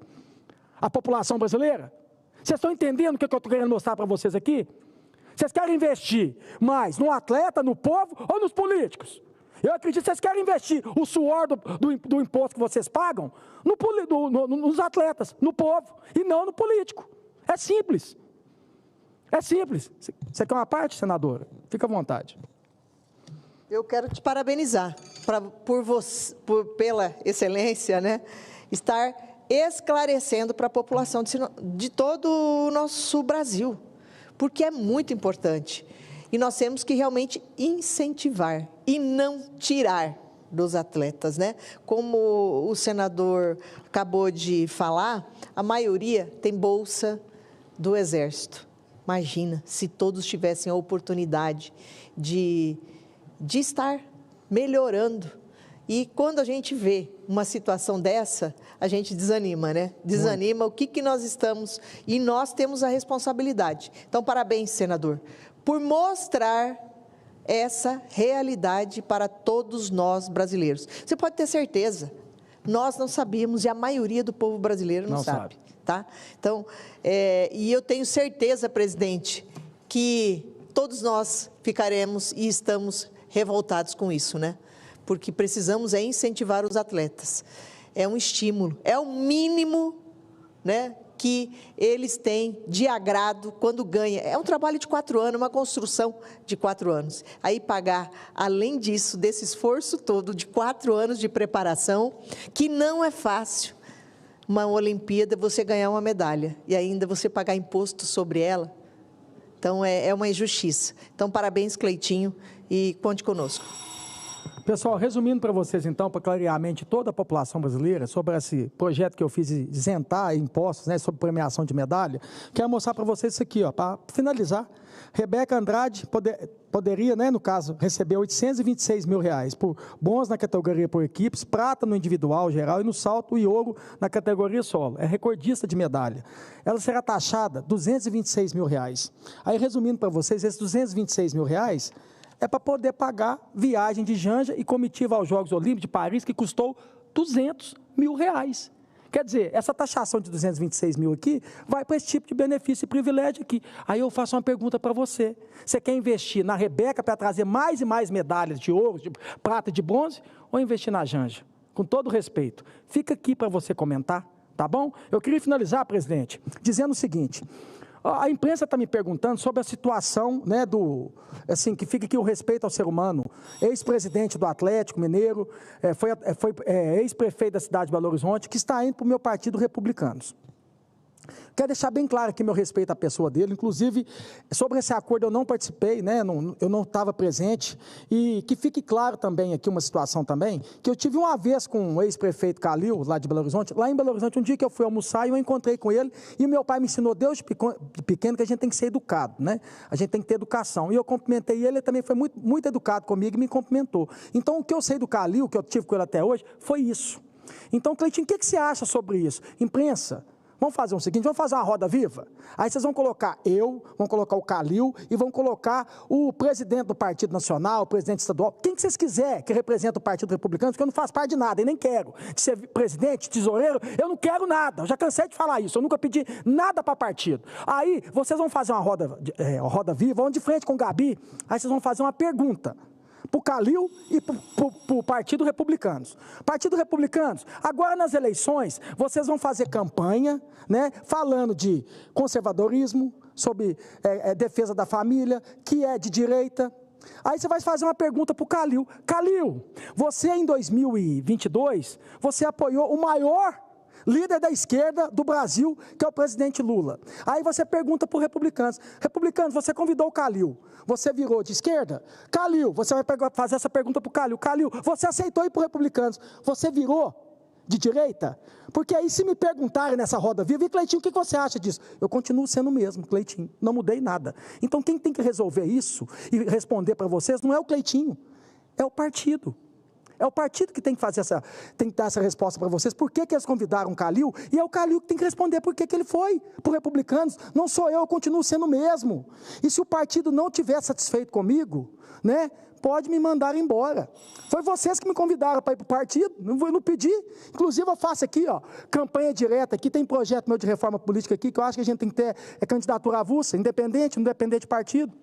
S19: a população brasileira? Vocês estão entendendo o que eu estou querendo mostrar para vocês aqui? Vocês querem investir mais no atleta, no povo ou nos políticos? Eu acredito que vocês querem investir o suor do imposto que vocês pagam nos atletas, no povo, e não no político. É simples. É simples. Você quer uma parte, senadora? Fica à vontade.
S14: Eu quero te parabenizar pela excelência, né? Estar esclarecendo para a população de todo o nosso Brasil, porque é muito importante. E nós temos que realmente incentivar e não tirar dos atletas, né? Como o senador acabou de falar, a maioria tem bolsa do Exército. Imagina se todos tivessem a oportunidade de estar melhorando. E quando a gente vê uma situação dessa, a gente desanima, né? Desanima o que nós estamos... E nós temos a responsabilidade. Então, parabéns, senador, por mostrar essa realidade para todos nós brasileiros. Você pode ter certeza, nós não sabíamos e a maioria do povo brasileiro não sabe. Tá? Então, e eu tenho certeza, presidente, que todos nós ficaremos e estamos revoltados com isso, né? Porque precisamos incentivar os atletas. É um estímulo, é o mínimo, né, que eles têm de agrado quando ganham. É um trabalho de 4 anos, uma construção de 4 anos. Aí pagar, além disso, desse esforço todo de 4 anos de preparação, que não é fácil, uma Olimpíada, você ganhar uma medalha e ainda você pagar imposto sobre ela. Então, é uma injustiça. Então, parabéns, Cleitinho, e conte conosco.
S19: Pessoal, resumindo para vocês, então, para clarear a mente de toda a população brasileira sobre esse projeto que eu fiz de isentar impostos, né, sobre premiação de medalha, quero mostrar para vocês isso aqui, ó, para finalizar. Rebeca Andrade poderia, né, no caso, receber R$826 mil por bons na categoria por equipes, prata no individual geral e no salto e ouro na categoria solo. É recordista de medalha. Ela será taxada R$226 mil. Aí, resumindo para vocês, esses R$226 mil é para poder pagar viagem de Janja e comitiva aos Jogos Olímpicos de Paris, que custou R$200 mil. Quer dizer, essa taxação de 226 mil aqui vai para esse tipo de benefício e privilégio aqui. Aí eu faço uma pergunta para você. Você quer investir na Rebeca para trazer mais e mais medalhas de ouro, de prata e de bronze, ou investir na Janja? Com todo respeito. Fica aqui para você comentar, tá bom? Eu queria finalizar, presidente, dizendo o seguinte... A imprensa está me perguntando sobre a situação, né, assim, que fica aqui o respeito ao ser humano. Ex-presidente do Atlético Mineiro, foi ex-prefeito da cidade de Belo Horizonte, que está indo para o meu partido Republicanos. Quero deixar bem claro aqui meu respeito à pessoa dele, inclusive, sobre esse acordo eu não participei, né, eu não estava presente, e que fique claro também aqui uma situação também, que eu tive uma vez com o ex-prefeito Calil, lá de Belo Horizonte, lá em Belo Horizonte, um dia que eu fui almoçar e eu encontrei com ele, e meu pai me ensinou desde pequeno que a gente tem que ser educado, né, a gente tem que ter educação, e eu cumprimentei ele também foi muito, muito educado comigo e me cumprimentou. Então, o que eu sei do Calil, que eu tive com ele até hoje, foi isso. Então, Cleitinho, o que você acha sobre isso? Imprensa, vamos fazer o seguinte, vamos fazer uma roda viva? Aí vocês vão colocar vão colocar o Calil e vão colocar o presidente do Partido Nacional, o presidente estadual, quem que vocês quiserem que representa o Partido Republicano, porque eu não faço parte de nada e nem quero. De ser presidente, tesoureiro, eu não quero nada. Eu já cansei de falar isso, eu nunca pedi nada para partido. Aí vocês vão fazer uma roda viva, vão de frente com o Gabi, aí vocês vão fazer uma pergunta para o Calil e para o Partido Republicanos. Partido Republicanos, agora nas eleições, vocês vão fazer campanha, né, falando de conservadorismo, sobre defesa da família, que é de direita. Aí você vai fazer uma pergunta para o Calil. Calil, você em 2022, você apoiou o maior líder da esquerda do Brasil, que é o presidente Lula. Aí você pergunta para os republicanos. Republicanos, você convidou o Calil. Você virou de esquerda? Calil, você vai fazer essa pergunta para o Calil. Calil, você aceitou ir para os republicanos. Você virou de direita? Porque aí se me perguntarem nessa roda viva, e Cleitinho, o que você acha disso? Eu continuo sendo o mesmo, Cleitinho, não mudei nada. Então quem tem que resolver isso e responder para vocês não é o Cleitinho, é o partido. É o partido que tem que fazer tem que dar essa resposta para vocês. Por que eles convidaram o Calil? E é o Calil que tem que responder por que ele foi para os republicanos. Não sou eu continuo sendo o mesmo. E se o partido não estiver satisfeito comigo, né, pode me mandar embora. Foi vocês que me convidaram para ir para o partido, não pedi. Inclusive eu faço aqui, ó, campanha direta, aqui tem projeto meu de reforma política aqui, que eu acho que a gente tem que ter candidatura avulsa, independente, não depender de partido.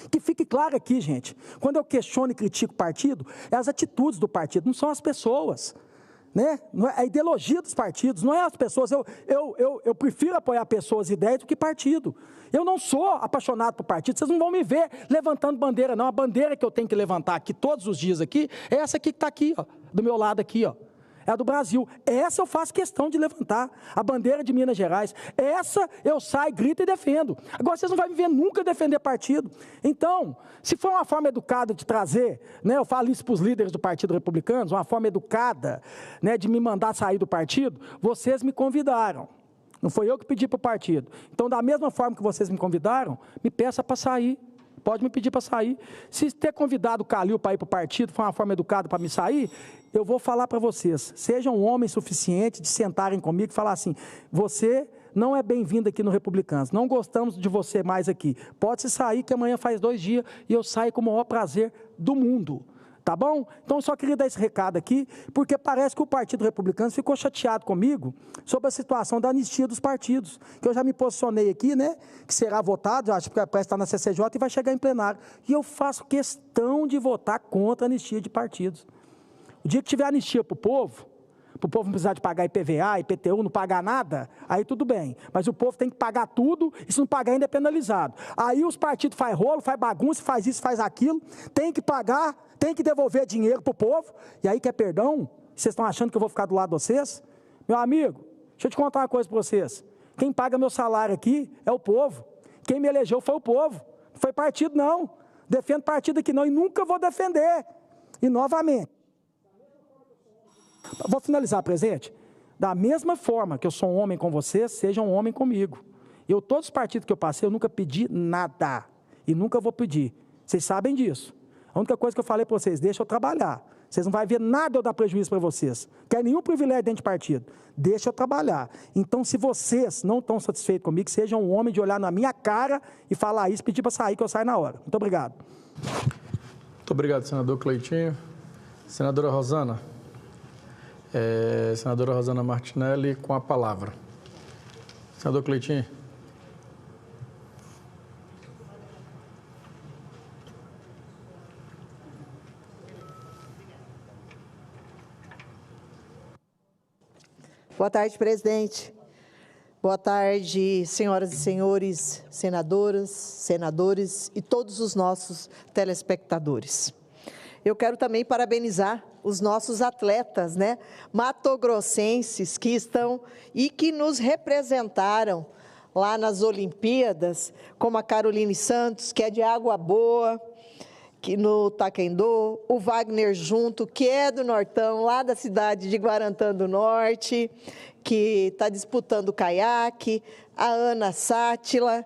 S19: Que fique claro aqui, gente, quando eu questiono e critico o partido, é as atitudes do partido, não são as pessoas, né? Não é a ideologia dos partidos, não é as pessoas. Eu prefiro apoiar pessoas e ideias do que partido. Eu não sou apaixonado por partido, vocês não vão me ver levantando bandeira, não. A bandeira que eu tenho que levantar aqui todos os dias aqui, é essa aqui que está aqui, ó, do meu lado aqui, ó. É a do Brasil. Essa eu faço questão de levantar. A bandeira de Minas Gerais. Essa eu saio, grito e defendo. Agora vocês não vão me ver nunca defender partido. Então, se for uma forma educada de trazer, né, eu falo isso para os líderes do Partido Republicano, uma forma educada, né, de me mandar sair do partido, vocês me convidaram. Não foi eu que pedi para o partido. Então, da mesma forma que vocês me convidaram, me peça para sair. Pode me pedir para sair. Se ter convidado o Calil para ir para o partido foi uma forma educada para me sair, eu vou falar para vocês, sejam homens suficientes de sentarem comigo e falar assim, você não é bem-vindo aqui no Republicanos, não gostamos de você mais aqui, pode se sair que amanhã faz 2 dias e eu saio com o maior prazer do mundo. Tá bom? Então, eu só queria dar esse recado aqui, porque parece que o Partido Republicano ficou chateado comigo sobre a situação da anistia dos partidos, que eu já me posicionei aqui, né, que será votado, acho que parece estar na CCJ e vai chegar em plenário. E eu faço questão de votar contra a anistia de partidos. O dia que tiver anistia para o povo não precisar de pagar IPVA, IPTU, não pagar nada, aí tudo bem. Mas o povo tem que pagar tudo e se não pagar ainda é penalizado. Aí os partidos fazem rolo, faz bagunça, faz isso, faz aquilo, tem que pagar, tem que devolver dinheiro para o povo, e aí quer perdão? Vocês estão achando que eu vou ficar do lado de vocês? Meu amigo, deixa eu te contar uma coisa para vocês. Quem paga meu salário aqui é o povo. Quem me elegeu foi o povo. Não foi partido, não. Defendo partido aqui não e nunca vou defender. E novamente, vou finalizar, presidente. Da mesma forma que eu sou um homem com vocês, seja um homem comigo. Todos os partidos que eu passei, eu nunca pedi nada. E nunca vou pedir. Vocês sabem disso. A única coisa que eu falei para vocês, deixa eu trabalhar. Vocês não vão ver nada eu dar prejuízo para vocês. Quer nenhum privilégio dentro de partido. Deixa eu trabalhar. Então, se vocês não estão satisfeitos comigo, sejam um homem de olhar na minha cara e falar isso, pedir para sair, que eu saio na hora. Muito obrigado.
S6: Muito obrigado, senador Cleitinho. Senadora Rosana. Senadora Rosana Martinelli, com a palavra. Senador Cleitinho.
S14: Boa tarde, presidente. Boa tarde, senhoras e senhores, senadoras, senadores e todos os nossos telespectadores. Eu quero também parabenizar os nossos atletas, né, matogrossenses que estão e que nos representaram lá nas Olimpíadas, como a Caroline Santos, que é de Água Boa, que no Taekwondo, o Wagner Junto, que é do Nortão, lá da cidade de Guarantã do Norte, que está disputando o caiaque, a Ana Sátila,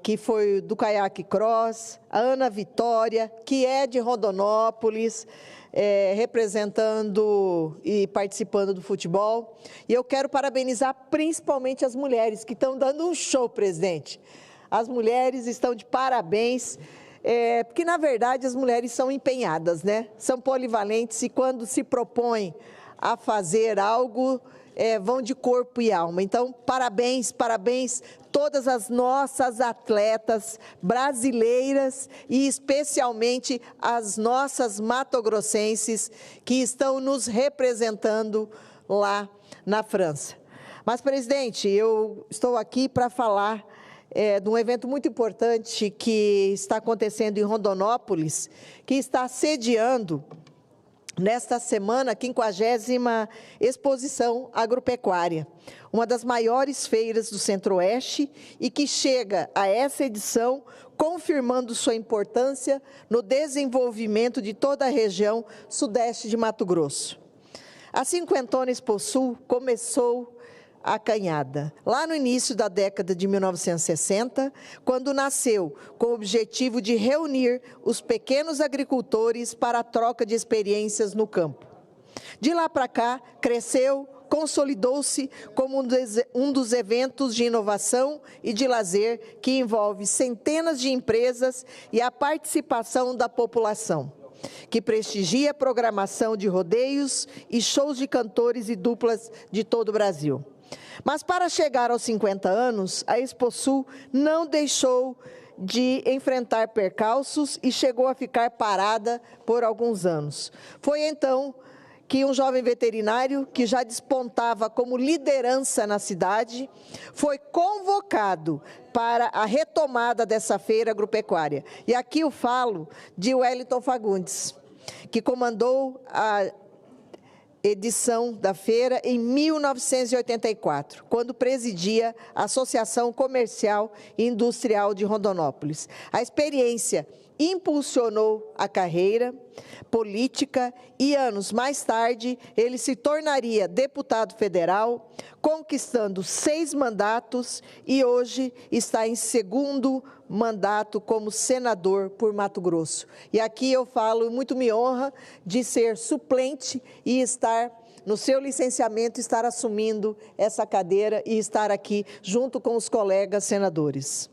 S14: que foi do caiaque cross, a Ana Vitória, que é de Rondonópolis, representando e participando do futebol. E eu quero parabenizar principalmente as mulheres, que estão dando um show, presidente. As mulheres estão de parabéns, porque, na verdade, as mulheres são empenhadas, né? São polivalentes e, quando se propõem a fazer algo, vão de corpo e alma. Então, parabéns, parabéns todas as nossas atletas brasileiras e especialmente as nossas matogrossenses que estão nos representando lá na França. Mas, presidente, eu estou aqui para falar de um evento muito importante que está acontecendo em Rondonópolis, que está sediando nesta semana, a 50ª Exposição Agropecuária, uma das maiores feiras do Centro-Oeste e que chega a essa edição confirmando sua importância no desenvolvimento de toda a região sudeste de Mato Grosso. A cinquentona Exposul começou acanhada, lá no início da década de 1960, quando nasceu com o objetivo de reunir os pequenos agricultores para a troca de experiências no campo. De lá para cá, cresceu, consolidou-se como um dos eventos de inovação e de lazer que envolve centenas de empresas e a participação da população, que prestigia a programação de rodeios e shows de cantores e duplas de todo o Brasil. Mas para chegar aos 50 anos, a Exposul não deixou de enfrentar percalços e chegou a ficar parada por alguns anos. Foi então que um jovem veterinário, que já despontava como liderança na cidade, foi convocado para a retomada dessa feira agropecuária. E aqui eu falo de Wellington Fagundes, que comandou a edição da feira em 1984, quando presidia a Associação Comercial e Industrial de Rondonópolis. A experiência impulsionou a carreira política e, anos mais tarde, ele se tornaria deputado federal, conquistando 6 mandatos e hoje está em segundo mandato como senador por Mato Grosso. E aqui eu falo, muito me honra de ser suplente e estar no seu licenciamento, estar assumindo essa cadeira e estar aqui junto com os colegas senadores.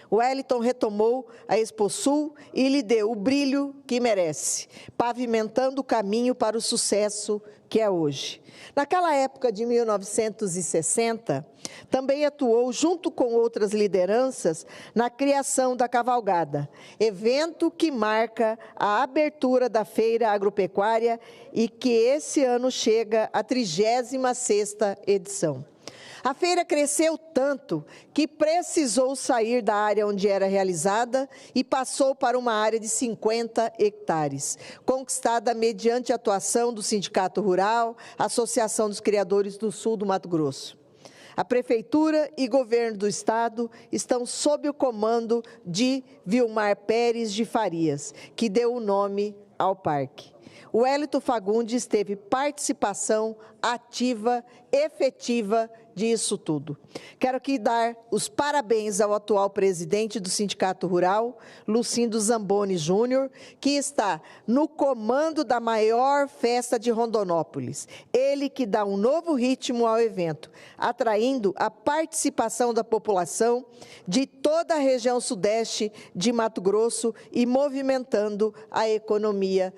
S14: O Wellington retomou a Exposul e lhe deu o brilho que merece, pavimentando o caminho para o sucesso que é hoje. Naquela época de 1960, também atuou junto com outras lideranças na criação da Cavalgada, evento que marca a abertura da Feira Agropecuária e que esse ano chega à 36ª edição. A feira cresceu tanto que precisou sair da área onde era realizada e passou para uma área de 50 hectares, conquistada mediante a atuação do Sindicato Rural, Associação dos Criadores do Sul do Mato Grosso. A Prefeitura e Governo do Estado estão sob o comando de Vilmar Pérez de Farias, que deu o nome ao parque. O Wellington Fagundes teve participação ativa, efetiva disso tudo. Quero aqui dar os parabéns ao atual presidente do Sindicato Rural, Lucindo Zamboni Júnior, que está no comando da maior festa de Rondonópolis. Ele que dá um novo ritmo ao evento, atraindo a participação da população de toda a região sudeste de Mato Grosso e movimentando a economia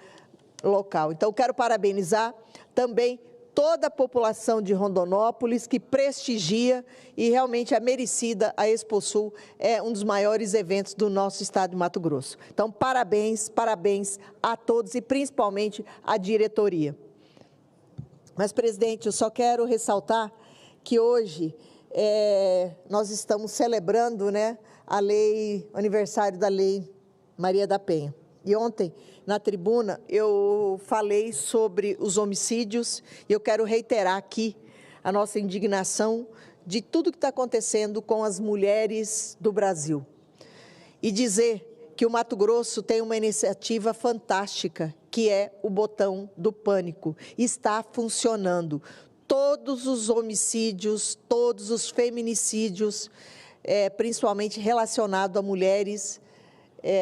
S14: local. Então, quero parabenizar também toda a população de Rondonópolis que prestigia e realmente é merecida. A Exposul é um dos maiores eventos do nosso estado de Mato Grosso. Então, parabéns, parabéns a todos e principalmente à diretoria. Mas, presidente, eu só quero ressaltar que hoje nós estamos celebrando, né, o aniversário da Lei Maria da Penha. E ontem, na tribuna, eu falei sobre os homicídios e eu quero reiterar aqui a nossa indignação de tudo que está acontecendo com as mulheres do Brasil. E dizer que o Mato Grosso tem uma iniciativa fantástica, que é o botão do pânico. Está funcionando. Todos os homicídios, todos os feminicídios, principalmente relacionados a mulheres,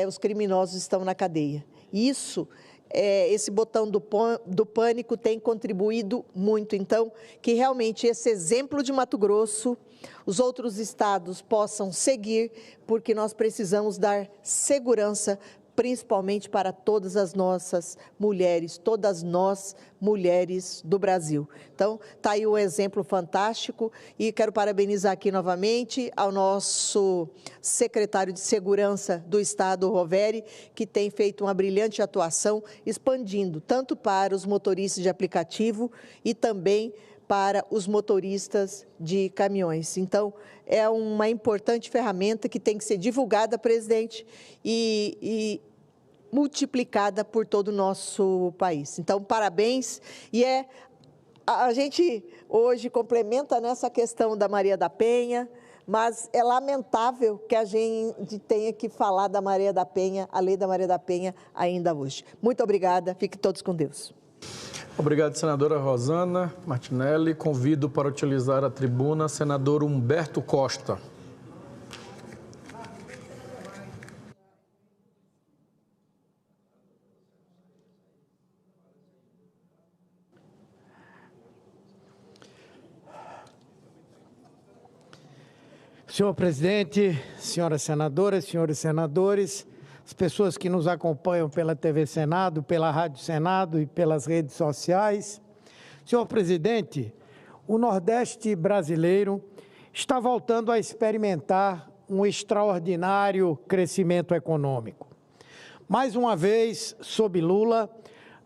S14: os criminosos estão na cadeia. Isso, esse botão do pânico tem contribuído muito. Então, que realmente esse exemplo de Mato Grosso, os outros estados possam seguir, porque nós precisamos dar segurança, principalmente para todas as nossas mulheres, todas nós, mulheres do Brasil. Então, está aí um exemplo fantástico e quero parabenizar aqui novamente ao nosso secretário de Segurança do Estado, Roveri, que tem feito uma brilhante atuação, expandindo tanto para os motoristas de aplicativo e também para os motoristas de caminhões. Então, é uma importante ferramenta que tem que ser divulgada, presidente, e multiplicada por todo o nosso país. Então, parabéns. E a gente hoje complementa nessa questão da Maria da Penha, mas é lamentável que a gente tenha que falar da Maria da Penha, a lei da Maria da Penha, ainda hoje. Muito obrigada. Fiquem todos com Deus.
S6: Obrigado, senadora Rosana Martinelli. Convido para utilizar a tribuna senador Humberto Costa.
S20: Senhor presidente, senhoras senadoras, senhores senadores, as pessoas que nos acompanham pela TV Senado, pela Rádio Senado e pelas redes sociais. Senhor presidente, o Nordeste brasileiro está voltando a experimentar um extraordinário crescimento econômico. Mais uma vez, sob Lula,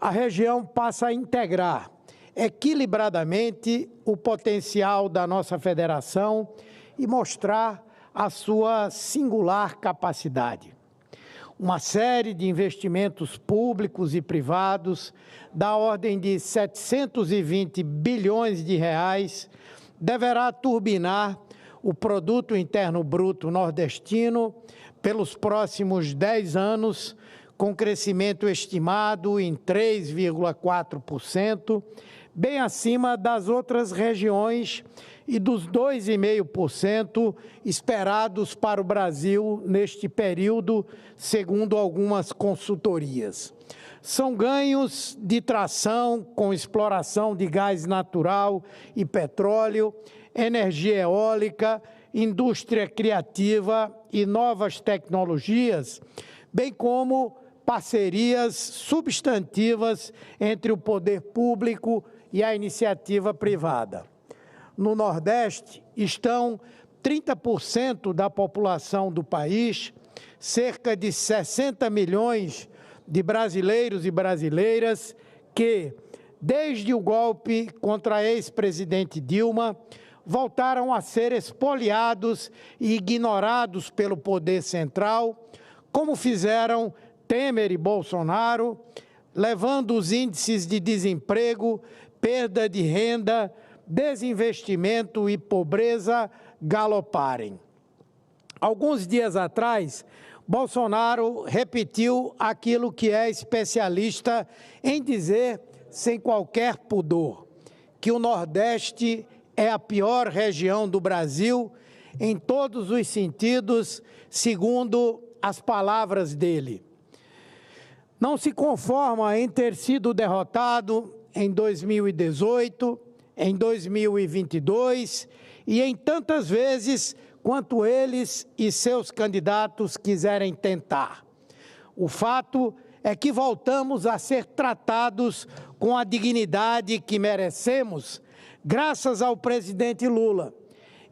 S20: a região passa a integrar equilibradamente o potencial da nossa federação e mostrar a sua singular capacidade. Uma série de investimentos públicos e privados da ordem de 720 bilhões de reais deverá turbinar o Produto Interno Bruto nordestino pelos próximos 10 anos, com crescimento estimado em 3,4%, bem acima das outras regiões e dos 2,5% esperados para o Brasil neste período, segundo algumas consultorias. São ganhos de tração com exploração de gás natural e petróleo, energia eólica, indústria criativa e novas tecnologias, bem como parcerias substantivas entre o poder público e a iniciativa privada. No Nordeste estão 30% da população do país, cerca de 60 milhões de brasileiros e brasileiras que, desde o golpe contra a ex-presidente Dilma, voltaram a ser expoliados e ignorados pelo poder central, como fizeram Temer e Bolsonaro, levando os índices de desemprego, perda de renda, desinvestimento e pobreza galoparem. Alguns dias atrás, Bolsonaro repetiu aquilo que é especialista em dizer, sem qualquer pudor, que o Nordeste é a pior região do Brasil em todos os sentidos, segundo as palavras dele. Não se conforma em ter sido derrotado em 2018, em 2022 e em tantas vezes quanto eles e seus candidatos quiserem tentar. O fato é que voltamos a ser tratados com a dignidade que merecemos, graças ao presidente Lula.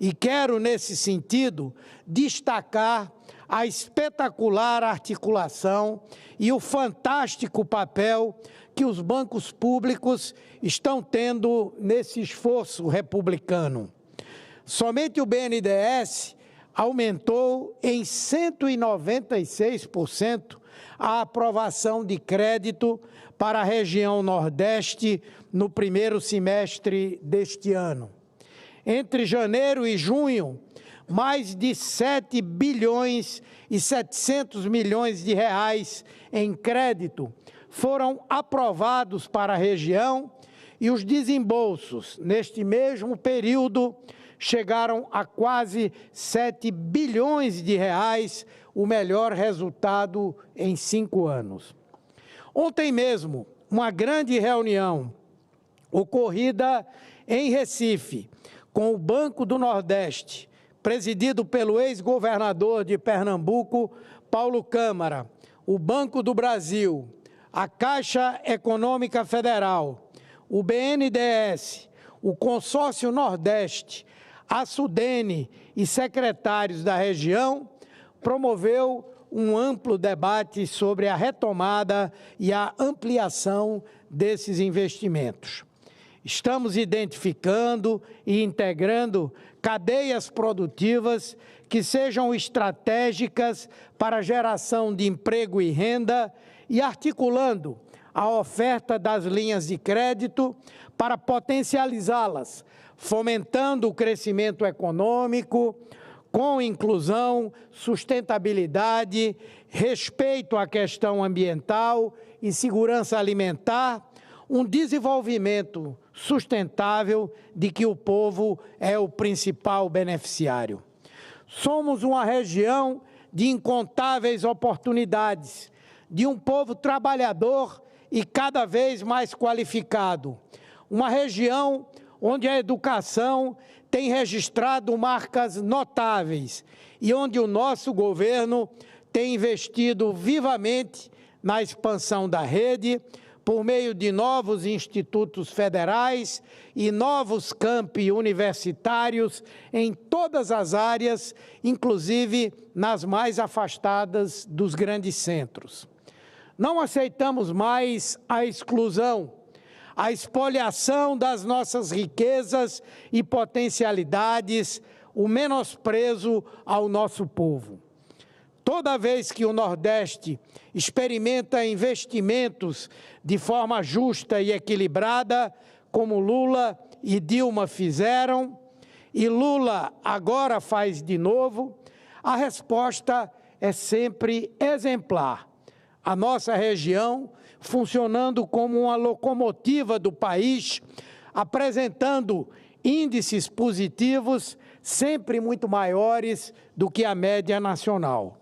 S20: E quero, nesse sentido, destacar a espetacular articulação e o fantástico papel que os bancos públicos estão tendo nesse esforço republicano. Somente o BNDES aumentou em 196% a aprovação de crédito para a região Nordeste no primeiro semestre deste ano. Entre janeiro e junho, mais de 7 bilhões e 700 milhões de reais em crédito foram aprovados para a região e os desembolsos, neste mesmo período, chegaram a quase 7 bilhões de reais, o melhor resultado em 5 anos. Ontem mesmo, uma grande reunião ocorrida em Recife, com o Banco do Nordeste, presidido pelo ex-governador de Pernambuco, Paulo Câmara, o Banco do Brasil, a Caixa Econômica Federal, o BNDES, o Consórcio Nordeste, a Sudene e secretários da região, promoveu um amplo debate sobre a retomada e a ampliação desses investimentos. Estamos identificando e integrando cadeias produtivas que sejam estratégicas para a geração de emprego e renda e articulando a oferta das linhas de crédito para potencializá-las, fomentando o crescimento econômico, com inclusão, sustentabilidade, respeito à questão ambiental e segurança alimentar, um desenvolvimento sustentável de que o povo é o principal beneficiário. Somos uma região de incontáveis oportunidades, de um povo trabalhador e cada vez mais qualificado. Uma região onde a educação tem registrado marcas notáveis e onde o nosso governo tem investido vivamente na expansão da rede, por meio de novos institutos federais e novos campi universitários em todas as áreas, inclusive nas mais afastadas dos grandes centros. Não aceitamos mais a exclusão, a espoliação das nossas riquezas e potencialidades, o menosprezo ao nosso povo. Toda vez que o Nordeste experimenta investimentos de forma justa e equilibrada, como Lula e Dilma fizeram, e Lula agora faz de novo, a resposta é sempre exemplar. A nossa região funcionando como uma locomotiva do país, apresentando índices positivos sempre muito maiores do que a média nacional.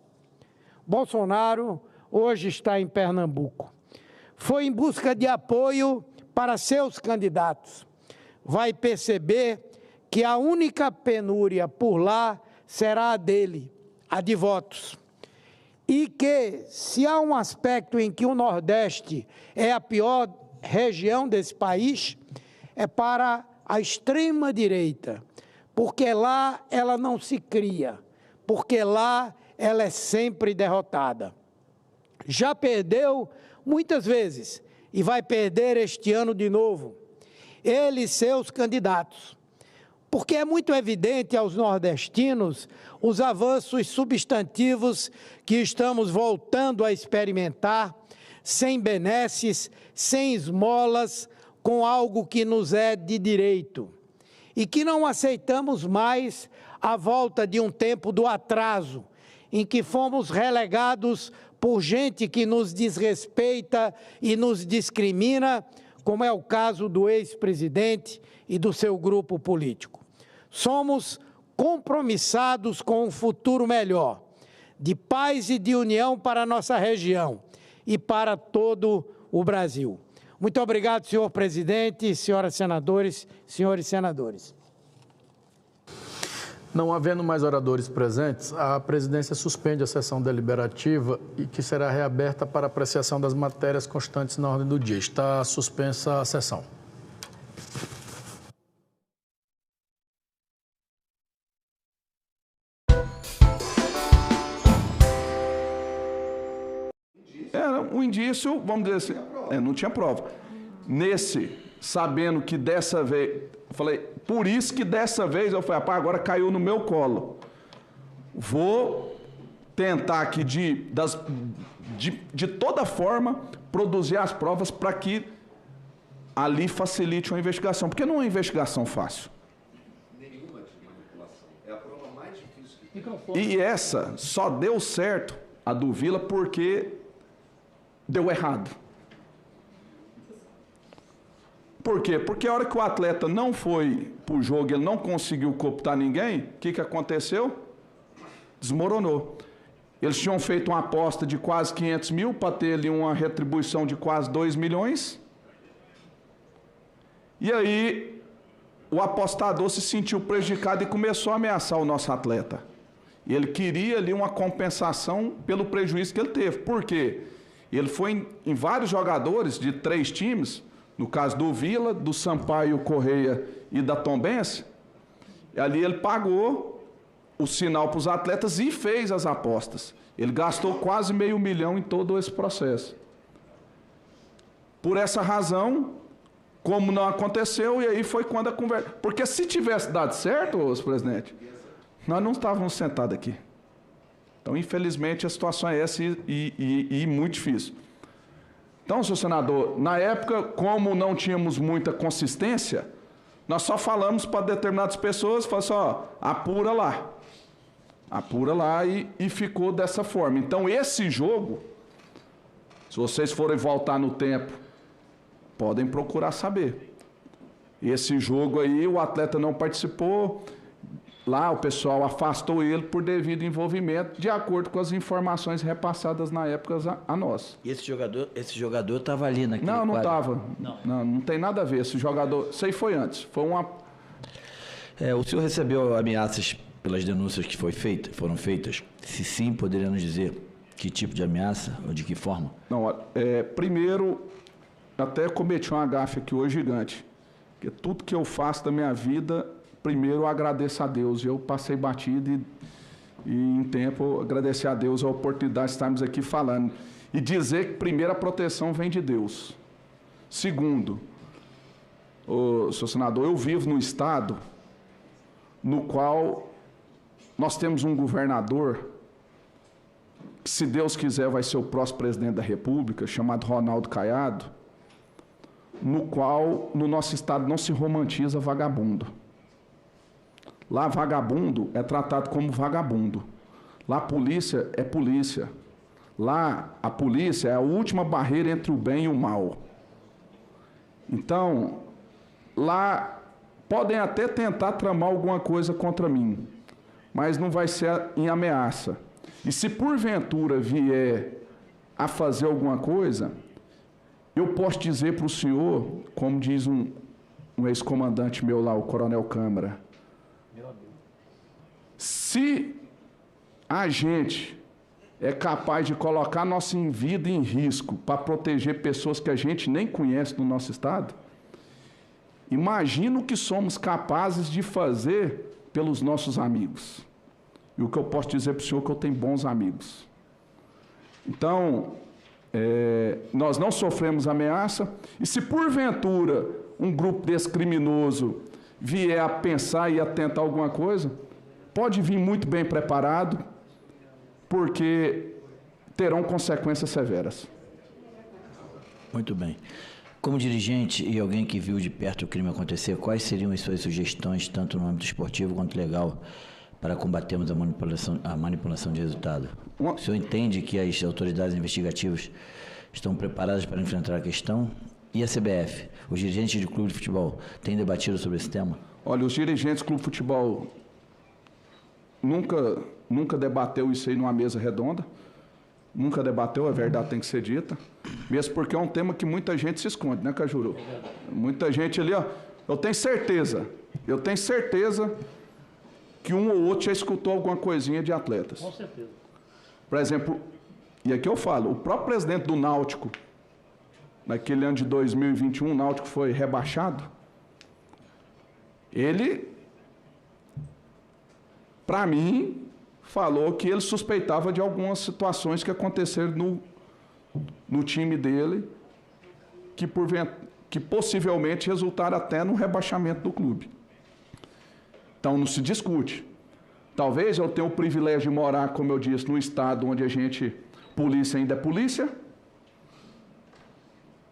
S20: Bolsonaro hoje está em Pernambuco. Foi em busca de apoio para seus candidatos. Vai perceber que a única penúria por lá será a dele, a de votos. E que, se há um aspecto em que o Nordeste é a pior região desse país, é para a extrema-direita, porque lá ela não se cria, porque lá ela é sempre derrotada. Já perdeu muitas vezes e vai perder este ano de novo. Ele e seus candidatos. Porque é muito evidente aos nordestinos os avanços substantivos que estamos voltando a experimentar, sem benesses, sem esmolas, com algo que nos é de direito. E que não aceitamos mais a volta de um tempo do atraso, em que fomos relegados por gente que nos desrespeita e nos discrimina, como é o caso do ex-presidente e do seu grupo político. Somos compromissados com um futuro melhor, de paz e de união para a nossa região e para todo o Brasil. Muito obrigado, senhor presidente, senhoras senadores, senhores senadores.
S6: Não havendo mais oradores presentes, a presidência suspende a sessão deliberativa e que será reaberta para apreciação das matérias constantes na ordem do dia. Está suspensa a sessão.
S3: Era um indício, vamos dizer assim, não tinha prova. Nesse, sabendo que dessa vez, eu falei, por isso que dessa vez eu falei, rapaz, agora caiu no meu colo. Vou tentar aqui de toda forma produzir as provas para que ali facilite uma investigação, porque não é uma investigação fácil.
S11: Nenhuma de manipulação. É a prova mais difícil que tem.
S3: E essa só deu certo, a do Vila, porque deu errado. Por quê? Porque a hora que o atleta não foi para o jogo, ele não conseguiu cooptar ninguém, o que aconteceu? Desmoronou. Eles tinham feito uma aposta de quase 500 mil para ter ali uma retribuição de quase 2 milhões. E aí o apostador se sentiu prejudicado e começou a ameaçar o nosso atleta. E ele queria ali uma compensação pelo prejuízo que ele teve. Por quê? Ele foi em vários jogadores de 3 times, no caso do Vila, do Sampaio Correia e da Tombense, e ali ele pagou o sinal para os atletas e fez as apostas. Ele gastou quase R$500 mil em todo esse processo. Por essa razão, como não aconteceu, e aí foi quando a conversa... Porque se tivesse dado certo, senhor presidente, nós não estávamos sentados aqui. Então, infelizmente, a situação é essa e muito difícil. Então, senhor senador, na época, como não tínhamos muita consistência, nós só falamos para determinadas pessoas, falamos assim, ó, apura lá e ficou dessa forma. Então, esse jogo, se vocês forem voltar no tempo, podem procurar saber. Esse jogo aí, o atleta não participou, lá o pessoal afastou ele por devido envolvimento, de acordo com as informações repassadas na época a nós.
S8: E esse jogador estava ali naquele
S3: Não, não
S8: quadro?
S3: estava. Não tem nada a ver. Esse jogador, isso aí foi antes. Foi uma...
S8: O senhor recebeu ameaças pelas denúncias que foram feitas? Se sim, poderia nos dizer que tipo de ameaça ou de que forma?
S3: Não, primeiro, até cometi uma gafe aqui hoje gigante. Porque tudo que eu faço da minha vida, primeiro eu agradeço a Deus. Eu passei batido e em tempo, agradecer a Deus a oportunidade de estarmos aqui falando. E dizer que, primeiro, a proteção vem de Deus. Segundo, senhor senador, eu vivo num estado no qual nós temos um governador, que, se Deus quiser, vai ser o próximo presidente da República, chamado Ronaldo Caiado, no qual, no nosso estado, não se romantiza vagabundo. Lá, vagabundo é tratado como vagabundo. Lá, polícia é polícia. Lá, a polícia é a última barreira entre o bem e o mal. Então, lá, podem até tentar tramar alguma coisa contra mim, mas não vai ser em ameaça. E se porventura vier a fazer alguma coisa, eu posso dizer para o senhor, como diz um ex-comandante meu lá, o Coronel Câmara, se a gente é capaz de colocar nossa vida em risco para proteger pessoas que a gente nem conhece no nosso estado, imagina o que somos capazes de fazer pelos nossos amigos. E o que eu posso dizer para o senhor é que eu tenho bons amigos. Então, nós não sofremos ameaça, e se porventura um grupo desse criminoso vier a pensar e a tentar alguma coisa, pode vir muito bem preparado, porque terão consequências severas.
S8: Muito bem. Como dirigente e alguém que viu de perto o crime acontecer, quais seriam as suas sugestões, tanto no âmbito esportivo quanto legal, para combatermos a manipulação de resultado? O senhor entende que as autoridades investigativas estão preparadas para enfrentar a questão? E a CBF, os dirigentes de clube de futebol, têm debatido sobre esse tema?
S3: Olha, os dirigentes do clube de futebol nunca debateu isso aí numa mesa redonda. Nunca debateu, a verdade tem que ser dita. Mesmo porque é um tema que muita gente se esconde, né, Cajuru? Muita gente ali, ó. Eu tenho certeza que um ou outro já escutou alguma coisinha de atletas.
S13: Com certeza.
S3: Por exemplo, e aqui eu falo, o próprio presidente do Náutico, naquele ano de 2021, o Náutico foi rebaixado. Ele, para mim, falou que ele suspeitava de algumas situações que aconteceram no time dele, que possivelmente resultaram até no rebaixamento do clube. Então, não se discute. Talvez eu tenha o privilégio de morar, como eu disse, num estado onde polícia ainda é polícia,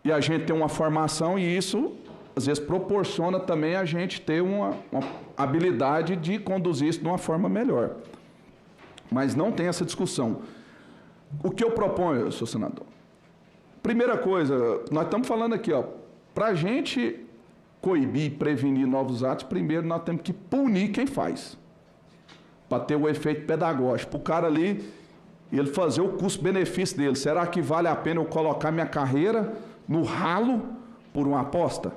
S3: e a gente tem uma formação, e isso, às vezes, proporciona também a gente ter uma habilidade de conduzir isso de uma forma melhor. Mas não tem essa discussão. O que eu proponho, senhor senador? Primeira coisa, nós estamos falando aqui, para a gente coibir e prevenir novos atos, primeiro nós temos que punir quem faz, para ter o efeito pedagógico. Para o cara ali, ele fazer o custo-benefício dele. Será que vale a pena eu colocar minha carreira no ralo por uma aposta?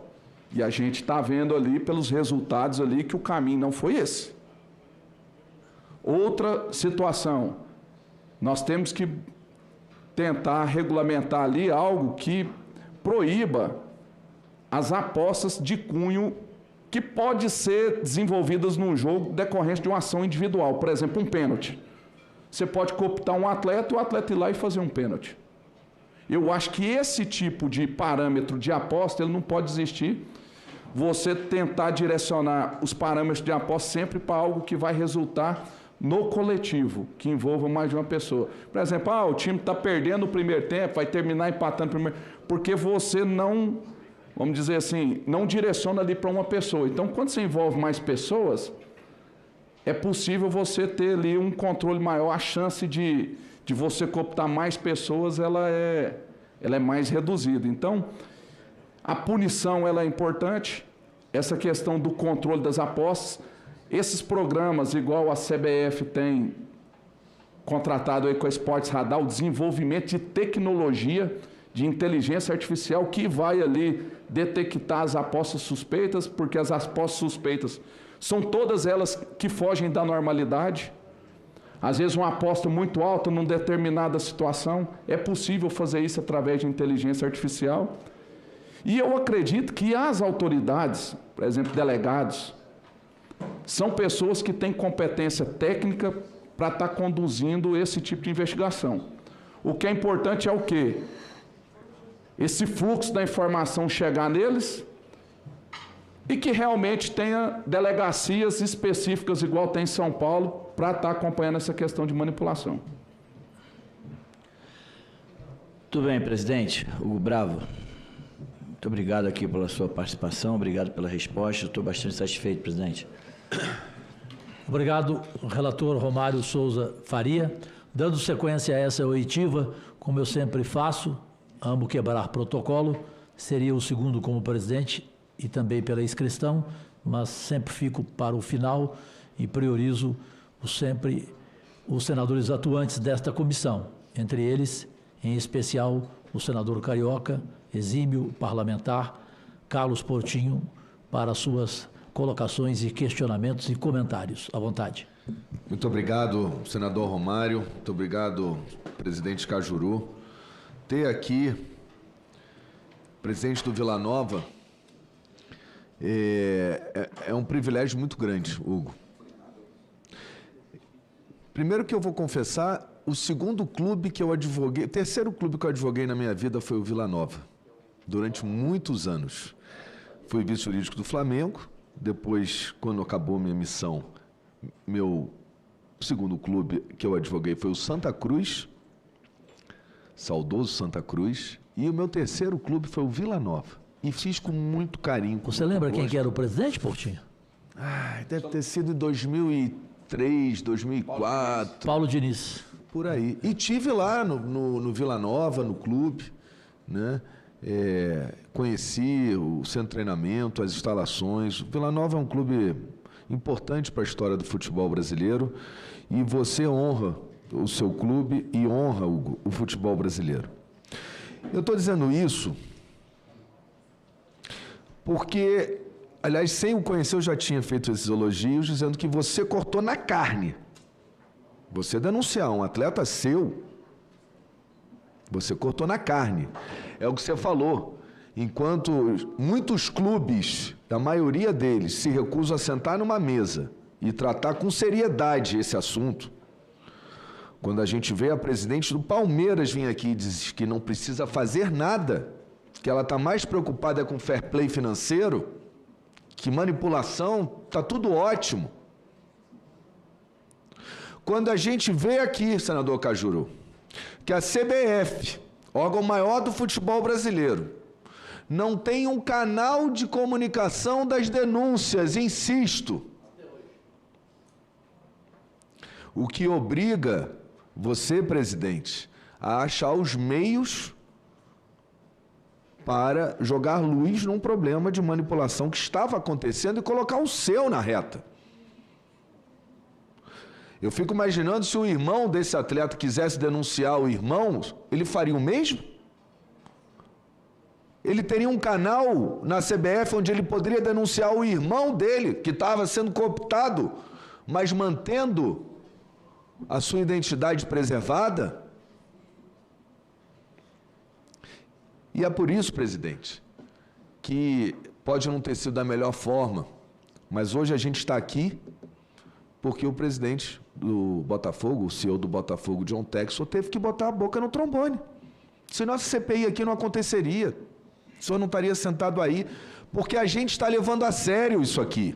S3: E a gente está vendo ali, pelos resultados ali, que o caminho não foi esse. Outra situação, nós temos que tentar regulamentar ali algo que proíba as apostas de cunho que pode ser desenvolvidas num jogo decorrente de uma ação individual. Por exemplo, um pênalti. Você pode cooptar um atleta e o atleta ir lá e fazer um pênalti. Eu acho que esse tipo de parâmetro de aposta, ele não pode existir. Você tentar direcionar os parâmetros de aposta sempre para algo que vai resultar no coletivo, que envolva mais de uma pessoa. Por exemplo, o time está perdendo o primeiro tempo, vai terminar empatando o primeiro, porque você não, vamos dizer assim, não direciona ali para uma pessoa. Então, quando você envolve mais pessoas, é possível você ter ali um controle maior, a chance de você cooptar mais pessoas, ela é mais reduzida. Então,
S9: A punição ela é importante, essa questão do controle das apostas. Esses programas, igual a CBF tem contratado aí com a Esportes Radar, o desenvolvimento de tecnologia, de inteligência artificial, que vai ali detectar as apostas suspeitas, porque as apostas suspeitas são todas elas que fogem da normalidade. Às vezes uma aposta muito alta numa determinada situação, é possível fazer isso através de inteligência artificial. E eu acredito que as autoridades, por exemplo, delegados, são pessoas que têm competência técnica para estar conduzindo esse tipo de investigação. O que é importante é o quê? Esse fluxo da informação chegar neles e que realmente tenha delegacias específicas, igual tem em São Paulo, para estar acompanhando essa questão de manipulação.
S8: Tudo bem, presidente. Hugo Bravo, muito obrigado aqui pela sua participação, obrigado pela resposta, estou bastante satisfeito, presidente.
S4: Obrigado, relator Romário Souza Faria. Dando sequência a essa oitiva, como eu sempre faço, amo quebrar protocolo, seria o segundo como presidente e também pela inscrição, mas sempre fico para o final e priorizo sempre os senadores atuantes desta comissão, entre eles, em especial, o senador carioca, exímio parlamentar, Carlos Portinho, para suas colocações e questionamentos e comentários. À vontade.
S2: Muito obrigado, senador Romário. Muito obrigado, presidente Cajuru. Ter aqui presidente do Vila Nova é um privilégio muito grande, Hugo. Primeiro que eu vou confessar, o segundo clube que eu advoguei, o terceiro clube que eu advoguei na minha vida foi o Vila Nova, durante muitos anos. Fui vice-jurídico do Flamengo, depois, quando acabou minha missão, meu segundo clube que eu advoguei foi o Santa Cruz, saudoso Santa Cruz, e o meu terceiro clube foi o Vila Nova. E fiz com muito carinho.
S4: Você lembra quem que era o presidente, Portinho?
S2: Deve ter sido em 2003, 2004.
S4: Paulo Diniz.
S2: Por aí. E tive lá no Vila Nova, no clube, né? Conheci o centro de treinamento, as instalações. O Vila Nova é um clube importante para a história do futebol brasileiro e você honra o seu clube e honra, Hugo, o futebol brasileiro. Eu estou dizendo isso porque, aliás, sem o conhecer, eu já tinha feito esses elogios, dizendo que você cortou na carne. Você denunciar um atleta seu, você cortou na carne. É o que você falou. Enquanto muitos clubes, a maioria deles, se recusam a sentar numa mesa e tratar com seriedade esse assunto, quando a gente vê a presidente do Palmeiras vir aqui e diz que não precisa fazer nada, que ela está mais preocupada com fair play financeiro, que manipulação, está tudo ótimo. Quando a gente vê aqui, senador Cajuru, que a CBF, órgão maior do futebol brasileiro, não tem um canal de comunicação das denúncias, insisto. O que obriga você, presidente, a achar os meios para jogar luz num problema de manipulação que estava acontecendo e colocar o seu na reta. Eu fico imaginando se o irmão desse atleta quisesse denunciar o irmão, ele faria o mesmo? Ele teria um canal na CBF onde ele poderia denunciar o irmão dele, que estava sendo cooptado, mas mantendo a sua identidade preservada? E é por isso, presidente, que pode não ter sido da melhor forma, mas hoje a gente está aqui porque o presidente do Botafogo, o CEO do Botafogo, John Textor, teve que botar a boca no trombone. Senão essa CPI aqui não aconteceria. O senhor não estaria sentado aí, porque a gente está levando a sério isso aqui.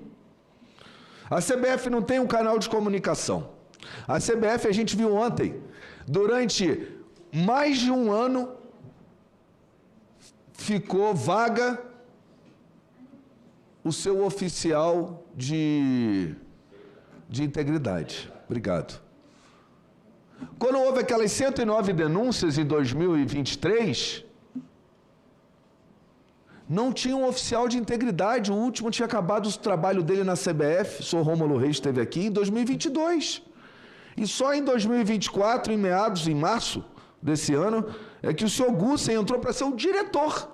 S2: A CBF não tem um canal de comunicação. A CBF, a gente viu ontem, durante mais de um ano, ficou vaga o seu oficial de integridade. Obrigado. Quando houve aquelas 109 denúncias em 2023, Não tinha um oficial de integridade. O último tinha acabado o trabalho dele na CBF, o senhor Rômulo Reis esteve aqui, em 2022. E só em 2024, em meados, em março desse ano, é que o senhor Gussen entrou para ser o diretor.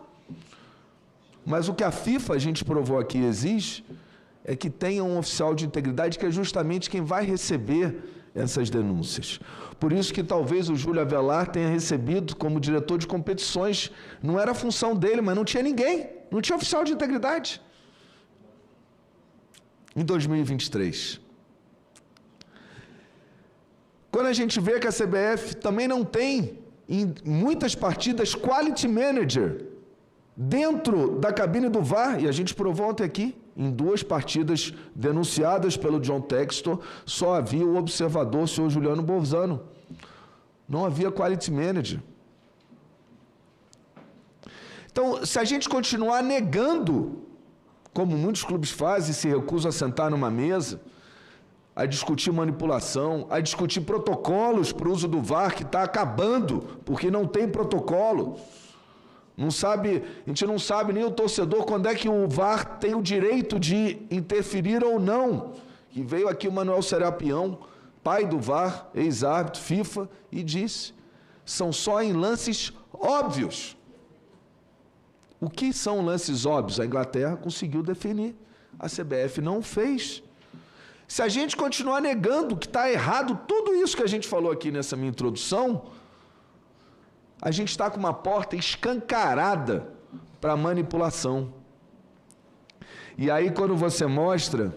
S2: Mas o que a FIFA, a gente provou aqui, exige, é que tenha um oficial de integridade, que é justamente quem vai receber essas denúncias. Por isso que talvez o Júlio Avelar tenha recebido como diretor de competições. Não era a função dele, mas não tinha ninguém. Não tinha oficial de integridade. Em 2023. Quando a gente vê que a CBF também não tem, em muitas partidas, quality manager dentro da cabine do VAR, e a gente provou ontem aqui, em 2 partidas denunciadas pelo John Textor, só havia o observador, o senhor Juliano Bolzano. Não havia quality manager. Então, se a gente continuar negando, como muitos clubes fazem, se recusam a sentar numa mesa, a discutir manipulação, a discutir protocolos para o uso do VAR, que está acabando, porque não tem protocolo. Não sabe, a gente não sabe nem o torcedor quando é que o VAR tem o direito de interferir ou não. E veio aqui o Manuel Serapião, pai do VAR, ex-árbitro, FIFA, e disse, são só em lances óbvios. O que são lances óbvios? A Inglaterra conseguiu definir, a CBF não fez. Se a gente continuar negando que está errado tudo isso que a gente falou aqui nessa minha introdução, a gente está com uma porta escancarada para manipulação. E aí, quando você mostra,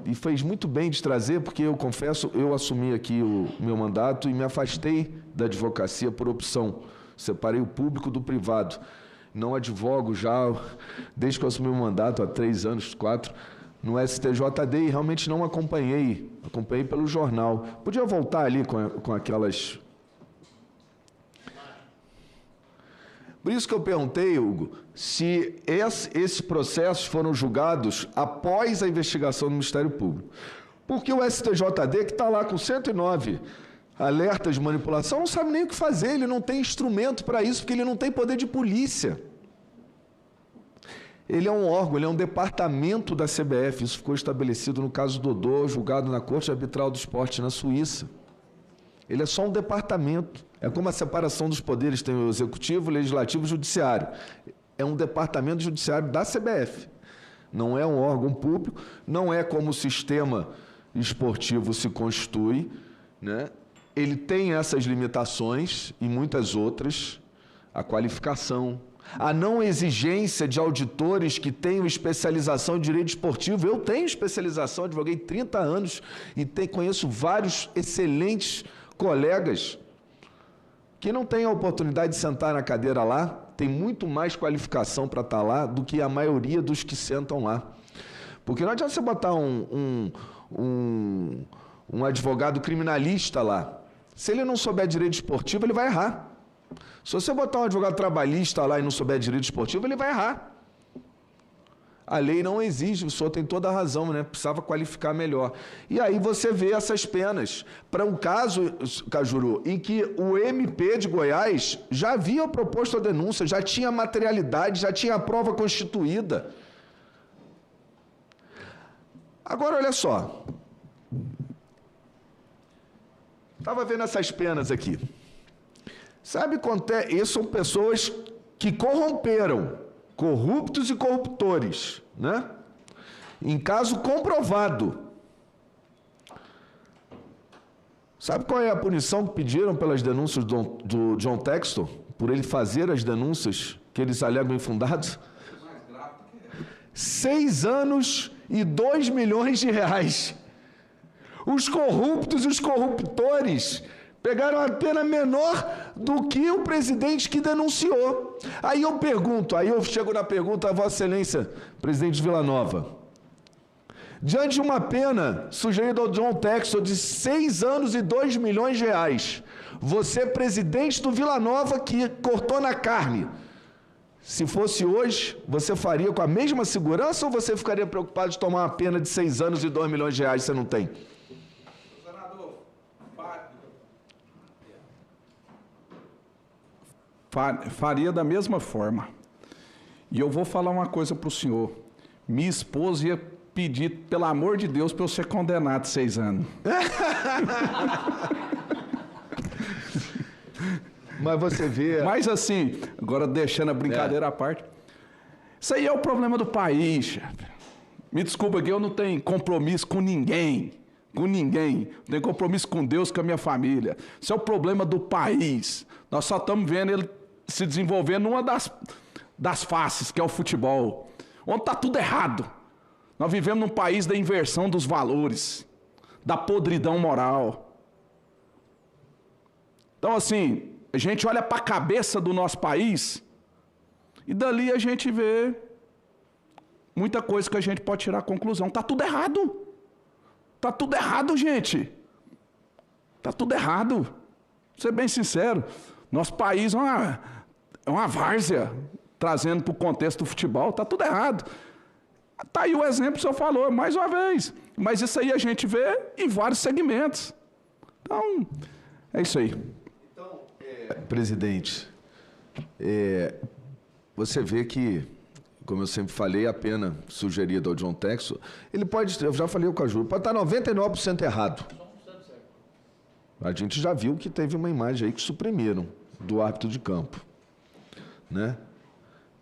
S2: e fez muito bem de trazer, porque eu confesso, eu assumi aqui o meu mandato e me afastei da advocacia por opção. Separei o público do privado. Não advogo já, desde que eu assumi o mandato, há 3 anos, 4, no STJD, e realmente não acompanhei pelo jornal. Podia voltar ali com aquelas... Por isso que eu perguntei, Hugo, se esses processos foram julgados após a investigação do Ministério Público. Porque o STJD, que está lá com 109 alertas de manipulação, não sabe nem o que fazer, ele não tem instrumento para isso, porque ele não tem poder de polícia. Ele é um órgão, ele é um departamento da CBF, isso ficou estabelecido no caso Dodô, julgado na Corte Arbitral do Esporte na Suíça. Ele é só um departamento. É como a separação dos poderes, tem o executivo, o legislativo e o judiciário. É um departamento judiciário da CBF. Não é um órgão público, não é como o sistema esportivo se constitui, né? Ele tem essas limitações e muitas outras, a qualificação, a não exigência de auditores que tenham especialização em direito esportivo. Eu tenho especialização, advoguei 30 anos e conheço vários excelentes colegas que não têm a oportunidade de sentar na cadeira lá, tem muito mais qualificação para estar lá do que a maioria dos que sentam lá. Porque não adianta você botar um advogado criminalista lá. Se ele não souber direito esportivo, ele vai errar. Se você botar um advogado trabalhista lá e não souber direito esportivo, ele vai errar. A lei não exige, o senhor tem toda a razão, né? Precisava qualificar melhor. E aí você vê essas penas. Para um caso, Cajuru, em que o MP de Goiás já havia proposto a denúncia, já tinha materialidade, já tinha a prova constituída. Agora, olha só. Estava vendo essas penas aqui. Sabe quanto é? Essas são pessoas que corromperam, corruptos e corruptores, né? Em caso comprovado. Sabe qual é a punição que pediram pelas denúncias do John Textor? Por ele fazer as denúncias que eles alegam infundadas? 6 anos e 2 milhões de reais. Os corruptos e os corruptores pegaram a pena menor do que o presidente que denunciou. Aí eu pergunto, aí eu chego na pergunta a Vossa Excelência, presidente Vila Nova. Diante de uma pena sugerida ao John Textor de 6 anos e 2 milhões de reais, você, presidente do Vila Nova, que cortou na carne, se fosse hoje, você faria com a mesma segurança ou você ficaria preocupado de tomar uma pena de 6 anos e 2 milhões de reais que você não tem?
S7: Faria da mesma forma. E eu vou falar uma coisa para o senhor. Minha esposa ia pedir, pelo amor de Deus, para eu ser condenado 6 anos.
S2: Mas você vê...
S7: Mas assim, agora deixando a brincadeira à parte, isso aí é o problema do país, chefe. Me desculpa que eu não tenho compromisso com ninguém. Com ninguém. Não tenho compromisso com Deus, com a minha família. Isso é o problema do país. Nós só estamos vendo ele se desenvolvendo numa das faces, que é o futebol. Onde está tudo errado. Nós vivemos num país da inversão dos valores, da podridão moral. Então, assim, a gente olha para a cabeça do nosso país e dali a gente vê muita coisa que a gente pode tirar a conclusão. Está tudo errado. Está tudo errado, gente. Está tudo errado. Vou ser bem sincero. Nosso país é uma várzea, trazendo para o contexto do futebol. Está tudo errado. Está aí o exemplo que o senhor falou, mais uma vez. Mas isso aí a gente vê em vários segmentos. Então, é isso aí.
S2: Então, presidente, você vê que, como eu sempre falei, a pena sugerida ao John Textor, ele pode, eu já falei com a Ju, pode estar 99% errado. A gente já viu que teve uma imagem aí que suprimiram do árbitro de campo. Né?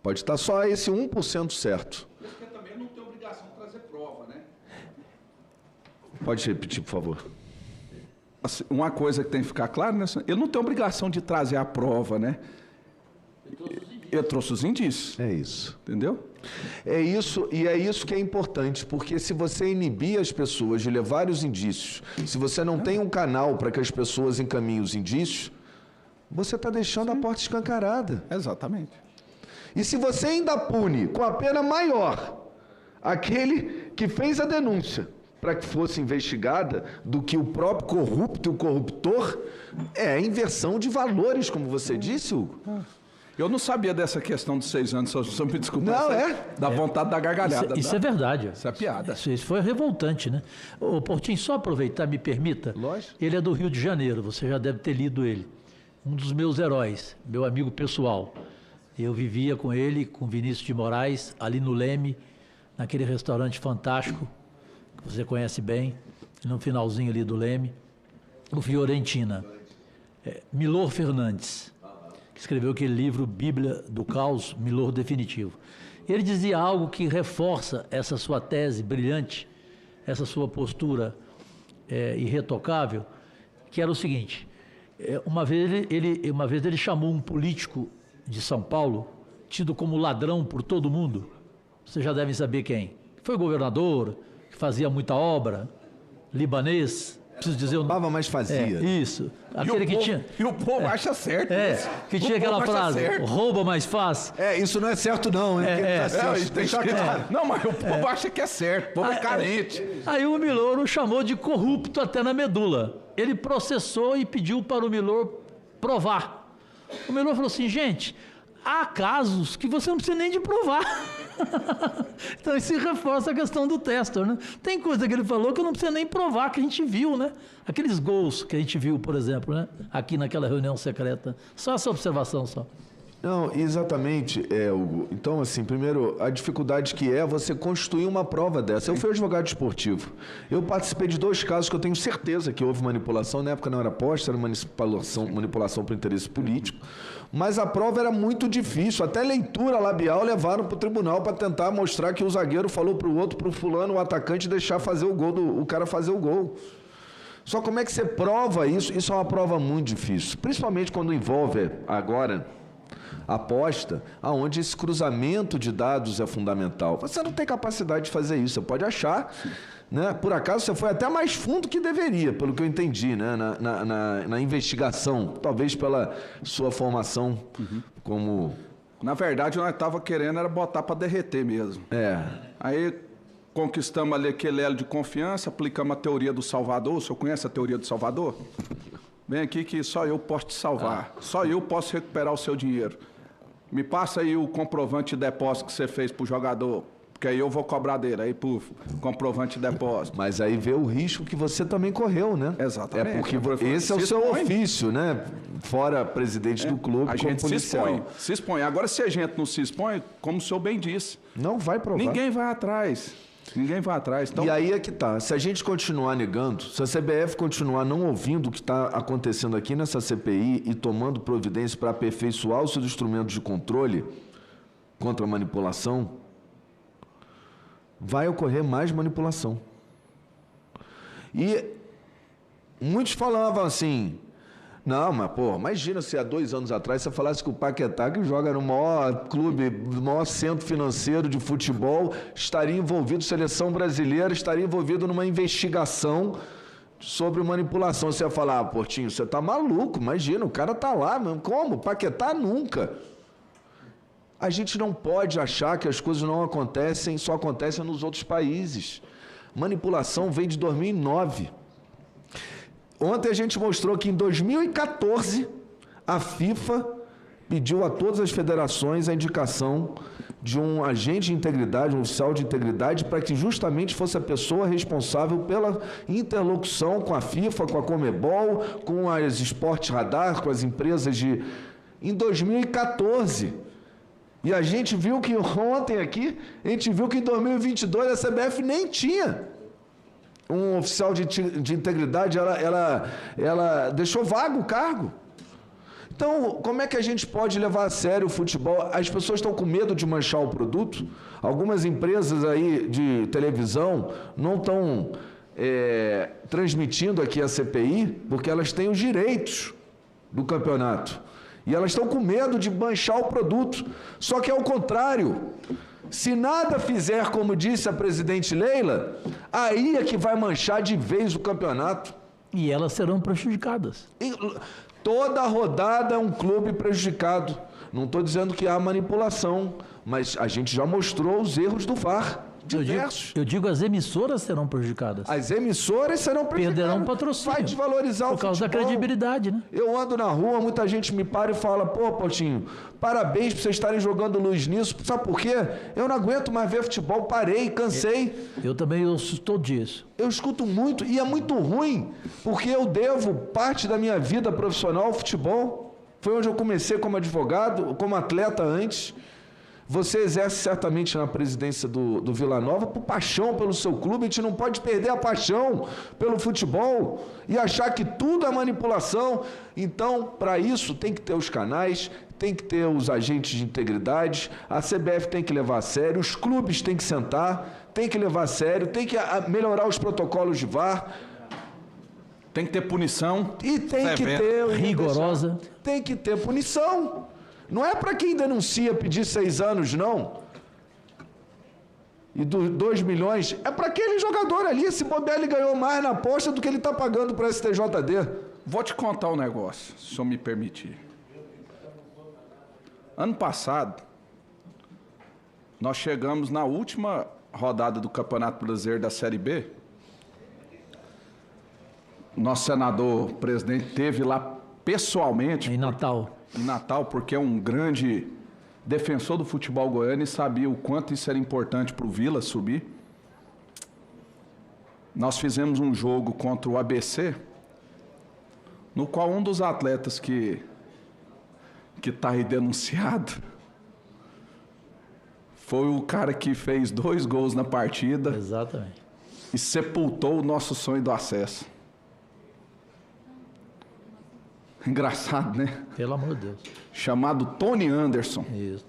S2: Pode estar só esse 1% certo.
S7: Porque também não tem obrigação de trazer prova, né?
S2: Pode repetir, por favor.
S7: Assim, uma coisa que tem que ficar claro, né? Ele não tem obrigação de trazer a prova, né? Ele trouxe os indícios.
S2: É isso.
S7: Entendeu?
S2: É isso, e é isso que é importante, porque se você inibir as pessoas de levar os indícios, se você não tem um canal para que as pessoas encaminhem os indícios, você está deixando a porta escancarada.
S7: Exatamente.
S2: E se você ainda pune com a pena maior aquele que fez a denúncia para que fosse investigada do que o próprio corrupto e o corruptor, é a inversão de valores, como você disse, Hugo.
S7: Eu não sabia dessa questão dos 6 anos, só me desculpa.
S2: Não,
S7: Dá vontade da gargalhada.
S4: Isso é verdade.
S7: Isso é piada.
S4: Isso foi revoltante, né? Ô, Portinho, só aproveitar, me permita.
S2: Lógico.
S4: Ele é do Rio de Janeiro, você já deve ter lido ele. Um dos meus heróis, meu amigo pessoal. Eu vivia com ele, com Vinícius de Moraes, ali no Leme, naquele restaurante fantástico, que você conhece bem, no finalzinho ali do Leme, o Fiorentina. Milor Fernandes, que escreveu aquele livro Bíblia do Caos, Milor Definitivo. Ele dizia algo que reforça essa sua tese brilhante, essa sua postura irretocável, que era o seguinte: uma vez ele chamou um político de São Paulo, tido como ladrão por todo mundo, vocês já devem saber quem. Foi governador, que fazia muita obra, libanês, preciso dizer o nome.
S2: Mas fazia.
S4: Isso. Aquele que tinha.
S7: E o povo acha certo.
S4: Que tinha aquela frase, rouba mais fácil.
S2: Isso não é certo não, hein?
S7: Deixar claro. Não, mas o povo acha que é certo, o povo é carente.
S4: Aí o Milor o chamou de corrupto até na medula. Ele processou e pediu para o Milor provar. O Milor falou assim: gente, há casos que você não precisa nem de provar. Então isso reforça a questão do Textor, né? Tem coisa que ele falou que eu não precisa nem provar, que a gente viu, né? Aqueles gols que a gente viu, por exemplo, né? Aqui naquela reunião secreta. Só essa observação só.
S2: Não, exatamente, Hugo. Então, assim, primeiro, a dificuldade que é você constituir uma prova dessa. Eu fui advogado esportivo. Eu participei de 2 casos que eu tenho certeza que houve manipulação. Na época não era posta, era manipulação por interesse político. Mas a prova era muito difícil. Até leitura labial levaram para o tribunal para tentar mostrar que o zagueiro falou para o outro, para o fulano, o atacante, deixar fazer o gol, o cara fazer o gol. Só como é que você prova isso? Isso é uma prova muito difícil. Principalmente quando envolve, agora, aposta, aonde esse cruzamento de dados é fundamental. Você não tem capacidade de fazer isso, você pode achar, né? Por acaso você foi até mais fundo que deveria, pelo que eu entendi, né? na investigação, talvez pela sua formação como...
S7: Na verdade, nós estávamos querendo era botar para derreter mesmo. Aí conquistamos ali aquele elo de confiança, aplicamos a teoria do Salvador. O senhor conhece a teoria do Salvador? Vem aqui que só eu posso te salvar. Só eu posso recuperar o seu dinheiro. Me passa aí o comprovante de depósito que você fez para o jogador Porque aí eu vou cobrar dele, aí por comprovante de depósito.
S2: Mas aí vê o risco que você também correu, né?
S7: Exatamente.
S2: É porque esse é o seu ofício, né? Fora presidente do clube,
S7: a
S2: como
S7: gente
S2: policial.
S7: se expõe. Agora, se a gente não se expõe, como o senhor bem disse...
S2: Não vai provar.
S7: Ninguém vai atrás. Ninguém vai atrás. Então...
S2: E aí é que tá. Se a gente continuar negando, se a CBF continuar não ouvindo o que está acontecendo aqui nessa CPI e tomando providência para aperfeiçoar os seus instrumentos de controle contra a manipulação, vai ocorrer mais manipulação. E muitos falavam assim... Não, mas, pô, imagina se há 2 anos atrás você falasse que o Paquetá, que joga no maior clube, no maior centro financeiro de futebol, estaria envolvido, seleção brasileira, estaria envolvido numa investigação sobre manipulação. Você ia falar, Portinho, você tá maluco, imagina, o cara tá lá, como? Paquetá nunca. A gente não pode achar que as coisas não acontecem, só acontecem nos outros países. Manipulação vem de 2009. Ontem a gente mostrou que em 2014 a FIFA pediu a todas as federações a indicação de um agente de integridade, um oficial de integridade, para que justamente fosse a pessoa responsável pela interlocução com a FIFA, com a Conmebol, com as Sport Radar, com as empresas de... Em 2014. E a gente viu que ontem aqui, a gente viu que em 2022 a CBF nem tinha um oficial de integridade, ela deixou vago o cargo. Então, como é que a gente pode levar a sério o futebol? As pessoas estão com medo de manchar o produto. Algumas empresas aí de televisão não estão transmitindo aqui a CPI porque elas têm os direitos do campeonato. E elas estão com medo de manchar o produto. Só que é o contrário. Se nada fizer, como disse a presidente Leila, aí é que vai manchar de vez o campeonato.
S4: E elas serão prejudicadas.
S2: E toda rodada é um clube prejudicado. Não estou dizendo que há manipulação, mas a gente já mostrou os erros do VAR. Diversos.
S4: Eu digo as emissoras serão prejudicadas.
S2: As emissoras serão prejudicadas.
S4: Perderão patrocínio.
S2: Vai desvalorizar o futebol.
S4: Por causa da credibilidade, né?
S2: Eu ando na rua, muita gente me para e fala, pô, Portinho, parabéns por vocês estarem jogando luz nisso. Sabe por quê? Eu não aguento mais ver futebol, parei, cansei.
S4: Eu também ouço todo dia isso.
S2: Eu escuto muito e é muito ruim, porque eu devo parte da minha vida profissional ao futebol. Foi onde eu comecei como advogado, como atleta antes. Você exerce certamente na presidência do Vila Nova por paixão pelo seu clube. A gente não pode perder a paixão pelo futebol e achar que tudo é manipulação. Então, para isso, tem que ter os canais, tem que ter os agentes de integridade, a CBF tem que levar a sério, os clubes têm que sentar, tem que levar a sério, tem que melhorar os protocolos de VAR.
S7: Tem que ter punição.
S2: E tem que ter...
S4: rigorosa.
S2: Tem que ter punição. Não é para quem denuncia pedir 6 anos, não. E 2 milhões, é para aquele jogador ali. Esse bobear, ele ganhou mais na aposta do que ele está pagando para a STJD.
S7: Vou te contar um negócio, se o senhor me permitir. Ano passado, nós chegamos na última rodada do Campeonato Brasileiro da Série B. Nosso senador presidente esteve lá pessoalmente.
S4: Em Natal.
S7: Em Natal, porque é um grande defensor do futebol goiano e sabia o quanto isso era importante para o Vila subir. Nós fizemos um jogo contra o ABC, no qual um dos atletas que está aí denunciado foi o cara que fez 2 gols na partida.
S4: Exatamente.
S7: E sepultou o nosso sonho do acesso. Engraçado, né?
S4: Pelo amor de Deus.
S7: Chamado Tony Anderson.
S4: Isso.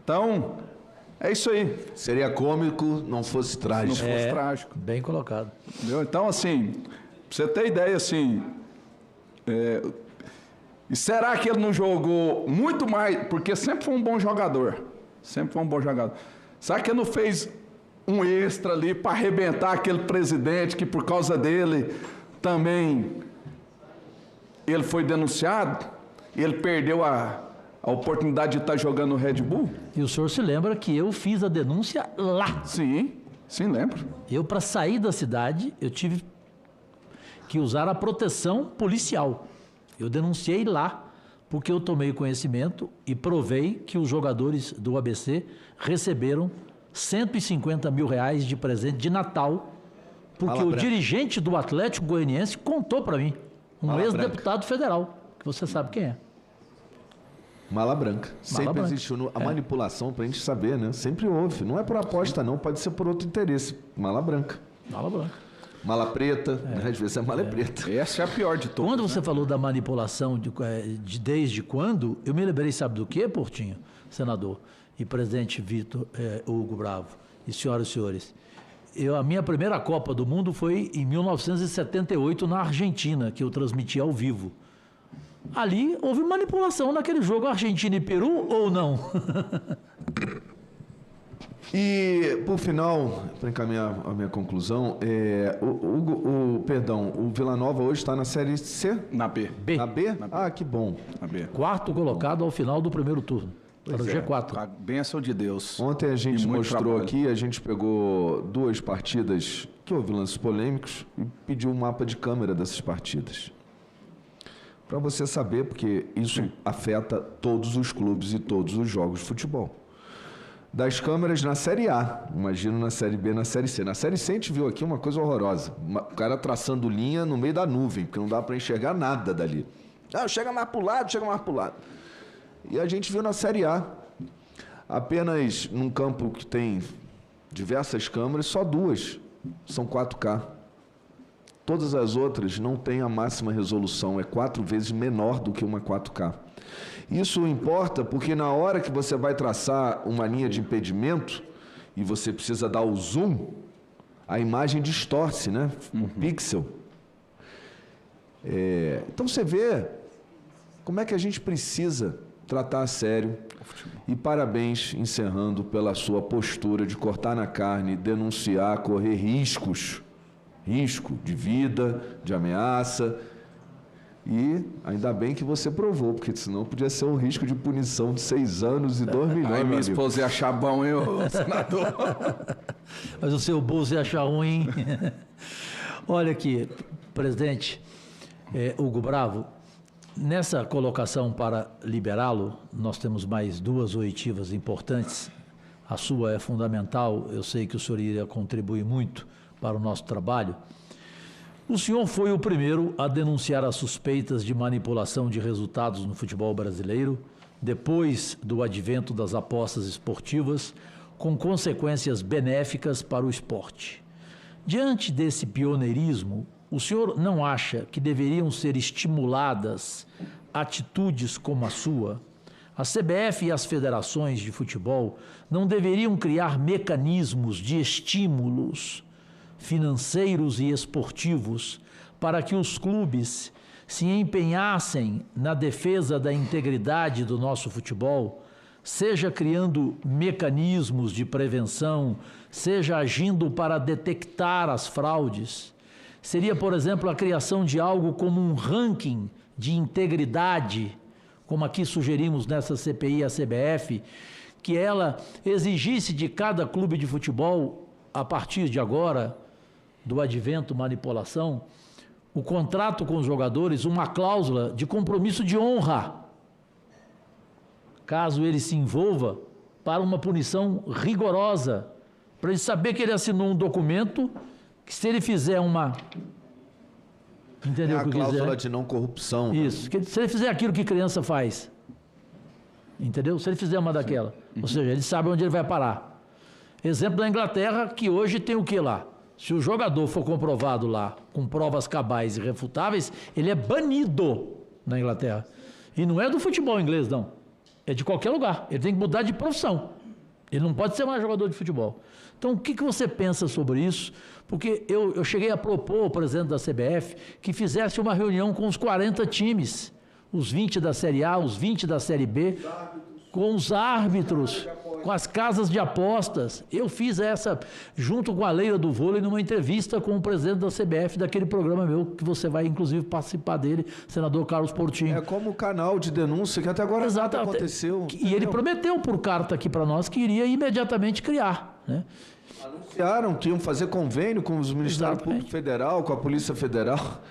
S7: Então, é isso aí.
S2: Seria cômico, não fosse trágico.
S7: Se não fosse trágico.
S4: Bem colocado.
S7: Entendeu? Então, assim, pra você ter ideia, assim... E será que ele não jogou muito mais? Porque sempre foi um bom jogador. Sempre foi um bom jogador. Será que ele não fez um extra ali para arrebentar aquele presidente que, por causa dele, também... ele foi denunciado, ele perdeu a oportunidade de estar jogando no Red Bull.
S4: E o senhor se lembra que eu fiz a denúncia lá.
S7: Sim, lembro.
S4: Eu, para sair da cidade, eu tive que usar a proteção policial. Eu denunciei lá, porque eu tomei conhecimento e provei que os jogadores do ABC receberam R$150 mil de presente de Natal, porque o dirigente do Atlético Goianiense contou para mim, um ex-deputado federal, que você sabe quem é.
S2: Mala branca. Sempre existiu a manipulação para a gente saber, né? Sempre houve. Não é por aposta, não. Pode ser por outro interesse. Mala branca.
S4: Mala branca.
S2: Mala preta. Às vezes a mala é preta.
S7: Essa é a pior de todas.
S4: Quando você falou da manipulação desde quando, eu me lembrei, sabe do quê, Portinho, senador? E presidente Vitor Hugo Bravo. E senhoras e senhores. A minha primeira Copa do Mundo foi em 1978 na Argentina, que eu transmiti ao vivo. Ali houve manipulação naquele jogo Argentina e Peru ou não?
S2: E, por final, para encaminhar a minha conclusão, o Vila Nova hoje está na Série C?
S7: Na B.
S2: Na B? Ah, que bom.
S7: Na B.
S4: Quarto colocado ao final do primeiro turno. Para o G4.
S7: A bênção de Deus.
S2: Ontem a gente mostrou aqui, a gente pegou 2 partidas que houve lances polêmicos e pediu um mapa de câmera dessas partidas. Para você saber, porque isso afeta todos os clubes e todos os jogos de futebol. Das câmeras na Série A, imagino na Série B, na Série C. Na Série C a gente viu aqui uma coisa horrorosa. O cara traçando linha no meio da nuvem, porque não dá para enxergar nada dali. Chega mais para o lado, chega mais para o lado. E a gente viu na Série A, apenas num campo que tem diversas câmeras, só 2 são 4K. Todas as outras não têm a máxima resolução, é 4 vezes menor do que uma 4K. Isso importa porque na hora que você vai traçar uma linha de impedimento e você precisa dar o zoom, a imagem distorce, né? Um pixel. Então você vê como é que a gente precisa tratar a sério. E parabéns, encerrando, pela sua postura de cortar na carne, denunciar, correr risco de vida, de ameaça. E ainda bem que você provou, porque senão podia ser um risco de punição de 6 anos e 2 milhões.
S7: Aí minha esposa ia achar bom, hein, senador?
S4: Mas o seu bolso ia achar ruim. Olha aqui, presidente Hugo Bravo, nessa colocação para liberá-lo, nós temos mais 2 oitivas importantes. A sua é fundamental, eu sei que o senhor iria contribuir muito para o nosso trabalho. O senhor foi o primeiro a denunciar as suspeitas de manipulação de resultados no futebol brasileiro, depois do advento das apostas esportivas, com consequências benéficas para o esporte. Diante desse pioneirismo, o senhor não acha que deveriam ser estimuladas atitudes como a sua? A CBF e as federações de futebol não deveriam criar mecanismos de estímulos financeiros e esportivos para que os clubes se empenhassem na defesa da integridade do nosso futebol, seja criando mecanismos de prevenção, seja agindo para detectar as fraudes? Seria, por exemplo, a criação de algo como um ranking de integridade, como aqui sugerimos nessa CPI a CBF, que ela exigisse de cada clube de futebol, a partir de agora, do advento manipulação, o contrato com os jogadores, uma cláusula de compromisso de honra, caso ele se envolva, para uma punição rigorosa, para ele saber que ele assinou um documento, que se ele fizer uma... Entendeu o que eu quis dizer?
S2: A cláusula de não corrupção.
S4: Isso, que se ele fizer aquilo que criança faz, entendeu? Se ele fizer uma daquela, ou seja, ele sabe onde ele vai parar. Exemplo da Inglaterra, que hoje tem o que lá? Se o jogador for comprovado lá com provas cabais e refutáveis, ele é banido na Inglaterra. E não é do futebol inglês, não. É de qualquer lugar. Ele tem que mudar de profissão. Ele não pode ser mais jogador de futebol. Então, o que você pensa sobre isso? Porque eu cheguei a propor ao presidente da CBF que fizesse uma reunião com os 40 times, os 20 da Série A, os 20 da Série B, com os árbitros, com as casas de apostas. Eu fiz essa, junto com a Leila do Vôlei, numa entrevista com o presidente da CBF, daquele programa meu, que você vai, inclusive, participar dele, senador Carlos Portinho.
S2: É como o canal de denúncia, que até agora nada aconteceu.
S4: E ele prometeu por carta aqui para nós que iria imediatamente criar, né?
S2: Anunciaram que iam fazer convênio com os Ministérios Público Federal, com a Polícia Federal.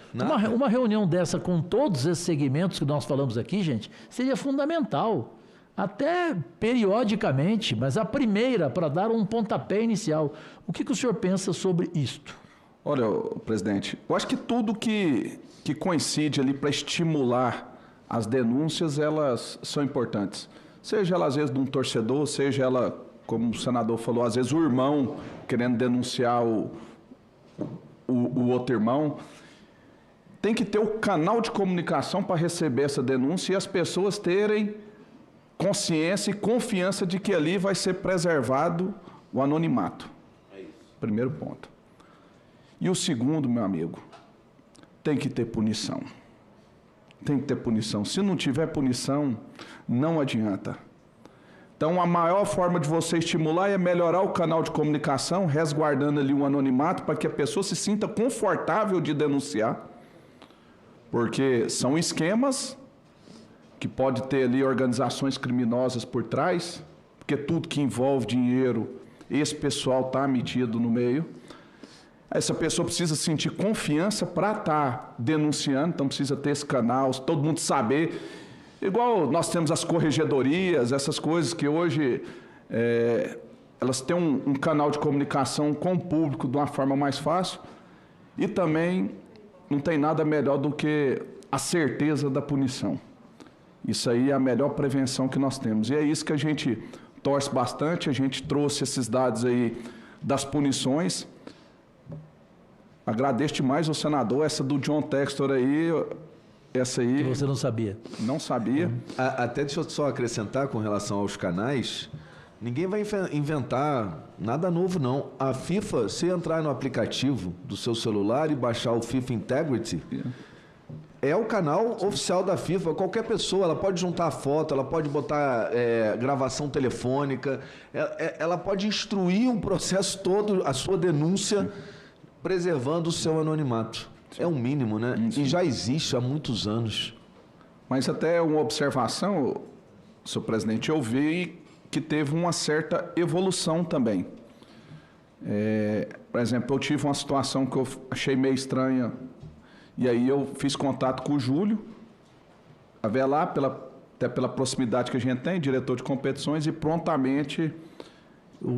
S4: Uma reunião dessa com todos esses segmentos que nós falamos aqui, gente, seria fundamental. até periodicamente, mas a primeira para dar um pontapé inicial. O que o senhor pensa sobre isto?
S7: Olha, presidente, eu acho que tudo que coincide ali para estimular as denúncias, elas são importantes. Seja ela, às vezes, de um torcedor, seja ela, como o senador falou, às vezes o irmão querendo denunciar o outro irmão. Tem que ter o canal de comunicação para receber essa denúncia e as pessoas terem consciência e confiança de que ali vai ser preservado o anonimato. É isso. Primeiro ponto. E o segundo, meu amigo, tem que ter punição. Tem que ter punição. Se não tiver punição, não adianta. Então, a maior forma de você estimular é melhorar o canal de comunicação, resguardando ali o anonimato, para que a pessoa se sinta confortável de denunciar. Porque são esquemas que pode ter ali organizações criminosas por trás, porque tudo que envolve dinheiro, esse pessoal está metido no meio. Essa pessoa precisa sentir confiança para estar denunciando, então precisa ter esse canal, todo mundo saber. Igual nós temos as corregedorias, essas coisas que hoje elas têm um canal de comunicação com o público de uma forma mais fácil. E também não tem nada melhor do que a certeza da punição. Isso aí é a melhor prevenção que nós temos. E é isso que a gente torce bastante, a gente trouxe esses dados aí das punições. Agradeço demais ao senador, essa do John Textor aí, essa aí...
S4: Que você não sabia?
S7: Não sabia.
S2: Até deixa eu só acrescentar com relação aos canais, ninguém vai inventar nada novo, não. A FIFA, se entrar no aplicativo do seu celular e baixar o FIFA Integrity, é o canal oficial da FIFA. Qualquer pessoa, ela pode juntar foto, ela pode botar gravação telefônica, ela pode instruir um processo todo, a sua denúncia, preservando o seu anonimato. É um mínimo, né? E já existe há muitos anos.
S7: Mas até uma observação, senhor presidente, eu vi que teve uma certa evolução também. Por exemplo, eu tive uma situação que eu achei meio estranha, e aí eu fiz contato com o Júlio Avelar, até pela proximidade que a gente tem, diretor de competições, e prontamente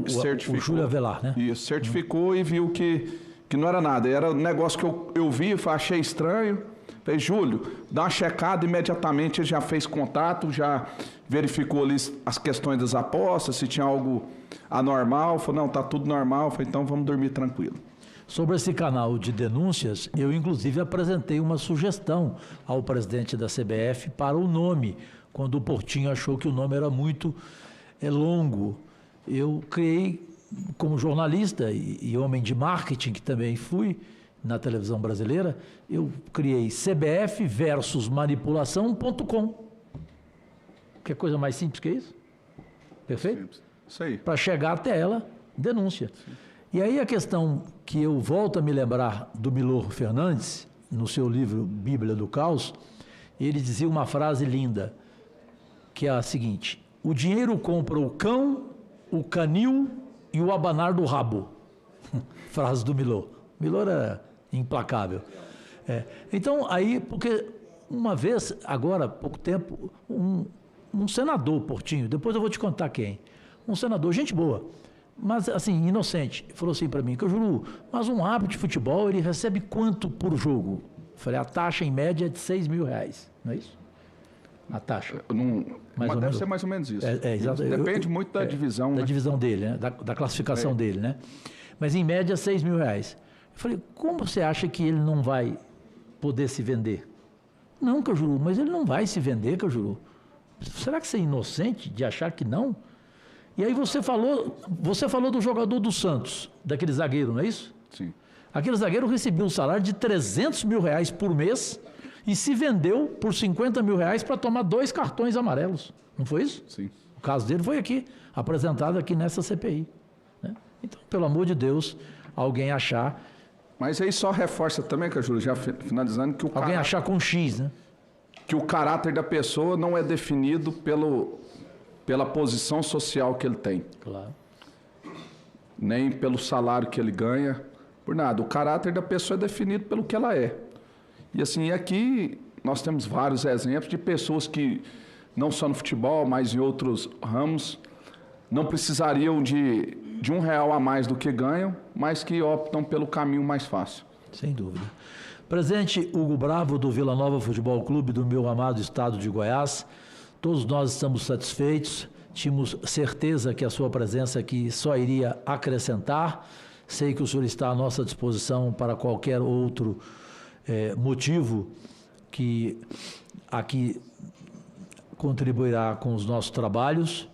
S7: certificou.
S4: O Júlio Avelar, né?
S7: Isso, certificou e viu que não era nada. Era um negócio que eu vi, achei estranho. Falei, Júlio, dá uma checada, imediatamente ele já fez contato, já verificou ali as questões das apostas, se tinha algo anormal. Falou, não, tá tudo normal. Falei, então vamos dormir tranquilo.
S4: Sobre esse canal de denúncias, eu inclusive apresentei uma sugestão ao presidente da CBF para o nome, quando o Portinho achou que o nome era muito longo. Eu criei, como jornalista e homem de marketing, que também fui na televisão brasileira, eu criei CBF versus manipulação.com. Que coisa mais simples que isso? Perfeito?
S7: Simples. Isso aí.
S4: Para chegar até ela, denúncia. Sim. E aí a questão que eu volto a me lembrar do Milor Fernandes, no seu livro Bíblia do Caos, ele dizia uma frase linda, que é a seguinte: o dinheiro compra o cão, o canil e o abanar do rabo. Frase do Milor. Milor era implacável. Então, aí, porque uma vez, agora há pouco tempo, um senador, Portinho, depois eu vou te contar quem, um senador, gente boa, mas assim, inocente, falou assim para mim, que eu juro, mas um árbitro de futebol, ele recebe quanto por jogo? Eu falei, a taxa em média é de R$6 mil, não é isso? A taxa.
S7: Deve ser mais ou menos isso.
S4: Exato.
S7: Depende muito da divisão.
S4: Da divisão dele, né? Da classificação dele, né? Mas em média R$6 mil. Eu falei, como você acha que ele não vai poder se vender? Não, Cajuru, mas ele não vai se vender, Cajuru. Será que você é inocente de achar que não? E aí você falou do jogador do Santos, daquele zagueiro, não é isso?
S7: Sim.
S4: Aquele zagueiro recebeu um salário de R$300 mil por mês e se vendeu por R$50 mil para tomar 2 cartões amarelos. Não foi isso?
S7: Sim.
S4: O caso dele foi aqui, apresentado aqui nessa CPI. Né? Então, pelo amor de Deus, alguém achar...
S7: Mas aí só reforça também, Cajuru, já finalizando, que
S4: alguém achar com X, né?
S7: Que o caráter da pessoa não é definido pela posição social que ele tem.
S4: Claro.
S7: Nem pelo salário que ele ganha, por nada. O caráter da pessoa é definido pelo que ela é. E assim, aqui nós temos vários exemplos de pessoas que não só no futebol, mas em outros ramos, não precisariam de R$1 a mais do que ganham, mas que optam pelo caminho mais fácil.
S4: Sem dúvida. Presidente Hugo Bravo, do Vila Nova Futebol Clube, do meu amado estado de Goiás, todos nós estamos satisfeitos, tínhamos certeza que a sua presença aqui só iria acrescentar. Sei que o senhor está à nossa disposição para qualquer outro motivo que aqui contribuirá com os nossos trabalhos.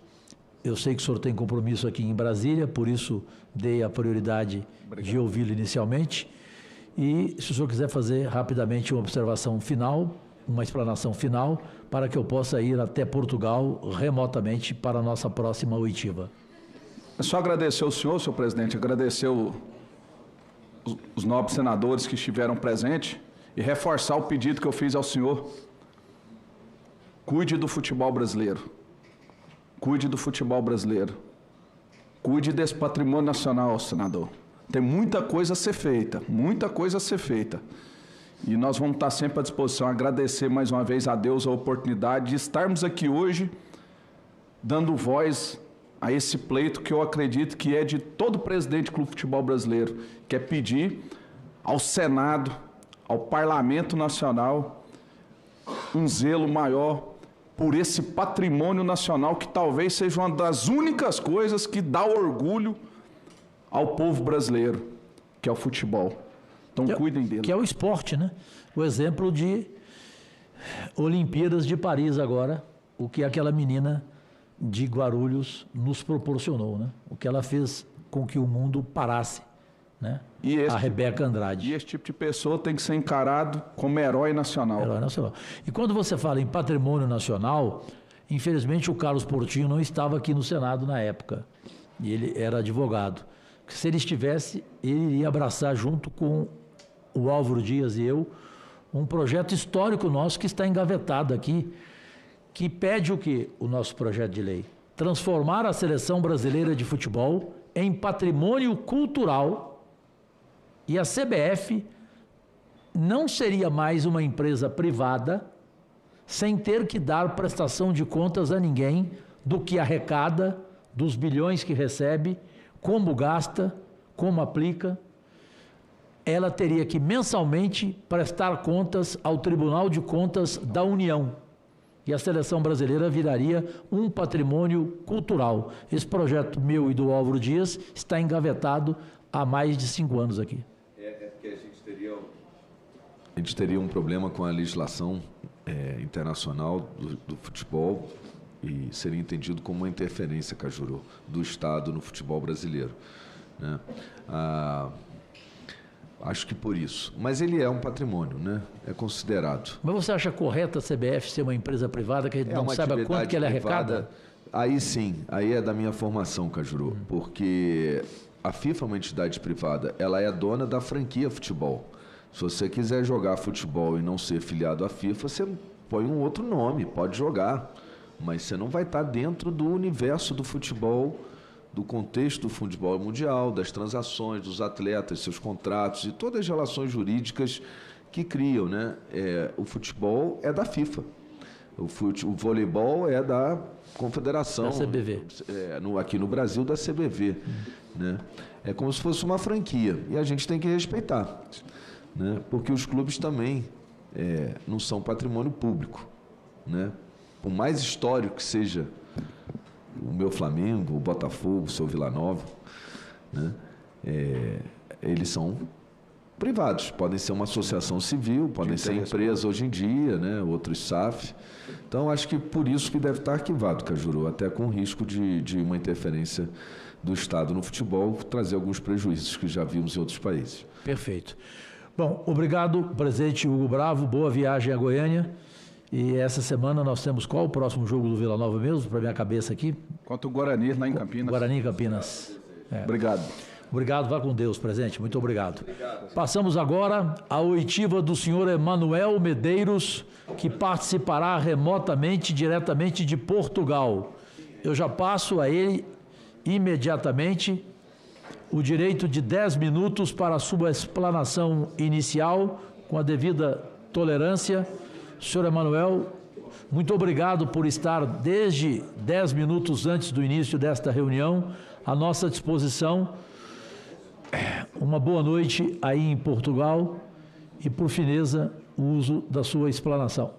S4: Eu sei que o senhor tem compromisso aqui em Brasília, por isso dei a prioridade de ouvi-lo inicialmente. E se o senhor quiser fazer rapidamente uma observação final, uma explanação final, para que eu possa ir até Portugal remotamente para a nossa próxima oitiva.
S7: É só agradecer ao senhor presidente, agradecer os nobres senadores que estiveram presentes e reforçar o pedido que eu fiz ao senhor. Cuide do futebol brasileiro. Cuide do futebol brasileiro. Cuide desse patrimônio nacional, senador. Tem muita coisa a ser feita, muita coisa a ser feita. E nós vamos estar sempre à disposição. Agradecer mais uma vez a Deus a oportunidade de estarmos aqui hoje, dando voz a esse pleito que eu acredito que é de todo presidente do Clube de Futebol Brasileiro, que é pedir ao Senado, ao Parlamento Nacional, um zelo maior por esse patrimônio nacional que talvez seja uma das únicas coisas que dá orgulho ao povo brasileiro, que é o futebol. Então cuidem dele.
S4: Que é o esporte, né? O exemplo de Olimpíadas de Paris agora, o que aquela menina de Guarulhos nos proporcionou, né? O que ela fez com que o mundo parasse, né? A Rebeca Andrade.
S7: E esse tipo de pessoa tem que ser encarado como herói nacional.
S4: Herói nacional. E quando você fala em patrimônio nacional, infelizmente o Carlos Portinho não estava aqui no Senado na época. E ele era advogado. Se ele estivesse, ele iria abraçar junto com o Álvaro Dias e eu um projeto histórico nosso que está engavetado aqui, que pede o quê? O nosso projeto de lei. Transformar a seleção brasileira de futebol em patrimônio cultural, e a CBF não seria mais uma empresa privada sem ter que dar prestação de contas a ninguém do que arrecada, dos bilhões que recebe, como gasta, como aplica. Ela teria que mensalmente prestar contas ao Tribunal de Contas da União. E a seleção brasileira viraria um patrimônio cultural. Esse projeto meu e do Álvaro Dias está engavetado há mais de 5 anos aqui.
S2: É porque a gente teria um problema com a legislação internacional do futebol e seria entendido como uma interferência, Cajuru, do Estado no futebol brasileiro, né? Acho que por isso. Mas ele é um patrimônio, né? É considerado.
S4: Mas você acha correto a CBF ser uma empresa privada que a gente não saiba quanto que ela arrecada?
S2: Aí sim, aí é da minha formação, Cajuru, porque a FIFA é uma entidade privada, ela é dona da franquia futebol. Se você quiser jogar futebol e não ser filiado à FIFA, você põe um outro nome, pode jogar, mas você não vai estar dentro do universo do futebol, do contexto do futebol mundial, das transações, dos atletas, seus contratos e todas as relações jurídicas que criam, né? O futebol é da FIFA, o voleibol é da Confederação,
S4: da CBV.
S2: Aqui no Brasil, da CBV, né? É como se fosse uma franquia e a gente tem que respeitar, né? Porque os clubes também não são patrimônio público, né? Por mais histórico que seja o meu Flamengo, o Botafogo, o seu Vila Nova, né? Eles são privados, podem ser uma associação civil, podem ser empresa hoje em dia, né? Outros SAF. Então, acho que por isso que deve estar arquivado, Cajuru, até com risco de uma interferência do Estado no futebol, trazer alguns prejuízos que já vimos em outros países.
S4: Perfeito. Bom, obrigado, presidente Hugo Bravo, boa viagem a Goiânia. E essa semana nós temos qual o próximo jogo do Vila Nova mesmo, para minha cabeça aqui?
S7: Contra o Guarani, lá em Campinas.
S4: Guarani em Campinas.
S7: Obrigado.
S4: Obrigado, vá com Deus, presidente. Muito obrigado. Passamos agora à oitiva do senhor Emanuel Medeiros, que participará remotamente, diretamente de Portugal. Eu já passo a ele imediatamente o direito de 10 minutos para a sua explanação inicial, com a devida tolerância. Senhor Emanuel, muito obrigado por estar desde 10 minutos antes do início desta reunião à nossa disposição. Uma boa noite aí em Portugal e, por fineza, o uso da sua explanação.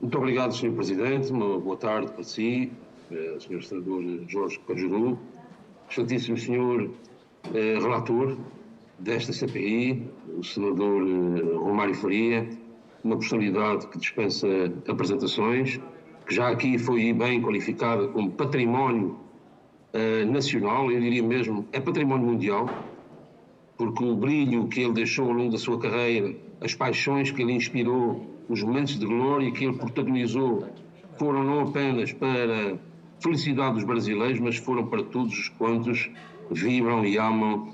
S21: Muito obrigado, Sr. Presidente. Uma boa tarde para si, Sr. Senador Jorge Cajuru, excelentíssimo Sr. Relator desta CPI, o Senador Romário Faria, uma personalidade que dispensa apresentações, que já aqui foi bem qualificada como património nacional, eu diria mesmo, é património mundial, porque o brilho que ele deixou ao longo da sua carreira, as paixões que ele inspirou, os momentos de glória que ele protagonizou, foram não apenas para a felicidade dos brasileiros, mas foram para todos os quantos vibram e amam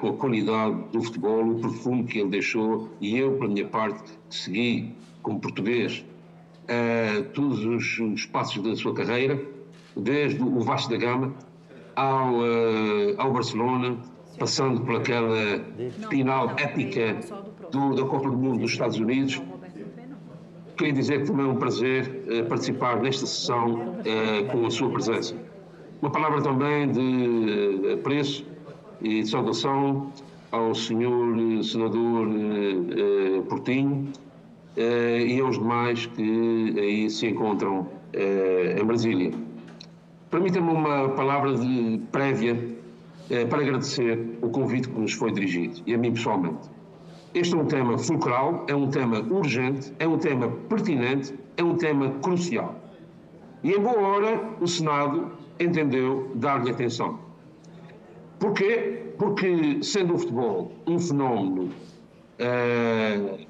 S21: com a qualidade do futebol, o perfume que ele deixou, e eu, pela minha parte, segui como português todos os passos da sua carreira, desde o Vasco da Gama ao Barcelona, passando por aquela final épica da Copa do Mundo dos Estados Unidos. Queria dizer que também é um prazer participar nesta sessão com a sua presença. Uma palavra também de apreço e de saudação ao Sr. Senador Portinho e aos demais que aí se encontram em Brasília. Permita-me uma palavra prévia para agradecer o convite que nos foi dirigido, e a mim pessoalmente. Este é um tema fulcral, é um tema urgente, é um tema pertinente, é um tema crucial. E em boa hora o Senado entendeu dar-lhe atenção. Porquê? Porque, sendo o futebol um fenómeno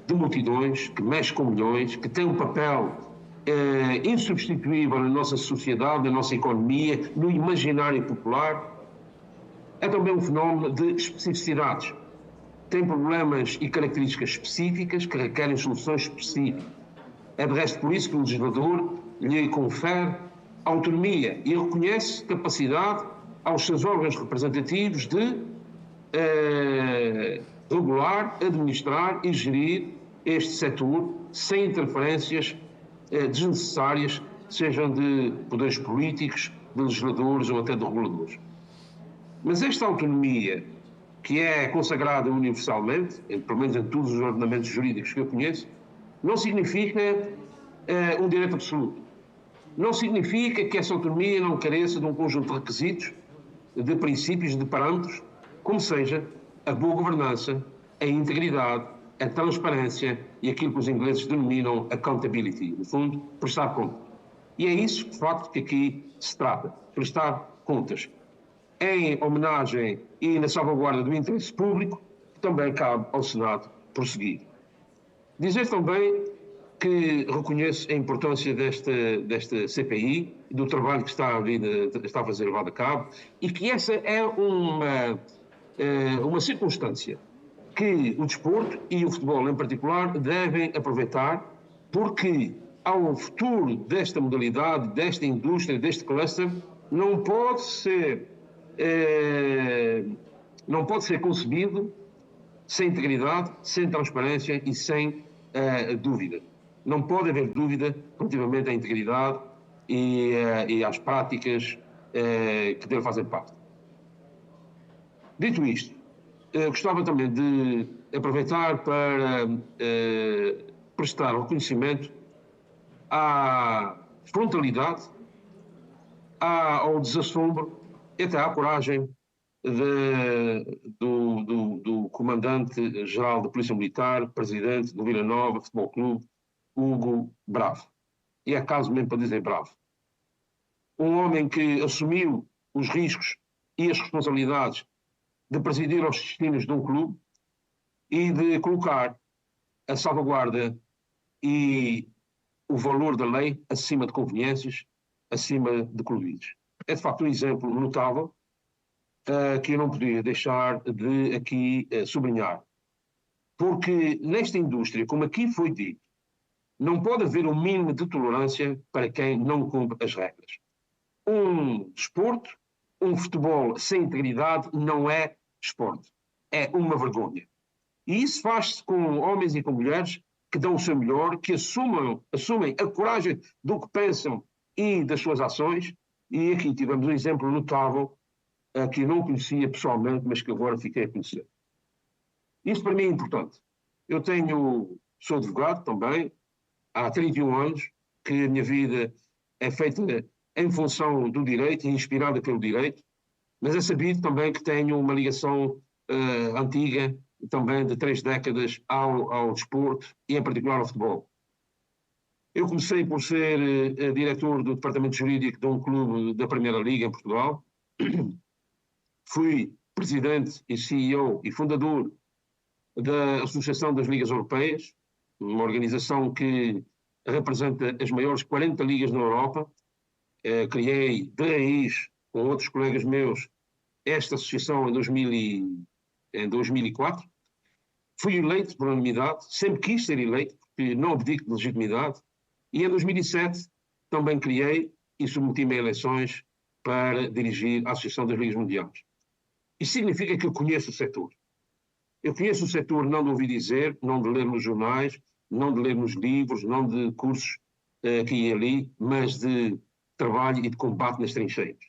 S21: de multidões, que mexe com milhões, que tem um papel insubstituível na nossa sociedade, na nossa economia, no imaginário popular, é também um fenómeno de especificidades. Tem problemas e características específicas que requerem soluções específicas. É de resto por isso que o legislador lhe confere autonomia e reconhece capacidade aos seus órgãos representativos de regular, administrar e gerir este setor sem interferências desnecessárias, sejam de poderes políticos, de legisladores ou até de reguladores. Mas esta autonomia, que é consagrada universalmente, pelo menos em todos os ordenamentos jurídicos que eu conheço, não significa um direito absoluto. Não significa que essa autonomia não careça de um conjunto de requisitos, de princípios, de parâmetros, como seja a boa governança, a integridade, a transparência e aquilo que os ingleses denominam accountability, no fundo, prestar contas. E é isso, de facto, que aqui se trata, prestar contas. Em homenagem e na salvaguarda do interesse público, também cabe ao Senado prosseguir. Dizer também que reconheço a importância desta CPI, do trabalho que está a fazer levado a cabo, e que essa é uma circunstância que o desporto e o futebol em particular devem aproveitar, porque ao futuro desta modalidade, desta indústria, deste cluster, não pode ser concebido sem integridade, sem transparência e sem dúvida. Não pode haver dúvida relativamente à integridade e às práticas que dele fazem parte. Dito isto, gostava também de aproveitar para prestar reconhecimento à frontalidade, ao desassombro e até à coragem do comandante-geral da Polícia Militar, presidente do Vila Nova Futebol Clube, Hugo Bravo. E é caso mesmo para dizer bravo. Um homem que assumiu os riscos e as responsabilidades de presidir aos destinos de um clube e de colocar a salvaguarda e o valor da lei acima de conveniências, acima de clubistas. É de facto um exemplo notável que eu não podia deixar de aqui sublinhar. Porque nesta indústria, como aqui foi dito, não pode haver um mínimo de tolerância para quem não cumpre as regras. Um desporto, um futebol sem integridade não é desporto. É uma vergonha. E isso faz-se com homens e com mulheres que dão o seu melhor, que assumem a coragem do que pensam e das suas ações. E aqui tivemos um exemplo notável, que eu não conhecia pessoalmente, mas que agora fiquei a conhecer. Isto para mim é importante. Eu sou advogado também, há 31 anos, que a minha vida é feita em função do direito e inspirada pelo direito, mas é sabido também que tenho uma ligação antiga, também de 3 décadas, ao desporto e em particular ao futebol. Eu comecei por ser diretor do departamento jurídico de um clube da Primeira Liga em Portugal. Fui presidente e CEO e fundador da Associação das Ligas Europeias, uma organização que representa as maiores 40 ligas na Europa. Criei de raiz, com outros colegas meus, esta associação em 2004. Fui eleito por unanimidade, sempre quis ser eleito, porque não abdico de legitimidade. E em 2007 também criei e submeti-me a eleições para dirigir a Associação das Ligas Mundiais. Isso significa que eu conheço o setor. Eu conheço o setor não de ouvir dizer, não de ler nos jornais, não de ler nos livros, não de cursos aqui e ali, mas de trabalho e de combate nas trincheiras.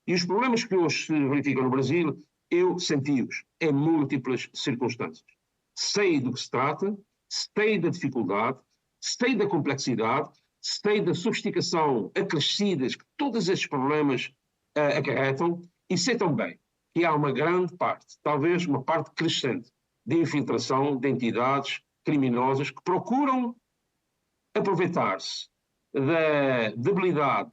S21: E os problemas que hoje se verificam no Brasil, eu senti-os em múltiplas circunstâncias. Sei do que se trata, sei da dificuldade, sei da complexidade, sei da sofisticação acrescidas que todos estes problemas acarretam, e sei também que há uma grande parte, talvez uma parte crescente, de infiltração de entidades criminosas que procuram aproveitar-se da debilidade,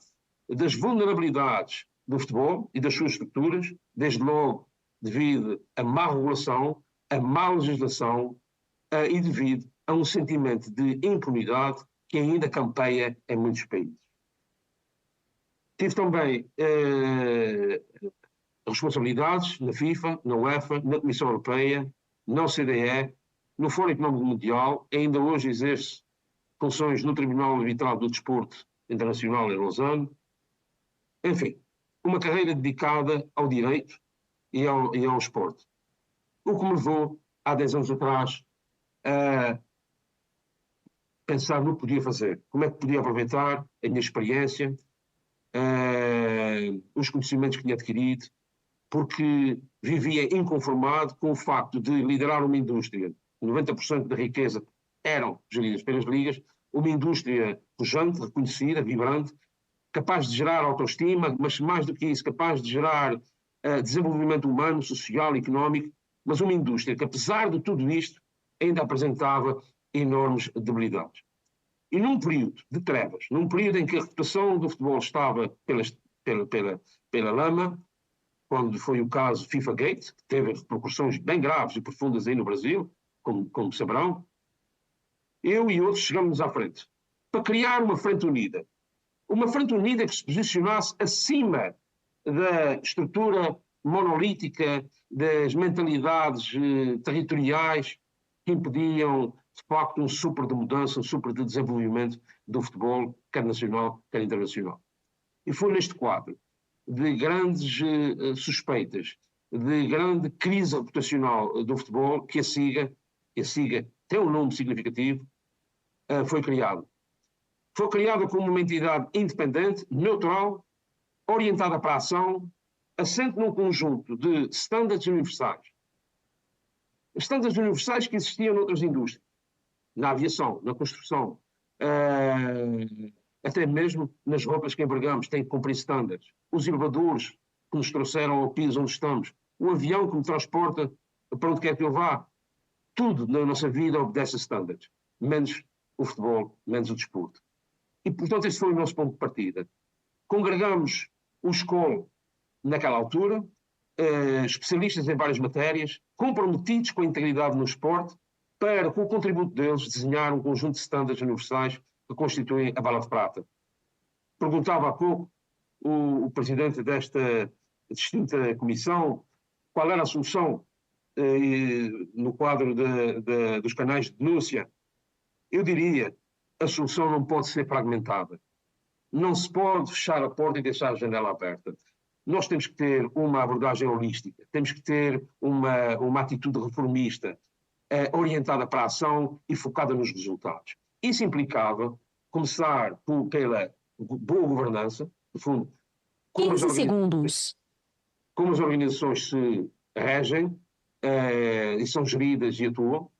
S21: das vulnerabilidades do futebol e das suas estruturas, desde logo devido à má regulação, à má legislação e devido a um sentimento de impunidade que ainda campeia em muitos países. Tive também responsabilidades na FIFA, na UEFA, na Comissão Europeia, na OCDE, no Fórum Económico Mundial, ainda hoje exerço funções no Tribunal Arbitral do Desporto Internacional em Lausanne. Enfim, uma carreira dedicada ao direito e ao esporte. O que me levou, há 10 anos atrás, a pensar no que podia fazer, como é que podia aproveitar a minha experiência, os conhecimentos que tinha adquirido, porque vivia inconformado com o facto de liderar uma indústria, 90% da riqueza eram geridas pelas ligas, uma indústria pujante, reconhecida, vibrante, capaz de gerar autoestima, mas mais do que isso, capaz de gerar desenvolvimento humano, social e económico, mas uma indústria que, apesar de tudo isto, ainda apresentava enormes debilidades. E num período de trevas, num período em que a reputação do futebol estava pela lama, quando foi o caso FIFA Gate, que teve repercussões bem graves e profundas aí no Brasil, como saberão, eu e outros chegamos à frente, para criar uma frente unida. Uma frente unida que se posicionasse acima da estrutura monolítica, das mentalidades territoriais que impediam, de facto, um super de mudança, um super de desenvolvimento do futebol, quer nacional, quer internacional. E foi neste quadro de grandes suspeitas, de grande crise reputacional do futebol, que a SIGA tem um nome significativo, foi criado. Foi criada como uma entidade independente, neutral, orientada para a ação, assente num conjunto de estándares universais. Estándares universais que existiam noutras indústrias, na aviação, na construção, até mesmo nas roupas que empreguemos, tem que cumprir estándares. Os elevadores que nos trouxeram ao piso onde estamos, o avião que me transporta para onde quer que eu vá, tudo na nossa vida obedece a estándares, menos o futebol, menos o desporto. E, portanto, esse foi o nosso ponto de partida. Congregamos o SCOL naquela altura, especialistas em várias matérias, comprometidos com a integridade no esporte, para, com o contributo deles, desenhar um conjunto de estándares universais que constituem a bala de prata. Perguntava há pouco o presidente desta distinta comissão qual era a solução no quadro dos canais de denúncia. Eu diria, a solução não pode ser fragmentada. Não se pode fechar a porta e deixar a janela aberta. Nós temos que ter uma abordagem holística, temos que ter uma atitude reformista. orientada para a ação e focada nos resultados. Isso implicava começar pela boa governança, no fundo,
S15: 15 segundos.
S21: Como as organizações se regem e são geridas e atuam,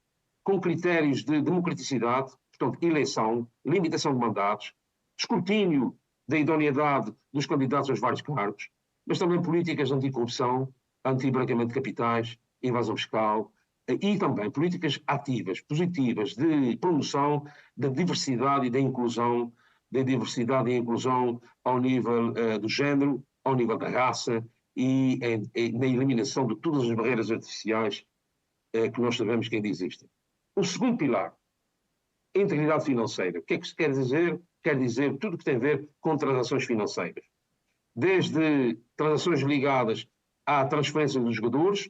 S21: com critérios de democraticidade, portanto, eleição, limitação de mandatos, escrutínio da idoneidade dos candidatos aos vários cargos, mas também políticas de anticorrupção, anti-branqueamento de capitais, invasão fiscal, e também políticas ativas, positivas, de promoção da diversidade e da inclusão, ao nível do género, ao nível da raça e na eliminação de todas as barreiras artificiais que nós sabemos que ainda existem. O segundo pilar, integridade financeira. O que é que isto quer dizer? Quer dizer tudo o que tem a ver com transações financeiras. Desde transações ligadas à transferência dos jogadores,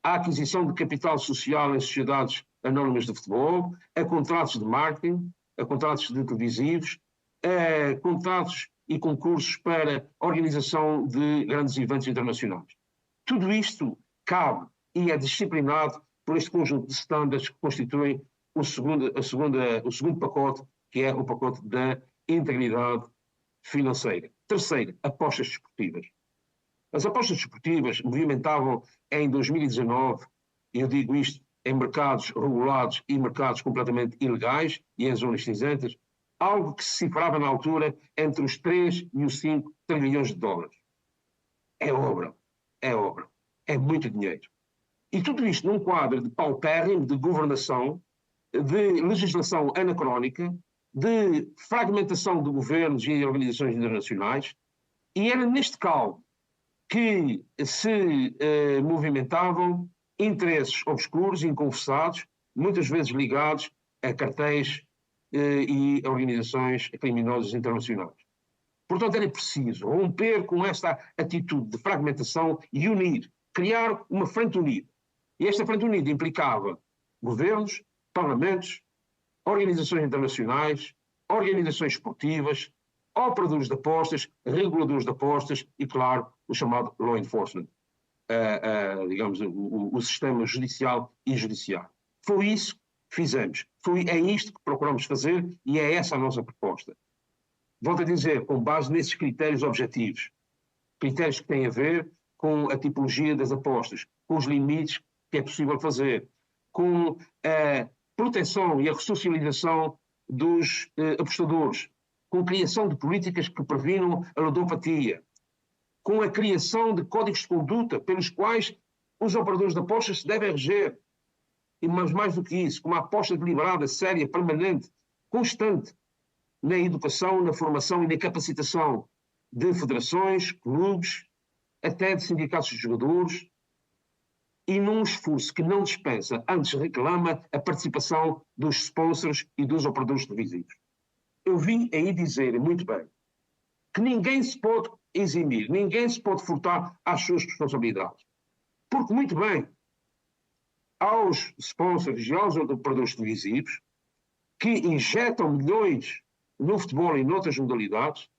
S21: à aquisição de capital social em sociedades anónimas de futebol, a contratos de marketing, a contratos de televisivos, a contratos e concursos para organização de grandes eventos internacionais. Tudo isto cabe e é disciplinado por este conjunto de standards que constituem o segundo pacote, que é o pacote da integridade financeira. Terceiro, apostas desportivas. As apostas desportivas movimentavam em 2019, e eu digo isto, em mercados regulados e mercados completamente ilegais e em zonas cinzentas, algo que se cifrava na altura entre os 3 e os 5 trilhões de dólares. É obra, é muito dinheiro. E tudo isto num quadro de paupérrimo, de governação, de legislação anacrónica, de fragmentação de governos e organizações internacionais, e era neste caldo que se movimentavam interesses obscuros, inconfessados, muitas vezes ligados a cartéis e organizações criminosas internacionais. Portanto, era preciso romper com esta atitude de fragmentação e unir, criar uma frente unida. E esta frente unida implicava governos, parlamentos, organizações internacionais, organizações esportivas, operadores de apostas, reguladores de apostas e, claro, o chamado law enforcement, digamos, o sistema judicial e judiciário. Foi isso que fizemos. É isto que procuramos fazer e é essa a nossa proposta. Volto a dizer, com base nesses critérios objetivos, critérios que têm a ver com a tipologia das apostas, com os limites que é possível fazer, com a proteção e a ressocialização dos apostadores, com a criação de políticas que previnam a ludopatia, com a criação de códigos de conduta pelos quais os operadores de apostas se devem reger, mas mais do que isso, com uma aposta deliberada, séria, permanente, constante, na educação, na formação e na capacitação de federações, clubes, até de sindicatos de jogadores, e num esforço que não dispensa, antes reclama a participação dos sponsors e dos operadores televisivos. Eu vim aí dizer, muito bem, que ninguém se pode eximir, ninguém se pode furtar às suas responsabilidades. Porque, muito bem, aos sponsors e aos operadores televisivos, que injetam milhões no futebol e noutras modalidades,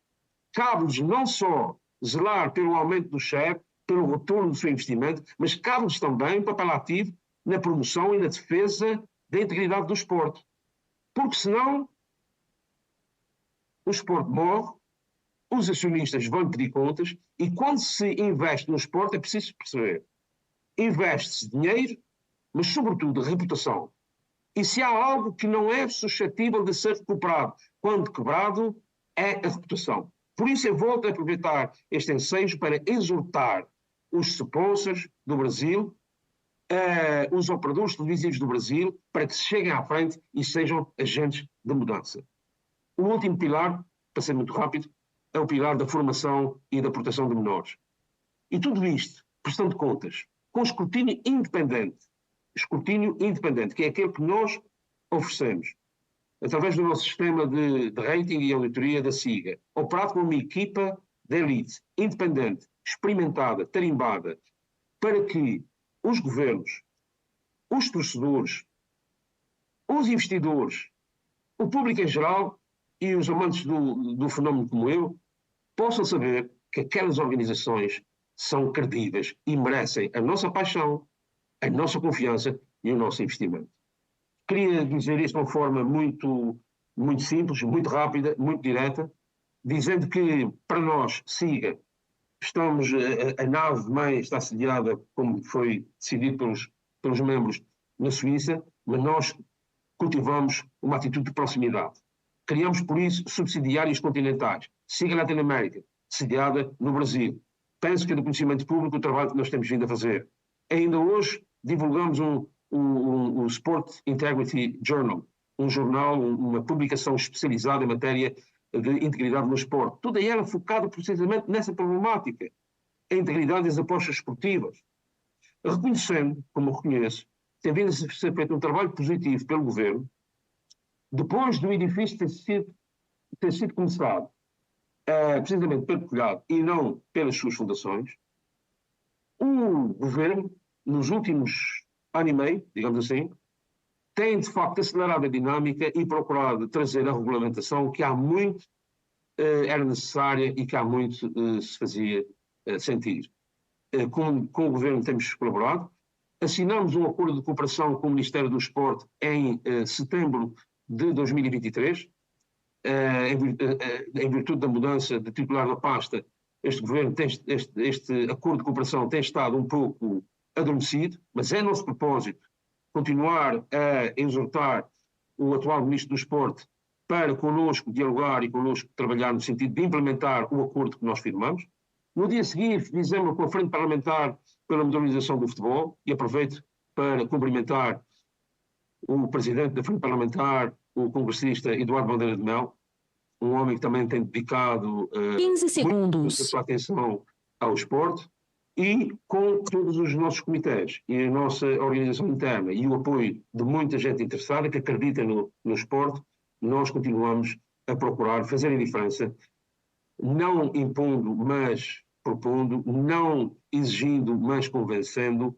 S21: cabe-lhes não só zelar pelo aumento do share, pelo retorno do seu investimento, mas cabe-lhes também um papel ativo na promoção e na defesa da integridade do esporte. Porque senão o esporte morre, os acionistas vão pedir contas e quando se investe no esporte é preciso perceber. Investe-se dinheiro, mas sobretudo reputação. E se há algo que não é suscetível de ser recuperado quando quebrado, é a reputação. Por isso eu volto a aproveitar este ensejo para exortar os sponsors do Brasil, os operadores televisivos do Brasil, para que se cheguem à frente e sejam agentes de mudança. O último pilar, para ser muito rápido, é o pilar da formação e da proteção de menores. E tudo isto, prestando contas, com escrutínio independente, que é aquele que nós oferecemos, através do nosso sistema de rating e auditoria da SIGA, operado como uma equipa de elite, independente, experimentada, tarimbada, para que os governos, os torcedores, os investidores, o público em geral e os amantes do fenómeno como eu, possam saber que aquelas organizações são credíveis e merecem a nossa paixão, a nossa confiança e o nosso investimento. Queria dizer isto de uma forma muito simples, muito rápida, muito direta, dizendo que, para nós, SIGA, a nave-mãe está sediada, como foi decidido pelos membros, na Suíça, mas nós cultivamos uma atitude de proximidade. Criamos, por isso, subsidiários continentais. SIGA Latinoamérica, sediada no Brasil. Penso que é do conhecimento público o trabalho que nós temos vindo a fazer. Ainda hoje divulgamos o Sport Integrity Journal, um jornal, uma publicação especializada em matéria de integridade no esporte. Toda ela focada precisamente nessa problemática, a integridade das apostas esportivas. Reconhecendo, como reconheço, tem vindo a ser feito um trabalho positivo pelo Governo, depois do edifício ter sido começado precisamente pelo telhado e não pelas suas fundações, o Governo, nos últimos ano e meio, digamos assim, tem de facto acelerado a dinâmica e procurado trazer a regulamentação que há muito era necessária e que há muito se fazia sentir. Com o Governo temos colaborado, assinamos um acordo de cooperação com o Ministério do Desporto em setembro de 2023, em virtude da mudança de titular da pasta. Este Governo, este acordo de cooperação tem estado um pouco adormecido, mas é nosso propósito continuar a exortar o atual Ministro do Desporto para connosco dialogar e connosco trabalhar no sentido de implementar o acordo que nós firmamos. No dia seguinte, fizemos com a Frente Parlamentar pela Modernização do Futebol, e aproveito para cumprimentar o Presidente da Frente Parlamentar, o congressista Eduardo Bandeira de Mel, um homem que também tem dedicado
S15: 15 segundos.
S21: a sua atenção ao esporte, e com todos os nossos comitês e a nossa organização interna e o apoio de muita gente interessada que acredita no esporte, nós continuamos a procurar fazer a diferença, não impondo, mas propondo, não exigindo, mas convencendo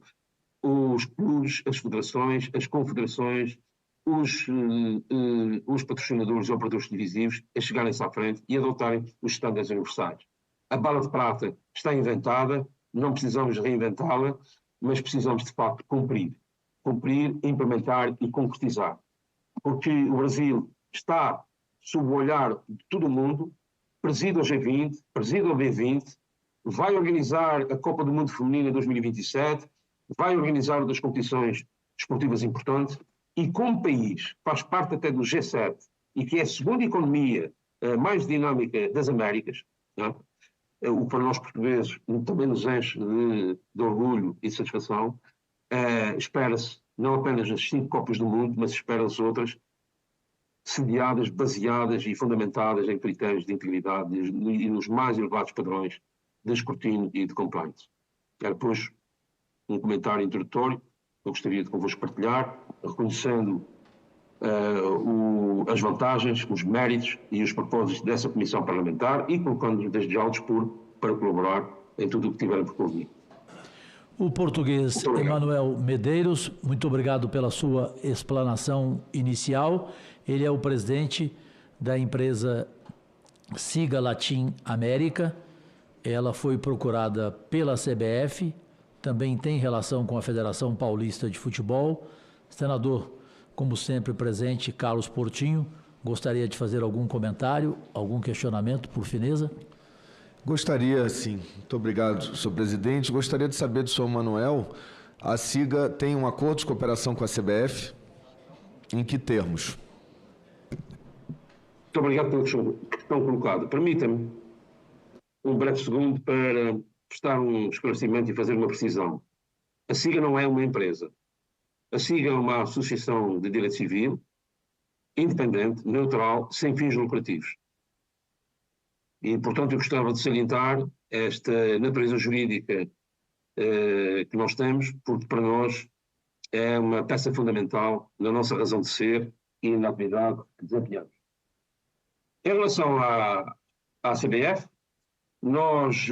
S21: os clubes, as federações, as confederações, os patrocinadores e operadores televisivos a chegarem-se à frente e adotarem os estándares universais. A bala de prata está inventada, não precisamos reinventá-la, mas precisamos de facto cumprir, implementar e concretizar. Porque o Brasil está sob o olhar de todo o mundo, preside o G20, preside o B20, vai organizar a Copa do Mundo Feminino em 2027, vai organizar outras competições desportivas importantes, e como país faz parte até do G7, e que é a segunda economia mais dinâmica das Américas, não é? O que para nós portugueses também nos enche de orgulho e de satisfação, espera-se não apenas as 5 Copas do Mundo, mas espera-se outras sediadas, baseadas e fundamentadas em critérios de integridade e nos mais elevados padrões de escrutínio e de compliance. Era, depois, um comentário introdutório que eu gostaria de convosco partilhar, reconhecendo as vantagens, os méritos e os propósitos dessa Comissão Parlamentar e colocando-nos desde já ao dispor para colaborar em tudo o que tiverem por convir.
S4: O português Emanuel Medeiros, muito obrigado pela sua explanação inicial. Ele é o presidente da empresa SIGA Latin América. Ela foi procurada pela CBF, também tem relação com a Federação Paulista de Futebol. Senador, como sempre presente, Carlos Portinho, gostaria de fazer algum comentário, algum questionamento, por fineza?
S2: Gostaria, sim. Muito obrigado, senhor presidente. Gostaria de saber do senhor Manuel, a SIGA tem um acordo de cooperação com a CBF? Em que termos?
S21: Muito obrigado pela questão colocada. Permita-me um breve segundo para prestar um esclarecimento e fazer uma precisão. A SIGA não é uma empresa. A SIGA é uma associação de direito civil, independente, neutral, sem fins lucrativos. E, portanto, eu gostava de salientar esta natureza jurídica que nós temos, porque para nós é uma peça fundamental na nossa razão de ser e na atividade que desempenhamos. Em relação à CBF, nós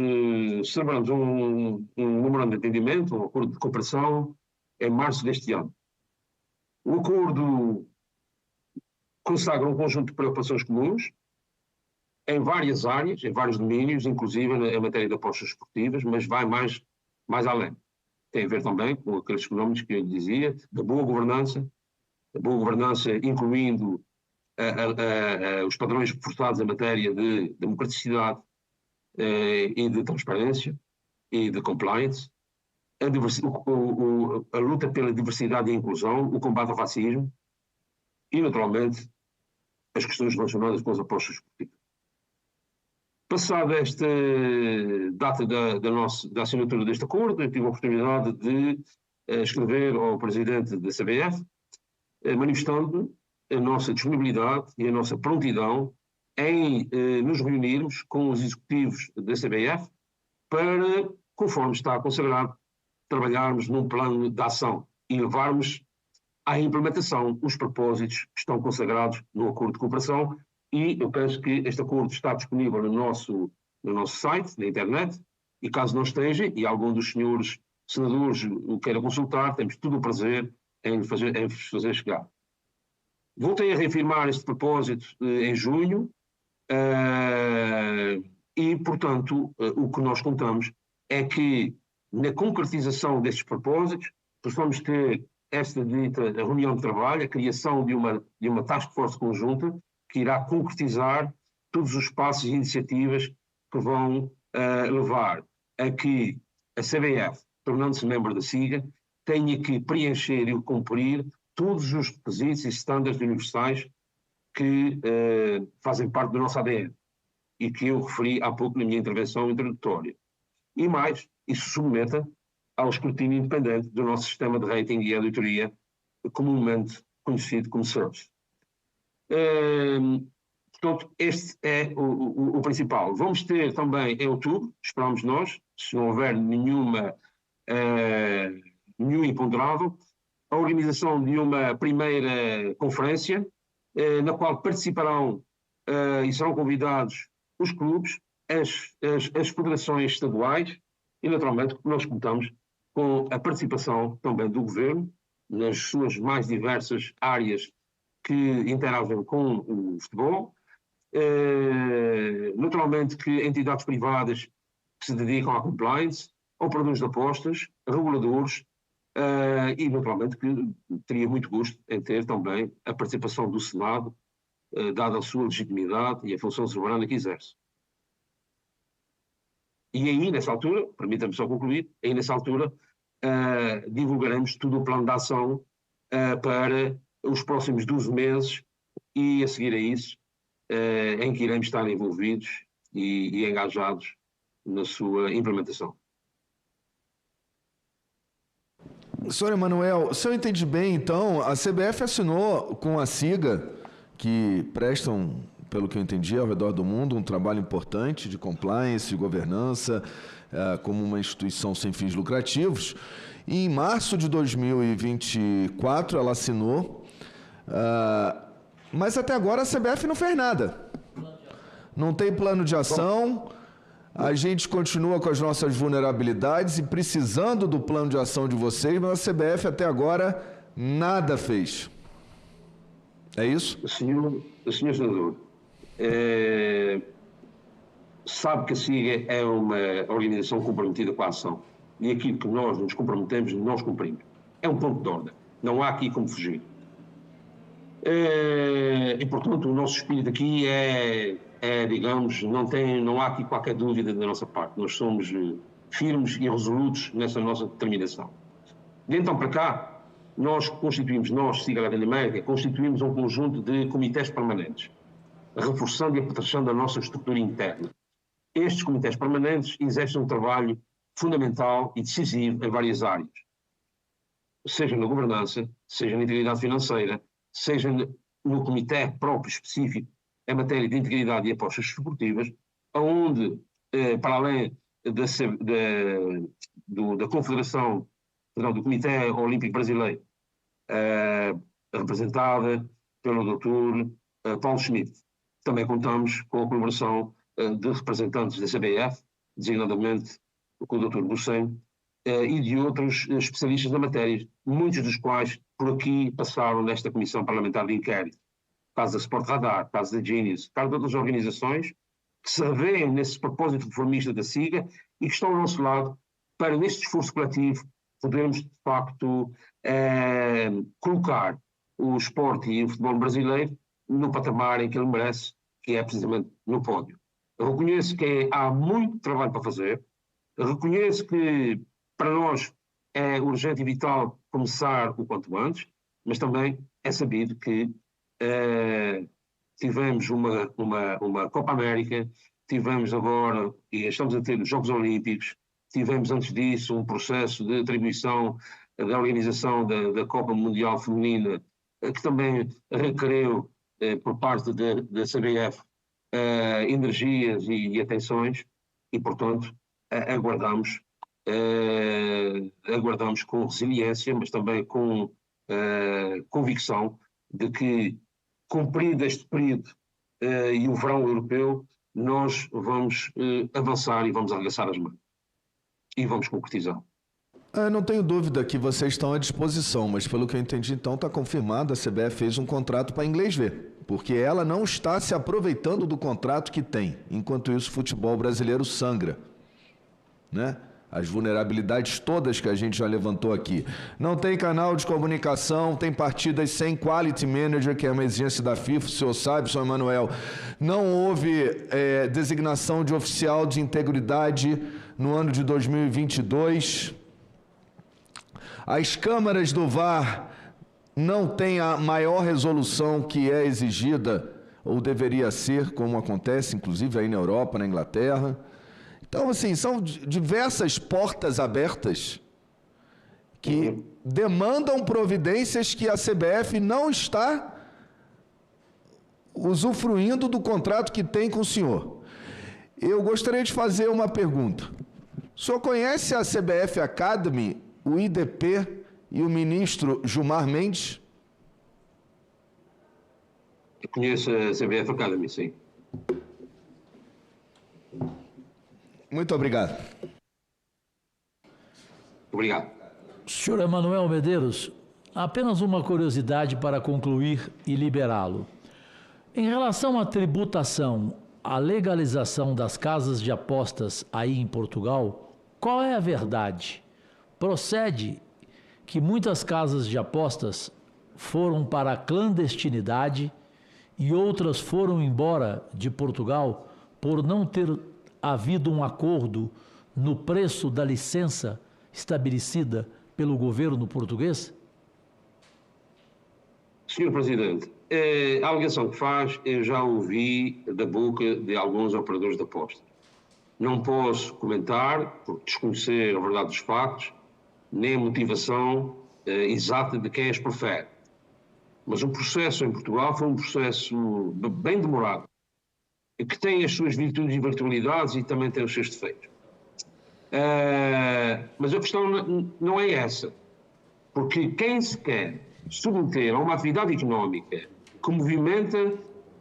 S21: celebramos um memorando de entendimento, um acordo de cooperação, em março deste ano. O acordo consagra um conjunto de preocupações comuns em várias áreas, em vários domínios, inclusive em matéria de apostas esportivas, mas vai mais além. tem a ver também com aqueles fenómenos que eu lhe dizia, da boa governança incluindo os padrões reforçados em matéria de democraticidade e de transparência e de compliance, a luta pela diversidade e inclusão, o combate ao racismo e, naturalmente, as questões relacionadas com as apostas esportivas. Passada esta data da assinatura deste acordo, eu tive a oportunidade de escrever ao presidente da CBF, manifestando a nossa disponibilidade e a nossa prontidão em nos reunirmos com os executivos da CBF para, conforme está consagrado, trabalharmos num plano de ação e levarmos à implementação os propósitos que estão consagrados no acordo de cooperação, e eu penso que este acordo está disponível no nosso site, na internet, e caso não esteja, e algum dos senhores senadores o queira consultar, temos todo o prazer em fazer chegar. Voltei a reafirmar este propósito em junho, e, portanto, o que nós contamos é que, na concretização destes propósitos, possamos ter esta dita reunião de trabalho, a criação de uma task force conjunta, que irá concretizar todos os passos e iniciativas que vão levar a que a CBF, tornando-se membro da SIGA, tenha que preencher e cumprir todos os requisitos e estándares universais que fazem parte do nosso ADN e que eu referi há pouco na minha intervenção introdutória. E mais, isso submeta ao escrutínio independente do nosso sistema de rating e auditoria, comumente conhecido como SERPS. Portanto, este é o principal. Vamos ter também em outubro, esperamos nós, se não houver nenhum imponderável, a organização de uma primeira conferência, na qual participarão e serão convidados os clubes, as federações estaduais e, naturalmente, nós contamos com a participação também do Governo, nas suas mais diversas áreas que interagem com o futebol, naturalmente que entidades privadas que se dedicam à compliance, operadores de apostas, reguladores, e naturalmente que teria muito gosto em ter também a participação do Senado, dada a sua legitimidade e a função soberana que exerce. E aí, nessa altura, permita-me só concluir, aí nessa altura divulgaremos todo o plano de ação para os próximos 12 meses e a seguir a isso, em que iremos estar envolvidos e engajados na sua implementação.
S2: Senhor Emanuel, se eu entendi bem, então, a CBF assinou com a SIGA, que prestam, pelo que eu entendi, ao redor do mundo, um trabalho importante de compliance, de governança, como uma instituição sem fins lucrativos. E em março de 2024 ela assinou, mas até agora a CBF não fez nada. Não tem plano de ação, a gente continua com as nossas vulnerabilidades e precisando do plano de ação de vocês, mas a CBF até agora nada fez. É isso?
S21: Senhor senador, sabe que a SIGA é uma organização comprometida com a ação. E aquilo que nós nos comprometemos, nós cumprimos. É um ponto de ordem. Não há aqui como fugir. E, portanto, o nosso espírito aqui digamos, não há aqui qualquer dúvida da nossa parte. Nós somos firmes e resolutos nessa nossa determinação. De então para cá, nós, SIGA Latinoamérica, constituímos um conjunto de comitês permanentes, reforçando e apetrechando a nossa estrutura interna. Estes comitês permanentes exercem um trabalho fundamental e decisivo em várias áreas, seja na governança, seja na integridade financeira, seja no comitê próprio específico em matéria de integridade e apostas esportivas, onde, para além da Confederação, do Comitê Olímpico Brasileiro, representada pelo Dr. Paulo Schmidt, também contamos com a colaboração de representantes da CBF, designadamente com o Dr. Bucem, e de outros especialistas na matéria, muitos dos quais por aqui passaram nesta Comissão Parlamentar de Inquérito. Caso da Sport Radar, caso da Genius, caso de outras organizações que se revêem nesse propósito reformista da SIGA e que estão ao nosso lado para, neste esforço coletivo, podermos, de facto, colocar o esporte e o futebol brasileiro no patamar em que ele merece, que é precisamente no pódio. Eu reconheço que há muito trabalho para fazer, eu reconheço que para nós é urgente e vital começar o quanto antes, mas também é sabido que tivemos uma Copa América, tivemos agora, e estamos a ter os Jogos Olímpicos, tivemos antes disso um processo de atribuição da organização da Copa Mundial Feminina, que também requereu, por parte da CBF, energias e atenções, e, portanto, aguardamos com resiliência, mas também com convicção de que, cumprido este período e o verão europeu, nós vamos avançar e vamos arregaçar as mãos. E vamos concretizar.
S2: Não tenho dúvida que vocês estão à disposição, mas pelo que eu entendi, então, está confirmado, a CBF fez um contrato para inglês ver, porque ela não está se aproveitando do contrato que tem. Enquanto isso, o futebol brasileiro sangra, né? As vulnerabilidades todas que a gente já levantou aqui. Não tem canal de comunicação, tem partidas sem quality manager, que é uma exigência da FIFA, o senhor sabe, senhor Emanuel. Não houve designação de oficial de integridade no ano de 2022. As câmaras do VAR não têm a maior resolução que é exigida, ou deveria ser, como acontece, inclusive, aí na Europa, na Inglaterra. Então, assim, são diversas portas abertas que demandam providências que a CBF não está usufruindo do contrato que tem com o senhor. Eu gostaria de fazer uma pergunta. O senhor conhece a CBF Academy, o IDP e o ministro Gilmar Mendes?
S21: Eu conheço a CBF Academy, sim.
S2: Muito obrigado.
S21: Obrigado.
S4: Senhor Emanuel Medeiros, apenas uma curiosidade para concluir e liberá-lo. Em relação à tributação, à legalização das casas de apostas aí em Portugal, qual é a verdade? Procede que muitas casas de apostas foram para a clandestinidade e outras foram embora de Portugal por não ter havido um acordo no preço da licença estabelecida pelo governo português?
S21: Senhor Presidente, a alegação que faz eu já ouvi da boca de alguns operadores de apostas. Não posso comentar, por desconhecer a verdade dos factos, nem a motivação exata de quem as profere. Mas o processo em Portugal foi um processo bem demorado, que tem as suas virtudes e virtualidades e também tem os seus defeitos. Mas a questão não é essa, porque quem se quer submeter a uma atividade económica que movimenta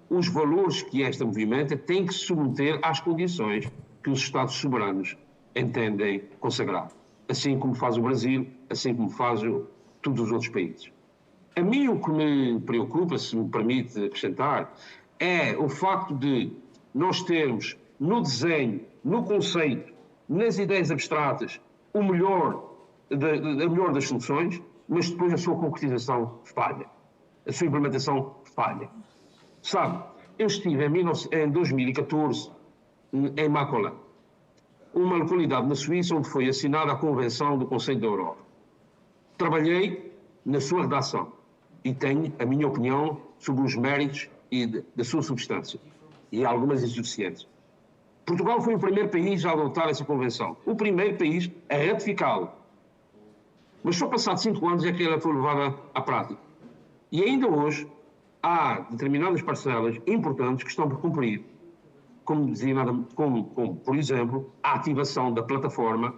S21: os valores que esta movimenta tem que se submeter às condições que os Estados soberanos entendem consagrar, assim como faz o Brasil, assim como faz todos os outros países. A mim o que me preocupa, se me permite acrescentar, é o facto de nós termos no desenho, no conceito, nas ideias abstratas, a melhor das soluções, mas depois a sua concretização falha, a sua implementação falha. Sabe, eu estive em 2014 em Macolã, uma localidade na Suíça onde foi assinada a Convenção do Conselho da Europa. Trabalhei na sua redação e tenho a minha opinião sobre os méritos e da sua substância e algumas insuficiências. Portugal foi o primeiro país a adotar essa convenção, o primeiro país a ratificá-la. Mas só passado 5 anos é que ela foi levada à prática. E ainda hoje há determinadas parcelas importantes que estão por cumprir, como, por exemplo, a ativação da plataforma,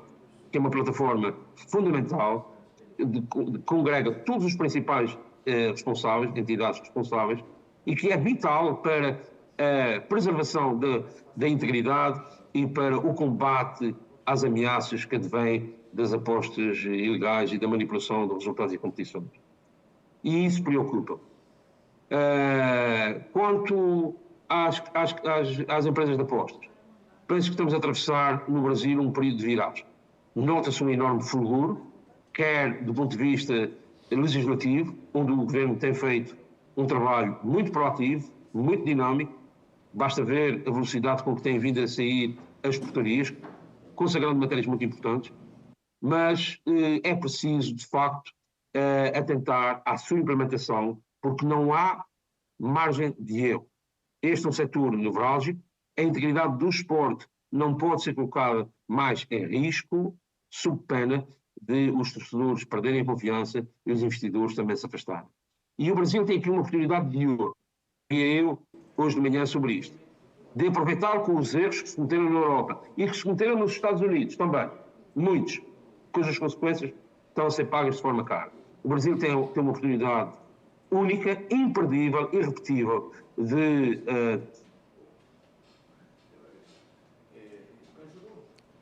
S21: que é uma plataforma fundamental, que congrega todos os principais responsáveis, entidades responsáveis, e que é vital para a preservação da integridade e para o combate às ameaças que advêm das apostas ilegais e da manipulação dos resultados e competições. E isso preocupa. Quanto às empresas de apostas, penso que estamos a atravessar no Brasil um período de viragem. Nota-se um enorme fulgor, quer do ponto de vista legislativo, onde o Governo tem feito um trabalho muito proativo, muito dinâmico. Basta ver a velocidade com que têm vindo a sair as portarias, consagrando matérias muito importantes, mas é preciso, de facto, atentar à sua implementação, porque não há margem de erro. Este é um setor nevrálgico, a integridade do esporte não pode ser colocada mais em risco, sob pena de os torcedores perderem a confiança e os investidores também se afastarem. E o Brasil tem aqui uma oportunidade de ouro, e eu, hoje de manhã, sobre isto, de aproveitar com os erros que se cometeram na Europa e que se cometeram nos Estados Unidos também, muitos, cujas consequências estão a ser pagas de forma cara. O Brasil tem uma oportunidade única, imperdível, irrepetível, de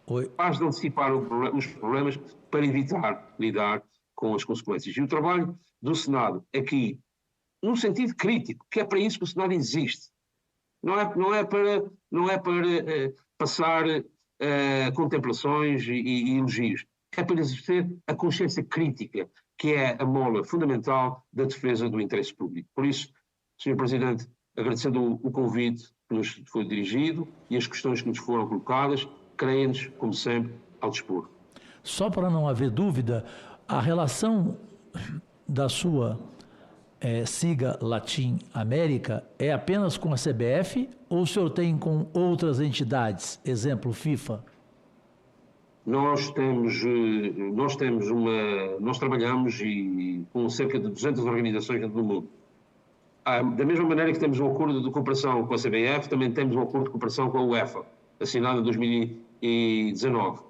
S21: capaz de antecipar os problemas para evitar lidar com as consequências. E o trabalho do Senado aqui, num sentido crítico, que é para isso que o Senado existe. Não é para passar contemplações e elogios. É para exercer a consciência crítica, que é a mola fundamental da defesa do interesse público. Por isso, Sr. Presidente, agradecendo o convite que nos foi dirigido e as questões que nos foram colocadas, creia-nos, como sempre, ao dispor.
S4: Só para não haver dúvida, a relação da sua SIGA Latin América é apenas com a CBF ou o senhor tem com outras entidades, exemplo FIFA?
S21: Nós trabalhamos com cerca de 200 organizações dentro do mundo. Da mesma maneira que temos um acordo de cooperação com a CBF, também temos um acordo de cooperação com a UEFA, assinado em 2019.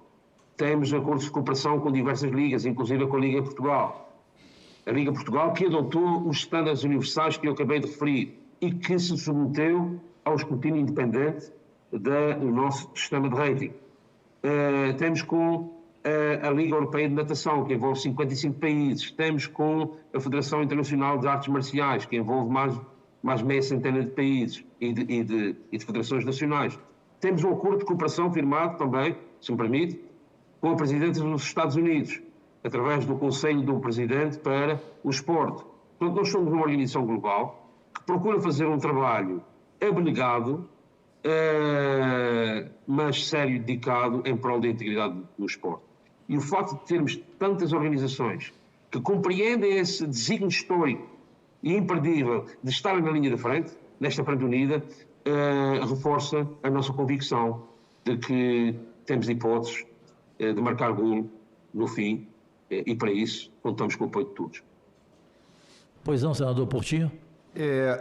S21: Temos acordos de cooperação com diversas ligas, inclusive com a Liga Portugal. A Liga Portugal que adotou os estándares universais que eu acabei de referir e que se submeteu ao escrutínio independente do nosso sistema de rating. Temos com a Liga Europeia de Natação, que envolve 55 países. Temos com a Federação Internacional de Artes Marciais, que envolve mais meia centena de países e de federações nacionais. Temos um acordo de cooperação firmado também, se me permite, com a Presidência dos Estados Unidos, através do Conselho do Presidente para o Esporte. Portanto, nós somos uma organização global que procura fazer um trabalho abnegado, mas sério, dedicado em prol da integridade do esporte. E o facto de termos tantas organizações que compreendem esse desígnio histórico e imperdível de estarem na linha da frente, nesta frente unida, reforça a nossa convicção de que temos hipóteses de marcar golo no fim, e para isso contamos com o apoio de todos.
S4: Pois não, senador Portinho?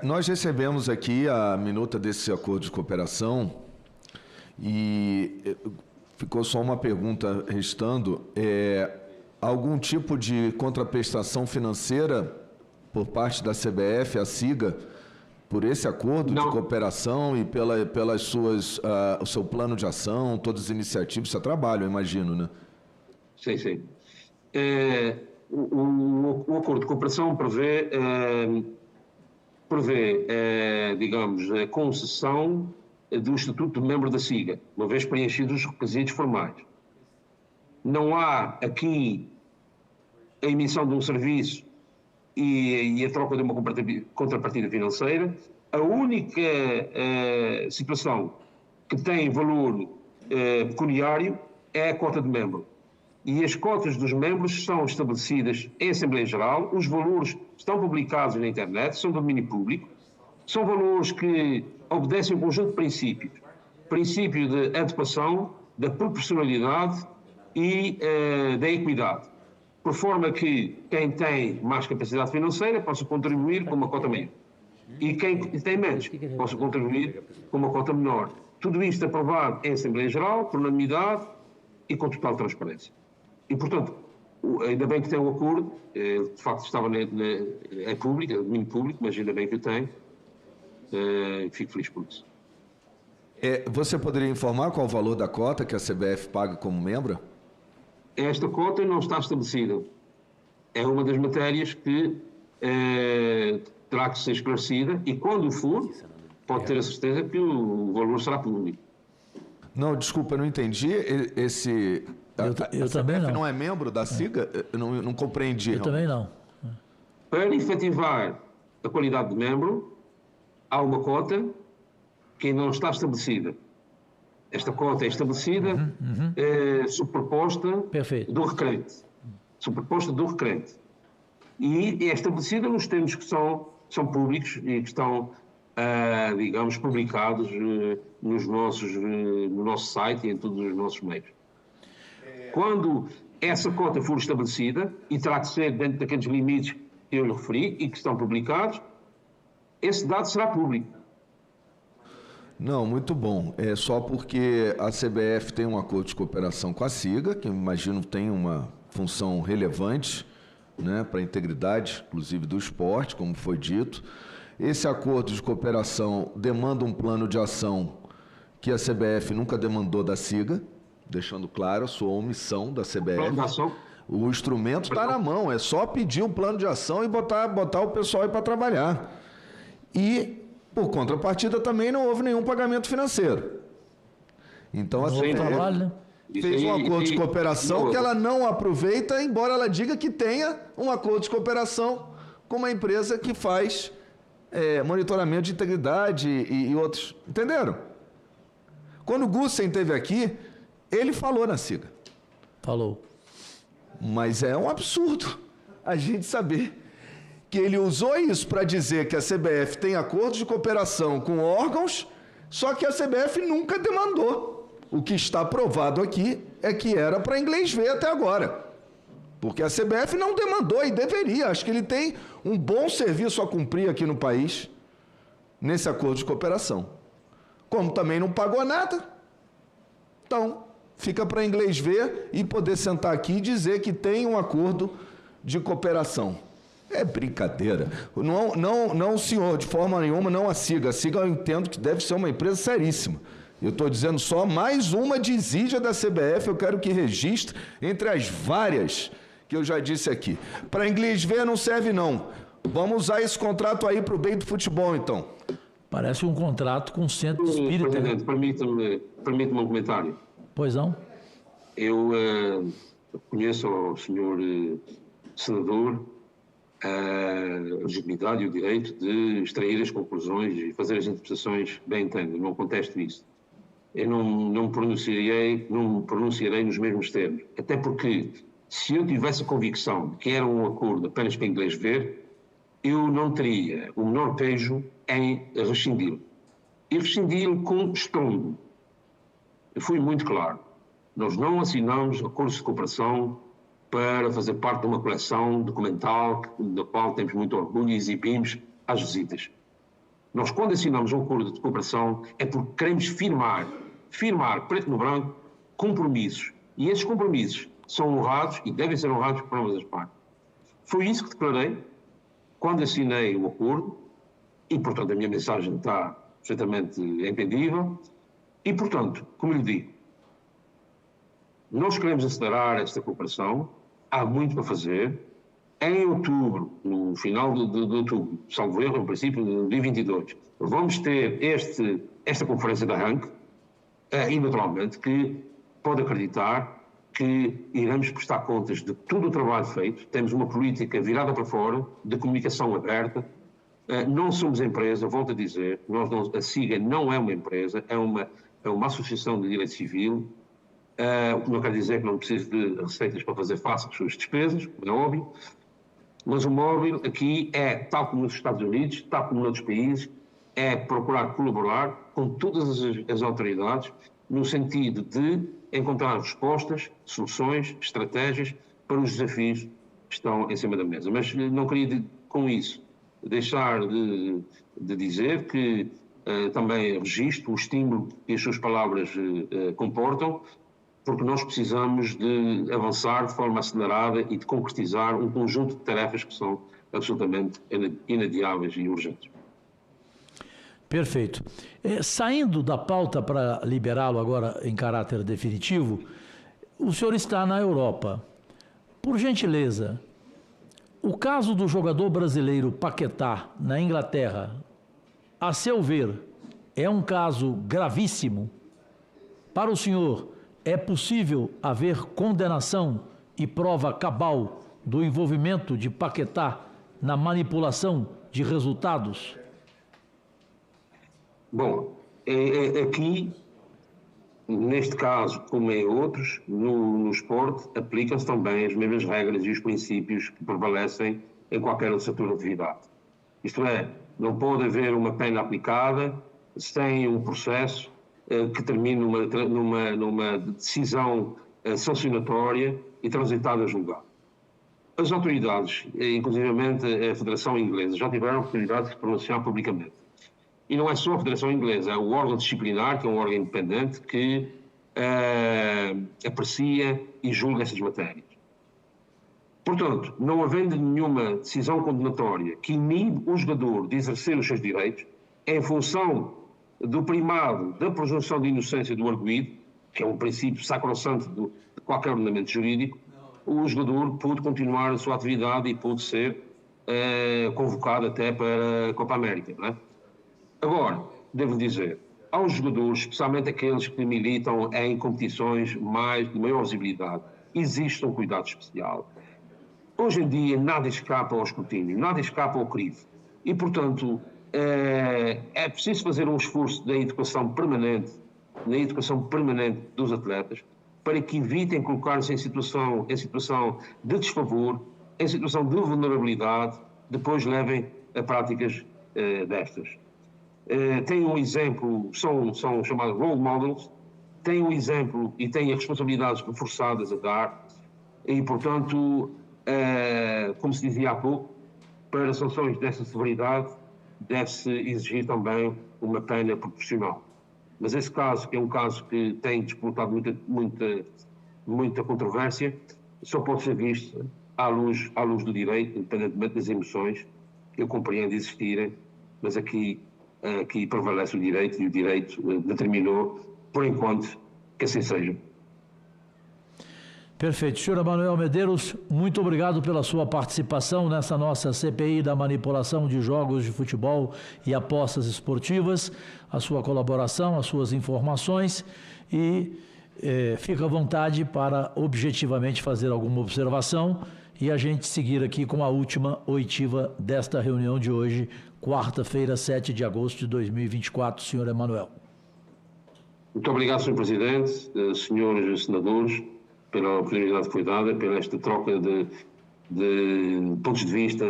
S2: Nós recebemos aqui a minuta desse acordo de cooperação e ficou só uma pergunta restando. Algum tipo de contraprestação financeira por parte da CBF, a SIGA, por esse acordo de cooperação e pelas suas, o seu plano de ação, todas as iniciativas, seu trabalho, eu imagino, né?
S21: Sim, sim. O acordo de cooperação prevê, digamos, a concessão do estatuto de membro da SIGA, uma vez preenchidos os requisitos formais. Não há aqui a emissão de um serviço e a troca de uma contrapartida financeira. A única situação que tem valor pecuniário é a cota de membro. E as cotas dos membros são estabelecidas em Assembleia Geral, os valores estão publicados na internet, são de domínio público, são valores que obedecem a um conjunto de princípios. Princípio de adequação, da proporcionalidade e da equidade, por forma que quem tem mais capacidade financeira possa contribuir com uma cota maior e quem tem menos possa contribuir com uma cota menor. Tudo isto aprovado em Assembleia Geral, por unanimidade e com total transparência. E, portanto, ainda bem que tem um acordo, de facto estava é público, é domínio público, mas ainda bem que o tem, fico feliz por isso.
S2: Você poderia informar qual o valor da cota que a CBF paga como membro?
S21: Esta cota não está estabelecida. É uma das matérias que terá que ser esclarecida e, quando for, pode ter a certeza que o valor será público.
S2: Não, desculpa, eu não entendi. A
S4: também
S2: CBF
S4: não.
S2: não é membro da SIGA? Eu não compreendi.
S4: Eu também não.
S21: Para efetivar a qualidade de membro, há uma cota que ainda não está estabelecida. Esta cota é estabelecida superposta do requerente. Superposta do requerente. E é estabelecida nos termos que são públicos e que estão, digamos, publicados no nosso site e em todos os nossos meios. Quando essa cota for estabelecida, e terá que ser dentro daqueles limites que eu lhe referi e que estão publicados, esse dado será público.
S2: Não, muito bom. É só porque a CBF tem um acordo de cooperação com a SIGA, que eu imagino tem uma função relevante, né, para a integridade, inclusive do esporte, como foi dito. Esse acordo de cooperação demanda um plano de ação que a CBF nunca demandou da SIGA, deixando claro a sua omissão da CBF. O instrumento está na mão, é só pedir um plano de ação e botar o pessoal aí para trabalhar. E, por contrapartida, também não houve nenhum pagamento financeiro. Então, a CBF fez um acordo de cooperação que ela não aproveita, embora ela diga que tenha um acordo de cooperação com uma empresa que faz monitoramento de integridade e outros. Entenderam? Quando o Gussen esteve aqui, ele falou na SIGA.
S4: Falou.
S2: Mas é um absurdo a gente saber que ele usou isso para dizer que a CBF tem acordos de cooperação com órgãos, só que a CBF nunca demandou. O que está provado aqui é que era para inglês ver até agora. Porque a CBF não demandou e deveria. Acho que ele tem um bom serviço a cumprir aqui no país, nesse acordo de cooperação. Como também não pagou nada, então fica para inglês ver e poder sentar aqui e dizer que tem um acordo de cooperação. É brincadeira. Não, senhor, de forma nenhuma, não a SIGA. A SIGA eu entendo que deve ser uma empresa seríssima. Eu estou dizendo só mais uma desídia da CBF, eu quero que registre entre as várias que eu já disse aqui. Para inglês ver não serve não. Vamos usar esse contrato aí para o bem do futebol, então.
S4: Parece um contrato com o centro espírita.
S21: Presidente, permite-me um comentário.
S4: Pois não.
S21: Eu conheço ao senhor senador a legitimidade e o direito de extrair as conclusões e fazer as interpretações bem entendo, não contesto isso. Eu não pronunciarei nos mesmos termos, até porque se eu tivesse a convicção de que era um acordo apenas para inglês ver, eu não teria o menor pejo em rescindi-lo. E rescindi-lo com estrondo. Eu fui muito claro. Nós não assinamos acordos de cooperação para fazer parte de uma coleção documental da qual temos muito orgulho e exibimos às visitas. Nós, quando assinamos um acordo de cooperação, é porque queremos firmar preto no branco, compromissos. E esses compromissos são honrados e devem ser honrados por ambas as partes. Foi isso que declarei quando assinei o acordo e, portanto, a minha mensagem está perfeitamente entendível. E, portanto, como lhe digo, nós queremos acelerar esta cooperação, há muito para fazer. Em outubro, no final de outubro, salvo erro, no princípio do dia 22, vamos ter esta conferência de arranque e, naturalmente, que pode acreditar que iremos prestar contas de todo o trabalho feito. Temos uma política virada para fora, de comunicação aberta. Não somos empresa, volto a dizer, a SIGA não é uma empresa, é uma associação de direito civil. O que não quer dizer que não precise de receitas para fazer face às suas despesas, é óbvio. Mas o móvel aqui é, tal como nos Estados Unidos, tal como noutros países, é procurar colaborar com todas as autoridades no sentido de encontrar respostas, soluções, estratégias para os desafios que estão em cima da mesa. Mas não queria, com isso, deixar de dizer que também registro o estímulo que as suas palavras comportam, porque nós precisamos de avançar de forma acelerada e de concretizar um conjunto de tarefas que são absolutamente inadiáveis e urgentes.
S4: Perfeito. Saindo da pauta para liberá-lo agora em caráter definitivo, o senhor está na Europa. Por gentileza, o caso do jogador brasileiro Paquetá, na Inglaterra, a seu ver, é um caso gravíssimo? Para o senhor, é possível haver condenação e prova cabal do envolvimento de Paquetá na manipulação de resultados?
S21: Bom, aqui, neste caso, como em outros, no esporte, aplicam-se também as mesmas regras e os princípios que prevalecem em qualquer outro setor de atividade. Isto é, não pode haver uma pena aplicada sem um processo que termine numa decisão sancionatória e transitada a julgado. As autoridades, inclusivamente a Federação Inglesa, já tiveram a oportunidade de se pronunciar publicamente. E não é só a Federação Inglesa, é o órgão disciplinar, que é um órgão independente, que aprecia e julga essas matérias. Portanto, não havendo nenhuma decisão condenatória que inibe o jogador de exercer os seus direitos, em função do primado da presunção de inocência do arguido, que é um princípio sacrossanto de qualquer ordenamento jurídico, o jogador pôde continuar a sua atividade e pôde ser convocado até para a Copa América, não é? Agora, devo dizer, aos jogadores, especialmente aqueles que militam em competições de maior visibilidade, existe um cuidado especial. Hoje em dia, nada escapa ao escrutínio, nada escapa ao crivo. E, portanto, é preciso fazer um esforço na educação permanente dos atletas, para que evitem colocar-se em situação de desfavor, em situação de vulnerabilidade, depois levem a práticas destas. Têm um exemplo, são chamados role models, têm um exemplo e têm as responsabilidades reforçadas a dar, e, portanto, como se dizia há pouco, para sanções dessa severidade deve-se exigir também uma pena proporcional. Mas esse caso, que é um caso que tem disputado muita controvérsia, só pode ser visto à luz do direito, independentemente das emoções que eu compreendo existirem, mas aqui prevalece o direito, e o direito determinou, por enquanto, que assim seja.
S4: Perfeito. Senhor Emanuel Medeiros, muito obrigado pela sua participação nessa nossa CPI da manipulação de jogos de futebol e apostas esportivas, a sua colaboração, as suas informações, e fica à vontade para objetivamente fazer alguma observação e a gente seguir aqui com a última oitiva desta reunião de hoje, quarta-feira, 7 de agosto de 2024, senhor Emanuel.
S21: Muito obrigado, senhor Presidente, senhores senadores, pela oportunidade que foi dada, pela esta troca de pontos de vista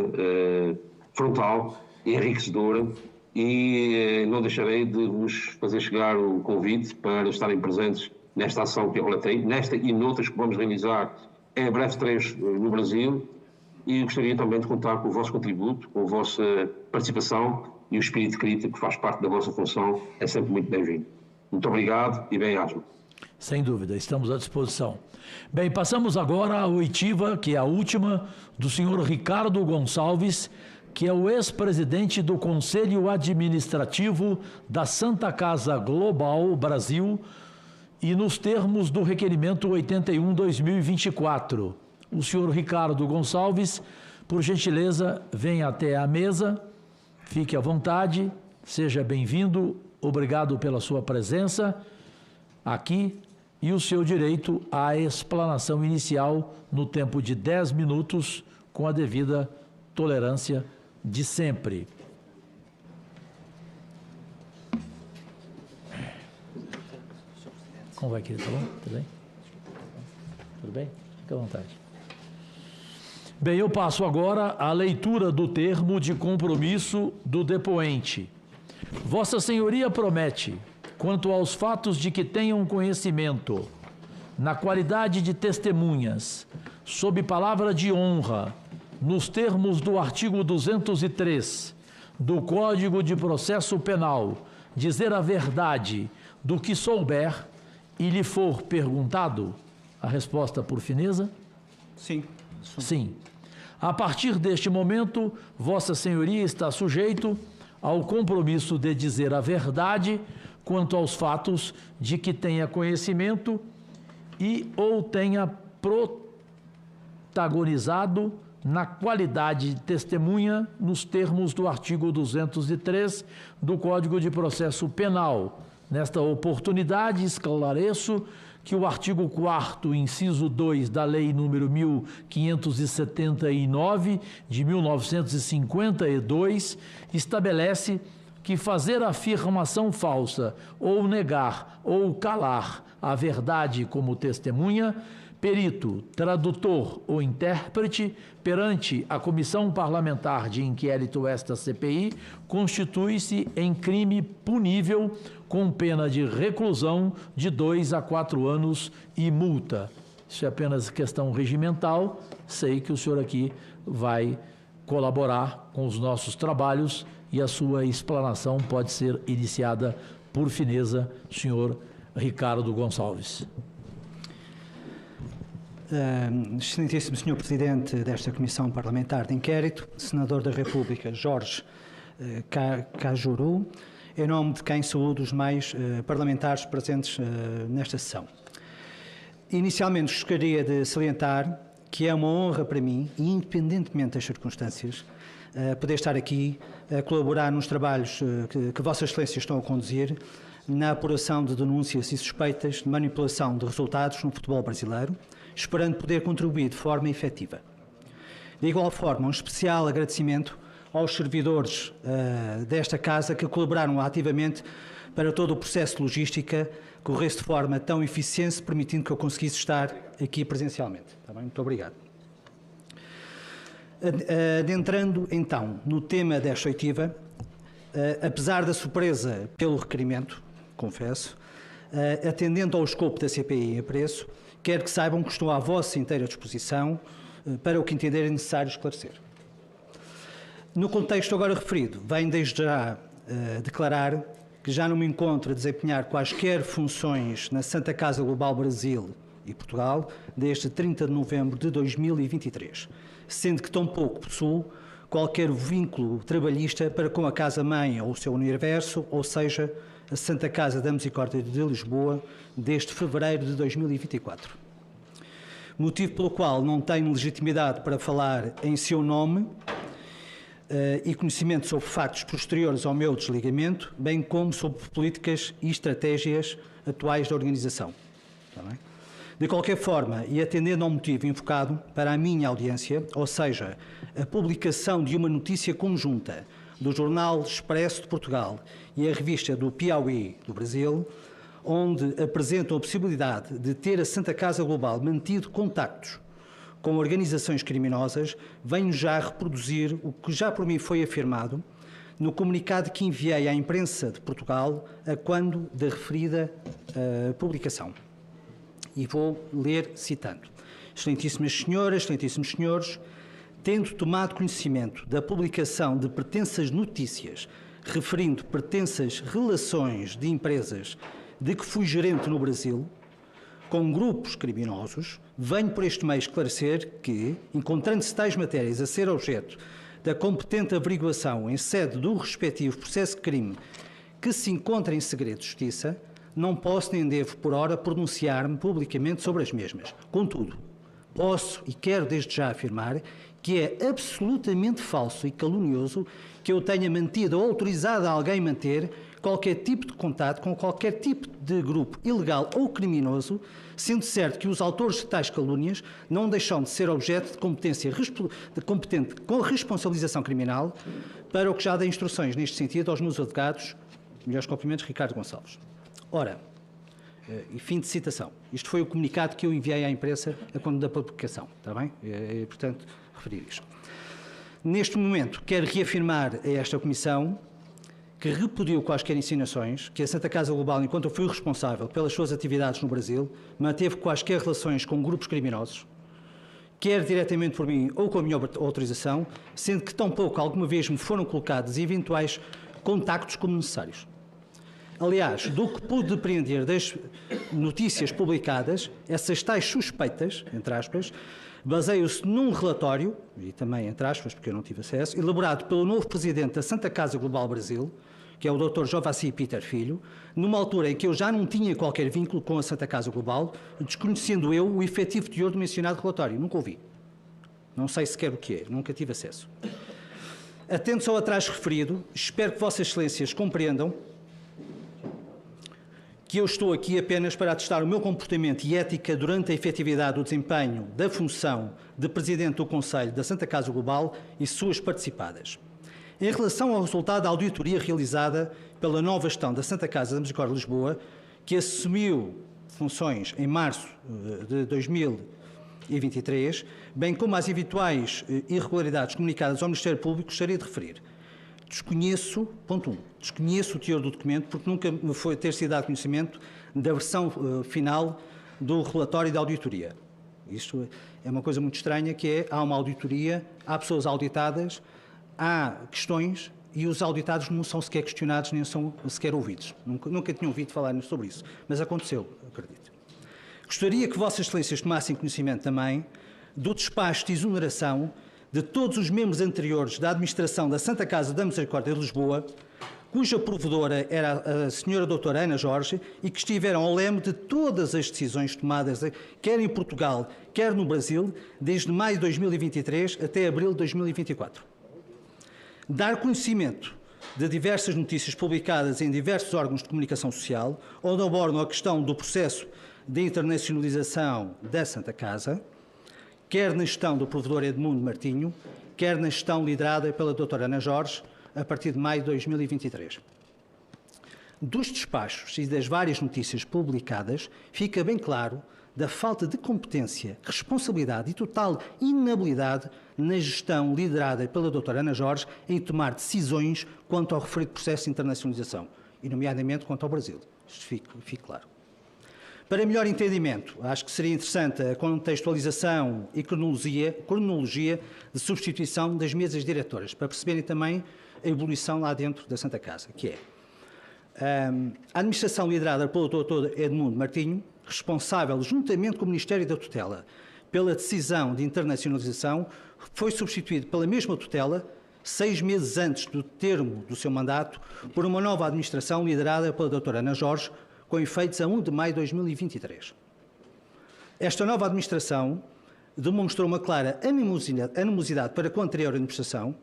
S21: frontal e enriquecedora, e não deixarei de vos fazer chegar o convite para estarem presentes nesta ação que eu relatei, nesta e noutras que vamos realizar em breve 3 no Brasil, e gostaria também de contar com o vosso contributo, com a vossa participação, e o espírito crítico que faz parte da vossa função é sempre muito bem-vindo. Muito obrigado e bem-aja.
S4: Sem dúvida, estamos à disposição. Bem, passamos agora à oitiva, que é a última, do senhor Ricardo Gonçalves, que é o ex-presidente do Conselho Administrativo da Santa Casa Global Brasil, e nos termos do requerimento 81/2024. O senhor Ricardo Gonçalves, por gentileza, venha até a mesa, fique à vontade, seja bem-vindo, obrigado pela sua presença aqui, e o seu direito à explanação inicial no tempo de 10 minutos, com a devida tolerância de sempre. Como vai, querido? Tá bom? Tudo bem? Tudo bem? Fique à vontade. Bem, eu passo agora à leitura do termo de compromisso do depoente. Vossa Senhoria promete, quanto aos fatos de que tenham conhecimento, na qualidade de testemunhas, sob palavra de honra, nos termos do artigo 203 do Código de Processo Penal, dizer a verdade do que souber e lhe for perguntado, a resposta por fineza?
S18: Sim.
S4: Sim. A partir deste momento, Vossa Senhoria está sujeito ao compromisso de dizer a verdade quanto aos fatos de que tenha conhecimento e ou tenha protagonizado na qualidade de testemunha nos termos do artigo 203 do Código de Processo Penal. Nesta oportunidade, esclareço que o artigo 4º, inciso 2 da Lei número 1579, de 1952, estabelece que fazer afirmação falsa, ou negar, ou calar a verdade como testemunha, perito, tradutor ou intérprete, perante a Comissão Parlamentar de Inquérito esta CPI, constitui-se em crime punível com pena de reclusão de 2 a 4 anos e multa. Isso é apenas questão regimental. Sei que o senhor aqui vai colaborar com os nossos trabalhos e a sua explanação pode ser iniciada por fineza, senhor Ricardo Gonçalves.
S18: Excelentíssimo Sr. Presidente desta Comissão Parlamentar de Inquérito, Senador da República Jorge Cajuru, em nome de quem saúdo os mais parlamentares presentes nesta sessão. Inicialmente gostaria de salientar que é uma honra para mim, independentemente das circunstâncias, poder estar aqui a colaborar nos trabalhos que Vossas Excelências estão a conduzir na apuração de denúncias e suspeitas de manipulação de resultados no futebol brasileiro, esperando poder contribuir de forma efetiva. De igual forma, um especial agradecimento aos servidores desta Casa que colaboraram ativamente para todo o processo de logística corresse de forma tão eficiente, permitindo que eu conseguisse estar aqui presencialmente. Tá bem? Muito obrigado. Adentrando então no tema desta oitiva, apesar da surpresa pelo requerimento, confesso, atendendo ao escopo da CPI em apreço, quero que saibam que estou à vossa inteira disposição para o que entenderem necessário esclarecer. No contexto agora referido, venho desde já declarar que já não me encontro a desempenhar quaisquer funções na Santa Casa Global Brasil e Portugal desde 30 de novembro de 2023, sendo que tampouco possuo qualquer vínculo trabalhista para com a Casa-Mãe ou o seu universo, ou seja, a Santa Casa da Misericórdia de Lisboa, desde fevereiro de 2024. Motivo pelo qual não tenho legitimidade para falar em seu nome e conhecimento sobre factos posteriores ao meu desligamento, bem como sobre políticas e estratégias atuais da organização. Está bem? De qualquer forma, e atendendo ao motivo invocado para a minha audiência, ou seja, a publicação de uma notícia conjunta do Jornal Expresso de Portugal e a revista do Piauí do Brasil, onde apresentam a possibilidade de ter a Santa Casa Global mantido contactos com organizações criminosas, venho já reproduzir o que já por mim foi afirmado no comunicado que enviei à imprensa de Portugal a quando da referida publicação. E vou ler citando. Excelentíssimas senhoras, excelentíssimos senhores, tendo tomado conhecimento da publicação de pretensas notícias referindo pretensas relações de empresas de que fui gerente no Brasil, com grupos criminosos, venho por este meio esclarecer que, encontrando-se tais matérias a ser objeto da competente averiguação em sede do respectivo processo de crime que se encontra em segredo de justiça, não posso nem devo, por hora, pronunciar-me publicamente sobre as mesmas. Contudo, posso e quero desde já afirmar que é absolutamente falso e calunioso que eu tenha mantido ou autorizado a alguém manter qualquer tipo de contato com qualquer tipo de grupo ilegal ou criminoso, sendo certo que os autores de tais calúnias não deixam de ser objeto de competência competente com responsabilização criminal, para o que já dei instruções neste sentido aos meus advogados, melhores cumprimentos, Ricardo Gonçalves. Ora, e fim de citação. Isto foi o comunicado que eu enviei à imprensa a quando da publicação, está bem? Portanto, referir isto. Neste momento, quero reafirmar a esta Comissão que repudiu quaisquer insinuações que a Santa Casa Global, enquanto eu fui responsável pelas suas atividades no Brasil, manteve quaisquer relações com grupos criminosos, quer diretamente por mim ou com a minha autorização, sendo que tampouco alguma vez me foram colocados eventuais contactos como necessários. Aliás, do que pude depreender das notícias publicadas, essas tais suspeitas, entre aspas, baseiam-se num relatório, e também entre aspas, porque eu não tive acesso, elaborado pelo novo presidente da Santa Casa Global Brasil, que é o Dr. Jovassi Peter Filho, numa altura em que eu já não tinha qualquer vínculo com a Santa Casa Global, desconhecendo eu o efetivo teor do mencionado relatório. Nunca ouvi. Não sei sequer o que é, nunca tive acesso. Atento ao atrás referido, espero que Vossas Excelências compreendam que eu estou aqui apenas para atestar o meu comportamento e ética durante a efetividade do desempenho da função de Presidente do Conselho da Santa Casa Global e suas participadas. Em relação ao resultado da auditoria realizada pela nova gestão da Santa Casa da Misericórdia de Lisboa, que assumiu funções em março de 2023, bem como as eventuais irregularidades comunicadas ao Ministério Público, gostaria de referir. Desconheço, ponto 1, desconheço o teor do documento porque nunca me foi ter sido dado conhecimento da versão final do relatório da auditoria. Isto é uma coisa muito estranha, que é, há uma auditoria, há pessoas auditadas, há questões e os auditados não são sequer questionados nem são sequer ouvidos. Nunca tinha ouvido falar sobre isso, mas aconteceu, acredito. Gostaria que Vossas Excelências tomassem conhecimento também do despacho de exoneração de todos os membros anteriores da administração da Santa Casa da Misericórdia de Lisboa, cuja provedora era a Sra. Doutora Ana Jorge e que estiveram ao leme de todas as decisões tomadas, quer em Portugal, quer no Brasil, desde maio de 2023 até abril de 2024. Dar conhecimento de diversas notícias publicadas em diversos órgãos de comunicação social, onde abordam a questão do processo de internacionalização da Santa Casa, quer na gestão do provedor Edmundo Martinho, quer na gestão liderada pela doutora Ana Jorge, a partir de maio de 2023. Dos despachos e das várias notícias publicadas, fica bem claro da falta de competência, responsabilidade e total inabilidade na gestão liderada pela doutora Ana Jorge em tomar decisões quanto ao referido processo de internacionalização, e nomeadamente quanto ao Brasil. Isto fique claro. Para melhor entendimento, acho que seria interessante a contextualização e cronologia de substituição das mesas diretoras, para perceberem também a evolução lá dentro da Santa Casa, que é a administração liderada pelo Dr. Edmundo Martinho, responsável, juntamente com o Ministério da Tutela, pela decisão de internacionalização, foi substituído pela mesma tutela, 6 meses antes do termo do seu mandato, por uma nova administração liderada pela doutora Ana Jorge, com efeitos a 1 de maio de 2023. Esta nova administração demonstrou uma clara animosidade para com a anterior administração,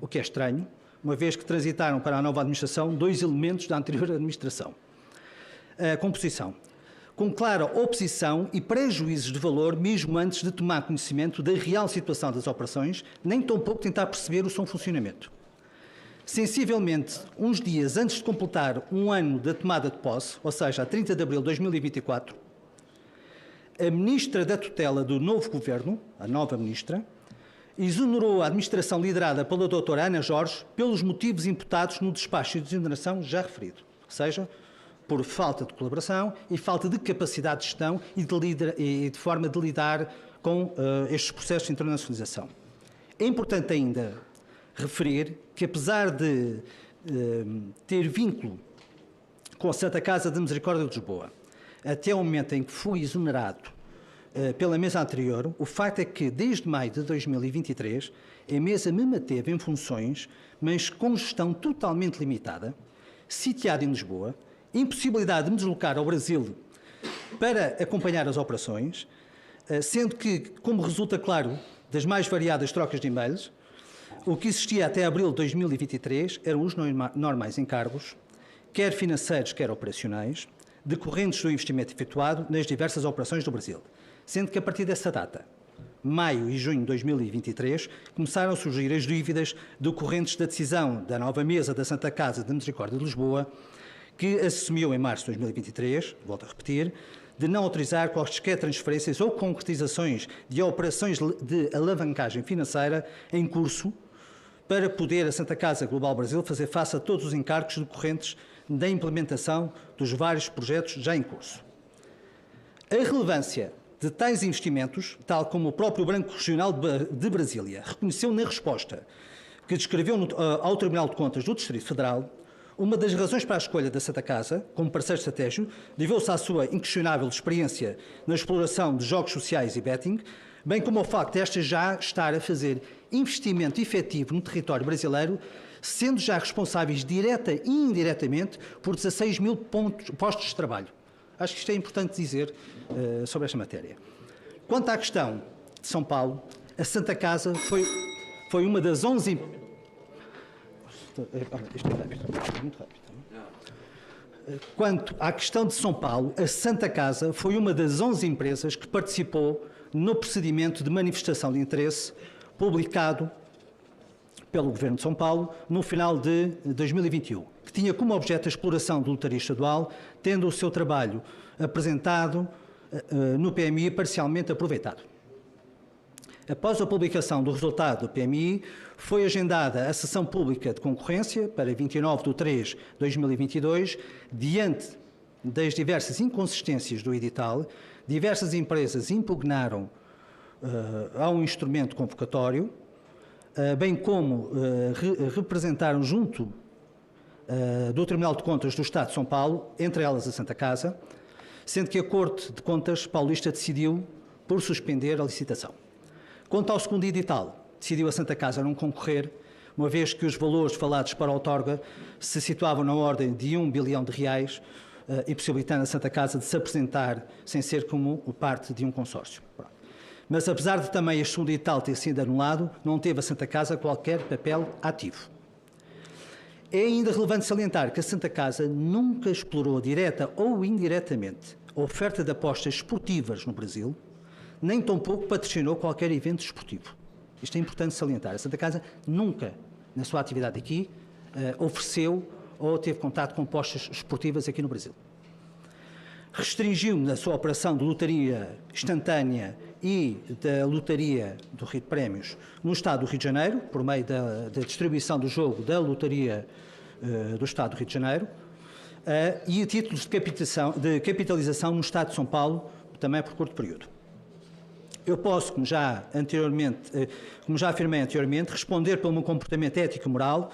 S18: o que é estranho, uma vez que transitaram para a nova administração 2 elementos da anterior administração. A composição, com clara oposição e prejuízos de valor, mesmo antes de tomar conhecimento da real situação das operações, nem tampouco tentar perceber o seu funcionamento. Sensivelmente, uns dias antes de completar um ano da tomada de posse, ou seja, a 30 de abril de 2024, a Ministra da Tutela do novo Governo, a nova Ministra, exonerou a administração liderada pela doutora Ana Jorge pelos motivos imputados no despacho de exoneração já referido, ou seja, por falta de colaboração e falta de capacidade de gestão e de forma de lidar com estes processos de internacionalização. É importante ainda referir que, apesar de ter vínculo com a Santa Casa da Misericórdia de Lisboa, até o momento em que fui exonerado pela mesa anterior, o facto é que, desde maio de 2023, a mesa me manteve em funções, mas com gestão totalmente limitada, sitiada em Lisboa, impossibilidade de me deslocar ao Brasil para acompanhar as operações, sendo que, como resulta claro das mais variadas trocas de e-mails, o que existia até abril de 2023 eram os normais encargos, quer financeiros, quer operacionais, decorrentes do investimento efetuado nas diversas operações do Brasil, sendo que a partir dessa data, maio e junho de 2023, começaram a surgir as dívidas decorrentes da decisão da nova mesa da Santa Casa da Misericórdia de Lisboa, que assumiu em março de 2023, volto a repetir, de não autorizar quaisquer transferências ou concretizações de operações de alavancagem financeira em curso para poder a Santa Casa Global Brasil fazer face a todos os encargos decorrentes da implementação dos vários projetos já em curso. A relevância de tais investimentos, tal como o próprio Banco Regional de Brasília reconheceu na resposta que descreveu ao Tribunal de Contas do Distrito Federal, uma das razões para a escolha da Santa Casa como parceiro estratégico deveu-se à sua inquestionável experiência na exploração de jogos sociais e betting, bem como ao facto de esta já estar a fazer investimento efetivo no território brasileiro, sendo já responsáveis direta e indiretamente por 16 mil postos de trabalho. Acho que isto é importante dizer sobre esta matéria. Quanto à questão de São Paulo, a Santa Casa foi uma das 11... Isto é rápido, muito rápido. Quanto à questão de São Paulo, a Santa Casa foi uma das 11 empresas que participou no procedimento de manifestação de interesse publicado pelo Governo de São Paulo no final de 2021, que tinha como objeto a exploração de lotaria estadual, tendo o seu trabalho apresentado no PMI parcialmente aproveitado. Após a publicação do resultado do PMI, foi agendada a sessão pública de concorrência para 29 de 3 de 2022, diante das diversas inconsistências do edital. Diversas empresas impugnaram ao instrumento convocatório, bem como representaram junto do Tribunal de Contas do Estado de São Paulo, entre elas a Santa Casa, sendo que a Corte de Contas paulista decidiu por suspender a licitação. Quanto ao segundo edital, decidiu a Santa Casa não concorrer, uma vez que os valores falados para a outorga se situavam na ordem de R$1 bilhão e possibilitando a Santa Casa de se apresentar sem ser como parte de um consórcio. Mas apesar de também este segundo edital ter sido anulado, não teve a Santa Casa qualquer papel ativo. É ainda relevante salientar que a Santa Casa nunca explorou direta ou indiretamente a oferta de apostas esportivas no Brasil, nem tampouco patrocinou qualquer evento esportivo. Isto é importante salientar. A Santa Casa nunca, na sua atividade aqui, ofereceu ou teve contato com apostas esportivas aqui no Brasil. Restringiu na sua operação de lotaria instantânea e da lotaria do Rio de Prémios no Estado do Rio de Janeiro, por meio da distribuição do jogo da lotaria do Estado do Rio de Janeiro, e a títulos de capitalização no Estado de São Paulo, também por curto período. Eu posso, como já afirmei anteriormente, responder pelo meu comportamento ético e moral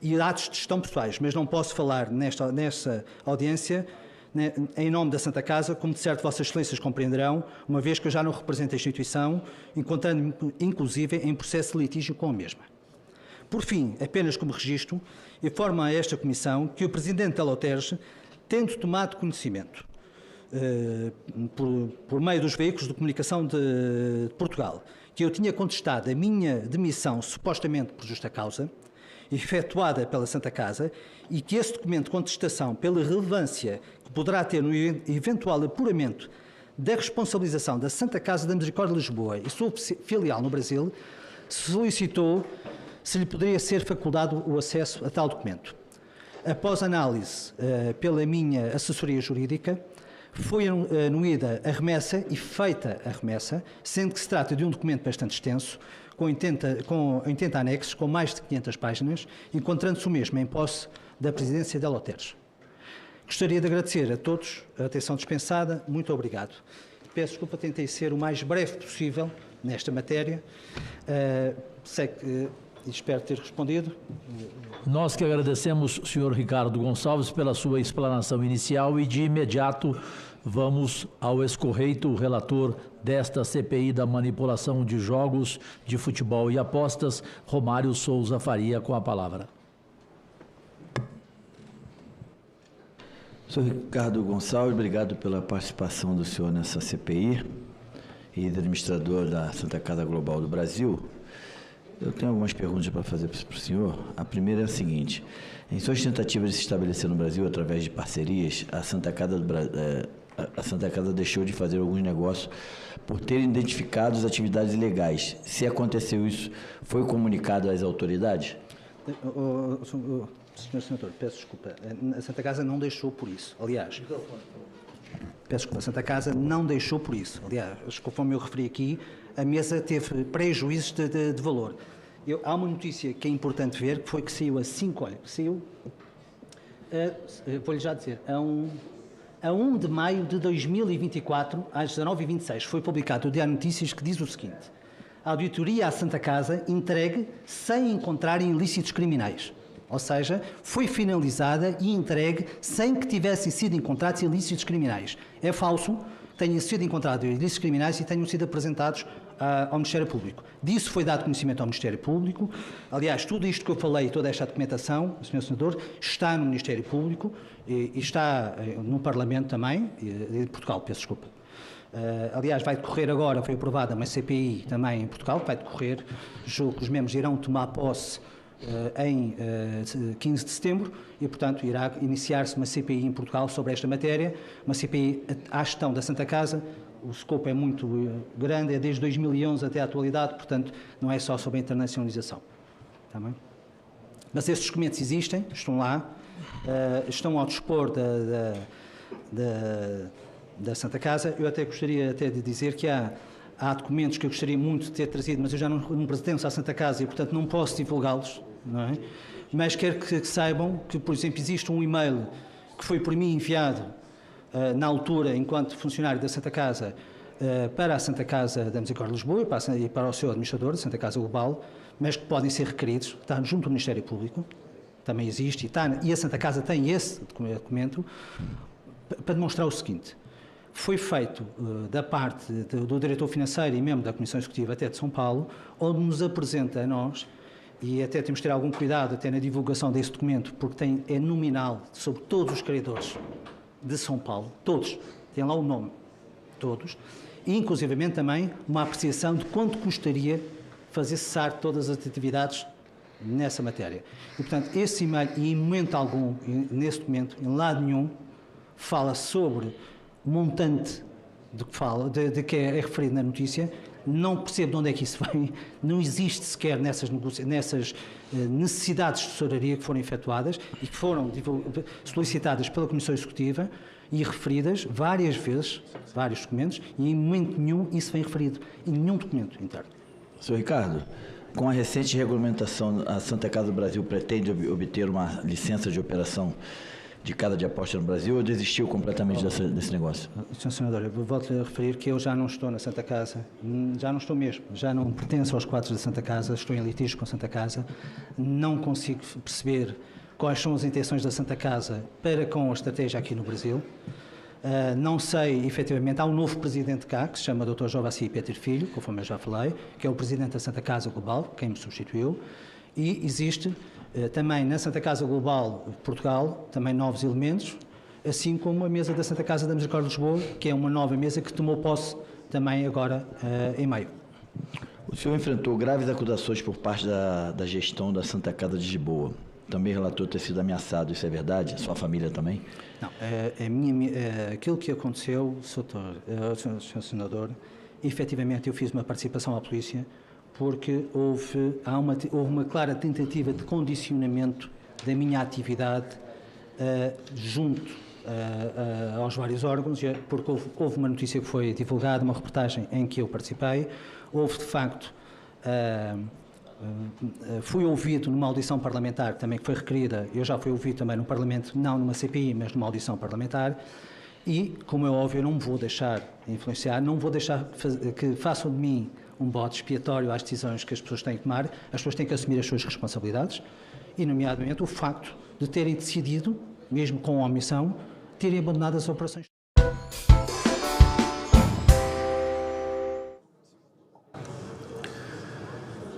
S18: e atos de gestão pessoais, mas não posso falar nesta audiência em nome da Santa Casa, como de certo Vossas Excelências compreenderão, uma vez que eu já não represento a instituição, encontrando-me inclusive em processo de litígio com a mesma. Por fim, apenas como registro, informo a esta Comissão que o Presidente da Loterge, tendo tomado conhecimento por meio dos veículos de comunicação de Portugal, que eu tinha contestado a minha demissão supostamente por justa causa, efetuada pela Santa Casa, e que esse documento de contestação, pela relevância que poderá ter no eventual apuramento da responsabilização da Santa Casa da Misericórdia de Lisboa e sua filial no Brasil, solicitou se lhe poderia ser facultado o acesso a tal documento. Após análise pela minha assessoria jurídica, foi anuída a remessa e feita a remessa, sendo que se trata de um documento bastante extenso, com 80 anexos, com mais de 500 páginas, encontrando-se o mesmo em posse da Presidência da Loterge. Gostaria de agradecer a todos a atenção dispensada. Muito obrigado. Peço desculpa, tentei ser o mais breve possível nesta matéria. Sei que espero ter respondido.
S4: Nós que agradecemos, Sr. Ricardo Gonçalves, pela sua explanação inicial e de imediato vamos ao escorreito relator desta CPI da manipulação de jogos de futebol e apostas, Romário Souza Faria, com a palavra.
S8: Sr. Ricardo Gonçalves, obrigado pela participação do senhor nessa CPI e administrador da Santa Casa Global do Brasil. Eu tenho algumas perguntas para fazer para o senhor. A primeira é a seguinte: em suas tentativas de se estabelecer no Brasil através de parcerias, a Santa Casa deixou de fazer alguns negócios por ter identificado as atividades ilegais. Se aconteceu isso, foi comunicado às autoridades?
S18: Senhor Senador, peço desculpa. A Santa Casa não deixou por isso. Aliás, peço desculpa, a Santa Casa não deixou por isso. Aliás, conforme eu referi aqui, a mesa teve prejuízos de valor. Há uma notícia que é importante ver, que foi que saiu a 5, olha, saiu, vou-lhe já dizer, a 1 de maio de 2024, às 19h26, foi publicado o Diário de Notícias, que diz o seguinte: a auditoria à Santa Casa entregue sem encontrar ilícitos criminais. Ou seja, foi finalizada e entregue sem que tivessem sido encontrados ilícitos criminais. É falso que tenham sido encontrados ilícitos criminais e tenham sido apresentados ao Ministério Público. Disso foi dado conhecimento ao Ministério Público. Aliás, tudo isto que eu falei, toda esta documentação, Sr. Senador, está no Ministério Público e está no Parlamento também, de Portugal, peço desculpa. Aliás, vai decorrer agora, foi aprovada uma CPI também em Portugal, vai decorrer, julgo que os membros irão tomar posse em 15 de setembro e, portanto, irá iniciar-se uma CPI em Portugal sobre esta matéria, uma CPI à gestão da Santa Casa. O escopo é muito grande, é desde 2011 até a atualidade, portanto, não é só sobre a internacionalização. Está bem? Mas estes documentos existem, estão lá, estão ao dispor da Santa Casa. Eu até gostaria de dizer que há documentos que eu gostaria muito de ter trazido, mas eu já não pertenço à Santa Casa e, portanto, não posso divulgá-los, não é? Mas quero que saibam que, por exemplo, existe um e-mail que foi por mim enviado na altura, enquanto funcionário da Santa Casa, para a Santa Casa da Misericórdia de Lisboa e para o seu administrador, da Santa Casa Global, mas que podem ser requeridos, está junto do Ministério Público, também existe, e a Santa Casa tem esse documento, para demonstrar o seguinte: foi feito da parte do diretor financeiro e membro da Comissão Executiva até de São Paulo, onde nos apresenta a nós, e até temos de ter algum cuidado até na divulgação desse documento, porque é nominal sobre todos os credores de São Paulo, todos, tem lá o nome, todos, e inclusivamente também uma apreciação de quanto custaria fazer cessar todas as atividades nessa matéria. E, portanto, esse e-mail, e em momento algum, nesse documento, em lado nenhum, fala sobre o montante de que é referido na notícia. Não percebo de onde é que isso vem, não existe sequer nessas necessidades de tesouraria que foram efetuadas e que foram solicitadas pela Comissão Executiva e referidas várias vezes, vários documentos, e em momento nenhum isso vem referido, em nenhum documento interno.
S8: Sr. Ricardo, com a recente regulamentação, a Santa Casa do Brasil pretende obter uma licença de operação de casa de aposta no Brasil ou desistiu completamente desse negócio?
S18: Sr. Senador, eu volto a referir que eu já não estou na Santa Casa, já não estou mesmo, já não pertenço aos quadros da Santa Casa, estou em litígio com a Santa Casa, não consigo perceber quais são as intenções da Santa Casa para com a estratégia aqui no Brasil. Não sei, efetivamente, há um novo presidente cá, que se chama Dr. Jovassi Peter Filho, conforme eu já falei, que é o presidente da Santa Casa Global, quem me substituiu, e existe também na Santa Casa Global Portugal, também novos elementos, assim como a mesa da Santa Casa da Misericórdia de Lisboa, que é uma nova mesa que tomou posse também agora em maio.
S8: O senhor enfrentou graves acusações por parte da gestão da Santa Casa de Lisboa. Também relatou ter sido ameaçado, isso é verdade? A sua família também?
S18: Não, aquilo que aconteceu, Sr. Senador, efetivamente eu fiz uma participação à polícia porque houve uma clara tentativa de condicionamento da minha atividade junto aos vários órgãos, porque houve uma notícia que foi divulgada, uma reportagem em que eu participei, houve de facto... fui ouvido numa audição parlamentar também que foi requerida, eu já fui ouvido também no Parlamento, não numa CPI, mas numa audição parlamentar, e, como é óbvio, eu não me vou deixar influenciar, não vou deixar que façam de mim um bode expiatório às decisões que as pessoas têm que tomar. As pessoas têm que assumir as suas responsabilidades e, nomeadamente, o facto de terem decidido, mesmo com omissão, terem abandonado as operações.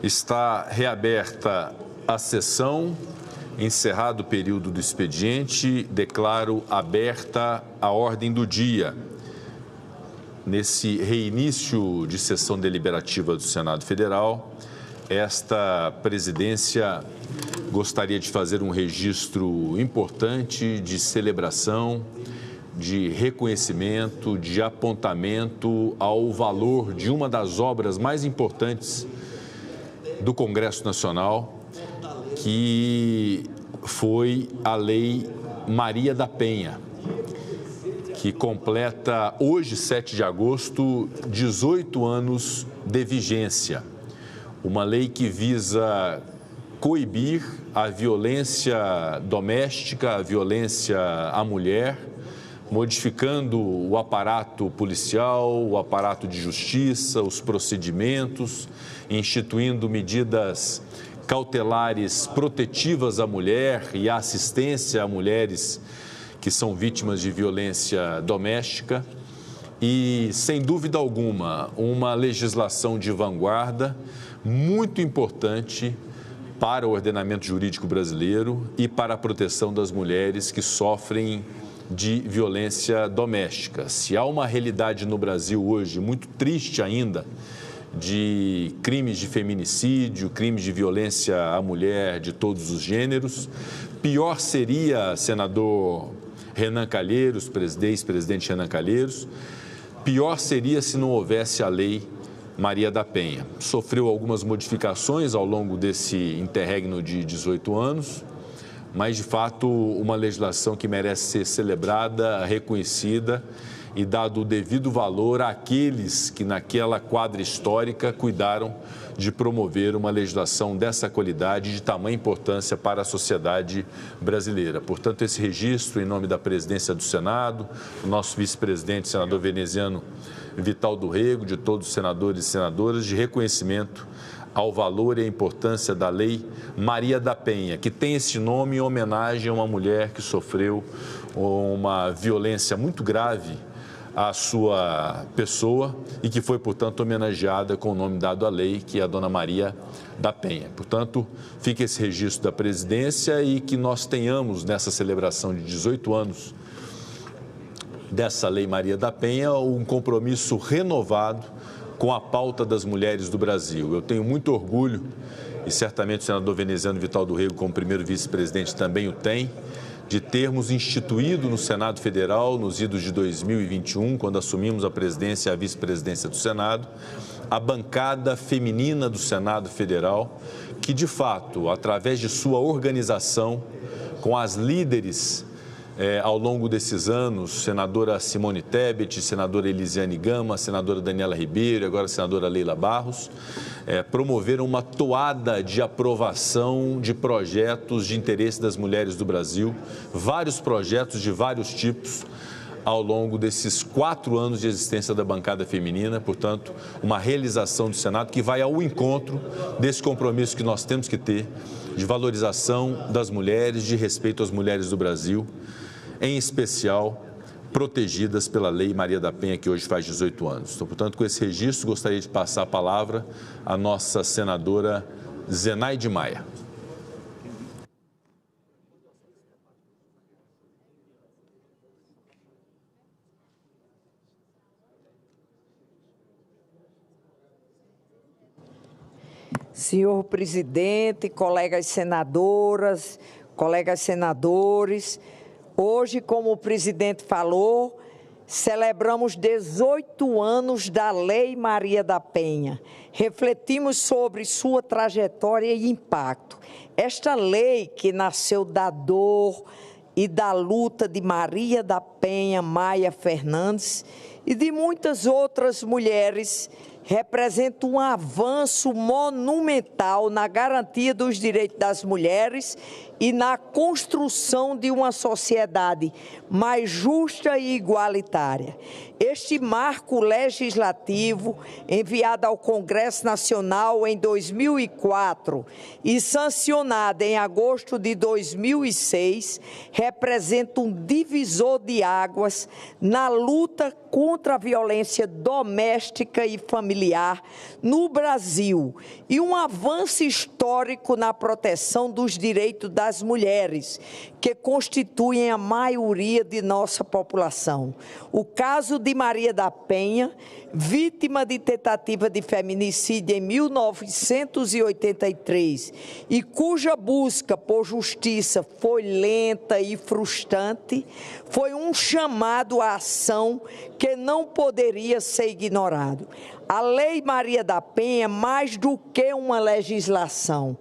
S16: Está reaberta a sessão, encerrado o período do expediente, declaro aberta a ordem do dia. Nesse reinício de sessão deliberativa do Senado Federal, esta presidência gostaria de fazer um registro importante de celebração, de reconhecimento, de apontamento ao valor de uma das obras mais importantes do Congresso Nacional, que foi a Lei Maria da Penha, que completa hoje, 7 de agosto, 18 anos de vigência. Uma lei que visa coibir a violência doméstica, a violência à mulher, modificando o aparato policial, o aparato de justiça, os procedimentos, instituindo medidas cautelares protetivas à mulher e à assistência a mulheres que são vítimas de violência doméstica e, sem dúvida alguma, uma legislação de vanguarda muito importante para o ordenamento jurídico brasileiro e para a proteção das mulheres que sofrem de violência doméstica. Se há uma realidade no Brasil hoje muito triste ainda, de crimes de feminicídio, crimes de violência à mulher de todos os gêneros. Pior seria, senador Renan Calheiros, ex-presidente Renan Calheiros, pior seria se não houvesse a Lei Maria da Penha. Sofreu algumas modificações ao longo desse interregno de 18 anos, mas, de fato, uma legislação que merece ser celebrada, reconhecida e dado o devido valor àqueles que, naquela quadra histórica, cuidaram de promover uma legislação dessa qualidade e de tamanha importância para a sociedade brasileira. Portanto, esse registro, em nome da presidência do Senado, do nosso vice-presidente, senador veneziano Vital do Rego, de todos os senadores e senadoras, de reconhecimento ao valor e à importância da Lei Maria da Penha, que tem esse nome em homenagem a uma mulher que sofreu uma violência muito grave à sua pessoa e que foi, portanto, homenageada com o nome dado à lei, que é a Dona Maria da Penha. Portanto, fica esse registro da presidência e que nós tenhamos, nessa celebração de 18 anos dessa Lei Maria da Penha, um compromisso renovado com a pauta das mulheres do Brasil. Eu tenho muito orgulho, e certamente o senador veneziano Vital do Rego, como primeiro vice-presidente, também o tem, de termos instituído no Senado Federal, nos idos de 2021, quando assumimos a presidência e a vice-presidência do Senado, a bancada feminina do Senado Federal, que, de fato, através de sua organização, com as líderes ao longo desses anos, senadora Simone Tebet, senadora Elisiane Gama, senadora Daniela Ribeiro, agora a senadora Leila Barros, promoveram uma toada de aprovação de projetos de interesse das mulheres do Brasil, vários projetos de vários tipos, ao longo desses 4 anos de existência da bancada feminina. Portanto, uma realização do Senado que vai ao encontro desse compromisso que nós temos que ter de valorização das mulheres, de respeito às mulheres do Brasil, em especial protegidas pela Lei Maria da Penha, que hoje faz 18 anos. Então, portanto, com esse registro, gostaria de passar a palavra à nossa senadora Zenaide Maia.
S10: Senhor presidente, colegas senadoras, colegas senadores, hoje, como o presidente falou, celebramos 18 anos da Lei Maria da Penha. Refletimos sobre sua trajetória e impacto. Esta lei, que nasceu da dor e da luta de Maria da Penha Maia Fernandes e de muitas outras mulheres, representa um avanço monumental na garantia dos direitos das mulheres e na construção de uma sociedade mais justa e igualitária. Este marco legislativo, enviado ao Congresso Nacional em 2004 e sancionado em agosto de 2006, representa um divisor de águas na luta contra a violência doméstica e familiar no Brasil e um avanço histórico na proteção dos direitos das mulheres, que constituem a maioria de nossa população. O caso de Maria da Penha, vítima de tentativa de feminicídio em 1983 e cuja busca por justiça foi lenta e frustrante, foi um chamado à ação que não poderia ser ignorado. A Lei Maria da Penha é mais do que uma legislação.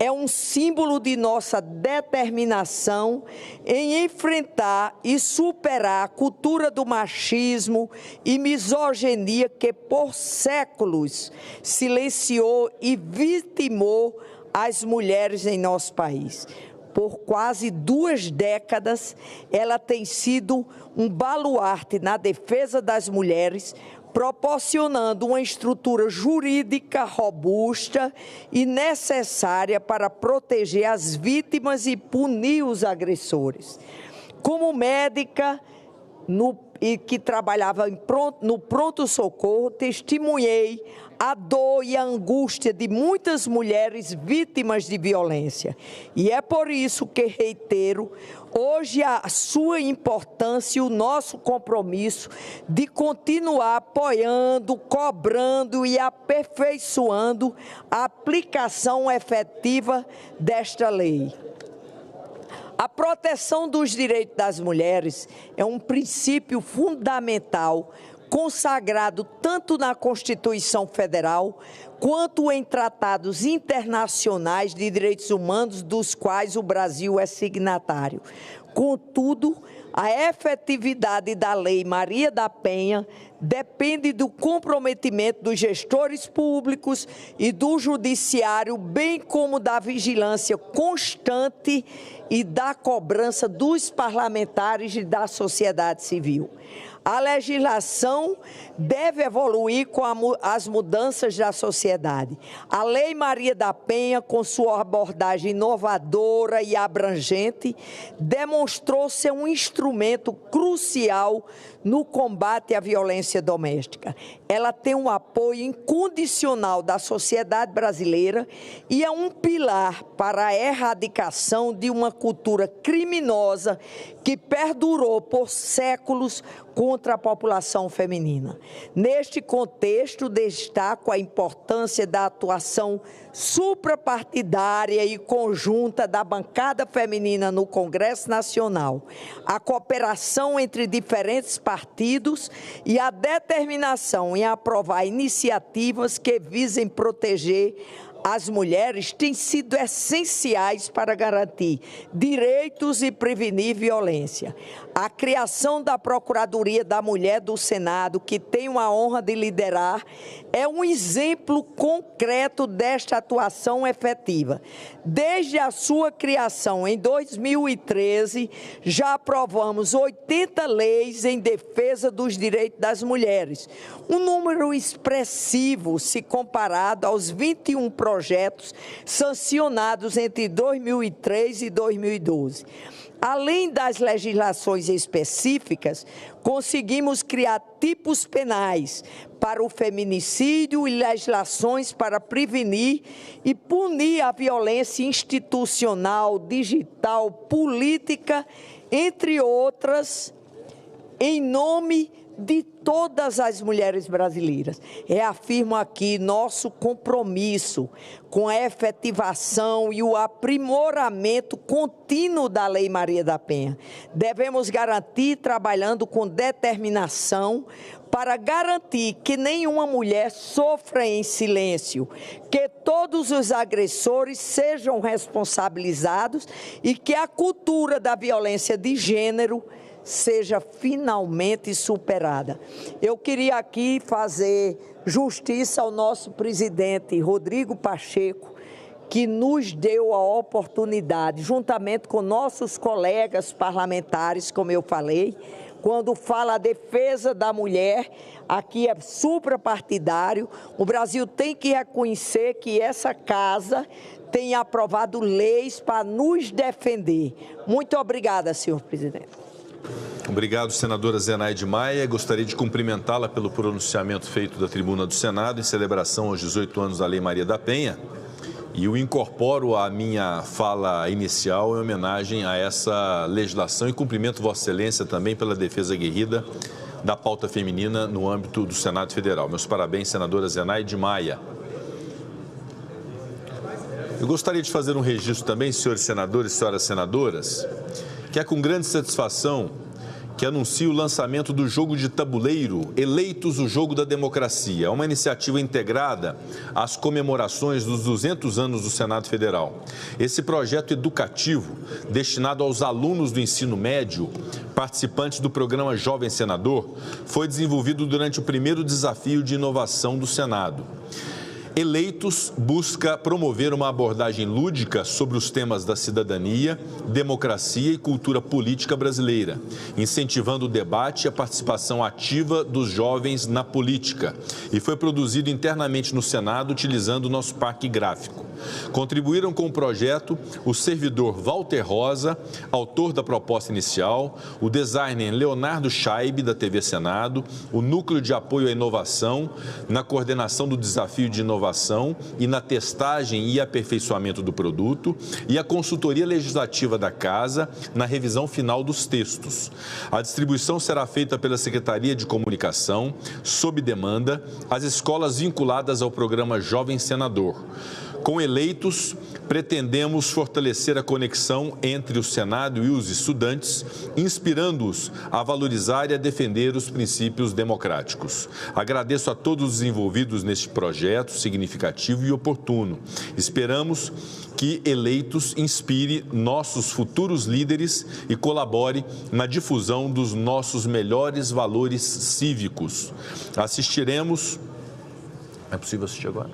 S10: É um símbolo de nossa determinação em enfrentar e superar a cultura do machismo e misoginia que por séculos silenciou e vitimou as mulheres em nosso país. Por quase 2 décadas, ela tem sido um baluarte na defesa das mulheres, proporcionando uma estrutura jurídica robusta e necessária para proteger as vítimas e punir os agressores. Como médica, e que trabalhava no pronto-socorro, testemunhei a dor e a angústia de muitas mulheres vítimas de violência. E é por isso que reitero hoje a sua importância e o nosso compromisso de continuar apoiando, cobrando e aperfeiçoando a aplicação efetiva desta lei. A proteção dos direitos das mulheres é um princípio fundamental, consagrado tanto na Constituição Federal quanto em tratados internacionais de direitos humanos, dos quais o Brasil é signatário. Contudo, a efetividade da Lei Maria da Penha depende do comprometimento dos gestores públicos e do judiciário, bem como da vigilância constante e da cobrança dos parlamentares e da sociedade civil. A legislação deve evoluir com as mudanças da sociedade. A Lei Maria da Penha, com sua abordagem inovadora e abrangente, demonstrou ser um instrumento crucial no combate à violência doméstica. Ela tem um apoio incondicional da sociedade brasileira e é um pilar para a erradicação de uma cultura criminosa que perdurou por séculos contra a população feminina. Neste contexto, destaco a importância da atuação suprapartidária e conjunta da bancada feminina no Congresso Nacional, a cooperação entre diferentes partidos e a determinação em aprovar iniciativas que visem proteger as mulheres têm sido essenciais para garantir direitos e prevenir violência. A criação da Procuradoria da Mulher do Senado, que tenho a honra de liderar, é um exemplo concreto desta atuação efetiva. Desde a sua criação em 2013, já aprovamos 80 leis em defesa dos direitos das mulheres, um número expressivo se comparado aos 21 projetos sancionados entre 2003 e 2012. Além das legislações específicas, conseguimos criar tipos penais para o feminicídio e legislações para prevenir e punir a violência institucional, digital, política, entre outras, em nome de todas as mulheres brasileiras. Reafirmo aqui nosso compromisso com a efetivação e o aprimoramento contínuo da Lei Maria da Penha. Devemos garantir, trabalhando com determinação, para garantir que nenhuma mulher sofra em silêncio, que todos os agressores sejam responsabilizados e que a cultura da violência de gênero seja finalmente superada. Eu queria aqui fazer justiça ao nosso presidente Rodrigo Pacheco, que nos deu a oportunidade, juntamente com nossos colegas parlamentares, como eu falei, quando fala a defesa da mulher, aqui é suprapartidário, o Brasil tem que reconhecer que essa casa tem aprovado leis para nos defender. Muito obrigada, senhor presidente.
S16: Obrigado, senadora Zenaide Maia. Gostaria de cumprimentá-la pelo pronunciamento feito da tribuna do Senado em celebração aos 18 anos da Lei Maria da Penha. E eu incorporo a minha fala inicial em homenagem a essa legislação e cumprimento Vossa Excelência também pela defesa aguerrida da pauta feminina no âmbito do Senado Federal. Meus parabéns, senadora Zenaide Maia. Eu gostaria de fazer um registro também, senhores senadores e senhoras senadoras, que é com grande satisfação que anuncia o lançamento do jogo de tabuleiro Eleitos, o Jogo da Democracia. É uma iniciativa integrada às comemorações dos 200 anos do Senado Federal. Esse projeto educativo, destinado aos alunos do ensino médio, participantes do programa Jovem Senador, foi desenvolvido durante o primeiro desafio de inovação do Senado. Eleitos busca promover uma abordagem lúdica sobre os temas da cidadania, democracia e cultura política brasileira, incentivando o debate e a participação ativa dos jovens na política. E foi produzido internamente no Senado utilizando o nosso parque gráfico. Contribuíram com o projeto o servidor Walter Rosa, autor da proposta inicial, o designer Leonardo Scheibe, da TV Senado, o Núcleo de Apoio à Inovação, na coordenação do desafio de inovação e na testagem e aperfeiçoamento do produto, e a consultoria legislativa da Casa, na revisão final dos textos. A distribuição será feita pela Secretaria de Comunicação, sob demanda, às escolas vinculadas ao programa Jovem Senador. Com eleitos, pretendemos fortalecer a conexão entre o Senado e os estudantes, inspirando-os a valorizar e a defender os princípios democráticos. Agradeço a todos os envolvidos neste projeto significativo e oportuno. Esperamos que eleitos inspire nossos futuros líderes e colabore na difusão dos nossos melhores valores cívicos. Assistiremos... É possível assistir agora?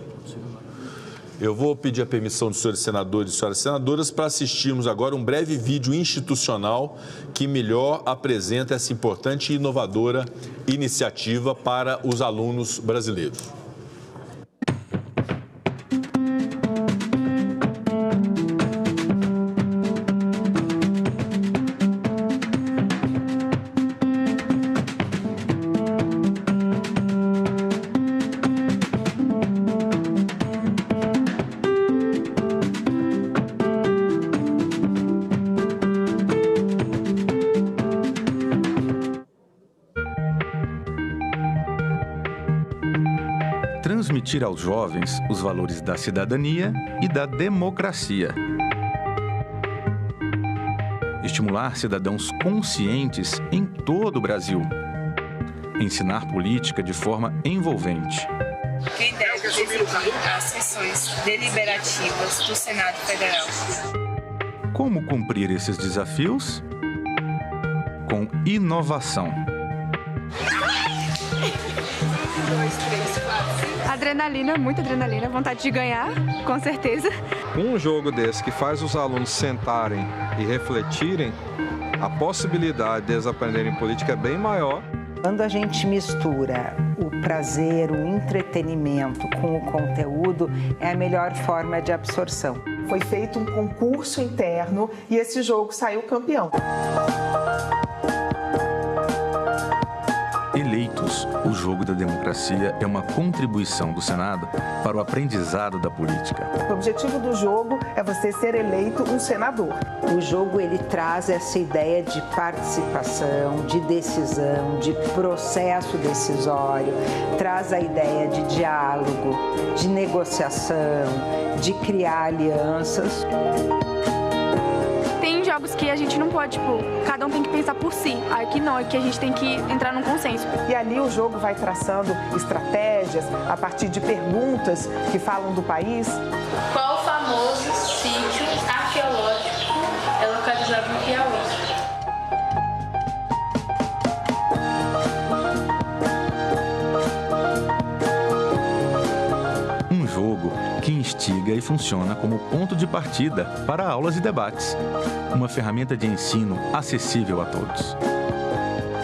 S16: Eu vou pedir a permissão dos senhores senadores e senhoras senadoras para assistirmos agora um breve vídeo institucional que melhor apresenta essa importante e inovadora iniciativa para os alunos brasileiros.
S1: Transmitir aos jovens os valores da cidadania e da democracia. Estimular cidadãos conscientes em todo o Brasil. Ensinar política de forma envolvente.
S22: Quem deve presidir as sessões deliberativas do Senado Federal.
S1: Como cumprir esses desafios? Com inovação.
S23: Adrenalina, muita adrenalina, vontade de ganhar, com certeza.
S24: Um jogo desse que faz os alunos sentarem e refletirem, a possibilidade deles aprenderem política é bem maior.
S25: Quando a gente mistura o prazer, o entretenimento com o conteúdo, é a melhor forma de absorção.
S26: Foi feito um concurso interno e esse jogo saiu campeão.
S1: Eleitos, o jogo da democracia é uma contribuição do Senado para o aprendizado da política.
S26: O objetivo do jogo é você ser eleito um senador.
S25: O jogo ele traz essa ideia de participação, de decisão, de processo decisório, traz a ideia de diálogo, de negociação, de criar alianças.
S23: Tem jogos que a gente não pode, cada um tem que pensar por si. Aqui não, aqui a gente tem que entrar num consenso.
S26: E ali o jogo vai traçando estratégias a partir de perguntas que falam do país.
S22: Qual o famoso sítio arqueológico é localizado no Piauí?
S1: Um jogo que instiga e funciona como ponto de partida para aulas e debates. Uma ferramenta de ensino acessível a todos.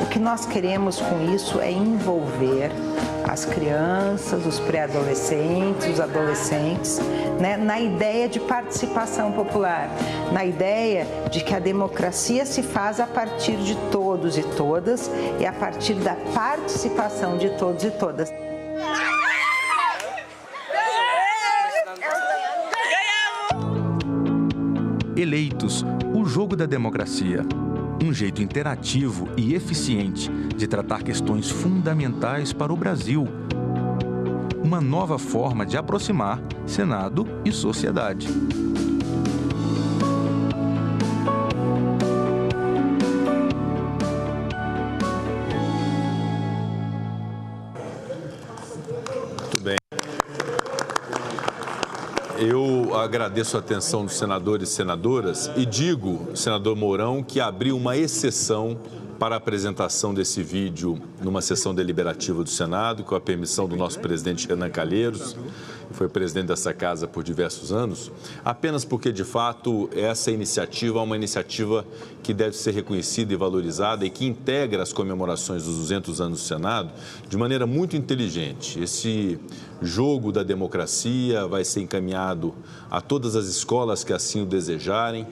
S25: O que nós queremos com isso é envolver as crianças, os pré-adolescentes, os adolescentes, né, na ideia de participação popular, na ideia de que a democracia se faz a partir de todos e todas e a partir da participação de todos e todas.
S1: Eleitos, o jogo da democracia. Um jeito interativo e eficiente de tratar questões fundamentais para o Brasil. Uma nova forma de aproximar Senado e sociedade.
S16: Muito bem. Eu agradeço a atenção dos senadores e senadoras e digo, senador Mourão, que abriu uma exceção para a apresentação desse vídeo numa sessão deliberativa do Senado, com a permissão do nosso presidente Renan Calheiros, foi presidente dessa casa por diversos anos, apenas porque, de fato, essa iniciativa é uma iniciativa que deve ser reconhecida e valorizada e que integra as comemorações dos 200 anos do Senado de maneira muito inteligente. Esse jogo da democracia vai ser encaminhado a todas as escolas que assim o desejarem,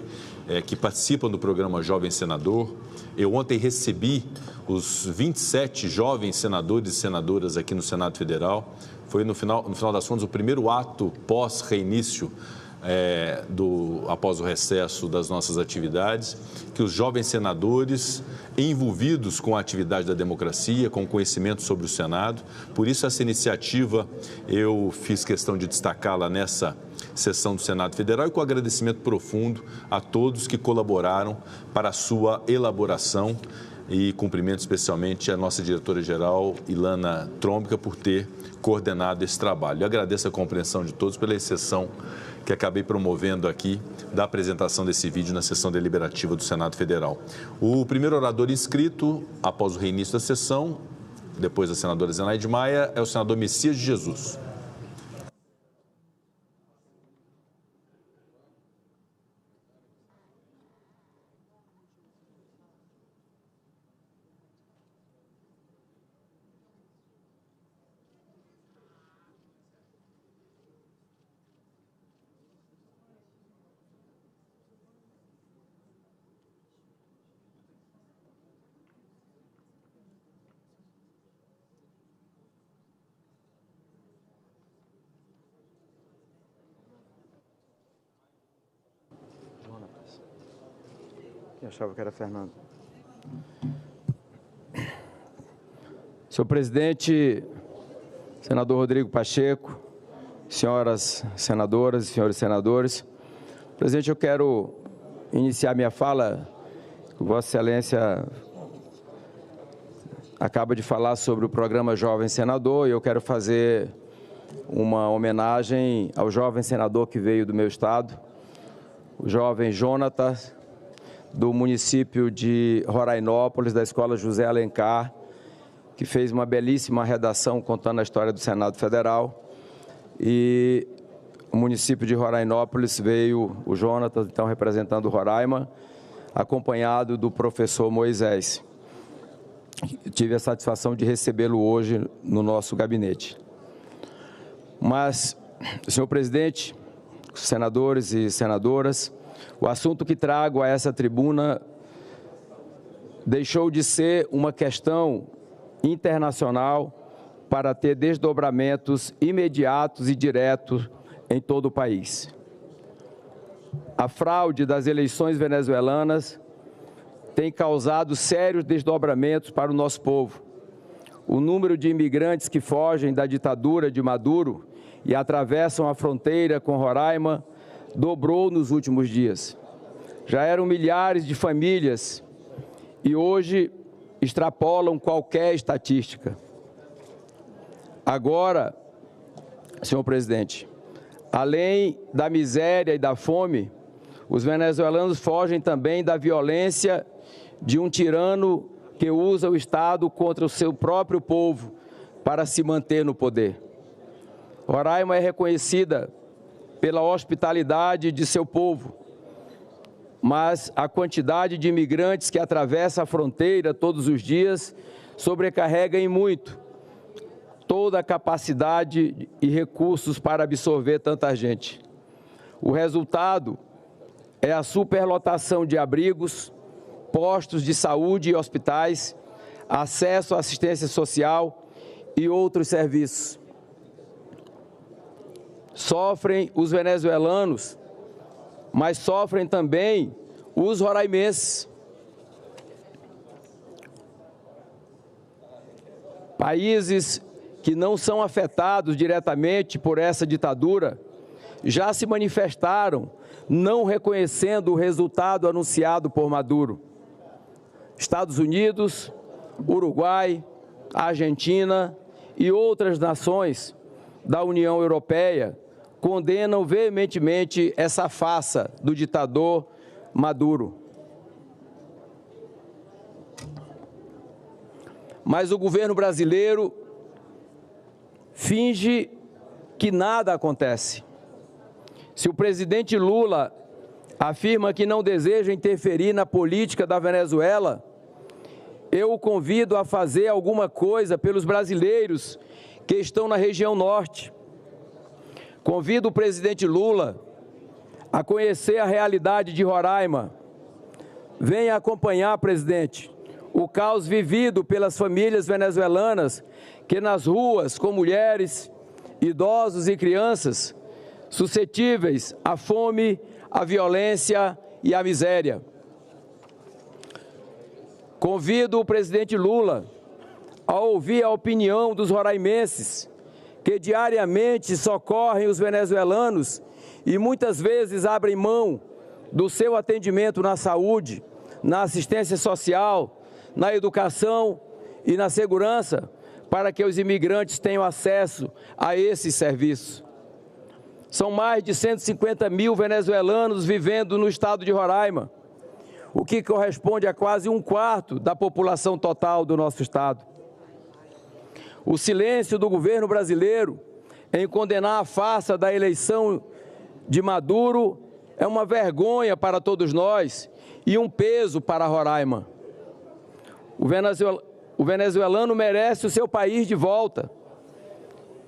S16: que participam do programa Jovem Senador. Eu ontem recebi os 27 jovens senadores e senadoras aqui no Senado Federal. Foi, no final das contas, o primeiro ato pós-reinício, após o recesso das nossas atividades, que os jovens senadores envolvidos com a atividade da democracia, com conhecimento sobre o Senado. Por isso, essa iniciativa eu fiz questão de destacá-la nessa sessão do Senado Federal e com agradecimento profundo a todos que colaboraram para a sua elaboração. E cumprimento especialmente a nossa diretora-geral, Ilana Trombica, por ter coordenado esse trabalho. Eu agradeço a compreensão de todos pela exceção que acabei promovendo aqui da apresentação desse vídeo na sessão deliberativa do Senado Federal. O primeiro orador inscrito, após o reinício da sessão, depois da senadora Zenaide Maia, é o senador Messias de Jesus.
S5: Eu achava que era Fernando. Senhor presidente, senador Rodrigo Pacheco, senhoras senadoras e senhores senadores, presidente, eu quero iniciar minha fala. Vossa Excelência acaba de falar sobre o programa Jovem Senador e eu quero fazer uma homenagem ao jovem senador que veio do meu estado, o jovem Jonatas, do município de Rorainópolis, da Escola José Alencar, que fez uma belíssima redação contando a história do Senado Federal. E o município de Rorainópolis veio o Jonatas, então representando o Roraima, acompanhado do professor Moisés. Tive a satisfação de recebê-lo hoje no nosso gabinete. Mas, senhor presidente, senadores e senadoras, o assunto que trago a essa tribuna deixou de ser uma questão internacional para ter desdobramentos imediatos e diretos em todo o país. A fraude das eleições venezuelanas tem causado sérios desdobramentos para o nosso povo. O número de imigrantes que fogem da ditadura de Maduro e atravessam a fronteira com Roraima dobrou nos últimos dias. Já eram milhares de famílias e hoje extrapolam qualquer estatística. Agora, senhor presidente, além da miséria e da fome, os venezuelanos fogem também da violência de um tirano que usa o Estado contra o seu próprio povo para se manter no poder. Roraima é reconhecida pela hospitalidade de seu povo, mas a quantidade de imigrantes que atravessa a fronteira todos os dias sobrecarrega em muito toda a capacidade e recursos para absorver tanta gente. O resultado é a superlotação de abrigos, postos de saúde e hospitais, acesso à assistência social e outros serviços. Sofrem os venezuelanos, mas sofrem também os roraimenses. Países que não são afetados diretamente por essa ditadura já se manifestaram não reconhecendo o resultado anunciado por Maduro. Estados Unidos, Uruguai, Argentina e outras nações da União Europeia condenam veementemente essa farsa do ditador Maduro. Mas o governo brasileiro finge que nada acontece. Se o presidente Lula afirma que não deseja interferir na política da Venezuela, eu o convido a fazer alguma coisa pelos brasileiros que estão na região norte. Convido o presidente Lula a conhecer a realidade de Roraima. Venha acompanhar, presidente, o caos vivido pelas famílias venezuelanas que nas ruas, com mulheres, idosos e crianças, suscetíveis à fome, à violência e à miséria. Convido o presidente Lula a ouvir a opinião dos roraimenses, que diariamente socorrem os venezuelanos e muitas vezes abrem mão do seu atendimento na saúde, na assistência social, na educação e na segurança, para que os imigrantes tenham acesso a esses serviços. São mais de 150 mil venezuelanos vivendo no estado de Roraima, o que corresponde a quase 1/4 da população total do nosso estado. O silêncio do governo brasileiro em condenar a farsa da eleição de Maduro é uma vergonha para todos nós e um peso para Roraima. O venezuelano merece o seu país de volta.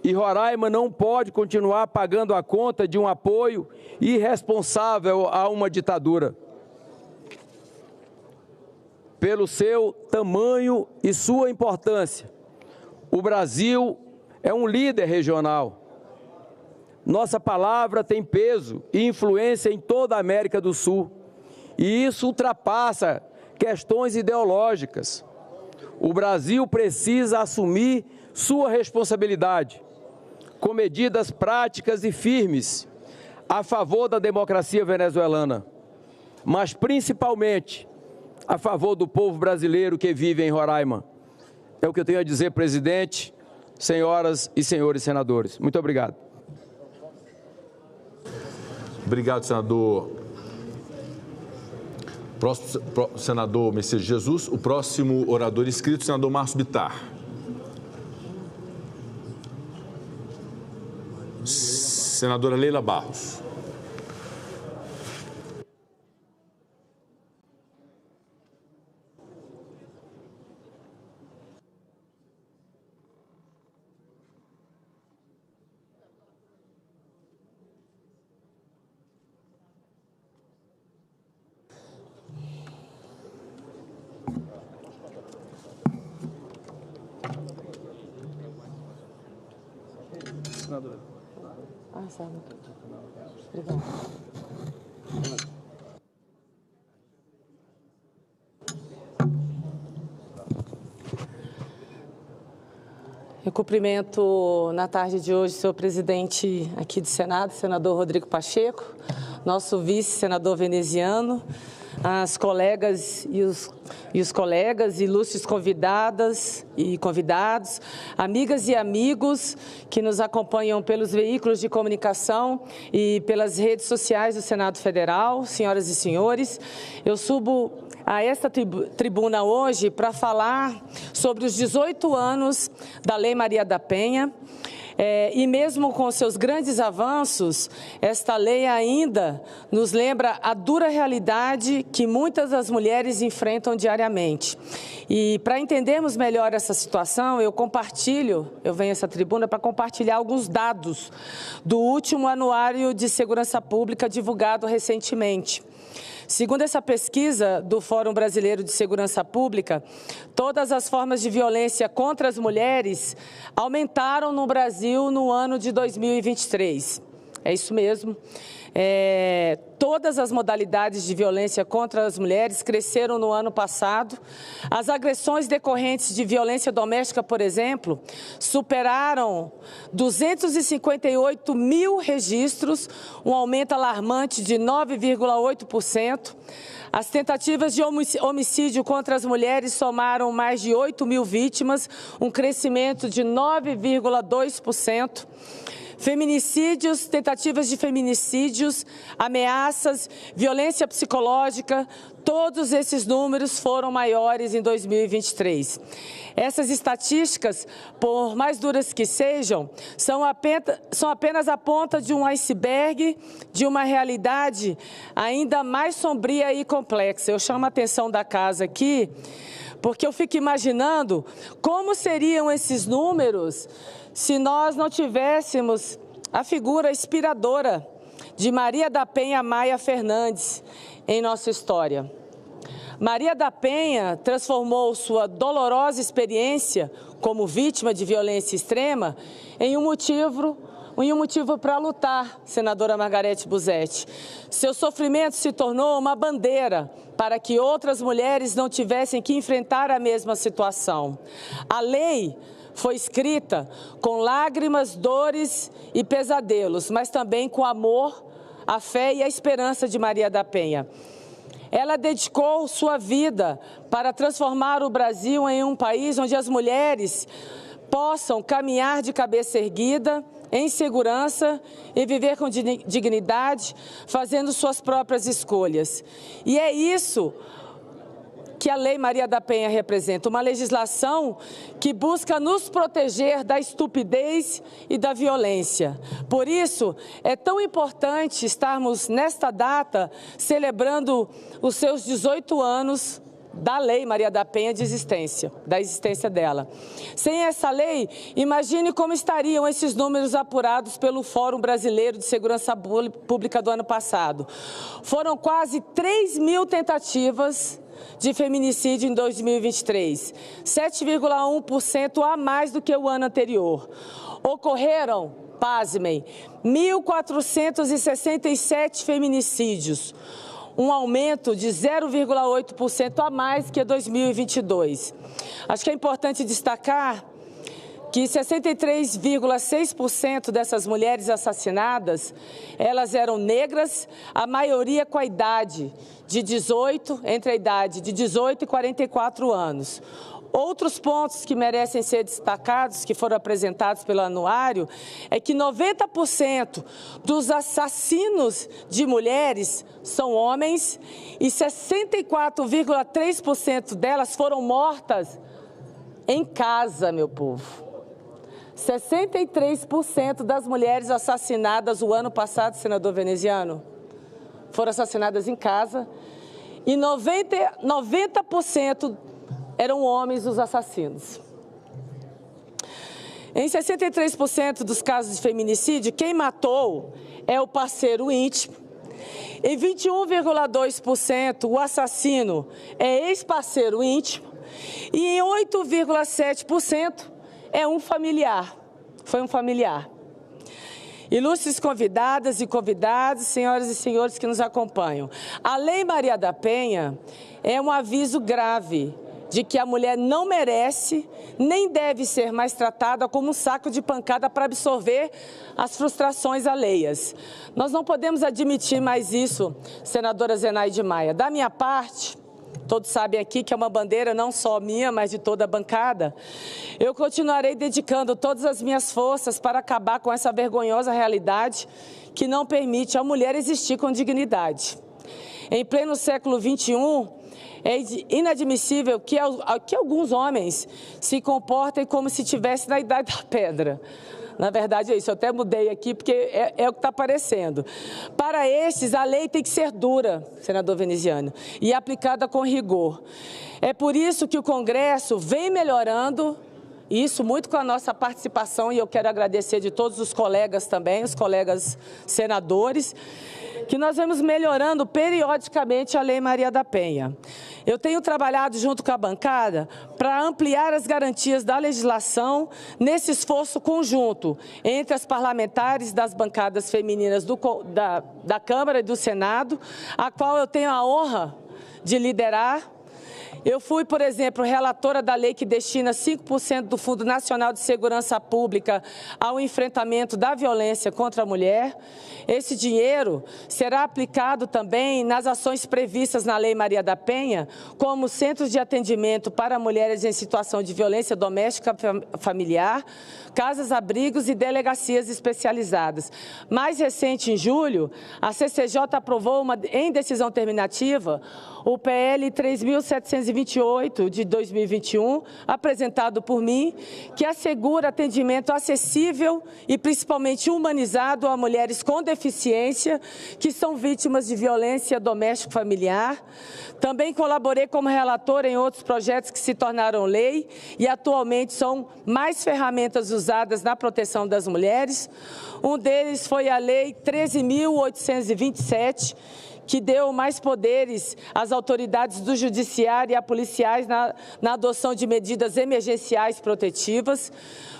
S5: E Roraima não pode continuar pagando a conta de um apoio irresponsável a uma ditadura. Pelo seu tamanho e sua importância, o Brasil é um líder regional. Nossa palavra tem peso e influência em toda a América do Sul. E isso ultrapassa questões ideológicas. O Brasil precisa assumir sua responsabilidade, com medidas práticas e firmes a favor da democracia venezuelana, mas principalmente a favor do povo brasileiro que vive em Roraima. É o que eu tenho a dizer, presidente, senhoras e senhores senadores. Muito obrigado.
S16: Obrigado, senador. Próximo senador Messias Jesus. O próximo orador inscrito, senador Márcio Bittar. Senadora Leila Barros.
S6: Eu cumprimento na tarde de hoje o senhor presidente aqui do Senado, senador Rodrigo Pacheco, nosso vice-senador veneziano, as colegas e os colegas, ilustres convidadas e convidados, amigas e amigos que nos acompanham pelos veículos de comunicação e pelas redes sociais do Senado Federal, senhoras e senhores, eu subo a esta tribuna hoje para falar sobre os 18 anos da Lei Maria da Penha. E mesmo com seus grandes avanços, esta lei ainda nos lembra a dura realidade que muitas das mulheres enfrentam diariamente. E para entendermos melhor essa situação, eu venho a essa tribuna para compartilhar alguns dados do último Anuário de Segurança Pública divulgado recentemente. Segundo essa pesquisa do Fórum Brasileiro de Segurança Pública, todas as formas de violência contra as mulheres aumentaram no Brasil no ano de 2023. É isso mesmo. Todas as modalidades de violência contra as mulheres cresceram no ano passado. As agressões decorrentes de violência doméstica, por exemplo, superaram 258 mil registros, um aumento alarmante de 9,8%. As tentativas de homicídio contra as mulheres somaram mais de 8 mil vítimas, um crescimento de 9,2%. feminicídios, tentativas de feminicídios, ameaças, violência psicológica, todos esses números foram maiores em 2023. Essas estatísticas, por mais duras que sejam, são apenas a ponta de um iceberg, de uma realidade ainda mais sombria e complexa. Eu chamo a atenção da casa aqui, porque eu fico imaginando como seriam esses números se nós não tivéssemos a figura inspiradora de Maria da Penha Maia Fernandes em nossa história. Maria da Penha transformou sua dolorosa experiência como vítima de violência extrema em um motivo para lutar, senadora Margarete Busetti. Seu sofrimento se tornou uma bandeira para que outras mulheres não tivessem que enfrentar a mesma situação. A lei foi escrita com lágrimas, dores e pesadelos, mas também com amor, a fé e a esperança de Maria da Penha. Ela dedicou sua vida para transformar o Brasil em um país onde as mulheres possam caminhar de cabeça erguida, em segurança e viver com dignidade, fazendo suas próprias escolhas. E é isso que a Lei Maria da Penha representa, uma legislação que busca nos proteger da estupidez e da violência. Por isso, é tão importante estarmos nesta data celebrando os seus 18 anos da Lei Maria da Penha da existência dela. Sem essa lei, imagine como estariam esses números apurados pelo Fórum Brasileiro de Segurança Pública do ano passado. Foram quase 3.000 tentativas de feminicídio em 2023, 7,1% a mais do que o ano anterior. Ocorreram, pasmem, 1.467 feminicídios, um aumento de 0,8% a mais que 2022. Acho que é importante destacar que 63,6% dessas mulheres assassinadas, elas eram negras, a maioria com a idade de 18, entre a idade de 18 e 44 anos. Outros pontos que merecem ser destacados, que foram apresentados pelo anuário, é que 90% dos assassinos de mulheres são homens e 64,3% delas foram mortas em casa, meu povo. 63% das mulheres assassinadas o ano passado, senador veneziano, foram assassinadas em casa e 90% eram homens os assassinos. Em 63% dos casos de feminicídio, quem matou é o parceiro íntimo. Em 21,2%, o assassino é ex-parceiro íntimo. E em 8,7%, é um familiar. Foi um familiar. Ilustres convidadas e convidados, senhoras e senhores que nos acompanham. A Lei Maria da Penha é um aviso grave de que a mulher não merece, nem deve ser mais tratada como um saco de pancada para absorver as frustrações alheias. Nós não podemos admitir mais isso, senadora Zenaide Maia. Da minha parte, todos sabem aqui que é uma bandeira não só minha, mas de toda a bancada, eu continuarei dedicando todas as minhas forças para acabar com essa vergonhosa realidade que não permite a mulher existir com dignidade. Em pleno século XXI, é inadmissível que alguns homens se comportem como se estivessem na idade da pedra. Na verdade é isso, eu até mudei aqui porque é o que está aparecendo. Para estes, a lei tem que ser dura, senador veneziano, e aplicada com rigor. É por isso que o Congresso vem melhorando isso muito com a nossa participação, e eu quero agradecer de todos os colegas também, os colegas senadores, que nós vamos melhorando periodicamente a Lei Maria da Penha. Eu tenho trabalhado junto com a bancada para ampliar as garantias da legislação nesse esforço conjunto entre as parlamentares das bancadas femininas da Câmara e do Senado, a qual eu tenho a honra de liderar. Eu fui, por exemplo, relatora da lei que destina 5% do Fundo Nacional de Segurança Pública ao enfrentamento da violência contra a mulher. Esse dinheiro será aplicado também nas ações previstas na Lei Maria da Penha, como centros de atendimento para mulheres em situação de violência doméstica familiar, casas-abrigos e delegacias especializadas. Mais recente, em julho, a CCJ aprovou em decisão terminativa o PL 3.728 de 2021, apresentado por mim, que assegura atendimento acessível e principalmente humanizado a mulheres com deficiência que são vítimas de violência doméstica familiar. Também colaborei como relatora em outros projetos que se tornaram lei e atualmente são mais ferramentas usadas na proteção das mulheres. Um deles foi a Lei 13.827, que deu mais poderes às autoridades do judiciário e a policiais na adoção de medidas emergenciais protetivas.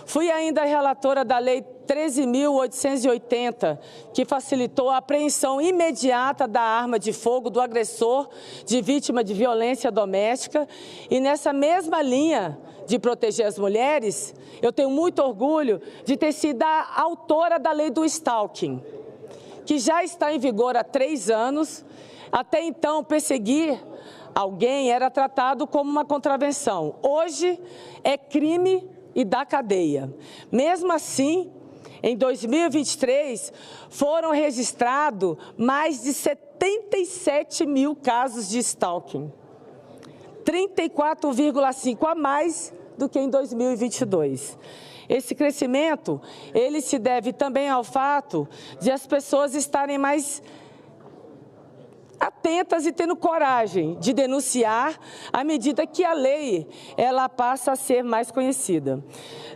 S6: Fui ainda relatora da Lei 13.880, que facilitou a apreensão imediata da arma de fogo do agressor de vítima de violência doméstica. E nessa mesma linha de proteger as mulheres, eu tenho muito orgulho de ter sido a autora da Lei do Stalking, que já está em vigor há 3 anos. Até então, perseguir alguém era tratado como uma contravenção. Hoje, é crime e dá cadeia. Mesmo assim, em 2023, foram registrados mais de 77 mil casos de stalking. 34,5 a mais do que em 2022. Esse crescimento, ele se deve também ao fato de as pessoas estarem mais atentas e tendo coragem de denunciar à medida que a lei ela passa a ser mais conhecida.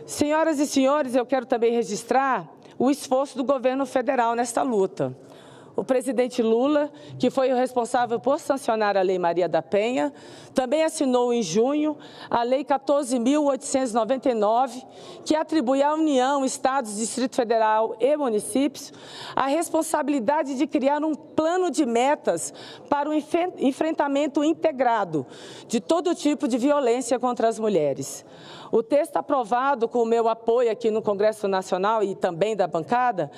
S6: Senhoras e senhores, eu quero também registrar o esforço do governo federal nesta luta. O presidente Lula, que foi o responsável por sancionar a Lei Maria da Penha, também assinou em junho a Lei 14.899, que atribui à União, Estados, Distrito Federal e municípios a responsabilidade de criar um plano de metas para o enfrentamento integrado de todo tipo de violência contra as mulheres. O texto aprovado com o meu apoio aqui no Congresso Nacional e também da bancada,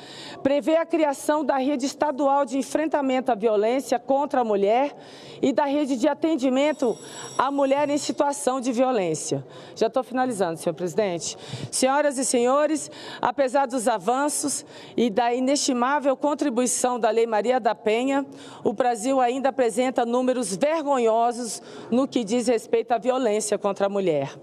S6: prevê a criação da rede estadual de enfrentamento à violência contra a mulher e da rede de atendimento à mulher em situação de violência. Já estou finalizando, senhor presidente. Senhoras e senhores, apesar dos avanços e da inestimável contribuição da Lei Maria da Penha, o Brasil ainda apresenta números vergonhosos no que diz respeito à violência contra a mulher.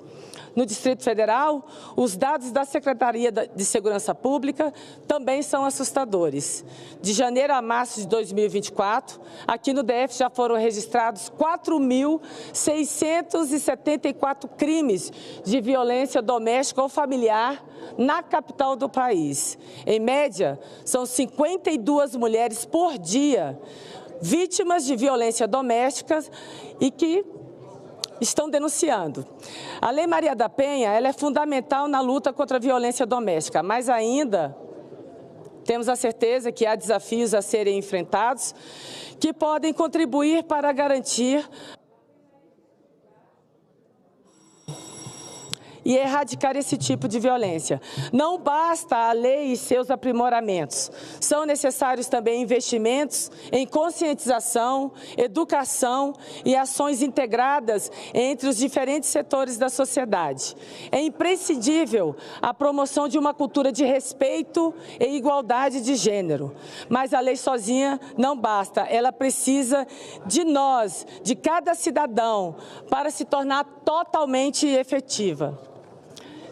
S6: No Distrito Federal, os dados da Secretaria de Segurança Pública também são assustadores. De janeiro a março de 2024, aqui no DF já foram registrados 4.674 crimes de violência doméstica ou familiar na capital do país. Em média, são 52 mulheres por dia vítimas de violência doméstica e que estão denunciando. A Lei Maria da Penha ela é fundamental na luta contra a violência doméstica, mas ainda temos a certeza que há desafios a serem enfrentados que podem contribuir para garantir e erradicar esse tipo de violência. Não basta a lei e seus aprimoramentos. São necessários também investimentos em conscientização, educação e ações integradas entre os diferentes setores da sociedade. É imprescindível a promoção de uma cultura de respeito e igualdade de gênero. Mas a lei sozinha não basta. Ela precisa de nós, de cada cidadão, para se tornar totalmente efetiva.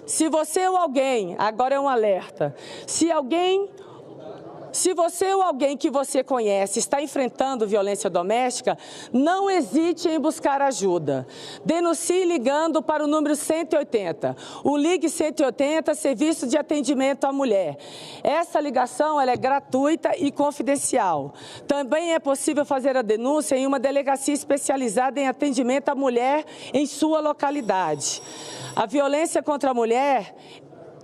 S6: Se você ou alguém, agora é um alerta, se você ou alguém que você conhece está enfrentando violência doméstica, não hesite em buscar ajuda. Denuncie ligando para o número 180. O Ligue 180, Serviço de Atendimento à Mulher. Essa ligação ela é gratuita e confidencial. Também é possível fazer a denúncia em uma delegacia especializada em atendimento à mulher em sua localidade. A violência contra a mulher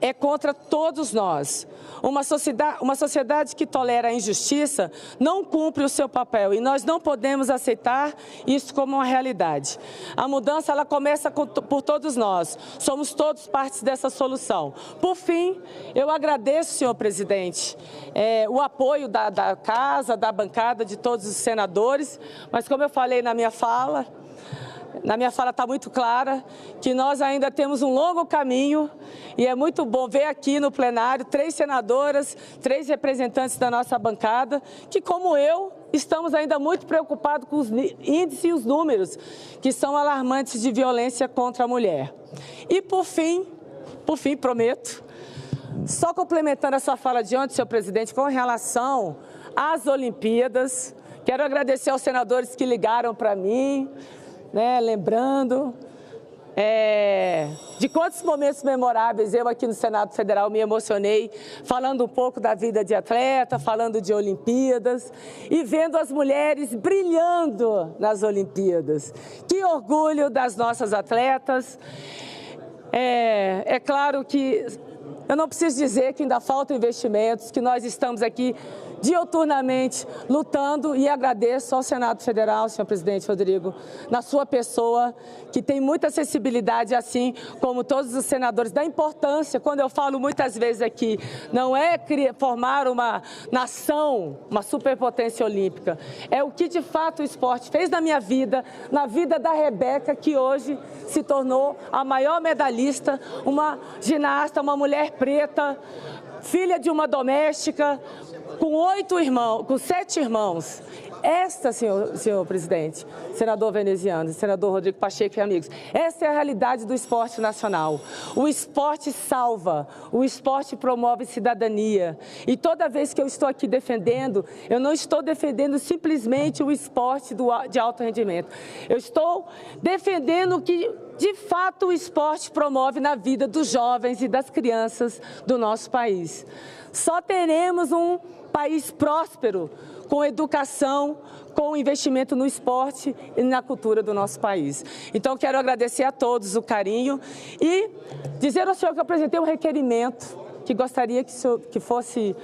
S6: é contra todos nós. Uma sociedade que tolera a injustiça não cumpre o seu papel e nós não podemos aceitar isso como uma realidade. A mudança, ela começa por todos nós. Somos todos partes dessa solução. Por fim, eu agradeço, senhor presidente, o apoio da casa, da bancada, de todos os senadores, mas como eu falei na minha fala está muito clara que nós ainda temos um longo caminho e é muito bom ver aqui no plenário 3 senadoras, 3 representantes da nossa bancada, que como eu, estamos ainda muito preocupados com os índices e os números que são alarmantes de violência contra a mulher. E por fim, prometo, só complementando a sua fala de ontem, senhor presidente, com relação às Olimpíadas, quero agradecer aos senadores que ligaram para mim, lembrando de quantos momentos memoráveis eu aqui no Senado Federal me emocionei, falando um pouco da vida de atleta, falando de Olimpíadas e vendo as mulheres brilhando nas Olimpíadas. Que orgulho das nossas atletas. É claro que eu não preciso dizer que ainda faltam investimentos, que nós estamos aqui diuturnamente lutando e agradeço ao Senado Federal, senhor presidente Rodrigo, na sua pessoa, que tem muita sensibilidade, assim como todos os senadores, da importância, quando eu falo muitas vezes aqui, não é formar uma nação, uma superpotência olímpica, é o que de fato o esporte fez na minha vida, na vida da Rebeca, que hoje se tornou a maior medalhista, uma ginasta, uma mulher preta, filha de uma doméstica, com 7 irmãos. Esta, senhor presidente, senador veneziano, senador Rodrigo Pacheco e amigos, essa é a realidade do esporte nacional. O esporte salva, o esporte promove cidadania. E toda vez que eu estou aqui defendendo, eu não estou defendendo simplesmente o esporte de alto rendimento. Eu estou defendendo o que, de fato, o esporte promove na vida dos jovens e das crianças do nosso país. Só teremos um país próspero com educação, com investimento no esporte e na cultura do nosso país. Então, quero agradecer a todos o carinho e dizer ao senhor que eu apresentei um requerimento que gostaria que fosse,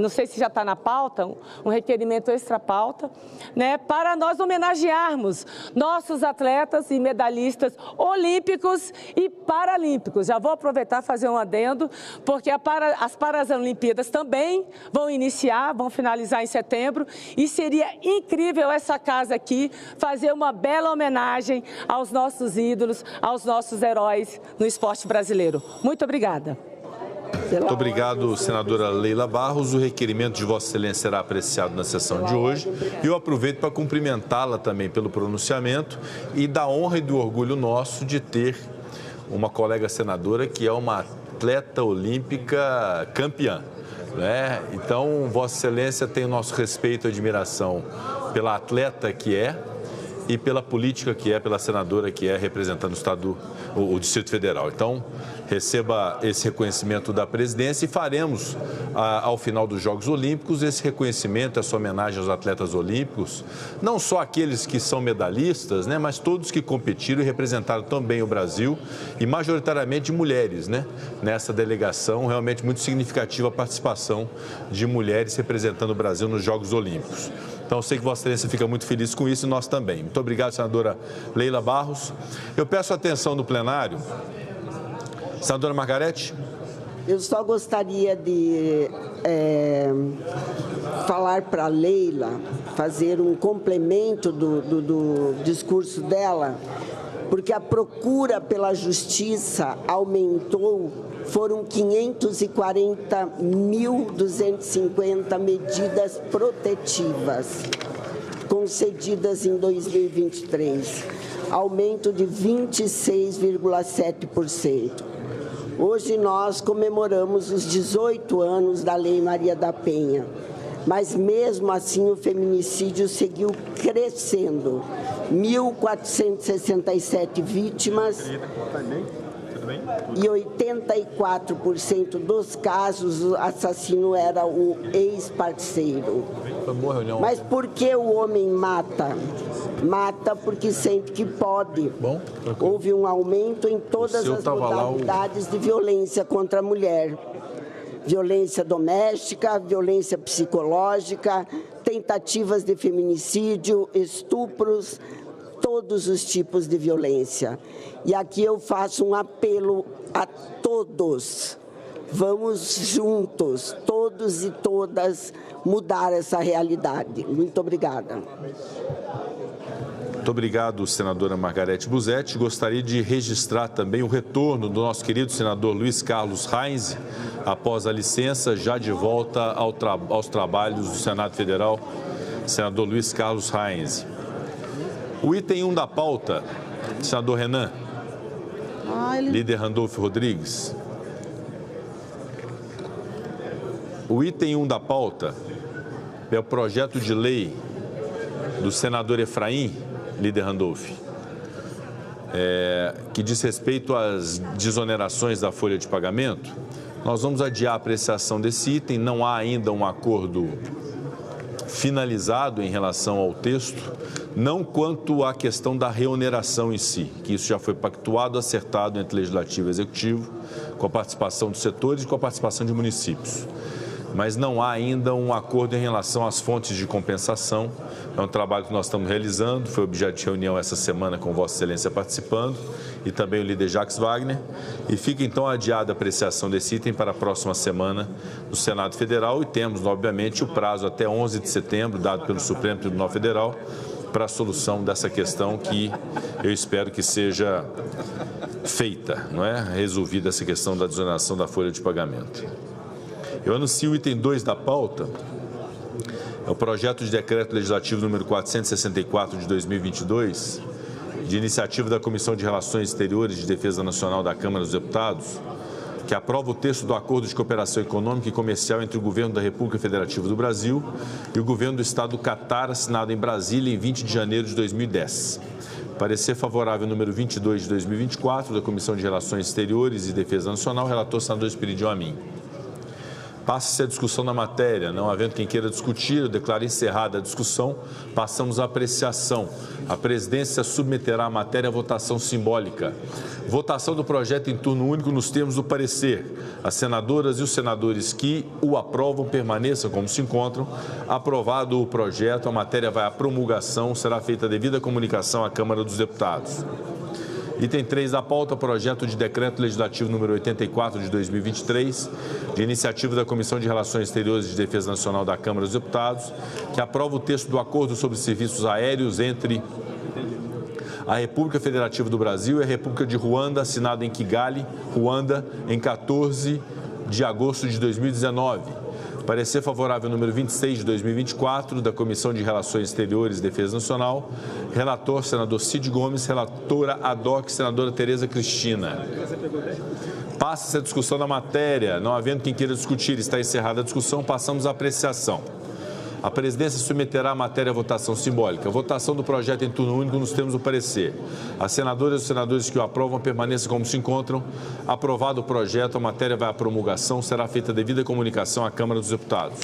S6: não sei se já está na pauta, um requerimento extra-pauta, para nós homenagearmos nossos atletas e medalhistas olímpicos e paralímpicos. Já vou aproveitar e fazer um adendo, porque as Paralimpíadas também vão finalizar em setembro, e seria incrível essa casa aqui fazer uma bela homenagem aos nossos ídolos, aos nossos heróis no esporte brasileiro. Muito obrigada.
S16: Muito obrigado, senadora Leila Barros. O requerimento de Vossa Excelência será apreciado na sessão de hoje. E eu aproveito para cumprimentá-la também pelo pronunciamento e da honra e do orgulho nosso de ter uma colega senadora que é uma atleta olímpica campeã. Então, Vossa Excelência tem o nosso respeito e admiração pela atleta que é e pela política que é, pela senadora que é, representando o Distrito Federal. Então, receba esse reconhecimento da presidência e faremos, ao final dos Jogos Olímpicos, esse reconhecimento, essa homenagem aos atletas olímpicos, não só aqueles que são medalhistas, mas todos que competiram e representaram também o Brasil, e majoritariamente mulheres, nessa delegação, realmente muito significativa a participação de mulheres representando o Brasil nos Jogos Olímpicos. Então, sei que Vossa Excelência fica muito feliz com isso e nós também. Muito obrigado, senadora Leila Barros. Eu peço a atenção do plenário. Senadora Margarete.
S11: Eu só gostaria de falar para a Leila, fazer um complemento do discurso dela, porque a procura pela justiça aumentou, foram 540.250 medidas protetivas concedidas em 2023, aumento de 26,7%. Hoje nós comemoramos os 18 anos da Lei Maria da Penha, mas mesmo assim o feminicídio seguiu crescendo. 1.467 vítimas e 84% dos casos o assassino era o ex-parceiro.
S16: Foi boa reunião.
S11: Mas por que o homem mata? Mata porque sente que pode.
S16: Bom,
S11: houve um aumento em todas as modalidades de violência contra a mulher. Violência doméstica, violência psicológica, tentativas de feminicídio, estupros, todos os tipos de violência. E aqui eu faço um apelo a todos. Vamos juntos, todos e todas, mudar essa realidade. Muito obrigada.
S16: Muito obrigado, senadora Margarete Busetti. Gostaria de registrar também o retorno do nosso querido senador Luiz Carlos Reins, após a licença, já de volta aos trabalhos do Senado Federal, senador Luiz Carlos Reins. O item 1 da pauta, senador Renan, líder Randolfo Rodrigues. O item 1 da pauta é o projeto de lei do senador Efraim, líder Randolph, que diz respeito às desonerações da folha de pagamento. Nós vamos adiar a apreciação desse item, não há ainda um acordo finalizado em relação ao texto, não quanto à questão da reoneração em si, que isso já foi pactuado, acertado entre Legislativo e Executivo, com a participação dos setores e com a participação de municípios. Mas não há ainda um acordo em relação às fontes de compensação. É um trabalho que nós estamos realizando, foi objeto de reunião essa semana com Vossa Excelência participando e também o líder Jacques Wagner. E fica então adiada a apreciação desse item para a próxima semana no Senado Federal e temos, obviamente, o prazo até 11 de setembro, dado pelo Supremo Tribunal Federal, para a solução dessa questão que eu espero que seja feita, não é? Resolvida essa questão da desoneração da folha de pagamento. Eu anuncio o item 2 da pauta, é o projeto de decreto legislativo número 464 de 2022, de iniciativa da Comissão de Relações Exteriores e de Defesa Nacional da Câmara dos Deputados, que aprova o texto do Acordo de Cooperação Econômica e Comercial entre o Governo da República Federativa do Brasil e o Governo do Estado do Catar, assinado em Brasília em 20 de janeiro de 2010. Parecer favorável número 22 de 2024 da Comissão de Relações Exteriores e Defesa Nacional, relator senador Espiridião Amin. Passa-se a discussão da matéria, não havendo quem queira discutir, eu declaro encerrada a discussão, passamos à apreciação. A presidência submeterá a matéria à votação simbólica. Votação do projeto em turno único nos termos do parecer. As senadoras e os senadores que o aprovam permaneçam como se encontram. Aprovado o projeto, a matéria vai à promulgação, será feita a devida comunicação à Câmara dos Deputados. Item 3 da pauta, projeto de decreto legislativo número 84 de 2023, de iniciativa da Comissão de Relações Exteriores e de Defesa Nacional da Câmara dos Deputados, que aprova o texto do Acordo sobre Serviços Aéreos entre a República Federativa do Brasil e a República de Ruanda, assinado em Kigali, Ruanda, em 14 de agosto de 2019. Parecer favorável número 26 de 2024 da Comissão de Relações Exteriores e Defesa Nacional. Relator, senador Cid Gomes. Relatora ad hoc, senadora Tereza Cristina. Passa-se a discussão da matéria. Não havendo quem queira discutir, está encerrada a discussão. Passamos à apreciação. A presidência submeterá a matéria à votação simbólica. A votação do projeto em turno único nos termos do parecer. As senadoras e os senadores que o aprovam permaneçam como se encontram. Aprovado o projeto, a matéria vai à promulgação, será feita a devida comunicação à Câmara dos Deputados.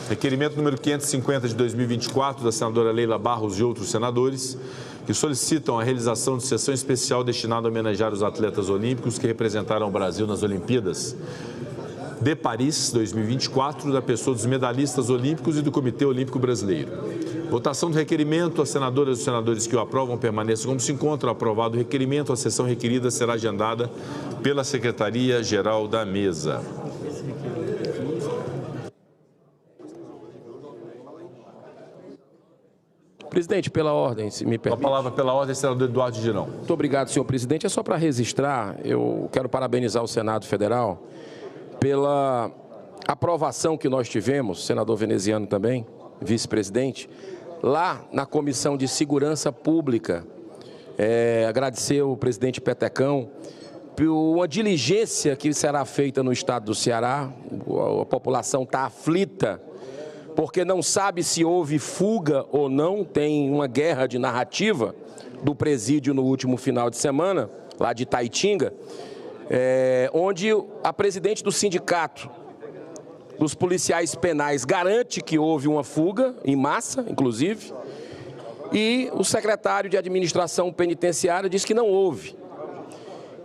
S16: Requerimento número 550 de 2024, da senadora Leila Barros e outros senadores, que solicitam a realização de sessão especial destinada a homenagear os atletas olímpicos que representaram o Brasil nas Olimpíadas de Paris 2024, da pessoa dos medalhistas olímpicos e do Comitê Olímpico Brasileiro. Votação do requerimento, as senadoras e os senadores que o aprovam permaneçam como se encontram. Aprovado o requerimento, a sessão requerida será agendada pela Secretaria-Geral da Mesa.
S9: Presidente, pela ordem, se me permite.
S16: A palavra pela ordem, senador Eduardo Girão.
S9: Muito obrigado, senhor presidente. É só para registrar, eu quero parabenizar o Senado Federal pela aprovação que nós tivemos, senador veneziano também, vice-presidente, lá na Comissão de Segurança Pública. Agradecer ao presidente Petecão por uma diligência que será feita no estado do Ceará. A população está aflita, porque não sabe se houve fuga ou não, tem uma guerra de narrativa do presídio no último final de semana, lá de Itaitinga, onde a presidente do sindicato dos policiais penais garante que houve uma fuga, em massa, inclusive, e o secretário de Administração Penitenciária diz que não houve.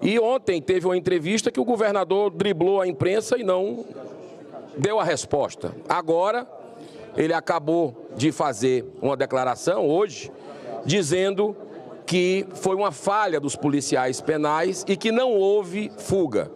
S9: E ontem teve uma entrevista que o governador driblou a imprensa e não deu a resposta. Agora, ele acabou de fazer uma declaração hoje, dizendo que foi uma falha dos policiais penais e que não houve fuga.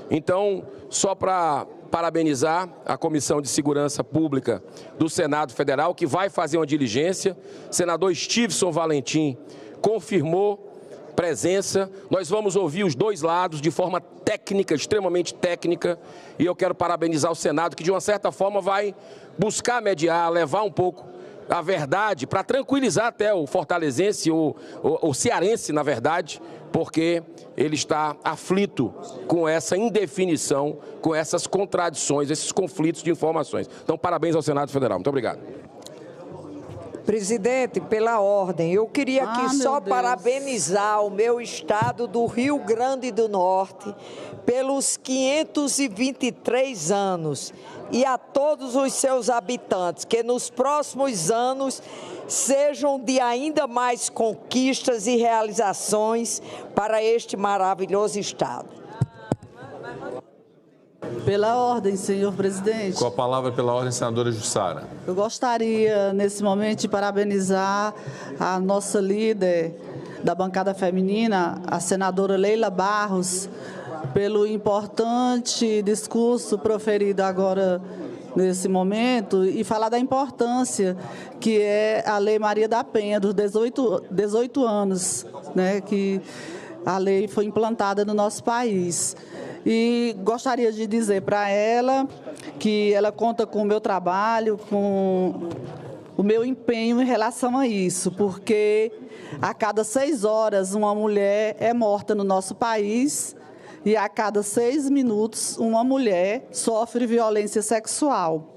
S9: Então, só para parabenizar a Comissão de Segurança Pública do Senado Federal, que vai fazer uma diligência. Senador Stevenson Valentim confirmou presença. Nós vamos ouvir os dois lados de forma técnica, extremamente técnica, e eu quero parabenizar o Senado, que de uma certa forma vai buscar mediar, levar um pouco a verdade, para tranquilizar até o fortalezense, o cearense, na verdade, porque ele está aflito com essa indefinição, com essas contradições, esses conflitos de informações. Então, parabéns ao Senado Federal. Muito obrigado.
S10: Presidente, pela ordem, eu queria aqui só parabenizar o meu estado do Rio Grande do Norte pelos 523 anos e a todos os seus habitantes, que nos próximos anos sejam de ainda mais conquistas e realizações para este maravilhoso estado.
S12: Pela ordem, senhor presidente.
S16: Com a palavra pela ordem, senadora Jussara.
S12: Eu gostaria, nesse momento, de parabenizar a nossa líder da bancada feminina, a senadora Leila Barros, pelo importante discurso proferido agora nesse momento e falar da importância que é a Lei Maria da Penha, dos 18 anos, né, que a lei foi implantada no nosso país. E gostaria de dizer para ela que ela conta com o meu trabalho, com o meu empenho em relação a isso, porque a cada 6 horas uma mulher é morta no nosso país e a cada 6 minutos uma mulher sofre violência sexual.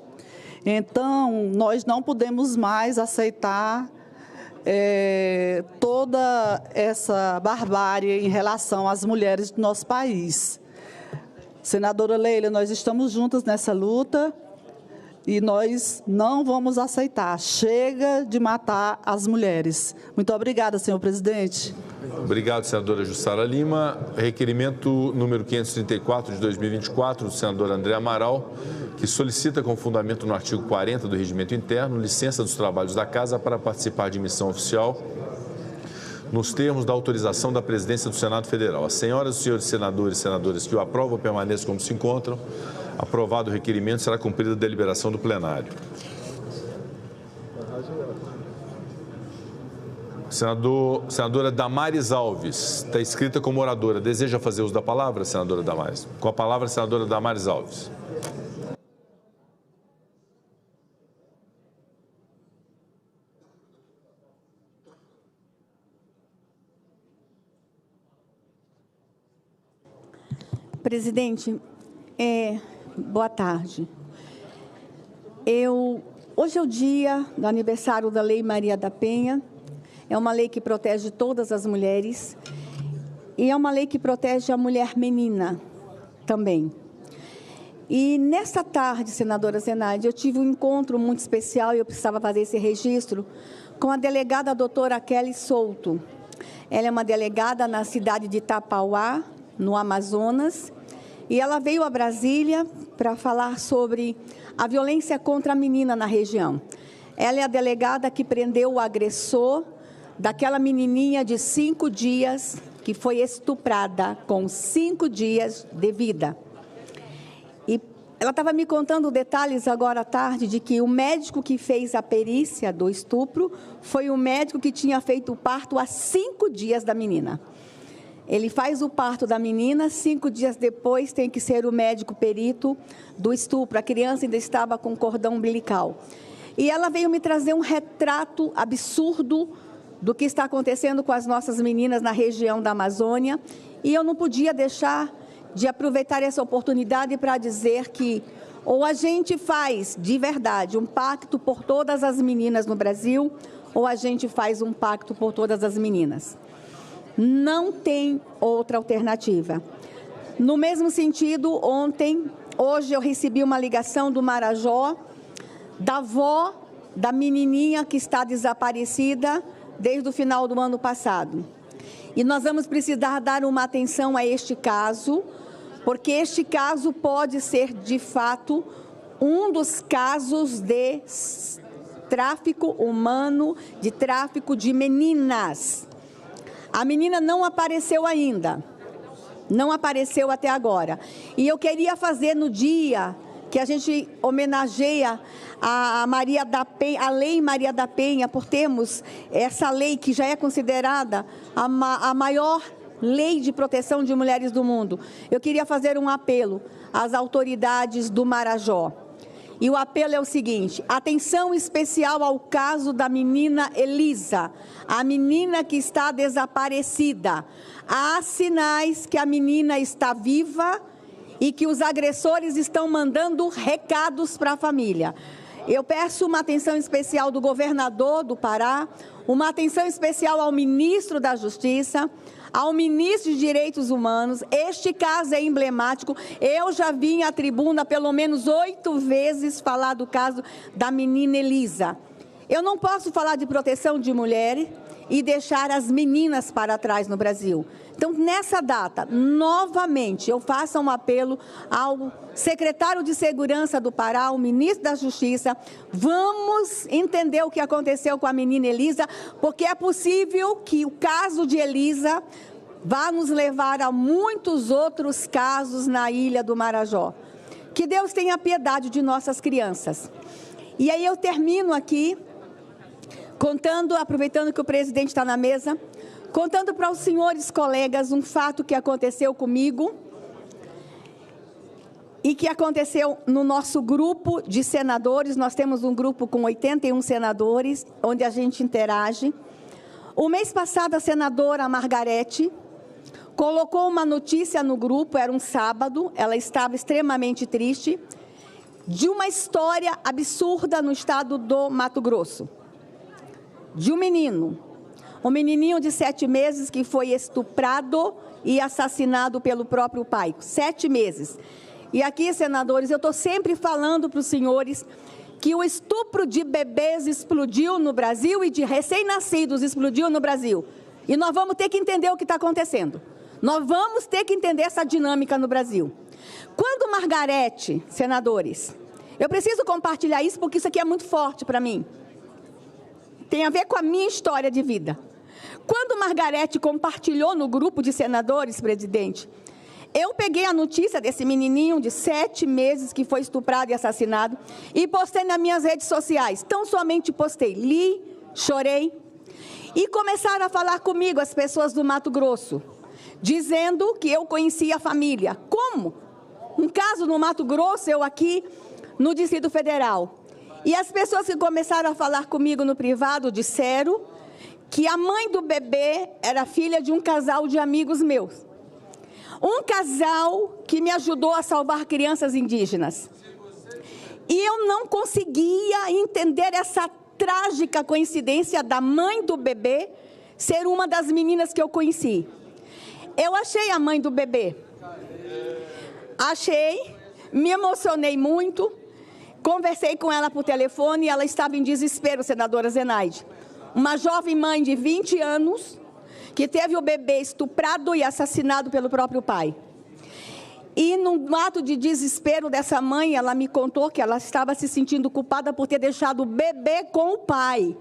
S12: Então, nós não podemos mais aceitar toda essa barbárie em relação às mulheres do nosso país. Senadora Leila, nós estamos juntas nessa luta e nós não vamos aceitar. Chega de matar as mulheres. Muito obrigada, senhor presidente.
S16: Obrigado, senadora Jussara Lima. Requerimento número 534 de 2024, do senador André Amaral, que solicita, com fundamento no artigo 40 do Regimento Interno, licença dos trabalhos da Casa para participar de missão oficial nos termos da autorização da presidência do Senado Federal. As senhoras e os senhores senadores e senadoras que o aprovam permaneçam como se encontram. Aprovado o requerimento, será cumprida a deliberação do plenário. Senadora Damares Alves, está inscrita como oradora. Deseja fazer uso da palavra, senadora Damares? Com a palavra, senadora Damares Alves.
S13: Presidente, boa tarde. Hoje é o dia do aniversário da Lei Maria da Penha. É uma lei que protege todas as mulheres e é uma lei que protege a mulher menina também. E nessa tarde, senadora Zenaide, eu tive um encontro muito especial e eu precisava fazer esse registro com a delegada doutora Kelly Souto. Ela é uma delegada na cidade de Itapauá, no Amazonas, e ela veio a Brasília para falar sobre a violência contra a menina na região. Ela é a delegada que prendeu o agressor daquela menininha de 5 dias que foi estuprada com 5 dias de vida. E ela estava me contando detalhes agora à tarde de que o médico que fez a perícia do estupro foi o médico que tinha feito o parto há 5 dias da menina. Ele faz o parto da menina, 5 dias depois tem que ser o médico perito do estupro. A criança ainda estava com cordão umbilical. E ela veio me trazer um retrato absurdo do que está acontecendo com as nossas meninas na região da Amazônia. E eu não podia deixar de aproveitar essa oportunidade para dizer que ou a gente faz de verdade um pacto por todas as meninas no Brasil, ou a gente faz um pacto por todas as meninas. Não tem outra alternativa. No mesmo sentido, ontem, hoje eu recebi uma ligação do Marajó, da avó da menininha que está desaparecida desde o final do ano passado. E nós vamos precisar dar uma atenção a este caso, porque este caso pode ser, de fato, um dos casos de tráfico humano, de tráfico de meninas. A menina não apareceu ainda, não apareceu até agora. E eu queria fazer no dia que a gente homenageia a Maria da Penha, a Lei Maria da Penha, por termos essa lei que já é considerada a maior lei de proteção de mulheres do mundo. Eu queria fazer um apelo às autoridades do Marajó. E o apelo é o seguinte: atenção especial ao caso da menina Elisa, a menina que está desaparecida. Há sinais que a menina está viva e que os agressores estão mandando recados para a família. Eu peço uma atenção especial do governador do Pará, uma atenção especial ao ministro da Justiça, ao ministro de Direitos Humanos. Este caso é emblemático. Eu já vim à tribuna pelo menos 8 vezes falar do caso da menina Elisa. Eu não posso falar de proteção de mulher e deixar as meninas para trás no Brasil. Então, nessa data, novamente, eu faço um apelo ao secretário de Segurança do Pará, ao ministro da Justiça. Vamos entender o que aconteceu com a menina Elisa, porque é possível que o caso de Elisa vá nos levar a muitos outros casos na ilha do Marajó. Que Deus tenha piedade de nossas crianças. E aí eu termino aqui contando, aproveitando que o presidente está na mesa, contando para os senhores colegas um fato que aconteceu comigo e que aconteceu no nosso grupo de senadores. Nós temos um grupo com 81 senadores, onde a gente interage. O mês passado, a senadora Margarete colocou uma notícia no grupo, era um sábado, ela estava extremamente triste, de uma história absurda no estado do Mato Grosso, de um menino. Um menininho de 7 meses que foi estuprado e assassinado pelo próprio pai. 7 meses. E aqui, senadores, eu estou sempre falando para os senhores que o estupro de bebês explodiu no Brasil e de recém-nascidos explodiu no Brasil. E nós vamos ter que entender o que está acontecendo. Nós vamos ter que entender essa dinâmica no Brasil. Quando Margarete, senadores, eu preciso compartilhar isso porque isso aqui é muito forte para mim. Tem a ver com a minha história de vida. Quando Margarete compartilhou no grupo de senadores, presidente, eu peguei a notícia desse menininho de 7 meses que foi estuprado e assassinado e postei nas minhas redes sociais. Tão somente postei, li, chorei. E começaram a falar comigo as pessoas do Mato Grosso, dizendo que eu conhecia a família. Como? Um caso no Mato Grosso, eu aqui no Distrito Federal. E as pessoas que começaram a falar comigo no privado disseram que a mãe do bebê era filha de um casal de amigos meus. Um casal que me ajudou a salvar crianças indígenas. E eu não conseguia entender essa trágica coincidência da mãe do bebê ser uma das meninas que eu conheci. Eu achei a mãe do bebê. Achei, me emocionei muito. Conversei com ela por telefone e ela estava em desespero, senadora Zenaide. Uma jovem mãe de 20 anos que teve o bebê estuprado e assassinado pelo próprio pai. E num ato de desespero dessa mãe, ela me contou que ela estava se sentindo culpada por ter deixado o bebê com o pai.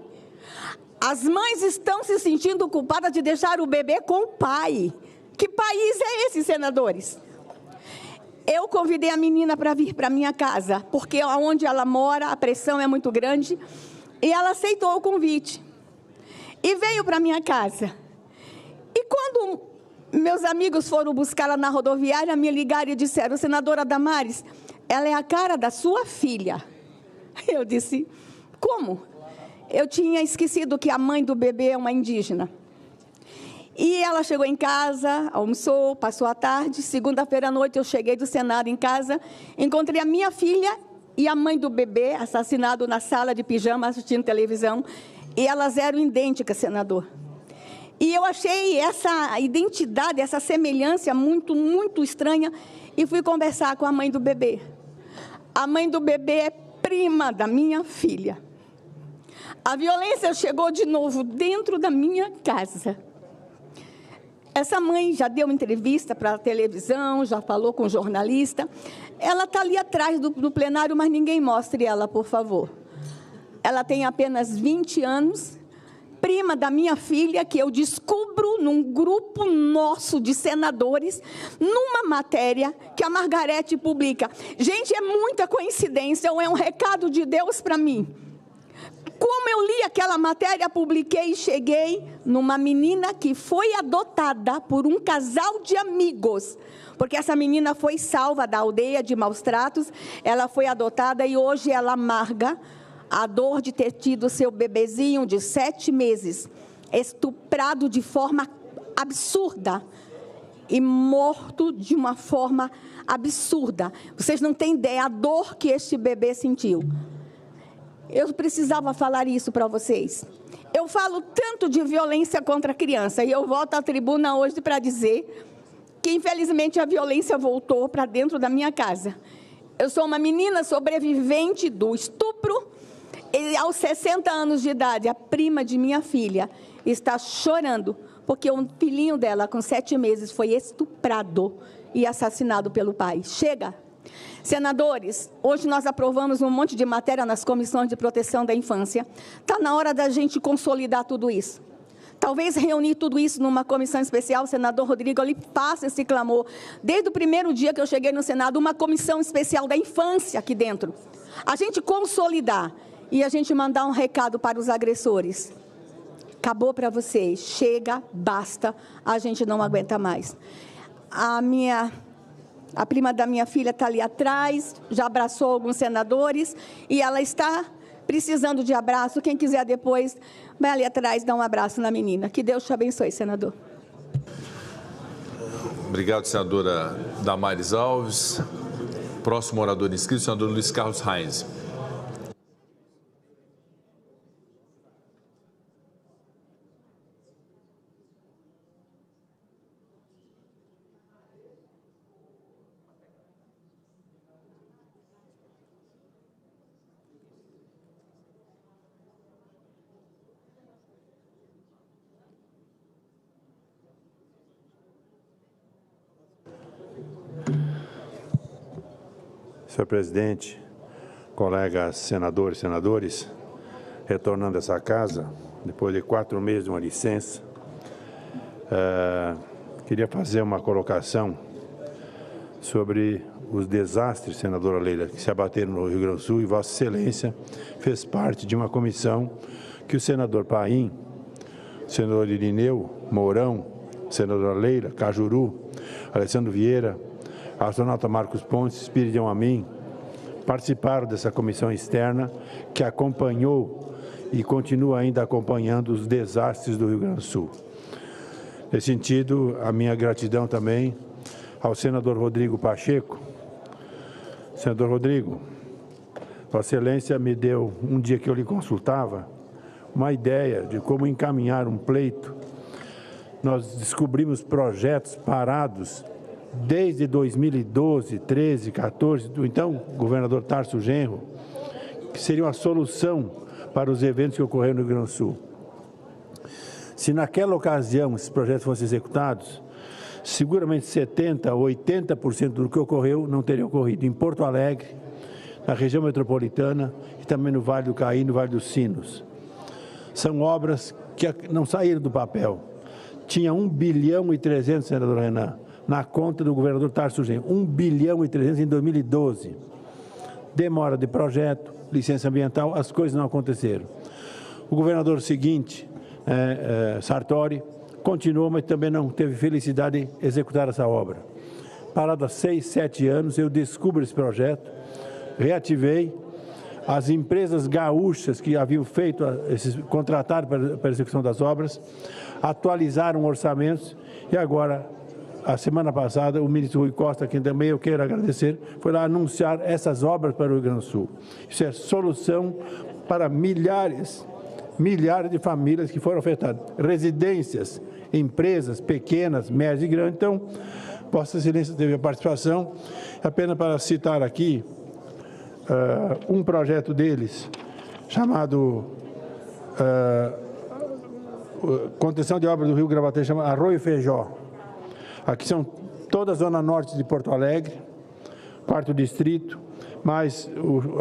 S13: As mães estão se sentindo culpadas de deixar o bebê com o pai. Que país é esse, senadores? Eu convidei a menina para vir para minha casa, porque onde ela mora, a pressão é muito grande, e ela aceitou o convite. E veio para minha casa. E quando meus amigos foram buscá-la na rodoviária, me ligaram e disseram: senadora Damares, ela é a cara da sua filha. Eu disse: como? Eu tinha esquecido que a mãe do bebê é uma indígena. E ela chegou em casa, almoçou, passou a tarde. Segunda-feira à noite eu cheguei do Senado em casa, encontrei a minha filha e a mãe do bebê assassinado na sala de pijama assistindo televisão. E elas eram idênticas, senador. E eu achei essa identidade, essa semelhança muito, muito estranha e fui conversar com a mãe do bebê. A mãe do bebê é prima da minha filha. A violência chegou de novo dentro da minha casa. Essa mãe já deu entrevista para a televisão, já falou com jornalista. Ela está ali atrás do plenário, mas ninguém mostre ela, por favor. Ela tem apenas 20 anos, prima da minha filha, que eu descubro num grupo nosso de senadores, numa matéria que a Margarete publica. Gente, é muita coincidência, ou é um recado de Deus para mim. Como eu li aquela matéria, publiquei e cheguei numa menina que foi adotada por um casal de amigos, porque essa menina foi salva da aldeia de maus tratos, ela foi adotada e hoje ela amarga a dor de ter tido seu bebezinho de 7 meses, estuprado de forma absurda e morto de uma forma absurda. Vocês não têm ideia a dor que este bebê sentiu. Eu precisava falar isso para vocês. Eu falo tanto de violência contra a criança e eu volto à tribuna hoje para dizer que, infelizmente, a violência voltou para dentro da minha casa. Eu sou uma menina sobrevivente do estupro e, aos 60 anos de idade, a prima de minha filha está chorando porque um filhinho dela, com 7 meses, foi estuprado e assassinado pelo pai. Chega! Senadores, hoje nós aprovamos um monte de matéria nas comissões de proteção da infância. Está na hora da gente consolidar tudo isso. Talvez reunir tudo isso numa comissão especial. O senador Rodrigo ali faça esse clamor. Desde o primeiro dia que eu cheguei no Senado, uma comissão especial da infância aqui dentro. A gente consolidar e a gente mandar um recado para os agressores. Acabou para vocês. Chega, basta. A gente não aguenta mais. A prima da minha filha está ali atrás, já abraçou alguns senadores e ela está precisando de abraço. Quem quiser depois, vai ali atrás dar um abraço na menina. Que Deus te abençoe, senador.
S16: Obrigado, senadora Damares Alves. Próximo orador inscrito, senador Luiz Carlos Reis.
S3: Senhor presidente, colegas senadores e senadores, retornando a essa casa, depois de 4 meses de uma licença, queria fazer uma colocação sobre os desastres, senadora Leila, que se abateram no Rio Grande do Sul, e Vossa Excelência fez parte de uma comissão que o senador Paim, o senador Irineu Mourão, a senadora Leila, Cajuru, Alessandro Vieira, a astronauta Marcos Pontes, Espiridião Amin, participaram dessa comissão externa que acompanhou e continua ainda acompanhando os desastres do Rio Grande do Sul. Nesse sentido, a minha gratidão também ao senador Rodrigo Pacheco. Senador Rodrigo, Vossa Excelência me deu, um dia que eu lhe consultava, uma ideia de como encaminhar um pleito. Nós descobrimos projetos parados desde 2012, 13, 14, do então governador Tarso Genro, que seriam a solução para os eventos que ocorreram no Rio Grande do Sul. Se naquela ocasião esses projetos fossem executados, seguramente 70% a 80% do que ocorreu não teria ocorrido em Porto Alegre, na região metropolitana e também no Vale do Caí, no Vale dos Sinos. São obras que não saíram do papel. Tinha 1 bilhão e 300, senador Renan, na conta do governador Tarso Genro, 1 bilhão e 300 em 2012. Demora de projeto, licença ambiental, as coisas não aconteceram. O governador seguinte, Sartori, continuou, mas também não teve felicidade de executar essa obra. Parado há 6, 7 anos, eu descubro esse projeto, reativei. As empresas gaúchas que haviam feito, contrataram para a execução das obras, atualizaram orçamentos e agora, a semana passada, o ministro Rui Costa, a quem também eu quero agradecer, foi lá anunciar essas obras para o Rio Grande do Sul. Isso é solução para milhares de famílias que foram afetadas. Residências empresas pequenas, médias e grandes. Então, Vossa Excelência teve a participação. Apenas para citar aqui um projeto deles, chamado Contenção de Obras do Rio Gravataí, chama Arroio Feijó. Aqui são toda a zona norte de Porto Alegre, 4º distrito, mais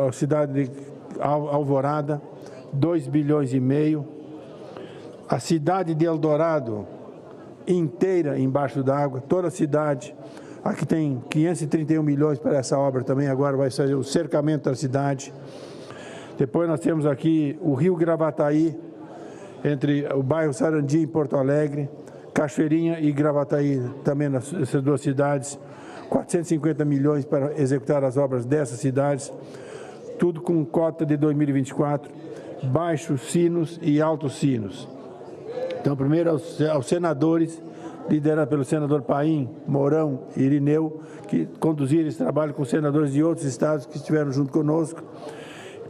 S3: a cidade de Alvorada, 2,5 bilhões. A cidade de Eldorado inteira embaixo d'água, toda a cidade. Aqui tem 531 milhões para essa obra também, agora vai fazer o cercamento da cidade. Depois nós temos aqui o Rio Gravataí, entre o bairro Sarandi e Porto Alegre, Cachoeirinha e Gravataí, também nessas duas cidades, 450 milhões para executar as obras dessas cidades, tudo com cota de 2024, Baixos Sinos e Altos Sinos. Então, primeiro aos senadores, liderados pelo senador Paim, Mourão e Irineu, que conduziram esse trabalho com senadores de outros estados que estiveram junto conosco,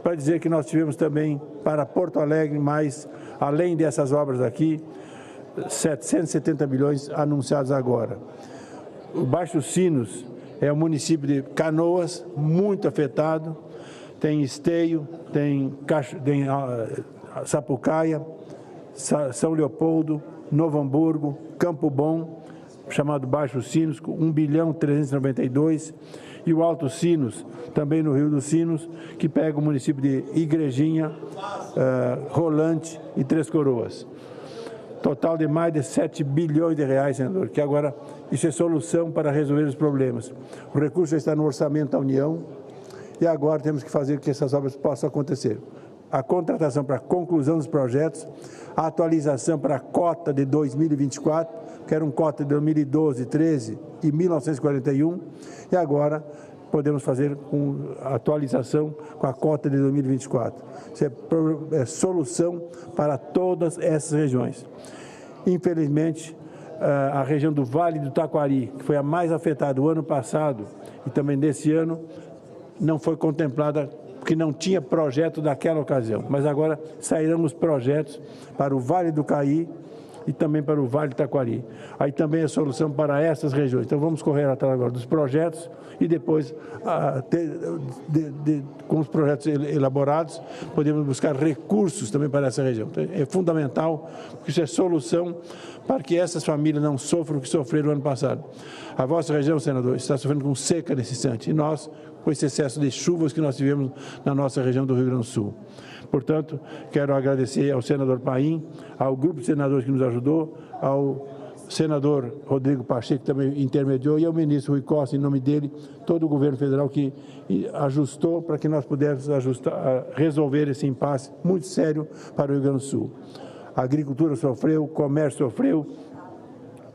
S3: para dizer que nós tivemos também para Porto Alegre, mais, além dessas obras aqui, 770 milhões anunciados agora. O Baixos Sinos é o município de Canoas, muito afetado, tem Esteio, tem Sapucaia, São Leopoldo, Novo Hamburgo, Campo Bom, chamado Baixos Sinos, com 1.392 bilhão, e o Alto Sinos, também no Rio dos Sinos, que pega o município de Igrejinha, Rolante e Três Coroas. Total de mais de 7 bilhões de reais, senador, que agora isso é solução para resolver os problemas. O recurso já está no orçamento da União e agora temos que fazer com que essas obras possam acontecer. A contratação para a conclusão dos projetos, a atualização para a cota de 2024, que era um cota de 2012, 13 e 1941, e agora podemos fazer com a atualização com a cota de 2024. Isso é solução para todas essas regiões. Infelizmente, a região do Vale do Taquari, que foi a mais afetada o ano passado e também desse ano, não foi contemplada porque não tinha projeto daquela ocasião. Mas agora sairão os projetos para o Vale do Caí e também para o Vale do Taquari. Aí também é solução para essas regiões. Então vamos correr atrás agora dos projetos e depois, com os projetos elaborados, podemos buscar recursos também para essa região. Então, é fundamental, porque isso é solução para que essas famílias não sofram o que sofreram no ano passado. A vossa região, senador, está sofrendo com seca nesse instante, e nós, com esse excesso de chuvas que nós tivemos na nossa região do Rio Grande do Sul. Portanto, quero agradecer ao senador Paim, ao grupo de senadores que nos ajudou, ao senador Rodrigo Pacheco, que também intermediou, e ao ministro Rui Costa, em nome dele, todo o governo federal que ajustou para que nós pudéssemos resolver esse impasse muito sério para o Rio Grande do Sul. A agricultura sofreu, o comércio sofreu,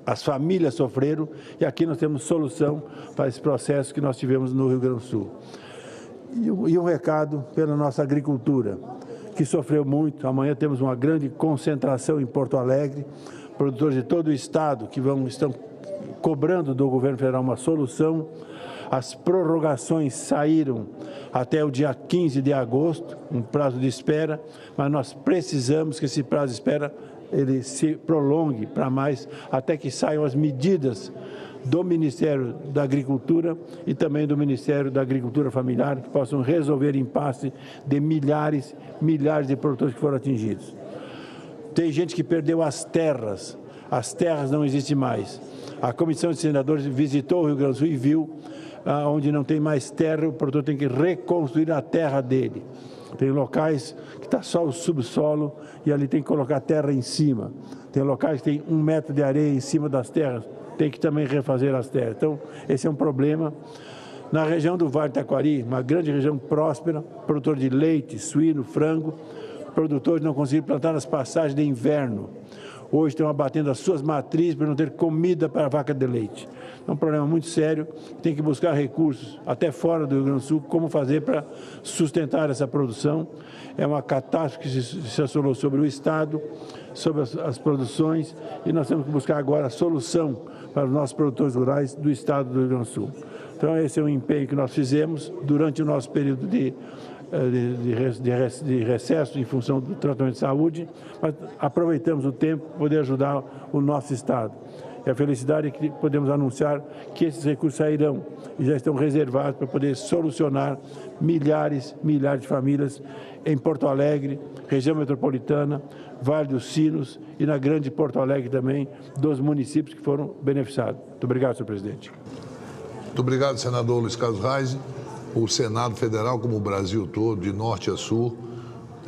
S3: as famílias sofreram, e aqui nós temos solução para esse processo que nós tivemos no Rio Grande do Sul. E um recado pela nossa agricultura, que sofreu muito. Amanhã temos uma grande concentração em Porto Alegre, produtores de todo o estado que estão cobrando do governo federal uma solução. As prorrogações saíram até o dia 15 de agosto, um prazo de espera, mas nós precisamos que esse prazo de espera ele se prolongue para mais, até que saiam as medidas do Ministério da Agricultura e também do Ministério da Agricultura Familiar, que possam resolver impasse de milhares de produtores que foram atingidos. Tem gente que perdeu as terras não existem mais. A Comissão de Senadores visitou o Rio Grande do Sul e viu onde não tem mais terra, o produtor tem que reconstruir a terra dele. Tem locais que está só o subsolo e ali tem que colocar terra em cima. Tem locais que tem 1 metro de areia em cima das terras, tem que também refazer as terras. Então, esse é um problema. Na região do Vale do Taquari, uma grande região próspera, produtor de leite, suíno, frango, produtores não conseguiram plantar as passagens de inverno. Hoje estão abatendo as suas matrizes para não ter comida para a vaca de leite. É um problema muito sério, tem que buscar recursos, até fora do Rio Grande do Sul, como fazer para sustentar essa produção. É uma catástrofe que se assolou sobre o Estado, sobre as produções, e nós temos que buscar agora a solução para os nossos produtores rurais do Estado do Rio Grande do Sul. Então, esse é um empenho que nós fizemos durante o nosso período de de recesso em função do tratamento de saúde, mas aproveitamos o tempo para poder ajudar o nosso Estado. E a felicidade é que podemos anunciar que esses recursos sairão e já estão reservados para poder solucionar milhares de famílias em Porto Alegre, região metropolitana, Vale dos Sinos e na grande Porto Alegre também, dos municípios que foram beneficiados. Muito obrigado, senhor presidente.
S7: Muito obrigado, senador Luiz Carlos Reis. O Senado Federal, como o Brasil todo, de norte a sul,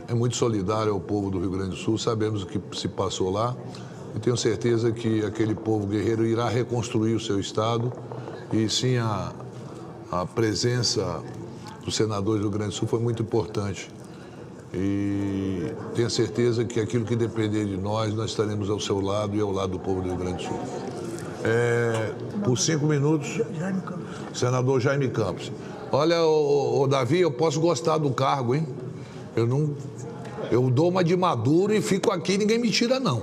S7: é muito solidário ao povo do Rio Grande do Sul. Sabemos o que se passou lá e tenho certeza que aquele povo guerreiro irá reconstruir o seu Estado e sim a presença dos senadores do Rio Grande do Sul foi muito importante. E tenho certeza que aquilo que depender de nós estaremos ao seu lado e ao lado do povo do Rio Grande do Sul. Por 5 minutos, senador Jaime Campos. Olha, Davi, eu posso gostar do cargo, hein? Eu dou uma de Maduro e fico aqui e ninguém me tira, não.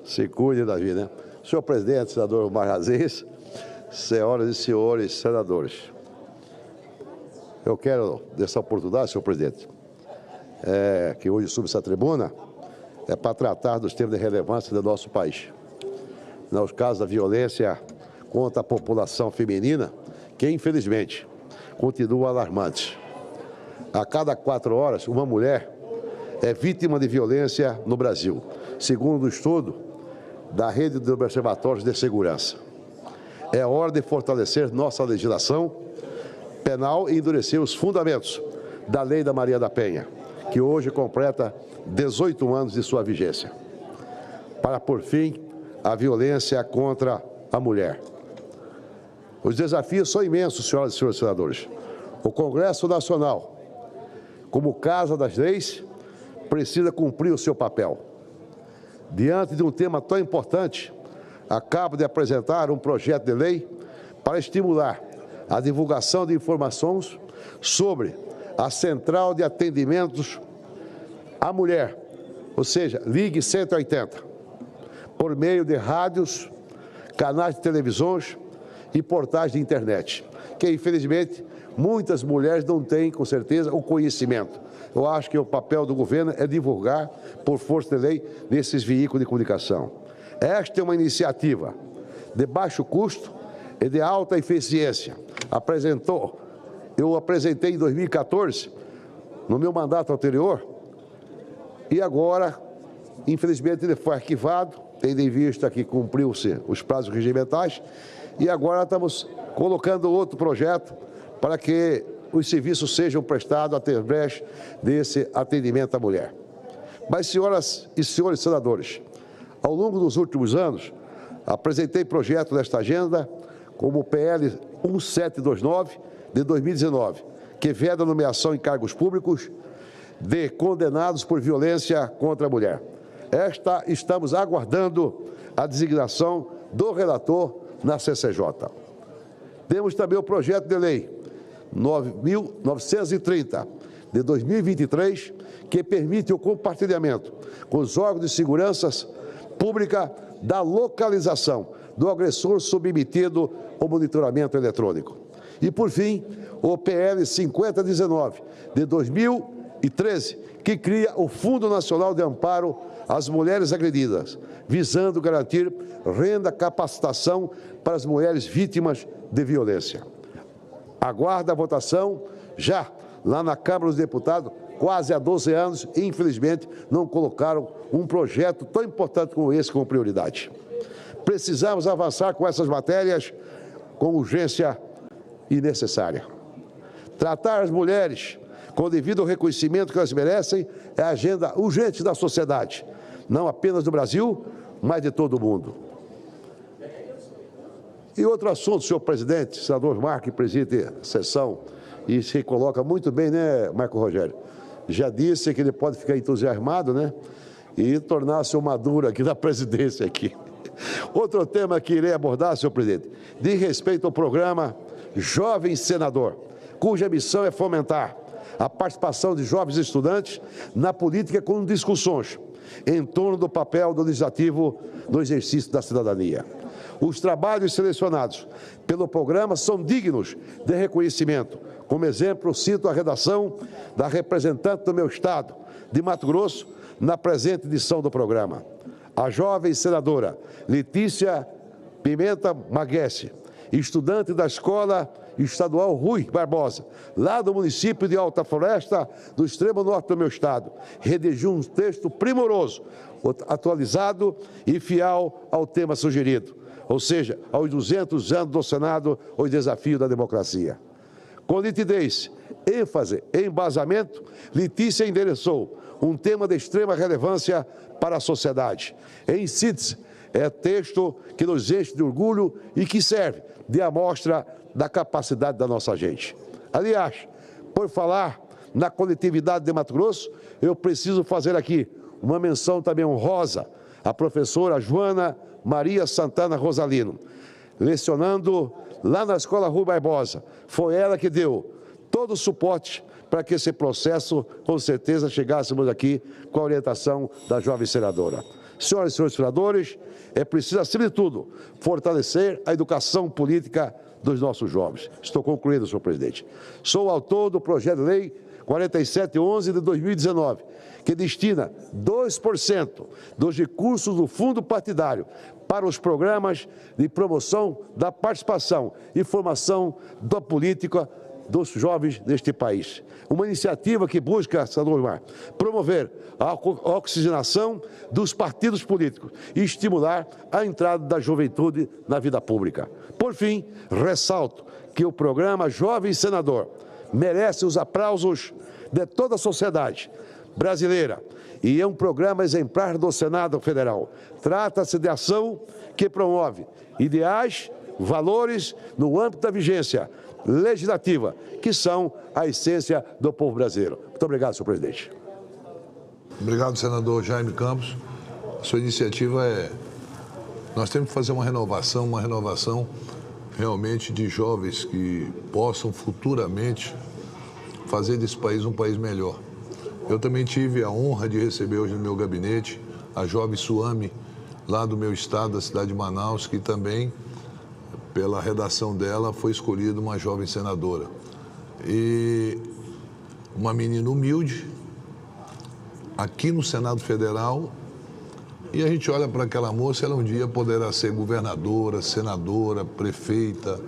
S14: Se cuide, Davi, né? Senhor presidente, senador Omar Aziz, senhoras e senhores senadores, eu quero, dessa oportunidade, senhor presidente, que hoje subo essa tribuna, para tratar dos temas de relevância do nosso país. Nos casos da violência contra a população feminina, que infelizmente continua alarmante. A cada 4 horas, uma mulher é vítima de violência no Brasil, segundo o estudo da Rede de Observatórios de Segurança. É hora de fortalecer nossa legislação penal e endurecer os fundamentos da Lei da Maria da Penha, que hoje completa 18 anos de sua vigência, para pôr fim à violência contra a mulher. Os desafios são imensos, senhoras e senhores senadores. O Congresso Nacional, como Casa das Leis, precisa cumprir o seu papel. Diante de um tema tão importante, acabo de apresentar um projeto de lei para estimular a divulgação de informações sobre a Central de Atendimentos à Mulher, ou seja, Ligue 180, por meio de rádios, canais de televisões e portais de internet, que infelizmente muitas mulheres não têm, com certeza, o conhecimento. Eu acho que o papel do governo é divulgar, por força de lei, nesses veículos de comunicação. Esta é uma iniciativa de baixo custo e de alta eficiência. Eu apresentei em 2014, no meu mandato anterior, e agora, infelizmente, ele foi arquivado, tendo em vista que cumpriu-se os prazos regimentais, e agora estamos colocando outro projeto para que os serviços sejam prestados através desse atendimento à mulher. Mas, senhoras e senhores senadores, ao longo dos últimos anos, apresentei projeto nesta agenda, como o PL 1729 de 2019, que veda a nomeação em cargos públicos de condenados por violência contra a mulher. Estamos aguardando a designação do relator na CCJ. Temos também o projeto de lei 9.930 de 2023, que permite o compartilhamento com os órgãos de segurança pública da localização do agressor submetido ao monitoramento eletrônico. E, por fim, o PL 5019 de 2013, que cria o Fundo Nacional de Amparo às Mulheres Agredidas, visando garantir renda e capacitação para as mulheres vítimas de violência. Aguardo a votação já lá na Câmara dos Deputados, quase há 12 anos, e infelizmente não colocaram um projeto tão importante como esse como prioridade. Precisamos avançar com essas matérias com urgência e necessária. Tratar as mulheres com o devido reconhecimento que elas merecem é a agenda urgente da sociedade, não apenas do Brasil, mas de todo o mundo. E outro assunto, senhor presidente, senador Marco, que preside a sessão e se coloca muito bem, né, Marco Rogério? Já disse que ele pode ficar entusiasmado, né? E tornar-se o Maduro aqui da presidência aqui. Outro tema que irei abordar, senhor presidente, diz respeito ao programa Jovem Senador, cuja missão é fomentar a participação de jovens estudantes na política com discussões em torno do papel do legislativo no exercício da cidadania. Os trabalhos selecionados pelo programa são dignos de reconhecimento. Como exemplo, cito a redação da representante do meu estado, de Mato Grosso, na presente edição do programa. A jovem senadora Letícia Pimenta Maguesse, estudante da Escola Estadual Rui Barbosa, lá do município de Alta Floresta, do extremo norte do meu estado, redigiu um texto primoroso, atualizado e fiel ao tema sugerido, ou seja, aos 200 anos do Senado, o desafio da democracia. Com nitidez, ênfase e embasamento, Letícia endereçou um tema de extrema relevância para a sociedade. Em síntese, é texto que nos enche de orgulho e que serve de amostra da capacidade da nossa gente. Aliás, por falar na coletividade de Mato Grosso, eu preciso fazer aqui uma menção também honrosa à professora Joana Maria Santana Rosalino, lecionando lá na Escola Rui Barbosa. Foi ela que deu todo o suporte para que esse processo, com certeza, chegássemos aqui com a orientação da jovem senadora. Senhoras e senhores senadores, é preciso, acima de tudo, fortalecer a educação política dos nossos jovens. Estou concluindo, senhor presidente. Sou autor do projeto de lei 4711 de 2019, que destina 2% dos recursos do fundo partidário para os programas de promoção da participação e formação da política dos jovens deste país. Uma iniciativa que busca, senador Osmar, promover a oxigenação dos partidos políticos e estimular a entrada da juventude na vida pública. Por fim, ressalto que o programa Jovem Senador merece os aplausos de toda a sociedade brasileira e é um programa exemplar do Senado Federal. Trata-se de ação que promove ideais, valores no âmbito da vigência legislativa, que são a essência do povo brasileiro. Muito obrigado, senhor presidente.
S7: Obrigado, senador Jaime Campos. Sua iniciativa é... Nós temos que fazer uma renovação realmente de jovens que possam futuramente fazer desse país um país melhor. Eu também tive a honra de receber hoje no meu gabinete a jovem Suame, lá do meu estado, da cidade de Manaus, que também, pela redação dela, foi escolhida uma jovem senadora. E uma menina humilde, aqui no Senado Federal, e a gente olha para aquela moça, ela um dia poderá ser governadora, senadora, prefeita.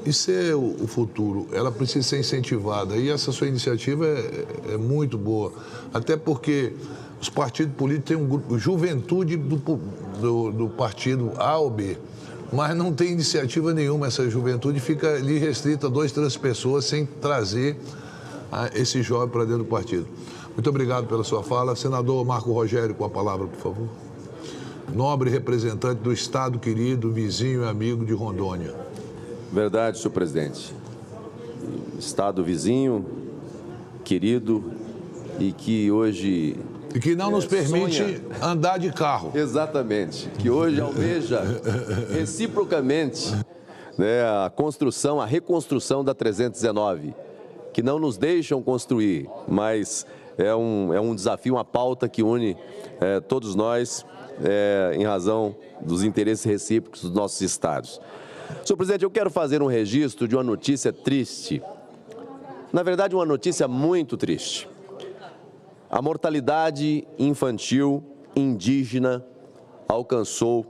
S7: Isso é o futuro, ela precisa ser incentivada. E essa sua iniciativa é muito boa, até porque os partidos políticos têm um grupo, juventude do partido A ou B, mas não tem iniciativa nenhuma. Essa juventude fica ali restrita a 2, 3 pessoas sem trazer esse jovem para dentro do partido. Muito obrigado pela sua fala. Senador Marco Rogério, com a palavra, por favor. Nobre representante do Estado querido, vizinho e amigo de Rondônia.
S2: Verdade, senhor presidente. Estado vizinho, querido e que hoje...
S7: E que não nos permite andar de carro.
S2: Exatamente. Que hoje almeja reciprocamente, né, a reconstrução da 319, que não nos deixam construir, mas é um desafio, uma pauta que une todos nós em razão dos interesses recíprocos dos nossos estados. Senhor presidente, eu quero fazer um registro de uma notícia triste. Na verdade, uma notícia muito triste. A mortalidade infantil indígena alcançou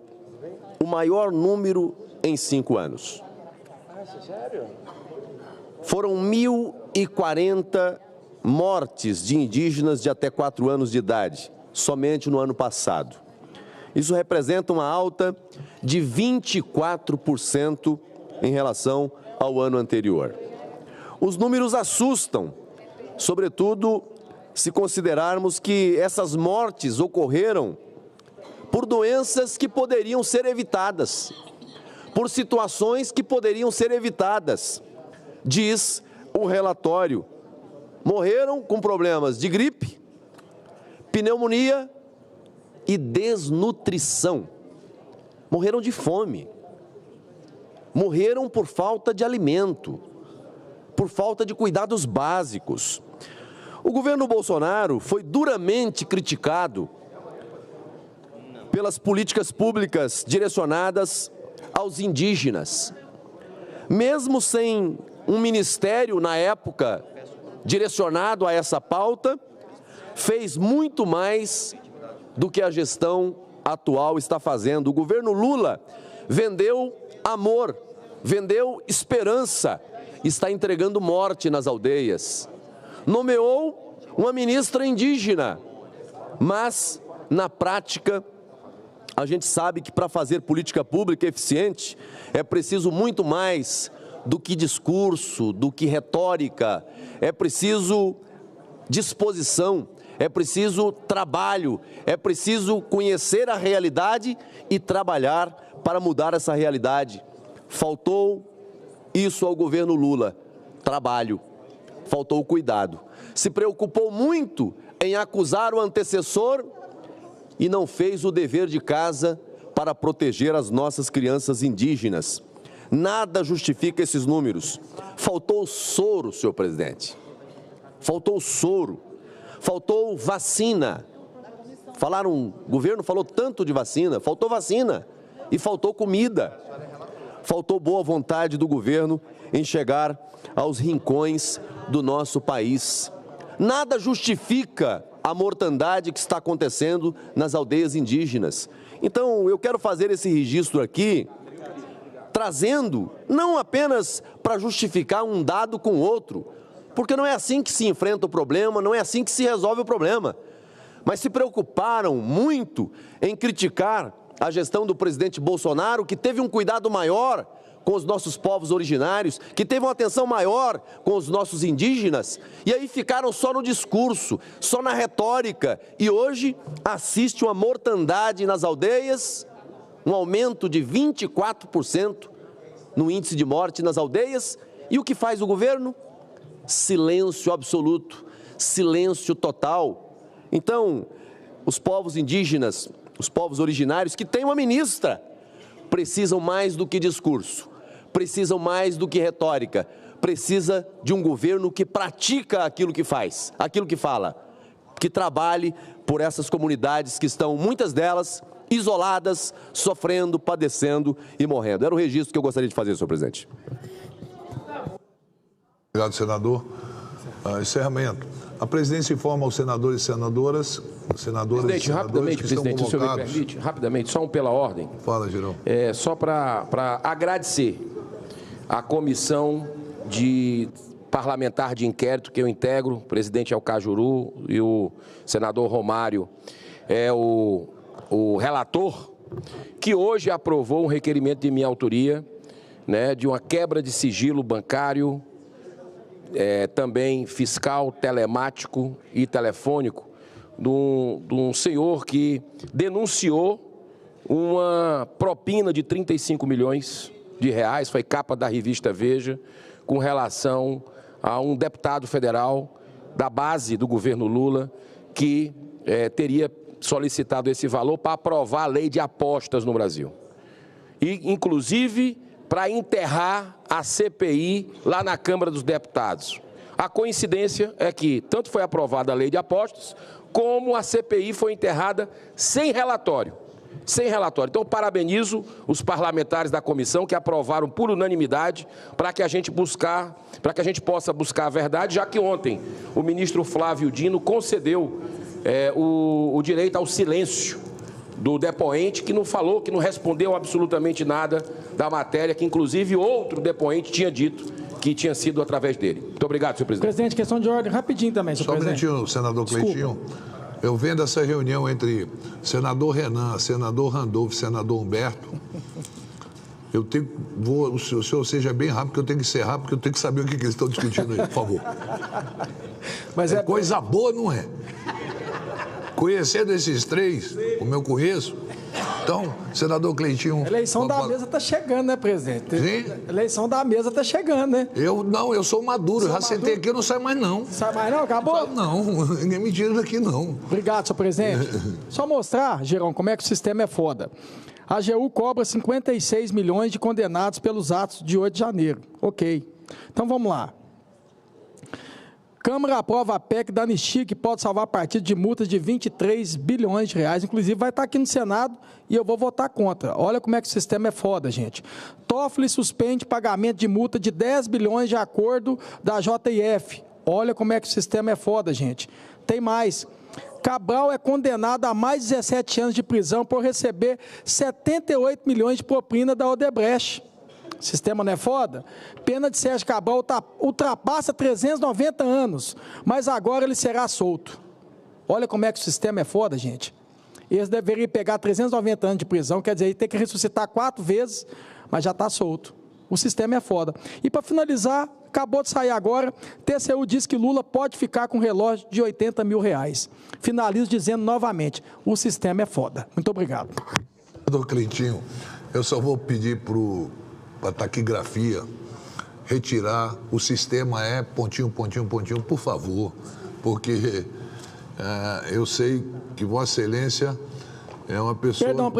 S2: o maior número em 5 anos. Foram 1.040 mortes de indígenas de até 4 anos de idade, somente no ano passado. Isso representa uma alta de 24% em relação ao ano anterior. Os números assustam, sobretudo se considerarmos que essas mortes ocorreram por doenças que poderiam ser evitadas, por situações que poderiam ser evitadas. Diz o relatório, morreram com problemas de gripe, pneumonia e desnutrição. Morreram de fome, morreram por falta de alimento, por falta de cuidados básicos. O governo Bolsonaro foi duramente criticado pelas políticas públicas direcionadas aos indígenas. Mesmo sem um ministério, na época, direcionado a essa pauta, fez muito mais do que a gestão atual está fazendo. O governo Lula vendeu amor, vendeu esperança, está entregando morte nas aldeias. Nomeou uma ministra indígena, mas, na prática, a gente sabe que para fazer política pública eficiente é preciso muito mais do que discurso, do que retórica, é preciso disposição, é preciso trabalho, é preciso conhecer a realidade e trabalhar para mudar essa realidade. Faltou isso ao governo Lula, trabalho, faltou cuidado. Se preocupou muito em acusar o antecessor e não fez o dever de casa para proteger as nossas crianças indígenas. Nada justifica esses números. Faltou soro, senhor presidente. Faltou soro. Faltou vacina. O governo falou tanto de vacina, faltou vacina e faltou comida. Faltou boa vontade do governo em chegar aos rincões do nosso país. Nada justifica a mortandade que está acontecendo nas aldeias indígenas. Então, eu quero fazer esse registro aqui, trazendo, não apenas para justificar um dado com outro, porque não é assim que se enfrenta o problema, não é assim que se resolve o problema. Mas se preocuparam muito em criticar a gestão do presidente Bolsonaro, que teve um cuidado maior com os nossos povos originários, que teve uma atenção maior com os nossos indígenas, e aí ficaram só no discurso, só na retórica, e hoje assiste uma mortandade nas aldeias, um aumento de 24% no índice de morte nas aldeias, e o que faz o governo? Silêncio absoluto, silêncio total. Então, os povos indígenas, os povos originários, que têm uma ministra, precisam mais do que discurso, precisam mais do que retórica, precisa de um governo que pratica aquilo que faz, aquilo que fala, que trabalhe por essas comunidades que estão, muitas delas, isoladas, sofrendo, padecendo e morrendo. Era o registro que eu gostaria de fazer, senhor presidente.
S7: Obrigado, senador. Encerramento. A presidência informa aos senadores e senadoras,
S9: presidente, rapidamente, presidente, o senhor me permite? Rapidamente, só pela ordem.
S7: Fala, Girão.
S9: Só para agradecer a comissão parlamentar de inquérito que eu integro, o presidente Alcajuru e o senador Romário, o relator, que hoje aprovou um requerimento de minha autoria, né, de uma quebra de sigilo bancário, também fiscal, telemático e telefônico, de um senhor que denunciou uma propina de 35 milhões de reais, foi capa da revista Veja, com relação a um deputado federal da base do governo Lula, que teria solicitado esse valor para aprovar a lei de apostas no Brasil. E, inclusive, para enterrar a CPI lá na Câmara dos Deputados. A coincidência é que tanto foi aprovada a lei de apostas, como a CPI foi enterrada sem relatório. Sem relatório. Então, parabenizo os parlamentares da comissão que aprovaram por unanimidade para que a gente possa buscar a verdade, já que ontem o ministro Flávio Dino concedeu o direito ao silêncio do depoente, que não falou, que não respondeu absolutamente nada da matéria, que inclusive outro depoente tinha dito que tinha sido através dele. Muito obrigado, senhor presidente.
S4: Presidente, questão de ordem, rapidinho também, senhor presidente.
S7: Só um minutinho, senador Cleitinho. Eu vendo essa reunião entre senador Renan, senador Randolfo e senador Humberto, o senhor seja bem rápido, porque eu tenho que encerrar, porque eu tenho que saber o que eles estão discutindo aí, por favor. Mas coisa boa, não é? Conhecendo esses três, como eu conheço, então, senador Cleitinho...
S4: A eleição da mesa está chegando, né, presidente? Sim. A eleição da mesa está chegando, né?
S7: Eu sou maduro, já sentei aqui, eu não saio mais não.
S4: Sai mais não? Acabou?
S7: Não, ninguém me tira daqui não.
S4: Obrigado, senhor presidente. Só mostrar, Girão, como é que o sistema é foda. A AGU cobra 56 milhões de condenados pelos atos de 8 de janeiro. Ok. Então, vamos lá. Câmara aprova a PEC da anistia, que pode salvar partido de multas de 23 bilhões de reais. Inclusive, vai estar aqui no Senado e eu vou votar contra. Olha como é que o sistema é foda, gente. Toffoli suspende pagamento de multa de 10 bilhões de acordo da JF. Olha como é que o sistema é foda, gente. Tem mais. Cabral é condenado a mais de 17 anos de prisão por receber 78 milhões de propina da Odebrecht. O sistema não é foda? Pena de Sérgio Cabral ultrapassa 390 anos, mas agora ele será solto. Olha como é que o sistema é foda, gente. Eles deveriam pegar 390 anos de prisão, quer dizer, ele tem que ressuscitar 4 vezes, mas já está solto. O sistema é foda. E para finalizar, acabou de sair agora, TCU diz que Lula pode ficar com um relógio de 80 mil reais. Finalizo dizendo novamente, o sistema é foda. Muito obrigado.
S7: Doutor Cleitinho, eu só vou pedir para a taquigrafia retirar o sistema é pontinho, pontinho, pontinho, por favor, porque eu sei que Vossa Excelência é uma pessoa...
S4: Perdão,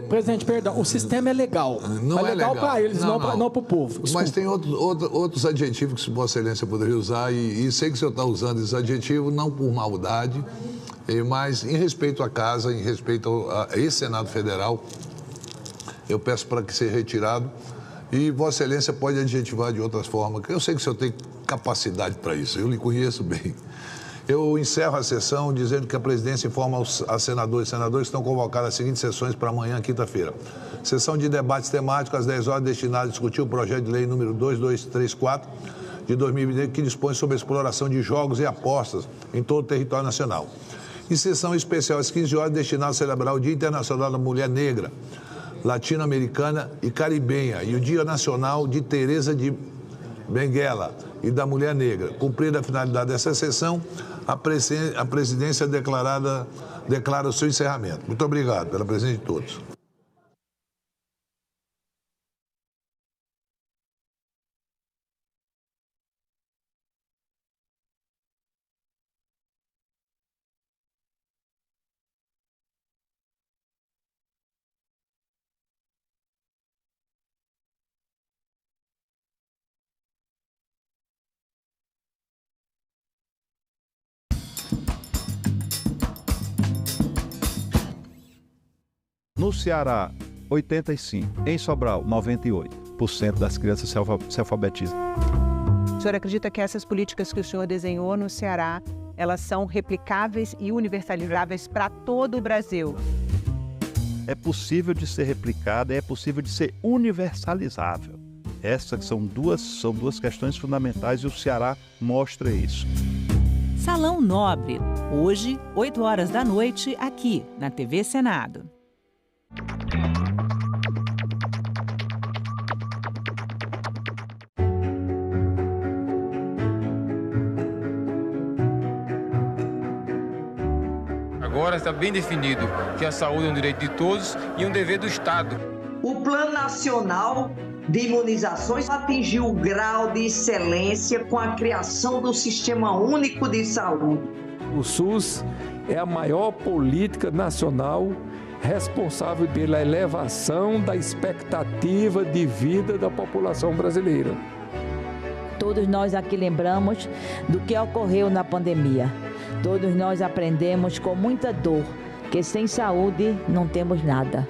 S4: presidente, perdão, o sistema é legal.
S7: Não é legal
S4: para eles, não para o povo. Desculpa.
S7: Mas tem outros adjetivos que Vossa Excelência poderia usar e sei que o senhor está usando esse adjetivo não por maldade, mas em respeito à casa, em respeito a esse Senado Federal, eu peço para que seja retirado. E Vossa Excelência pode adjetivar de outras formas, que eu sei que o senhor tem capacidade para isso, eu lhe conheço bem. Eu encerro a sessão dizendo que a presidência informa aos senadores e senadoras que estão convocadas as seguintes sessões para amanhã, quinta-feira. Sessão de debates temáticos às 10 horas, destinada a discutir o projeto de lei número 2234 de 2020, que dispõe sobre a exploração de jogos e apostas em todo o território nacional. E sessão especial às 15 horas, destinada a celebrar o Dia Internacional da Mulher Negra, Latino-Americana e Caribenha e o Dia Nacional de Teresa de Benguela e da Mulher Negra. Cumprida a finalidade dessa sessão, a presidência declara o seu encerramento. Muito obrigado pela presença de todos.
S8: No Ceará, 85%. Em Sobral, 98% das crianças se alfabetizam.
S15: O senhor acredita que essas políticas que o senhor desenhou no Ceará, elas são replicáveis e universalizáveis para todo o Brasil?
S8: É possível de ser replicada, é possível de ser universalizável. Essas são duas questões fundamentais e o Ceará mostra isso.
S17: Salão Nobre, hoje, 8 horas da noite, aqui na TV Senado.
S19: Agora está bem definido que a saúde é um direito de todos e um dever do Estado.
S20: O Plano Nacional de Imunizações atingiu o grau de excelência com a criação do Sistema Único de Saúde.
S21: O SUS é a maior política nacional responsável pela elevação da expectativa de vida da população brasileira.
S27: Todos nós aqui lembramos do que ocorreu na pandemia. Todos nós aprendemos com muita dor que sem saúde não temos nada.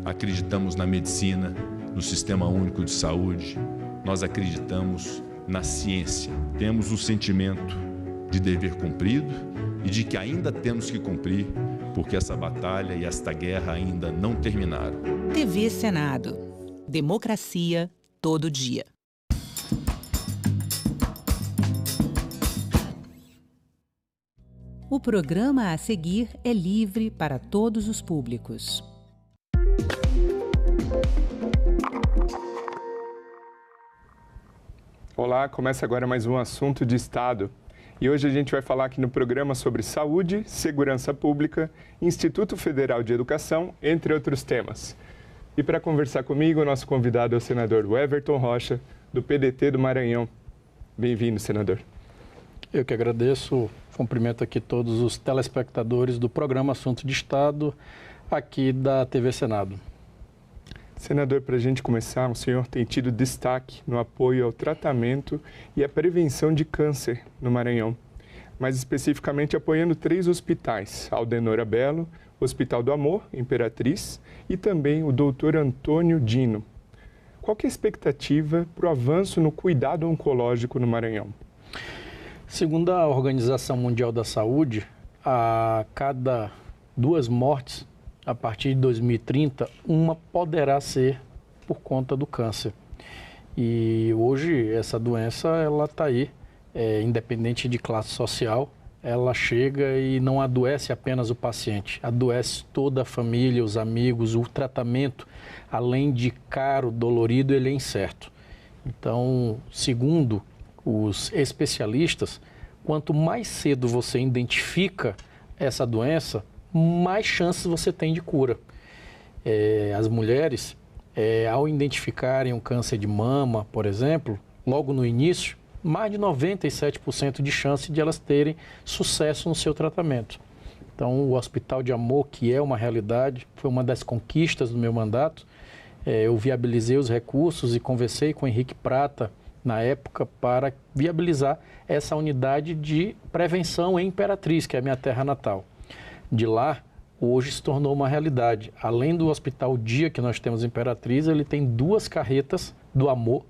S28: Acreditamos na medicina, no Sistema Único de Saúde. Nós acreditamos na ciência. Temos o sentimento de dever cumprido e de que ainda temos que cumprir, porque essa batalha e esta guerra ainda não terminaram.
S17: TV Senado. Democracia todo dia. O programa a seguir é livre para todos os públicos.
S29: Olá, começa agora mais um Assunto de Estado. E hoje a gente vai falar aqui no programa sobre saúde, segurança pública, Instituto Federal de Educação, entre outros temas. E para conversar comigo, o nosso convidado é o senador Everton Rocha, do PDT do Maranhão. Bem-vindo, senador.
S30: Eu que agradeço, cumprimento aqui todos os telespectadores do programa Assunto de Estado, aqui da TV Senado.
S29: Senador, para a gente começar, o senhor tem tido destaque no apoio ao tratamento e à prevenção de câncer no Maranhão, mais especificamente apoiando 3 hospitais, Aldenor Abelo, Hospital do Amor, Imperatriz, e também o Dr. Antônio Dino. Qual que é a expectativa para o avanço no cuidado oncológico no Maranhão?
S30: Segundo a Organização Mundial da Saúde, a cada 2 mortes, a partir de 2030, uma poderá ser por conta do câncer. E hoje essa doença ela está aí, independente de classe social, ela chega e não adoece apenas o paciente, adoece toda a família, os amigos, o tratamento, além de caro, dolorido, ele é incerto. Então, segundo os especialistas, quanto mais cedo você identifica essa doença, mais chances você tem de cura. As mulheres, ao identificarem um câncer de mama, por exemplo, logo no início, mais de 97% de chance de elas terem sucesso no seu tratamento. Então, o Hospital de Amor, que é uma realidade, foi uma das conquistas do meu mandato. Eu viabilizei os recursos e conversei com o Henrique Prata, na época, para viabilizar essa unidade de prevenção em Imperatriz, que é a minha terra natal. De lá, hoje se tornou uma realidade. Além do Hospital Dia que nós temos em Imperatriz, ele tem 2 carretas do Amor,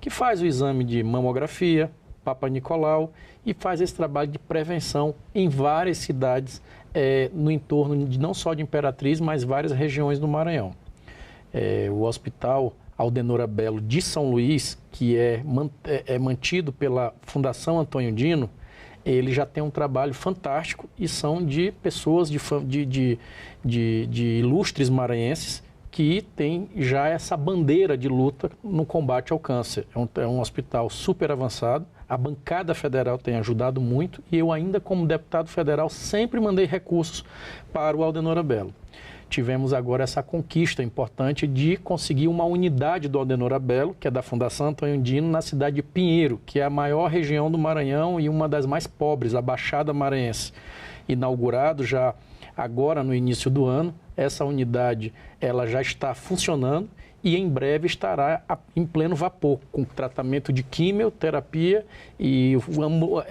S30: que faz o exame de mamografia, Papa Nicolau, e faz esse trabalho de prevenção em várias cidades no entorno de, não só de Imperatriz, mas várias regiões do Maranhão. O Hospital Aldenor Abelo de São Luís, que é mantido pela Fundação Antônio Dino, ele já tem um trabalho fantástico e são de pessoas de ilustres maranhenses que tem já essa bandeira de luta no combate ao câncer. É um hospital super avançado, a bancada federal tem ajudado muito e eu ainda como deputado federal sempre mandei recursos para o Aldenor Abelo. Tivemos agora essa conquista importante de conseguir uma unidade do Aldenor Abelo, que é da Fundação Antônio Dino, na cidade de Pinheiro, que é a maior região do Maranhão e uma das mais pobres, a Baixada Maranhense. Inaugurado já agora no início do ano, essa unidade ela já está funcionando e em breve estará em pleno vapor, com tratamento de quimioterapia e o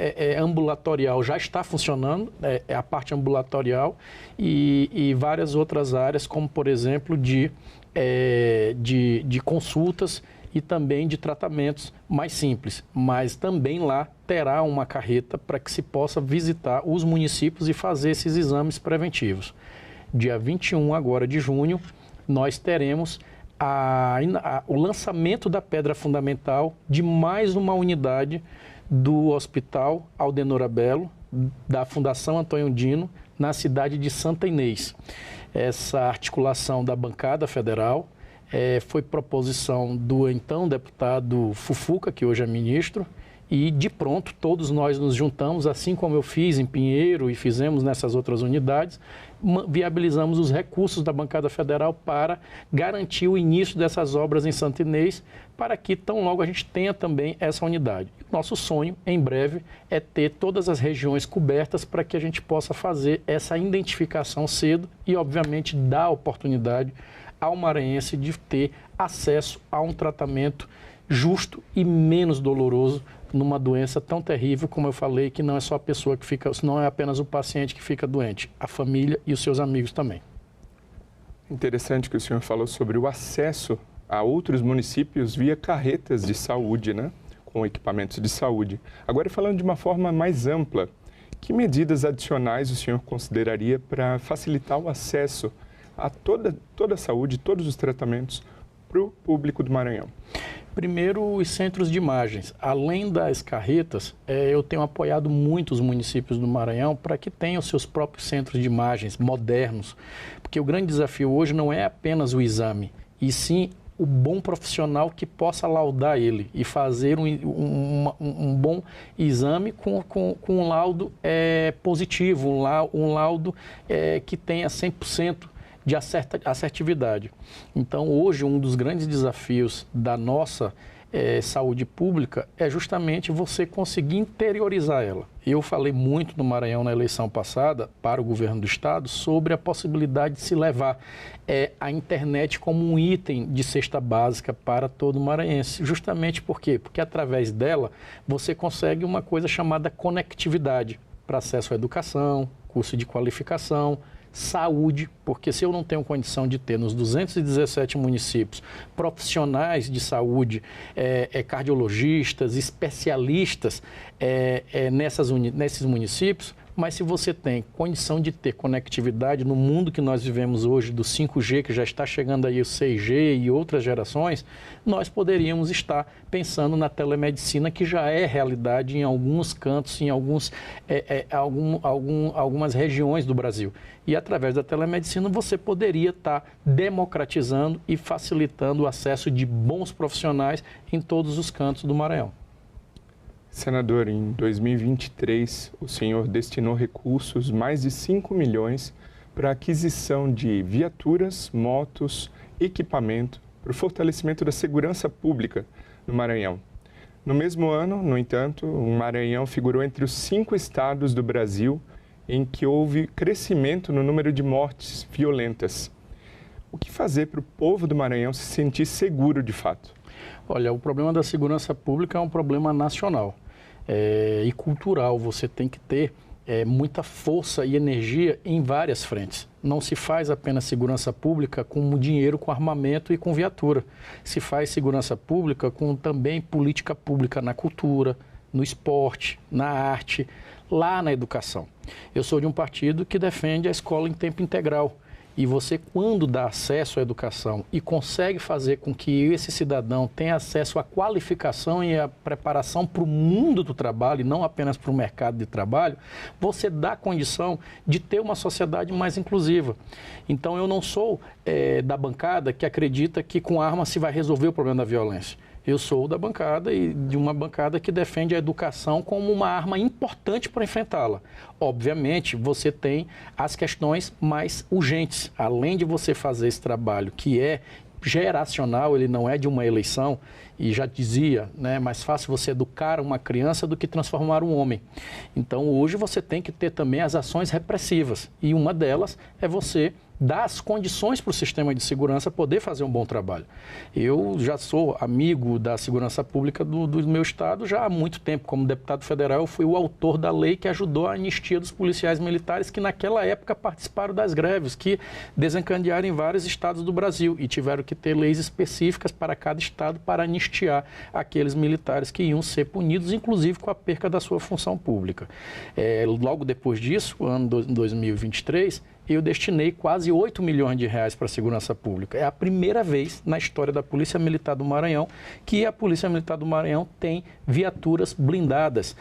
S30: ambulatorial já está funcionando, é a parte ambulatorial e várias outras áreas, como por exemplo de consultas e também de tratamentos mais simples. Mas também lá terá uma carreta para que se possa visitar os municípios e fazer esses exames preventivos. Dia 21 agora de junho, nós teremos o lançamento da pedra fundamental de mais uma unidade do Hospital Aldenor Abelo, da Fundação Antônio Dino, na cidade de Santa Inês. Essa articulação da bancada federal foi proposição do então deputado Fufuca, que hoje é ministro, e de pronto todos nós nos juntamos, assim como eu fiz em Pinheiro e fizemos nessas outras unidades, viabilizamos os recursos da bancada federal para garantir o início dessas obras em Santa Inês, para que tão logo a gente tenha também essa unidade. Nosso sonho, em breve, é ter todas as regiões cobertas para que a gente possa fazer essa identificação cedo e, obviamente, dar oportunidade ao maranhense de ter acesso a um tratamento justo e menos doloroso numa doença tão terrível, como eu falei, que não é só a pessoa que fica, não é apenas o paciente que fica doente, a família e os seus amigos também.
S29: Interessante que o senhor falou sobre o acesso a outros municípios via carretas de saúde, né? Com equipamentos de saúde. Agora, falando de uma forma mais ampla, que medidas adicionais o senhor consideraria para facilitar o acesso a toda a saúde, todos os tratamentos para o público do Maranhão?
S30: Primeiro, os centros de imagens. Além das carretas, eu tenho apoiado muito os municípios do Maranhão para que tenham seus próprios centros de imagens modernos, porque o grande desafio hoje não é apenas o exame, e sim o bom profissional que possa laudar ele e fazer um bom exame com um laudo positivo, um laudo que tenha 100% de assertividade. Então, hoje, um dos grandes desafios da nossa saúde pública é justamente você conseguir interiorizar ela. Eu falei muito no Maranhão na eleição passada para o governo do estado sobre a possibilidade de se levar a internet como um item de cesta básica para todo maranhense. Justamente por quê? Porque através dela você consegue uma coisa chamada conectividade para acesso à educação, curso de qualificação, saúde, porque se eu não tenho condição de ter nos 217 municípios profissionais de saúde, cardiologistas, especialistas nesses municípios, mas se você tem condição de ter conectividade no mundo que nós vivemos hoje, do 5G, que já está chegando aí o 6G e outras gerações, nós poderíamos estar pensando na telemedicina, que já é realidade em alguns cantos, em algumas regiões do Brasil. E através da telemedicina você poderia estar democratizando e facilitando o acesso de bons profissionais em todos os cantos do Maranhão.
S29: Senador, em 2023, o senhor destinou recursos, mais de 5 milhões, para a aquisição de viaturas, motos, equipamento, para o fortalecimento da segurança pública no Maranhão. No mesmo ano, no entanto, o Maranhão figurou entre os 5 estados do Brasil em que houve crescimento no número de mortes violentas. O que fazer para o povo do Maranhão se sentir seguro de fato?
S30: Olha, o problema da segurança pública é um problema nacional e cultural. Você tem que ter muita força e energia em várias frentes. Não se faz apenas segurança pública com dinheiro, com armamento e com viatura. Se faz segurança pública com também política pública na cultura, no esporte, na arte, lá na educação. Eu sou de um partido que defende a escola em tempo integral. E você, quando dá acesso à educação e consegue fazer com que esse cidadão tenha acesso à qualificação e à preparação para o mundo do trabalho e não apenas para o mercado de trabalho, você dá condição de ter uma sociedade mais inclusiva. Então, eu não sou da bancada que acredita que com arma se vai resolver o problema da violência. Eu sou da bancada e de uma bancada que defende a educação como uma arma importante para enfrentá-la. Obviamente, você tem as questões mais urgentes. Além de você fazer esse trabalho que é geracional, ele não é de uma eleição, e já dizia, né, mais fácil você educar uma criança do que transformar um homem. Então, hoje você tem que ter também as ações repressivas, e uma delas é você dar as condições para o sistema de segurança poder fazer um bom trabalho. Eu já sou amigo da segurança pública do meu estado já há muito tempo. Como deputado federal, eu fui o autor da lei que ajudou a anistia dos policiais militares que naquela época participaram das greves, que desencadearam em vários estados do Brasil e tiveram que ter leis específicas para cada estado para anistiar aqueles militares que iam ser punidos, inclusive com a perca da sua função pública. Logo depois disso, o ano 2023, eu destinei quase 8 milhões de reais para a segurança pública. É a primeira vez na história da Polícia Militar do Maranhão que a Polícia Militar do Maranhão tem viaturas blindadas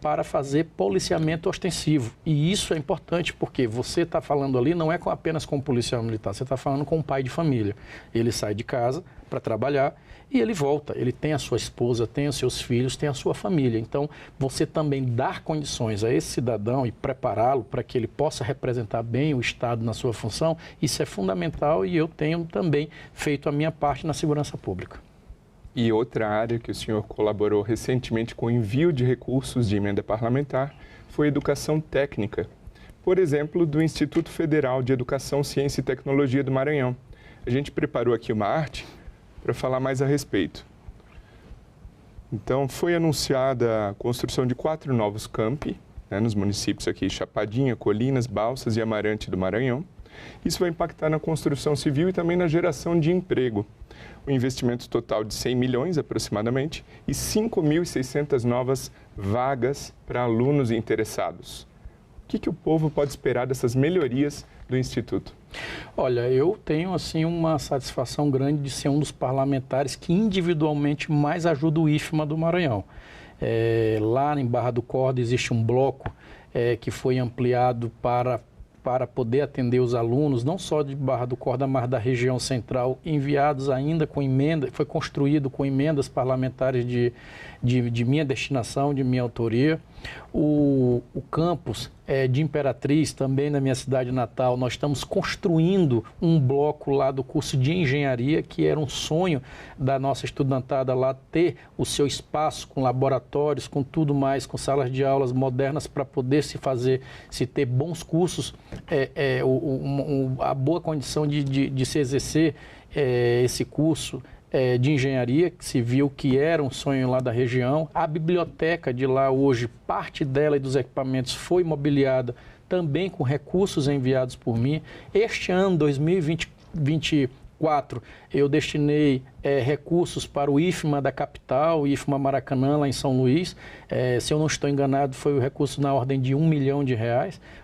S30: para fazer policiamento ostensivo. E isso é importante porque você está falando ali não é apenas com o policial militar, você está falando com um pai de família. Ele sai de casa para trabalhar e ele volta, ele tem a sua esposa, tem os seus filhos, tem a sua família. Então, você também dar condições a esse cidadão e prepará-lo para que ele possa representar bem o Estado na sua função, isso é fundamental e eu tenho também feito a minha parte na segurança pública.
S29: E outra área que o senhor colaborou recentemente com o envio de recursos de emenda parlamentar foi a educação técnica. Por exemplo, do Instituto Federal de Educação, Ciência e Tecnologia do Maranhão. A gente preparou aqui uma arte para falar mais a respeito. Então, foi anunciada a construção de 4 novos campi, né, nos municípios aqui, Chapadinha, Colinas, Balsas e Amarante do Maranhão. Isso vai impactar na construção civil e também na geração de emprego. Um investimento total de 100 milhões aproximadamente e 5.600 novas vagas para alunos interessados. O que o povo pode esperar dessas melhorias do Instituto?
S30: Olha, eu tenho assim uma satisfação grande de ser um dos parlamentares que individualmente mais ajuda o IFMA do Maranhão. Lá em Barra do Corda existe um bloco que foi ampliado para poder atender os alunos, não só de Barra do Corda, mas da região central, enviados ainda com emenda, foi construído com emendas parlamentares de minha destinação, de minha autoria. O campus de Imperatriz, também na minha cidade natal, nós estamos construindo um bloco lá do curso de engenharia, que era um sonho da nossa estudantada lá, ter o seu espaço com laboratórios, com tudo mais, com salas de aulas modernas para poder se ter bons cursos, a boa condição de se exercer esse curso de engenharia civil, que era um sonho lá da região. A biblioteca de lá hoje, parte dela e dos equipamentos foi mobiliada também com recursos enviados por mim. Este ano, 2024, eu destinei recursos para o IFMA da capital, o IFMA Maracanã, lá em São Luís. Se eu não estou enganado, foi o recurso na ordem de R$1 milhão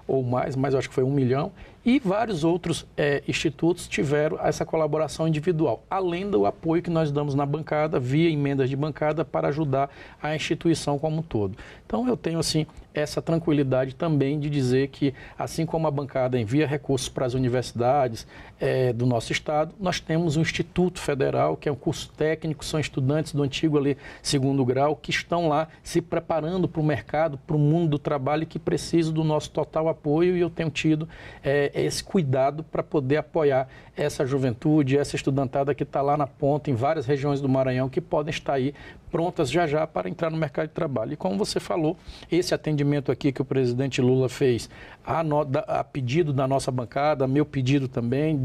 S30: ou mais, mas eu acho que foi 1 milhão. E vários outros institutos tiveram essa colaboração individual, além do apoio que nós damos na bancada, via emendas de bancada, para ajudar a instituição como um todo. Então, eu tenho, assim, essa tranquilidade também de dizer que, assim como a bancada envia recursos para as universidades do nosso estado, nós temos um Instituto Federal, que é um curso técnico, são estudantes do antigo ali, 2º grau, que estão lá se preparando para o mercado, para o mundo do trabalho, e que precisam do nosso total apoio, e eu tenho tido esse cuidado para poder apoiar essa juventude, essa estudantada que está lá na ponta, em várias regiões do Maranhão, que podem estar aí prontas já para entrar no mercado de trabalho. E como você falou, esse atendimento aqui que o presidente Lula fez a pedido da nossa bancada, meu pedido também,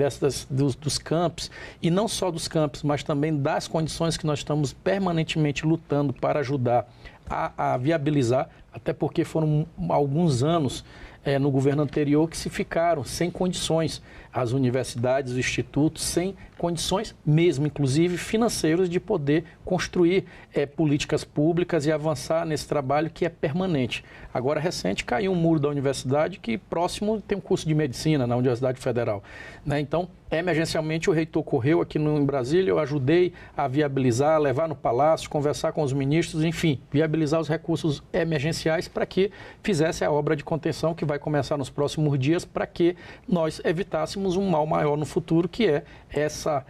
S30: dos campos, e não só dos campos, mas também das condições que nós estamos permanentemente lutando para ajudar a viabilizar, até porque foram alguns anos no governo anterior que se ficaram sem condições, as universidades, os institutos, sem condições mesmo, inclusive financeiras, de poder construir políticas públicas e avançar nesse trabalho que é permanente. Agora, recente, caiu um muro da universidade, que próximo tem um curso de medicina na Universidade Federal, né? Então, emergencialmente, o reitor correu aqui em Brasília, eu ajudei a viabilizar, levar no Palácio, conversar com os ministros, enfim, viabilizar os recursos emergenciais para que fizesse a obra de contenção que vai começar nos próximos dias, para que nós evitássemos um mal maior no futuro, que é essa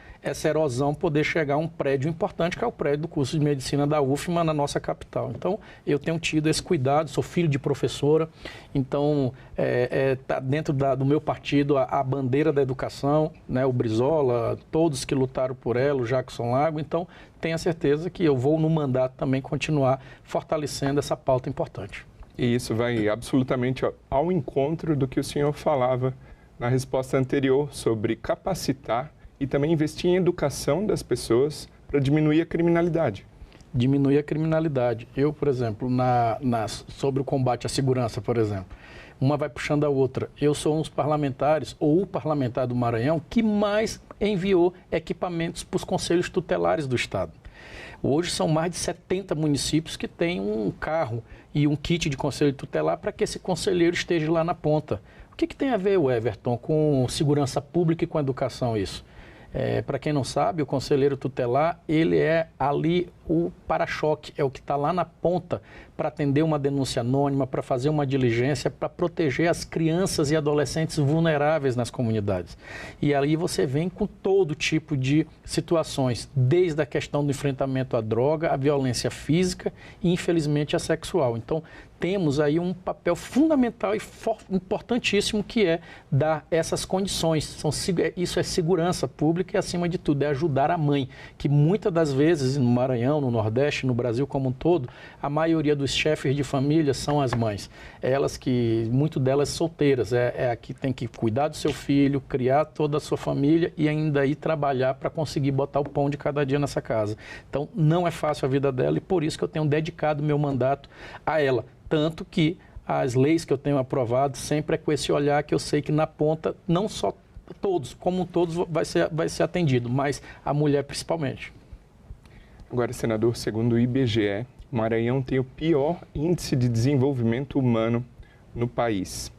S30: erosão poder chegar a um prédio importante, que é o prédio do curso de medicina da UFMA na nossa capital. Então, eu tenho tido esse cuidado, sou filho de professora, então está dentro do meu partido a bandeira da educação, né, o Brizola, todos que lutaram por ela, o Jackson Lago. Então, tenha certeza que eu vou, no mandato, também continuar fortalecendo essa pauta importante.
S29: E isso vai absolutamente ao encontro do que o senhor falava na resposta anterior sobre capacitar e também investir em educação das pessoas para diminuir a criminalidade.
S30: Diminuir a criminalidade. Eu, por exemplo, sobre o combate à segurança, por exemplo, uma vai puxando a outra. Eu sou um dos parlamentares, ou o parlamentar do Maranhão, que mais enviou equipamentos para os conselhos tutelares do Estado. Hoje são mais de 70 municípios que têm um carro e um kit de conselho tutelar para que esse conselheiro esteja lá na ponta. O que tem a ver, Everton, com segurança pública e com educação isso? Para quem não sabe, o conselheiro tutelar, ele é ali o para-choque, é o que está lá na ponta para atender uma denúncia anônima, para fazer uma diligência, para proteger as crianças e adolescentes vulneráveis nas comunidades. E ali você vem com todo tipo de situações, desde a questão do enfrentamento à droga, à violência física e, infelizmente, a sexual. Então, temos aí um papel fundamental e importantíssimo, que é dar essas condições. Isso é segurança pública e, acima de tudo, é ajudar a mãe, que muitas das vezes, no Maranhão, no Nordeste, no Brasil como um todo, a maioria dos chefes de família são as mães. Elas que, muito delas solteiras, a que tem que cuidar do seu filho, criar toda a sua família e ainda ir trabalhar para conseguir botar o pão de cada dia nessa casa. Então, não é fácil a vida dela, e por isso que eu tenho dedicado meu mandato a ela. Tanto que as leis que eu tenho aprovado sempre é com esse olhar, que eu sei que na ponta, não só todos, como todos vai ser atendido, mas a mulher principalmente.
S29: Agora, senador, segundo o IBGE, o Maranhão tem o pior índice de desenvolvimento humano no país.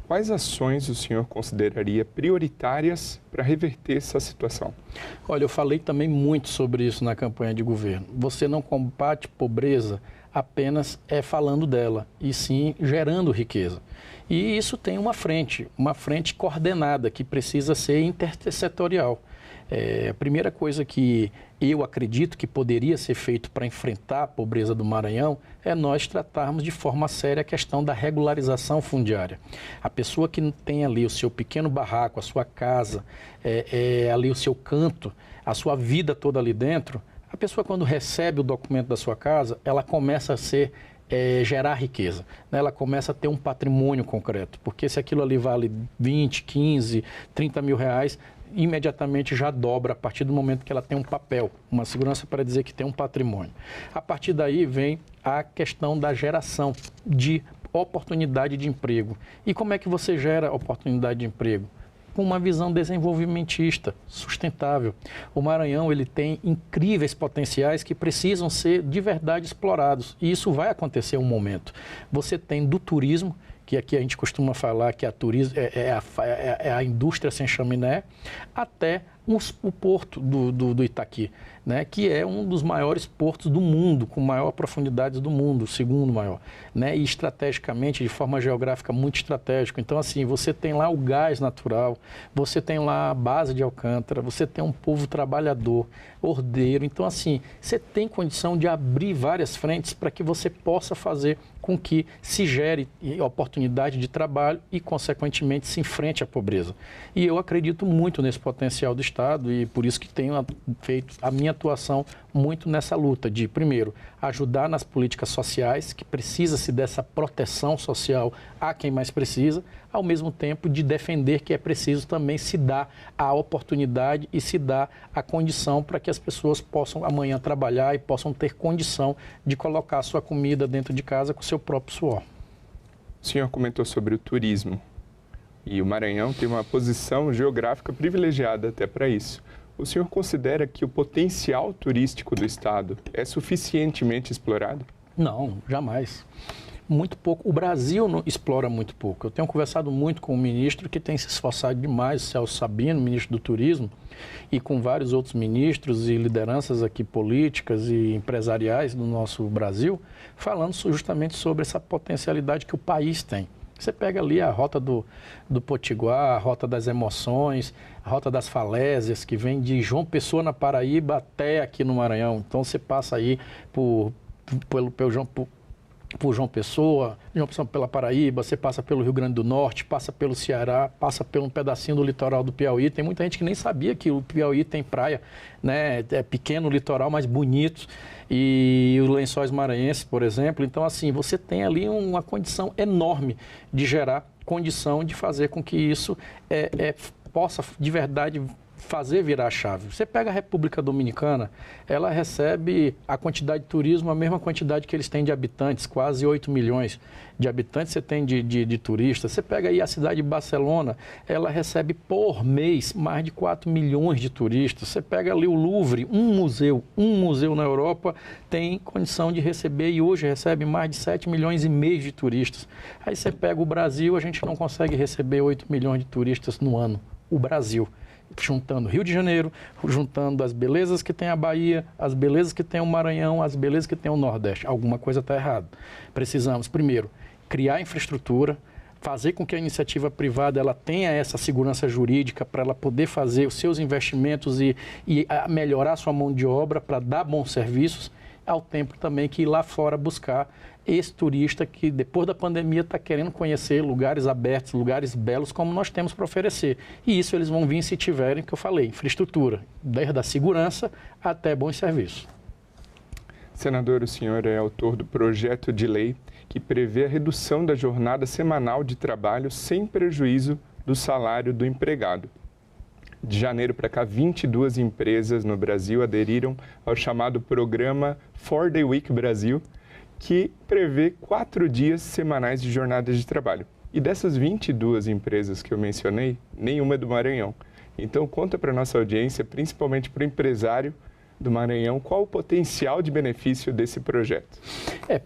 S29: Quais ações o senhor consideraria prioritárias para reverter essa situação?
S30: Olha, eu falei também muito sobre isso na campanha de governo. Você não combate pobreza apenas falando dela, e sim gerando riqueza. E isso tem uma frente coordenada, que precisa ser intersetorial. A primeira coisa que eu acredito que poderia ser feito para enfrentar a pobreza do Maranhão é nós tratarmos de forma séria a questão da regularização fundiária. A pessoa que tem ali o seu pequeno barraco, a sua casa, ali o seu canto, a sua vida toda ali dentro, a pessoa quando recebe o documento da sua casa, ela começa a gerar riqueza, né? Ela começa a ter um patrimônio concreto, porque se aquilo ali vale 20, 15, 30 mil reais, imediatamente já dobra a partir do momento que ela tem um papel, uma segurança para dizer que tem um patrimônio. A partir daí vem a questão da geração de oportunidade de emprego. E como é que você gera oportunidade de emprego? Com uma visão desenvolvimentista, sustentável. O Maranhão ele tem incríveis potenciais que precisam ser de verdade explorados. E isso vai acontecer um momento. Você tem do turismo, que aqui a gente costuma falar que é a indústria sem chaminé, até o porto do Itaqui, né, que é um dos maiores portos do mundo, com maior profundidade do mundo, o segundo maior, né, e estrategicamente, de forma geográfica, muito estratégico. Então, assim, você tem lá o gás natural, você tem lá a base de Alcântara, você tem um povo trabalhador, ordeiro. Então, assim, você tem condição de abrir várias frentes para que você possa fazer com que se gere oportunidade de trabalho e, consequentemente, se enfrente à pobreza. E eu acredito muito nesse potencial do Estado e por isso que tenho feito a minha atuação muito nessa luta de, primeiro, ajudar nas políticas sociais, que precisa-se dessa proteção social a quem mais precisa, ao mesmo tempo de defender que é preciso também se dar a oportunidade e se dar a condição para que as pessoas possam amanhã trabalhar e possam ter condição de colocar a sua comida dentro de casa com o seu próprio suor.
S29: O senhor comentou sobre o turismo e o Maranhão tem uma posição geográfica privilegiada até para isso. O senhor considera que o potencial turístico do Estado é suficientemente explorado?
S30: Não, jamais. Muito pouco. O Brasil não explora muito pouco. Eu tenho conversado muito com o ministro que tem se esforçado demais, Celso Sabino, ministro do Turismo, e com vários outros ministros e lideranças aqui políticas e empresariais do nosso Brasil, falando justamente sobre essa potencialidade que o país tem. Você pega ali a rota do Potiguar, a rota das emoções, a rota das falésias, que vem de João Pessoa, na Paraíba, até aqui no Maranhão. Então, você passa aí por João Pessoa pela Paraíba, você passa pelo Rio Grande do Norte, passa pelo Ceará, passa por um pedacinho do litoral do Piauí. Tem muita gente que nem sabia que o Piauí tem praia, né? É pequeno litoral, mas bonito. E os Lençóis Maranhenses, por exemplo. Então, assim, você tem ali uma condição enorme de gerar condição de fazer com que isso possa, de verdade, fazer virar a chave. Você pega a República Dominicana, ela recebe a quantidade de turismo, a mesma quantidade que eles têm de habitantes, quase 8 milhões de habitantes você tem de turistas. Você pega aí a cidade de Barcelona, ela recebe por mês mais de 4 milhões de turistas. Você pega ali o Louvre, um museu na Europa tem condição de receber e hoje recebe mais de 7 milhões e meio de turistas. Aí você pega o Brasil, a gente não consegue receber 8 milhões de turistas no ano. O Brasil. Juntando Rio de Janeiro, juntando as belezas que tem a Bahia, as belezas que tem o Maranhão, as belezas que tem o Nordeste. Alguma coisa está errada. Precisamos, primeiro, criar infraestrutura, fazer com que a iniciativa privada ela tenha essa segurança jurídica para ela poder fazer os seus investimentos e melhorar sua mão de obra para dar bons serviços, ao tempo também que ir lá fora buscar esse turista que depois da pandemia está querendo conhecer lugares abertos, lugares belos como nós temos para oferecer. E isso eles vão vir se tiverem, que eu falei, infraestrutura, desde a segurança até bons serviços.
S29: Senador, o senhor é autor do projeto de lei que prevê a redução da jornada semanal de trabalho sem prejuízo do salário do empregado. De janeiro para cá, 22 empresas no Brasil aderiram ao chamado programa 4-Day Week Brasil, que prevê 4 dias semanais de jornada de trabalho. E dessas 22 empresas que eu mencionei, nenhuma é do Maranhão. Então, conta para a nossa audiência, principalmente para o empresário do Maranhão, qual o potencial de benefício desse projeto?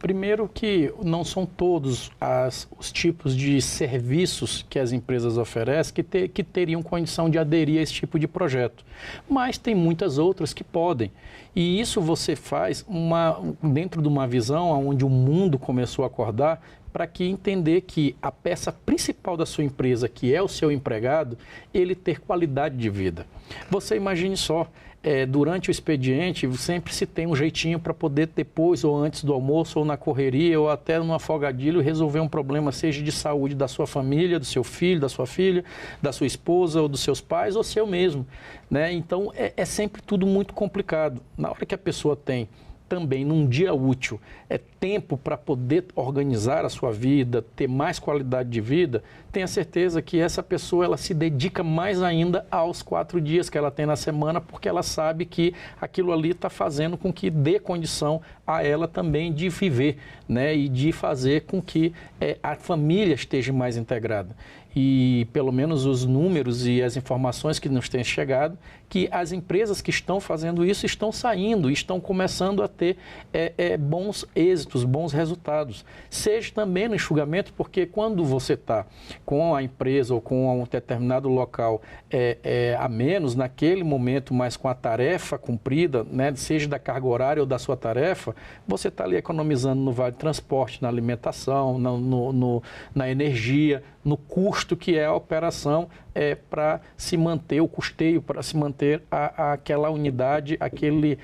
S30: Primeiro que não são todos os tipos de serviços que as empresas oferecem que teriam condição de aderir a esse tipo de projeto. Mas tem muitas outras que podem. E isso você faz dentro de uma visão onde o mundo começou a acordar para que entender que a peça principal da sua empresa, que é o seu empregado, ele ter qualidade de vida. Você imagine só, durante o expediente, sempre se tem um jeitinho para poder depois ou antes do almoço ou na correria ou até num afogadilho resolver um problema, seja de saúde da sua família, do seu filho, da sua filha, da sua esposa ou dos seus pais ou seu mesmo, né? Então, é sempre tudo muito complicado. Na hora que a pessoa tem também num dia útil, tempo para poder organizar a sua vida, ter mais qualidade de vida, tenha certeza que essa pessoa ela se dedica mais ainda aos 4 dias que ela tem na semana, porque ela sabe que aquilo ali está fazendo com que dê condição a ela também de viver, né? E de fazer com que a família esteja mais integrada. E pelo menos os números e as informações que nos têm chegado, que as empresas que estão fazendo isso estão saindo, estão começando a ter bons êxitos, bons resultados. Seja também no enxugamento, porque quando você está com a empresa ou com um determinado local a menos naquele momento, mas com a tarefa cumprida, né, seja da carga horária ou da sua tarefa, você está ali economizando no vale de transporte, na alimentação, na energia, no custo que é a operação para se manter o custeio, para se manter aquela unidade, aquele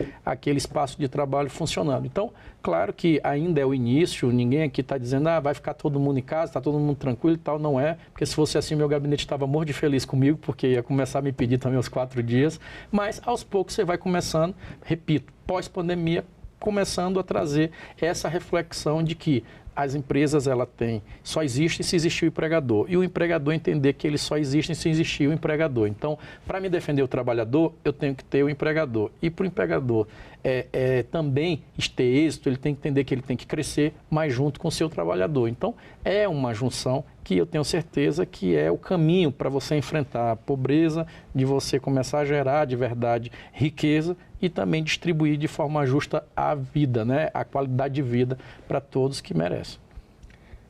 S30: espaço de trabalho funcionando. Então, claro que ainda é o início, ninguém aqui está dizendo vai ficar todo mundo em casa, está todo mundo tranquilo e tal, não é, porque se fosse assim meu gabinete estava morto de feliz comigo, porque ia começar a me pedir também os 4 dias, mas aos poucos você vai começando, repito, pós-pandemia, começando a trazer essa reflexão de que as empresas só existem se existir o empregador. E o empregador entender que eles só existem se existir o empregador. Então, para me defender o trabalhador, eu tenho que ter o empregador. E para o empregador também ter êxito, ele tem que entender que ele tem que crescer mais junto com o seu trabalhador. Então, é uma junção que eu tenho certeza que é o caminho para você enfrentar a pobreza, de você começar a gerar de verdade riqueza e também distribuir de forma justa a vida, né? A qualidade de vida para todos que merecem.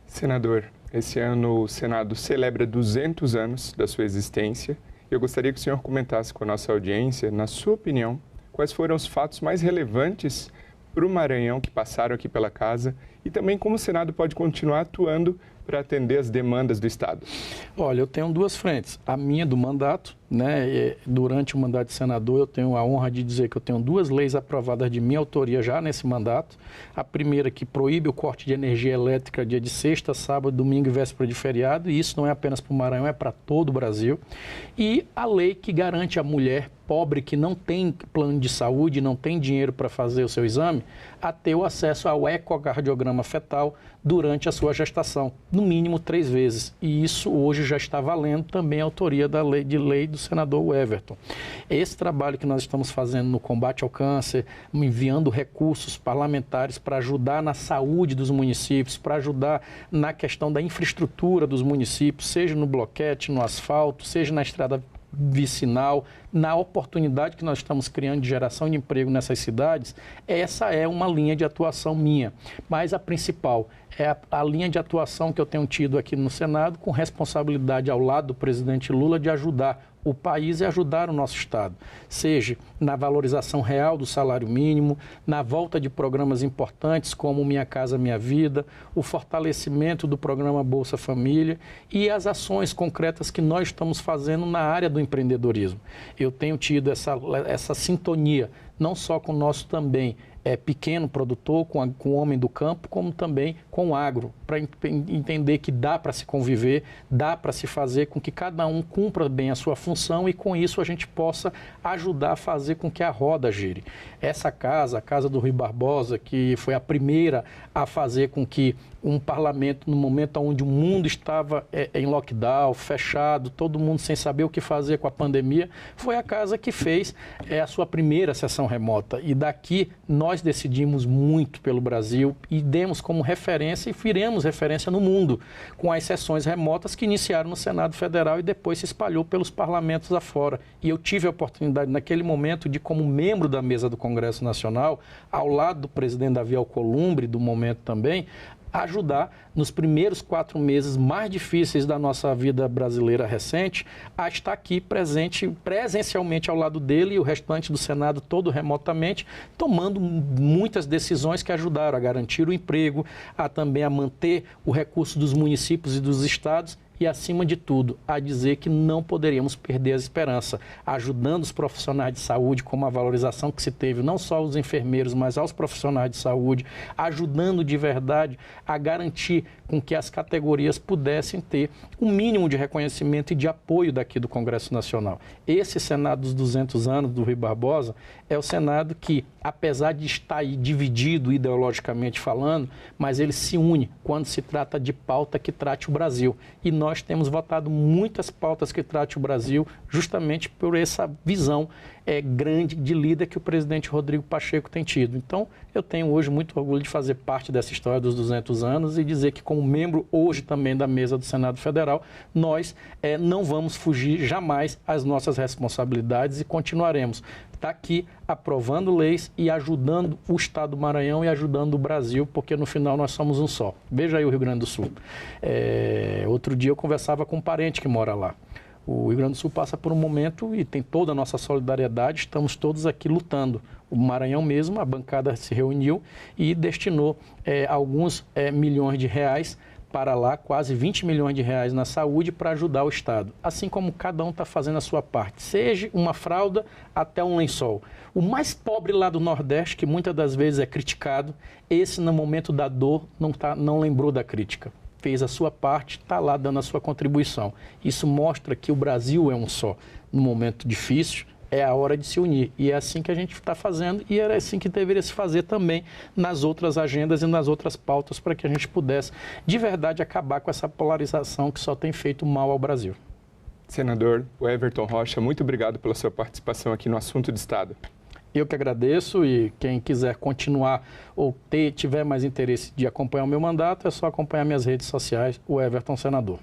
S29: Senador, esse ano o Senado celebra 200 anos da sua existência. Eu gostaria que o senhor comentasse com a nossa audiência, na sua opinião, quais foram os fatos mais relevantes para o Maranhão que passaram aqui pela casa e também como o Senado pode continuar atuando para atender as demandas do Estado.
S30: Olha, eu tenho 2 frentes. A minha do mandato, né? Durante o mandato de senador, eu tenho a honra de dizer que eu tenho 2 leis aprovadas de minha autoria já nesse mandato. A primeira que proíbe o corte de energia elétrica dia de sexta, sábado, domingo e véspera de feriado. E isso não é apenas para o Maranhão, é para todo o Brasil. E a lei que garante a mulher pobre que não tem plano de saúde, não tem dinheiro para fazer o seu exame, a ter o acesso ao ecocardiograma fetal durante a sua gestação, no mínimo 3 vezes. E isso hoje já está valendo também a autoria da lei do senador Everton. Esse trabalho que nós estamos fazendo no combate ao câncer, enviando recursos parlamentares para ajudar na saúde dos municípios, para ajudar na questão da infraestrutura dos municípios, seja no bloquete, no asfalto, seja na estrada vicinal, na oportunidade que nós estamos criando de geração de emprego nessas cidades, essa é uma linha de atuação minha. Mas a principal é a linha de atuação que eu tenho tido aqui no Senado, com responsabilidade ao lado do presidente Lula de ajudar o país e ajudar o nosso Estado, seja na valorização real do salário mínimo, na volta de programas importantes como Minha Casa Minha Vida, o fortalecimento do programa Bolsa Família e as ações concretas que nós estamos fazendo na área do empreendedorismo. Eu tenho tido essa sintonia, não só com o nosso também pequeno produtor, com o homem do campo, como também com o agro, para entender que dá para se conviver, dá para se fazer com que cada um cumpra bem a sua função e com isso a gente possa ajudar a fazer com que a roda gire. Essa casa, a Casa do Rui Barbosa, que foi a primeira a fazer com que um parlamento, no momento onde o mundo estava em lockdown, fechado, todo mundo sem saber o que fazer com a pandemia, foi a casa que fez a sua primeira sessão remota. E daqui nós decidimos muito pelo Brasil e demos como referência e viremos referência no mundo, com as sessões remotas que iniciaram no Senado Federal e depois se espalhou pelos parlamentos afora. E eu tive a oportunidade naquele momento de, como membro da mesa do Congresso Nacional, ao lado do presidente Davi Alcolumbre, do momento também, ajudar nos primeiros 4 meses mais difíceis da nossa vida brasileira recente, a estar aqui presente presencialmente ao lado dele e o restante do Senado todo remotamente, tomando muitas decisões que ajudaram a garantir o emprego, também a manter o recurso dos municípios e dos estados e, acima de tudo, a dizer que não poderíamos perder a esperança, ajudando os profissionais de saúde, como a valorização que se teve, não só aos enfermeiros, mas aos profissionais de saúde, ajudando de verdade a garantir com que as categorias pudessem ter um mínimo de reconhecimento e de apoio daqui do Congresso Nacional. Esse Senado dos 200 anos do Rui Barbosa é o Senado que, apesar de estar aí dividido ideologicamente falando, mas ele se une quando se trata de pauta que trate o Brasil. E nós temos votado muitas pautas que trate o Brasil justamente por essa visão grande de líder que o presidente Rodrigo Pacheco tem tido. Então, eu tenho hoje muito orgulho de fazer parte dessa história dos 200 anos e dizer que, como membro hoje também da mesa do Senado Federal, nós não vamos fugir jamais às nossas responsabilidades e continuaremos estar aqui aprovando leis e ajudando o Estado do Maranhão e ajudando o Brasil, porque no final nós somos um só. Veja aí o Rio Grande do Sul. Outro dia eu conversava com um parente que mora lá. O Rio Grande do Sul passa por um momento e tem toda a nossa solidariedade, estamos todos aqui lutando. O Maranhão mesmo, a bancada se reuniu e destinou alguns milhões de reais para lá, quase 20 milhões de reais na saúde para ajudar o Estado. Assim como cada um está fazendo a sua parte, seja uma fralda até um lençol. O mais pobre lá do Nordeste, que muitas das vezes é criticado, esse no momento da dor não lembrou da crítica. Fez a sua parte, está lá dando a sua contribuição. Isso mostra que o Brasil é um só. No momento difícil, é a hora de se unir. E é assim que a gente está fazendo e era assim que deveria se fazer também nas outras agendas e nas outras pautas para que a gente pudesse, de verdade, acabar com essa polarização que só tem feito mal ao Brasil.
S29: Senador Everton Rocha, muito obrigado pela sua participação aqui no Assunto de Estado.
S30: Eu que agradeço e quem quiser continuar ou tiver mais interesse de acompanhar o meu mandato, é só acompanhar minhas redes sociais, o Everton Senador.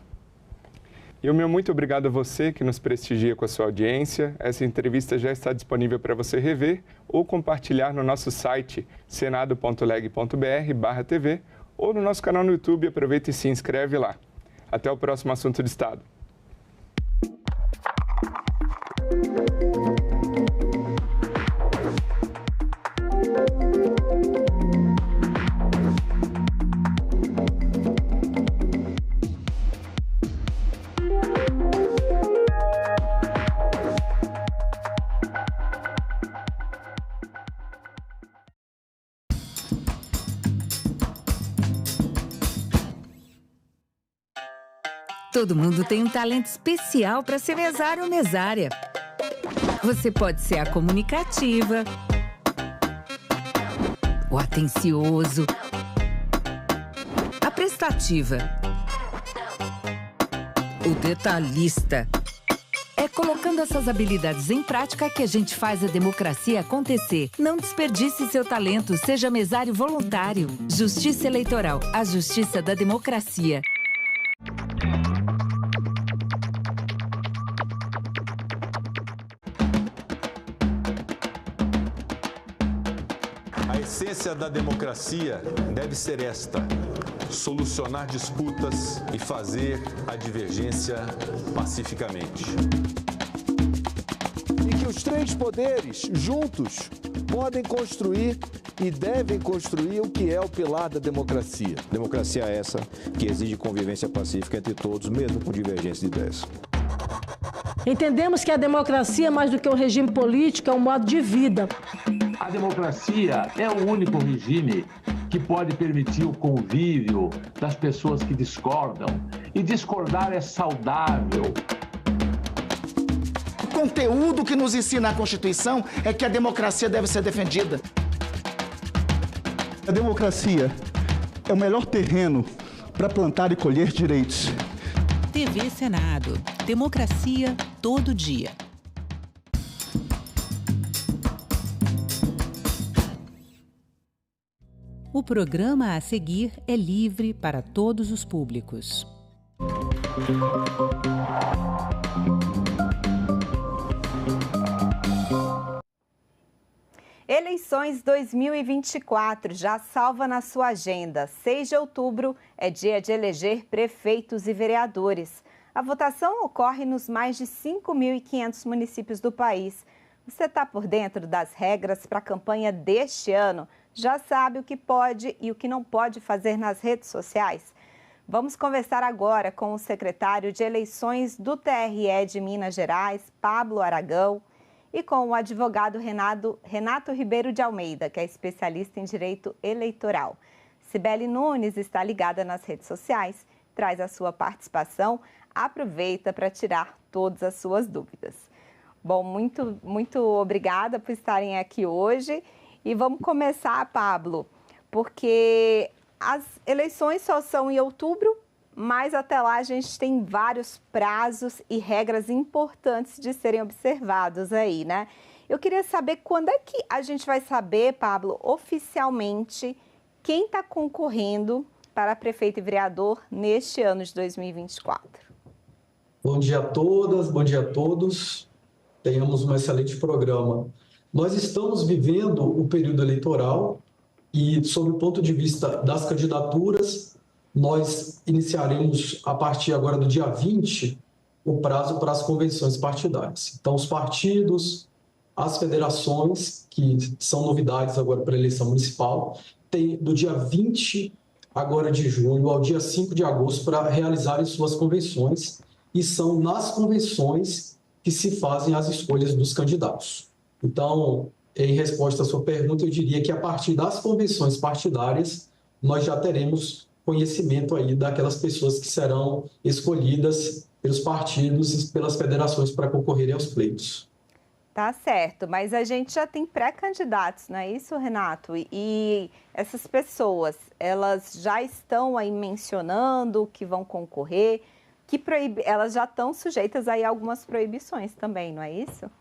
S29: E o meu muito obrigado a você que nos prestigia com a sua audiência. Essa entrevista já está disponível para você rever ou compartilhar no nosso site senado.leg.br/tv ou no nosso canal no YouTube. Aproveita e se inscreve lá. Até o próximo Assunto de Estado.
S1: Todo mundo tem um talento especial para ser mesário ou mesária. Você pode ser a comunicativa, o atencioso, a prestativa, o detalhista. É colocando essas habilidades em prática que a gente faz a democracia acontecer. Não desperdice seu talento, seja mesário voluntário. Justiça Eleitoral, a justiça da democracia.
S16: A essência da democracia deve ser esta: solucionar disputas e fazer a divergência pacificamente.
S5: E que os três poderes, juntos, podem construir e devem construir o que é o pilar da democracia.
S6: Democracia é essa que exige convivência pacífica entre todos, mesmo com divergência de ideias.
S11: Entendemos que a democracia, mais do que um regime político, é um modo de vida.
S18: A democracia é o único regime que pode permitir o convívio das pessoas que discordam. E discordar é saudável.
S22: O conteúdo que nos ensina a Constituição é que a democracia deve ser defendida.
S23: A democracia é o melhor terreno para plantar e colher direitos.
S17: TV Senado. Democracia todo dia. O programa a seguir é livre para todos os públicos.
S2: Eleições 2024 já salva na sua agenda. 6 de outubro é dia de eleger prefeitos e vereadores. A votação ocorre nos mais de 5.500 municípios do país. Você está por dentro das regras para a campanha deste ano? Já sabe o que pode e o que não pode fazer nas redes sociais? Vamos conversar agora com o secretário de Eleições do TRE de Minas Gerais, Pablo Aragão, e com o advogado Renato Ribeiro de Almeida, que é especialista em direito eleitoral. Cibele Nunes está ligada nas redes sociais, traz a sua participação, aproveita para tirar todas as suas dúvidas. Bom, muito obrigada por estarem aqui hoje. E vamos começar, Pablo, porque as eleições só são em outubro, mas até lá a gente tem vários prazos e regras importantes de serem observados aí, né? Eu queria saber quando é que a gente vai saber, Pablo, oficialmente, quem está concorrendo para prefeito e vereador neste ano de 2024.
S3: Bom dia a todas, bom dia a todos. Tenhamos um excelente programa. Nós estamos vivendo o período eleitoral e, sob o ponto de vista das candidaturas, nós iniciaremos, a partir agora do dia 20, o prazo para as convenções partidárias. Então, os partidos, as federações, que são novidades agora para a eleição municipal, têm do dia 20 agora de junho ao dia 5 de agosto para realizarem suas convenções, e são nas convenções que se fazem as escolhas dos candidatos. Então, em resposta à sua pergunta, eu diria que a partir das convenções partidárias, nós já teremos conhecimento aí daquelas pessoas que serão escolhidas pelos partidos e pelas federações para concorrerem aos pleitos.
S2: Tá certo, mas a gente já tem pré-candidatos, não é isso, Renato? E essas pessoas, elas já estão aí mencionando que vão concorrer, elas já estão sujeitas aí a algumas proibições também, não é isso?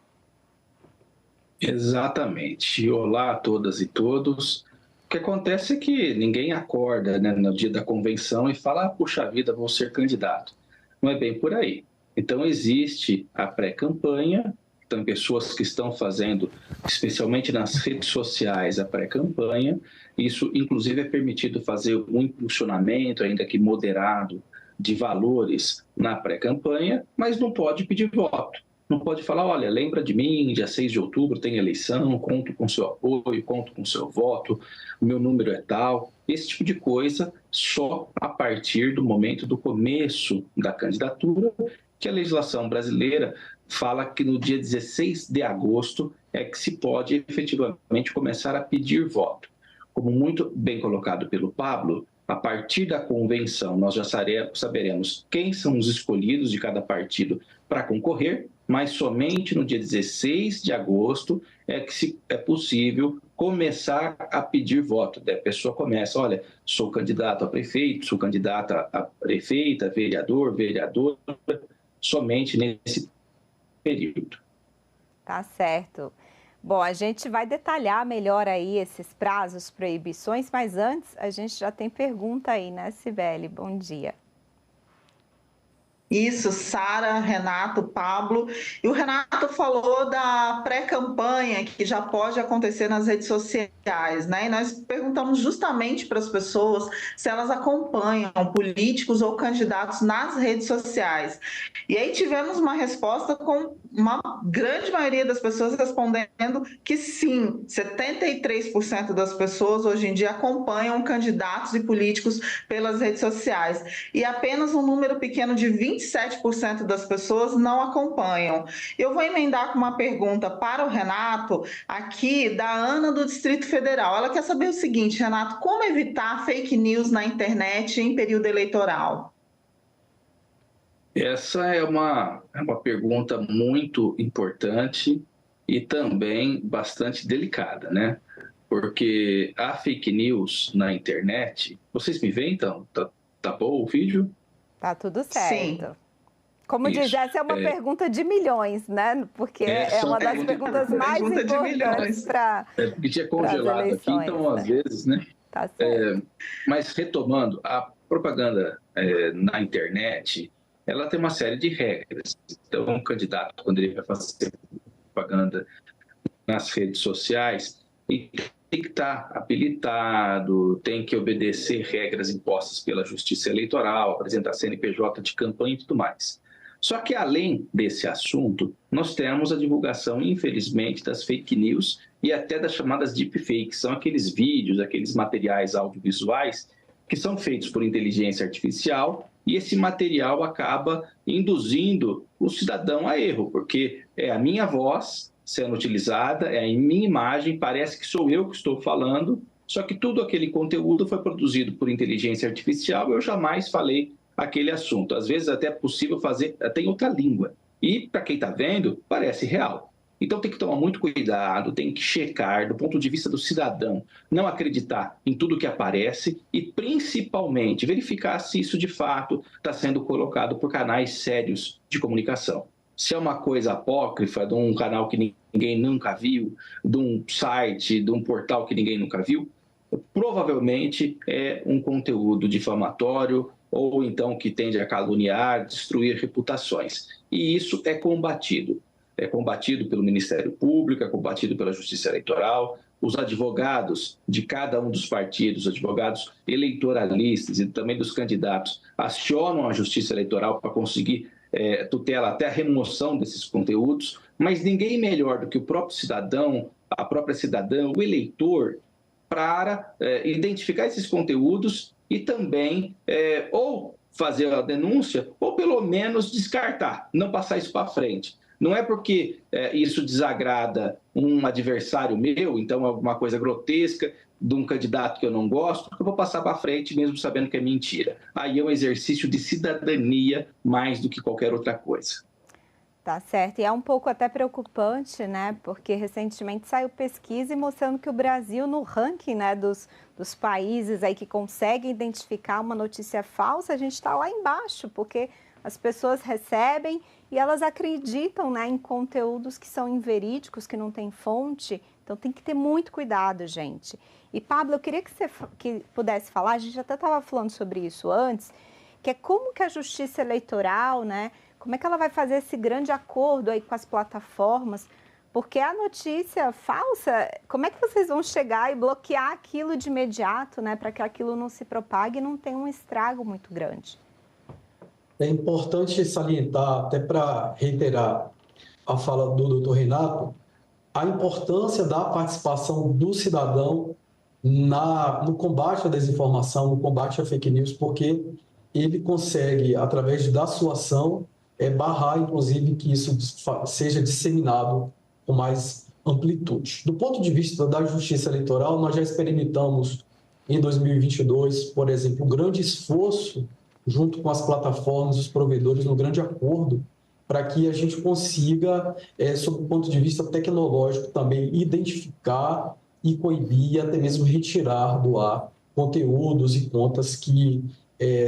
S9: Exatamente. Olá a todas e todos. O que acontece é que ninguém acorda, né, no dia da convenção e fala, puxa vida, vou ser candidato. Não é bem por aí. Então existe a pré-campanha, tem pessoas que estão fazendo, especialmente nas redes sociais, a pré-campanha. Isso, inclusive, é permitido fazer um impulsionamento, ainda que moderado, de valores na pré-campanha, mas não pode pedir voto. Não pode falar, olha, lembra de mim, dia 6 de outubro tem eleição, conto com seu apoio, conto com seu voto, o meu número é tal. Esse tipo de coisa só a partir do momento do começo da candidatura, que a legislação brasileira fala que no dia 16 de agosto é que se pode efetivamente começar a pedir voto. Como muito bem colocado pelo Pablo, a partir da convenção nós já saberemos quem são os escolhidos de cada partido para concorrer, mas somente no dia 16 de agosto é que é possível começar a pedir voto. A pessoa começa, olha, sou candidato a prefeito, sou candidata a prefeita, vereador, vereadora, somente nesse período.
S2: Tá certo. Bom, a gente vai detalhar melhor aí esses prazos, proibições, mas antes a gente já tem pergunta aí, né, Cibele? Bom dia.
S10: Isso, Sara, Renato, Pablo. E o Renato falou da pré-campanha que já pode acontecer nas redes sociais, né? E nós perguntamos justamente para as pessoas se elas acompanham políticos ou candidatos nas redes sociais. E aí tivemos uma resposta com uma grande maioria das pessoas respondendo que sim, 73% das pessoas hoje em dia acompanham candidatos e políticos pelas redes sociais. E apenas um número pequeno de 27% das pessoas não acompanham. Eu vou emendar com uma pergunta para o Renato, aqui da Ana do Distrito Federal. Ela quer saber o seguinte, Renato, como evitar fake news na internet em período eleitoral?
S9: Essa é uma pergunta muito importante e também bastante delicada, né? Porque a fake news na internet... Vocês me veem, então? Tá bom o vídeo?
S2: Tá tudo certo. Sim. Como
S9: Isso.
S2: diz, essa é uma pergunta de milhões, né? Porque é uma das perguntas mais importantes para
S9: porque tinha congelado aqui, então, às vezes, né?
S2: Tá certo.
S9: Mas, retomando, a propaganda na internet, ela tem uma série de regras. Então, um candidato, quando ele vai fazer propaganda nas redes sociais, e tem que estar habilitado, tem que obedecer regras impostas pela Justiça Eleitoral, apresentar CNPJ de campanha e tudo mais. Só que, além desse assunto, nós temos a divulgação, infelizmente, das fake news e até das chamadas deepfakes, são aqueles vídeos, aqueles materiais audiovisuais que são feitos por inteligência artificial e esse material acaba induzindo o cidadão a erro, porque é a minha voz sendo utilizada, é a minha imagem, parece que sou eu que estou falando, só que tudo aquele conteúdo foi produzido por inteligência artificial e eu jamais falei aquele assunto. Às vezes até é possível fazer até em outra língua. E para quem está vendo, parece real. Então tem que tomar muito cuidado, tem que checar do ponto de vista do cidadão, não acreditar em tudo que aparece e principalmente verificar se isso de fato está sendo colocado por canais sérios de comunicação. Se é uma coisa apócrifa, de um canal que ninguém nunca viu, de um site, de um portal que ninguém nunca viu, provavelmente é um conteúdo difamatório ou então que tende a caluniar, destruir reputações. E isso é combatido. É combatido pelo Ministério Público, é combatido pela Justiça Eleitoral. Os advogados de cada um dos partidos, advogados eleitoralistas e também dos candidatos, acionam a Justiça Eleitoral para conseguir tutela até a remoção desses conteúdos, mas ninguém melhor do que o próprio cidadão, a própria cidadã, o eleitor, para identificar esses conteúdos e também ou fazer a denúncia ou pelo menos descartar, não passar isso para frente. Não é porque isso desagrada um adversário meu, então é alguma coisa grotesca de um candidato que eu não gosto, que eu vou passar para frente mesmo sabendo que é mentira. Aí é um exercício de cidadania mais do que qualquer outra coisa.
S2: Tá certo. E é um pouco até preocupante, né? Porque recentemente saiu pesquisa mostrando que o Brasil, no ranking, né, dos países aí que conseguem identificar uma notícia falsa, a gente está lá embaixo, porque as pessoas recebem e elas acreditam, né, em conteúdos que são inverídicos, que não têm fonte. Então tem que ter muito cuidado, gente. E, Pablo, eu queria que você pudesse falar, a gente até estava falando sobre isso antes, que é como que a Justiça Eleitoral, né, como é que ela vai fazer esse grande acordo aí com as plataformas? Porque a notícia falsa, como é que vocês vão chegar e bloquear aquilo de imediato, né, para que aquilo não se propague e não tenha um estrago muito grande?
S3: É importante salientar, até para reiterar a fala do doutor Renato, a importância da participação do cidadão no combate à desinformação, no combate à fake news, porque ele consegue, através da sua ação, barrar, inclusive, que isso seja disseminado com mais amplitude. Do ponto de vista da Justiça Eleitoral, nós já experimentamos em 2022, por exemplo, um grande esforço junto com as plataformas, os provedores, um grande acordo para que a gente consiga, sob o ponto de vista tecnológico, também identificar e coibir e até mesmo retirar do ar conteúdos e contas que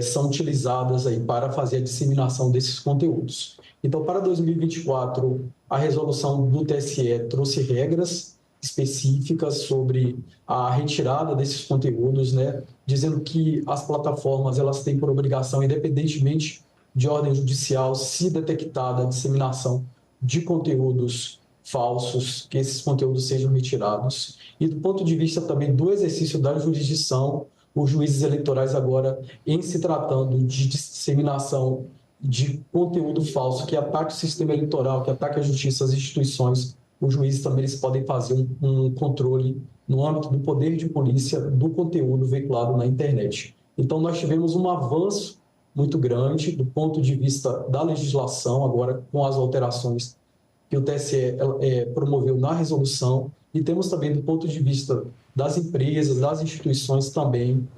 S3: são utilizadas aí para fazer a disseminação desses conteúdos. Então, para 2024, a resolução do TSE trouxe regras específicas sobre a retirada desses conteúdos, né, dizendo que as plataformas elas têm por obrigação, independentemente de ordem judicial, se detectada a disseminação de conteúdos falsos, que esses conteúdos sejam retirados. E do ponto de vista também do exercício da jurisdição, os juízes eleitorais agora, em se tratando de disseminação de conteúdo falso que ataque o sistema eleitoral, que ataque a justiça, as instituições, os juízes também eles podem fazer um controle no âmbito do poder de polícia do conteúdo veiculado na internet. Então, nós tivemos um avanço muito grande do ponto de vista da legislação, agora com as alterações que o TSE promoveu na resolução, e temos também do ponto de vista das empresas, das instituições também,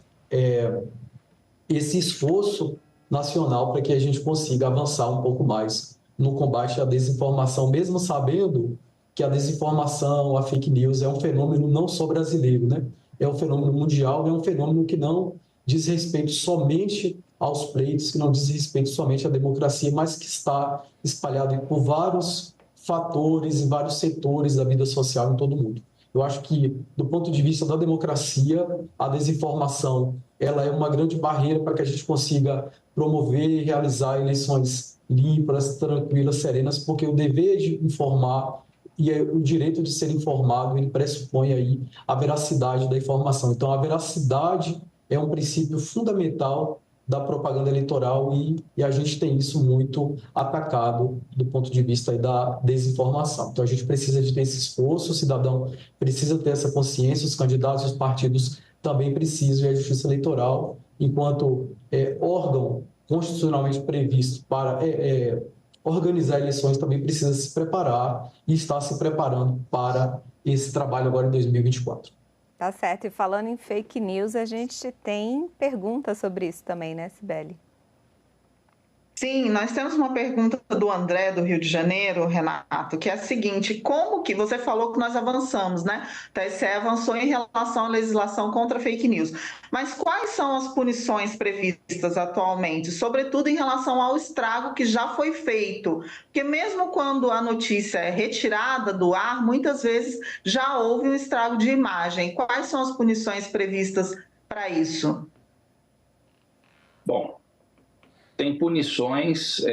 S3: esse esforço nacional para que a gente consiga avançar um pouco mais no combate à desinformação, mesmo sabendo que a desinformação, a fake news é um fenômeno não só brasileiro, né? É um fenômeno mundial, é um fenômeno que não diz respeito somente aos pleitos, que não diz respeito somente à democracia, mas que está espalhado por vários fatores e vários setores da vida social em todo o mundo. Eu acho que, do ponto de vista da democracia, a desinformação ela é uma grande barreira para que a gente consiga promover e realizar eleições limpas, tranquilas, serenas, porque o dever de informar e o direito de ser informado, ele pressupõe aí a veracidade da informação. Então, a veracidade é um princípio fundamental da propaganda eleitoral e a gente tem isso muito atacado do ponto de vista aí da desinformação. Então, a gente precisa de ter esse esforço, o cidadão precisa ter essa consciência, os candidatos e os partidos também precisam, e a Justiça Eleitoral, enquanto órgão constitucionalmente previsto para organizar eleições, também precisa se preparar e está se preparando para esse trabalho agora em 2024.
S2: Tá certo. E falando em fake news, a gente tem perguntas sobre isso também, né, Cibele?
S10: Sim, nós temos uma pergunta do André, do Rio de Janeiro, Renato, que é a seguinte: como que você falou que nós avançamos, né? O TSE avançou em relação à legislação contra fake news, mas quais são as punições previstas atualmente, sobretudo em relação ao estrago que já foi feito? Porque mesmo quando a notícia é retirada do ar, muitas vezes já houve um estrago de imagem. Quais são as punições previstas para isso?
S9: Bom, tem punições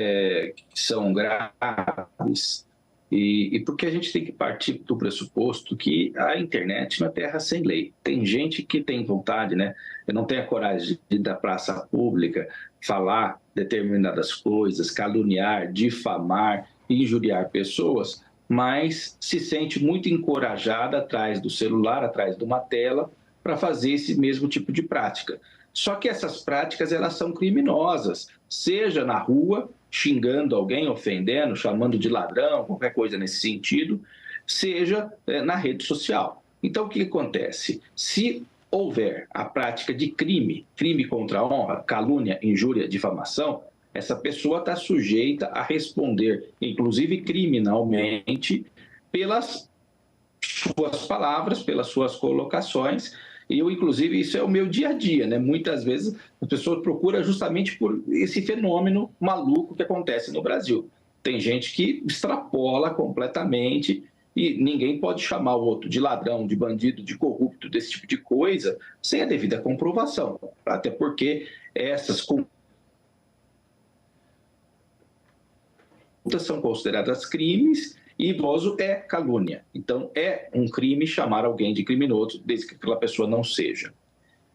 S9: que são graves e porque a gente tem que partir do pressuposto que a internet não é terra sem lei. Tem gente que tem vontade, né? Eu não tenho a coragem de ir da praça pública falar determinadas coisas, caluniar, difamar, injuriar pessoas, mas se sente muito encorajada atrás do celular, atrás de uma tela, para fazer esse mesmo tipo de prática. Só que essas práticas, elas são criminosas, seja na rua, xingando alguém, ofendendo, chamando de ladrão, qualquer coisa nesse sentido, seja na rede social. Então, o que acontece? Se houver a prática de crime contra a honra, calúnia, injúria, difamação, essa pessoa está sujeita a responder, inclusive criminalmente, pelas suas palavras, pelas suas colocações. E eu, inclusive, isso é o meu dia a dia, né? Muitas vezes as pessoas procuram justamente por esse fenômeno maluco que acontece no Brasil. Tem gente que extrapola completamente e ninguém pode chamar o outro de ladrão, de bandido, de corrupto, desse tipo de coisa, sem a devida comprovação. Até porque essas condutas são consideradas crimes. E doloso é calúnia. Então, é um crime chamar alguém de criminoso, desde que aquela pessoa não seja.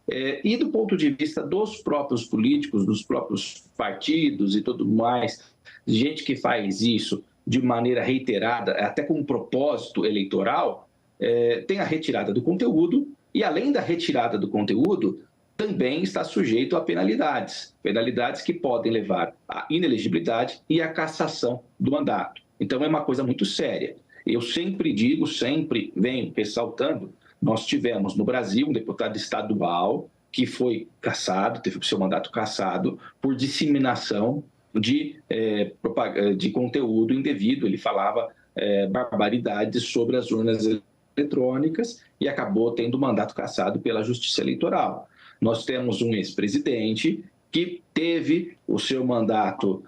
S9: E do ponto de vista dos próprios políticos, dos próprios partidos e tudo mais, gente que faz isso de maneira reiterada, até com um propósito eleitoral, tem a retirada do conteúdo e, além da retirada do conteúdo, também está sujeito a penalidades. Penalidades que podem levar à inelegibilidade e à cassação do mandato. Então, é uma coisa muito séria. Eu sempre digo, sempre venho ressaltando, nós tivemos no Brasil um deputado estadual que foi cassado, teve o seu mandato cassado por disseminação de conteúdo indevido. Ele falava barbaridades sobre as urnas eletrônicas e acabou tendo o mandato cassado pela Justiça Eleitoral. Nós temos um ex-presidente que teve o seu mandato,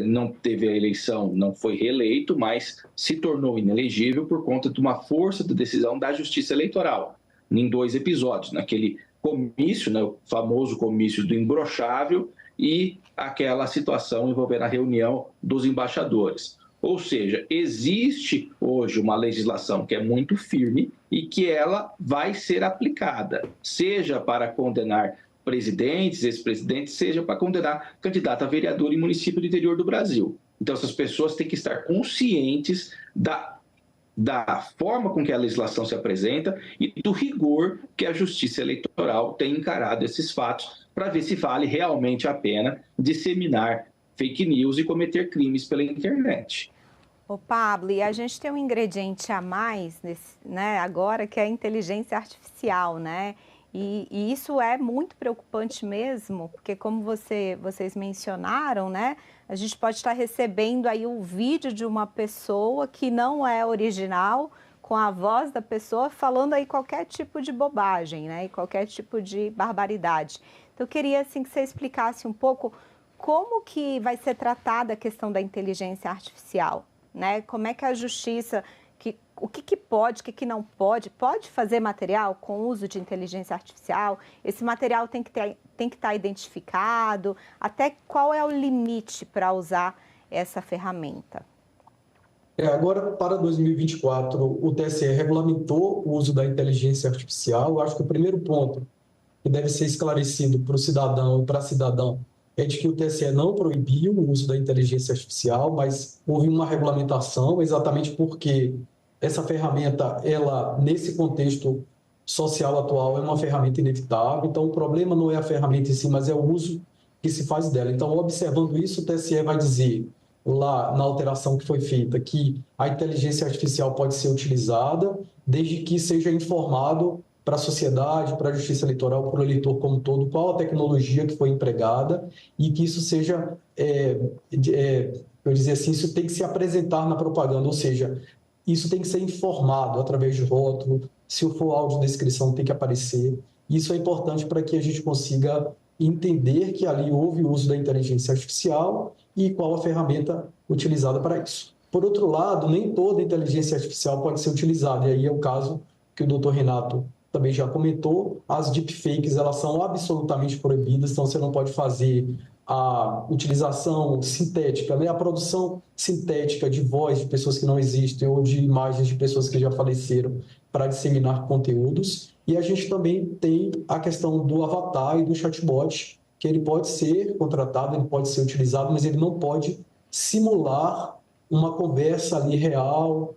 S9: não teve a eleição, não foi reeleito, mas se tornou inelegível por conta de uma força de decisão da Justiça Eleitoral, em 2 episódios, naquele comício, né, o famoso comício do imbrochável e aquela situação envolvendo a reunião dos embaixadores. Ou seja, existe hoje uma legislação que é muito firme e que ela vai ser aplicada, seja para condenar presidentes, ex-presidentes, seja para condenar candidato a vereador em município do interior do Brasil. Então, essas pessoas têm que estar conscientes da forma com que a legislação se apresenta e do rigor que a Justiça Eleitoral tem encarado esses fatos para ver se vale realmente a pena disseminar fake news e cometer crimes pela internet.
S2: Ô Pablo, e a gente tem um ingrediente a mais né, agora, que é a inteligência artificial, né? E isso é muito preocupante mesmo, porque como vocês mencionaram, né, a gente pode estar recebendo aí um vídeo de uma pessoa que não é original, com a voz da pessoa falando aí qualquer tipo de bobagem, né, e qualquer tipo de barbaridade. Então eu queria assim que você explicasse um pouco como que vai ser tratada a questão da inteligência artificial, né? Como é que a justiça... O que pode, o que não pode? Pode fazer material com uso de inteligência artificial? Esse material tem que estar identificado? Até qual é o limite para usar essa ferramenta?
S3: Agora, para 2024, o TSE regulamentou o uso da inteligência artificial. Eu acho que o primeiro ponto que deve ser esclarecido para o cidadão e para a cidadã é de que o TSE não proibiu o uso da inteligência artificial, mas houve uma regulamentação exatamente porque essa ferramenta, ela, nesse contexto social atual, é uma ferramenta inevitável. Então, o problema não é a ferramenta em si, mas é o uso que se faz dela. Então, observando isso, o TSE vai dizer, lá na alteração que foi feita, que a inteligência artificial pode ser utilizada desde que seja informado para a sociedade, para a justiça eleitoral, para o eleitor como um todo, qual a tecnologia que foi empregada e que isso seja, eu dizer assim, isso tem que se apresentar na propaganda, ou seja, isso tem que ser informado através de rótulo, se for audiodescrição tem que aparecer. Isso é importante para que a gente consiga entender que ali houve o uso da inteligência artificial e qual a ferramenta utilizada para isso. Por outro lado, nem toda inteligência artificial pode ser utilizada, e aí é o caso que o doutor Renato também já comentou, as deepfakes, elas são absolutamente proibidas, então você não pode fazer a utilização sintética, né? A produção sintética de voz de pessoas que não existem ou de imagens de pessoas que já faleceram para disseminar conteúdos. E a gente também tem a questão do avatar e do chatbot, que ele pode ser contratado, ele pode ser utilizado, mas ele não pode simular uma conversa ali real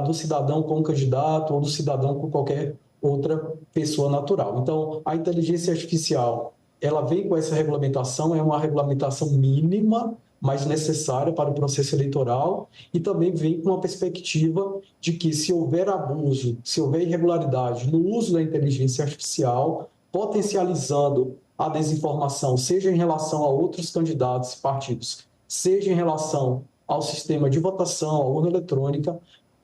S3: do cidadão com o candidato ou do cidadão com qualquer outra pessoa natural. Então, a inteligência artificial, ela vem com essa regulamentação, é uma regulamentação mínima, mas necessária para o processo eleitoral, e também vem com uma perspectiva de que, se houver abuso, se houver irregularidade no uso da inteligência artificial, potencializando a desinformação, seja em relação a outros candidatos e partidos, seja em relação ao sistema de votação, à urna eletrônica,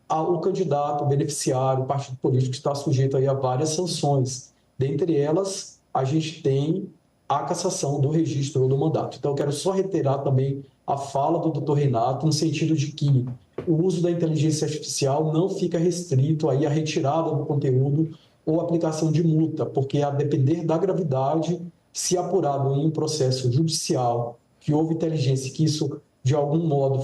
S3: o candidato, o beneficiário, o partido político está sujeito aí a várias sanções. Dentre elas, a gente tem a cassação do registro ou do mandato. Então, eu quero só reiterar também a fala do doutor Renato, no sentido de que o uso da inteligência artificial não fica restrito aí à retirada do conteúdo ou aplicação de multa, porque, a depender da gravidade, se apurado em um processo judicial que houve inteligência, que isso, de algum modo,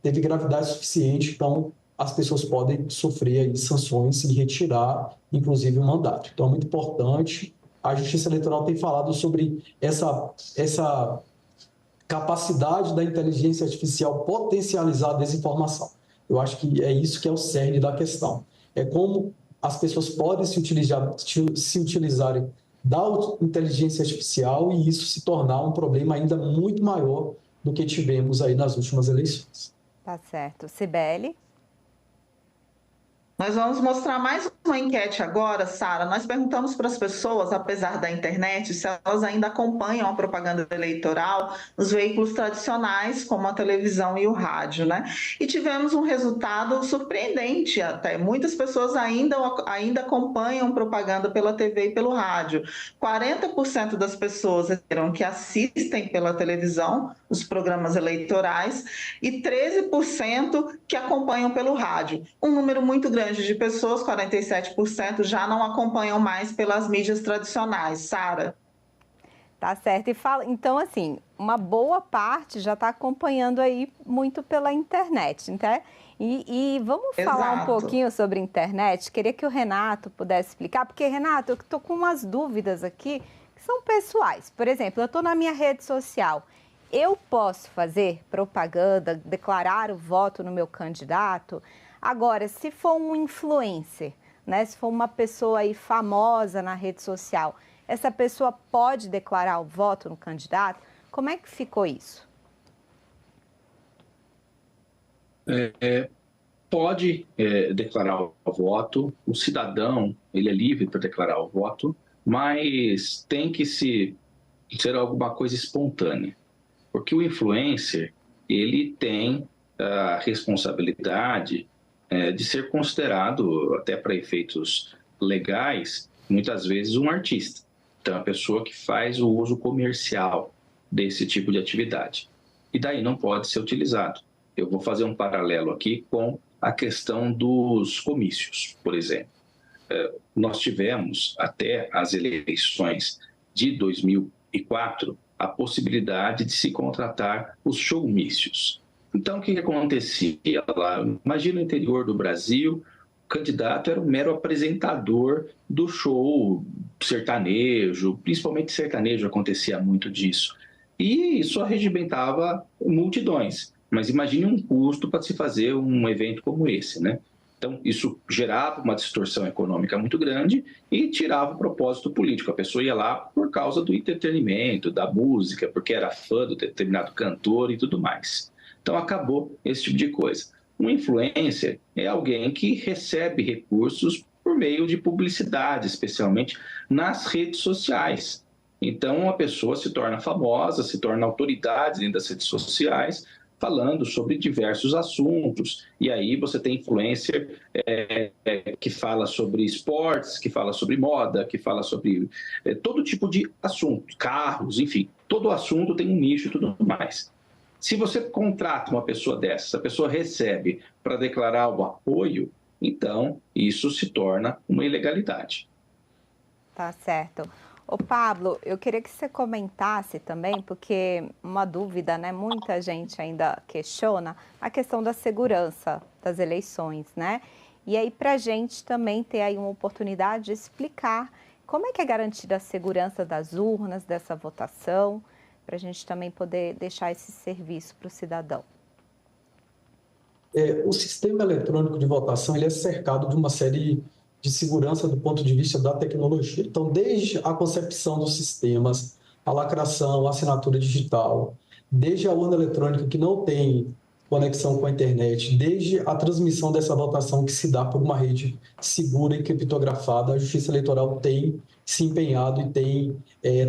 S3: teve gravidade suficiente, então as pessoas podem sofrer aí sanções e retirar, inclusive, o mandato. Então, é muito importante. A Justiça Eleitoral tem falado sobre essa capacidade da inteligência artificial potencializar a desinformação. Eu acho que é isso que é o cerne da questão. É como as pessoas podem se utilizarem da inteligência artificial e isso se tornar um problema ainda muito maior do que tivemos aí nas últimas eleições.
S2: Tá certo. Cibele?
S10: Nós vamos mostrar mais uma enquete agora, Sara. Nós perguntamos para as pessoas, apesar da internet, se elas ainda acompanham a propaganda eleitoral nos veículos tradicionais, como a televisão e o rádio, né? E tivemos um resultado surpreendente até. Muitas pessoas ainda acompanham propaganda pela TV e pelo rádio. 40% das pessoas disseram que assistem pela televisão os programas eleitorais e 13% que acompanham pelo rádio. Um número muito grande de pessoas, 47%, já não acompanham mais pelas mídias tradicionais. Sara?
S2: Tá certo. Então, assim, uma boa parte já está acompanhando aí muito pela internet, né? E vamos falar um pouquinho sobre internet. Queria que o Renato pudesse explicar, porque, Renato, eu estou com umas dúvidas aqui que são pessoais. Por exemplo, eu estou na minha rede social. Eu posso fazer propaganda, declarar o voto no meu candidato? Agora, se for um influencer, né, se for uma pessoa aí famosa na rede social, essa pessoa pode declarar o voto no candidato? Como é que ficou isso?
S9: Pode declarar o voto, o cidadão ele é livre para declarar o voto, mas tem que ser alguma coisa espontânea, porque o influencer ele tem a responsabilidade de ser considerado, até para efeitos legais, muitas vezes um artista. Então, a pessoa que faz o uso comercial desse tipo de atividade. E daí não pode ser utilizado. Eu vou fazer um paralelo aqui com a questão dos comícios, por exemplo. Nós tivemos, até as eleições de 2004, a possibilidade de se contratar os showmícios. Então, o que acontecia lá? Imagina o interior do Brasil, o candidato era um mero apresentador do show sertanejo, principalmente sertanejo acontecia muito disso. E isso arregimentava multidões. Mas imagine um custo para se fazer um evento como esse, né? Então, isso gerava uma distorção econômica muito grande e tirava o propósito político. A pessoa ia lá por causa do entretenimento, da música, porque era fã do determinado cantor e tudo mais. Então, acabou esse tipo de coisa. Um influencer é alguém que recebe recursos por meio de publicidade, especialmente nas redes sociais. Então, a pessoa se torna famosa, se torna autoridade dentro das redes sociais, falando sobre diversos assuntos. E aí você tem influencer que fala sobre esportes, que fala sobre moda, que fala sobre todo tipo de assunto, carros, enfim. Todo assunto tem um nicho e tudo mais. Se você contrata uma pessoa dessa, a pessoa recebe para declarar o apoio, então isso se torna uma ilegalidade.
S2: Tá certo. Ô Pablo, eu queria que você comentasse também, porque uma dúvida, né? Muita gente ainda questiona a questão da segurança das eleições, né? E aí, para a gente também ter aí uma oportunidade de explicar como é que é garantida a segurança das urnas, dessa votação, para a gente também poder deixar esse serviço para o cidadão.
S3: O sistema eletrônico de votação ele é cercado de uma série de segurança do ponto de vista da tecnologia. Então, desde a concepção dos sistemas, a lacração, a assinatura digital, desde a urna eletrônica que não tem conexão com a internet, desde a transmissão dessa votação que se dá por uma rede segura e criptografada, a Justiça Eleitoral tem se empenhado e tem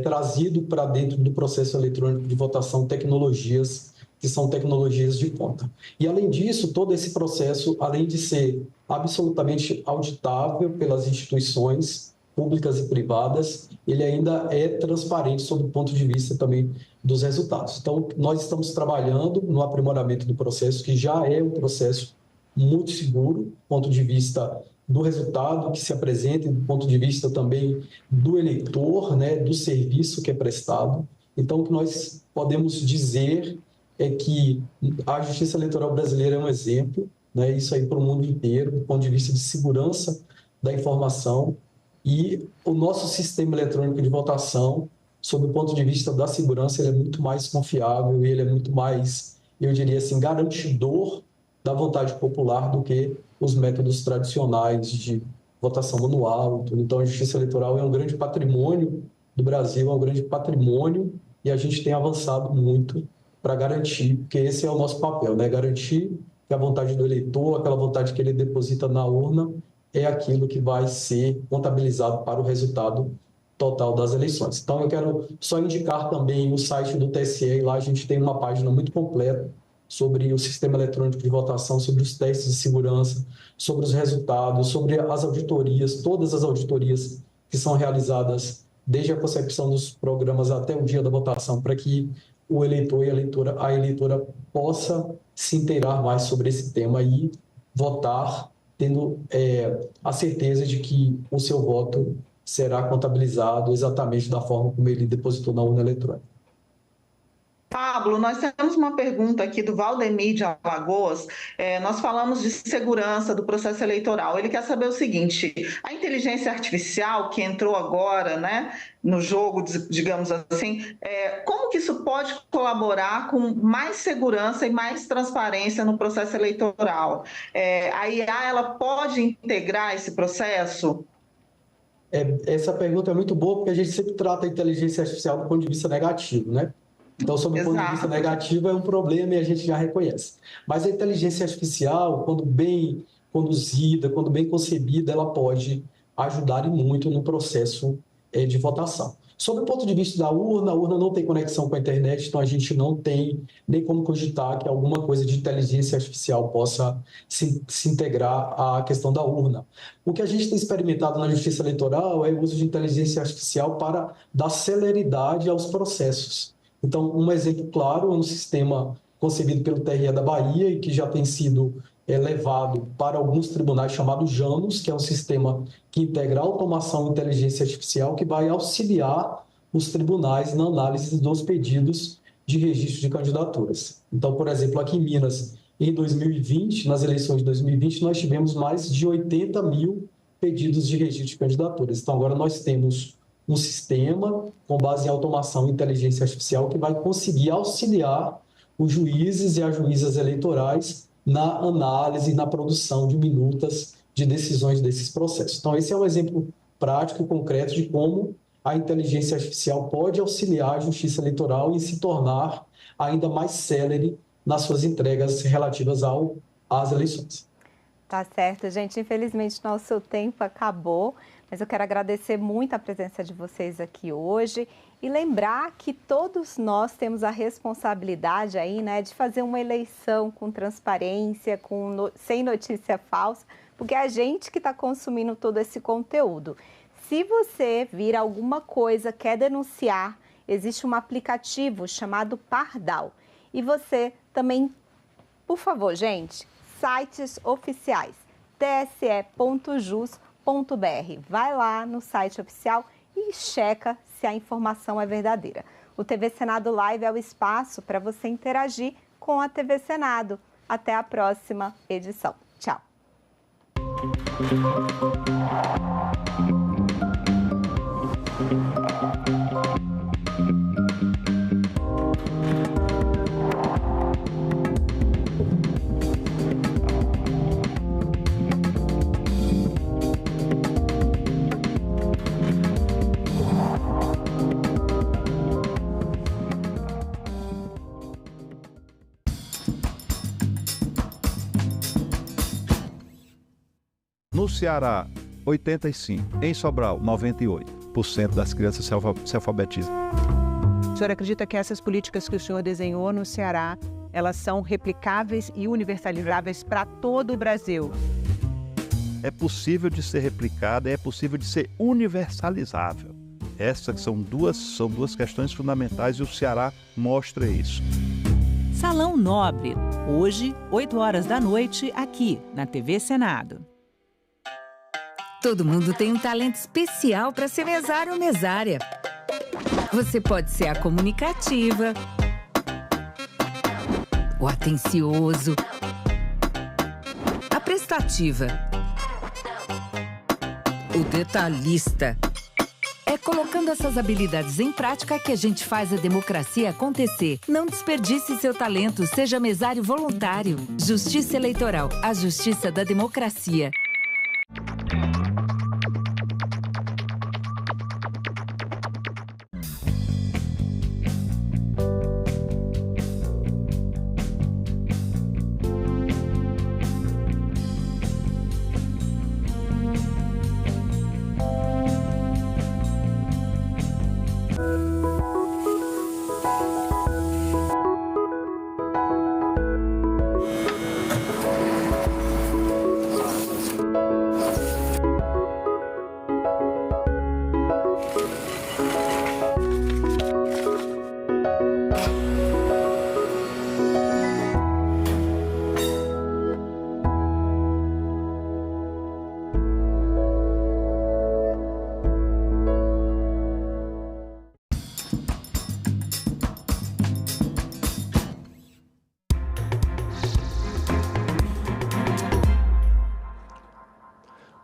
S3: trazido para dentro do processo eletrônico de votação tecnologias que são tecnologias de ponta. E, além disso, todo esse processo, além de ser absolutamente auditável pelas instituições públicas e privadas, ele ainda é transparente sob o ponto de vista também dos resultados. Então, nós estamos trabalhando no aprimoramento do processo, que já é um processo muito seguro, do ponto de vista do resultado que se apresenta, do ponto de vista também do eleitor, né, do serviço que é prestado. Então, o que nós podemos dizer é que a Justiça Eleitoral brasileira é um exemplo, né, isso aí para o mundo inteiro, do ponto de vista de segurança da informação, e o nosso sistema eletrônico de votação, sob o ponto de vista da segurança, ele é muito mais confiável e ele é muito mais, eu diria assim, garantidor da vontade popular do que os métodos tradicionais de votação manual. Então, a Justiça Eleitoral é um grande patrimônio do Brasil, é um grande patrimônio, e a gente tem avançado muito para garantir, porque esse é o nosso papel, né? Garantir que a vontade do eleitor, aquela vontade que ele deposita na urna, é aquilo que vai ser contabilizado para o resultado total das eleições. Então, eu quero só indicar também o site do TSE, e lá a gente tem uma página muito completa sobre o sistema eletrônico de votação, sobre os testes de segurança, sobre os resultados, sobre as auditorias, todas as auditorias que são realizadas desde a concepção dos programas até o dia da votação, para que o eleitor e a eleitora possa se inteirar mais sobre esse tema e votar tendo a certeza de que o seu voto será contabilizado exatamente da forma como ele depositou na urna eletrônica.
S10: Pablo, nós temos uma pergunta aqui do Valdemir de Alagoas. Nós falamos de segurança do processo eleitoral. Ele quer saber o seguinte: a inteligência artificial que entrou agora, né, no jogo, digamos assim, como que isso pode colaborar com mais segurança e mais transparência no processo eleitoral? A IA, ela pode integrar esse processo?
S3: Essa pergunta é muito boa, porque a gente sempre trata a inteligência artificial do ponto de vista negativo, né? Então, sob o ponto de vista negativo, é um problema e a gente já reconhece. Mas a inteligência artificial, quando bem conduzida, quando bem concebida, ela pode ajudar e muito no processo de votação. Sob o ponto de vista da urna, a urna não tem conexão com a internet, então a gente não tem nem como cogitar que alguma coisa de inteligência artificial possa se integrar à questão da urna. O que a gente tem experimentado na Justiça Eleitoral é o uso de inteligência artificial para dar celeridade aos processos. Então, um exemplo claro é um sistema concebido pelo TRE da Bahia e que já tem sido levado para alguns tribunais chamado Janus, que é um sistema que integra automação e inteligência artificial que vai auxiliar os tribunais na análise dos pedidos de registro de candidaturas. Então, por exemplo, aqui em Minas, em 2020, nas eleições de 2020, nós tivemos mais de 80 mil pedidos de registro de candidaturas. Então, agora nós temos um sistema com base em automação e inteligência artificial que vai conseguir auxiliar os juízes e as juízas eleitorais na análise e na produção de minutas de decisões desses processos. Então, esse é um exemplo prático e concreto de como a inteligência artificial pode auxiliar a justiça eleitoral e se tornar ainda mais célere nas suas entregas relativas às eleições.
S2: Tá certo, gente. Infelizmente, nosso tempo acabou, mas eu quero agradecer muito a presença de vocês aqui hoje e lembrar que todos nós temos a responsabilidade aí, né, de fazer uma eleição com transparência, sem notícia falsa, porque é a gente que está consumindo todo esse conteúdo. Se você vir alguma coisa, quer denunciar, existe um aplicativo chamado Pardal. E você também, por favor, gente, sites oficiais, tse.jus.br. Vai lá no site oficial e checa se a informação é verdadeira. O TV Senado Live é o espaço para você interagir com a TV Senado. Até a próxima edição. Tchau.
S4: No Ceará, 85%. Em Sobral, 98% das crianças se alfabetizam.
S7: O senhor acredita que essas políticas que o senhor desenhou no Ceará, elas são replicáveis e universalizáveis para todo o Brasil?
S4: É possível de ser replicada, é possível de ser universalizável. Essas são duas questões fundamentais e o Ceará mostra isso.
S17: Salão Nobre, hoje, 20h, aqui na TV Senado.
S1: Todo mundo tem um talento especial para ser mesário ou mesária. Você pode ser a comunicativa, o atencioso, a prestativa, o detalhista. É colocando essas habilidades em prática que a gente faz a democracia acontecer. Não desperdice seu talento, seja mesário voluntário. Justiça Eleitoral, a justiça da democracia.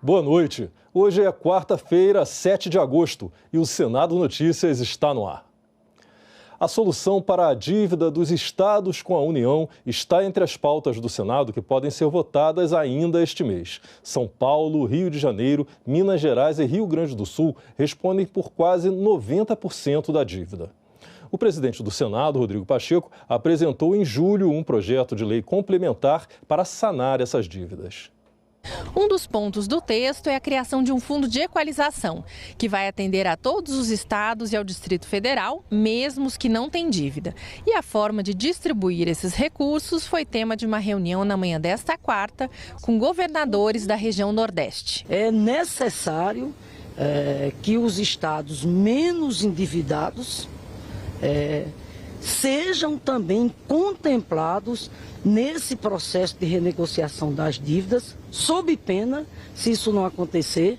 S8: Boa noite. Hoje é quarta-feira, 7 de agosto, e o Senado Notícias está no ar. A solução para a dívida dos estados com a União está entre as pautas do Senado que podem ser votadas ainda este mês. São Paulo, Rio de Janeiro, Minas Gerais e Rio Grande do Sul respondem por quase 90% da dívida. O presidente do Senado, Rodrigo Pacheco, apresentou em julho um projeto de lei complementar para sanar essas dívidas.
S12: Um dos pontos do texto é a criação de um fundo de equalização, que vai atender a todos os estados e ao Distrito Federal, mesmo os que não têm dívida. E a forma de distribuir esses recursos foi tema de uma reunião na manhã desta quarta com governadores da região Nordeste.
S11: É necessário que os estados menos endividados sejam também contemplados nesse processo de renegociação das dívidas, sob pena, se isso não acontecer,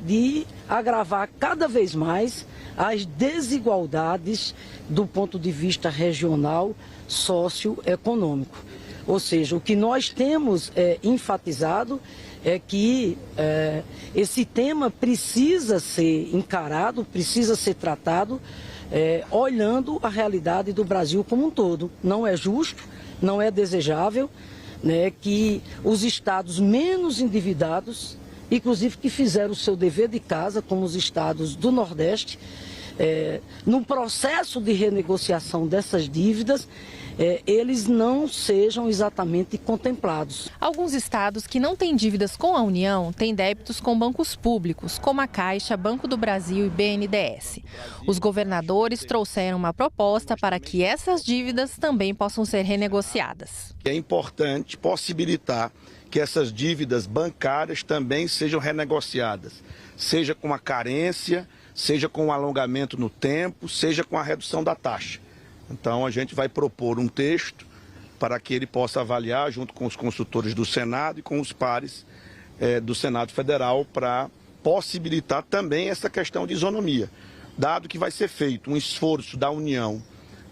S11: de agravar cada vez mais as desigualdades do ponto de vista regional, socioeconômico. Ou seja, o que nós temos enfatizado é que esse tema precisa ser encarado, precisa ser tratado olhando a realidade do Brasil como um todo. Não é justo, não é desejável, né, que os estados menos endividados, inclusive que fizeram o seu dever de casa, como os estados do Nordeste, no processo de renegociação dessas dívidas, eles não sejam exatamente contemplados.
S12: Alguns estados que não têm dívidas com a União têm débitos com bancos públicos, como a Caixa, Banco do Brasil e BNDES. Os governadores trouxeram uma proposta para que essas dívidas também possam ser renegociadas.
S13: É importante possibilitar que essas dívidas bancárias também sejam renegociadas, seja com a carência, seja com o alongamento no tempo, seja com a redução da taxa. Então, a gente vai propor um texto para que ele possa avaliar, junto com os consultores do Senado e com os pares do Senado Federal, para possibilitar também essa questão de isonomia. Dado que vai ser feito um esforço da União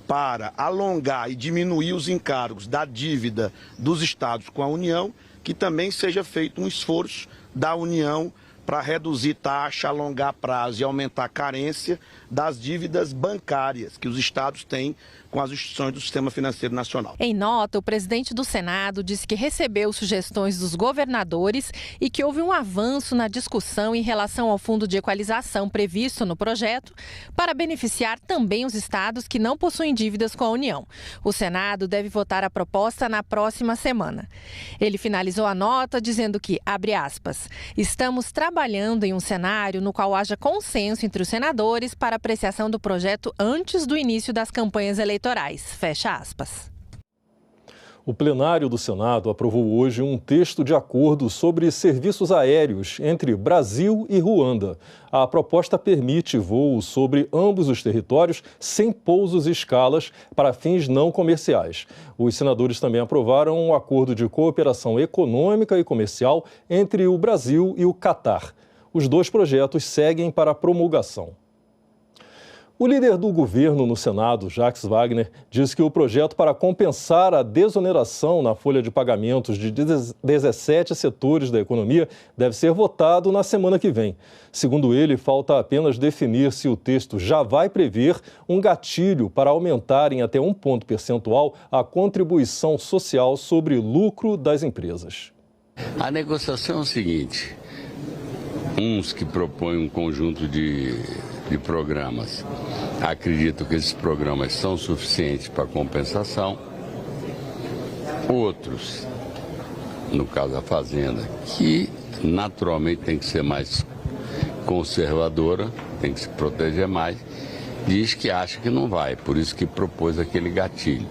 S13: para alongar e diminuir os encargos da dívida dos estados com a União, que também seja feito um esforço da União para reduzir taxa, alongar prazo e aumentar a carência das dívidas bancárias que os estados têm com as instituições do Sistema Financeiro Nacional.
S12: Em nota, o presidente do Senado disse que recebeu sugestões dos governadores e que houve um avanço na discussão em relação ao fundo de equalização previsto no projeto para beneficiar também os estados que não possuem dívidas com a União. O Senado deve votar a proposta na próxima semana. Ele finalizou a nota dizendo que, abre aspas, estamos trabalhando em um cenário no qual haja consenso entre os senadores para apreciação do projeto antes do início das campanhas eleitorais. Fecha aspas.
S8: O plenário do Senado aprovou hoje um texto de acordo sobre serviços aéreos entre Brasil e Ruanda. A proposta permite voos sobre ambos os territórios sem pousos e escalas para fins não comerciais. Os senadores também aprovaram um acordo de cooperação econômica e comercial entre o Brasil e o Catar. Os dois projetos seguem para promulgação. O líder do governo no Senado, Jacques Wagner, diz que o projeto para compensar a desoneração na folha de pagamentos de 17 setores da economia deve ser votado na semana que vem. Segundo ele, falta apenas definir se o texto já vai prever um gatilho para aumentar em até 1 ponto percentual a contribuição social sobre lucro das empresas.
S14: A negociação é o seguinte: uns que propõem um conjunto de programas acreditam que esses programas são suficientes para compensação. Outros, no caso da Fazenda, que naturalmente tem que ser mais conservadora, tem que se proteger mais, diz que acha que não vai, por isso que propôs aquele gatilho.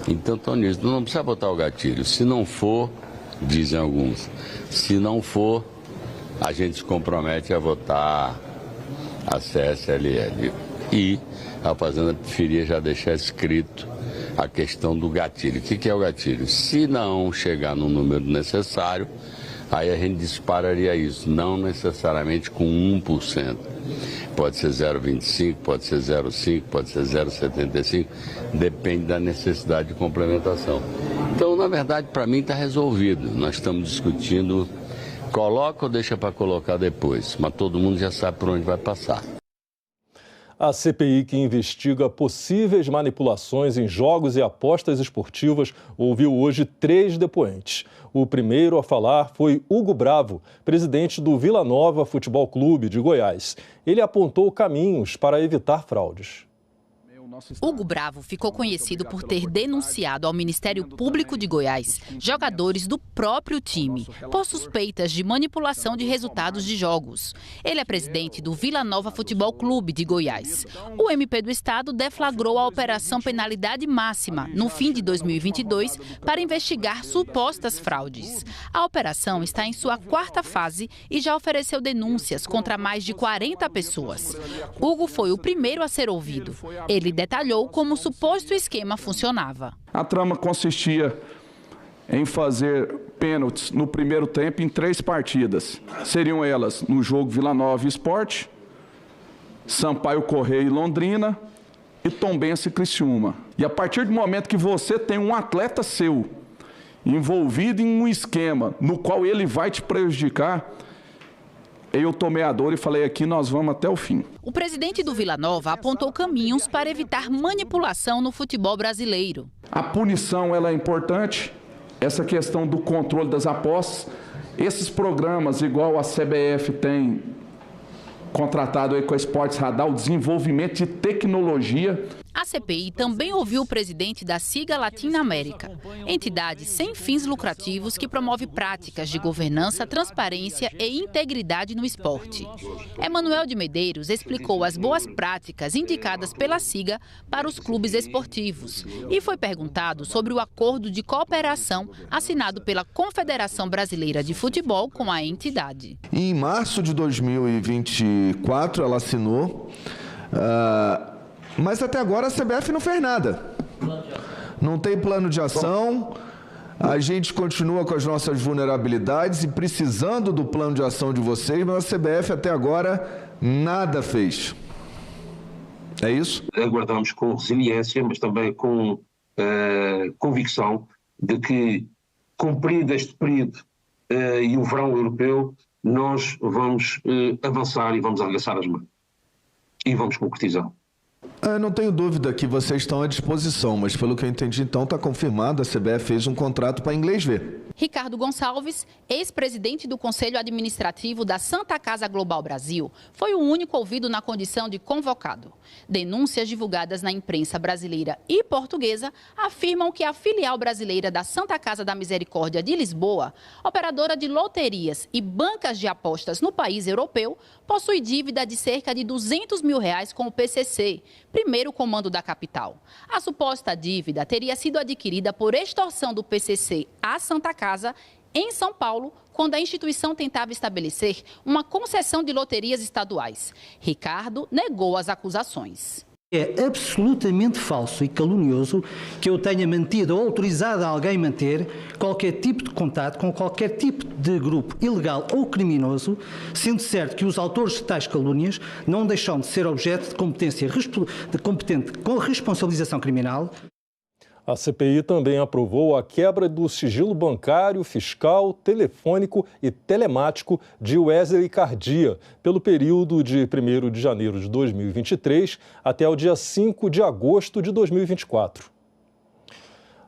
S14: Então, Tonísio, não precisa botar o gatilho. Se não for, dizem alguns, se não for, a gente se compromete a votar a CSLL. E a Fazenda preferia já deixar escrito a questão do gatilho. O que é o gatilho? Se não chegar no número necessário, aí a gente dispararia isso, não necessariamente com 1%. Pode ser 0,25, pode ser 0,5, pode ser 0,75, depende da necessidade de complementação. Então, na verdade, para mim está resolvido. Nós estamos discutindo, coloca ou deixa para colocar depois, mas todo mundo já sabe por onde vai passar.
S8: A CPI, que investiga possíveis manipulações em jogos e apostas esportivas, ouviu hoje 3 depoentes. O primeiro a falar foi Hugo Bravo, presidente do Vila Nova Futebol Clube de Goiás. Ele apontou caminhos para evitar fraudes.
S15: Hugo Bravo ficou conhecido por ter denunciado ao Ministério Público de Goiás jogadores do próprio time por suspeitas de manipulação de resultados de jogos. Ele é presidente do Vila Nova Futebol Clube de Goiás. O MP do Estado deflagrou a Operação Penalidade Máxima no fim de 2022 para investigar supostas fraudes. A operação está em sua 4ª fase e já ofereceu denúncias contra mais de 40 pessoas. Hugo foi o primeiro a ser ouvido. Ele detalhou como o suposto esquema funcionava.
S23: A trama consistia em fazer pênaltis no primeiro tempo em 3 partidas. Seriam elas no jogo Vila Nova Esporte,
S19: Sampaio Correia e Londrina e Tombense e Criciúma. E a partir do momento que você tem um atleta seu envolvido em um esquema no qual ele vai te prejudicar, eu tomei a dor e falei aqui, nós vamos até o fim.
S15: O presidente do Vila Nova apontou caminhos para evitar manipulação no futebol brasileiro.
S19: A punição ela é importante, essa questão do controle das apostas, esses programas, igual a CBF tem contratado aí com a Esportes Radar, o desenvolvimento de tecnologia.
S15: A CPI também ouviu o presidente da SIGA Latinoamérica, entidade sem fins lucrativos que promove práticas de governança, transparência e integridade no esporte. Emanuel de Medeiros explicou as boas práticas indicadas pela SIGA para os clubes esportivos e foi perguntado sobre o acordo de cooperação assinado pela Confederação Brasileira de Futebol com a entidade.
S5: Em março de 2024, ela assinou... Mas até agora a CBF não fez nada. Não tem plano de ação, a gente continua com as nossas vulnerabilidades e precisando do plano de ação de vocês, mas a CBF até agora nada fez. É isso?
S20: Aguardamos com resiliência, mas também com convicção de que, cumprido este período e o verão europeu, nós vamos avançar e vamos arregaçar as mãos. E vamos concretizar.
S5: Não tenho dúvida que vocês estão à disposição, mas pelo que eu entendi, então está confirmado, a CBF fez um contrato para inglês ver.
S15: Ricardo Gonçalves, ex-presidente do Conselho Administrativo da Santa Casa Global Brasil, foi o único ouvido na condição de convocado. Denúncias divulgadas na imprensa brasileira e portuguesa afirmam que a filial brasileira da Santa Casa da Misericórdia de Lisboa, operadora de loterias e bancas de apostas no país europeu, possui dívida de cerca de R$200 mil com o PCC, primeiro comando da capital. A suposta dívida teria sido adquirida por extorsão do PCC à Santa Casa, em São Paulo, quando a instituição tentava estabelecer uma concessão de loterias estaduais. Ricardo negou as acusações.
S21: É absolutamente falso e calunioso que eu tenha mantido ou autorizado a alguém manter qualquer tipo de contato com qualquer tipo de grupo ilegal ou criminoso, sendo certo que os autores de tais calúnias não deixam de ser objeto de competente com responsabilização criminal.
S8: A CPI também aprovou a quebra do sigilo bancário, fiscal, telefônico e telemático de Wesley Cardia, pelo período de 1º de janeiro de 2023 até o dia 5 de agosto de 2024.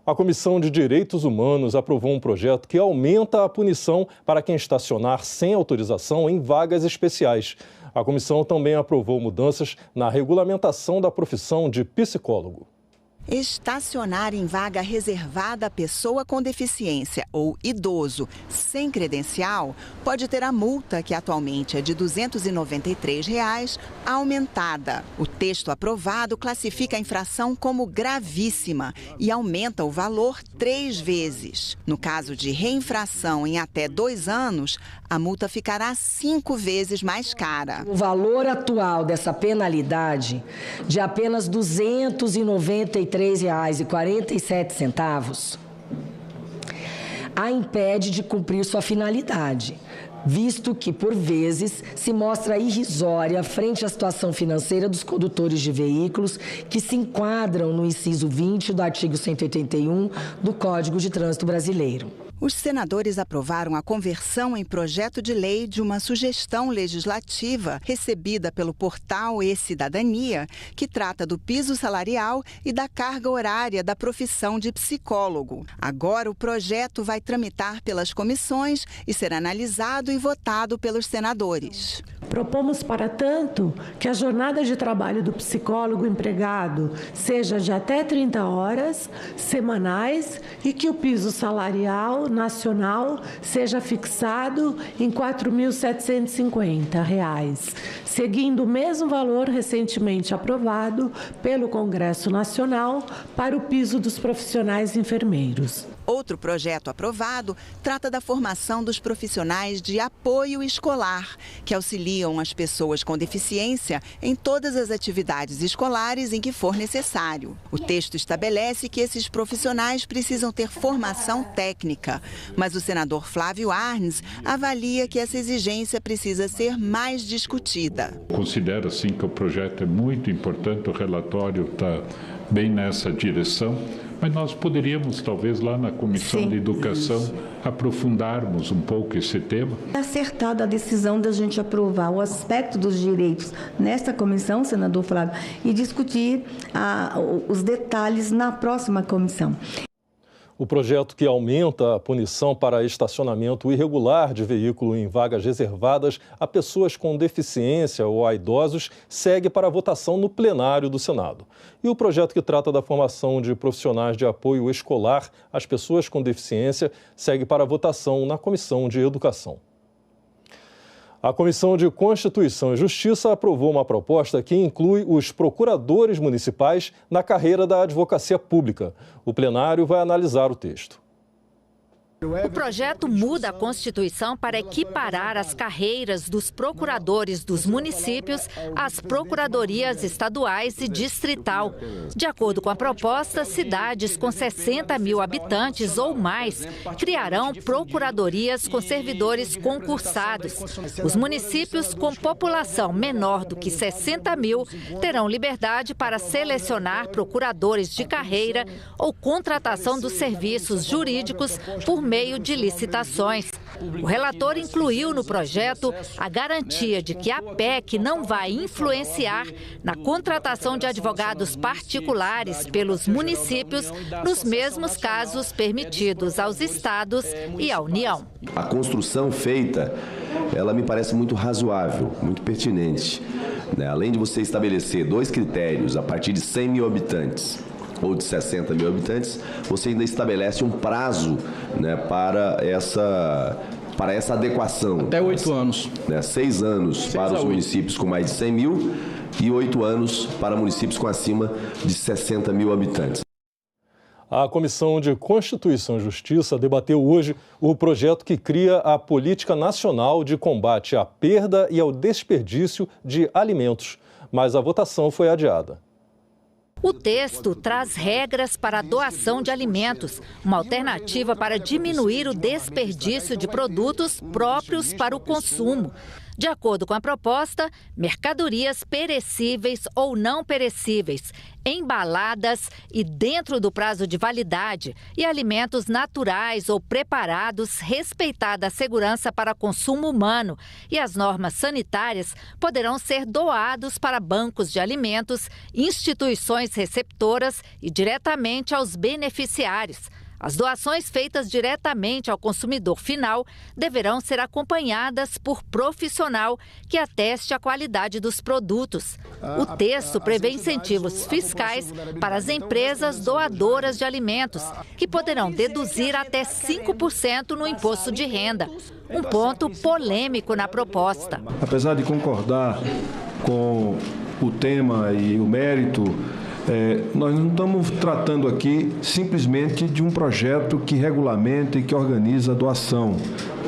S8: A Comissão de Direitos Humanos aprovou um projeto que aumenta a punição para quem estacionar sem autorização em vagas especiais. A comissão também aprovou mudanças na regulamentação da profissão de psicólogo.
S24: Estacionar em vaga reservada a pessoa com deficiência ou idoso sem credencial pode ter a multa, que atualmente é de R$ 293, aumentada. O texto aprovado classifica a infração como gravíssima e aumenta o valor 3 vezes. No caso de reinfração em até 2 anos, a multa ficará 5 vezes mais cara.
S11: O valor atual dessa penalidade, de apenas R$ 293,47, a impede de cumprir sua finalidade, visto que, por vezes, se mostra irrisória frente à situação financeira dos condutores de veículos que se enquadram no inciso 20 do artigo 181 do Código de Trânsito Brasileiro.
S24: Os senadores aprovaram a conversão em projeto de lei de uma sugestão legislativa recebida pelo portal E-Cidadania, que trata do piso salarial e da carga horária da profissão de psicólogo. Agora o projeto vai tramitar pelas comissões e ser analisado e votado pelos senadores.
S25: Propomos, para tanto, que a jornada de trabalho do psicólogo empregado seja de até 30 horas semanais e que o piso salarial nacional seja fixado em R$ 4.750, seguindo o mesmo valor recentemente aprovado pelo Congresso Nacional para o piso dos profissionais enfermeiros.
S24: Outro projeto aprovado trata da formação dos profissionais de apoio escolar, que auxiliam as pessoas com deficiência em todas as atividades escolares em que for necessário. O texto estabelece que esses profissionais precisam ter formação técnica, mas o senador Flávio Arnes avalia que essa exigência precisa ser mais discutida.
S6: Considero, assim, que o projeto é muito importante, o relatório está bem nessa direção, mas nós poderíamos, talvez, lá na Comissão de Educação, aprofundarmos um pouco esse tema.
S9: É acertada a decisão da gente aprovar o aspecto dos direitos nesta comissão, senador Flávio, e discutir os detalhes na próxima comissão.
S8: O projeto que aumenta a punição para estacionamento irregular de veículo em vagas reservadas a pessoas com deficiência ou a idosos segue para a votação no plenário do Senado. E o projeto que trata da formação de profissionais de apoio escolar às pessoas com deficiência segue para a votação na Comissão de Educação. A Comissão de Constituição e Justiça aprovou uma proposta que inclui os procuradores municipais na carreira da advocacia pública. O plenário vai analisar o texto.
S16: O projeto muda a Constituição para equiparar as carreiras dos procuradores dos municípios às procuradorias estaduais e distrital. De acordo com a proposta, cidades com 60 mil habitantes ou mais criarão procuradorias com servidores concursados. Os municípios com população menor do que 60 mil terão liberdade para selecionar procuradores de carreira ou contratação dos serviços jurídicos por meio de licitações. O relator incluiu no projeto a garantia de que a PEC não vai influenciar na contratação de advogados particulares pelos municípios nos mesmos casos permitidos aos estados e à União.
S18: A construção feita, ela me parece muito razoável, muito pertinente. Além de você estabelecer 2 critérios a partir de 100 mil habitantes, ou de 60 mil habitantes, você ainda estabelece um prazo, para essa adequação.
S22: Até 8 anos.
S18: 6 anos para os municípios com mais de 100 mil e 8 anos para municípios com acima de 60 mil habitantes.
S8: A Comissão de Constituição e Justiça debateu hoje o projeto que cria a Política Nacional de Combate à Perda e ao Desperdício de Alimentos, mas a votação foi adiada.
S16: O texto traz regras para a doação de alimentos, uma alternativa para diminuir o desperdício de produtos próprios para o consumo. De acordo com a proposta, mercadorias perecíveis ou não perecíveis, embaladas e dentro do prazo de validade, e alimentos naturais ou preparados, respeitada a segurança para consumo humano e as normas sanitárias, poderão ser doados para bancos de alimentos, instituições receptoras e diretamente aos beneficiários. As doações feitas diretamente ao consumidor final deverão ser acompanhadas por profissional que ateste a qualidade dos produtos. O texto prevê incentivos fiscais para as empresas doadoras de alimentos, que poderão deduzir até 5% no imposto de renda, um ponto polêmico na proposta.
S26: Apesar de concordar com o tema e o mérito, nós não estamos tratando aqui simplesmente de um projeto que regulamenta e que organiza a doação,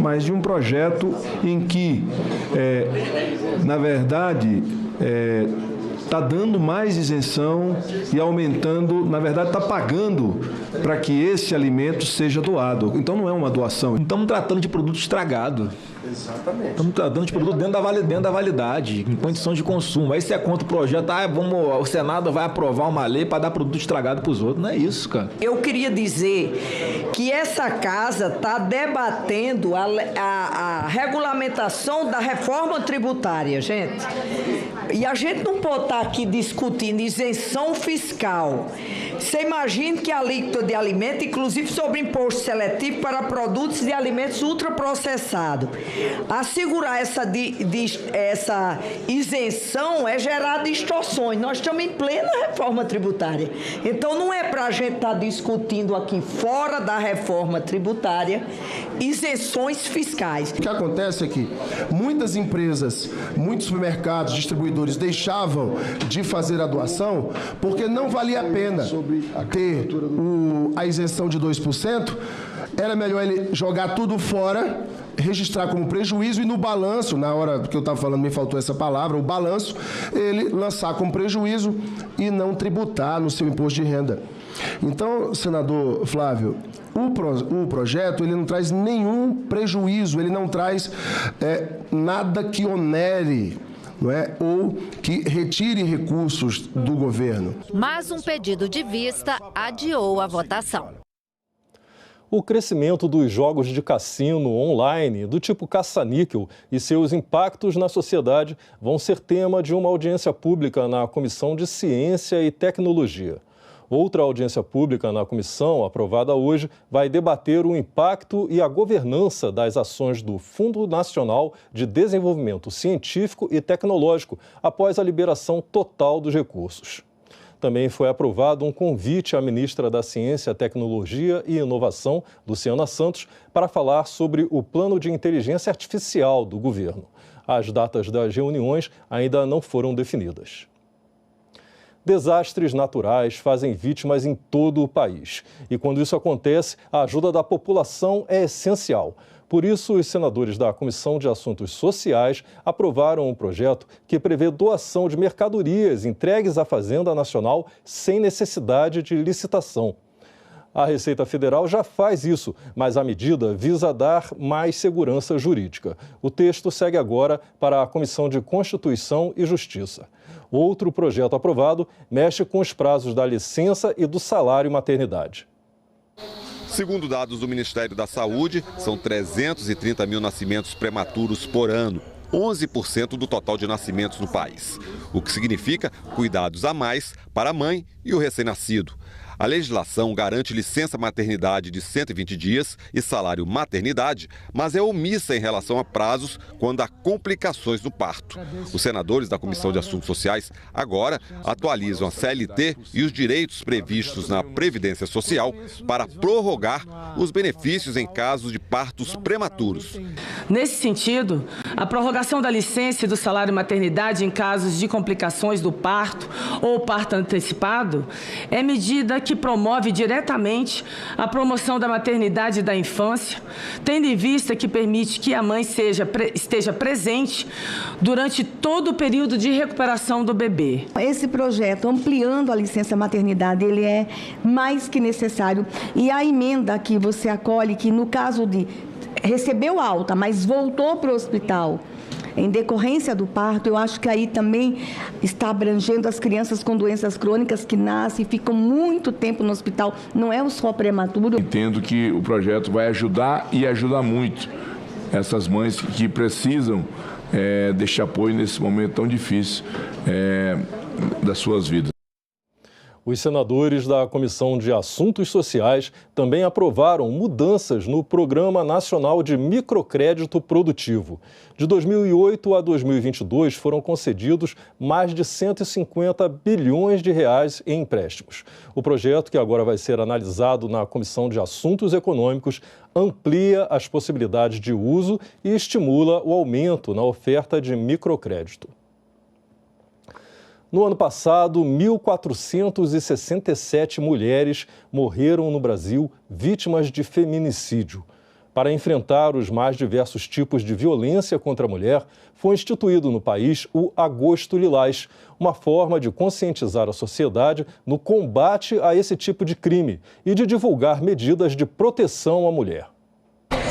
S26: mas de um projeto em que, na verdade, está dando mais isenção e aumentando, na verdade, está pagando para que esse alimento seja doado. Então não é uma doação.
S27: Estamos tratando de produto estragado.
S26: Exatamente.
S27: Estamos tratando de produto dentro da validade, em condição de consumo. Aí você é contra o projeto, o Senado vai aprovar uma lei para dar produto estragado para os outros. Não é isso, cara.
S28: Eu queria dizer que essa casa está debatendo a regulamentação da reforma tributária, gente. E a gente não pode estar aqui discutindo isenção fiscal. Você imagina que a alíquota de alimento, inclusive sobre imposto seletivo para produtos de alimentos ultraprocessados. assegurar essa isenção é gerar distorções. Nós estamos em plena reforma tributária. Então, não é para a gente estar discutindo aqui, fora da reforma tributária, isenções fiscais.
S1: O que acontece é que muitas empresas, muitos supermercados, distribuidores deixavam de fazer a doação porque não valia a pena ter a isenção de 2%, era melhor ele jogar tudo fora, registrar como prejuízo e no balanço, na hora que eu estava falando, me faltou essa palavra, o balanço, ele lançar como prejuízo e não tributar no seu imposto de renda. Então, senador Flávio, o projeto ele não traz nenhum prejuízo, ele não traz nada que onere, não é? Ou que retire recursos do governo.
S16: Mas um pedido de vista adiou a votação.
S8: O crescimento dos jogos de cassino online, do tipo caça-níquel, e seus impactos na sociedade vão ser tema de uma audiência pública na Comissão de Ciência e Tecnologia. Outra audiência pública na comissão, aprovada hoje, vai debater o impacto e a governança das ações do Fundo Nacional de Desenvolvimento Científico e Tecnológico após a liberação total dos recursos. Também foi aprovado um convite à ministra da Ciência, Tecnologia e Inovação, Luciana Santos, para falar sobre o plano de inteligência artificial do governo. As datas das reuniões ainda não foram definidas. Desastres naturais fazem vítimas em todo o país. E quando isso acontece, a ajuda da população é essencial. Por isso, os senadores da Comissão de Assuntos Sociais aprovaram um projeto que prevê doação de mercadorias entregues à Fazenda Nacional sem necessidade de licitação. A Receita Federal já faz isso, mas a medida visa dar mais segurança jurídica. O texto segue agora para a Comissão de Constituição e Justiça. Outro projeto aprovado mexe com os prazos da licença e do salário maternidade.
S2: Segundo dados do Ministério da Saúde, são 330 mil nascimentos prematuros por ano, 11% do total de nascimentos no país. O que significa cuidados a mais para a mãe e o recém-nascido. A legislação garante licença maternidade de 120 dias e salário maternidade, mas é omissa em relação a prazos quando há complicações no parto. Os senadores da Comissão de Assuntos Sociais agora atualizam a CLT e os direitos previstos na Previdência Social para prorrogar os benefícios em casos de partos prematuros.
S3: Nesse sentido, a prorrogação da licença e do salário maternidade em casos de complicações do parto ou parto antecipado é medida que promove diretamente a promoção da maternidade e da infância, tendo em vista que permite que a mãe esteja presente durante todo o período de recuperação do bebê.
S9: Esse projeto, ampliando a licença maternidade, ele é mais que necessário. E a emenda que você acolhe, que no caso de recebeu alta, mas voltou para o hospital em decorrência do parto, eu acho que aí também está abrangendo as crianças com doenças crônicas que nascem e ficam muito tempo no hospital, não é só prematuro.
S26: Entendo que o projeto vai ajudar e ajuda muito essas mães que precisam deste apoio nesse momento tão difícil das suas vidas.
S8: Os senadores da Comissão de Assuntos Sociais também aprovaram mudanças no Programa Nacional de Microcrédito Produtivo. De 2008 a 2022 foram concedidos mais de 150 bilhões de reais em empréstimos. O projeto, que agora vai ser analisado na Comissão de Assuntos Econômicos, amplia as possibilidades de uso e estimula o aumento na oferta de microcrédito. No ano passado, 1.467 mulheres morreram no Brasil vítimas de feminicídio. Para enfrentar os mais diversos tipos de violência contra a mulher, foi instituído no país o Agosto Lilás, uma forma de conscientizar a sociedade no combate a esse tipo de crime e de divulgar medidas de proteção à mulher.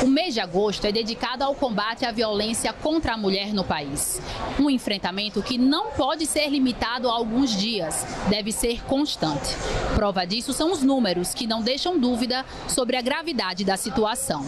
S15: O mês de agosto é dedicado ao combate à violência contra a mulher no país. Um enfrentamento que não pode ser limitado a alguns dias, deve ser constante. Prova disso são os números, que não deixam dúvida sobre a gravidade da situação.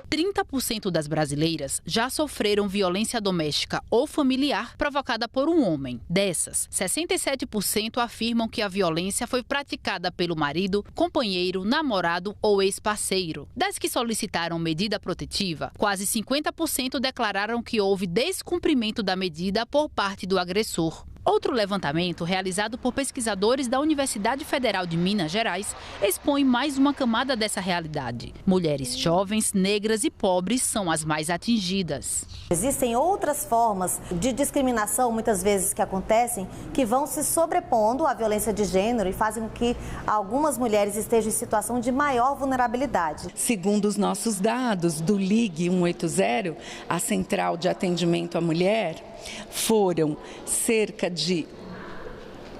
S15: 30% das brasileiras já sofreram violência doméstica ou familiar provocada por um homem. Dessas, 67% afirmam que a violência foi praticada pelo marido, companheiro, namorado ou ex-parceiro. Das que solicitaram medida protetiva, quase 50% declararam que houve descumprimento da medida por parte do agressor. Outro levantamento, realizado por pesquisadores da Universidade Federal de Minas Gerais, expõe mais uma camada dessa realidade. Mulheres jovens, negras e pobres são as mais atingidas.
S4: Existem outras formas de discriminação, muitas vezes, que acontecem, que vão se sobrepondo à violência de gênero e fazem com que algumas mulheres estejam em situação de maior vulnerabilidade.
S7: Segundo os nossos dados do Ligue 180, a Central de Atendimento à Mulher, foram cerca de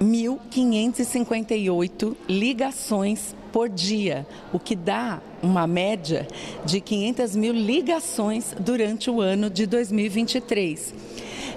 S7: 1.558 ligações por dia, o que dá uma média de 500 mil ligações durante o ano de 2023.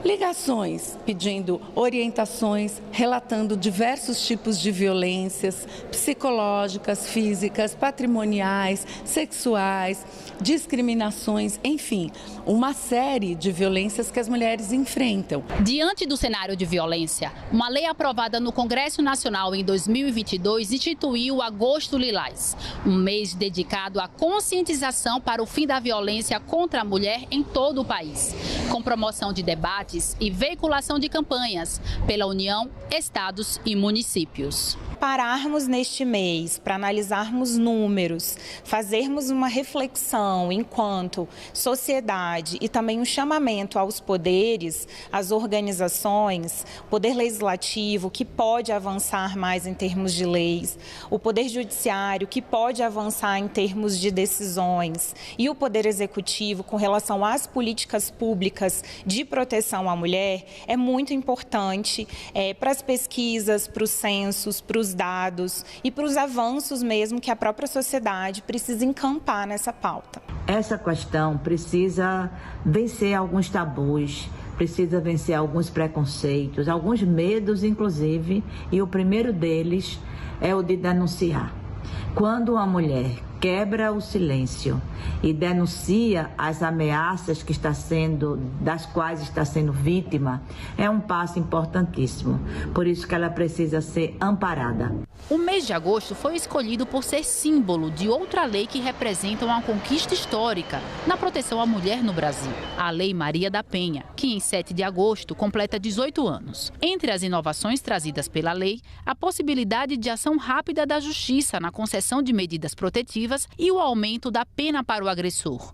S7: Ligações pedindo orientações, relatando diversos tipos de violências psicológicas, físicas, patrimoniais, sexuais, discriminações, enfim, uma série de violências que as mulheres enfrentam.
S15: Diante do cenário de violência, uma lei aprovada no Congresso Nacional em 2022 instituiu o Agosto Lilás, um mês dedicado à conscientização para o fim da violência contra a mulher em todo o país, com promoção de debates e veiculação de campanhas pela União, estados e municípios.
S10: Pararmos neste mês para analisarmos números, fazermos uma reflexão enquanto sociedade e também um chamamento aos poderes, às organizações, poder legislativo que pode avançar mais em termos de leis, o poder judiciário que pode avançar em termos de decisões e o poder executivo com relação às políticas públicas de proteção à mulher é muito importante para as pesquisas, para os censos, para os dados e para os avanços mesmo que a própria sociedade precisa encampar nessa pauta.
S12: Essa questão precisa vencer alguns tabus, precisa vencer alguns preconceitos, alguns medos, inclusive, e o primeiro deles é o de denunciar. Quando uma mulher quebra o silêncio e denuncia as ameaças das quais está sendo vítima, é um passo importantíssimo. Por isso que ela precisa ser amparada.
S15: O mês de agosto foi escolhido por ser símbolo de outra lei que representa uma conquista histórica na proteção à mulher no Brasil, a Lei Maria da Penha, que em 7 de agosto completa 18 anos. Entre as inovações trazidas pela lei, a possibilidade de ação rápida da Justiça na concessão de medidas protetivas e o aumento da pena para o agressor.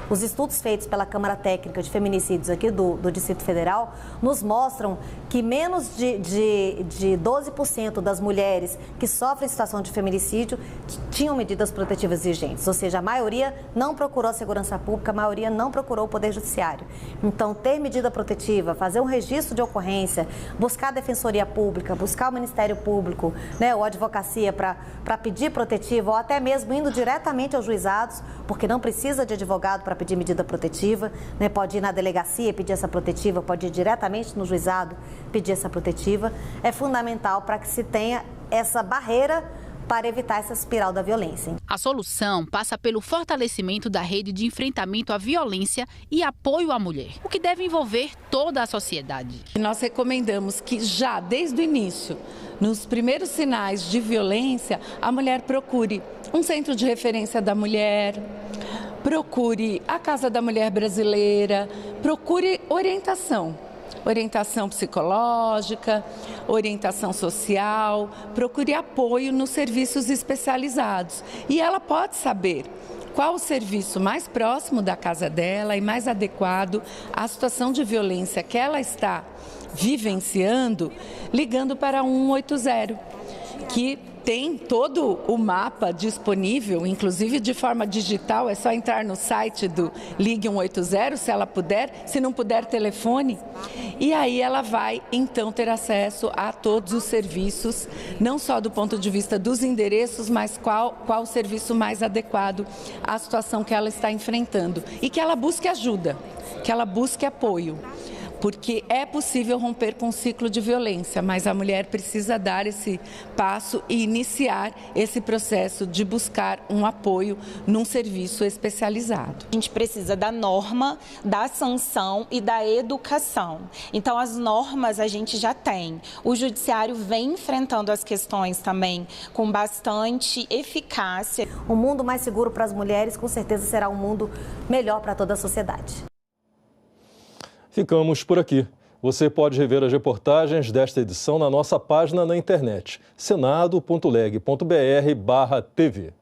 S4: Os estudos feitos pela Câmara Técnica de Feminicídios aqui do Distrito Federal nos mostram que menos de 12% das mulheres que sofrem situação de feminicídio tinham medidas protetivas vigentes. Ou seja, a maioria não procurou a segurança pública, a maioria não procurou o Poder Judiciário. Então, ter medida protetiva, fazer um registro de ocorrência, buscar a Defensoria Pública, buscar o Ministério Público, ou a advocacia para pedir protetiva, ou até mesmo indo diretamente aos juizados, porque não precisa de advogado para pedir medida protetiva, pode ir na delegacia e pedir essa protetiva, pode ir diretamente no juizado pedir essa protetiva, é fundamental para que se tenha essa barreira para evitar essa espiral da violência.
S15: A solução passa pelo fortalecimento da rede de enfrentamento à violência e apoio à mulher, o que deve envolver toda a sociedade.
S7: Nós recomendamos que já desde o início, nos primeiros sinais de violência, a mulher procure um centro de referência da mulher, procure a Casa da Mulher Brasileira, procure orientação psicológica, orientação social, procure apoio nos serviços especializados. E ela pode saber qual o serviço mais próximo da casa dela e mais adequado à situação de violência que ela está vivenciando, ligando para 180, que tem todo o mapa disponível, inclusive de forma digital, é só entrar no site do Ligue 180, se ela puder, se não puder, telefone. E aí ela vai, então, ter acesso a todos os serviços, não só do ponto de vista dos endereços, mas qual o serviço mais adequado à situação que ela está enfrentando. E que ela busque ajuda, que ela busque apoio. porque é possível romper com o ciclo de violência, mas a mulher precisa dar esse passo e iniciar esse processo de buscar um apoio num serviço especializado.
S10: A gente precisa da norma, da sanção e da educação. Então, as normas a gente já tem. O judiciário vem enfrentando as questões também com bastante eficácia.
S4: Um mundo mais seguro para as mulheres, com certeza, será um mundo melhor para toda a sociedade.
S8: Ficamos por aqui. Você pode rever as reportagens desta edição na nossa página na internet, senado.leg.br/tv.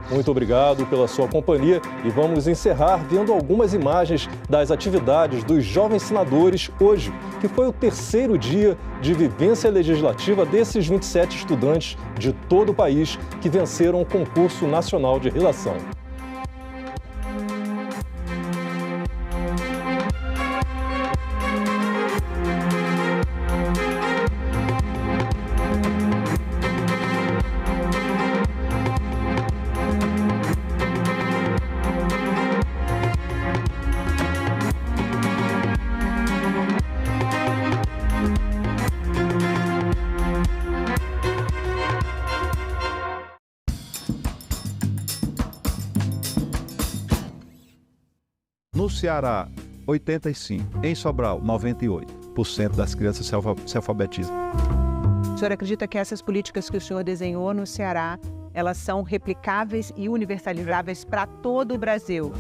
S8: Muito obrigado pela sua companhia e vamos encerrar vendo algumas imagens das atividades dos jovens senadores hoje, que foi o terceiro dia de vivência legislativa desses 27 estudantes de todo o país que venceram o concurso nacional de redação.
S5: No Ceará, 85%. Em Sobral, 98% das crianças se alfabetizam.
S13: O senhor acredita que essas políticas que o senhor desenhou no Ceará, elas são replicáveis e universalizáveis para todo o Brasil?